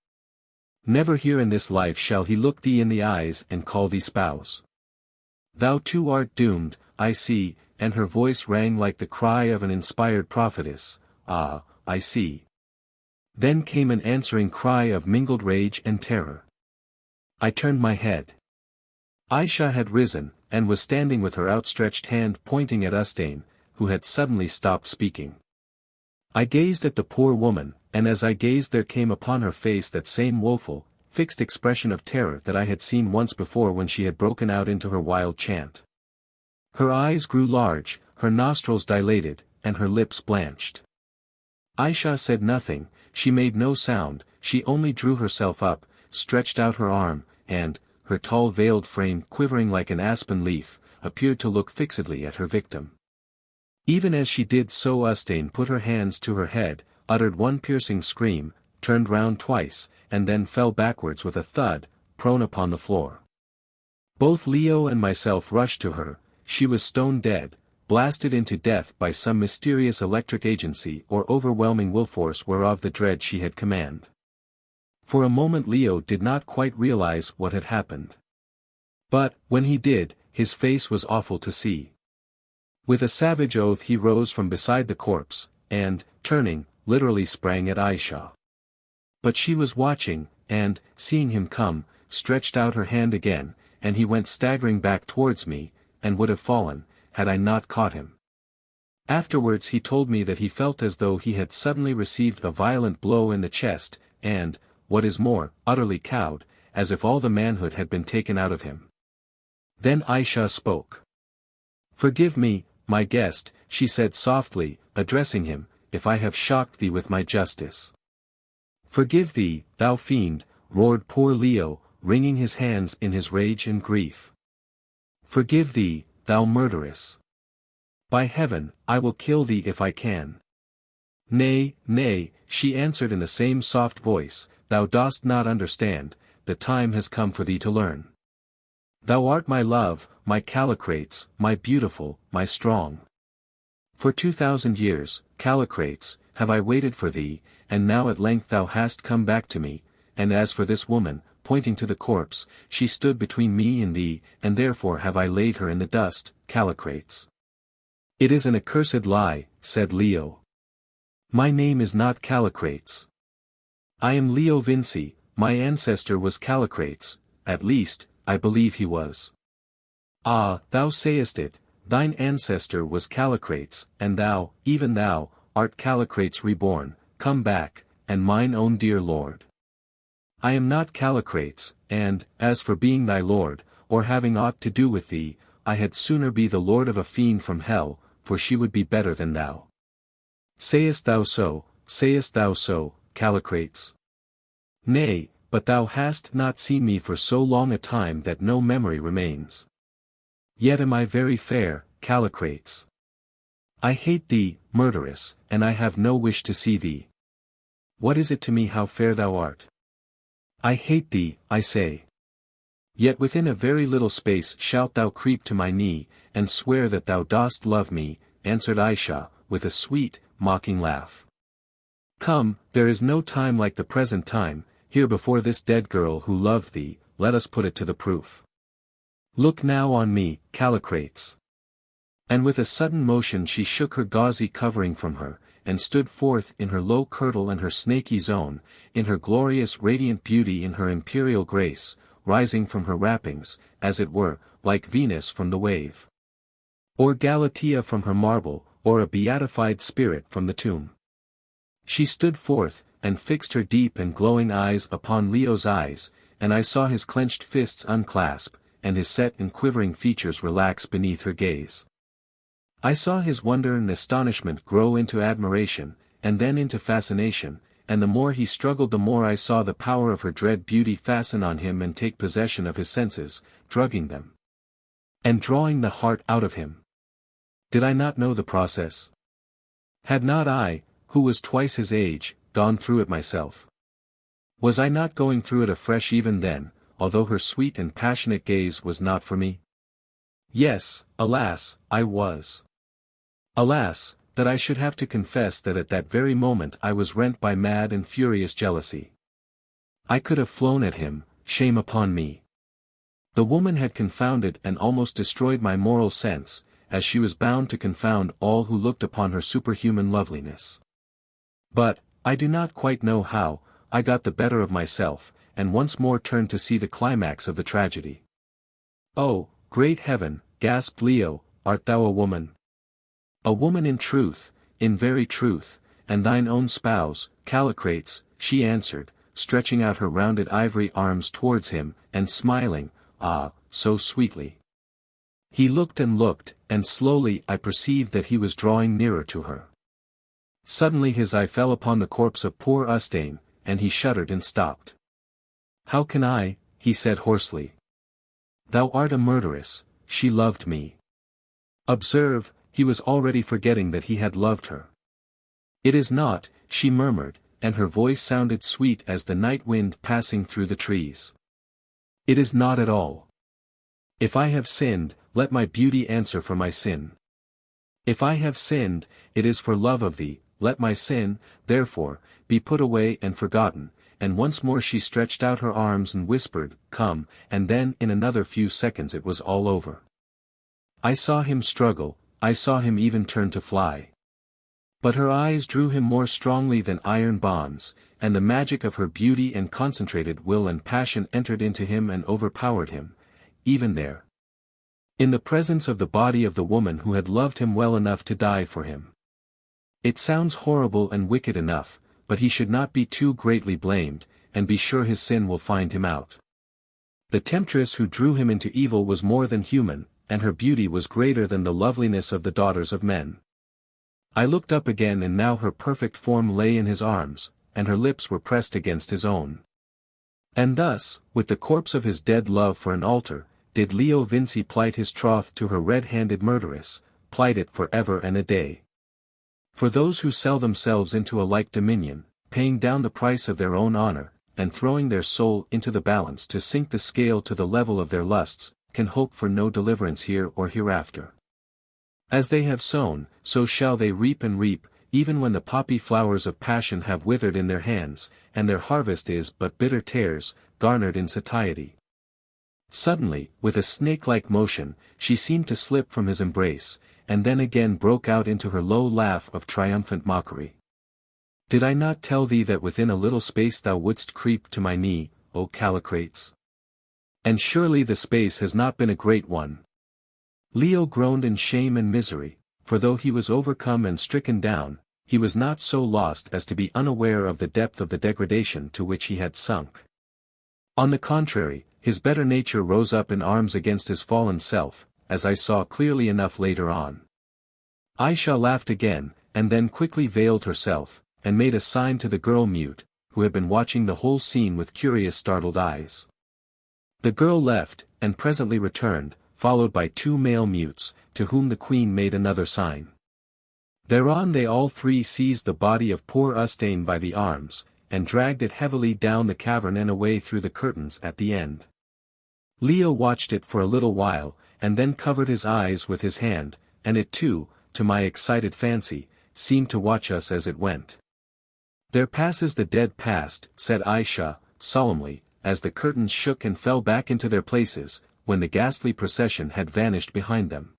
Never here in this life shall he look thee in the eyes and call thee spouse. Thou too art doomed, I see, and her voice rang like the cry of an inspired prophetess, ah, I see. Then came an answering cry of mingled rage and terror. I turned my head. Ayesha had risen, and was standing with her outstretched hand pointing at Ustane, who had suddenly stopped speaking. I gazed at the poor woman, and as I gazed there came upon her face that same woeful, fixed expression of terror that I had seen once before when she had broken out into her wild chant. Her eyes grew large, her nostrils dilated, and her lips blanched. Ayesha said nothing, she made no sound, she only drew herself up, stretched out her arm, and, her tall veiled frame quivering like an aspen leaf, appeared to look fixedly at her victim. Even as she did so Ustane put her hands to her head, uttered one piercing scream, turned round twice, and then fell backwards with a thud, prone upon the floor. Both Leo and myself rushed to her, she was stone dead, blasted into death by some mysterious electric agency or overwhelming willforce whereof the dread she had command. For a moment Leo did not quite realize what had happened. But, when he did, his face was awful to see. With a savage oath he rose from beside the corpse, and, turning, literally sprang at Ayesha. But she was watching, and, seeing him come, stretched out her hand again, and he went staggering back towards me, and would have fallen, had I not caught him. Afterwards he told me that he felt as though he had suddenly received a violent blow in the chest, and, what is more, utterly cowed, as if all the manhood had been taken out of him. Then Ayesha spoke. "Forgive me, my guest," she said softly, addressing him, "if I have shocked thee with my justice." "Forgive thee, thou fiend," roared poor Leo, wringing his hands in his rage and grief. "Forgive thee, thou murderess. By heaven, I will kill thee if I can." "Nay, nay," she answered in the same soft voice, "thou dost not understand, the time has come for thee to learn. Thou art my love, my Callicrates, my beautiful, my strong. For 2000 years, Callicrates, have I waited for thee, and now at length thou hast come back to me, and as for this woman, pointing to the corpse, she stood between me and thee, and therefore have I laid her in the dust, Callicrates." "It is an accursed lie," said Leo. "My name is not Callicrates. I am Leo Vincey, my ancestor was Callicrates, at least, I believe he was." "Ah, thou sayest it, thine ancestor was Callicrates, and thou, even thou, art Callicrates reborn, come back, and mine own dear lord. I am not Callicrates, and, as for being thy lord, or having aught to do with thee, I had sooner be the lord of a fiend from hell, for she would be better than thou." Sayest thou so, Callicrates? "Nay, but thou hast not seen me for so long a time that no memory remains. Yet am I very fair, Callicrates. I hate thee, murderess, and I have no wish to see thee. What is it to me how fair thou art? I hate thee, I say. Yet within a very little space shalt thou creep to my knee, and swear that thou dost love me," answered Ayesha, with a sweet, mocking laugh. "Come, there is no time like the present time, here before this dead girl who loved thee, let us put it to the proof. Look now on me, Callicrates." And with a sudden motion she shook her gauzy covering from her, and stood forth in her low kirtle and her snaky zone, in her glorious radiant beauty in her imperial grace, rising from her wrappings, as it were, like Venus from the wave. Or Galatea from her marble, or a beatified spirit from the tomb. She stood forth, and fixed her deep and glowing eyes upon Leo's eyes, and I saw his clenched fists unclasp, and his set and quivering features relax beneath her gaze. I saw his wonder and astonishment grow into admiration, and then into fascination, and the more he struggled the more I saw the power of her dread beauty fasten on him and take possession of his senses, drugging them. And drawing the heart out of him. Did I not know the process? Had not I, who was twice his age, gone through it myself? Was I not going through it afresh even then, although her sweet and passionate gaze was not for me? Yes, alas, I was. Alas, that I should have to confess that at that very moment I was rent by mad and furious jealousy. I could have flown at him, shame upon me. The woman had confounded and almost destroyed my moral sense, as she was bound to confound all who looked upon her superhuman loveliness. But, I do not quite know how, I got the better of myself, and once more turned to see the climax of the tragedy. "Oh, great heaven," gasped Leo, "art thou a woman? A woman in truth, in very truth, and thine own spouse, Callicrates," she answered, stretching out her rounded ivory arms towards him, and smiling, ah, so sweetly. He looked, and slowly I perceived that he was drawing nearer to her. Suddenly his eye fell upon the corpse of poor Ustane, and he shuddered and stopped. "How can I?" he said hoarsely. "Thou art a murderess, she loved me." Observe, he was already forgetting that he had loved her. "It is not," she murmured, and her voice sounded sweet as the night wind passing through the trees. "It is not at all. If I have sinned, let my beauty answer for my sin. If I have sinned, it is for love of thee, let my sin, therefore, be put away and forgotten." And once more she stretched out her arms and whispered, "Come," and then in another few seconds it was all over. I saw him struggle, I saw him even turn to fly. But her eyes drew him more strongly than iron bonds, and the magic of her beauty and concentrated will and passion entered into him and overpowered him, even there. In the presence of the body of the woman who had loved him well enough to die for him. It sounds horrible and wicked enough, but he should not be too greatly blamed, and be sure his sin will find him out. The temptress who drew him into evil was more than human, and her beauty was greater than the loveliness of the daughters of men. I looked up again and now her perfect form lay in his arms, and her lips were pressed against his own. And thus, with the corpse of his dead love for an altar, did Leo Vincey plight his troth to her red-handed murderess, plight it for ever and a day. For those who sell themselves into a like dominion, paying down the price of their own honor, and throwing their soul into the balance to sink the scale to the level of their lusts, can hope for no deliverance here or hereafter. As they have sown, so shall they reap, and reap, even when the poppy flowers of passion have withered in their hands, and their harvest is but bitter tares, garnered in satiety. Suddenly, with a snake-like motion, she seemed to slip from his embrace, and then again broke out into her low laugh of triumphant mockery. "Did I not tell thee that within a little space thou wouldst creep to my knee, O Callicrates? And surely the space has not been a great one." Leo groaned in shame and misery, for though he was overcome and stricken down, he was not so lost as to be unaware of the depth of the degradation to which he had sunk. On the contrary, his better nature rose up in arms against his fallen self, as I saw clearly enough later on. Ayesha laughed again, and then quickly veiled herself, and made a sign to the girl mute, who had been watching the whole scene with curious startled eyes. The girl left, and presently returned, followed by 2 male mutes, to whom the queen made another sign. Thereon they all 3 seized the body of poor Ustane by the arms, and dragged it heavily down the cavern and away through the curtains at the end. Leo watched it for a little while, and then covered his eyes with his hand, and it too, to my excited fancy, seemed to watch us as it went. "There passes the dead past," said Ayesha, solemnly, as the curtains shook and fell back into their places, when the ghastly procession had vanished behind them.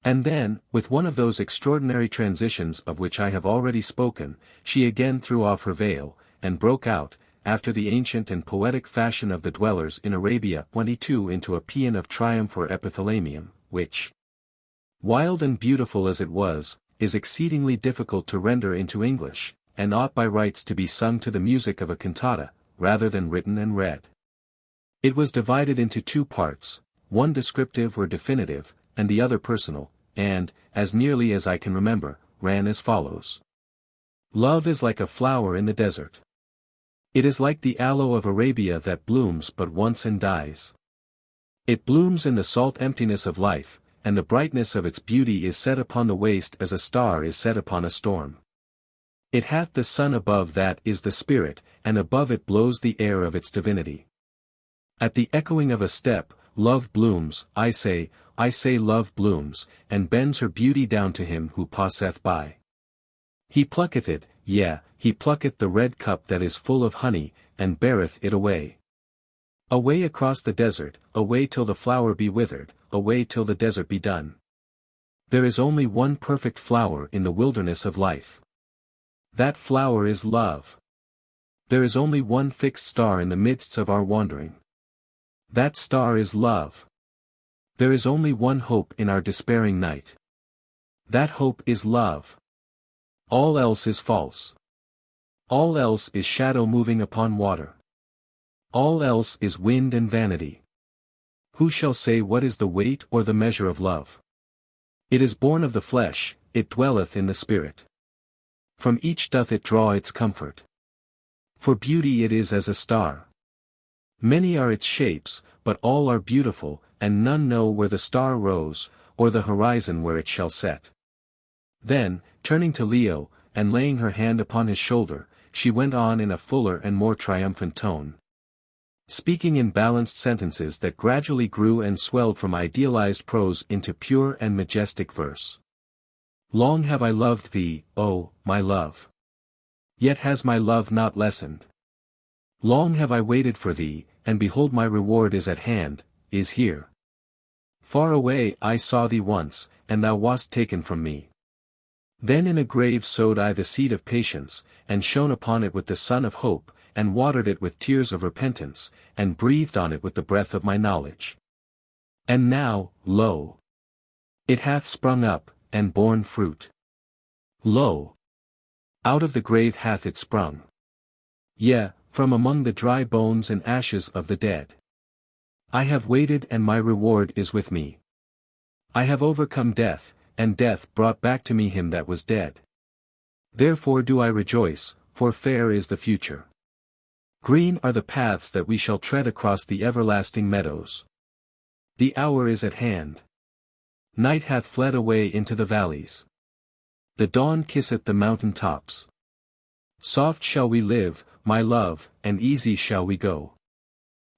And then, with one of those extraordinary transitions of which I have already spoken, she again threw off her veil, and broke out, after the ancient and poetic fashion of the dwellers in Arabia 22 into a paean of triumph or epithalamium, which, wild and beautiful as it was, is exceedingly difficult to render into English, and ought by rights to be sung to the music of a cantata, rather than written and read. It was divided into 2 parts, one descriptive or definitive, and the other personal, and, as nearly as I can remember, ran as follows. "Love is like a flower in the desert. It is like the aloe of Arabia that blooms but once and dies. It blooms in the salt emptiness of life, and the brightness of its beauty is set upon the waste as a star is set upon a storm. It hath the sun above that is the spirit, and above it blows the air of its divinity. At the echoing of a step, love blooms, I say love blooms, and bends her beauty down to him who passeth by. He plucketh it, yea, he plucketh the red cup that is full of honey, and beareth it away. Away across the desert, away till the flower be withered, away till the desert be done. There is only one perfect flower in the wilderness of life. That flower is love. There is only one fixed star in the midst of our wandering. That star is love. There is only one hope in our despairing night. That hope is love. All else is false. All else is shadow moving upon water. All else is wind and vanity. Who shall say what is the weight or the measure of love? It is born of the flesh, it dwelleth in the spirit. From each doth it draw its comfort. For beauty it is as a star. Many are its shapes, but all are beautiful, and none know where the star rose, or the horizon where it shall set. Then, turning to Leo, and laying her hand upon his shoulder, she went on in a fuller and more triumphant tone. Speaking in balanced sentences that gradually grew and swelled from idealized prose into pure and majestic verse. Long have I loved thee, O, my love. Yet has my love not lessened. Long have I waited for thee, and behold my reward is at hand, is here. Far away I saw thee once, and thou wast taken from me. Then in a grave sowed I the seed of patience, and shone upon it with the sun of hope, and watered it with tears of repentance, and breathed on it with the breath of my knowledge. And now, lo! It hath sprung up, and borne fruit. Lo! Out of the grave hath it sprung. Yea, from among the dry bones and ashes of the dead. I have waited and my reward is with me. I have overcome death, and death brought back to me him that was dead. Therefore do I rejoice, for fair is the future. Green are the paths that we shall tread across the everlasting meadows. The hour is at hand. Night hath fled away into the valleys. The dawn kisseth the mountain tops. Soft shall we live, my love, and easy shall we go.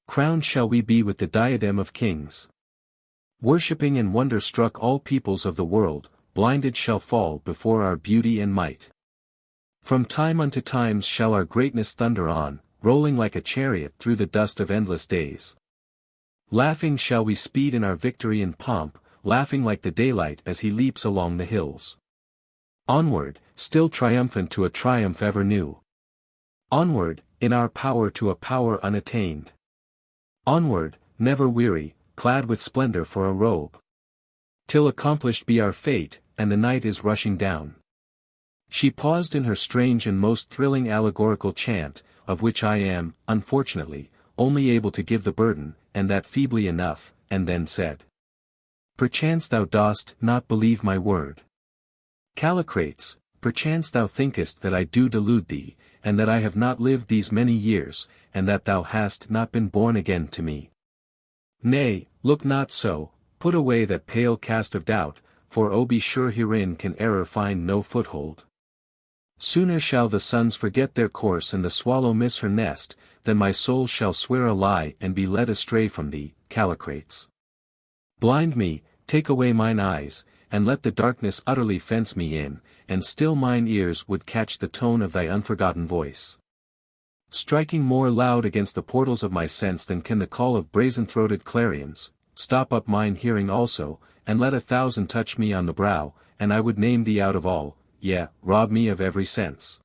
Crowned shall we be with the diadem of kings. Worshipping and wonder-struck all peoples of the world, blinded shall fall before our beauty and might. From time unto times shall our greatness thunder on, rolling like a chariot through the dust of endless days. Laughing shall we speed in our victory and pomp, laughing like the daylight as he leaps along the hills. Onward, still triumphant to a triumph ever new. Onward, in our power to a power unattained. Onward, never weary, clad with splendor for a robe. Till accomplished be our fate, and the night is rushing down. She paused in her strange and most thrilling allegorical chant, of which I am, unfortunately, only able to give the burden, and that feebly enough, and then said. Perchance thou dost not believe my word. Callicrates, perchance thou thinkest that I do delude thee, and that I have not lived these many years, and that thou hast not been born again to me. Nay, look not so, put away that pale cast of doubt, for oh be sure herein can error find no foothold. Sooner shall the suns forget their course and the swallow miss her nest, than my soul shall swear a lie and be led astray from thee, Callicrates. Blind me, take away mine eyes, and let the darkness utterly fence me in, and still mine ears would catch the tone of thy unforgotten voice. Striking more loud against the portals of my sense than can the call of brazen-throated clarions, stop up mine hearing also, and let 1,000 touch me on the brow, and I would name thee out of all, yea, rob me of every sense.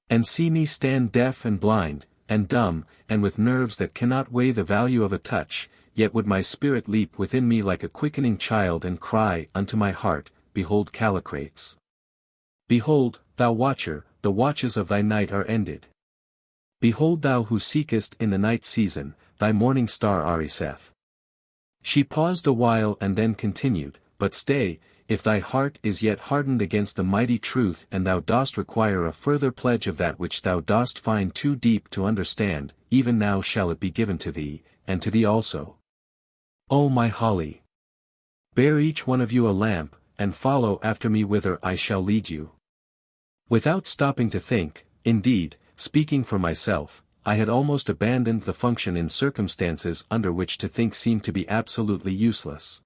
And see me stand deaf and blind, and dumb, and with nerves that cannot weigh the value of a touch, yet would my spirit leap within me like a quickening child and cry unto my heart, Behold Callicrates. Behold, thou watcher, the watches of thy night are ended. Behold thou who seekest in the night season, thy morning star Ariseth. She paused a while and then continued, But stay, if thy heart is yet hardened against the mighty truth and thou dost require a further pledge of that which thou dost find too deep to understand, even now shall it be given to thee, and to thee also. O my Holly! Bear each one of you a lamp, and follow after me whither I shall lead you. Without stopping to think, indeed, speaking for myself, I had almost abandoned the function in circumstances under which to think seemed to be absolutely useless.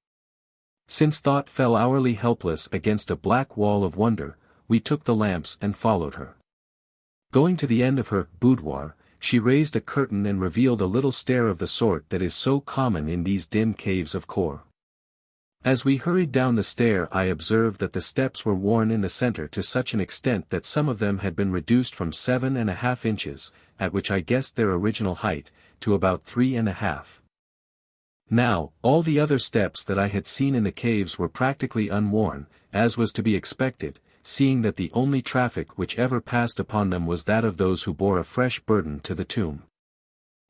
Since thought fell hourly helpless against a black wall of wonder, we took the lamps and followed her. Going to the end of her boudoir, she raised a curtain and revealed a little stair of the sort that is so common in these dim caves of Kôr. As we hurried down the stair I observed that the steps were worn in the center to such an extent that some of them had been reduced from 7½ inches, at which I guessed their original height, to about 3½. Now, all the other steps that I had seen in the caves were practically unworn, as was to be expected, seeing that the only traffic which ever passed upon them was that of those who bore a fresh burden to the tomb.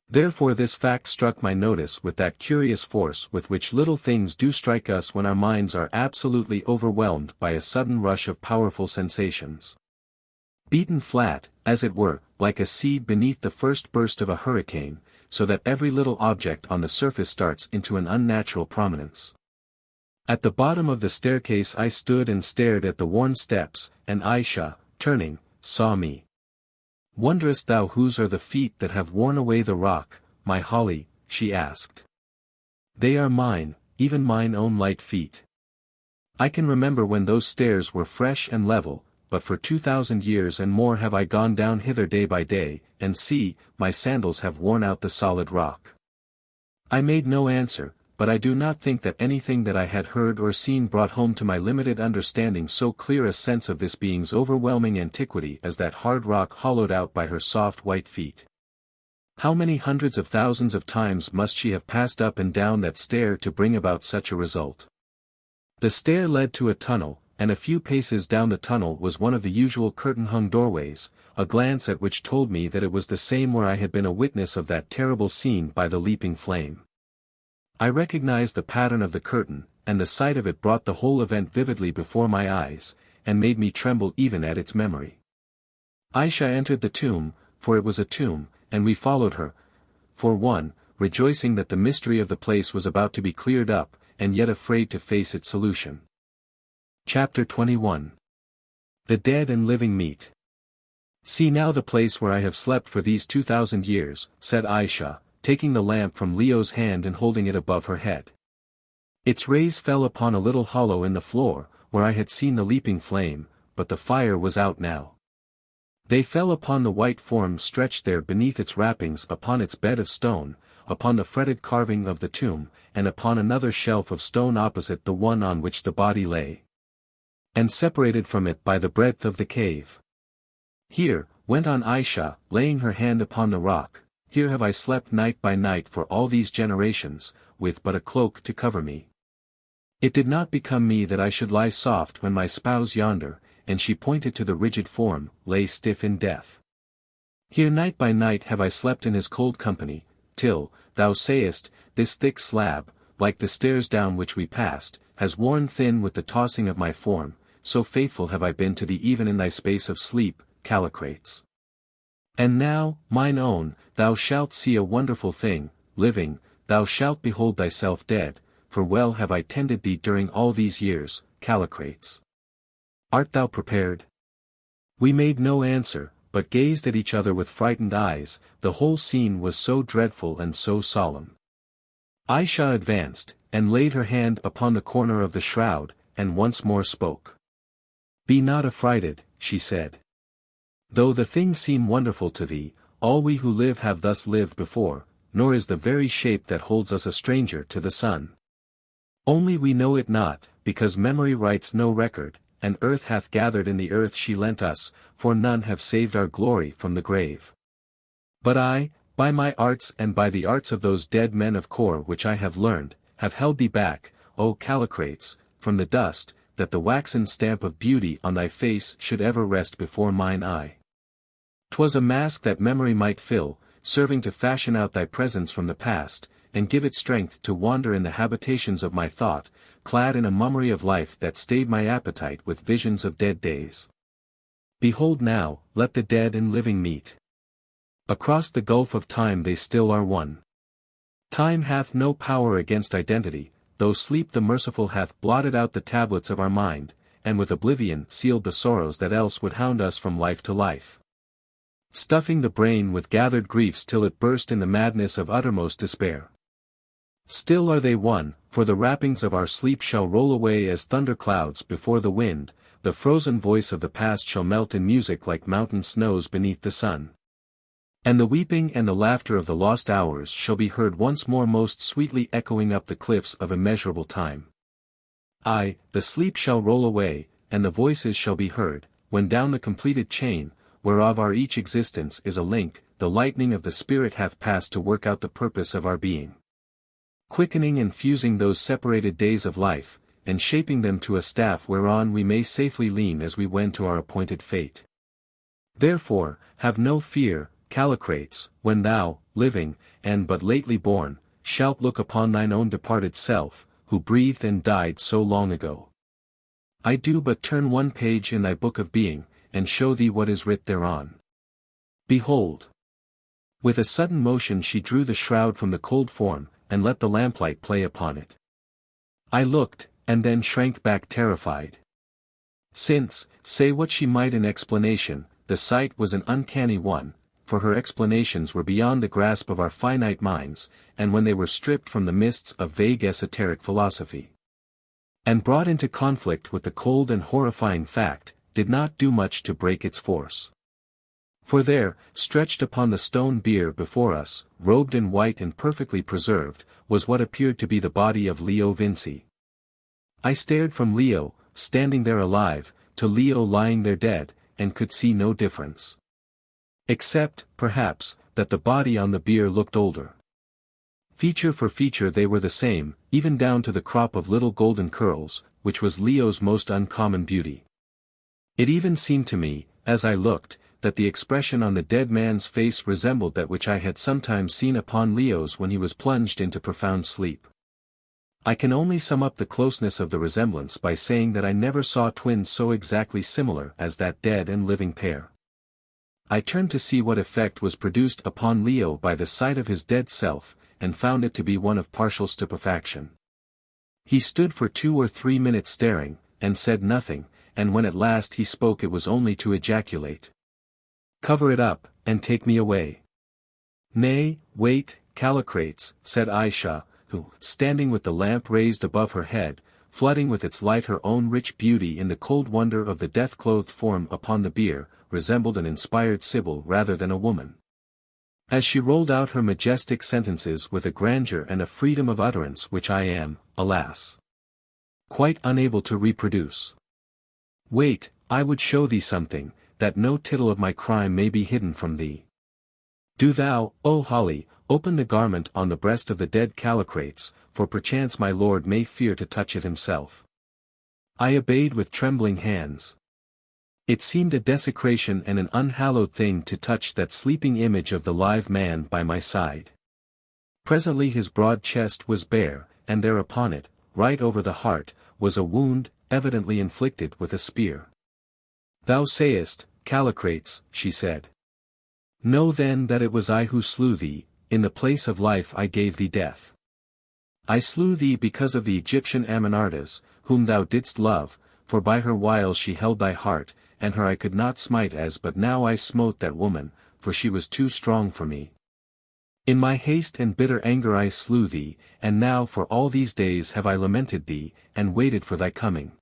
Therefore this fact struck my notice with that curious force with which little things do strike us when our minds are absolutely overwhelmed by a sudden rush of powerful sensations. beaten flat, as it were, like a seed beneath the first burst of a hurricane, so that every little object on the surface starts into an unnatural prominence. At the bottom of the staircase I stood and stared at the worn steps, and Ayesha, turning, saw me. "Wonderest thou whose are the feet that have worn away the rock, my Holly?" she asked. "They are mine, even mine own light feet. I can remember when those stairs were fresh and level, but for 2,000 years and more have I gone down hither day by day, and see, my sandals have worn out the solid rock." I made no answer, but I do not think that anything that I had heard or seen brought home to my limited understanding so clear a sense of this being's overwhelming antiquity as that hard rock hollowed out by her soft white feet. How many hundreds of thousands of times must she have passed up and down that stair to bring about such a result? The stair led to a tunnel, and a few paces down the tunnel was one of the usual curtain-hung doorways, a glance at which told me that it was the same where I had been a witness of that terrible scene by the leaping flame. I recognized the pattern of the curtain, and the sight of it brought the whole event vividly before my eyes, and made me tremble even at its memory. Ayesha entered the tomb, for it was a tomb, and we followed her, for one, rejoicing that the mystery of the place was about to be cleared up, and yet afraid to face its solution. Chapter 21. The Dead and Living Meet. "See now the place where I have slept for these 2,000 years, said Ayesha, taking the lamp from Leo's hand and holding it above her head. Its rays fell upon a little hollow in the floor, where I had seen the leaping flame, but the fire was out now. They fell upon the white form stretched there beneath its wrappings, upon its bed of stone, upon the fretted carving of the tomb, and upon another shelf of stone opposite the one on which the body lay, and separated from it by the breadth of the cave. Here," went on Ayesha, laying her hand upon the rock, "here have I slept night by night for all these generations, with but a cloak to cover me. It did not become me that I should lie soft when my spouse yonder," and she pointed to the rigid form, "lay stiff in death. Here night by night have I slept in his cold company, till, thou sayest, this thick slab, like the stairs down which we passed, has worn thin with the tossing of my form, so faithful have I been to thee even in thy space of sleep, Callicrates. And now, mine own, thou shalt see a wonderful thing, living, thou shalt behold thyself dead, for well have I tended thee during all these years, Callicrates. Art thou prepared?" We made no answer, but gazed at each other with frightened eyes. The whole scene was so dreadful and so solemn. Ayesha advanced, and laid her hand upon the corner of the shroud, and once more spoke. "Be not affrighted," she said. "Though the thing seem wonderful to thee, all we who live have thus lived before, nor is the very shape that holds us a stranger to the sun. Only we know it not, because memory writes no record, and earth hath gathered in the earth she lent us, for none have saved our glory from the grave. But I, by my arts and by the arts of those dead men of Kôr which I have learned, have held thee back, O Callicrates, from the dust, that the waxen stamp of beauty on thy face should ever rest before mine eye. 'Twas a mask that memory might fill, serving to fashion out thy presence from the past, and give it strength to wander in the habitations of my thought, clad in a mummery of life that stayed my appetite with visions of dead days. Behold now, let the dead and living meet. Across the gulf of time they still are one. Time hath no power against identity, though sleep the merciful hath blotted out the tablets of our mind, and with oblivion sealed the sorrows that else would hound us from life to life, stuffing the brain with gathered griefs till it burst in the madness of uttermost despair. Still are they one, for the wrappings of our sleep shall roll away as thunderclouds before the wind, the frozen voice of the past shall melt in music like mountain snows beneath the sun. And the weeping and the laughter of the lost hours shall be heard once more most sweetly echoing up the cliffs of immeasurable time. Aye, the sleep shall roll away, and the voices shall be heard, when down the completed chain, whereof our each existence is a link, the lightning of the Spirit hath passed to work out the purpose of our being, quickening and fusing those separated days of life, and shaping them to a staff whereon we may safely lean as we wend to our appointed fate. Therefore, have no fear, Callicrates, when thou, living, and but lately born, shalt look upon thine own departed self, who breathed and died so long ago. I do but turn one page in thy book of being, and show thee what is writ thereon. Behold. With a sudden motion she drew the shroud from the cold form, and let the lamplight play upon it. I looked, and then shrank back terrified. Since, say what she might in explanation, the sight was an uncanny one, for her explanations were beyond the grasp of our finite minds, and when they were stripped from the mists of vague esoteric philosophy, and brought into conflict with the cold and horrifying fact, did not do much to break its force. For there, stretched upon the stone bier before us, robed in white and perfectly preserved, was what appeared to be the body of Leo Vincey. I stared from Leo, standing there alive, to Leo lying there dead, and could see no difference. Except, perhaps, that the body on the bier looked older. Feature for feature they were the same, even down to the crop of little golden curls, which was Leo's most uncommon beauty. It even seemed to me, as I looked, that the expression on the dead man's face resembled that which I had sometimes seen upon Leo's when he was plunged into profound sleep. I can only sum up the closeness of the resemblance by saying that I never saw twins so exactly similar as that dead and living pair. I turned to see what effect was produced upon Leo by the sight of his dead self, and found it to be one of partial stupefaction. He stood for 2 or 3 minutes staring, and said nothing, and when at last he spoke it was only to ejaculate, "Cover it up, and take me away." "Nay, wait, Callicrates," said Ayesha, who, standing with the lamp raised above her head, flooding with its light her own rich beauty in the cold wonder of the death-clothed form upon the bier, resembled an inspired sibyl rather than a woman. As she rolled out her majestic sentences with a grandeur and a freedom of utterance which I am, alas, quite unable to reproduce. "Wait, I would show thee something, that no tittle of my crime may be hidden from thee. Do thou, O Holly, open the garment on the breast of the dead Callicrates, for perchance my lord may fear to touch it himself." I obeyed with trembling hands. It seemed a desecration and an unhallowed thing to touch that sleeping image of the live man by my side. Presently his broad chest was bare, and there upon it, right over the heart, was a wound, evidently inflicted with a spear. "Thou sayest, Callicrates," she said. "Know then that it was I who slew thee, in the place of life I gave thee death. I slew thee because of the Egyptian Amenartas, whom thou didst love, for by her wiles she held thy heart, and her I could not smite as but now I smote that woman, for she was too strong for me. In my haste and bitter anger I slew thee, and now for all these days have I lamented thee, and waited for thy coming.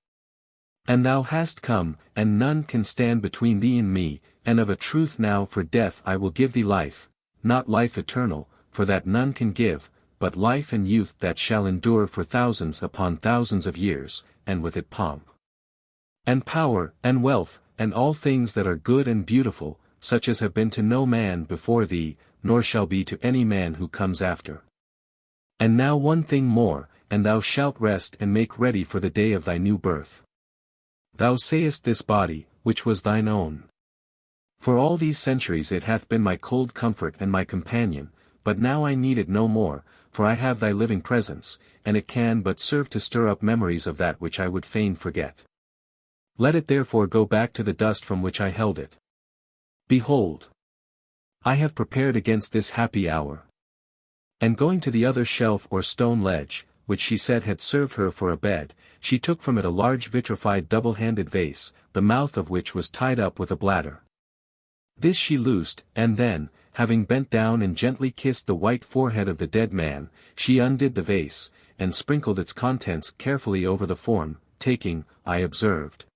And thou hast come, and none can stand between thee and me, and of a truth now for death I will give thee life, not life eternal, for that none can give, but life and youth that shall endure for thousands upon thousands of years, and with it pomp, and power, and wealth, and all things that are good and beautiful, such as have been to no man before thee, nor shall be to any man who comes after. And now one thing more, and thou shalt rest and make ready for the day of thy new birth. Thou sayest this body, which was thine own. For all these centuries it hath been my cold comfort and my companion, but now I need it no more, for I have thy living presence, and it can but serve to stir up memories of that which I would fain forget. Let it therefore go back to the dust from which I held it. Behold, I have prepared against this happy hour. And going to the other shelf or stone ledge, which she said had served her for a bed, she took from it a large vitrified double-handed vase, the mouth of which was tied up with a bladder. This she loosed, and then, having bent down and gently kissed the white forehead of the dead man, she undid the vase, and sprinkled its contents carefully over the form, taking, I observed,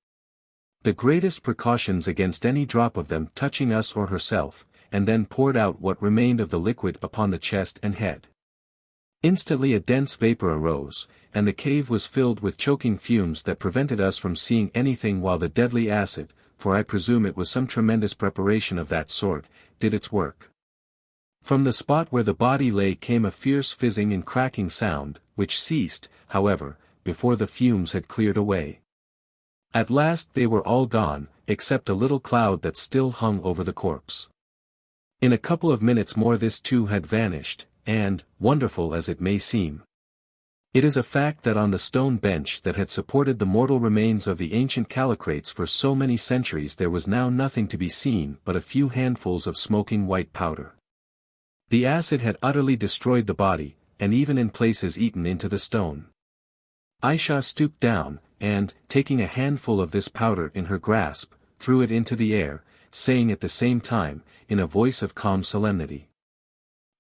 the greatest precautions against any drop of them touching us or herself, and then poured out what remained of the liquid upon the chest and head. Instantly a dense vapor arose, and the cave was filled with choking fumes that prevented us from seeing anything while the deadly acid, for I presume it was some tremendous preparation of that sort, did its work. From the spot where the body lay came a fierce fizzing and cracking sound, which ceased, however, before the fumes had cleared away. At last they were all gone, except a little cloud that still hung over the corpse. In a couple of minutes more this too had vanished, and, wonderful as it may seem, It is a fact that on the stone bench that had supported the mortal remains of the ancient Callicrates for so many centuries there was now nothing to be seen but a few handfuls of smoking white powder. The acid had utterly destroyed the body, and even in places eaten into the stone. Ayesha stooped down, and, taking a handful of this powder in her grasp, threw it into the air, saying at the same time, in a voice of calm solemnity,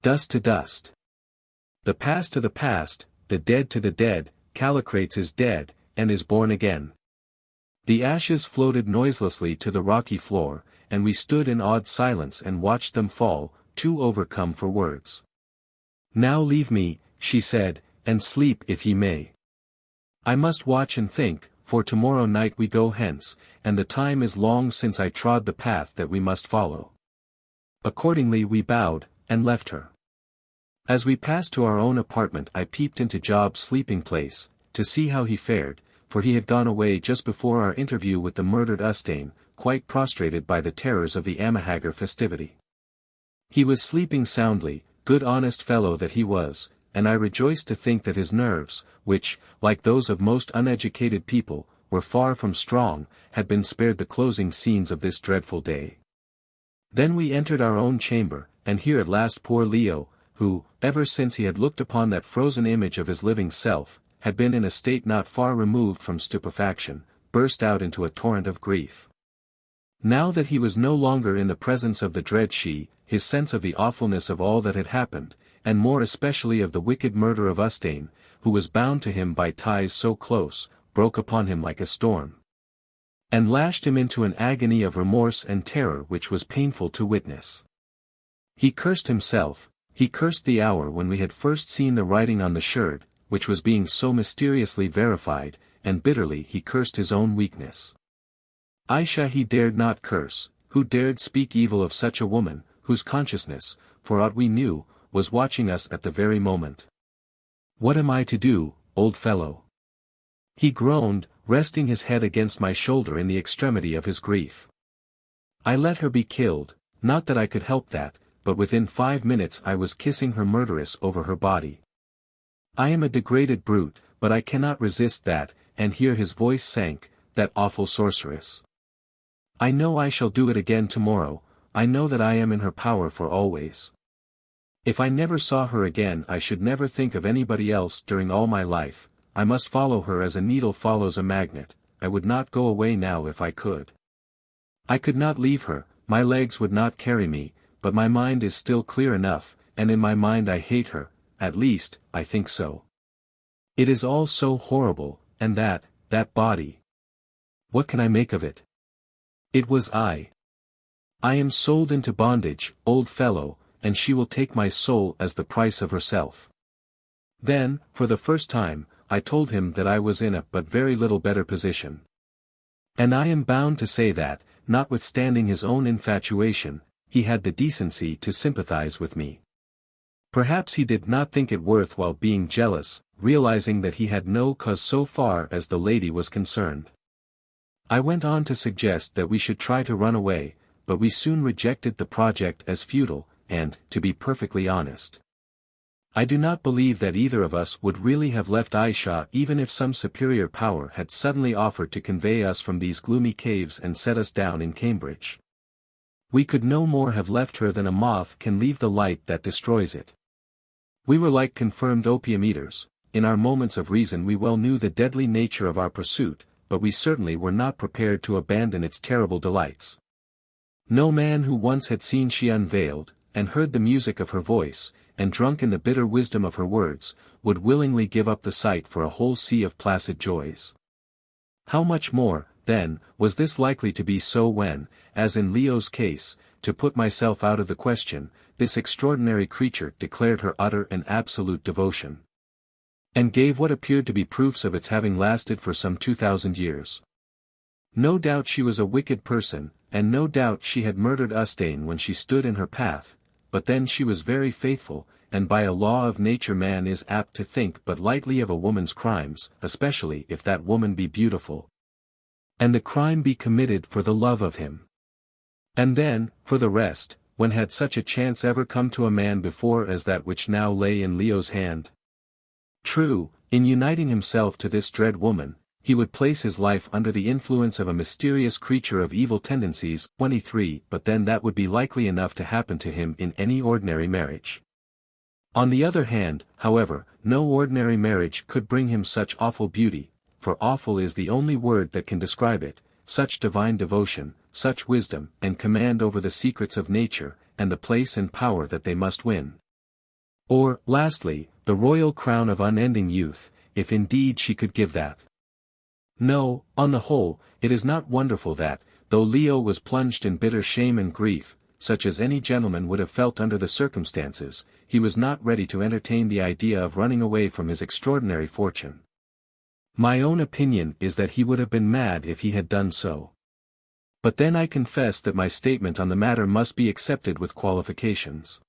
"Dust to dust. The past to the past, the dead to the dead, Callicrates is dead, and is born again." The ashes floated noiselessly to the rocky floor, and we stood in awed silence and watched them fall, too overcome for words. "Now leave me," she said, "and sleep if ye may. I must watch and think, for tomorrow night we go hence, and the time is long since I trod the path that we must follow." Accordingly we bowed, and left her. As we passed to our own apartment I peeped into Job's sleeping place, to see how he fared, for he had gone away just before our interview with the murdered Ustane, quite prostrated by the terrors of the Haggard festivity. He was sleeping soundly, good honest fellow that he was, and I rejoiced to think that his nerves, which, like those of most uneducated people, were far from strong, had been spared the closing scenes of this dreadful day. Then we entered our own chamber, and here at last poor Leo, who, ever since he had looked upon that frozen image of his living self, had been in a state not far removed from stupefaction, burst out into a torrent of grief. Now that he was no longer in the presence of the dread she, his sense of the awfulness of all that had happened, and more especially of the wicked murder of Ustane, who was bound to him by ties so close, broke upon him like a storm, and lashed him into an agony of remorse and terror which was painful to witness. He cursed himself, he cursed the hour when we had first seen the writing on the sherd, which was being so mysteriously verified, and bitterly he cursed his own weakness. Ayesha he dared not curse, who dared speak evil of such a woman, whose consciousness, for aught we knew, was watching us at the very moment. "What am I to do, old fellow?" he groaned, resting his head against my shoulder in the extremity of his grief. "I let her be killed, not that I could help that, but within 5 minutes I was kissing her murderess over her body. I am a degraded brute, but I cannot resist that," and here his voice sank, "that awful sorceress. I know I shall do it again tomorrow, I know that I am in her power for always. If I never saw her again I should never think of anybody else during all my life, I must follow her as a needle follows a magnet, I would not go away now if I could. I could not leave her, my legs would not carry me, but my mind is still clear enough, and in my mind I hate her, at least, I think so. It is all so horrible, and that body. What can I make of it? It was I. I am sold into bondage, old fellow, and she will take my soul as the price of herself." Then, for the first time, I told him that I was in a but very little better position. And I am bound to say that, notwithstanding his own infatuation, he had the decency to sympathize with me. Perhaps he did not think it worth while being jealous, realizing that he had no cause so far as the lady was concerned. I went on to suggest that we should try to run away, but we soon rejected the project as futile, and, to be perfectly honest, I do not believe that either of us would really have left Ayesha even if some superior power had suddenly offered to convey us from these gloomy caves and set us down in Cambridge. We could no more have left her than a moth can leave the light that destroys it. We were like confirmed opium eaters, in our moments of reason we well knew the deadly nature of our pursuit, but we certainly were not prepared to abandon its terrible delights. No man who once had seen she unveiled, and heard the music of her voice, and drunk in the bitter wisdom of her words, would willingly give up the sight for a whole sea of placid joys. How much more, then, was this likely to be so when, as in Leo's case, to put myself out of the question, this extraordinary creature declared her utter and absolute devotion, and gave what appeared to be proofs of its having lasted for some 2,000 years. No doubt she was a wicked person, and no doubt she had murdered Ustane when she stood in her path, but then she was very faithful, and by a law of nature man is apt to think but lightly of a woman's crimes, especially if that woman be beautiful, and the crime be committed for the love of him. And then, for the rest, when had such a chance ever come to a man before as that which now lay in Leo's hand? True, in uniting himself to this dread woman, he would place his life under the influence of a mysterious creature of evil tendencies, 23, but then that would be likely enough to happen to him in any ordinary marriage. On the other hand, however, no ordinary marriage could bring him such awful beauty, for awful is the only word that can describe it, such divine devotion, such wisdom and command over the secrets of nature, and the place and power that they must win. Or, lastly, the royal crown of unending youth, if indeed she could give that. No, on the whole, it is not wonderful that, though Leo was plunged in bitter shame and grief, such as any gentleman would have felt under the circumstances, he was not ready to entertain the idea of running away from his extraordinary fortune. My own opinion is that he would have been mad if he had done so. But then I confess that my statement on the matter must be accepted with qualifications.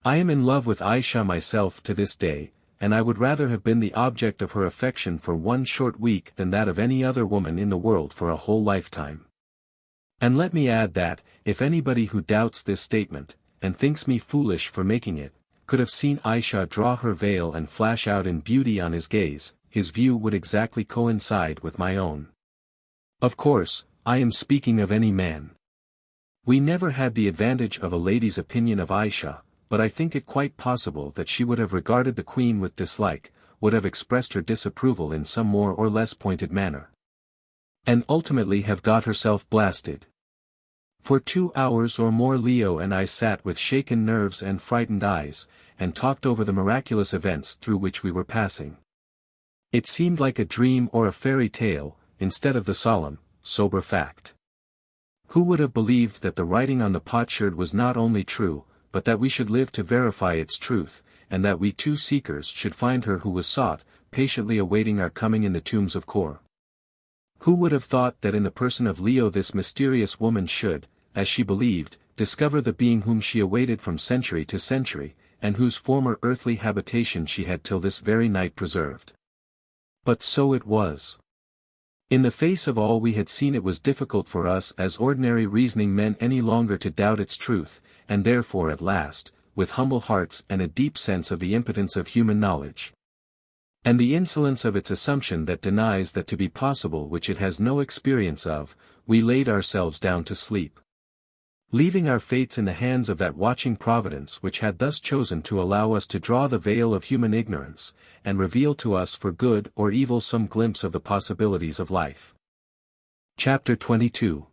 I am in love with Ayesha myself to this day, and I would rather have been the object of her affection for one short week than that of any other woman in the world for a whole lifetime. And let me add that, if anybody who doubts this statement, and thinks me foolish for making it, could have seen Ayesha draw her veil and flash out in beauty on his gaze, his view would exactly coincide with my own. Of course, I am speaking of any man. We never had the advantage of a lady's opinion of Ayesha, but I think it quite possible that she would have regarded the queen with dislike, would have expressed her disapproval in some more or less pointed manner. And ultimately have got herself blasted. For 2 hours or more Leo and I sat with shaken nerves and frightened eyes, and talked over the miraculous events through which we were passing. It seemed like a dream or a fairy tale, instead of the solemn, sober fact. Who would have believed that the writing on the potsherd was not only true, but that we should live to verify its truth, and that we two seekers should find her who was sought, patiently awaiting our coming in the Tombs of Kôr? Who would have thought that in the person of Leo this mysterious woman should, as she believed, discover the being whom she awaited from century to century, and whose former earthly habitation she had till this very night preserved? But so it was. In the face of all we had seen, it was difficult for us as ordinary reasoning men any longer to doubt its truth, and therefore at last, with humble hearts and a deep sense of the impotence of human knowledge, and the insolence of its assumption that denies that to be possible which it has no experience of, we laid ourselves down to sleep, leaving our fates in the hands of that watching providence which had thus chosen to allow us to draw the veil of human ignorance, and reveal to us for good or evil some glimpse of the possibilities of life. Chapter 22.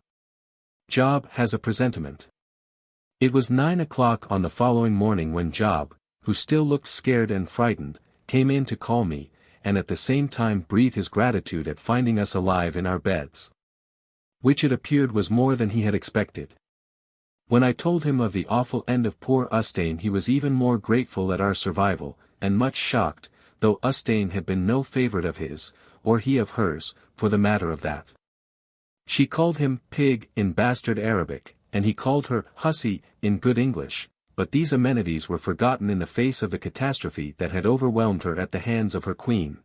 Job has a presentiment. It was 9 o'clock on the following morning when Job, who still looked scared and frightened, came in to call me, and at the same time breathe his gratitude at finding us alive in our beds. Which it appeared was more than he had expected. When I told him of the awful end of poor Ustane, he was even more grateful at our survival, and much shocked, though Ustane had been no favorite of his, or he of hers, for the matter of that. She called him pig in bastard Arabic, and he called her hussy in good English, but these amenities were forgotten in the face of the catastrophe that had overwhelmed her at the hands of her queen.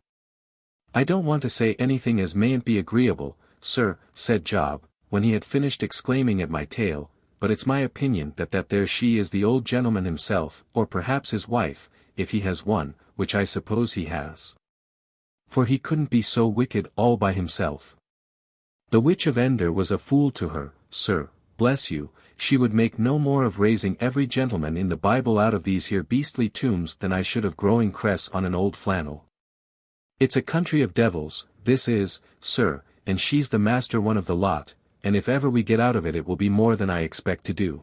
"I don't want to say anything as mayn't be agreeable, sir," said Job, when he had finished exclaiming at my tale, "but it's my opinion that there she is the old gentleman himself, or perhaps his wife, if he has one, which I suppose he has. For he couldn't be so wicked all by himself. The witch of Endor was a fool to her, sir, bless you, she would make no more of raising every gentleman in the Bible out of these here beastly tombs than I should of growing cress on an old flannel. It's a country of devils, this is, sir, and she's the master one of the lot, and if ever we get out of it it will be more than I expect to do.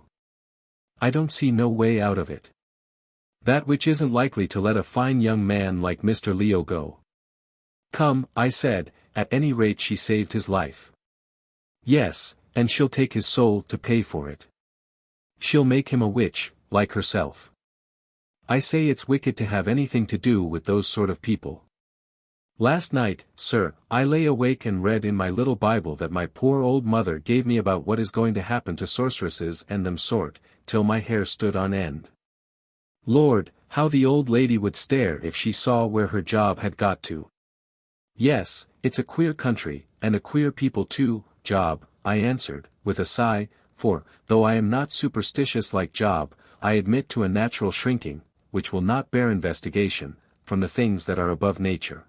I don't see no way out of it. That witch isn't likely to let a fine young man like Mr. Leo go." "Come," I said, "at any rate she saved his life." "Yes, and she'll take his soul to pay for it. She'll make him a witch, like herself. I say it's wicked to have anything to do with those sort of people. Last night, sir, I lay awake and read in my little Bible that my poor old mother gave me about what is going to happen to sorceresses and them sort, till my hair stood on end. Lord, how the old lady would stare if she saw where her job had got to." "Yes, it's a queer country, and a queer people too, Job," I answered, with a sigh, for, though I am not superstitious like Job, I admit to a natural shrinking, which will not bear investigation, from the things that are above nature.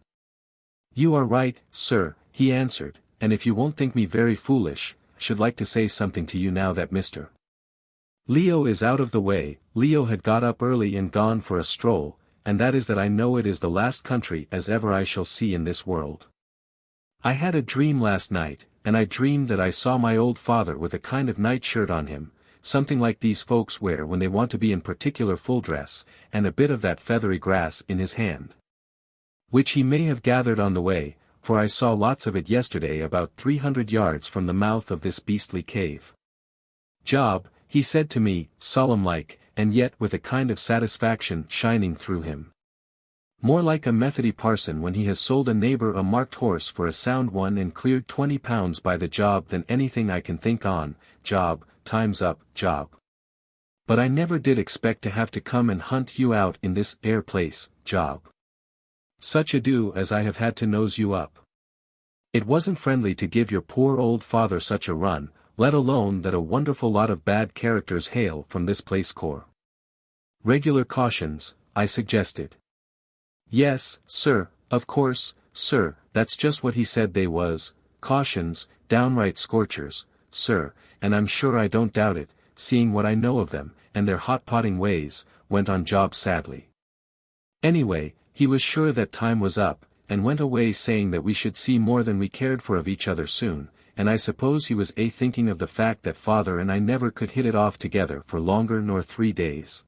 You are right, sir, he answered, and if you won't think me very foolish, I should like to say something to you now that Mr. Leo is out of the way. Leo had got up early and gone for a stroll, and that is that I know it is the last country as ever I shall see in this world. I had a dream last night, and I dreamed that I saw my old father with a kind of nightshirt on him, something like these folks wear when they want to be in particular full dress, and a bit of that feathery grass in his hand, which he may have gathered on the way, for I saw lots of it yesterday about 300 yards from the mouth of this beastly cave. Job, he said to me, solemn-like, and yet with a kind of satisfaction shining through him. More like a Methody parson when he has sold a neighbor a marked horse for a sound one and cleared £20 by the job than anything I can think on. Job, time's up, Job. But I never did expect to have to come and hunt you out in this air place, Job. Such ado as I have had to nose you up. It wasn't friendly to give your poor old father such a run, let alone that a wonderful lot of bad characters hail from this place Kôr. Regular cautions, I suggested. Yes, sir, of course, sir, that's just what he said they was, cautions, downright scorchers, sir, and I'm sure I don't doubt it, seeing what I know of them, and their hot-potting ways, went on Job sadly. Anyway, he was sure that time was up, and went away saying that we should see more than we cared for of each other soon, and I suppose he was thinking of the fact that father and I never could hit it off together for longer nor 3 days.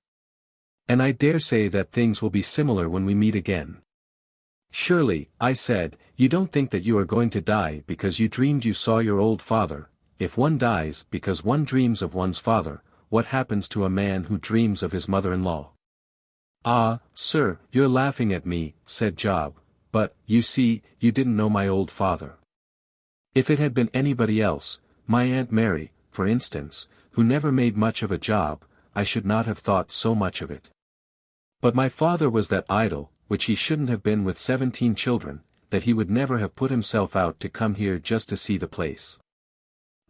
And I dare say that things will be similar when we meet again. Surely, I said, you don't think that you are going to die because you dreamed you saw your old father. If one dies because one dreams of one's father, what happens to a man who dreams of his mother-in-law? Ah, sir, you're laughing at me, said Job, but, you see, you didn't know my old father. If it had been anybody else, my Aunt Mary, for instance, who never made much of a job, I should not have thought so much of it. But my father was that idle, which he shouldn't have been with 17 children, that he would never have put himself out to come here just to see the place.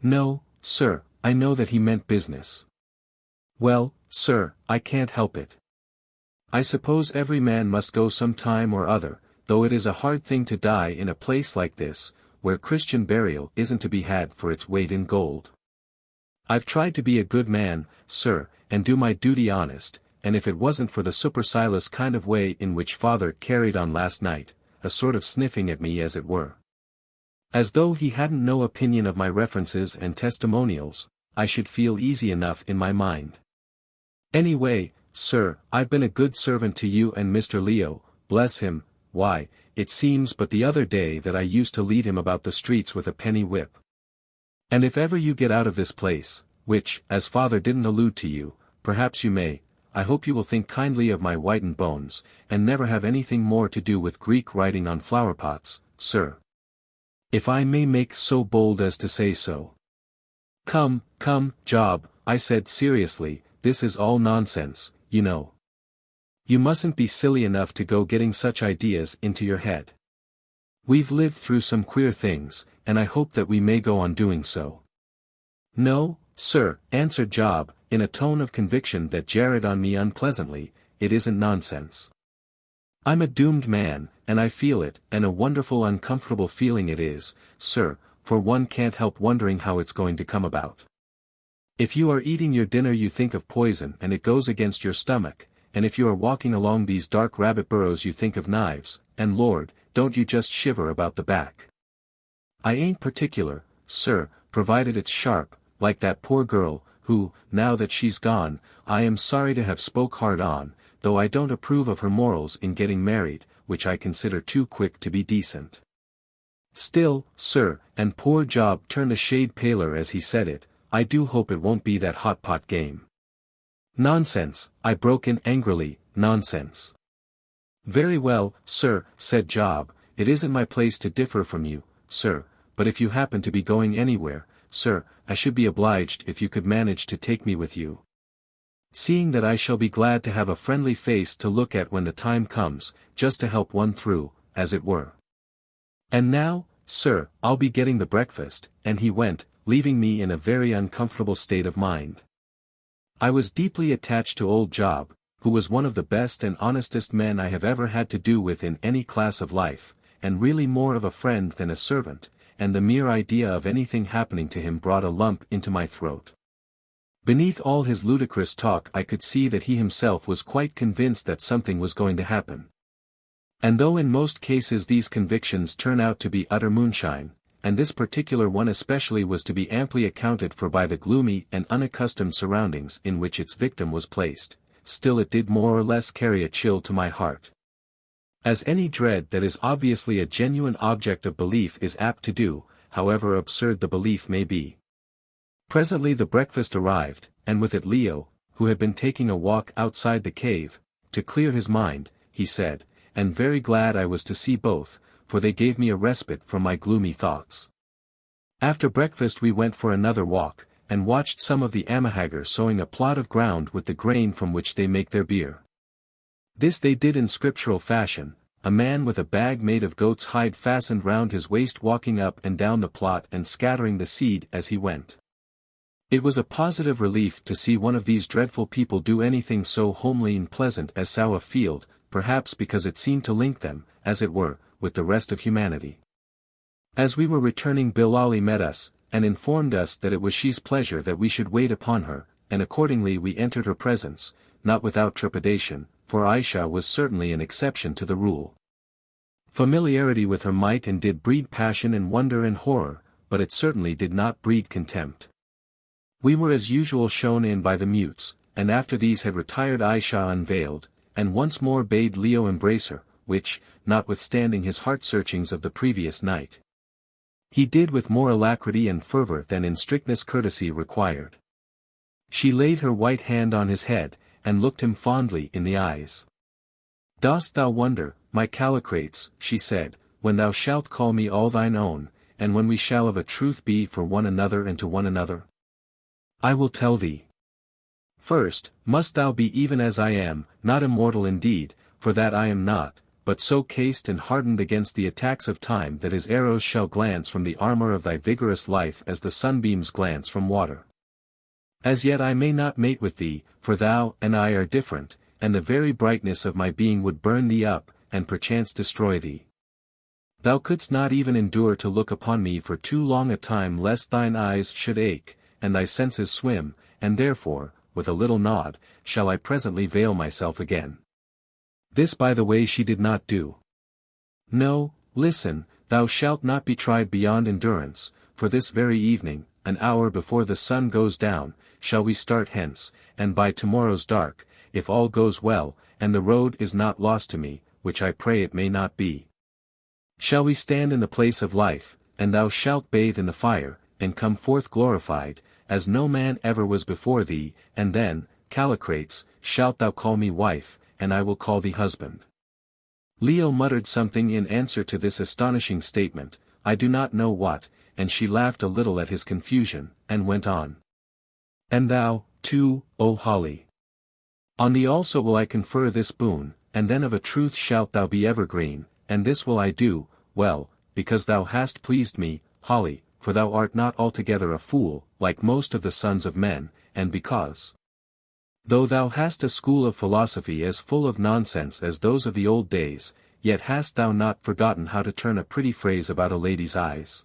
No, sir, I know that he meant business. Well, sir, I can't help it. I suppose every man must go some time or other, though it is a hard thing to die in a place like this, where Christian burial isn't to be had for its weight in gold. I've tried to be a good man, sir, and do my duty honest, and if it wasn't for the supercilious kind of way in which father carried on last night, a sort of sniffing at me as it were, as though he hadn't no opinion of my references and testimonials, I should feel easy enough in my mind. Anyway, sir, I've been a good servant to you and Mr. Leo, bless him. Why, it seems but the other day that I used to lead him about the streets with a penny whip. And if ever you get out of this place, which, as father didn't allude to you, perhaps you may, I hope you will think kindly of my whitened bones, and never have anything more to do with Greek writing on flowerpots, sir. If I may make so bold as to say so. Come, Job, I said seriously, this is all nonsense, you know. You mustn't be silly enough to go getting such ideas into your head. We've lived through some queer things, and I hope that we may go on doing so. No, sir, answered Job, in a tone of conviction that jarred on me unpleasantly, it isn't nonsense. I'm a doomed man, and I feel it, and a wonderful uncomfortable feeling it is, sir, for one can't help wondering how it's going to come about. If you are eating your dinner you think of poison and it goes against your stomach, and if you are walking along these dark rabbit burrows you think of knives, and Lord, don't you just shiver about the back. I ain't particular, sir, provided it's sharp, like that poor girl, who, now that she's gone, I am sorry to have spoke hard on, though I don't approve of her morals in getting married, which I consider too quick to be decent. Still, sir, and poor Job turned a shade paler as he said it, I do hope it won't be that hot pot game. Nonsense, I broke in angrily, nonsense. Very well, sir, said Job, it isn't my place to differ from you, sir, but if you happen to be going anywhere, sir, I should be obliged if you could manage to take me with you. Seeing that I shall be glad to have a friendly face to look at when the time comes, just to help one through, as it were. And now, sir, I'll be getting the breakfast, and he went, leaving me in a very uncomfortable state of mind. I was deeply attached to old Job, who was one of the best and honestest men I have ever had to do with in any class of life, and really more of a friend than a servant, and the mere idea of anything happening to him brought a lump into my throat. Beneath all his ludicrous talk I could see that he himself was quite convinced that something was going to happen. And though in most cases these convictions turn out to be utter moonshine, and this particular one especially was to be amply accounted for by the gloomy and unaccustomed surroundings in which its victim was placed, still it did more or less carry a chill to my heart. As any dread that is obviously a genuine object of belief is apt to do, however absurd the belief may be. Presently the breakfast arrived, and with it Leo, who had been taking a walk outside the cave, to clear his mind, he said, and very glad I was to see both, for they gave me a respite from my gloomy thoughts. After breakfast we went for another walk, and watched some of the Amahagger sowing a plot of ground with the grain from which they make their beer. This they did in scriptural fashion, a man with a bag made of goat's hide fastened round his waist walking up and down the plot and scattering the seed as he went. It was a positive relief to see one of these dreadful people do anything so homely and pleasant as sow a field, perhaps because it seemed to link them, as it were, with the rest of humanity. As we were returning Bilali met us, and informed us that it was she's pleasure that we should wait upon her, and accordingly we entered her presence, not without trepidation, for Ayesha was certainly an exception to the rule. Familiarity with her might and did breed passion and wonder and horror, but it certainly did not breed contempt. We were as usual shown in by the mutes, and after these had retired Ayesha unveiled, and once more bade Leo embrace her, which, notwithstanding his heart-searchings of the previous night, he did with more alacrity and fervor than in strictness courtesy required. She laid her white hand on his head, and looked him fondly in the eyes. "Dost thou wonder, my Callicrates," she said, "when thou shalt call me all thine own, and when we shall of a truth be for one another and to one another? I will tell thee. First, must thou be even as I am, not immortal indeed, for that I am not, but so cased and hardened against the attacks of time that his arrows shall glance from the armor of thy vigorous life as the sunbeams glance from water. As yet I may not mate with thee, for thou and I are different, and the very brightness of my being would burn thee up, and perchance destroy thee. Thou couldst not even endure to look upon me for too long a time lest thine eyes should ache, and thy senses swim, and therefore, with a little nod, shall I presently veil myself again." This by the way she did not do. "No, listen, thou shalt not be tried beyond endurance, for this very evening, an hour before the sun goes down, shall we start hence, and by tomorrow's dark, if all goes well, and the road is not lost to me, which I pray it may not be, shall we stand in the place of life, and thou shalt bathe in the fire, and come forth glorified, as no man ever was before thee, and then, Callicrates, shalt thou call me wife, and I will call thee husband." Leo muttered something in answer to this astonishing statement, I do not know what, and she laughed a little at his confusion, and went on. "And thou, too, O Holly. On thee also will I confer this boon, and then of a truth shalt thou be evergreen, and this will I do, well, because thou hast pleased me, Holly, for thou art not altogether a fool, like most of the sons of men, and because, though thou hast a school of philosophy as full of nonsense as those of the old days, yet hast thou not forgotten how to turn a pretty phrase about a lady's eyes."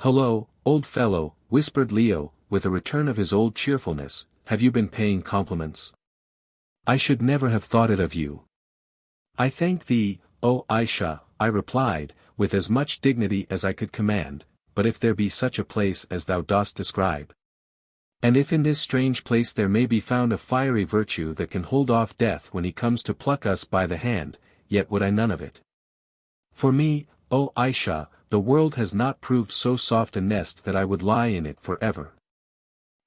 "Hullo, old fellow," whispered Leo, with a return of his old cheerfulness, "have you been paying compliments? I should never have thought it of you." "I thank thee, O Ayesha," I replied, with as much dignity as I could command, "but if there be such a place as thou dost describe, and if in this strange place there may be found a fiery virtue that can hold off death when he comes to pluck us by the hand, yet would I none of it. For me, O Ayesha, the world has not proved so soft a nest that I would lie in it for ever.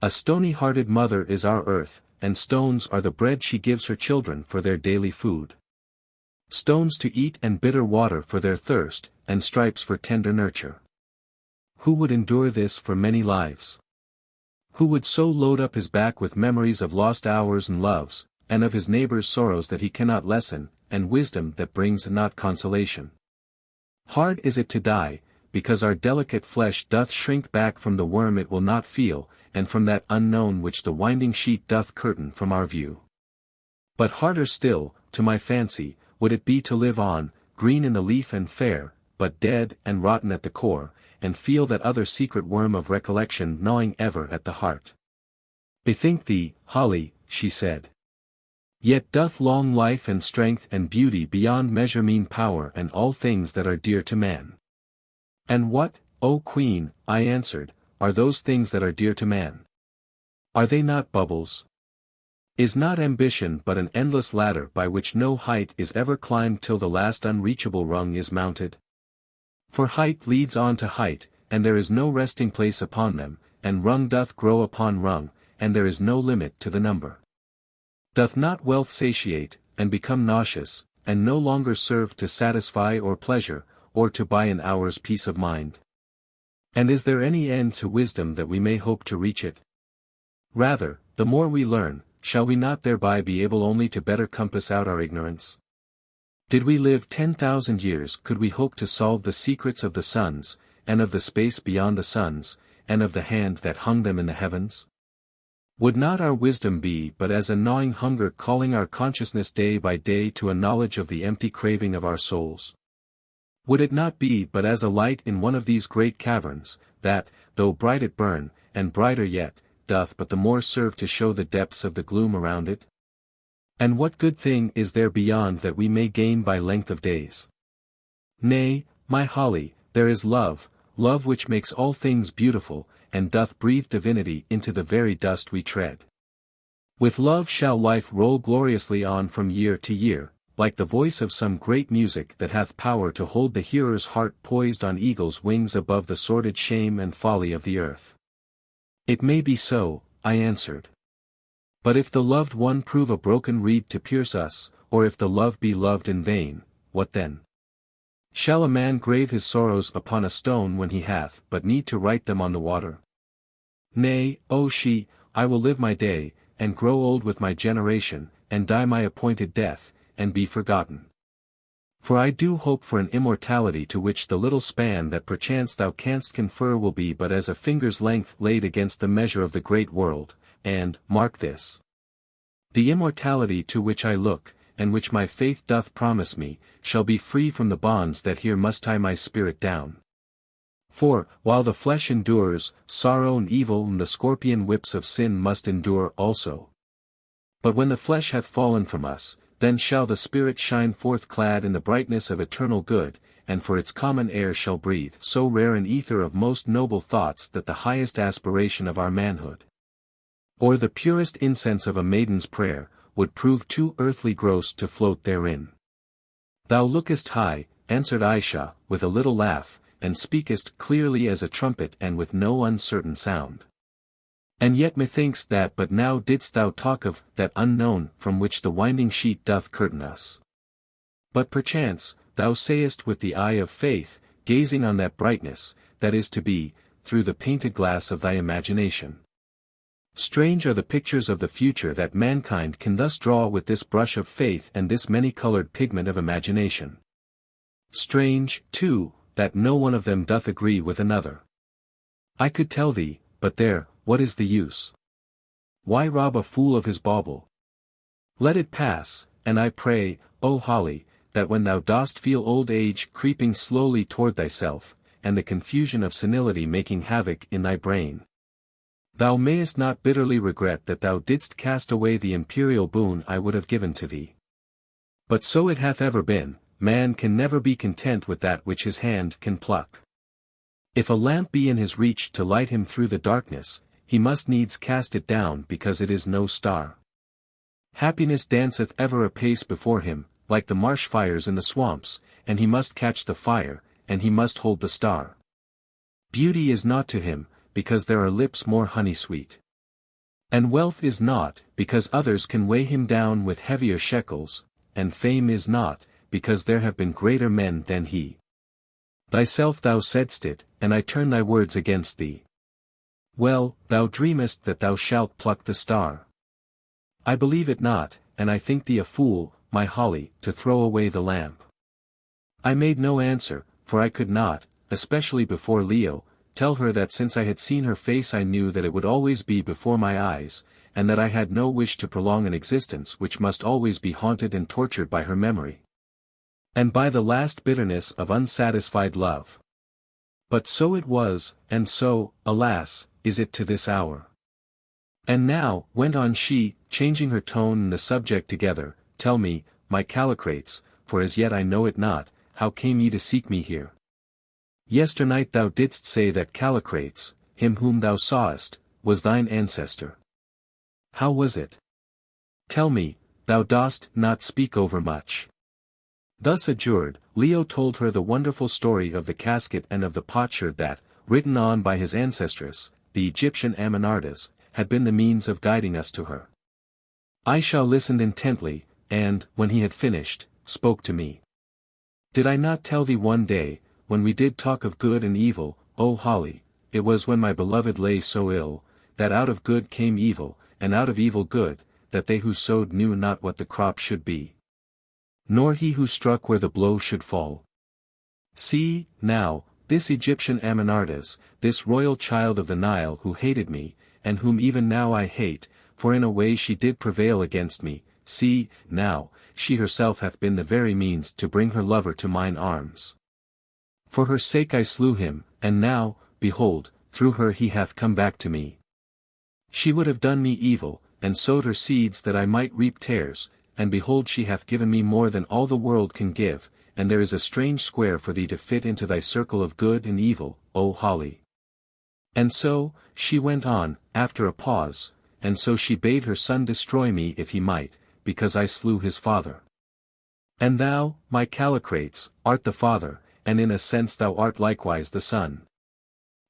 A stony-hearted mother is our earth, and stones are the bread she gives her children for their daily food. Stones to eat and bitter water for their thirst, and stripes for tender nurture. Who would endure this for many lives? Who would so load up his back with memories of lost hours and loves, and of his neighbor's sorrows that he cannot lessen, and wisdom that brings not consolation? Hard is it to die, because our delicate flesh doth shrink back from the worm it will not feel, and from that unknown which the winding sheet doth curtain from our view. But harder still, to my fancy, would it be to live on, green in the leaf and fair, but dead and rotten at the core, and feel that other secret worm of recollection gnawing ever at the heart. Bethink thee, Holly, she said. Yet doth long life and strength and beauty beyond measure mean power and all things that are dear to man. And what, O Queen, I answered, are those things that are dear to man? Are they not bubbles? Is not ambition but an endless ladder by which no height is ever climbed till the last unreachable rung is mounted? For height leads on to height, and there is no resting place upon them, and rung doth grow upon rung, and there is no limit to the number. Doth not wealth satiate, and become nauseous, and no longer serve to satisfy or pleasure, or to buy an hour's peace of mind? And is there any end to wisdom that we may hope to reach it? Rather, the more we learn, shall we not thereby be able only to better compass out our ignorance? Did we live 10,000 years could we hope to solve the secrets of the suns, and of the space beyond the suns, and of the hand that hung them in the heavens? Would not our wisdom be but as a gnawing hunger calling our consciousness day by day to a knowledge of the empty craving of our souls? Would it not be but as a light in one of these great caverns, that, though bright it burn, and brighter yet, doth but the more serve to show the depths of the gloom around it? And what good thing is there beyond that we may gain by length of days? Nay, my Holly, there is love, love which makes all things beautiful, and doth breathe divinity into the very dust we tread. With love shall life roll gloriously on from year to year, like the voice of some great music that hath power to hold the hearer's heart poised on eagle's wings above the sordid shame and folly of the earth. It may be so, I answered. But if the loved one prove a broken reed to pierce us, or if the love be loved in vain, what then? Shall a man grave his sorrows upon a stone when he hath but need to write them on the water? Nay, O she, I will live my day, and grow old with my generation, and die my appointed death, and be forgotten. For I do hope for an immortality to which the little span that perchance thou canst confer will be but as a finger's length laid against the measure of the great world, and, mark this, the immortality to which I look, and which my faith doth promise me, shall be free from the bonds that here must tie my spirit down. For, while the flesh endures, sorrow and evil and the scorpion whips of sin must endure also. But when the flesh hath fallen from us, then shall the spirit shine forth clad in the brightness of eternal good, and for its common air shall breathe so rare an ether of most noble thoughts that the highest aspiration of our manhood, or the purest incense of a maiden's prayer, would prove too earthly gross to float therein. Thou lookest high, answered Ayesha, with a little laugh, and speakest clearly as a trumpet and with no uncertain sound. And yet methinks that but now didst thou talk of that unknown from which the winding sheet doth curtain us. But perchance, thou sayest with the eye of faith, gazing on that brightness, that is to be, through the painted glass of thy imagination. Strange are the pictures of the future that mankind can thus draw with this brush of faith and this many-colored pigment of imagination. Strange, too, that no one of them doth agree with another. I could tell thee, but there, what is the use? Why rob a fool of his bauble? Let it pass, and I pray, O Holly, that when thou dost feel old age creeping slowly toward thyself, and the confusion of senility making havoc in thy brain, thou mayest not bitterly regret that thou didst cast away the imperial boon I would have given to thee. But so it hath ever been, man can never be content with that which his hand can pluck. If a lamp be in his reach to light him through the darkness, he must needs cast it down because it is no star. Happiness danceth ever apace before him, like the marsh fires in the swamps, and he must catch the fire, and he must hold the star. Beauty is naught to him, because there are lips more honey-sweet. And wealth is naught, because others can weigh him down with heavier shekels, and fame is naught, because there have been greater men than he. Thyself thou saidst it, and I turn thy words against thee. Well, thou dreamest that thou shalt pluck the star. I believe it not, and I think thee a fool, my Holly, to throw away the lamp. I made no answer, for I could not, especially before Leo, tell her that since I had seen her face I knew that it would always be before my eyes, and that I had no wish to prolong an existence which must always be haunted and tortured by her memory. And by the last bitterness of unsatisfied love. But so it was, and so, alas, is it to this hour. And now, went on she, changing her tone and the subject together, tell me, my Callicrates, for as yet I know it not, how came ye to seek me here? Yesternight thou didst say that Callicrates, him whom thou sawest, was thine ancestor. How was it? Tell me, thou dost not speak overmuch. Thus adjured, Leo told her the wonderful story of the casket and of the potsherd that, written on by his ancestress, the Egyptian Amenartas, had been the means of guiding us to her. Ayesha listened intently, and, when he had finished, spoke to me. Did I not tell thee one day, when we did talk of good and evil, O Holly, it was when my beloved lay so ill, that out of good came evil, and out of evil good, that they who sowed knew not what the crop should be. Nor he who struck where the blow should fall. See, now, this Egyptian Amenartas, this royal child of the Nile who hated me, and whom even now I hate, for in a way she did prevail against me, see, now, she herself hath been the very means to bring her lover to mine arms. For her sake I slew him, and now, behold, through her he hath come back to me. She would have done me evil, and sowed her seeds that I might reap tares, and behold she hath given me more than all the world can give, and there is a strange square for thee to fit into thy circle of good and evil, O Holly. And so, she went on, after a pause, and so she bade her son destroy me if he might, because I slew his father. And thou, my Callicrates, art the father, and in a sense thou art likewise the son.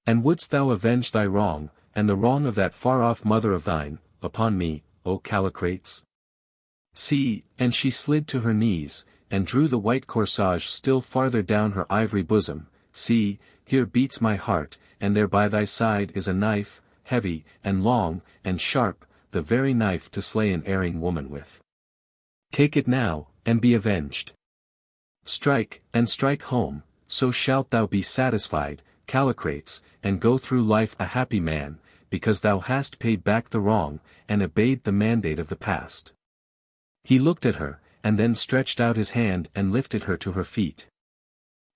And wouldst thou avenge thy wrong, and the wrong of that far-off mother of thine, upon me, O Callicrates? See, and she slid to her knees, and drew the white corsage still farther down her ivory bosom, see, here beats my heart, and there by thy side is a knife, heavy, and long, and sharp, the very knife to slay an erring woman with. Take it now, and be avenged. Strike, and strike home, so shalt thou be satisfied, Callicrates, and go through life a happy man, because thou hast paid back the wrong, and obeyed the mandate of the past. He looked at her, and then stretched out his hand and lifted her to her feet.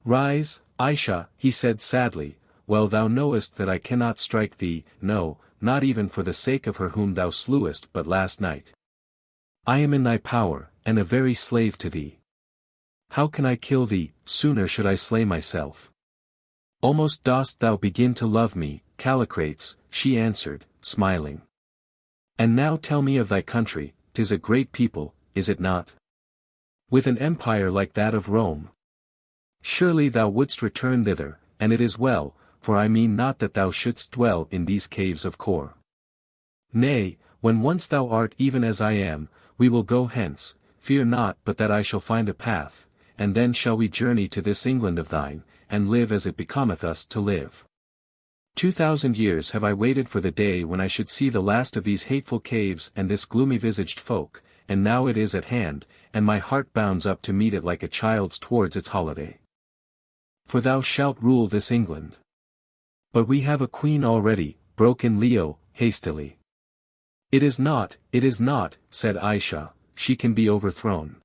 Rise, Ayesha, he said sadly, well thou knowest that I cannot strike thee, no, not even for the sake of her whom thou slewest but last night. I am in thy power, and a very slave to thee. How can I kill thee, sooner should I slay myself. Almost dost thou begin to love me, Callicrates, she answered, smiling. And now tell me of thy country, 'tis a great people, is it not? With an empire like that of Rome. Surely thou wouldst return thither, and it is well, for I mean not that thou shouldst dwell in these caves of Kôr. Nay, when once thou art even as I am, we will go hence, fear not but that I shall find a path, and then shall we journey to this England of thine, and live as it becometh us to live. 2,000 years have I waited for the day when I should see the last of these hateful caves and this gloomy-visaged folk, and now it is at hand, and my heart bounds up to meet it like a child's towards its holiday. For thou shalt rule this England. But we have a queen already, broke in Leo, hastily. It is not, said Ayesha, she can be overthrown.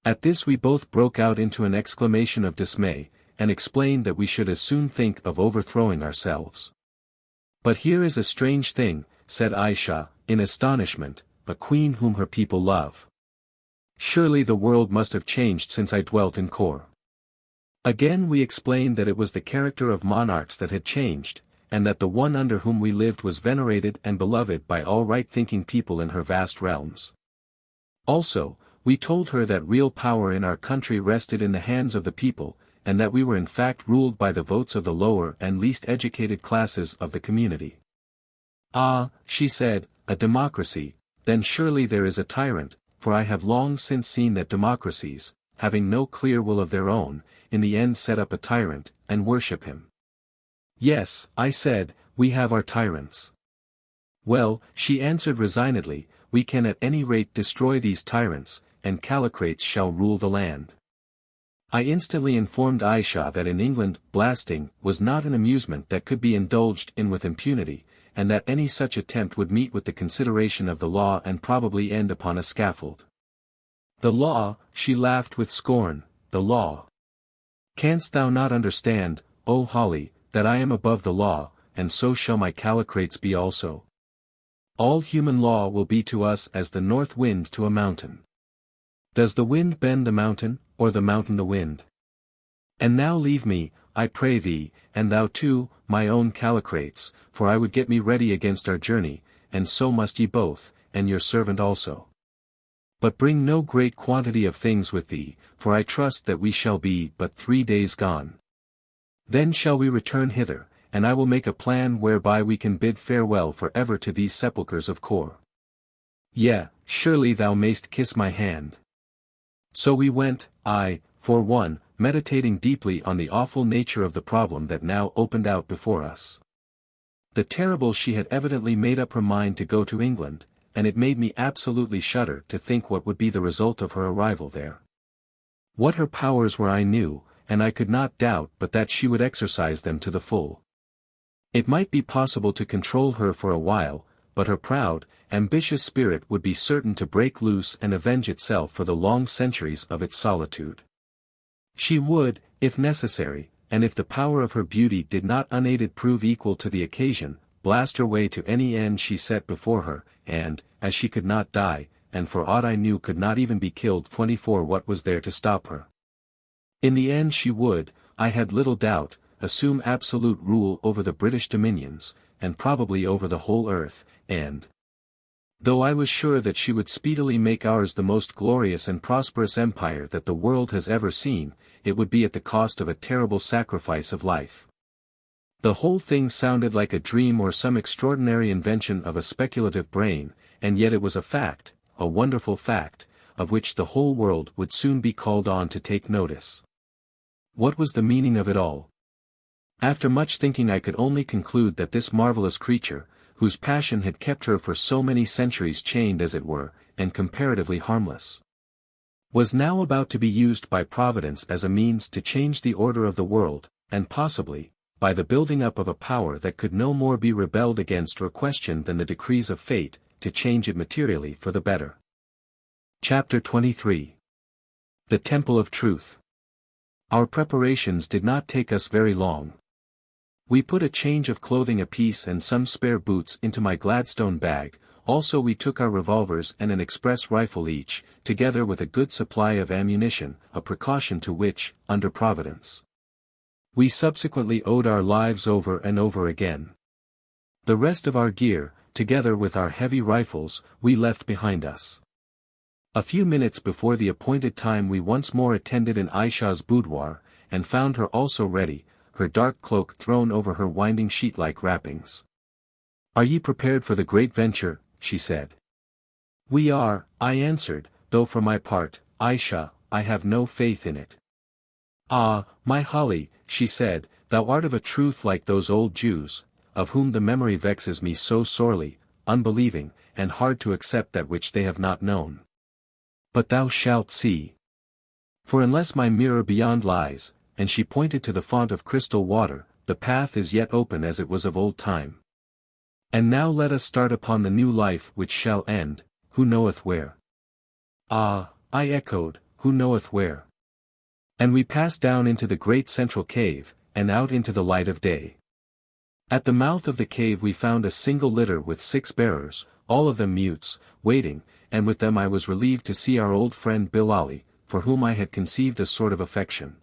At this we both broke out into an exclamation of dismay, and explained that we should as soon think of overthrowing ourselves. But here is a strange thing, said Ayesha, in astonishment, a queen whom her people love. Surely the world must have changed since I dwelt in Kôr. Again we explained that it was the character of monarchs that had changed, and that the one under whom we lived was venerated and beloved by all right-thinking people in her vast realms. Also, we told her that real power in our country rested in the hands of the people, and that we were in fact ruled by the votes of the lower and least educated classes of the community. Ah, she said, a democracy, then surely there is a tyrant, for I have long since seen that democracies, having no clear will of their own, in the end set up a tyrant, and worship him. Yes, I said, we have our tyrants. Well, she answered resignedly, we can at any rate destroy these tyrants, and Callicrates shall rule the land. I instantly informed Ayesha that in England blasting was not an amusement that could be indulged in with impunity, and that any such attempt would meet with the consideration of the law and probably end upon a scaffold. The law, she laughed with scorn, the law. Canst thou not understand, O Holly, that I am above the law, and so shall my callicrates be also? All human law will be to us as the north wind to a mountain. Does the wind bend the mountain, or the mountain the wind? And now leave me, I pray thee, and thou too, my own callicrates, for I would get me ready against our journey, and so must ye both, and your servant also. But bring no great quantity of things with thee, for I trust that we shall be but 3 days gone. Then shall we return hither, and I will make a plan whereby we can bid farewell for ever to these sepulchres of Kôr. Yea, surely thou mayst kiss my hand. So we went, I, for one, meditating deeply on the awful nature of the problem that now opened out before us. The terrible she had evidently made up her mind to go to England, and it made me absolutely shudder to think what would be the result of her arrival there. What her powers were I knew, and I could not doubt but that she would exercise them to the full. It might be possible to control her for a while, but her proud, ambitious spirit would be certain to break loose and avenge itself for the long centuries of its solitude. She would, if necessary, and if the power of her beauty did not unaided prove equal to the occasion, blast her way to any end she set before her, and, as she could not die, and for aught I knew could not even be killed 24, what was there to stop her? In the end she would, I had little doubt, assume absolute rule over the British dominions, and probably over the whole earth, and though I was sure that she would speedily make ours the most glorious and prosperous empire that the world has ever seen, it would be at the cost of a terrible sacrifice of life. The whole thing sounded like a dream or some extraordinary invention of a speculative brain, and yet it was a fact, a wonderful fact, of which the whole world would soon be called on to take notice. What was the meaning of it all? After much thinking I could only conclude that this marvelous creature, whose passion had kept her for so many centuries chained as it were, and comparatively harmless, was now about to be used by Providence as a means to change the order of the world, and possibly, by the building up of a power that could no more be rebelled against or questioned than the decrees of fate, to change it materially for the better. Chapter 23. The Temple of Truth. Our preparations did not take us very long. We put a change of clothing apiece and some spare boots into my Gladstone bag, also we took our revolvers and an express rifle each, together with a good supply of ammunition, a precaution to which, under Providence, we subsequently owed our lives over and over again. The rest of our gear, together with our heavy rifles, we left behind us. A few minutes before the appointed time we once more attended in Ayesha's boudoir, and found her also ready, her dark cloak thrown over her winding sheet-like wrappings. "Are ye prepared for the great venture?" she said. "We are," I answered, though for my part, Ayesha, I have no faith in it. "Ah, my Holly," she said, "thou art of a truth like those old Jews, of whom the memory vexes me so sorely, unbelieving, and hard to accept that which they have not known. But thou shalt see. For unless my mirror beyond lies," and she pointed to the font of crystal water, "the path is yet open as it was of old time. And now let us start upon the new life which shall end, who knoweth where?" "Ah," I echoed, "who knoweth where?" And we passed down into the great central cave, and out into the light of day. At the mouth of the cave we found a single litter with 6 bearers, all of them mutes, waiting, and with them I was relieved to see our old friend Bilali, for whom I had conceived a sort of affection.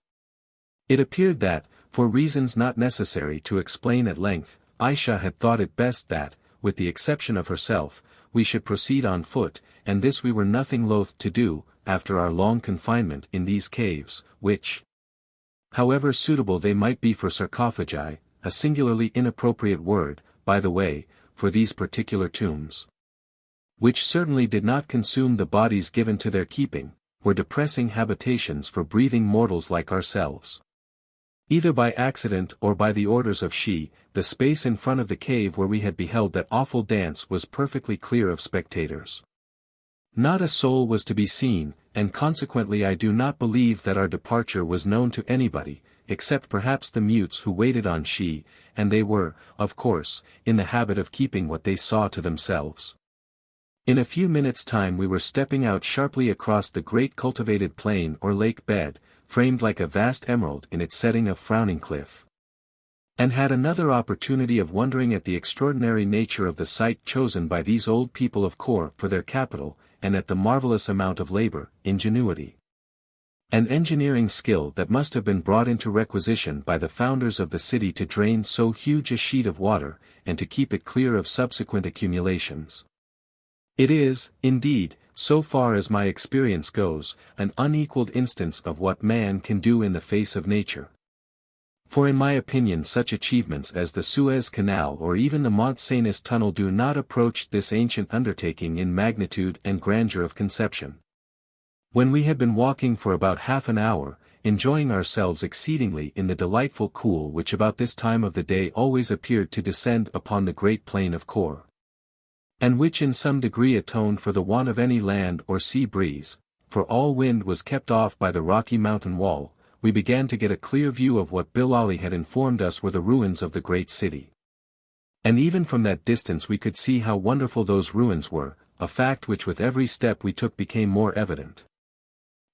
It appeared that, for reasons not necessary to explain at length, Ayesha had thought it best that, with the exception of herself, we should proceed on foot, and this we were nothing loath to do, after our long confinement in these caves, which, however suitable they might be for sarcophagi, a singularly inappropriate word, by the way, for these particular tombs, which certainly did not consume the bodies given to their keeping, were depressing habitations for breathing mortals like ourselves. Either by accident or by the orders of she, the space in front of the cave where we had beheld that awful dance was perfectly clear of spectators. Not a soul was to be seen, and consequently I do not believe that our departure was known to anybody, except perhaps the mutes who waited on she, and they were, of course, in the habit of keeping what they saw to themselves. In a few minutes' time we were stepping out sharply across the great cultivated plain or lake bed, framed like a vast emerald in its setting of frowning cliff. And had another opportunity of wondering at the extraordinary nature of the site chosen by these old people of Kôr for their capital, and at the marvelous amount of labor, ingenuity, and engineering skill that must have been brought into requisition by the founders of the city to drain so huge a sheet of water, and to keep it clear of subsequent accumulations. It is, indeed, so far as my experience goes, an unequaled instance of what man can do in the face of nature. For in my opinion such achievements as the Suez Canal or even the Mont Cenis Tunnel do not approach this ancient undertaking in magnitude and grandeur of conception. When we had been walking for about half an hour, enjoying ourselves exceedingly in the delightful cool which about this time of the day always appeared to descend upon the great plain of Kôr, and which in some degree atoned for the want of any land or sea breeze, for all wind was kept off by the rocky mountain wall, we began to get a clear view of what Bilali had informed us were the ruins of the great city. And even from that distance we could see how wonderful those ruins were, a fact which with every step we took became more evident.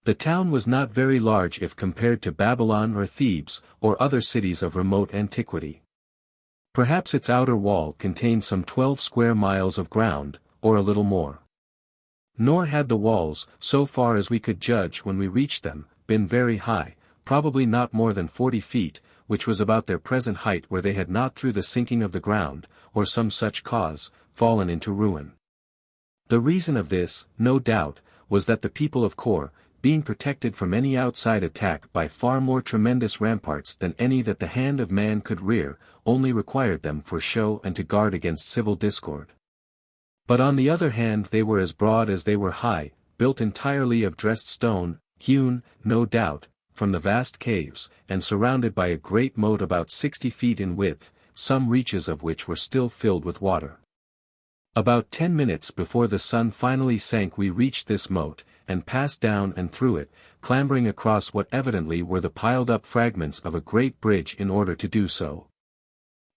The town was not very large if compared to Babylon or Thebes, or other cities of remote antiquity. Perhaps its outer wall contained some 12 square miles of ground, or a little more. Nor had the walls, so far as we could judge when we reached them, been very high, probably not more than 40 feet, which was about their present height where they had not through the sinking of the ground, or some such cause, fallen into ruin. The reason of this, no doubt, was that the people of Kôr, being protected from any outside attack by far more tremendous ramparts than any that the hand of man could rear, only required them for show and to guard against civil discord. But on the other hand they were as broad as they were high, built entirely of dressed stone, hewn, no doubt, from the vast caves, and surrounded by a great moat about 60 feet in width, some reaches of which were still filled with water. About 10 minutes before the sun finally sank we reached this moat, and passed down and through it, clambering across what evidently were the piled-up fragments of a great bridge in order to do so.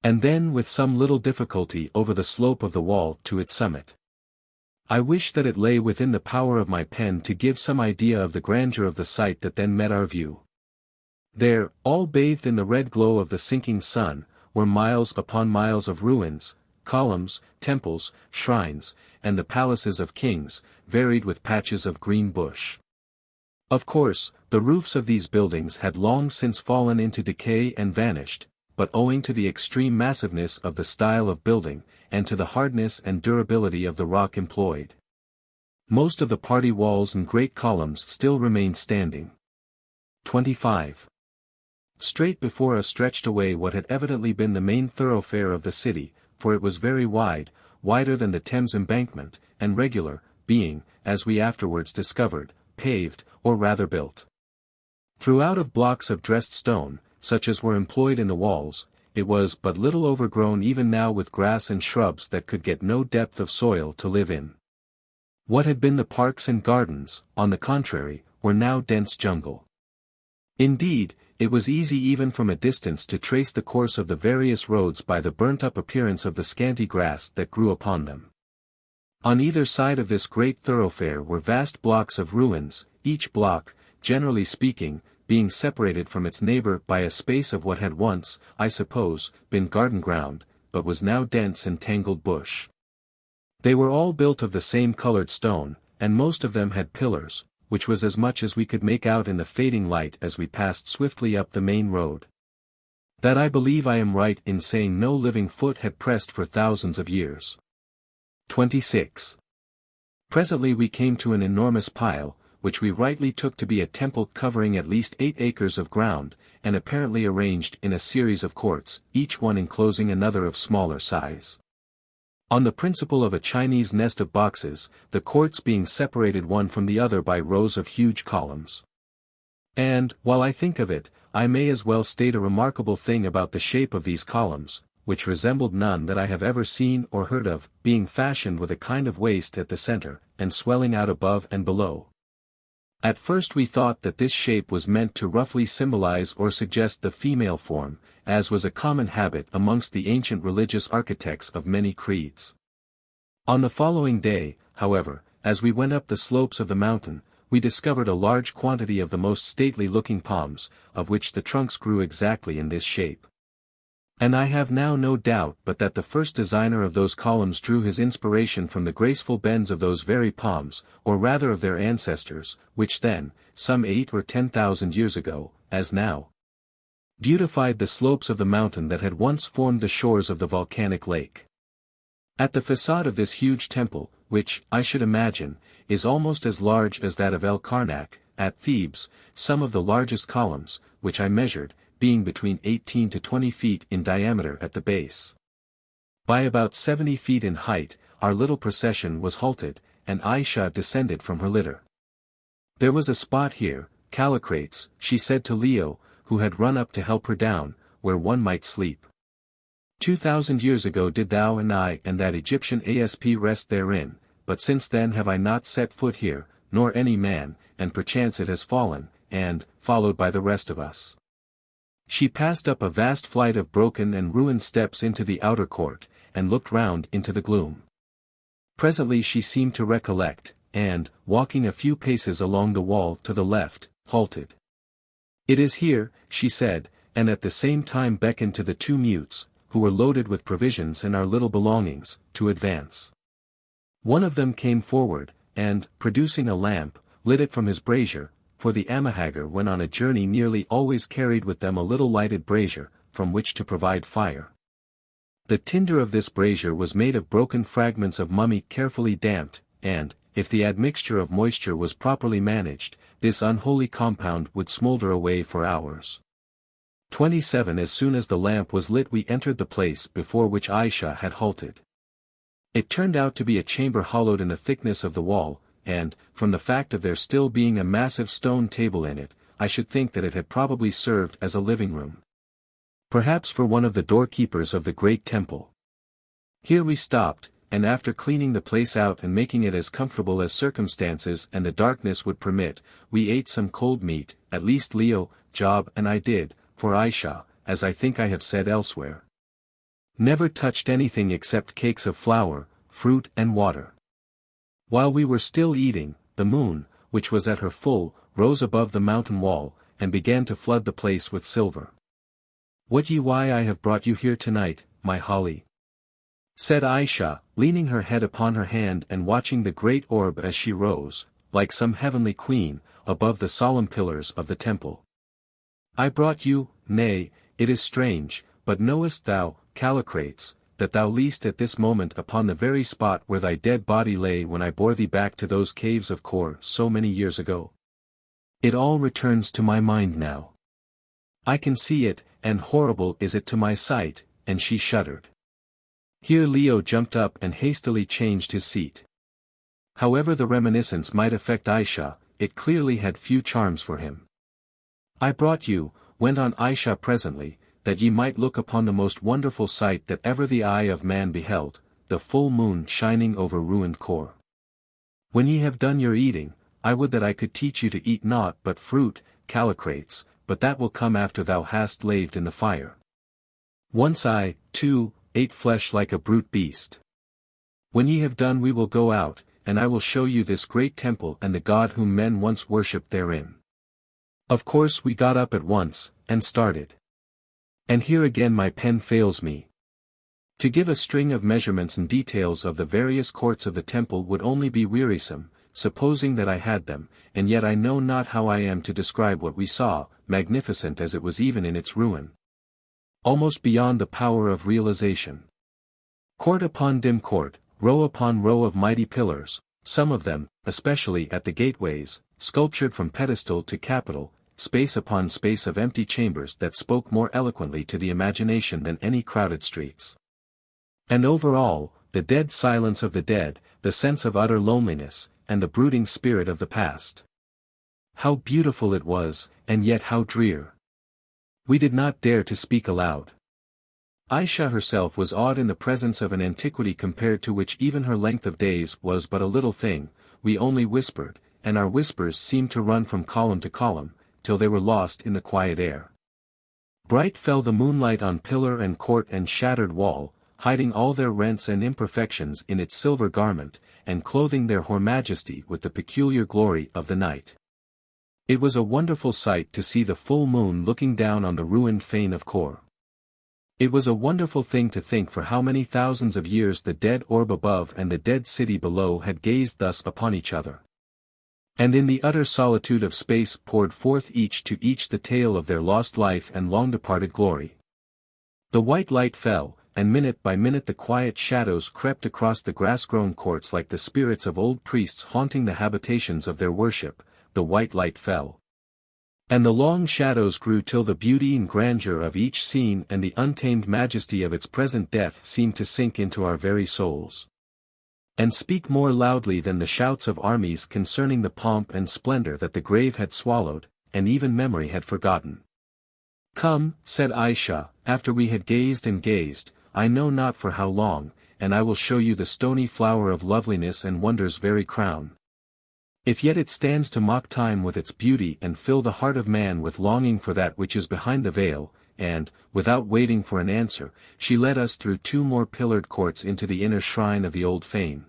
And then with some little difficulty over the slope of the wall to its summit. I wish that it lay within the power of my pen to give some idea of the grandeur of the sight that then met our view. There, all bathed in the red glow of the sinking sun, were miles upon miles of ruins, columns, temples, shrines, and the palaces of kings, varied with patches of green bush. Of course, the roofs of these buildings had long since fallen into decay and vanished, but owing to the extreme massiveness of the style of building, and to the hardness and durability of the rock employed, most of the party walls and great columns still remained standing. 25. Straight before us stretched away what had evidently been the main thoroughfare of the city, for it was very wide, wider than the Thames embankment, and regular, being, as we afterwards discovered, paved, or rather built throughout of blocks of dressed stone, such as were employed in the walls. It was but little overgrown even now with grass and shrubs that could get no depth of soil to live in. What had been the parks and gardens, on the contrary, were now dense jungle. Indeed, it was easy even from a distance to trace the course of the various roads by the burnt-up appearance of the scanty grass that grew upon them. On either side of this great thoroughfare were vast blocks of ruins, each block, generally speaking, being separated from its neighbor by a space of what had once, I suppose, been garden ground, but was now dense and tangled bush. They were all built of the same colored stone, and most of them had pillars, which was as much as we could make out in the fading light as we passed swiftly up the main road. That I believe I am right in saying no living foot had pressed for thousands of years. 26. Presently we came to an enormous pile, which we rightly took to be a temple covering at least 8 acres of ground, and apparently arranged in a series of courts, each one enclosing another of smaller size. On the principle of a Chinese nest of boxes, the courts being separated one from the other by rows of huge columns. And, while I think of it, I may as well state a remarkable thing about the shape of these columns, which resembled none that I have ever seen or heard of, being fashioned with a kind of waist at the center, and swelling out above and below. At first we thought that this shape was meant to roughly symbolize or suggest the female form, as was a common habit amongst the ancient religious architects of many creeds. On the following day, however, as we went up the slopes of the mountain, we discovered a large quantity of the most stately-looking palms, of which the trunks grew exactly in this shape. And I have now no doubt but that the first designer of those columns drew his inspiration from the graceful bends of those very palms, or rather of their ancestors, which then, some 8 or 10,000 years ago, as now, beautified the slopes of the mountain that had once formed the shores of the volcanic lake. At the facade of this huge temple, which, I should imagine, is almost as large as that of El Karnak, at Thebes, some of the largest columns, which I measured, being between 18 to 20 feet in diameter at the base. By about 70 feet in height, our little procession was halted, and Ayesha descended from her litter. There was a spot here, Callicrates, she said to Leo, who had run up to help her down, where one might sleep. 2,000 years ago did thou and I and that Egyptian asp rest therein, but since then have I not set foot here, nor any man, and perchance it has fallen, and, followed by the rest of us. She passed up a vast flight of broken and ruined steps into the outer court, and looked round into the gloom. Presently she seemed to recollect, and, walking a few paces along the wall to the left, halted. "It is here," she said, and at the same time beckoned to the 2 mutes, who were loaded with provisions and our little belongings, to advance. One of them came forward, and, producing a lamp, lit it from his brazier, for the Amahagger when on a journey nearly always carried with them a little lighted brazier, from which to provide fire. The tinder of this brazier was made of broken fragments of mummy carefully damped, and, if the admixture of moisture was properly managed, this unholy compound would smolder away for hours. 27 As soon as the lamp was lit we entered the place before which Ayesha had halted. It turned out to be a chamber hollowed in the thickness of the wall, and, from the fact of there still being a massive stone table in it, I should think that it had probably served as a living room. Perhaps for one of the doorkeepers of the great temple. Here we stopped, and after cleaning the place out and making it as comfortable as circumstances and the darkness would permit, we ate some cold meat, at least Leo, Job and I did, for Ayesha, as I think I have said elsewhere, never touched anything except cakes of flour, fruit and water. While we were still eating, the moon, which was at her full, rose above the mountain wall, and began to flood the place with silver. "Wot ye why I have brought you here tonight, my Holly?" said Ayesha, leaning her head upon her hand and watching the great orb as she rose, like some heavenly queen, above the solemn pillars of the temple. "I brought you, nay, it is strange, but knowest thou, Callicrates, that thou liest at this moment upon the very spot where thy dead body lay when I bore thee back to those caves of Kôr so many years ago? It all returns to my mind now. I can see it, and horrible is it to my sight," and she shuddered. Here Leo jumped up and hastily changed his seat. However the reminiscence might affect Ayesha, it clearly had few charms for him. "I brought you," went on Ayesha presently, "that ye might look upon the most wonderful sight that ever the eye of man beheld, the full moon shining over ruined Kôr. When ye have done your eating, I would that I could teach you to eat naught but fruit, Callicrates, but that will come after thou hast laved in the fire. Once I, too, ate flesh like a brute beast. When ye have done we will go out, and I will show you this great temple and the God whom men once worshipped therein." Of course we got up at once, and started. And here again my pen fails me. To give a string of measurements and details of the various courts of the temple would only be wearisome, supposing that I had them, and yet I know not how I am to describe what we saw, magnificent as it was even in its ruin. Almost beyond the power of realization. Court upon dim court, row upon row of mighty pillars, some of them, especially at the gateways, sculptured from pedestal to capital, space upon space of empty chambers that spoke more eloquently to the imagination than any crowded streets. And over all, the dead silence of the dead, the sense of utter loneliness, and the brooding spirit of the past. How beautiful it was, and yet how drear. We did not dare to speak aloud. Ayesha herself was awed in the presence of an antiquity compared to which even her length of days was but a little thing. We only whispered, and our whispers seemed to run from column to column, till they were lost in the quiet air. Bright fell the moonlight on pillar and court and shattered wall, hiding all their rents and imperfections in its silver garment, and clothing their hoar majesty with the peculiar glory of the night. It was a wonderful sight to see the full moon looking down on the ruined Plain of Kôr. It was a wonderful thing to think for how many thousands of years the dead orb above and the dead city below had gazed thus upon each other. And in the utter solitude of space poured forth each to each the tale of their lost life and long-departed glory. The white light fell, and minute by minute the quiet shadows crept across the grass-grown courts like the spirits of old priests haunting the habitations of their worship. The white light fell. And the long shadows grew till the beauty and grandeur of each scene and the untamed majesty of its present death seemed to sink into our very souls, and speak more loudly than the shouts of armies concerning the pomp and splendor that the grave had swallowed, and even memory had forgotten. "Come," said Ayesha, after we had gazed and gazed, I know not for how long, "and I will show you the stony flower of loveliness and wonder's very crown. If yet it stands to mock time with its beauty and fill the heart of man with longing for that which is behind the veil," and, without waiting for an answer, she led us through 2 more pillared courts into the inner shrine of the old fane.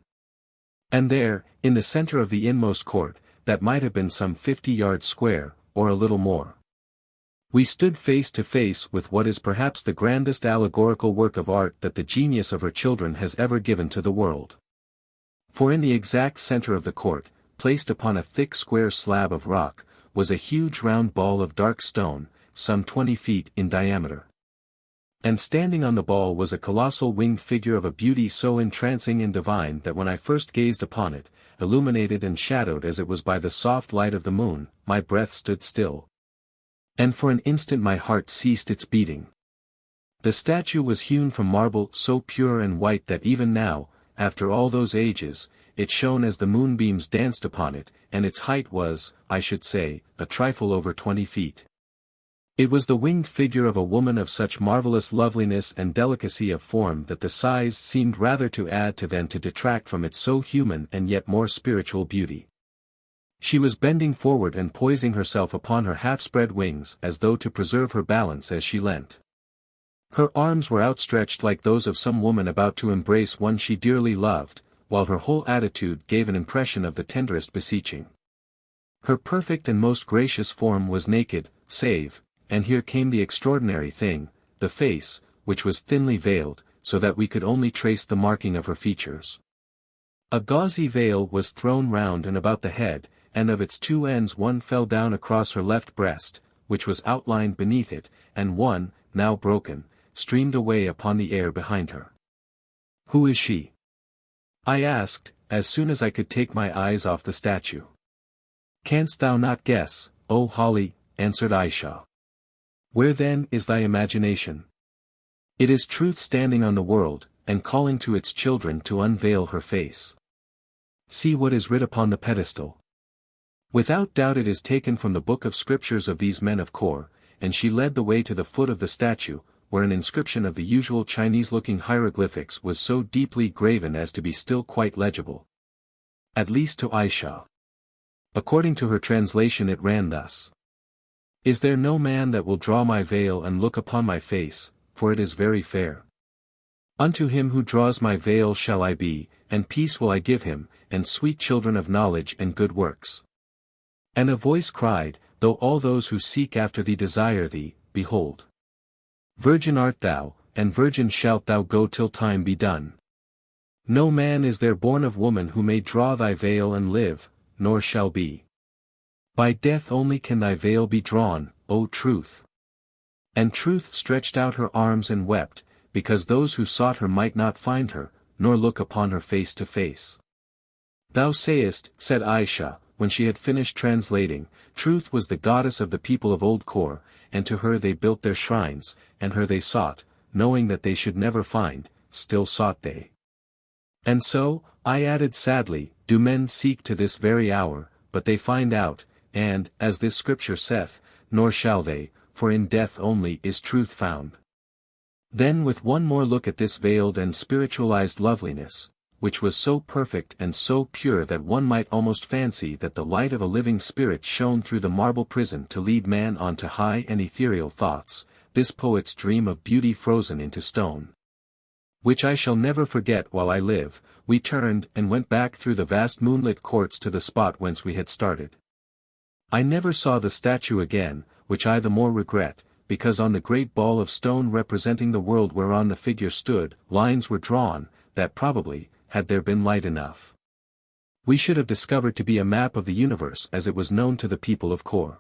And there, in the center of the inmost court, that might have been some 50 yards square, or a little more, we stood face to face with what is perhaps the grandest allegorical work of art that the genius of her children has ever given to the world. For in the exact center of the court, placed upon a thick square slab of rock, was a huge round ball of dark stone, some 20 feet in diameter. And standing on the ball was a colossal winged figure of a beauty so entrancing and divine that when I first gazed upon it, illuminated and shadowed as it was by the soft light of the moon, my breath stood still. And for an instant my heart ceased its beating. The statue was hewn from marble so pure and white that even now, after all those ages, it shone as the moonbeams danced upon it, and its height was, I should say, a trifle over 20 feet. It was the winged figure of a woman of such marvelous loveliness and delicacy of form that the size seemed rather to add to than to detract from its so human and yet more spiritual beauty. She was bending forward and poising herself upon her half-spread wings as though to preserve her balance as she leant. Her arms were outstretched like those of some woman about to embrace one she dearly loved, while her whole attitude gave an impression of the tenderest beseeching. Her perfect and most gracious form was naked, save, and here came the extraordinary thing, the face, which was thinly veiled, so that we could only trace the marking of her features. A gauzy veil was thrown round and about the head, and of its 2 ends one fell down across her left breast, which was outlined beneath it, and one, now broken, streamed away upon the air behind her. "Who is she?" I asked, as soon as I could take my eyes off the statue. "Canst thou not guess, O Holly?" answered Ayesha. "Where then is thy imagination? It is truth standing on the world, and calling to its children to unveil her face. See what is writ upon the pedestal." Without doubt it is taken from the book of scriptures of these men of Kôr, and she led the way to the foot of the statue, where an inscription of the usual Chinese-looking hieroglyphics was so deeply graven as to be still quite legible. At least to Ayesha. According to her translation it ran thus: "Is there no man that will draw my veil and look upon my face, for it is very fair? Unto him who draws my veil shall I be, and peace will I give him, and sweet children of knowledge and good works." And a voice cried, "Though all those who seek after thee desire thee, behold. Virgin art thou, and virgin shalt thou go till time be done. No man is there born of woman who may draw thy veil and live, nor shall be. By death only can thy veil be drawn, O Truth." And Truth stretched out her arms and wept, because those who sought her might not find her, nor look upon her face to face. "Thou sayest," said Ayesha, when she had finished translating, "Truth was the goddess of the people of old Kôr, and to her they built their shrines, and her they sought, knowing that they should never find, still sought they. And so," I added sadly, "do men seek to this very hour, but they find out, and, as this scripture saith, nor shall they, for in death only is truth found." Then with one more look at this veiled and spiritualized loveliness, which was so perfect and so pure that one might almost fancy that the light of a living spirit shone through the marble prison to lead man on to high and ethereal thoughts, this poet's dream of beauty frozen into stone, which I shall never forget while I live. We turned and went back through the vast moonlit courts to the spot whence we had started. I never saw the statue again, which I the more regret, because on the great ball of stone representing the world whereon the figure stood, lines were drawn, that probably, had there been light enough, we should have discovered to be a map of the universe as it was known to the people of Kôr.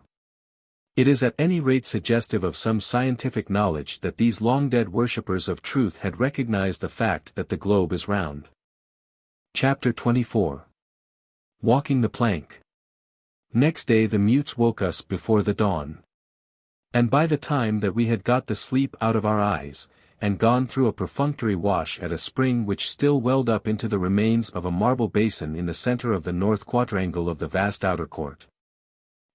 It is at any rate suggestive of some scientific knowledge that these long-dead worshippers of truth had recognized the fact that the globe is round. Chapter 24. Walking the Plank. Next day the mutes woke us before the dawn. And by the time that we had got the sleep out of our eyes, and gone through a perfunctory wash at a spring which still welled up into the remains of a marble basin in the center of the north quadrangle of the vast outer court,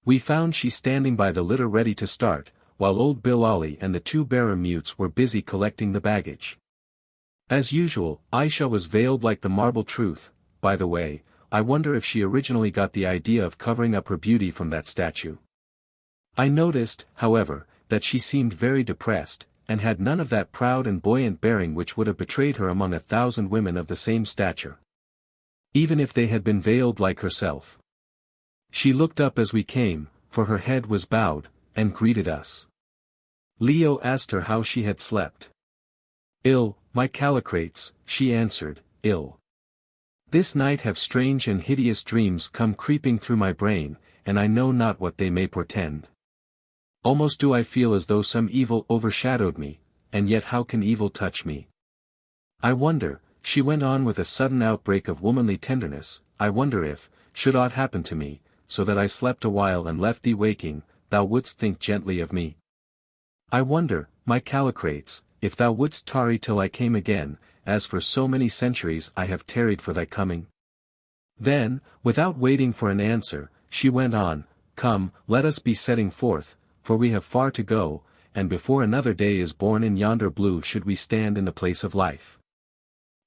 we found she standing by the litter ready to start, while old Bilali and the two bearer mutes were busy collecting the baggage. As usual, Ayesha was veiled like the marble truth. By the way, I wonder if she originally got the idea of covering up her beauty from that statue. I noticed, however, that she seemed very depressed, and had none of that proud and buoyant bearing which would have betrayed her among 1,000 women of the same stature, even if they had been veiled like herself. She looked up as we came, for her head was bowed, and greeted us. Leo asked her how she had slept. "Ill, my Callicrates," she answered, "ill. This night have strange and hideous dreams come creeping through my brain, and I know not what they may portend. Almost do I feel as though some evil overshadowed me, and yet how can evil touch me? I wonder," she went on with a sudden outbreak of womanly tenderness, "I wonder if, should aught happen to me, so that I slept a while and left thee waking, thou wouldst think gently of me. I wonder, my Callicrates, if thou wouldst tarry till I came again, as for so many centuries I have tarried for thy coming." Then, without waiting for an answer, she went on, "Come, let us be setting forth, for we have far to go, and before another day is born in yonder blue should we stand in the place of life."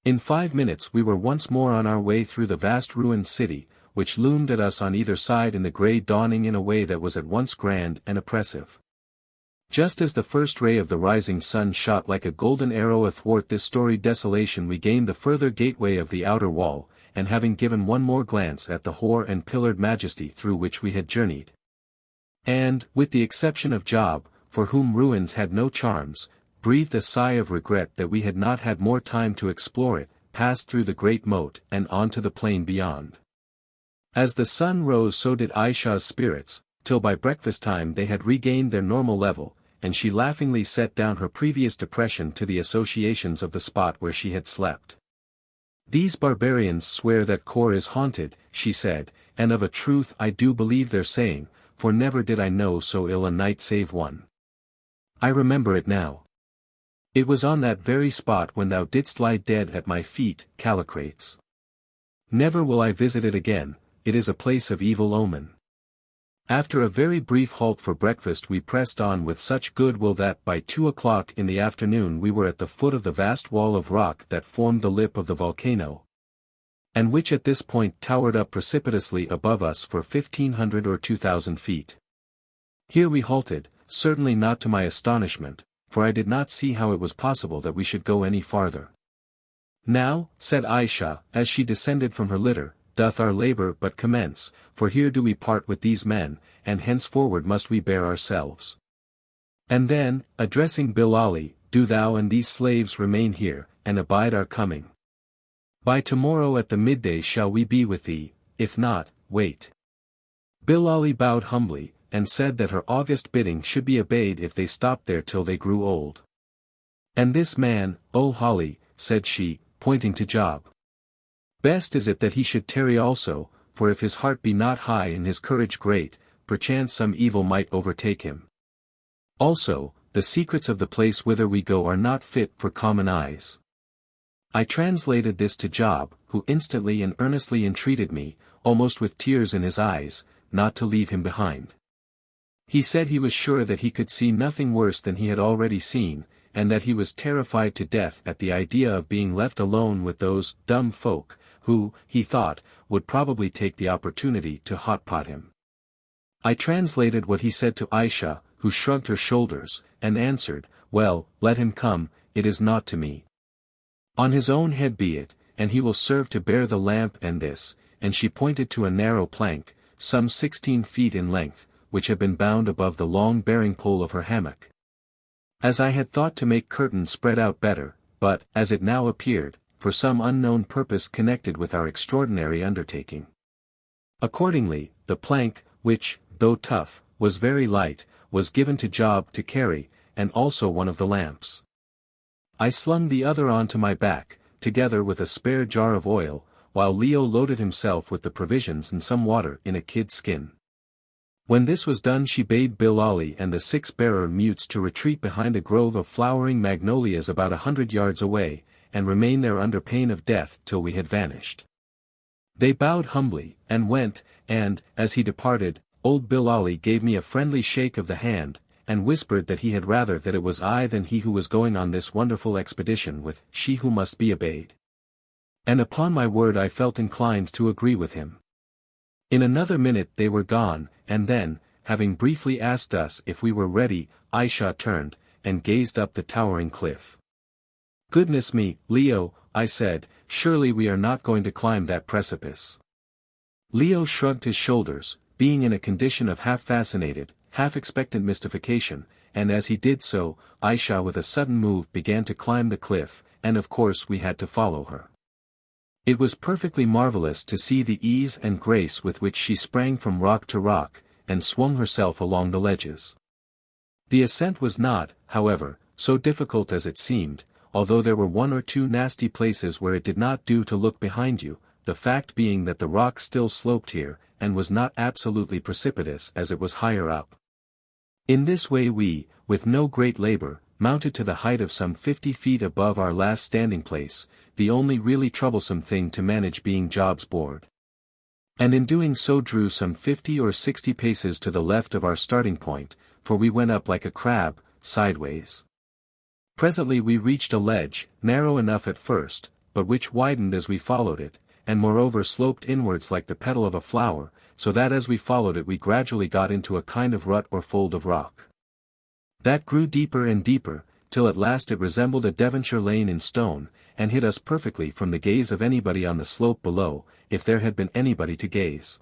In 5 minutes we were once more on our way through the vast ruined city, which loomed at us on either side in the grey dawning in a way that was at once grand and oppressive. Just as the first ray of the rising sun shot like a golden arrow athwart this storied desolation we gained the further gateway of the outer wall, and having given one more glance at the hoar and pillared majesty through which we had journeyed, and, with the exception of Job, for whom ruins had no charms, breathed a sigh of regret that we had not had more time to explore it, passed through the great moat and on to the plain beyond. As the sun rose so did Ayesha's spirits, till by breakfast time they had regained their normal level, and she laughingly set down her previous depression to the associations of the spot where she had slept. "These barbarians swear that Kôr is haunted," she said, "and of a truth I do believe their saying, for never did I know so ill a night save one. I remember it now. It was on that very spot when thou didst lie dead at my feet, Callicrates. Never will I visit it again, it is a place of evil omen." After a very brief halt for breakfast we pressed on with such good will that by 2 o'clock in the afternoon we were at the foot of the vast wall of rock that formed the lip of the volcano, and which at this point towered up precipitously above us for 1,500 or 2,000 feet. Here we halted, certainly not to my astonishment, for I did not see how it was possible that we should go any farther. "Now," said Ayesha, as she descended from her litter, "doth our labor but commence, for here do we part with these men, and henceforward must we bear ourselves." And then, addressing Bilali, "Do thou and these slaves remain here, and abide our coming. By tomorrow at the midday shall we be with thee, if not, wait." Bilali bowed humbly, and said that her august bidding should be obeyed if they stopped there till they grew old. "And this man, O Holly," said she, pointing to Job. "Best is it that he should tarry also, for if his heart be not high and his courage great, perchance some evil might overtake him. Also, the secrets of the place whither we go are not fit for common eyes." I translated this to Job, who instantly and earnestly entreated me, almost with tears in his eyes, not to leave him behind. He said he was sure that he could see nothing worse than he had already seen, and that he was terrified to death at the idea of being left alone with those dumb folk, who, he thought, would probably take the opportunity to hotpot him. I translated what he said to Ayesha, who shrugged her shoulders, and answered, "Well, let him come, it is not to me. On his own head be it, and he will serve to bear the lamp and this," and she pointed to a narrow plank, some 16 feet in length, which had been bound above the long bearing pole of her hammock. As I had thought to make curtains spread out better, but, as it now appeared, for some unknown purpose connected with our extraordinary undertaking. Accordingly, the plank, which, though tough, was very light, was given to Job to carry, and also one of the lamps. I slung the other onto my back, together with a spare jar of oil, while Leo loaded himself with the provisions and some water in a kid skin. When this was done she bade Bilali and the 6-bearer mutes to retreat behind a grove of flowering magnolias about 100 yards away, and remain there under pain of death till we had vanished. They bowed humbly, and went, and, as he departed, old Bilali gave me a friendly shake of the hand, and whispered that he had rather that it was I than he who was going on this wonderful expedition with she who must be obeyed. And upon my word I felt inclined to agree with him. In another minute they were gone, and then, having briefly asked us if we were ready, Ayesha turned, and gazed up the towering cliff. "Goodness me, Leo," I said, "surely we are not going to climb that precipice." Leo shrugged his shoulders, being in a condition of half-fascinated, half-expectant mystification, and as he did so, Ayesha with a sudden move began to climb the cliff, and of course we had to follow her. It was perfectly marvelous to see the ease and grace with which she sprang from rock to rock, and swung herself along the ledges. The ascent was not, however, so difficult as it seemed, although there were one or two nasty places where it did not do to look behind you, the fact being that the rock still sloped here, and was not absolutely precipitous as it was higher up. In this way we, with no great labor, mounted to the height of some 50 feet above our last standing place, the only really troublesome thing to manage being Job's board. And in doing so drew some 50 or 60 paces to the left of our starting point, for we went up like a crab, sideways. Presently we reached a ledge, narrow enough at first, but which widened as we followed it, and moreover sloped inwards like the petal of a flower, so that as we followed it we gradually got into a kind of rut or fold of rock. That grew deeper and deeper, till at last it resembled a Devonshire lane in stone, and hid us perfectly from the gaze of anybody on the slope below, if there had been anybody to gaze.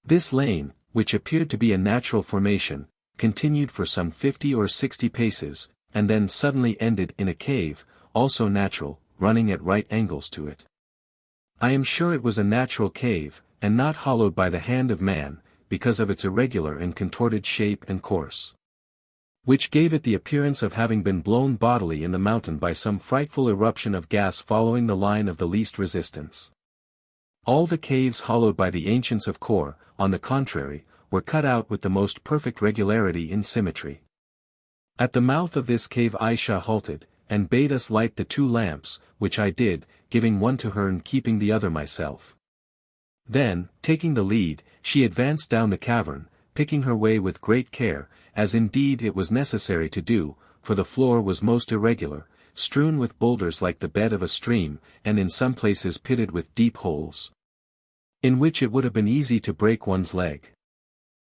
This lane, which appeared to be a natural formation, continued for some 50 or 60 paces, and then suddenly ended in a cave, also natural, running at right angles to it. I am sure it was a natural cave, and not hollowed by the hand of man, because of its irregular and contorted shape and course, which gave it the appearance of having been blown bodily in the mountain by some frightful eruption of gas following the line of the least resistance. All the caves hollowed by the ancients of Kôr, on the contrary, were cut out with the most perfect regularity and symmetry. At the mouth of this cave Ayesha halted, and bade us light the 2 lamps, which I did, giving one to her and keeping the other myself. Then, taking the lead, she advanced down the cavern, picking her way with great care, as indeed it was necessary to do, for the floor was most irregular, strewn with boulders like the bed of a stream, and in some places pitted with deep holes, in which it would have been easy to break one's leg.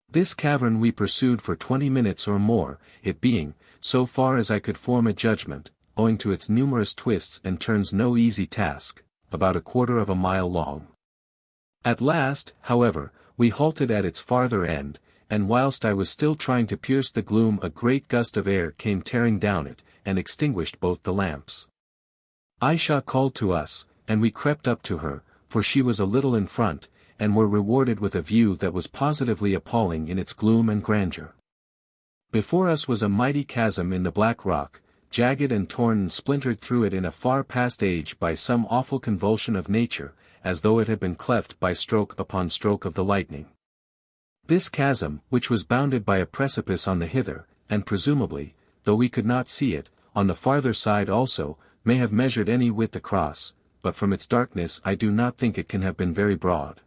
This cavern we pursued for 20 minutes or more, it being, so far as I could form a judgment, owing to its numerous twists and turns no easy task, about 1/4 of a mile long. At last, however, we halted at its farther end, and whilst I was still trying to pierce the gloom a great gust of air came tearing down it, and extinguished both the lamps. Ayesha called to us, and we crept up to her, for she was a little in front, and were rewarded with a view that was positively appalling in its gloom and grandeur. Before us was a mighty chasm in the black rock, jagged and torn and splintered through it in a far past age by some awful convulsion of nature, as though it had been cleft by stroke upon stroke of the lightning. This chasm, which was bounded by a precipice on the hither, and presumably, though we could not see it, on the farther side also, may have measured any width across, but from its darkness I do not think it can have been very broad.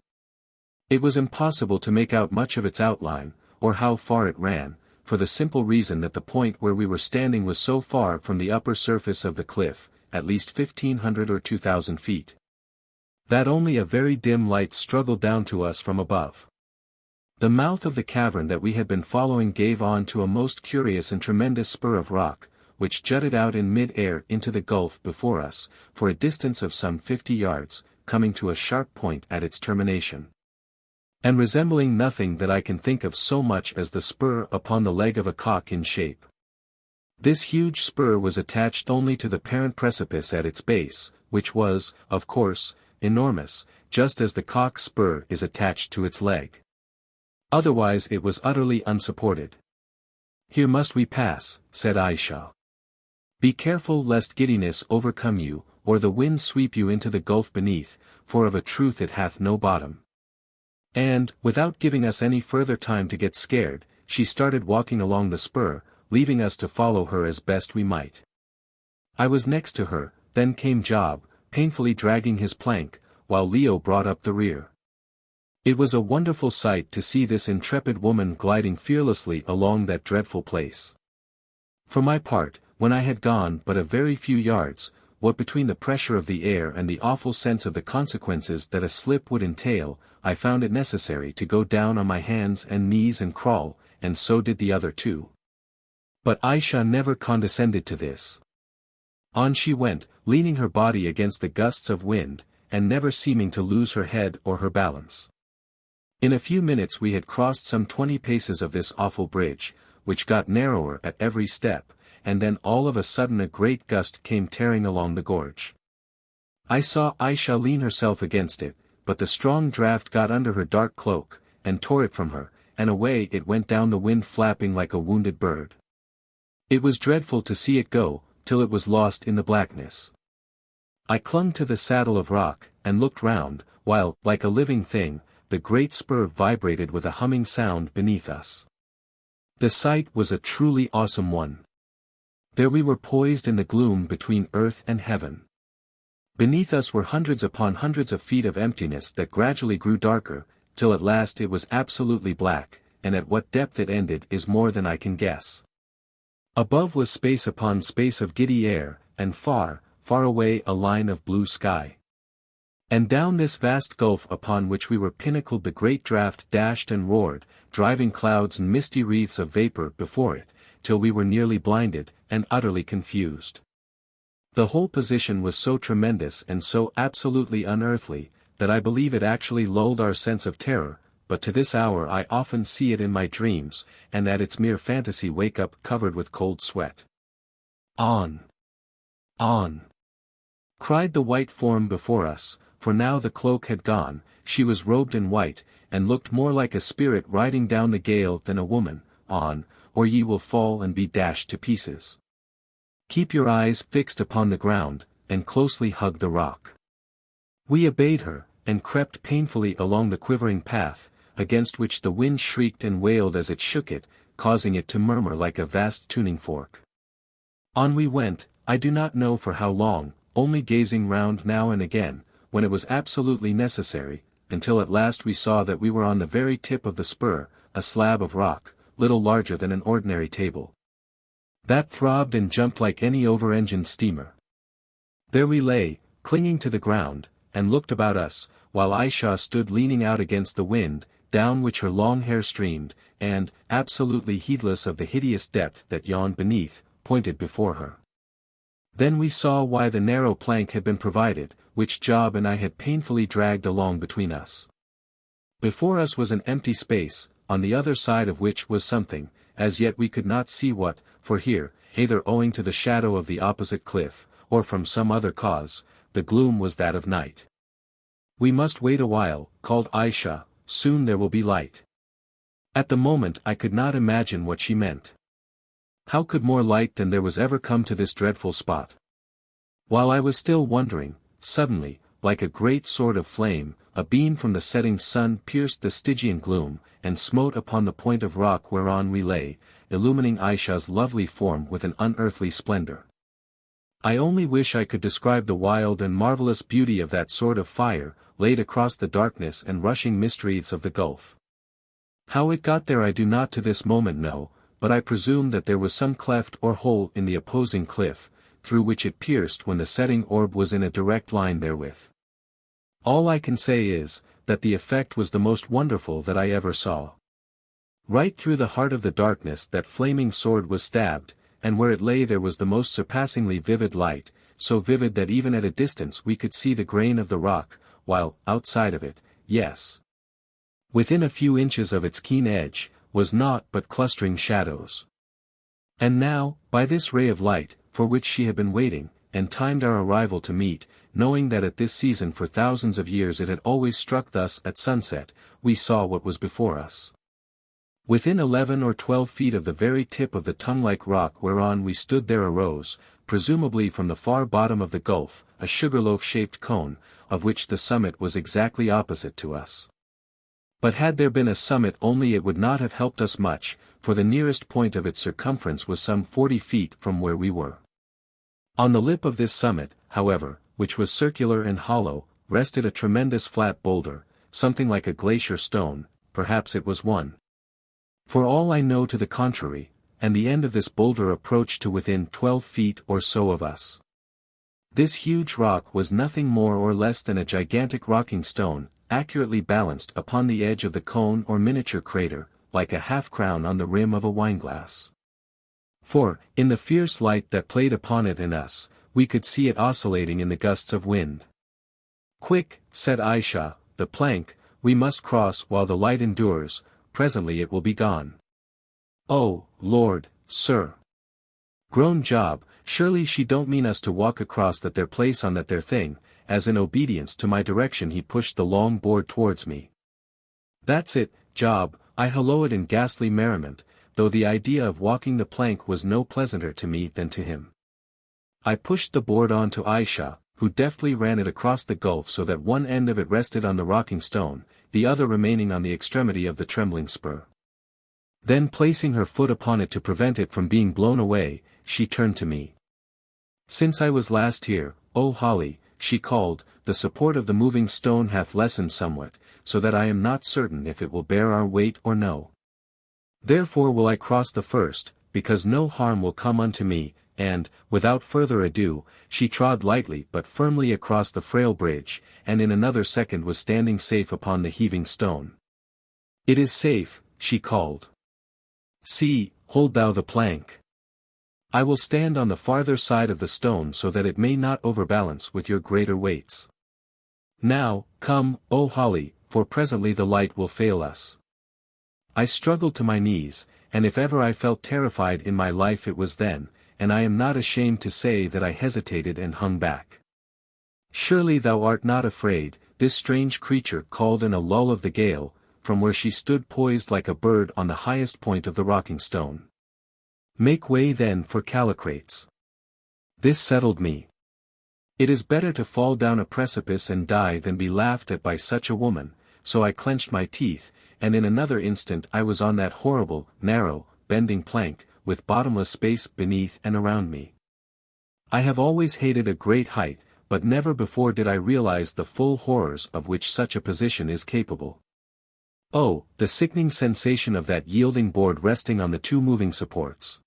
It was impossible to make out much of its outline, or how far it ran, for the simple reason that the point where we were standing was so far from the upper surface of the cliff, at least 1,500 or 2,000 feet, that only a very dim light struggled down to us from above. The mouth of the cavern that we had been following gave on to a most curious and tremendous spur of rock, which jutted out in mid-air into the gulf before us, for a distance of some 50 yards, coming to a sharp point at its termination, and resembling nothing that I can think of so much as the spur upon the leg of a cock in shape. This huge spur was attached only to the parent precipice at its base, which was, of course, enormous, just as the cock's spur is attached to its leg. Otherwise it was utterly unsupported. "Here must we pass," said Ayesha. "Be careful lest giddiness overcome you, or the wind sweep you into the gulf beneath, for of a truth it hath no bottom." And, without giving us any further time to get scared, she started walking along the spur, leaving us to follow her as best we might. I was next to her, then came Job, painfully dragging his plank, while Leo brought up the rear. It was a wonderful sight to see this intrepid woman gliding fearlessly along that dreadful place. For my part, when I had gone but a very few yards, what between the pressure of the air and the awful sense of the consequences that a slip would entail, I found it necessary to go down on my hands and knees and crawl, and so did the other two. But Ayesha never condescended to this. On she went, leaning her body against the gusts of wind, and never seeming to lose her head or her balance. In a few minutes we had crossed some 20 paces of this awful bridge, which got narrower at every step, and then all of a sudden a great gust came tearing along the gorge. I saw Ayesha lean herself against it, but the strong draught got under her dark cloak, and tore it from her, and away it went down the wind flapping like a wounded bird. It was dreadful to see it go, till it was lost in the blackness. I clung to the saddle of rock, and looked round, while, like a living thing, the great spur vibrated with a humming sound beneath us. The sight was a truly awesome one. There we were poised in the gloom between earth and heaven. Beneath us were hundreds upon hundreds of feet of emptiness that gradually grew darker, till at last it was absolutely black, and at what depth it ended is more than I can guess. Above was space upon space of giddy air, and far, far away a line of blue sky. And down this vast gulf upon which we were pinnacled the great draught dashed and roared, driving clouds and misty wreaths of vapor before it, till we were nearly blinded, and utterly confused. The whole position was so tremendous and so absolutely unearthly, that I believe it actually lulled our sense of terror, but to this hour I often see it in my dreams, and at its mere fantasy wake up covered with cold sweat. "On! On!" cried the white form before us, for now the cloak had gone, she was robed in white, and looked more like a spirit riding down the gale than a woman. "On, or ye will fall and be dashed to pieces. Keep your eyes fixed upon the ground, and closely hug the rock." We obeyed her, and crept painfully along the quivering path, against which the wind shrieked and wailed as it shook it, causing it to murmur like a vast tuning fork. On we went, I do not know for how long, only gazing round now and again, when it was absolutely necessary, until at last we saw that we were on the very tip of the spur, a slab of rock, little larger than an ordinary table, that throbbed and jumped like any over-engined steamer. There we lay, clinging to the ground, and looked about us, while Ayesha stood leaning out against the wind, down which her long hair streamed, and, absolutely heedless of the hideous depth that yawned beneath, pointed before her. Then we saw why the narrow plank had been provided, which Job and I had painfully dragged along between us. Before us was an empty space, on the other side of which was something, as yet we could not see what, for here, either owing to the shadow of the opposite cliff, or from some other cause, the gloom was that of night. "We must wait a while," called Ayesha, "soon there will be light." At the moment I could not imagine what she meant. How could more light than there was ever come to this dreadful spot? While I was still wondering, suddenly, like a great sword of flame, a beam from the setting sun pierced the Stygian gloom, and smote upon the point of rock whereon we lay, illumining Ayesha's lovely form with an unearthly splendor. I only wish I could describe the wild and marvelous beauty of that sword of fire, laid across the darkness and rushing mysteries of the gulf. How it got there I do not to this moment know, but I presumed that there was some cleft or hole in the opposing cliff, through which it pierced when the setting orb was in a direct line therewith. All I can say is, that the effect was the most wonderful that I ever saw. Right through the heart of the darkness that flaming sword was stabbed, and where it lay there was the most surpassingly vivid light, so vivid that even at a distance we could see the grain of the rock, while, outside of it, yes, within a few inches of its keen edge, was naught but clustering shadows. And now, by this ray of light, for which she had been waiting, and timed our arrival to meet, knowing that at this season for thousands of years it had always struck thus at sunset, we saw what was before us. Within 11 or 12 feet of the very tip of the tongue-like rock whereon we stood there arose, presumably from the far bottom of the gulf, a sugarloaf-shaped cone, of which the summit was exactly opposite to us. But had there been a summit only it would not have helped us much, for the nearest point of its circumference was some 40 feet from where we were. On the lip of this summit, however, which was circular and hollow, rested a tremendous flat boulder, something like a glacier stone, perhaps it was one. For all I know to the contrary, and the end of this boulder approached to within 12 feet or so of us. This huge rock was nothing more or less than a gigantic rocking stone, accurately balanced upon the edge of the cone or miniature crater, like a half-crown on the rim of a wineglass. For, in the fierce light that played upon it and us, we could see it oscillating in the gusts of wind. "Quick," said Ayesha, "the plank, we must cross while the light endures, presently it will be gone." "Oh, Lord, sir!" groaned Job, "surely she don't mean us to walk across that there place on that there thing," as in obedience to my direction he pushed the long board towards me. "That's it, Job," I halloed in ghastly merriment, though the idea of walking the plank was no pleasanter to me than to him. I pushed the board on to Ayesha, who deftly ran it across the gulf so that one end of it rested on the rocking stone, the other remaining on the extremity of the trembling spur. Then placing her foot upon it to prevent it from being blown away, she turned to me. "Since I was last here, O Holly," she called, "the support of the moving stone hath lessened somewhat, so that I am not certain if it will bear our weight or no. Therefore will I cross the first, because no harm will come unto me," and, without further ado, she trod lightly but firmly across the frail bridge, and in another second was standing safe upon the heaving stone. "It is safe," she called. "See, hold thou the plank. I will stand on the farther side of the stone so that it may not overbalance with your greater weights. Now, come, O Holly, for presently the light will fail us." I struggled to my knees, and if ever I felt terrified in my life it was then, and I am not ashamed to say that I hesitated and hung back. "Surely thou art not afraid," this strange creature called in a lull of the gale, from where she stood poised like a bird on the highest point of the rocking stone. "Make way then for Callicrates." This settled me. It is better to fall down a precipice and die than be laughed at by such a woman, so I clenched my teeth, and in another instant I was on that horrible, narrow, bending plank, with bottomless space beneath and around me. I have always hated a great height, but never before did I realize the full horrors of which such a position is capable. Oh, the sickening sensation of that yielding board resting on the two moving supports!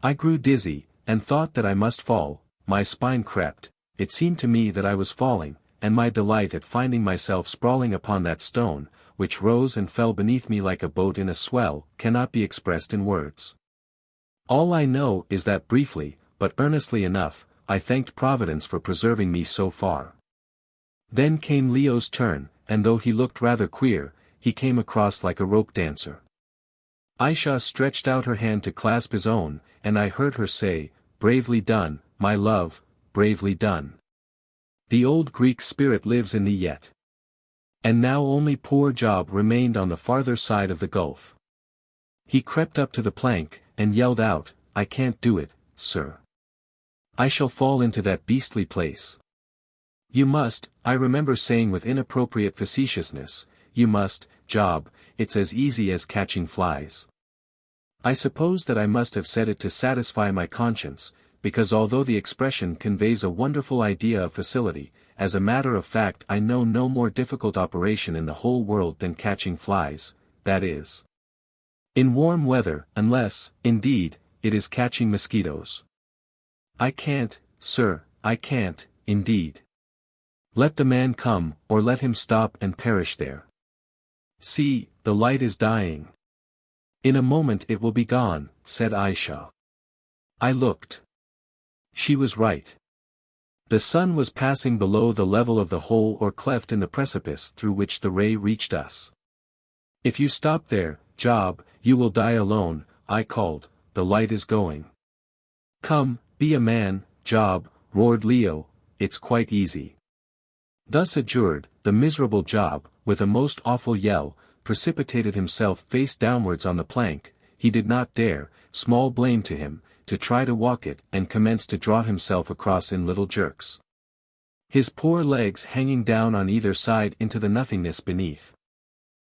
I grew dizzy, and thought that I must fall, my spine crept, it seemed to me that I was falling, and my delight at finding myself sprawling upon that stone, which rose and fell beneath me like a boat in a swell, cannot be expressed in words. All I know is that briefly, but earnestly enough, I thanked Providence for preserving me so far. Then came Leo's turn, and though he looked rather queer, he came across like a rope dancer. Ayesha stretched out her hand to clasp his own, and I heard her say, "Bravely done, my love, bravely done. The old Greek spirit lives in thee yet." And now only poor Job remained on the farther side of the gulf. He crept up to the plank, and yelled out, "I can't do it, sir. I shall fall into that beastly place." "You must," I remember saying with inappropriate facetiousness, "you must, Job, it's as easy as catching flies." I suppose that I must have said it to satisfy my conscience, because although the expression conveys a wonderful idea of facility, as a matter of fact I know no more difficult operation in the whole world than catching flies, that is. In warm weather, unless, indeed, it is catching mosquitoes. I can't, sir, I can't, indeed. Let the man come, or let him stop and perish there. See, the light is dying. In a moment it will be gone, said Ayesha. I looked. She was right. The sun was passing below the level of the hole or cleft in the precipice through which the ray reached us. If you stop there, Job, you will die alone, I called, the light is going. Come, be a man, Job, roared Leo, it's quite easy. Thus adjured, the miserable Job, with a most awful yell, precipitated himself face downwards on the plank. He did not dare, small blame to him, to try to walk it, and commenced to draw himself across in little jerks. His poor legs hanging down on either side into the nothingness beneath.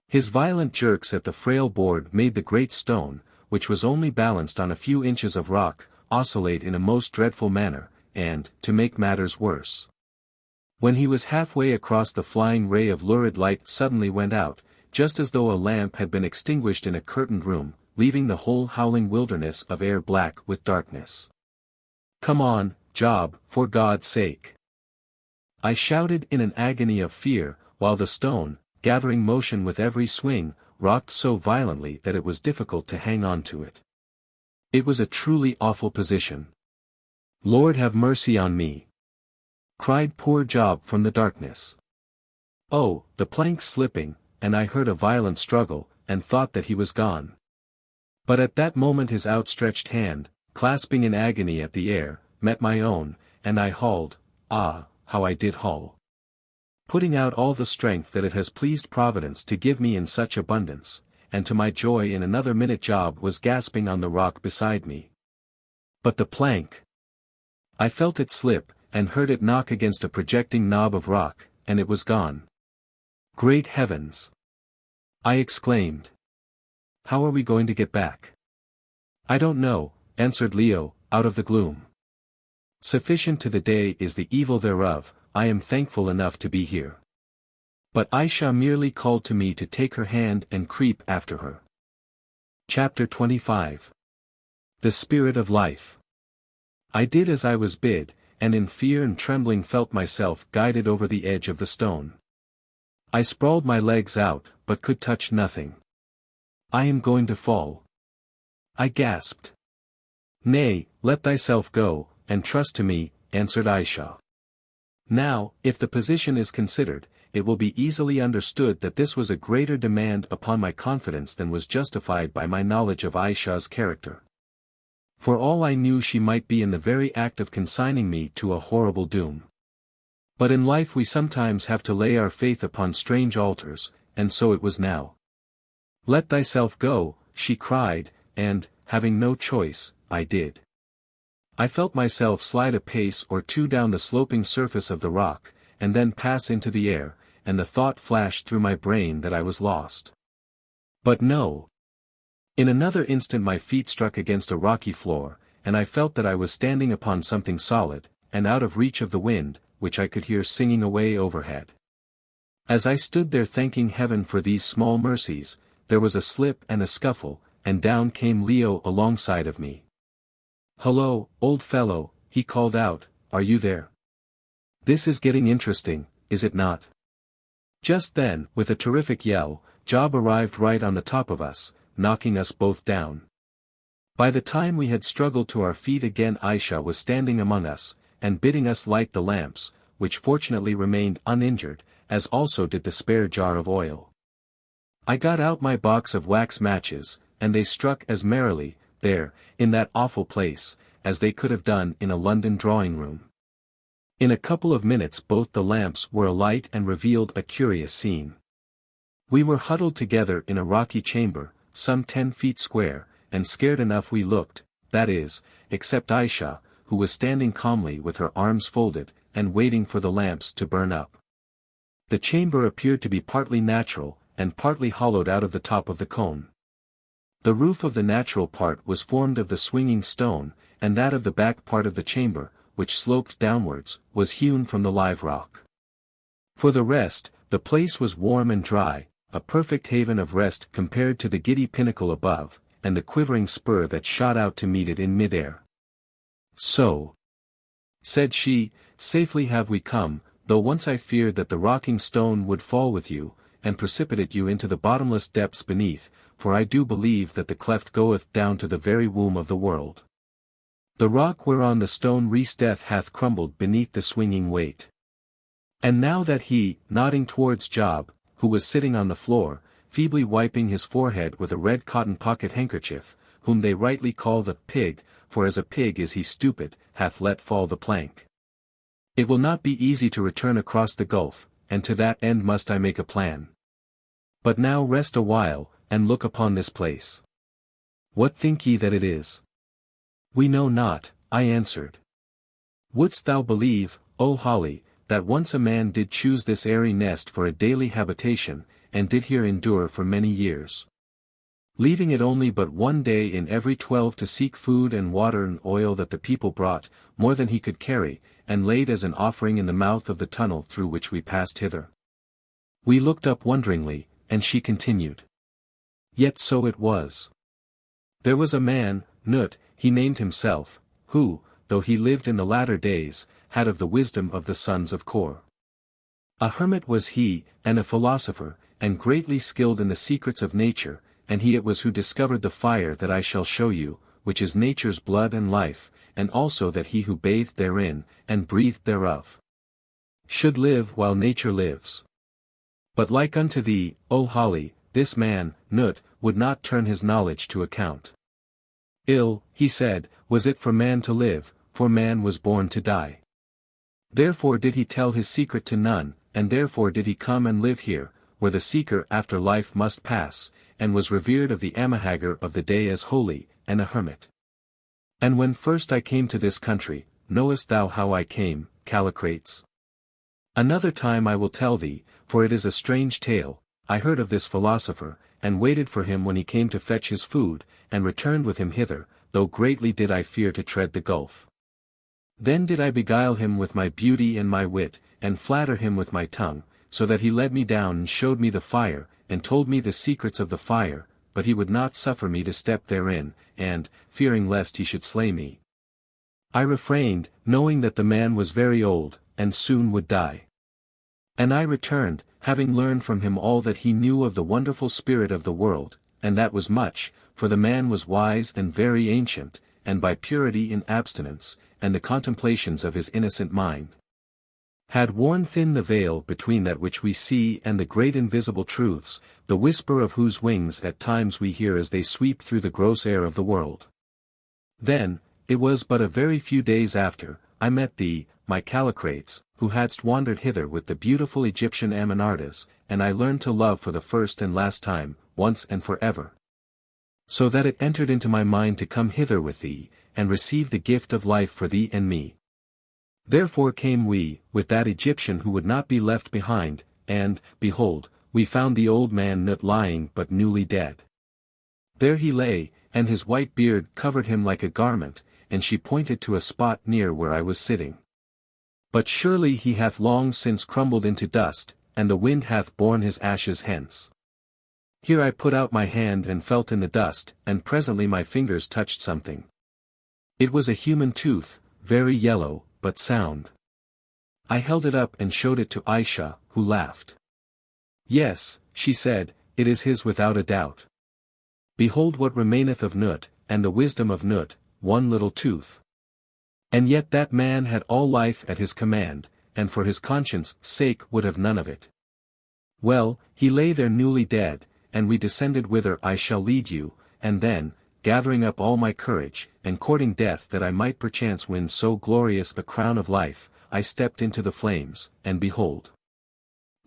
His violent jerks at the frail board made the great stone, which was only balanced on a few inches of rock, oscillate in a most dreadful manner, and, to make matters worse, when he was halfway across, the flying ray of lurid light suddenly went out, just as though a lamp had been extinguished in a curtained room, leaving the whole howling wilderness of air black with darkness. Come on, Job, for God's sake! I shouted in an agony of fear, while the stone, gathering motion with every swing, rocked so violently that it was difficult to hang on to it. It was a truly awful position. Lord have mercy on me! Cried poor Job from the darkness. Oh, the plank slipping, and I heard a violent struggle, and thought that he was gone. But at that moment his outstretched hand, clasping in agony at the air, met my own, and I hauled, ah, how I did haul! Putting out all the strength that it has pleased Providence to give me in such abundance, and to my joy in another minute Job was gasping on the rock beside me. But the plank! I felt it slip, and heard it knock against a projecting knob of rock, and it was gone. Great heavens! I exclaimed. How are we going to get back? I don't know, answered Leo, out of the gloom. Sufficient to the day is the evil thereof, I am thankful enough to be here. But Ayesha merely called to me to take her hand and creep after her. Chapter 25. The Spirit of Life. I did as I was bid, and in fear and trembling felt myself guided over the edge of the stone. I sprawled my legs out, but could touch nothing. I am going to fall. I gasped. Nay, let thyself go, and trust to me, answered Ayesha. Now, if the position is considered, it will be easily understood that this was a greater demand upon my confidence than was justified by my knowledge of Ayesha's character. For all I knew, she might be in the very act of consigning me to a horrible doom. But in life we sometimes have to lay our faith upon strange altars, and so it was now. Let thyself go, she cried, and, having no choice, I did. I felt myself slide a pace or two down the sloping surface of the rock, and then pass into the air, and the thought flashed through my brain that I was lost. But no. In another instant my feet struck against a rocky floor, and I felt that I was standing upon something solid, and out of reach of the wind, which I could hear singing away overhead. As I stood there thanking heaven for these small mercies, there was a slip and a scuffle, and down came Leo alongside of me. Hello, old fellow, he called out, are you there? This is getting interesting, is it not? Just then, with a terrific yell, Job arrived right on the top of us, knocking us both down. By the time we had struggled to our feet again, Ayesha was standing among us, and bidding us light the lamps, which fortunately remained uninjured, as also did the spare jar of oil. I got out my box of wax matches, and they struck as merrily, there, in that awful place, as they could have done in a London drawing-room. In a couple of minutes both the lamps were alight and revealed a curious scene. We were huddled together in a rocky chamber, some 10 feet square, and scared enough we looked, that is, except Ayesha, who was standing calmly with her arms folded, and waiting for the lamps to burn up. The chamber appeared to be partly natural, and partly hollowed out of the top of the cone. The roof of the natural part was formed of the swinging stone, and that of the back part of the chamber, which sloped downwards, was hewn from the live rock. For the rest, the place was warm and dry, a perfect haven of rest compared to the giddy pinnacle above, and the quivering spur that shot out to meet it in mid-air. "So," said she, "safely have we come, though once I feared that the rocking stone would fall with you, and precipitate you into the bottomless depths beneath, for I do believe that the cleft goeth down to the very womb of the world. The rock whereon the stone reesteth hath crumbled beneath the swinging weight. And now that he, nodding towards Job, who was sitting on the floor, feebly wiping his forehead with a red cotton pocket handkerchief, whom they rightly call the pig, for as a pig is he stupid, hath let fall the plank. It will not be easy to return across the gulf, and to that end must I make a plan. But now rest a while, and look upon this place. What think ye that it is?" "We know not," I answered. "Wouldst thou believe, O Holly, that once a man did choose this airy nest for a daily habitation, and did here endure for many years, leaving it only but one day in every 12 to seek food and water and oil that the people brought, more than he could carry, and laid as an offering in the mouth of the tunnel through which we passed hither?" We looked up wonderingly, and she continued. "Yet so it was. There was a man, Nut, he named himself, who, though he lived in the latter days, had of the wisdom of the sons of Kôr. A hermit was he, and a philosopher, and greatly skilled in the secrets of nature, and he it was who discovered the fire that I shall show you, which is nature's blood and life, and also that he who bathed therein, and breathed thereof, should live while nature lives. But like unto thee, O Holly, this man, Nut, would not turn his knowledge to account. Ill, he said, was it for man to live, for man was born to die. Therefore did he tell his secret to none, and therefore did he come and live here, where the seeker after life must pass, and was revered of the Haggard of the day as holy, and a hermit. And when first I came to this country, knowest thou how I came, Callicrates? Another time I will tell thee, for it is a strange tale. I heard of this philosopher, and waited for him when he came to fetch his food, and returned with him hither, though greatly did I fear to tread the gulf. Then did I beguile him with my beauty and my wit, and flatter him with my tongue, so that he led me down and showed me the fire, and told me the secrets of the fire, but he would not suffer me to step therein, and, fearing lest he should slay me, I refrained, knowing that the man was very old, and soon would die. And I returned, having learned from him all that he knew of the wonderful spirit of the world, and that was much, for the man was wise and very ancient, and by purity in abstinence, and the contemplations of his innocent mind, had worn thin the veil between that which we see and the great invisible truths, the whisper of whose wings at times we hear as they sweep through the gross air of the world. Then, it was but a very few days after, I met thee, my Callicrates, who hadst wandered hither with the beautiful Egyptian Amenartas, and I learned to love for the first and last time, once and for ever. So that it entered into my mind to come hither with thee, and receive the gift of life for thee and me. Therefore came we, with that Egyptian who would not be left behind, and, behold, we found the old man Nut lying but newly dead. There he lay, and his white beard covered him like a garment, and she pointed to a spot near where I was sitting. But surely he hath long since crumbled into dust, and the wind hath borne his ashes hence. Here I put out my hand and felt in the dust, and presently my fingers touched something. It was a human tooth, very yellow, but sound. I held it up and showed it to Ayesha, who laughed. Yes, she said, it is his without a doubt. Behold what remaineth of Nut, and the wisdom of Nut, one little tooth. And yet that man had all life at his command, and for his conscience' sake would have none of it. Well, he lay there newly dead, and we descended whither I shall lead you, and then, gathering up all my courage, and courting death that I might perchance win so glorious a crown of life, I stepped into the flames, and behold,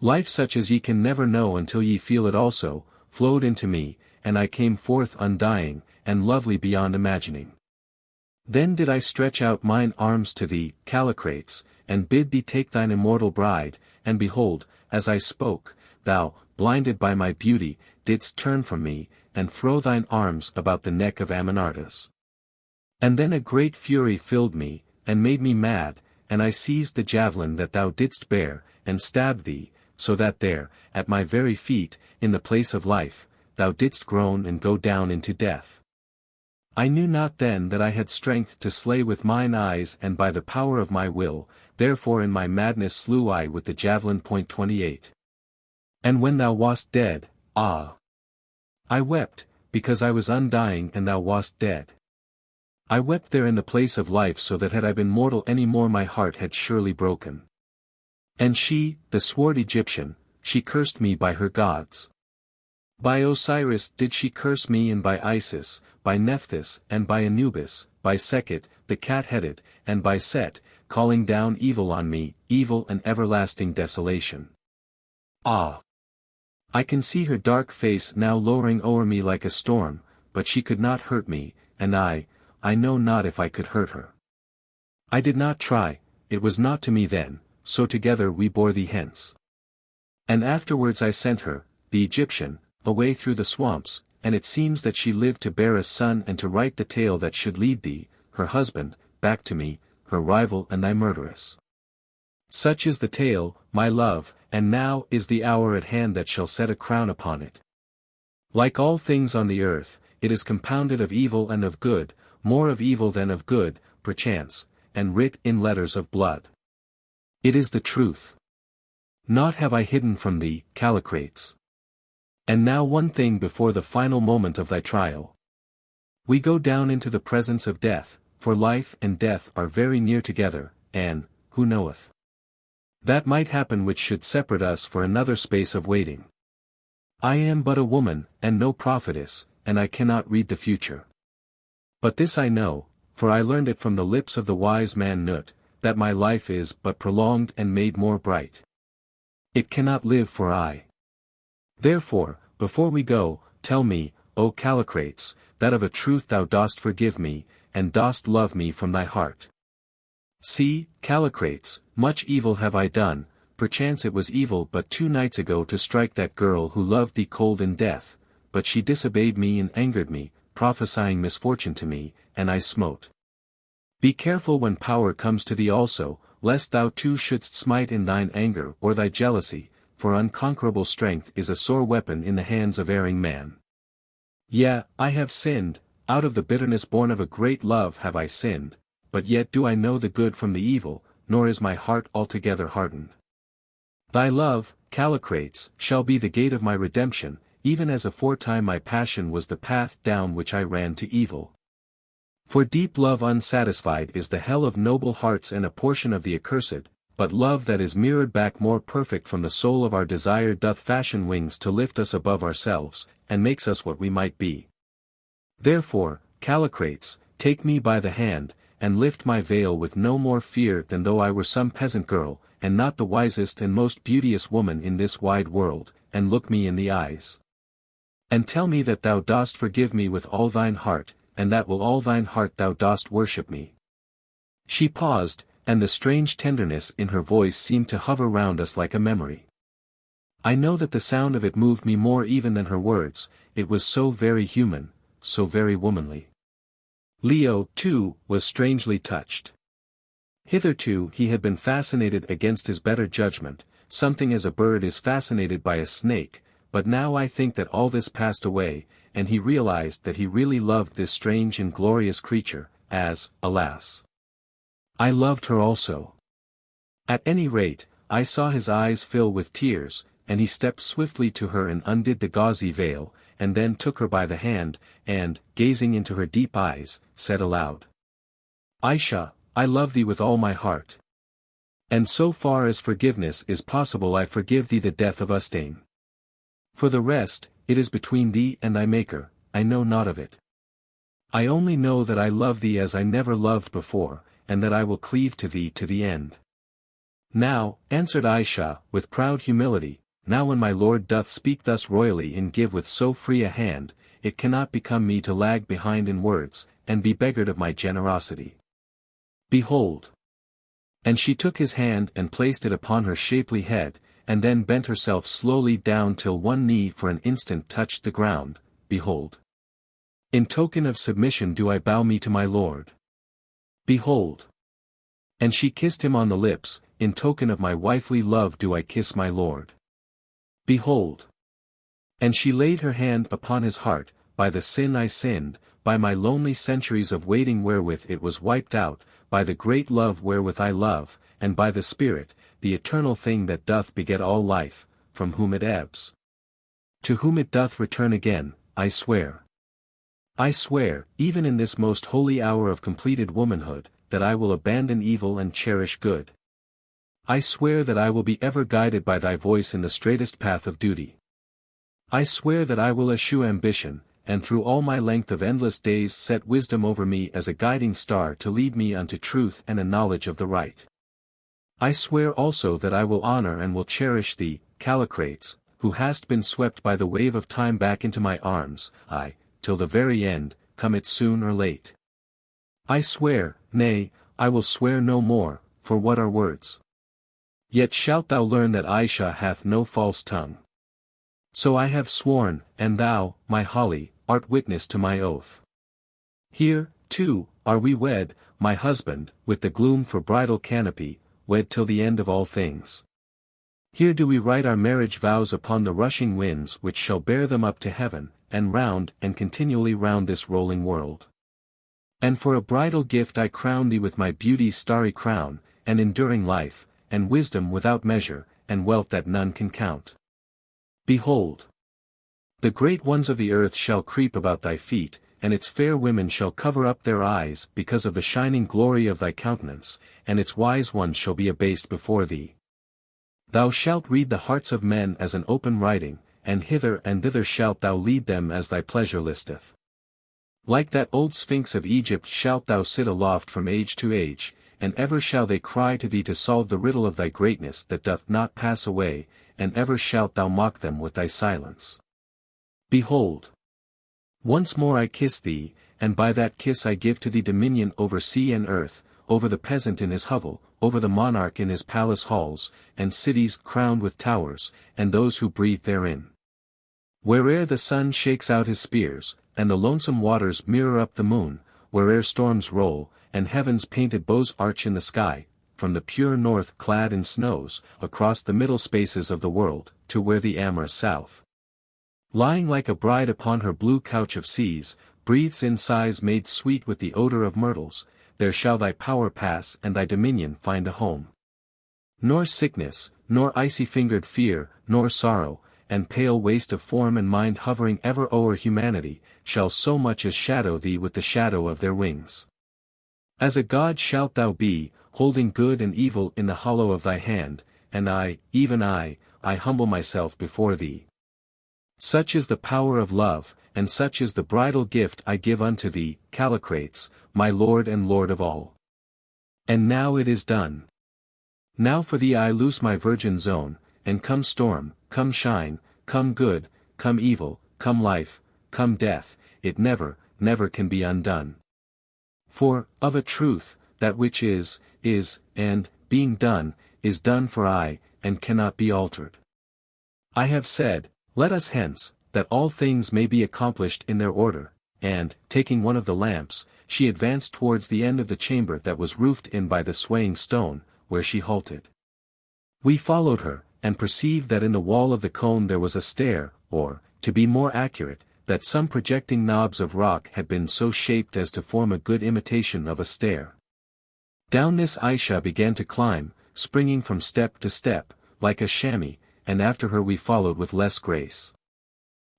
life such as ye can never know until ye feel it also, flowed into me, and I came forth undying, and lovely beyond imagining. Then did I stretch out mine arms to thee, Callicrates, and bid thee take thine immortal bride, and behold, as I spoke, thou, blinded by my beauty, didst turn from me, and throw thine arms about the neck of Amenartas. And then a great fury filled me, and made me mad, and I seized the javelin that thou didst bear, and stabbed thee, so that there, at my very feet, in the place of life, thou didst groan and go down into death. I knew not then that I had strength to slay with mine eyes and by the power of my will, therefore in my madness slew I with the javelin. 28. And when thou wast dead, ah! I wept, because I was undying and thou wast dead. I wept there in the place of life, so that had I been mortal any more my heart had surely broken. And she, the swart Egyptian, she cursed me by her gods. By Osiris did she curse me, and by Isis, by Nephthys and by Anubis, by Sekhet, the cat-headed, and by Set, calling down evil on me, evil and everlasting desolation. Ah! I can see her dark face now lowering o'er me like a storm, but she could not hurt me, and I know not if I could hurt her. I did not try, it was not to me then, so together we bore thee hence. And afterwards I sent her, the Egyptian, away through the swamps, and it seems that she lived to bear a son and to write the tale that should lead thee, her husband, back to me, her rival and thy murderess. Such is the tale, my love, and now is the hour at hand that shall set a crown upon it. Like all things on the earth, it is compounded of evil and of good, more of evil than of good, perchance, and writ in letters of blood. It is the truth. Naught have I hidden from thee, Callicrates. And now one thing before the final moment of thy trial. We go down into the presence of death, for life and death are very near together, and, who knoweth? That might happen which should separate us for another space of waiting. I am but a woman, and no prophetess, and I cannot read the future. But this I know, for I learned it from the lips of the wise man Nut, that my life is but prolonged and made more bright. It cannot live for aye. Therefore, before we go, tell me, O Callicrates, that of a truth thou dost forgive me, and dost love me from thy heart. See, Callicrates, much evil have I done, perchance it was evil but 2 nights ago to strike that girl who loved thee cold in death, but she disobeyed me and angered me, prophesying misfortune to me, and I smote. Be careful when power comes to thee also, lest thou too shouldst smite in thine anger or thy jealousy, for unconquerable strength is a sore weapon in the hands of erring man. Yea, I have sinned, out of the bitterness born of a great love have I sinned, but yet do I know the good from the evil, nor is my heart altogether hardened. Thy love, Callicrates, shall be the gate of my redemption, even as aforetime my passion was the path down which I ran to evil. For deep love unsatisfied is the hell of noble hearts and a portion of the accursed, but love that is mirrored back more perfect from the soul of our desire doth fashion wings to lift us above ourselves, and makes us what we might be. Therefore, Callicrates, take me by the hand, and lift my veil with no more fear than though I were some peasant girl, and not the wisest and most beauteous woman in this wide world, and look me in the eyes. And tell me that thou dost forgive me with all thine heart, and that with all thine heart thou dost worship me. She paused, and the strange tenderness in her voice seemed to hover round us like a memory. I know that the sound of it moved me more even than her words, it was so very human, so very womanly. Leo, too, was strangely touched. Hitherto he had been fascinated against his better judgment, something as a bird is fascinated by a snake, but now I think that all this passed away, and he realized that he really loved this strange and glorious creature, as, alas, I loved her also. At any rate, I saw his eyes fill with tears, and he stepped swiftly to her and undid the gauzy veil, and then took her by the hand, and, gazing into her deep eyes, said aloud, Ayesha, I love thee with all my heart. And so far as forgiveness is possible I forgive thee the death of Ustane. For the rest, it is between thee and thy Maker, I know not of it. I only know that I love thee as I never loved before, and that I will cleave to thee to the end. Now, answered Ayesha, with proud humility, now when my lord doth speak thus royally and give with so free a hand, it cannot become me to lag behind in words, and be beggared of my generosity. Behold. And she took his hand and placed it upon her shapely head, and then bent herself slowly down till one knee for an instant touched the ground, behold. In token of submission do I bow me to my lord. Behold. And she kissed him on the lips, in token of my wifely love do I kiss my lord. Behold! And she laid her hand upon his heart, by the sin I sinned, by my lonely centuries of waiting wherewith it was wiped out, by the great love wherewith I love, and by the Spirit, the eternal thing that doth beget all life, from whom it ebbs. To whom it doth return again, I swear. I swear, even in this most holy hour of completed womanhood, that I will abandon evil and cherish good. I swear that I will be ever guided by thy voice in the straightest path of duty. I swear that I will eschew ambition, and through all my length of endless days set wisdom over me as a guiding star to lead me unto truth and a knowledge of the right. I swear also that I will honor and will cherish thee, Callicrates, who hast been swept by the wave of time back into my arms, aye, till the very end, come it soon or late. I swear, nay, I will swear no more, for what are words? Yet shalt thou learn that Ayesha hath no false tongue. So I have sworn, and thou, my Holly, art witness to my oath. Here, too, are we wed, my husband, with the gloom for bridal canopy, wed till the end of all things. Here do we write our marriage vows upon the rushing winds which shall bear them up to heaven, and continually round this rolling world. And for a bridal gift I crown thee with my beauty's starry crown, and enduring life, and wisdom without measure, and wealth that none can count. Behold! The great ones of the earth shall creep about thy feet, and its fair women shall cover up their eyes because of the shining glory of thy countenance, and its wise ones shall be abased before thee. Thou shalt read the hearts of men as an open writing, and hither and thither shalt thou lead them as thy pleasure listeth. Like that old Sphinx of Egypt shalt thou sit aloft from age to age, and ever shall they cry to thee to solve the riddle of thy greatness that doth not pass away, and ever shalt thou mock them with thy silence. Behold! Once more I kiss thee, and by that kiss I give to thee dominion over sea and earth, over the peasant in his hovel, over the monarch in his palace halls, and cities crowned with towers, and those who breathe therein. Where'er the sun shakes out his spears, and the lonesome waters mirror up the moon, where'er storms roll, and heaven's painted bows arch in the sky, from the pure north clad in snows, across the middle spaces of the world, to where the amorous south, lying like a bride upon her blue couch of seas, breathes in sighs made sweet with the odor of myrtles, there shall thy power pass and thy dominion find a home. Nor sickness, nor icy-fingered fear, nor sorrow, and pale waste of form and mind hovering ever o'er humanity, shall so much as shadow thee with the shadow of their wings. As a god shalt thou be, holding good and evil in the hollow of thy hand, and I, even I humble myself before thee. Such is the power of love, and such is the bridal gift I give unto thee, Callicrates, my lord and lord of all. And now it is done. Now for thee I loose my virgin zone, and come storm, come shine, come good, come evil, come life, come death, it never, never can be undone. For, of a truth, that which is, and, being done, is done for aye, and cannot be altered. I have said, let us hence, that all things may be accomplished in their order, and, taking one of the lamps, she advanced towards the end of the chamber that was roofed in by the swaying stone, where she halted. We followed her, and perceived that in the wall of the cone there was a stair, or, to be more accurate, that some projecting knobs of rock had been so shaped as to form a good imitation of a stair. Down this Ayesha began to climb, springing from step to step, like a chamois, and after her we followed with less grace.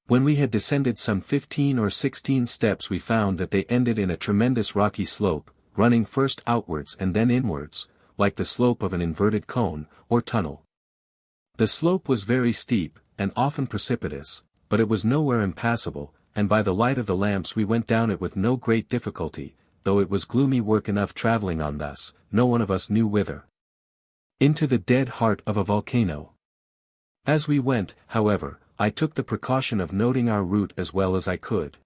When we had descended some 15 or 16 steps we found that they ended in a tremendous rocky slope, running first outwards and then inwards, like the slope of an inverted cone, or tunnel. The slope was very steep, and often precipitous, but it was nowhere impassable, and by the light of the lamps we went down it with no great difficulty, though it was gloomy work enough travelling on thus, no one of us knew whither. Into the dead heart of a volcano. As we went, however, I took the precaution of noting our route as well as I could.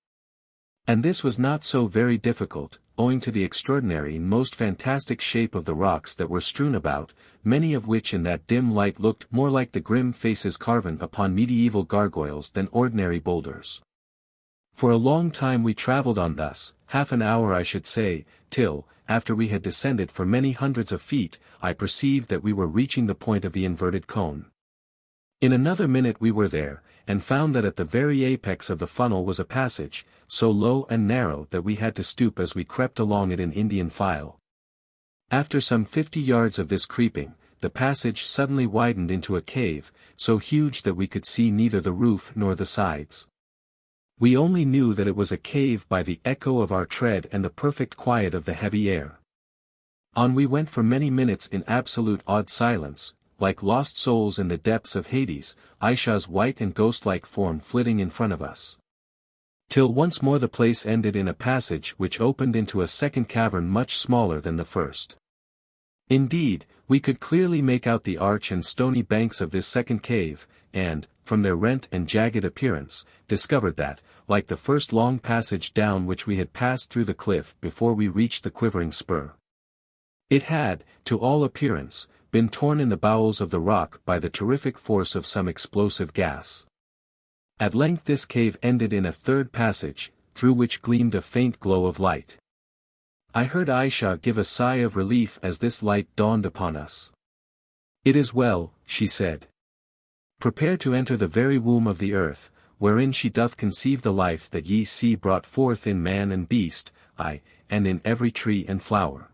And this was not so very difficult, owing to the extraordinary and most fantastic shape of the rocks that were strewn about, many of which in that dim light looked more like the grim faces carven upon medieval gargoyles than ordinary boulders. For a long time we travelled on thus, half an hour I should say, till, after we had descended for many hundreds of feet, I perceived that we were reaching the point of the inverted cone. In another minute we were there, and found that at the very apex of the funnel was a passage, so low and narrow that we had to stoop as we crept along it in Indian file. After some 50 yards of this creeping, the passage suddenly widened into a cave, so huge that we could see neither the roof nor the sides. We only knew that it was a cave by the echo of our tread and the perfect quiet of the heavy air. On we went for many minutes in absolute awed silence, like lost souls in the depths of Hades, Ayesha's white and ghost-like form flitting in front of us. Till once more the place ended in a passage which opened into a second cavern much smaller than the first. Indeed, we could clearly make out the arch and stony banks of this second cave, and, from their rent and jagged appearance, discovered that, like the first long passage down which we had passed through the cliff before we reached the quivering spur, it had, to all appearance, been torn in the bowels of the rock by the terrific force of some explosive gas. At length this cave ended in a third passage, through which gleamed a faint glow of light. I heard Ayesha give a sigh of relief as this light dawned upon us. "It is well," she said. "Prepare to enter the very womb of the earth, wherein she doth conceive the life that ye see brought forth in man and beast, aye, and in every tree and flower."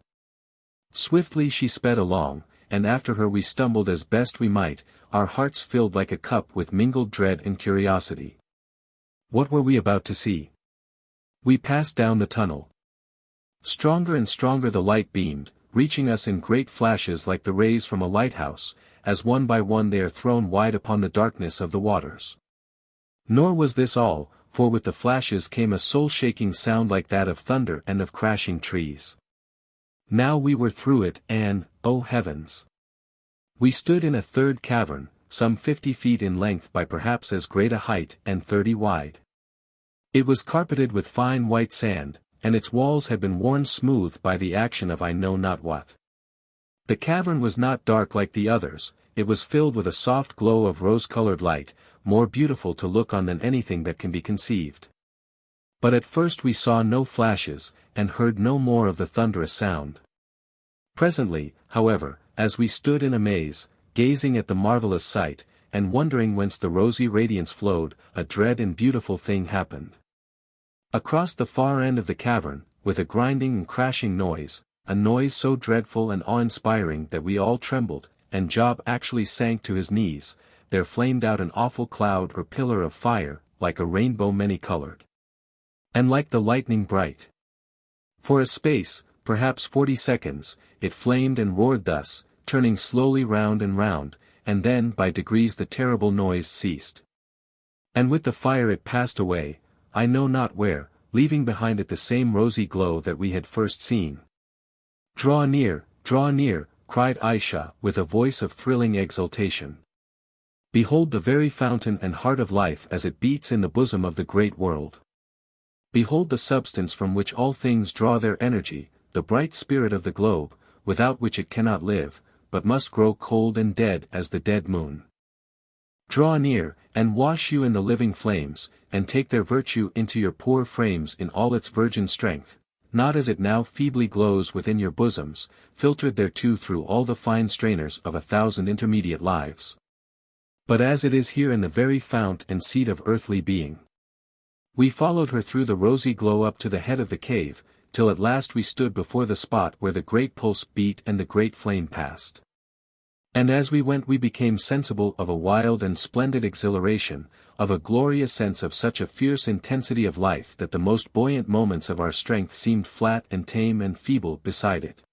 Swiftly she sped along, and after her we stumbled as best we might, our hearts filled like a cup with mingled dread and curiosity. What were we about to see? We passed down the tunnel. Stronger and stronger the light beamed, reaching us in great flashes like the rays from a lighthouse, as one by one they are thrown wide upon the darkness of the waters. Nor was this all, for with the flashes came a soul-shaking sound like that of thunder and of crashing trees. Now we were through it and, oh heavens! We stood in a third cavern, some 50 feet in length by perhaps as great a height and 30 wide. It was carpeted with fine white sand, and its walls had been worn smooth by the action of I know not what. The cavern was not dark like the others, it was filled with a soft glow of rose-colored light, more beautiful to look on than anything that can be conceived. But at first we saw no flashes, and heard no more of the thunderous sound. Presently, however, as we stood in amaze, gazing at the marvelous sight, and wondering whence the rosy radiance flowed, a dread and beautiful thing happened. Across the far end of the cavern, with a grinding and crashing noise, a noise so dreadful and awe-inspiring that we all trembled, and Job actually sank to his knees, there flamed out an awful cloud or pillar of fire, like a rainbow many-colored, and like the lightning bright. For a space, perhaps 40 seconds, it flamed and roared thus, turning slowly round and round, and then by degrees the terrible noise ceased. And with the fire it passed away, I know not where, leaving behind it the same rosy glow that we had first seen. Draw near," cried Ayesha with a voice of thrilling exultation. "Behold the very fountain and heart of life as it beats in the bosom of the great world. Behold the substance from which all things draw their energy, the bright spirit of the globe, without which it cannot live, but must grow cold and dead as the dead moon. Draw near, and wash you in the living flames, and take their virtue into your poor frames in all its virgin strength, not as it now feebly glows within your bosoms, filtered thereto through all the fine strainers of 1,000 intermediate lives, but as it is here in the very fount and seat of earthly being." We followed her through the rosy glow up to the head of the cave, till at last we stood before the spot where the great pulse beat and the great flame passed. And as we went we became sensible of a wild and splendid exhilaration, of a glorious sense of such a fierce intensity of life that the most buoyant moments of our strength seemed flat and tame and feeble beside it.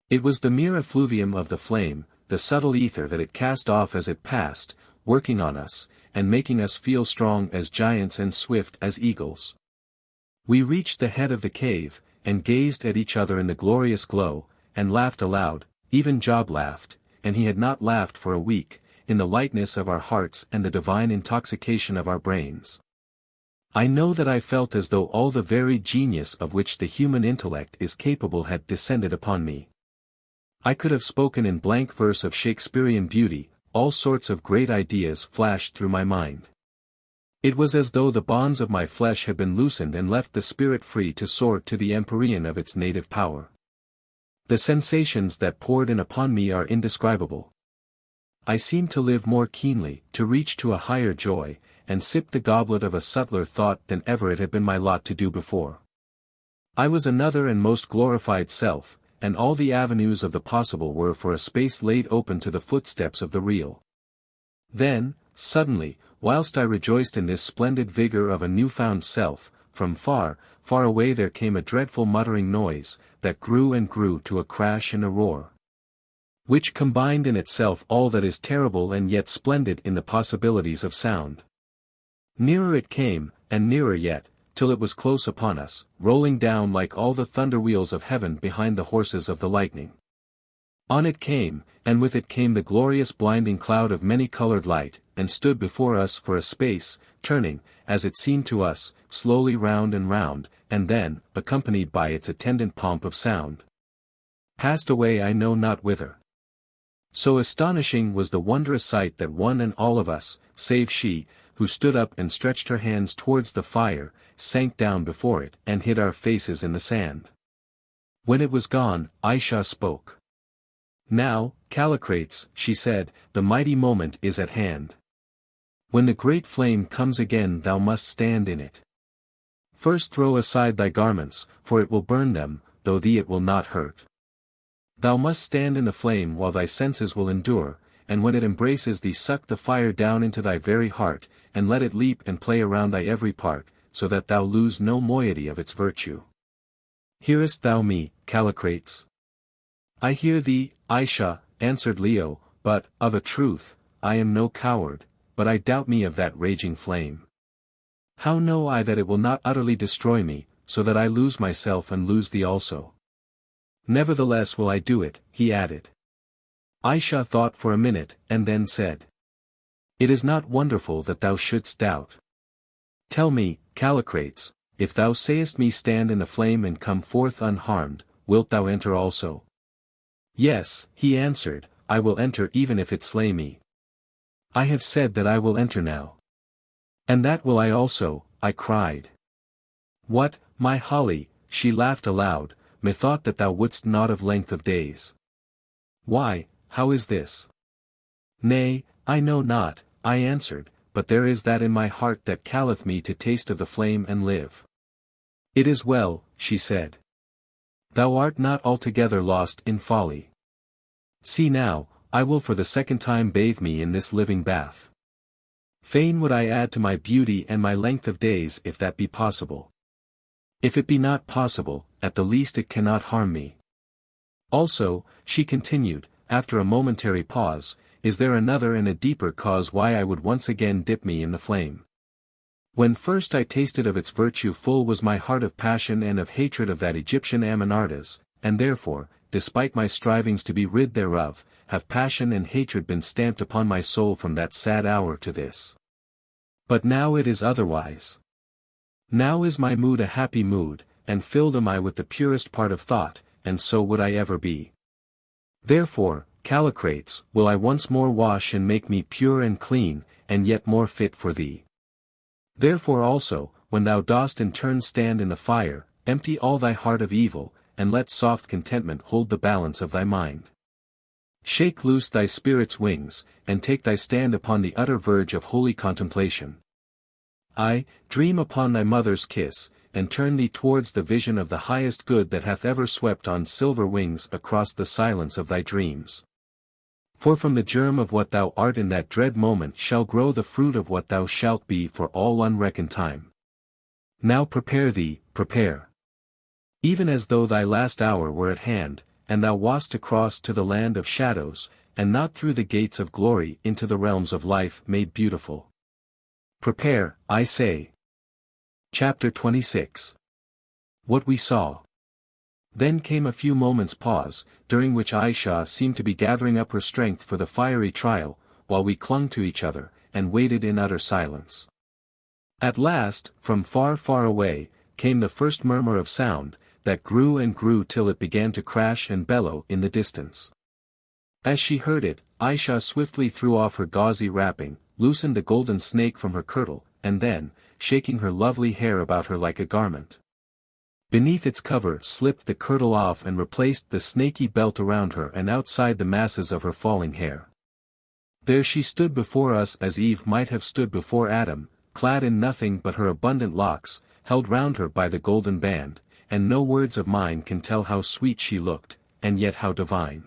It was the mere effluvium of the flame, the subtle ether that it cast off as it passed, working on us, and making us feel strong as giants and swift as eagles. We reached the head of the cave, and gazed at each other in the glorious glow, and laughed aloud, even Job laughed, and he had not laughed for a week, in the lightness of our hearts and the divine intoxication of our brains. I know that I felt as though all the varied genius of which the human intellect is capable had descended upon me. I could have spoken in blank verse of Shakespearean beauty, all sorts of great ideas flashed through my mind. It was as though the bonds of my flesh had been loosened and left the spirit free to soar to the empyrean of its native power. The sensations that poured in upon me are indescribable. I seemed to live more keenly, to reach to a higher joy, and sip the goblet of a subtler thought than ever it had been my lot to do before. I was another and most glorified self, and all the avenues of the possible were for a space laid open to the footsteps of the real. Then, suddenly, whilst I rejoiced in this splendid vigor of a new-found self, from far, far away there came a dreadful muttering noise, that grew and grew to a crash and a roar, which combined in itself all that is terrible and yet splendid in the possibilities of sound. Nearer it came, and nearer yet, till it was close upon us, rolling down like all the thunder wheels of heaven behind the horses of the lightning. On it came, and with it came the glorious blinding cloud of many-colored light, and stood before us for a space, turning, as it seemed to us, slowly round, and then, accompanied by its attendant pomp of sound, passed away I know not whither. So astonishing was the wondrous sight that one and all of us, save she, who stood up and stretched her hands towards the fire, sank down before it and hid our faces in the sand. When it was gone, Ayesha spoke. Now, Callicrates, she said, the mighty moment is at hand. When the great flame comes again thou must stand in it. First throw aside thy garments, for it will burn them, though thee it will not hurt. Thou must stand in the flame while thy senses will endure, and when it embraces thee suck the fire down into thy very heart, and let it leap and play around thy every part, so that thou lose no moiety of its virtue. Hearest thou me, Callicrates? I hear thee, Ayesha, answered Leo, but, of a truth, I am no coward, but I doubt me of that raging flame. How know I that it will not utterly destroy me, so that I lose myself and lose thee also? Nevertheless will I do it, he added. Ayesha thought for a minute, and then said, It is not wonderful that thou shouldst doubt. Tell me, Callicrates, if thou sayest me stand in the flame and come forth unharmed, wilt thou enter also? Yes, he answered, I will enter even if it slay me. I have said that I will enter now. And that will I also, I cried. What, my Holly, she laughed aloud, methought that thou wouldst not of length of days. Why, how is this? Nay, I know not, I answered, but there is that in my heart that calleth me to taste of the flame and live. It is well, she said. Thou art not altogether lost in folly. See now, I will for the second time bathe me in this living bath. Fain would I add to my beauty and my length of days if that be possible. If it be not possible, at the least it cannot harm me. Also, she continued, after a momentary pause, is there another and a deeper cause why I would once again dip me in the flame? When first I tasted of its virtue full was my heart of passion and of hatred of that Egyptian Amenartas, and therefore, despite my strivings to be rid thereof, have passion and hatred been stamped upon my soul from that sad hour to this. But now it is otherwise. Now is my mood a happy mood, and filled am I with the purest part of thought, and so would I ever be. Therefore, Callicrates, will I once more wash and make me pure and clean, and yet more fit for thee. Therefore also, when thou dost in turn stand in the fire, empty all thy heart of evil, and let soft contentment hold the balance of thy mind. Shake loose thy spirit's wings, and take thy stand upon the utter verge of holy contemplation. I, dream upon thy mother's kiss, and turn thee towards the vision of the highest good that hath ever swept on silver wings across the silence of thy dreams. For from the germ of what thou art in that dread moment shall grow the fruit of what thou shalt be for all unreckoned time. Now prepare thee, prepare. Even as though thy last hour were at hand, and thou wast to cross to the land of shadows, and not through the gates of glory into the realms of life made beautiful. Prepare, I say. Chapter 26. What we saw. Then came a few moments' pause, during which Ayesha seemed to be gathering up her strength for the fiery trial, while we clung to each other, and waited in utter silence. At last, from far, far away, came the first murmur of sound, that grew and grew till it began to crash and bellow in the distance. As she heard it, Ayesha swiftly threw off her gauzy wrapping, loosened the golden snake from her kirtle, and then, shaking her lovely hair about her like a garment, beneath its cover slipped the kirtle off and replaced the snaky belt around her and outside the masses of her falling hair. There she stood before us as Eve might have stood before Adam, clad in nothing but her abundant locks, held round her by the golden band, and no words of mine can tell how sweet she looked, and yet how divine.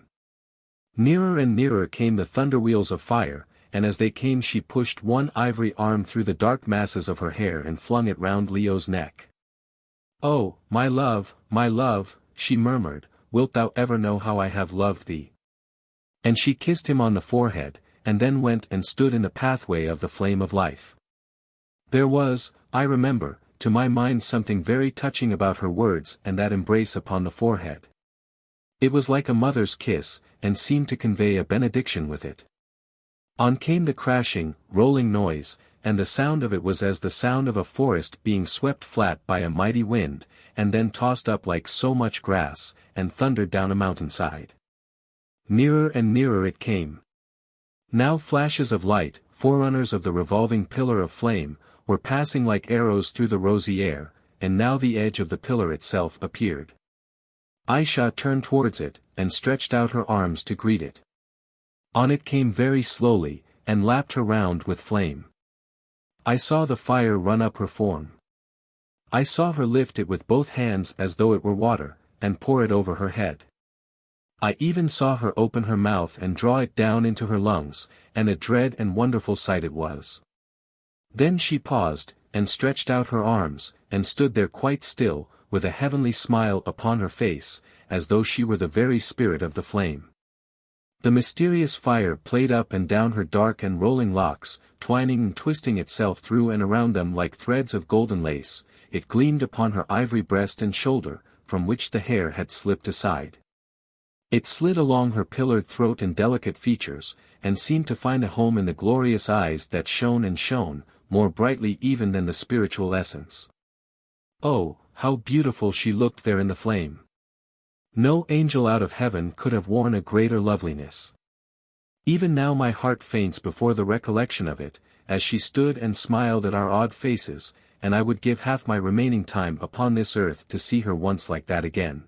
Nearer and nearer came the thunderwheels of fire, and as they came she pushed one ivory arm through the dark masses of her hair and flung it round Leo's neck. "Oh, my love, she murmured, wilt thou ever know how I have loved thee?" And she kissed him on the forehead, and then went and stood in the pathway of the flame of life. There was, I remember, to my mind something very touching about her words and that embrace upon the forehead. It was like a mother's kiss, and seemed to convey a benediction with it. On came the crashing, rolling noise, and the sound of it was as the sound of a forest being swept flat by a mighty wind, and then tossed up like so much grass, and thundered down a mountainside. Nearer and nearer it came. Now flashes of light, forerunners of the revolving pillar of flame, were passing like arrows through the rosy air, and now the edge of the pillar itself appeared. Ayesha turned towards it, and stretched out her arms to greet it. On it came very slowly, and lapped her round with flame. I saw the fire run up her form. I saw her lift it with both hands as though it were water, and pour it over her head. I even saw her open her mouth and draw it down into her lungs, and a dread and wonderful sight it was. Then she paused, and stretched out her arms, and stood there quite still, with a heavenly smile upon her face, as though she were the very spirit of the flame. The mysterious fire played up and down her dark and rolling locks, twining and twisting itself through and around them like threads of golden lace. It gleamed upon her ivory breast and shoulder, from which the hair had slipped aside. It slid along her pillared throat and delicate features, and seemed to find a home in the glorious eyes that shone and shone, more brightly even than the spiritual essence. Oh, how beautiful she looked there in the flame! No angel out of heaven could have worn a greater loveliness. Even now my heart faints before the recollection of it, as she stood and smiled at our odd faces, and I would give half my remaining time upon this earth to see her once like that again.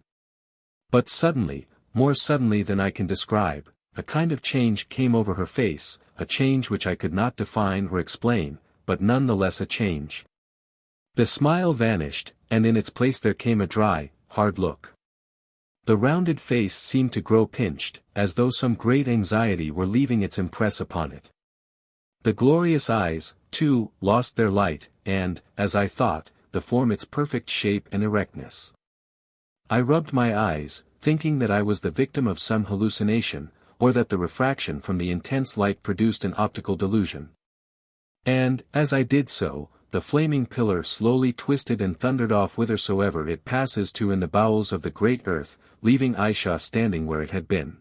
But suddenly, more suddenly than I can describe, a kind of change came over her face, a change which I could not define or explain, but none the less a change. The smile vanished, and in its place there came a dry, hard look. The rounded face seemed to grow pinched, as though some great anxiety were leaving its impress upon it. The glorious eyes, too, lost their light, and, as I thought, the form its perfect shape and erectness. I rubbed my eyes, thinking that I was the victim of some hallucination, or that the refraction from the intense light produced an optical delusion. And, as I did so, the flaming pillar slowly twisted and thundered off whithersoever it passes to in the bowels of the great earth, leaving Ayesha standing where it had been.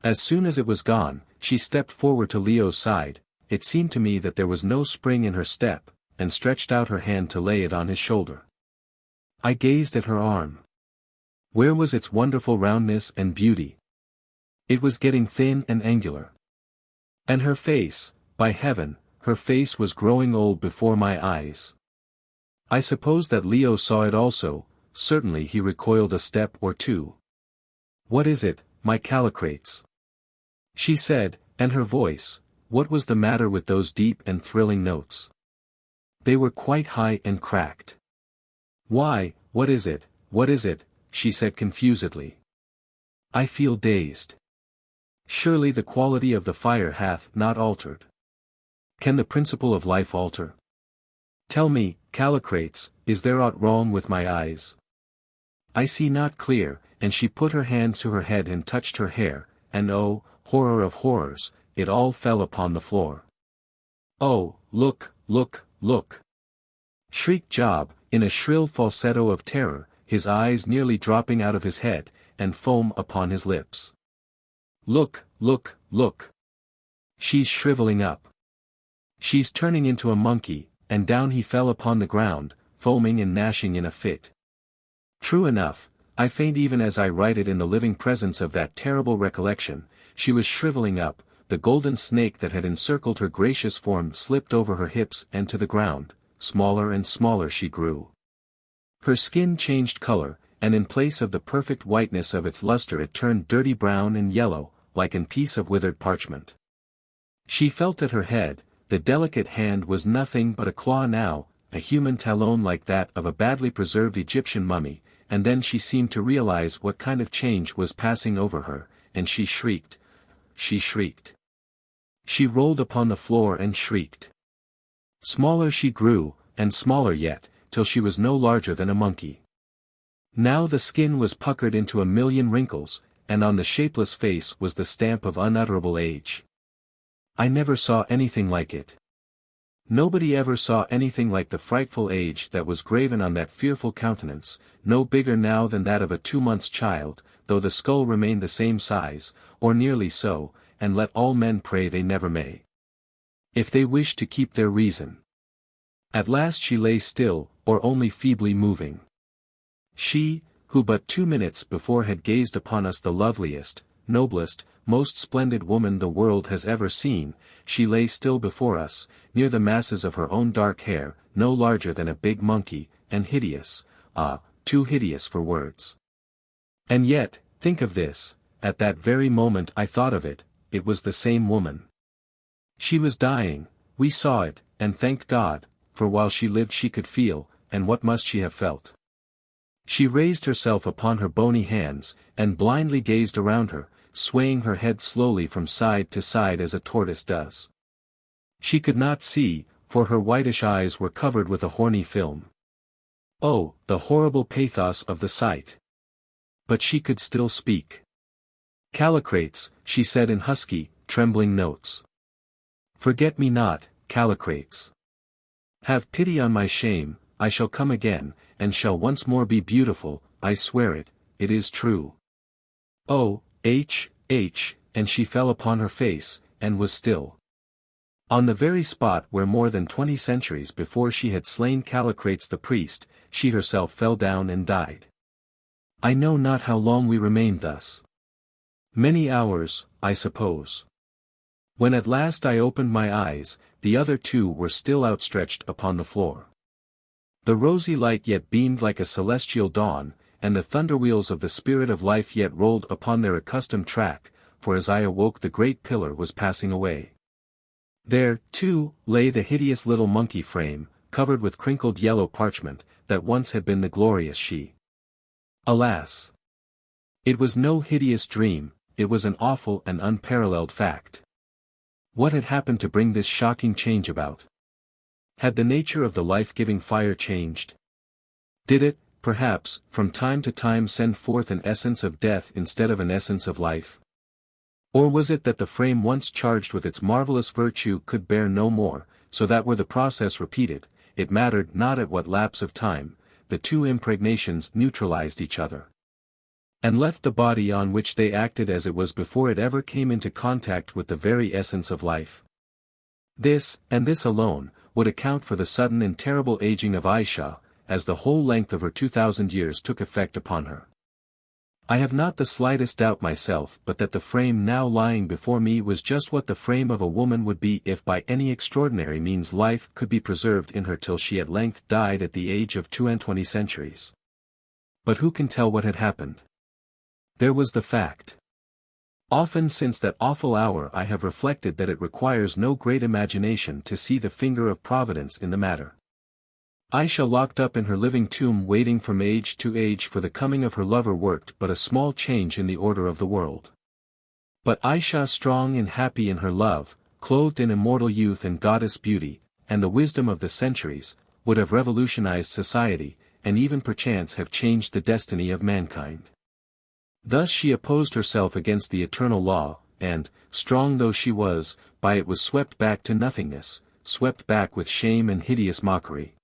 As soon as it was gone, she stepped forward to Leo's side. It seemed to me that there was no spring in her step, and stretched out her hand to lay it on his shoulder. I gazed at her arm. Where was its wonderful roundness and beauty? It was getting thin and angular. And her face, by heaven, her face was growing old before my eyes. I suppose that Leo saw it also. Certainly he recoiled a step or two. "What is it, my Callicrates?" she said, and her voice, what was the matter with those deep and thrilling notes? They were quite high and cracked. "Why, what is it, she said confusedly. "I feel dazed. Surely the quality of the fire hath not altered. Can the principle of life alter? Tell me, Callicrates, is there aught wrong with my eyes? I see not clear," and she put her hand to her head and touched her hair, and oh, horror of horrors, it all fell upon the floor. "Oh, look, look, look!" shrieked Job, in a shrill falsetto of terror, his eyes nearly dropping out of his head, and foam upon his lips. "Look, look, look! She's shriveling up. She's turning into a monkey," and down he fell upon the ground, foaming and gnashing in a fit. True enough, I faint even as I write it in the living presence of that terrible recollection. She was shriveling up, the golden snake that had encircled her gracious form slipped over her hips and to the ground. Smaller and smaller she grew. Her skin changed color, and in place of the perfect whiteness of its luster it turned dirty brown and yellow, like a piece of withered parchment. She felt at her head, the delicate hand was nothing but a claw now, a human talon like that of a badly preserved Egyptian mummy, and then she seemed to realize what kind of change was passing over her, and she shrieked. She shrieked. She rolled upon the floor and shrieked. Smaller she grew, and smaller yet, till she was no larger than a monkey. Now the skin was puckered into a million wrinkles, and on the shapeless face was the stamp of unutterable age. I never saw anything like it. Nobody ever saw anything like the frightful age that was graven on that fearful countenance, no bigger now than that of a 2 months' child, though the skull remained the same size, or nearly so, and let all men pray they never may. If they wish to keep their reason. At last she lay still, or only feebly moving. She, who but 2 minutes before had gazed upon us the loveliest, noblest, most splendid woman the world has ever seen, she lay still before us, near the masses of her own dark hair, no larger than a big monkey, and hideous, too hideous for words. And yet, think of this, at that very moment I thought of it, it was the same woman. She was dying, we saw it, and thanked God, for while she lived she could feel, and what must she have felt? She raised herself upon her bony hands, and blindly gazed around her, swaying her head slowly from side to side as a tortoise does. She could not see, for her whitish eyes were covered with a horny film. Oh, the horrible pathos of the sight! But she could still speak. "Callicrates," she said in husky, trembling notes. "Forget me not, Callicrates. Have pity on my shame, I shall come again, and shall once more be beautiful, I swear it, it is true. Oh, and she fell upon her face, and was still. On the very spot where more than 20 centuries before she had slain Callicrates the priest, she herself fell down and died. I know not how long we remained thus. Many hours, I suppose. When at last I opened my eyes, the other two were still outstretched upon the floor. The rosy light yet beamed like a celestial dawn, and the thunderwheels of the spirit of life yet rolled upon their accustomed track, for as I awoke the great pillar was passing away. There, too, lay the hideous little monkey frame, covered with crinkled yellow parchment, that once had been the glorious she. Alas! It was no hideous dream, it was an awful and unparalleled fact. What had happened to bring this shocking change about? Had the nature of the life-giving fire changed? Did it, perhaps, from time to time send forth an essence of death instead of an essence of life? Or was it that the frame once charged with its marvelous virtue could bear no more, so that were the process repeated, it mattered not at what lapse of time, the two impregnations neutralized each other, and left the body on which they acted as it was before it ever came into contact with the very essence of life? This, and this alone, would account for the sudden and terrible aging of Ayesha, as the whole length of her 2,000 years took effect upon her. I have not the slightest doubt myself but that the frame now lying before me was just what the frame of a woman would be if by any extraordinary means life could be preserved in her till she at length died at the age of 22 centuries. But who can tell what had happened? There was the fact. Often since that awful hour I have reflected that it requires no great imagination to see the finger of Providence in the matter. Ayesha locked up in her living tomb waiting from age to age for the coming of her lover worked but a small change in the order of the world. But Ayesha strong and happy in her love, clothed in immortal youth and goddess beauty, and the wisdom of the centuries, would have revolutionized society, and even perchance have changed the destiny of mankind. Thus she opposed herself against the eternal law, and, strong though she was, by it was swept back to nothingness, swept back with shame and hideous mockery.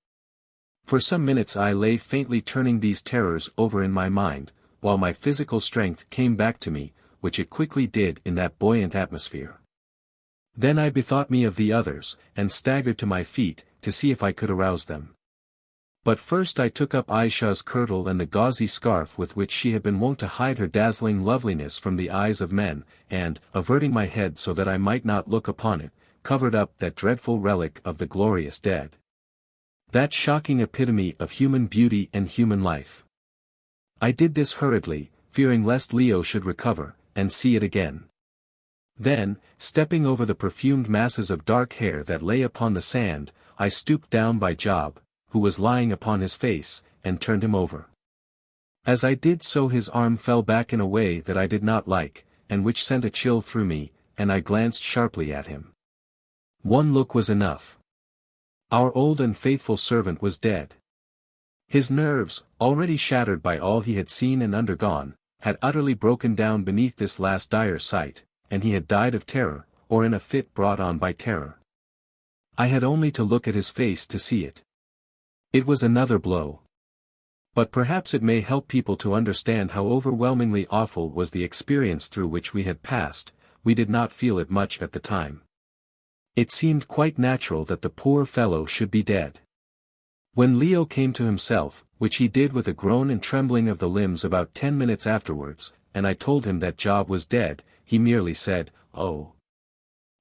For some minutes I lay faintly turning these terrors over in my mind, while my physical strength came back to me, which it quickly did in that buoyant atmosphere. Then I bethought me of the others, and staggered to my feet, to see if I could arouse them. But first I took up Ayesha's kirtle and the gauzy scarf with which she had been wont to hide her dazzling loveliness from the eyes of men, and, averting my head so that I might not look upon it, covered up that dreadful relic of the glorious dead. That shocking epitome of human beauty and human life. I did this hurriedly, fearing lest Leo should recover, and see it again. Then, stepping over the perfumed masses of dark hair that lay upon the sand, I stooped down by Job, who was lying upon his face, and turned him over. As I did so his arm fell back in a way that I did not like, and which sent a chill through me, and I glanced sharply at him. One look was enough. Our old and faithful servant was dead. His nerves, already shattered by all he had seen and undergone, had utterly broken down beneath this last dire sight, and he had died of terror, or in a fit brought on by terror. I had only to look at his face to see it. It was another blow. But perhaps it may help people to understand how overwhelmingly awful was the experience through which we had passed. We did not feel it much at the time. It seemed quite natural that the poor fellow should be dead. When Leo came to himself, which he did with a groan and trembling of the limbs about 10 minutes afterwards, and I told him that Job was dead, he merely said, "Oh."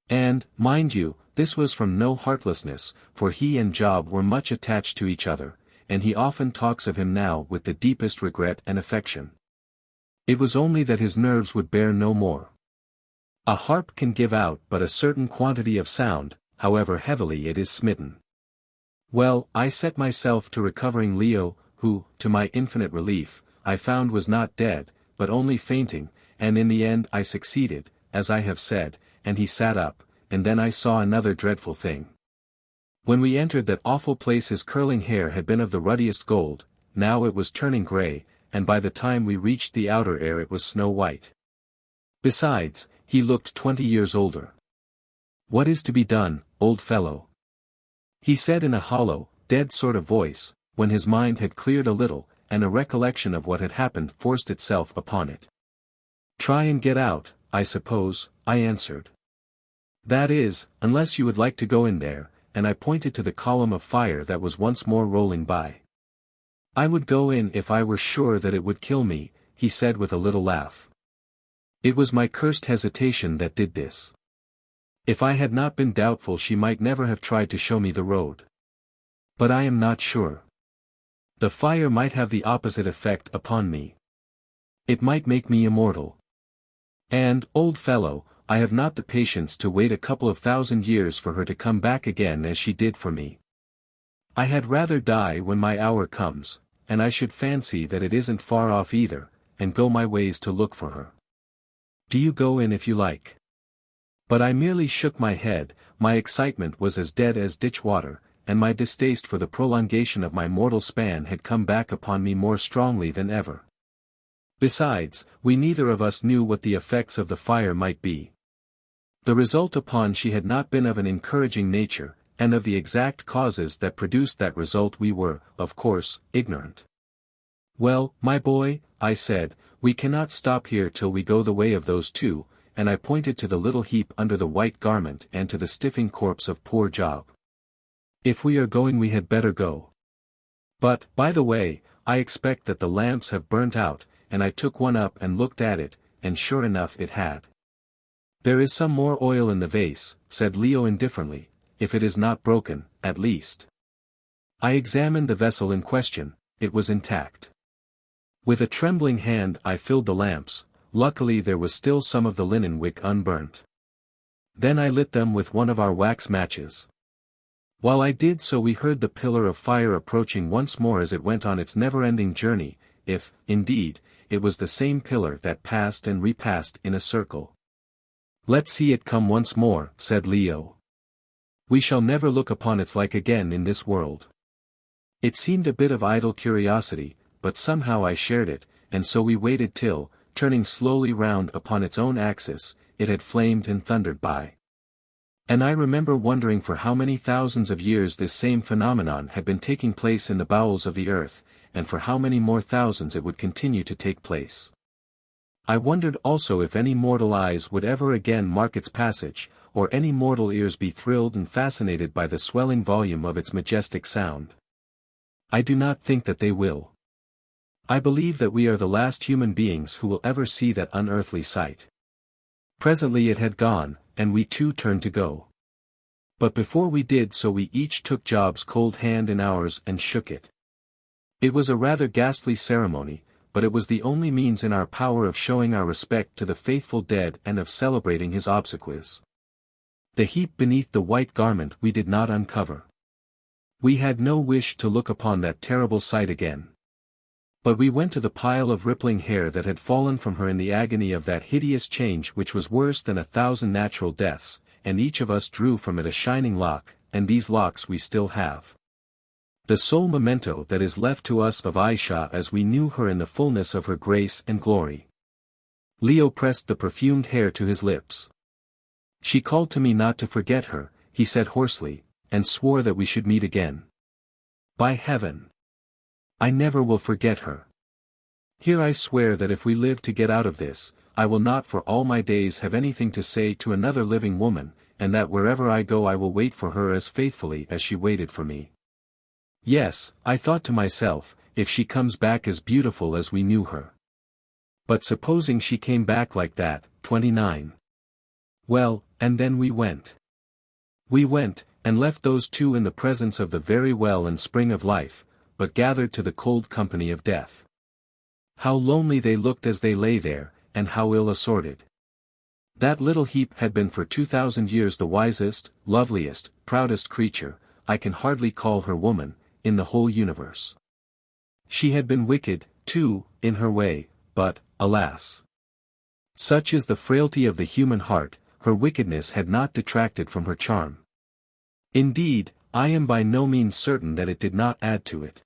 And, mind you, this was from no heartlessness, for he and Job were much attached to each other, and he often talks of him now with the deepest regret and affection. It was only that his nerves would bear no more. A harp can give out but a certain quantity of sound, however heavily it is smitten. Well, I set myself to recovering Leo, who, to my infinite relief, I found was not dead, but only fainting, and in the end I succeeded, as I have said, and he sat up, and then I saw another dreadful thing. When we entered that awful place his curling hair had been of the ruddiest gold, now it was turning grey, and by the time we reached the outer air it was snow white. Besides, he looked 20 years older. "What is to be done, old fellow?" he said in a hollow, dead sort of voice, when his mind had cleared a little, and a recollection of what had happened forced itself upon it. "Try and get out, I suppose," I answered. "That is, unless you would like to go in there," and I pointed to the column of fire that was once more rolling by. "I would go in if I were sure that it would kill me," he said with a little laugh. It was my cursed hesitation that did this. If I had not been doubtful she might never have tried to show me the road. But I am not sure. The fire might have the opposite effect upon me. It might make me immortal. And, old fellow, I have not the patience to wait a couple of 1,000 years for her to come back again as she did for me. I had rather die when my hour comes, and I should fancy that it isn't far off either, and go my ways to look for her. Do you go in if you like." But I merely shook my head. My excitement was as dead as ditch water, and my distaste for the prolongation of my mortal span had come back upon me more strongly than ever. Besides, we neither of us knew what the effects of the fire might be. The result upon she had not been of an encouraging nature, and of the exact causes that produced that result we were, of course, ignorant. "Well, my boy," I said, "we cannot stop here till we go the way of those two," and I pointed to the little heap under the white garment and to the stiffing corpse of poor Job. "If we are going we had better go. But, by the way, I expect that the lamps have burnt out," and I took one up and looked at it, and sure enough it had. "There is some more oil in the vase," said Leo indifferently, "if it is not broken, at least." I examined the vessel in question. It was intact. With a trembling hand I filled the lamps. Luckily there was still some of the linen wick unburnt. Then I lit them with one of our wax matches. While I did so we heard the pillar of fire approaching once more as it went on its never-ending journey, if, indeed, it was the same pillar that passed and repassed in a circle. "Let's see it come once more," said Leo. "We shall never look upon its like again in this world." It seemed a bit of idle curiosity, but somehow I shared it, and so we waited till, turning slowly round upon its own axis, it had flamed and thundered by. And I remember wondering for how many thousands of years this same phenomenon had been taking place in the bowels of the earth, and for how many more thousands it would continue to take place. I wondered also if any mortal eyes would ever again mark its passage, or any mortal ears be thrilled and fascinated by the swelling volume of its majestic sound. I do not think that they will. I believe that we are the last human beings who will ever see that unearthly sight. Presently it had gone, and we too turned to go. But before we did so we each took Job's cold hand in ours and shook it. It was a rather ghastly ceremony, but it was the only means in our power of showing our respect to the faithful dead and of celebrating his obsequies. The heap beneath the white garment we did not uncover. We had no wish to look upon that terrible sight again. But we went to the pile of rippling hair that had fallen from her in the agony of that hideous change which was worse than 1,000 natural deaths, and each of us drew from it a shining lock, and these locks we still have. The sole memento that is left to us of Ayesha as we knew her in the fullness of her grace and glory. Leo pressed the perfumed hair to his lips. She called to me not to forget her, he said hoarsely, and swore that we should meet again. By heaven! I never will forget her. Here I swear that if we live to get out of this, I will not for all my days have anything to say to another living woman, and that wherever I go I will wait for her as faithfully as she waited for me. Yes, I thought to myself, if she comes back as beautiful as we knew her. But supposing she came back like that, 29. Well, and then we went. We went, and left those two in the presence of the very well and spring of life, but gathered to the cold company of death. How lonely they looked as they lay there, and how ill-assorted. That little heap had been for 2,000 years the wisest, loveliest, proudest creature, I can hardly call her woman, in the whole universe. She had been wicked, too, in her way, but, alas! Such is the frailty of the human heart, her wickedness had not detracted from her charm. Indeed, I am by no means certain that it did not add to it.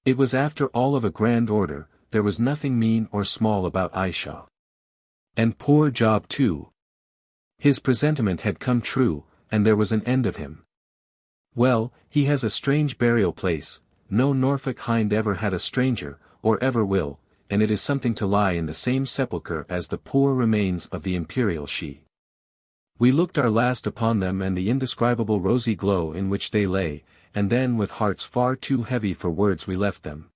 It was after all of a grand order, there was nothing mean or small about Ayesha. And poor Job too. His presentiment had come true, and there was an end of him. Well, he has a strange burial place, no Norfolk hind ever had a stranger, or ever will, and it is something to lie in the same sepulchre as the poor remains of the imperial she. We looked our last upon them and the indescribable rosy glow in which they lay, and then with hearts far too heavy for words we left them.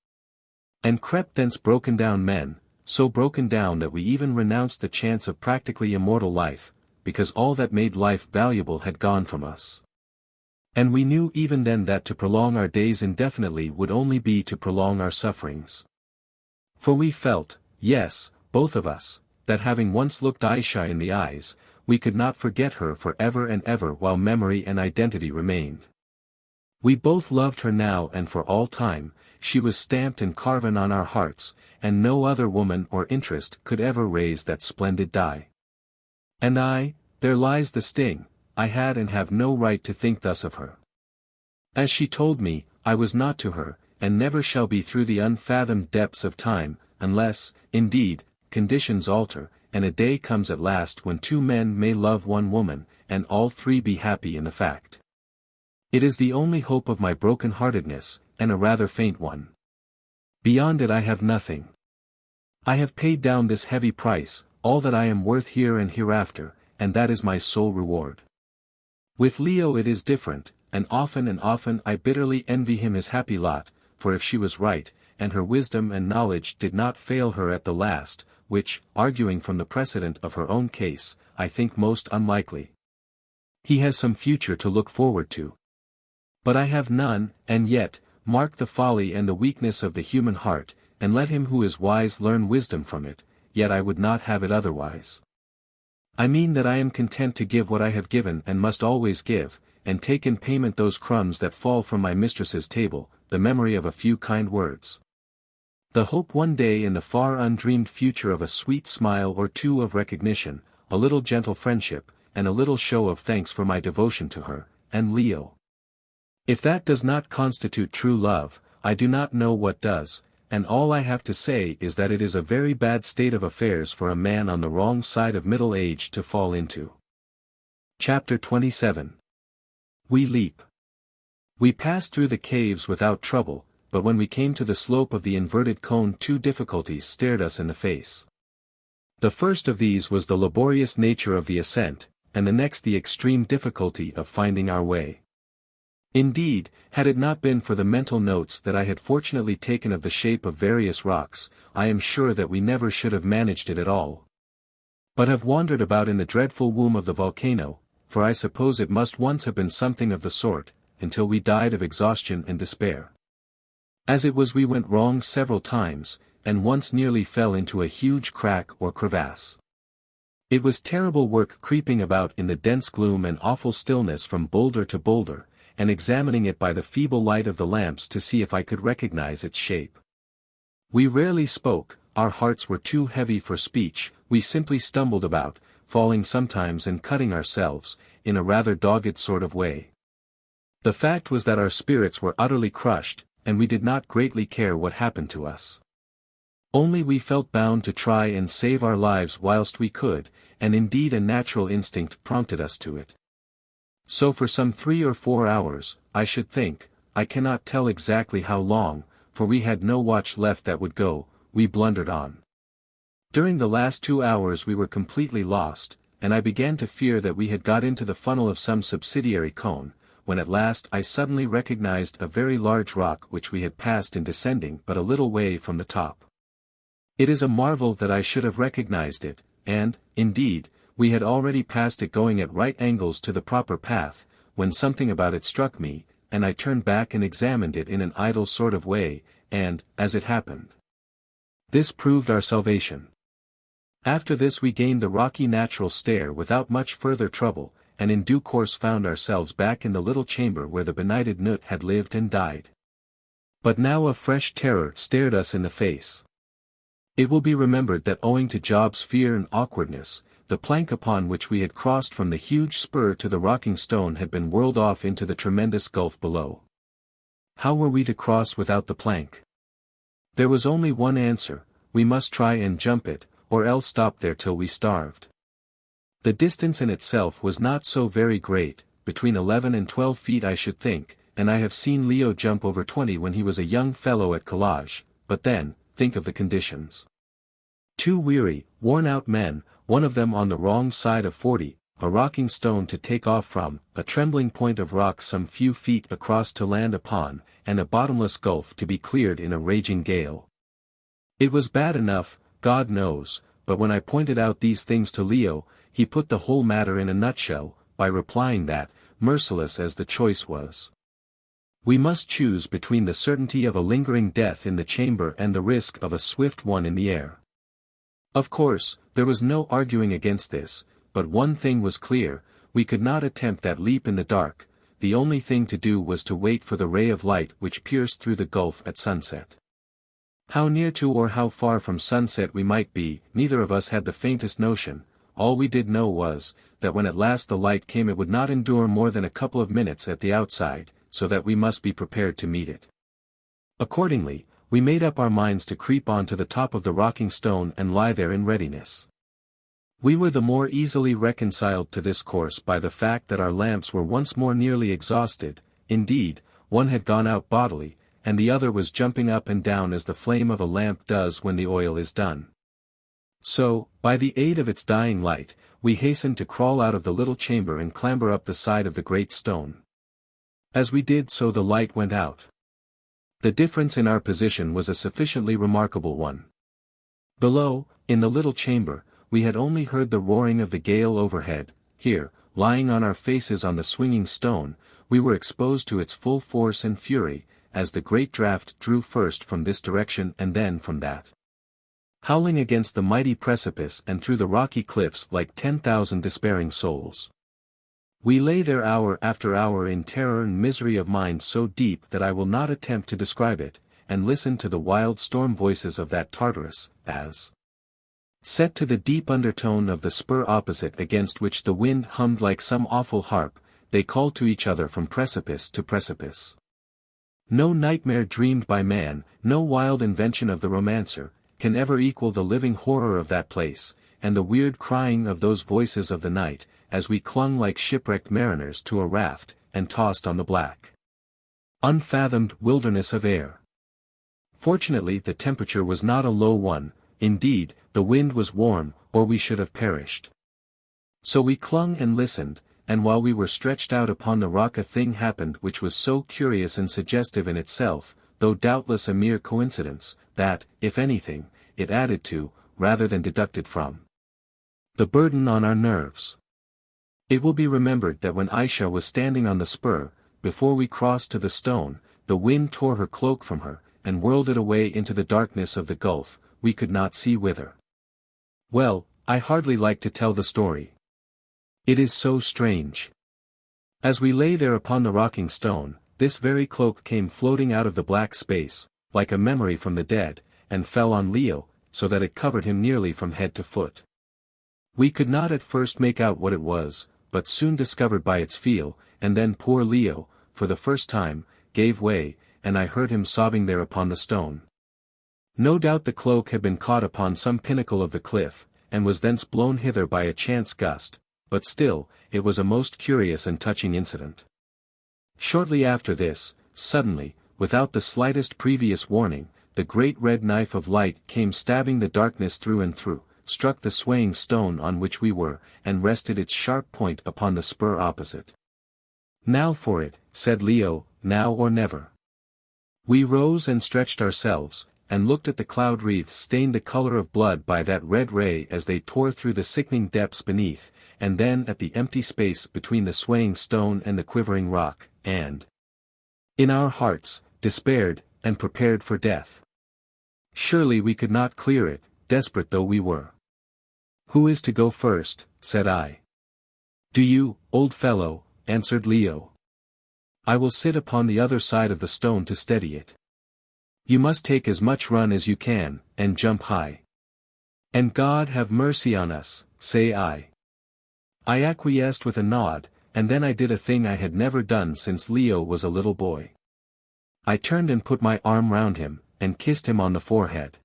And crept thence broken down men, so broken down that we even renounced the chance of practically immortal life, because all that made life valuable had gone from us. And we knew even then that to prolong our days indefinitely would only be to prolong our sufferings. For we felt, yes, both of us, that having once looked Ayesha in the eyes, we could not forget her for ever and ever while memory and identity remained. We both loved her now and for all time, she was stamped and carven on our hearts, and no other woman or interest could ever raise that splendid die. And there lies the sting, I had and have no right to think thus of her. As she told me, I was not to her, and never shall be through the unfathomed depths of time, unless, indeed, conditions alter, and a day comes at last when two men may love one woman, and all three be happy in the fact. It is the only hope of my broken-heartedness, and a rather faint one. Beyond it I have nothing. I have paid down this heavy price, all that I am worth here and hereafter, and that is my sole reward. With Leo it is different, and often I bitterly envy him his happy lot, for if she was right, and her wisdom and knowledge did not fail her at the last, which, arguing from the precedent of her own case, I think most unlikely. He has some future to look forward to. But I have none, and yet, mark the folly and the weakness of the human heart, and let him who is wise learn wisdom from it, yet I would not have it otherwise. I mean that I am content to give what I have given and must always give, and take in payment those crumbs that fall from my mistress's table, the memory of a few kind words. The hope one day in the far undreamed future of a sweet smile or two of recognition, a little gentle friendship, and a little show of thanks for my devotion to her, and Leo. If that does not constitute true love, I do not know what does, and all I have to say is that it is a very bad state of affairs for a man on the wrong side of middle age to fall into. Chapter 27. We leap. We passed through the caves without trouble, but when we came to the slope of the inverted cone two difficulties stared us in the face. The first of these was the laborious nature of the ascent, and the next the extreme difficulty of finding our way. Indeed, had it not been for the mental notes that I had fortunately taken of the shape of various rocks, I am sure that we never should have managed it at all. But have wandered about in the dreadful womb of the volcano, for I suppose it must once have been something of the sort, until we died of exhaustion and despair. As it was we went wrong several times, and once nearly fell into a huge crack or crevasse. It was terrible work creeping about in the dense gloom and awful stillness from boulder to boulder, and examining it by the feeble light of the lamps to see if I could recognize its shape. We rarely spoke, our hearts were too heavy for speech, we simply stumbled about, falling sometimes and cutting ourselves, in a rather dogged sort of way. The fact was that our spirits were utterly crushed, and we did not greatly care what happened to us. Only we felt bound to try and save our lives whilst we could, and indeed a natural instinct prompted us to it. So for some 3 or 4 hours, I should think, I cannot tell exactly how long, for we had no watch left that would go, we blundered on. During the last 2 hours we were completely lost, and I began to fear that we had got into the funnel of some subsidiary cone, when at last I suddenly recognized a very large rock which we had passed in descending but a little way from the top. It is a marvel that I should have recognized it, and, indeed, we had already passed it going at right angles to the proper path, when something about it struck me, and I turned back and examined it in an idle sort of way, and, as it happened, this proved our salvation. After this we gained the rocky natural stair without much further trouble, and in due course found ourselves back in the little chamber where the benighted Nut had lived and died. But now a fresh terror stared us in the face. It will be remembered that owing to Job's fear and awkwardness, the plank upon which we had crossed from the huge spur to the rocking stone had been whirled off into the tremendous gulf below. How were we to cross without the plank? There was only one answer: we must try and jump it, or else stop there till we starved. The distance in itself was not so very great, between 11 and 12 feet I should think, and I have seen Leo jump over 20 when he was a young fellow at college, but then, think of the conditions. 2 weary, worn-out men, one of them on the wrong side of 40, a rocking stone to take off from, a trembling point of rock some few feet across to land upon, and a bottomless gulf to be cleared in a raging gale. It was bad enough, God knows, but when I pointed out these things to Leo, he put the whole matter in a nutshell, by replying that, merciless as the choice was, we must choose between the certainty of a lingering death in the chamber and the risk of a swift one in the air. Of course, there was no arguing against this, but one thing was clear: we could not attempt that leap in the dark. The only thing to do was to wait for the ray of light which pierced through the gulf at sunset. How near to or how far from sunset we might be, neither of us had the faintest notion. All we did know was, that when at last the light came it would not endure more than a couple of minutes at the outside, so that we must be prepared to meet it. Accordingly, we made up our minds to creep on to the top of the rocking stone and lie there in readiness. We were the more easily reconciled to this course by the fact that our lamps were once more nearly exhausted. Indeed, one had gone out bodily, and the other was jumping up and down as the flame of a lamp does when the oil is done. So, by the aid of its dying light, we hastened to crawl out of the little chamber and clamber up the side of the great stone. As we did so the light went out. The difference in our position was a sufficiently remarkable one. Below, in the little chamber, we had only heard the roaring of the gale overhead. Here, lying on our faces on the swinging stone, we were exposed to its full force and fury, as the great draught drew first from this direction and then from that, howling against the mighty precipice and through the rocky cliffs like 10,000 despairing souls. We lay there hour after hour in terror and misery of mind so deep that I will not attempt to describe it, and listened to the wild storm voices of that Tartarus, as, set to the deep undertone of the spur opposite against which the wind hummed like some awful harp, they called to each other from precipice to precipice. No nightmare dreamed by man, no wild invention of the romancer, can ever equal the living horror of that place, and the weird crying of those voices of the night, as we clung like shipwrecked mariners to a raft, and tossed on the black, unfathomed wilderness of air. Fortunately the temperature was not a low one, indeed, the wind was warm, or we should have perished. So we clung and listened, and while we were stretched out upon the rock a thing happened which was so curious and suggestive in itself, though doubtless a mere coincidence, that, if anything, it added to, rather than deducted from, the burden on our nerves. It will be remembered that when Ayesha was standing on the spur, before we crossed to the stone, the wind tore her cloak from her, and whirled it away into the darkness of the gulf, we could not see whither. Well, I hardly like to tell the story. It is so strange. As we lay there upon the rocking stone, this very cloak came floating out of the black space, like a memory from the dead, and fell on Leo, so that it covered him nearly from head to foot. We could not at first make out what it was, but soon discovered by its feel, and then poor Leo, for the first time, gave way, and I heard him sobbing there upon the stone. No doubt the cloak had been caught upon some pinnacle of the cliff, and was thence blown hither by a chance gust, but still, it was a most curious and touching incident. Shortly after this, suddenly, without the slightest previous warning, the great red knife of light came stabbing the darkness through and through, struck the swaying stone on which we were, and rested its sharp point upon the spur opposite. "Now for it," said Leo, "now or never." We rose and stretched ourselves, and looked at the cloud wreaths stained the color of blood by that red ray as they tore through the sickening depths beneath, and then at the empty space between the swaying stone and the quivering rock, and in our hearts, despaired, and prepared for death. Surely we could not clear it, desperate though we were. "Who is to go first?" said I. "Do you, old fellow," answered Leo. "I will sit upon the other side of the stone to steady it. You must take as much run as you can, and jump high." "And God have mercy on us," say I. I acquiesced with a nod, and then I did a thing I had never done since Leo was a little boy. I turned and put my arm round him, and kissed him on the forehead.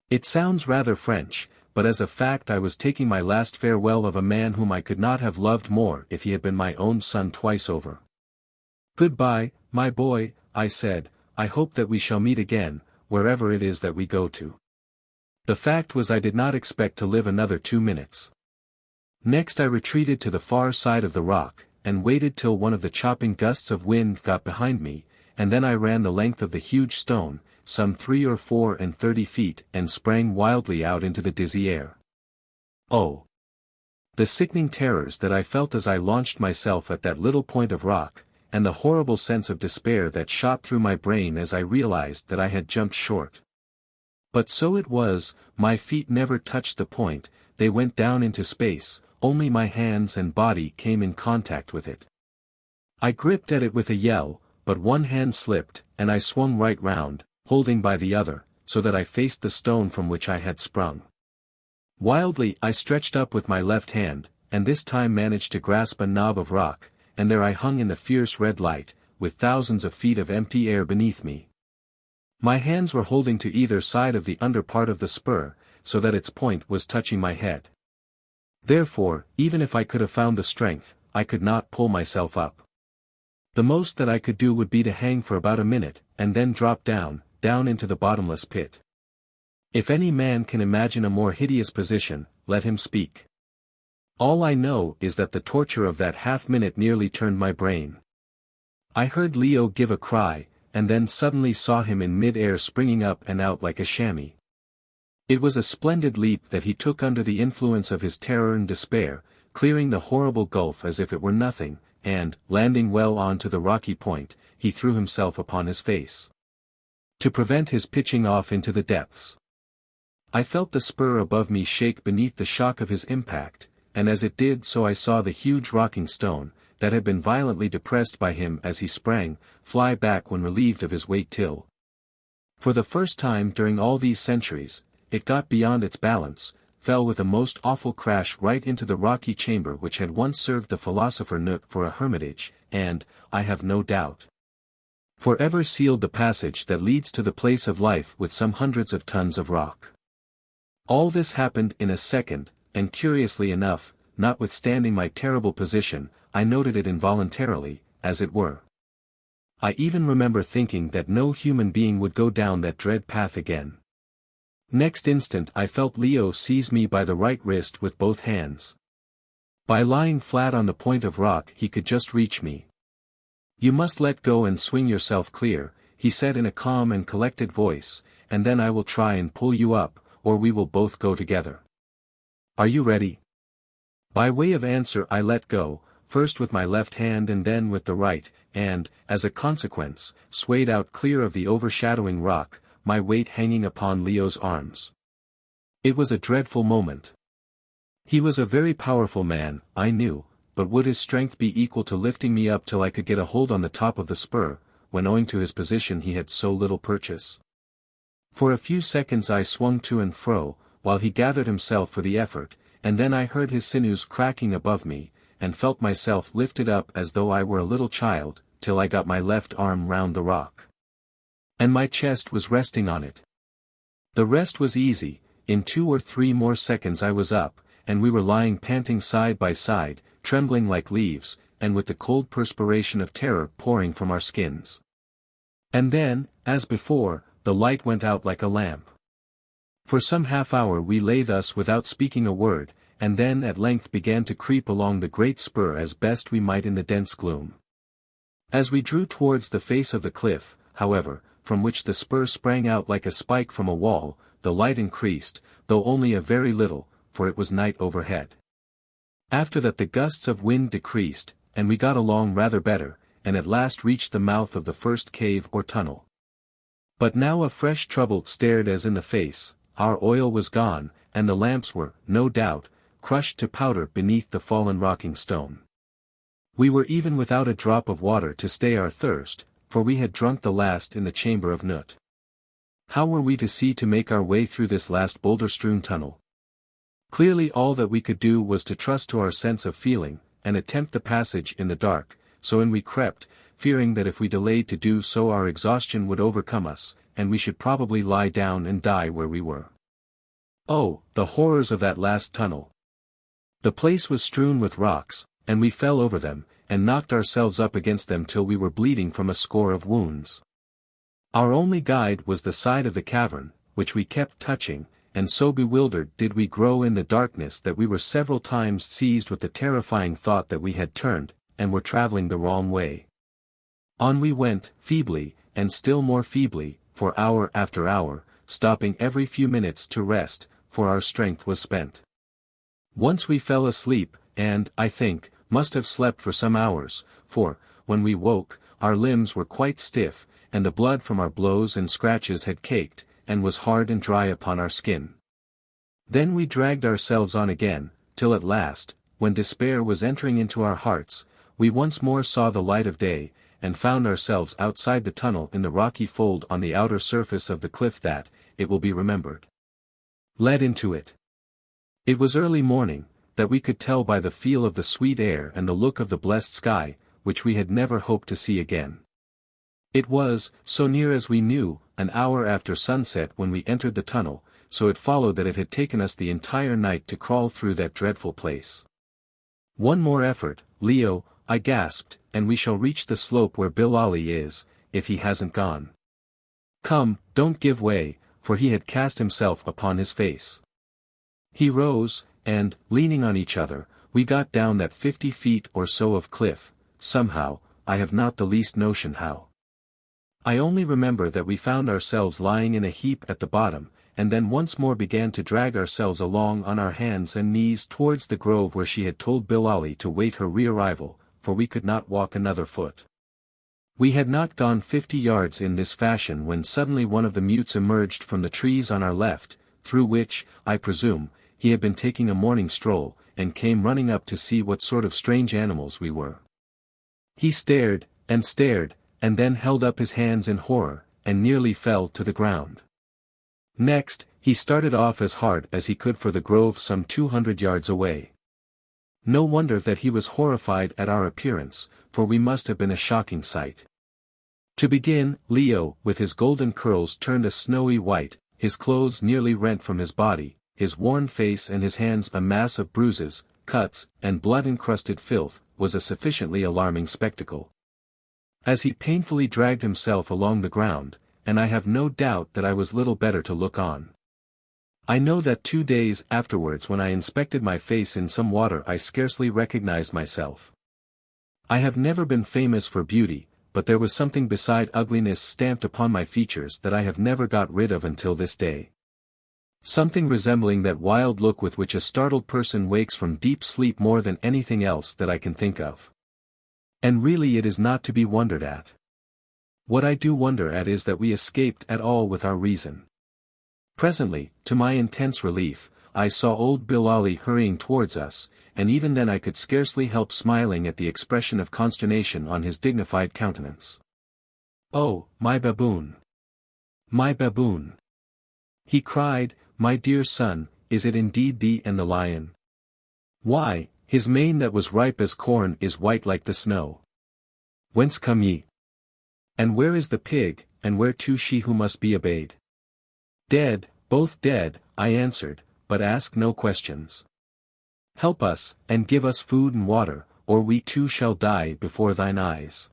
It sounds rather French, but as a fact I was taking my last farewell of a man whom I could not have loved more if he had been my own son twice over. "Goodbye, my boy," I said, "I hope that we shall meet again, wherever it is that we go to." The fact was I did not expect to live another 2 minutes. Next I retreated to the far side of the rock, and waited till one of the chopping gusts of wind got behind me, and then I ran the length of the huge stone, some 34 feet, and sprang wildly out into the dizzy air. Oh! The sickening terrors that I felt as I launched myself at that little point of rock, and the horrible sense of despair that shot through my brain as I realized that I had jumped short. But so it was, my feet never touched the point, they went down into space, only my hands and body came in contact with it. I gripped at it with a yell, but one hand slipped, and I swung right round, holding by the other, so that I faced the stone from which I had sprung. Wildly I stretched up with my left hand, and this time managed to grasp a knob of rock, and there I hung in the fierce red light, with thousands of feet of empty air beneath me. My hands were holding to either side of the under part of the spur, so that its point was touching my head. Therefore, even if I could have found the strength, I could not pull myself up. The most that I could do would be to hang for about a minute, and then drop down into the bottomless pit. If any man can imagine a more hideous position, let him speak. All I know is that the torture of that half-minute nearly turned my brain. I heard Leo give a cry, and then suddenly saw him in mid-air springing up and out like a chamois. It was a splendid leap that he took under the influence of his terror and despair, clearing the horrible gulf as if it were nothing, and, landing well on to the rocky point, he threw himself upon his face, to prevent his pitching off into the depths. I felt the spur above me shake beneath the shock of his impact, and as it did so I saw the huge rocking stone, that had been violently depressed by him as he sprang, fly back when relieved of his weight till, for the first time during all these centuries, it got beyond its balance, fell with a most awful crash right into the rocky chamber which had once served the philosopher Nook for a hermitage, and, I have no doubt, forever sealed the passage that leads to the place of life with some hundreds of tons of rock. All this happened in a second, and curiously enough, notwithstanding my terrible position, I noted it involuntarily, as it were. I even remember thinking that no human being would go down that dread path again. Next instant I felt Leo seize me by the right wrist with both hands. By lying flat on the point of rock he could just reach me. "You must let go and swing yourself clear," he said in a calm and collected voice, "and then I will try and pull you up, or we will both go together. Are you ready?" By way of answer I let go, first with my left hand and then with the right, and, as a consequence, swayed out clear of the overshadowing rock, my weight hanging upon Leo's arms. It was a dreadful moment. He was a very powerful man, I knew, but would his strength be equal to lifting me up till I could get a hold on the top of the spur, when owing to his position he had so little purchase? For a few seconds I swung to and fro, while he gathered himself for the effort, and then I heard his sinews cracking above me, and felt myself lifted up as though I were a little child, till I got my left arm round the rock. And my chest was resting on it. The rest was easy. In 2 or 3 more seconds I was up, and we were lying panting side by side, trembling like leaves, and with the cold perspiration of terror pouring from our skins. And then, as before, the light went out like a lamp. For some half-hour we lay thus without speaking a word, and then at length began to creep along the great spur as best we might in the dense gloom. As we drew towards the face of the cliff, however, from which the spur sprang out like a spike from a wall, the light increased, though only a very little, for it was night overhead. After that the gusts of wind decreased, and we got along rather better, and at last reached the mouth of the first cave or tunnel. But now a fresh trouble stared us in the face. Our oil was gone, and the lamps were, no doubt, crushed to powder beneath the fallen rocking stone. We were even without a drop of water to stay our thirst, for we had drunk the last in the chamber of Nut. How were we to see to make our way through this last boulder-strewn tunnel? Clearly all that we could do was to trust to our sense of feeling, and attempt the passage in the dark, so in we crept, fearing that if we delayed to do so our exhaustion would overcome us, and we should probably lie down and die where we were. Oh, the horrors of that last tunnel! The place was strewn with rocks, and we fell over them, and knocked ourselves up against them till we were bleeding from a score of wounds. Our only guide was the side of the cavern, which we kept touching, and so bewildered did we grow in the darkness that we were several times seized with the terrifying thought that we had turned, and were traveling the wrong way. On we went, feebly, and still more feebly, for hour after hour, stopping every few minutes to rest, for our strength was spent. Once we fell asleep, and, I think, must have slept for some hours, for, when we woke, our limbs were quite stiff, and the blood from our blows and scratches had caked, and was hard and dry upon our skin. Then we dragged ourselves on again, till at last, when despair was entering into our hearts, we once more saw the light of day, and found ourselves outside the tunnel in the rocky fold on the outer surface of the cliff that, it will be remembered, led into it. It was early morning, that we could tell by the feel of the sweet air and the look of the blessed sky, which we had never hoped to see again. It was, so near as we knew, an hour after sunset when we entered the tunnel, so it followed that it had taken us the entire night to crawl through that dreadful place. One more effort, Leo, I gasped, and we shall reach the slope where Bilali is, if he hasn't gone. Come, don't give way, for he had cast himself upon his face. He rose, and, leaning on each other, we got down that 50 feet or so of cliff, somehow, I have not the least notion how. I only remember that we found ourselves lying in a heap at the bottom, and then once more began to drag ourselves along on our hands and knees towards the grove where she had told Bilali to wait her re-arrival, for we could not walk another foot. We had not gone 50 yards in this fashion when suddenly one of the mutes emerged from the trees on our left, through which, I presume, he had been taking a morning stroll, and came running up to see what sort of strange animals we were. He stared, and then held up his hands in horror, and nearly fell to the ground. Next, he started off as hard as he could for the grove some 200 yards away. No wonder that he was horrified at our appearance, for we must have been a shocking sight. To begin, Leo, with his golden curls turned a snowy white, his clothes nearly rent from his body, his worn face and his hands a mass of bruises, cuts, and blood-encrusted filth, was a sufficiently alarming spectacle. As he painfully dragged himself along the ground, and I have no doubt that I was little better to look on. I know that 2 days afterwards when I inspected my face in some water I scarcely recognized myself. I have never been famous for beauty, but there was something beside ugliness stamped upon my features that I have never got rid of until this day. Something resembling that wild look with which a startled person wakes from deep sleep more than anything else that I can think of. And really it is not to be wondered at. What I do wonder at is that we escaped at all with our reason. Presently, to my intense relief, I saw old Bilali hurrying towards us, and even then I could scarcely help smiling at the expression of consternation on his dignified countenance. "Oh, my baboon! My baboon!" he cried, "my dear son, is it indeed thee and the lion? Why, his mane that was ripe as corn is white like the snow. Whence come ye? And where is the pig, and where too she who must be obeyed?" "Dead, both dead," I answered, "but ask no questions. Help us, and give us food and water, or we too shall die before thine eyes.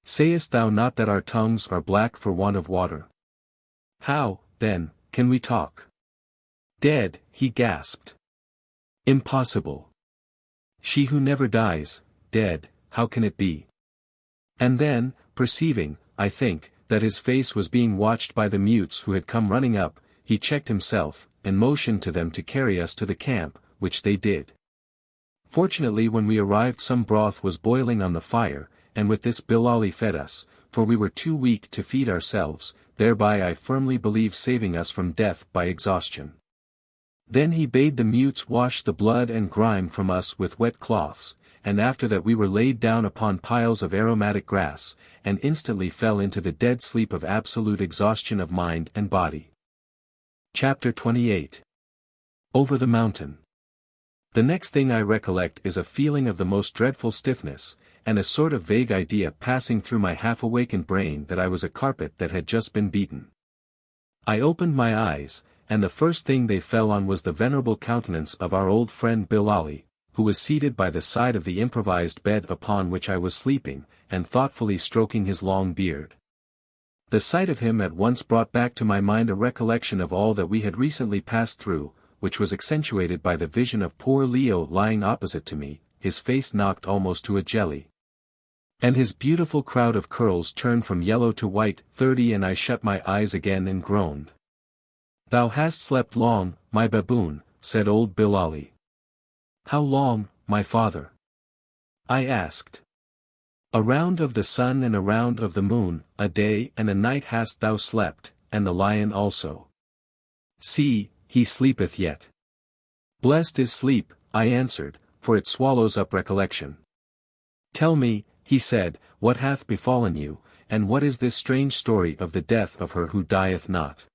Sayest thou not that our tongues are black for want of water? How, then, can we talk?" "Dead," he gasped. "Impossible. She who never dies, dead, how can it be?" And then, perceiving, I think, that his face was being watched by the mutes who had come running up, he checked himself, and motioned to them to carry us to the camp, which they did. Fortunately when we arrived some broth was boiling on the fire, and with this Bilali fed us, for we were too weak to feed ourselves, thereby I firmly believe saving us from death by exhaustion. Then he bade the mutes wash the blood and grime from us with wet cloths, and after that we were laid down upon piles of aromatic grass, and instantly fell into the dead sleep of absolute exhaustion of mind and body. Chapter 28. Over the Mountain. The next thing I recollect is a feeling of the most dreadful stiffness, and a sort of vague idea passing through my half-awakened brain that I was a carpet that had just been beaten. I opened my eyes, and the first thing they fell on was the venerable countenance of our old friend Bilali, who was seated by the side of the improvised bed upon which I was sleeping, and thoughtfully stroking his long beard. The sight of him at once brought back to my mind a recollection of all that we had recently passed through, which was accentuated by the vision of poor Leo lying opposite to me, his face knocked almost to a jelly, and his beautiful crowd of curls turned from yellow to white. 30 And I shut my eyes again and groaned. "Thou hast slept long, my baboon," said old Bilali. "How long, my father?" I asked. "A round of the sun and a round of the moon, a day and a night hast thou slept, and the lion also. See, he sleepeth yet." "Blessed is sleep," I answered, "for it swallows up recollection." "Tell me," he said, "what hath befallen you, and what is this strange story of the death of her who dieth not?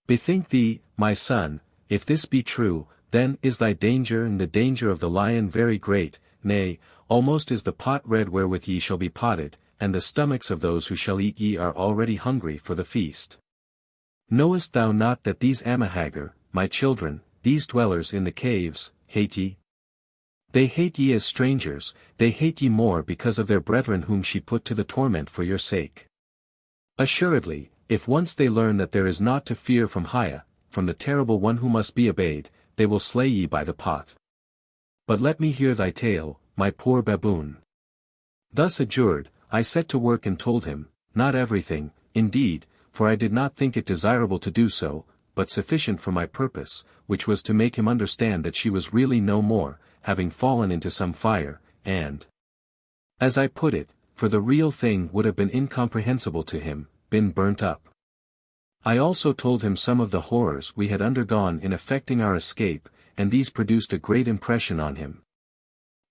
Bethink thee, my son, if this be true, then is thy danger and the danger of the lion very great, nay, almost is the pot red wherewith ye shall be potted, and the stomachs of those who shall eat ye are already hungry for the feast. Knowest thou not that these Haggard, my children, these dwellers in the caves, hate ye? They hate ye as strangers, they hate ye more because of their brethren whom she put to the torment for your sake. Assuredly, if once they learn that there is naught to fear from Haya, from the terrible one who must be obeyed, they will slay ye by the pot. But let me hear thy tale, my poor baboon." Thus adjured, I set to work and told him, not everything, indeed, for I did not think it desirable to do so, but sufficient for my purpose, which was to make him understand that she was really no more, having fallen into some fire, and, as I put it, for the real thing would have been incomprehensible to him, been burnt up. I also told him some of the horrors we had undergone in effecting our escape, and these produced a great impression on him.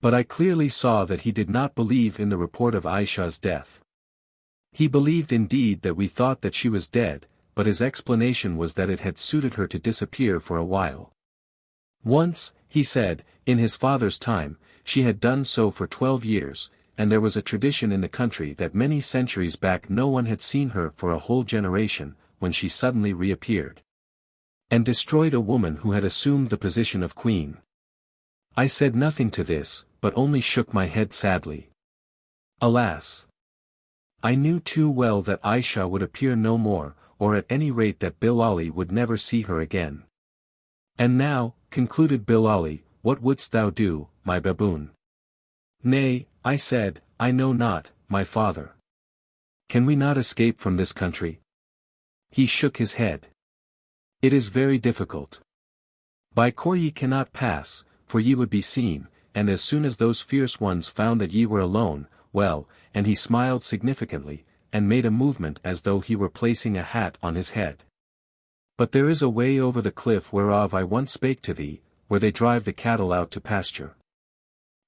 But I clearly saw that he did not believe in the report of Ayesha's death. He believed indeed that we thought that she was dead, but his explanation was that it had suited her to disappear for a while. Once, he said, in his father's time, she had done so for 12 years, and there was a tradition in the country that many centuries back no one had seen her for a whole generation, when she suddenly reappeared, and destroyed a woman who had assumed the position of queen. I said nothing to this, but only shook my head sadly. Alas! I knew too well that Ayesha would appear no more, or at any rate that Bilali would never see her again. "And now," concluded Bilali, "what wouldst thou do, my baboon?" "Nay," I said, "I know not, my father. Can we not escape from this country?" He shook his head. It is very difficult. By Kôr ye cannot pass, for ye would be seen, and as soon as those fierce ones found that ye were alone, well," and he smiled significantly, and made a movement as though he were placing a hat on his head. "But there is a way over the cliff whereof I once spake to thee, where they drive the cattle out to pasture.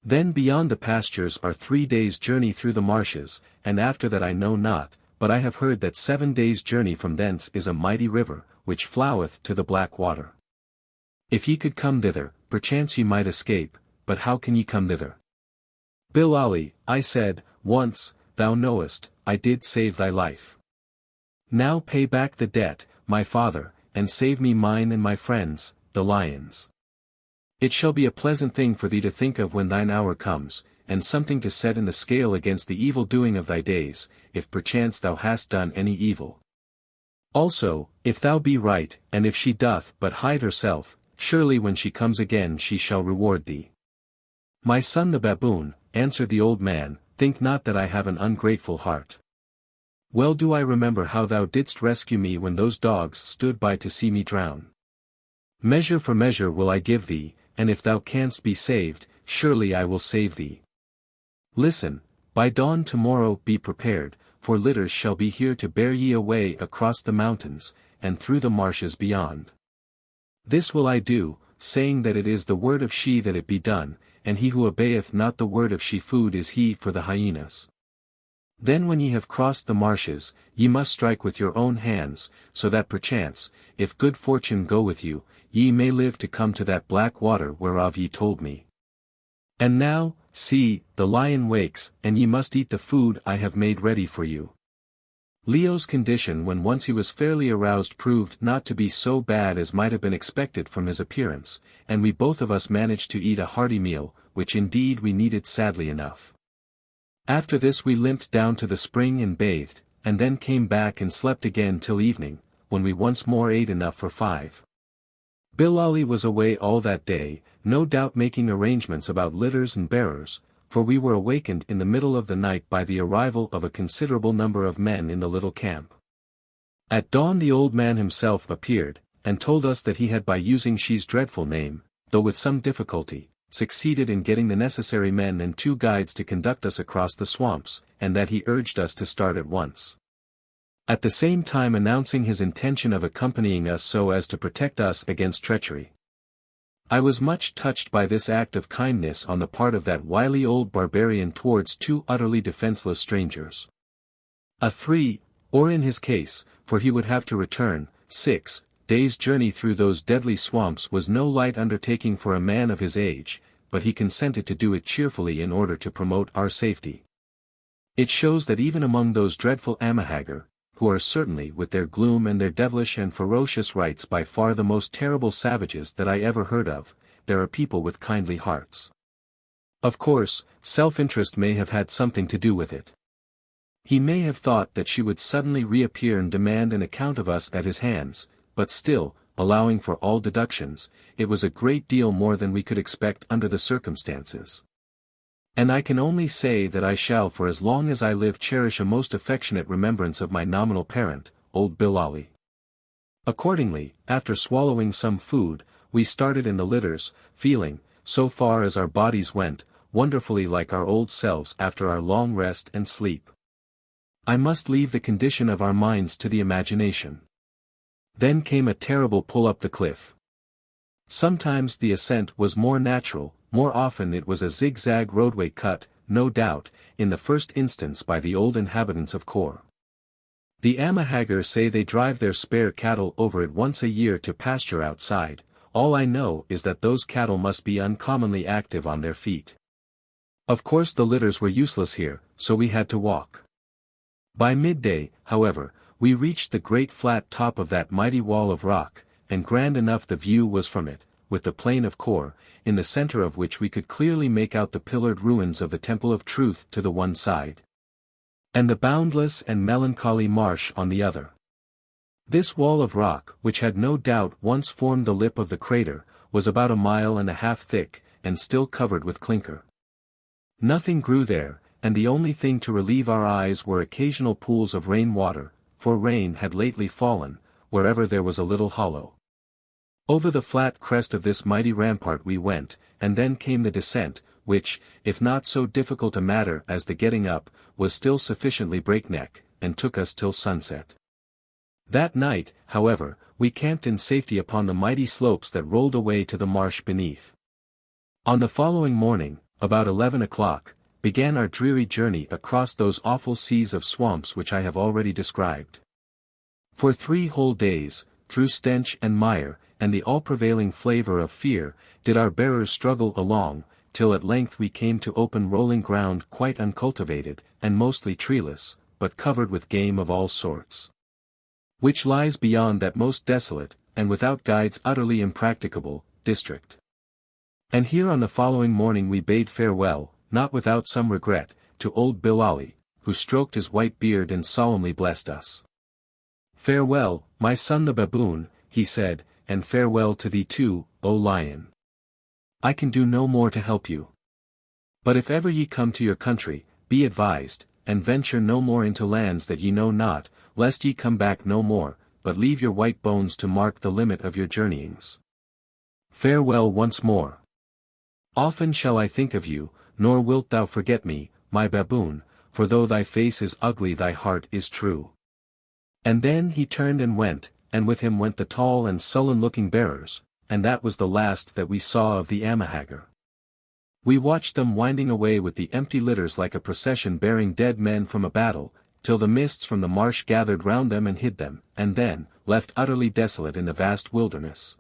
Then beyond the pastures are 3 days' journey through the marshes, and after that I know not, but I have heard that 7 days' journey from thence is a mighty river, which floweth to the black water. If ye could come thither, perchance ye might escape, but how can ye come thither?" "Bilali," I said, "once, thou knowest, I did save thy life. Now pay back the debt, my father, and save me mine and my friends, the lions. It shall be a pleasant thing for thee to think of when thine hour comes, and something to set in the scale against the evil doing of thy days, if perchance thou hast done any evil. Also, if thou be right, and if she doth but hide herself, surely when she comes again she shall reward thee." "My son the baboon," answered the old man, "think not that I have an ungrateful heart. Well do I remember how thou didst rescue me when those dogs stood by to see me drown. Measure for measure will I give thee, and if thou canst be saved, surely I will save thee. Listen, by dawn tomorrow be prepared, for litters shall be here to bear ye away across the mountains, and through the marshes beyond. This will I do, saying that it is the word of she that it be done, and he who obeyeth not the word of she food is he for the hyenas. Then when ye have crossed the marshes, ye must strike with your own hands, so that perchance, if good fortune go with you, ye may live to come to that black water whereof ye told me. And now, see, the lion wakes, and ye must eat the food I have made ready for you." Leo's condition when once he was fairly aroused proved not to be so bad as might have been expected from his appearance, and we both of us managed to eat a hearty meal, which indeed we needed sadly enough. After this we limped down to the spring and bathed, and then came back and slept again till evening, when we once more ate enough for 5. Bilali was away all that day, no doubt making arrangements about litters and bearers, for we were awakened in the middle of the night by the arrival of a considerable number of men in the little camp. At dawn the old man himself appeared, and told us that he had by using she's dreadful name, though with some difficulty, succeeded in getting the necessary men and 2 guides to conduct us across the swamps, and that he urged us to start at once. At the same time announcing his intention of accompanying us so as to protect us against treachery. I was much touched by this act of kindness on the part of that wily old barbarian towards 2 utterly defenseless strangers. A 3, or in his case, for he would have to return, 6 days' journey through those deadly swamps was no light undertaking for a man of his age, but he consented to do it cheerfully in order to promote our safety. It shows that even among those dreadful Haggard, who are certainly with their gloom and their devilish and ferocious rites by far the most terrible savages that I ever heard of, there are people with kindly hearts. Of course, self-interest may have had something to do with it. He may have thought that she would suddenly reappear and demand an account of us at his hands, but still, allowing for all deductions, it was a great deal more than we could expect under the circumstances. And I can only say that I shall for as long as I live cherish a most affectionate remembrance of my nominal parent, old Bilali. Accordingly, after swallowing some food, we started in the litters, feeling, so far as our bodies went, wonderfully like our old selves after our long rest and sleep. I must leave the condition of our minds to the imagination. Then came a terrible pull up the cliff. Sometimes the ascent was more natural, more often it was a zigzag roadway cut, no doubt, in the first instance by the old inhabitants of Kôr. The Haggard say they drive their spare cattle over it once a year to pasture outside. All I know is that those cattle must be uncommonly active on their feet. Of course the litters were useless here, so we had to walk. By midday, however, we reached the great flat top of that mighty wall of rock, and grand enough the view was from it, with the Plain of Kôr, in the center of which we could clearly make out the pillared ruins of the Temple of Truth to the one side, and the boundless and melancholy marsh on the other. This wall of rock, which had no doubt once formed the lip of the crater, was about 1.5 miles thick, and still covered with clinker. Nothing grew there, and the only thing to relieve our eyes were occasional pools of rain water, for rain had lately fallen, wherever there was a little hollow. Over the flat crest of this mighty rampart we went, and then came the descent, which, if not so difficult a matter as the getting up, was still sufficiently breakneck, and took us till sunset. That night, however, we camped in safety upon the mighty slopes that rolled away to the marsh beneath. On the following morning, about 11 o'clock, began our dreary journey across those awful seas of swamps which I have already described. For 3 whole days, through stench and mire, and the all-prevailing flavor of fear, did our bearers struggle along, till at length we came to open rolling ground quite uncultivated, and mostly treeless, but covered with game of all sorts, which lies beyond that most desolate, and without guides utterly impracticable, district. And here on the following morning we bade farewell, not without some regret, to old Bilali, who stroked his white beard and solemnly blessed us. "Farewell, my son the baboon," he said, "and farewell to thee too, O lion. I can do no more to help you. But if ever ye come to your country, be advised, and venture no more into lands that ye know not, lest ye come back no more, but leave your white bones to mark the limit of your journeyings. Farewell once more. Often shall I think of you, nor wilt thou forget me, my baboon, for though thy face is ugly thy heart is true." And then he turned and went, and with him went the tall and sullen-looking bearers, and that was the last that we saw of the Amahagger. We watched them winding away with the empty litters like a procession bearing dead men from a battle, till the mists from the marsh gathered round them and hid them, and then, left utterly desolate in the vast wilderness,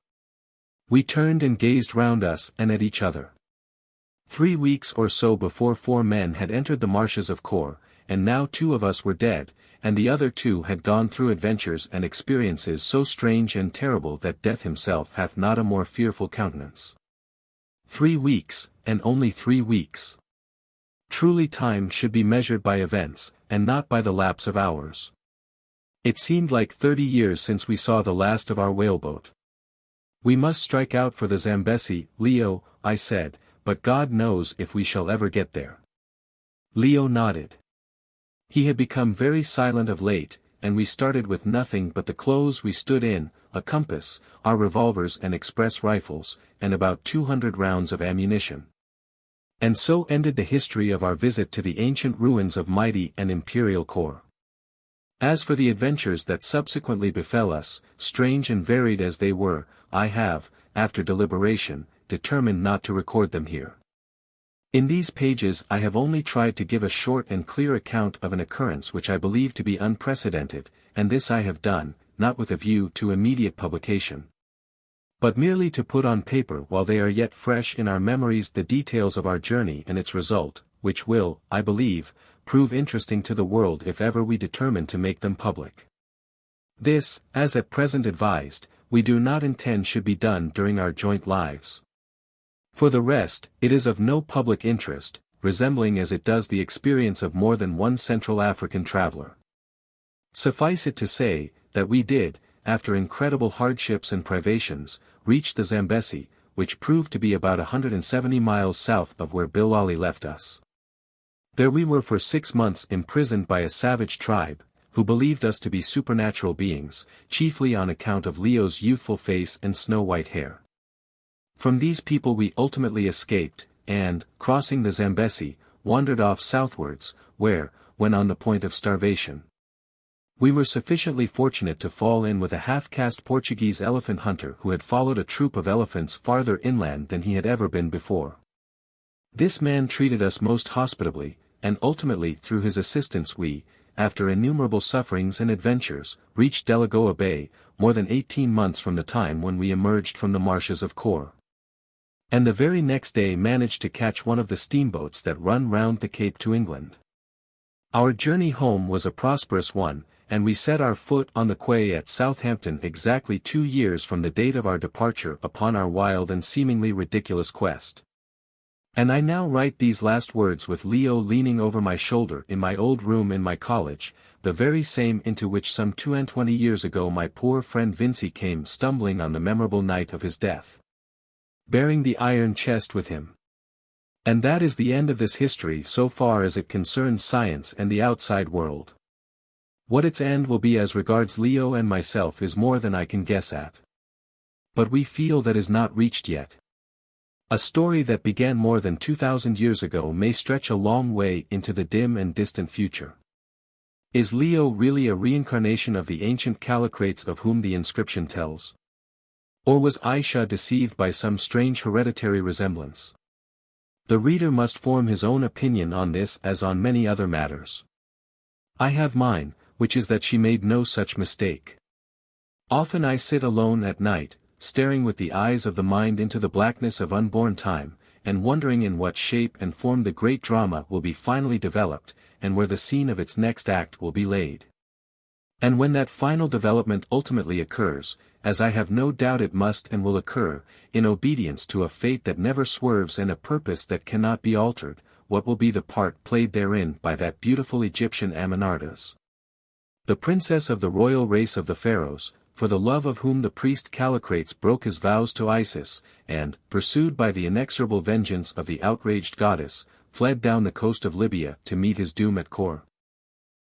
we turned and gazed round us and at each other. 3 weeks or so before 4 men had entered the marshes of Kôr, and now 2 of us were dead, and the other 2 had gone through adventures and experiences so strange and terrible that death himself hath not a more fearful countenance. 3 weeks, and only 3 weeks. Truly time should be measured by events, and not by the lapse of hours. It seemed like 30 years since we saw the last of our whaleboat. "We must strike out for the Zambesi, Leo," I said, "but God knows if we shall ever get there." Leo nodded. He had become very silent of late, and we started with nothing but the clothes we stood in, a compass, our revolvers and express rifles, and about 200 rounds of ammunition. And so ended the history of our visit to the ancient ruins of mighty and imperial Kôr. As for the adventures that subsequently befell us, strange and varied as they were, I have, after deliberation, determined not to record them here. In these pages I have only tried to give a short and clear account of an occurrence which I believe to be unprecedented, and this I have done, not with a view to immediate publication, but merely to put on paper while they are yet fresh in our memories the details of our journey and its result, which will, I believe, prove interesting to the world if ever we determine to make them public. This, as at present advised, we do not intend should be done during our joint lives. For the rest, it is of no public interest, resembling as it does the experience of more than one Central African traveler. Suffice it to say, that we did, after incredible hardships and privations, reach the Zambesi, which proved to be about 170 miles south of where Bilali left us. There we were for 6 months imprisoned by a savage tribe, who believed us to be supernatural beings, chiefly on account of Leo's youthful face and snow-white hair. From these people we ultimately escaped, and, crossing the Zambesi, wandered off southwards, where, when on the point of starvation, we were sufficiently fortunate to fall in with a half-caste Portuguese elephant hunter who had followed a troop of elephants farther inland than he had ever been before. This man treated us most hospitably, and ultimately through his assistance we, after innumerable sufferings and adventures, reached Delagoa Bay, more than 18 months from the time when we emerged from the marshes of Kôr. And the very next day managed to catch one of the steamboats that run round the Cape to England. Our journey home was a prosperous one, and we set our foot on the quay at Southampton exactly 2 years from the date of our departure upon our wild and seemingly ridiculous quest. And I now write these last words with Leo leaning over my shoulder in my old room in my college, the very same into which some 22 years ago my poor friend Vincey came stumbling on the memorable night of his death, bearing the iron chest with him. And that is the end of this history so far as it concerns science and the outside world. What its end will be as regards Leo and myself is more than I can guess at. but we feel that is not reached yet. A story that began more than 2,000 years ago may stretch a long way into the dim and distant future. Is Leo really a reincarnation of the ancient Callicrates of whom the inscription tells? Or was Ayesha deceived by some strange hereditary resemblance? The reader must form his own opinion on this as on many other matters. I have mine, which is that she made no such mistake. Often I sit alone at night, staring with the eyes of the mind into the blackness of unborn time, and wondering in what shape and form the great drama will be finally developed, and where the scene of its next act will be laid. And when that final development ultimately occurs, as I have no doubt it must and will occur, in obedience to a fate that never swerves and a purpose that cannot be altered, what will be the part played therein by that beautiful Egyptian Amenartas? The princess of the royal race of the pharaohs, for the love of whom the priest Callicrates broke his vows to Isis, and, pursued by the inexorable vengeance of the outraged goddess, fled down the coast of Libya to meet his doom at Kôr.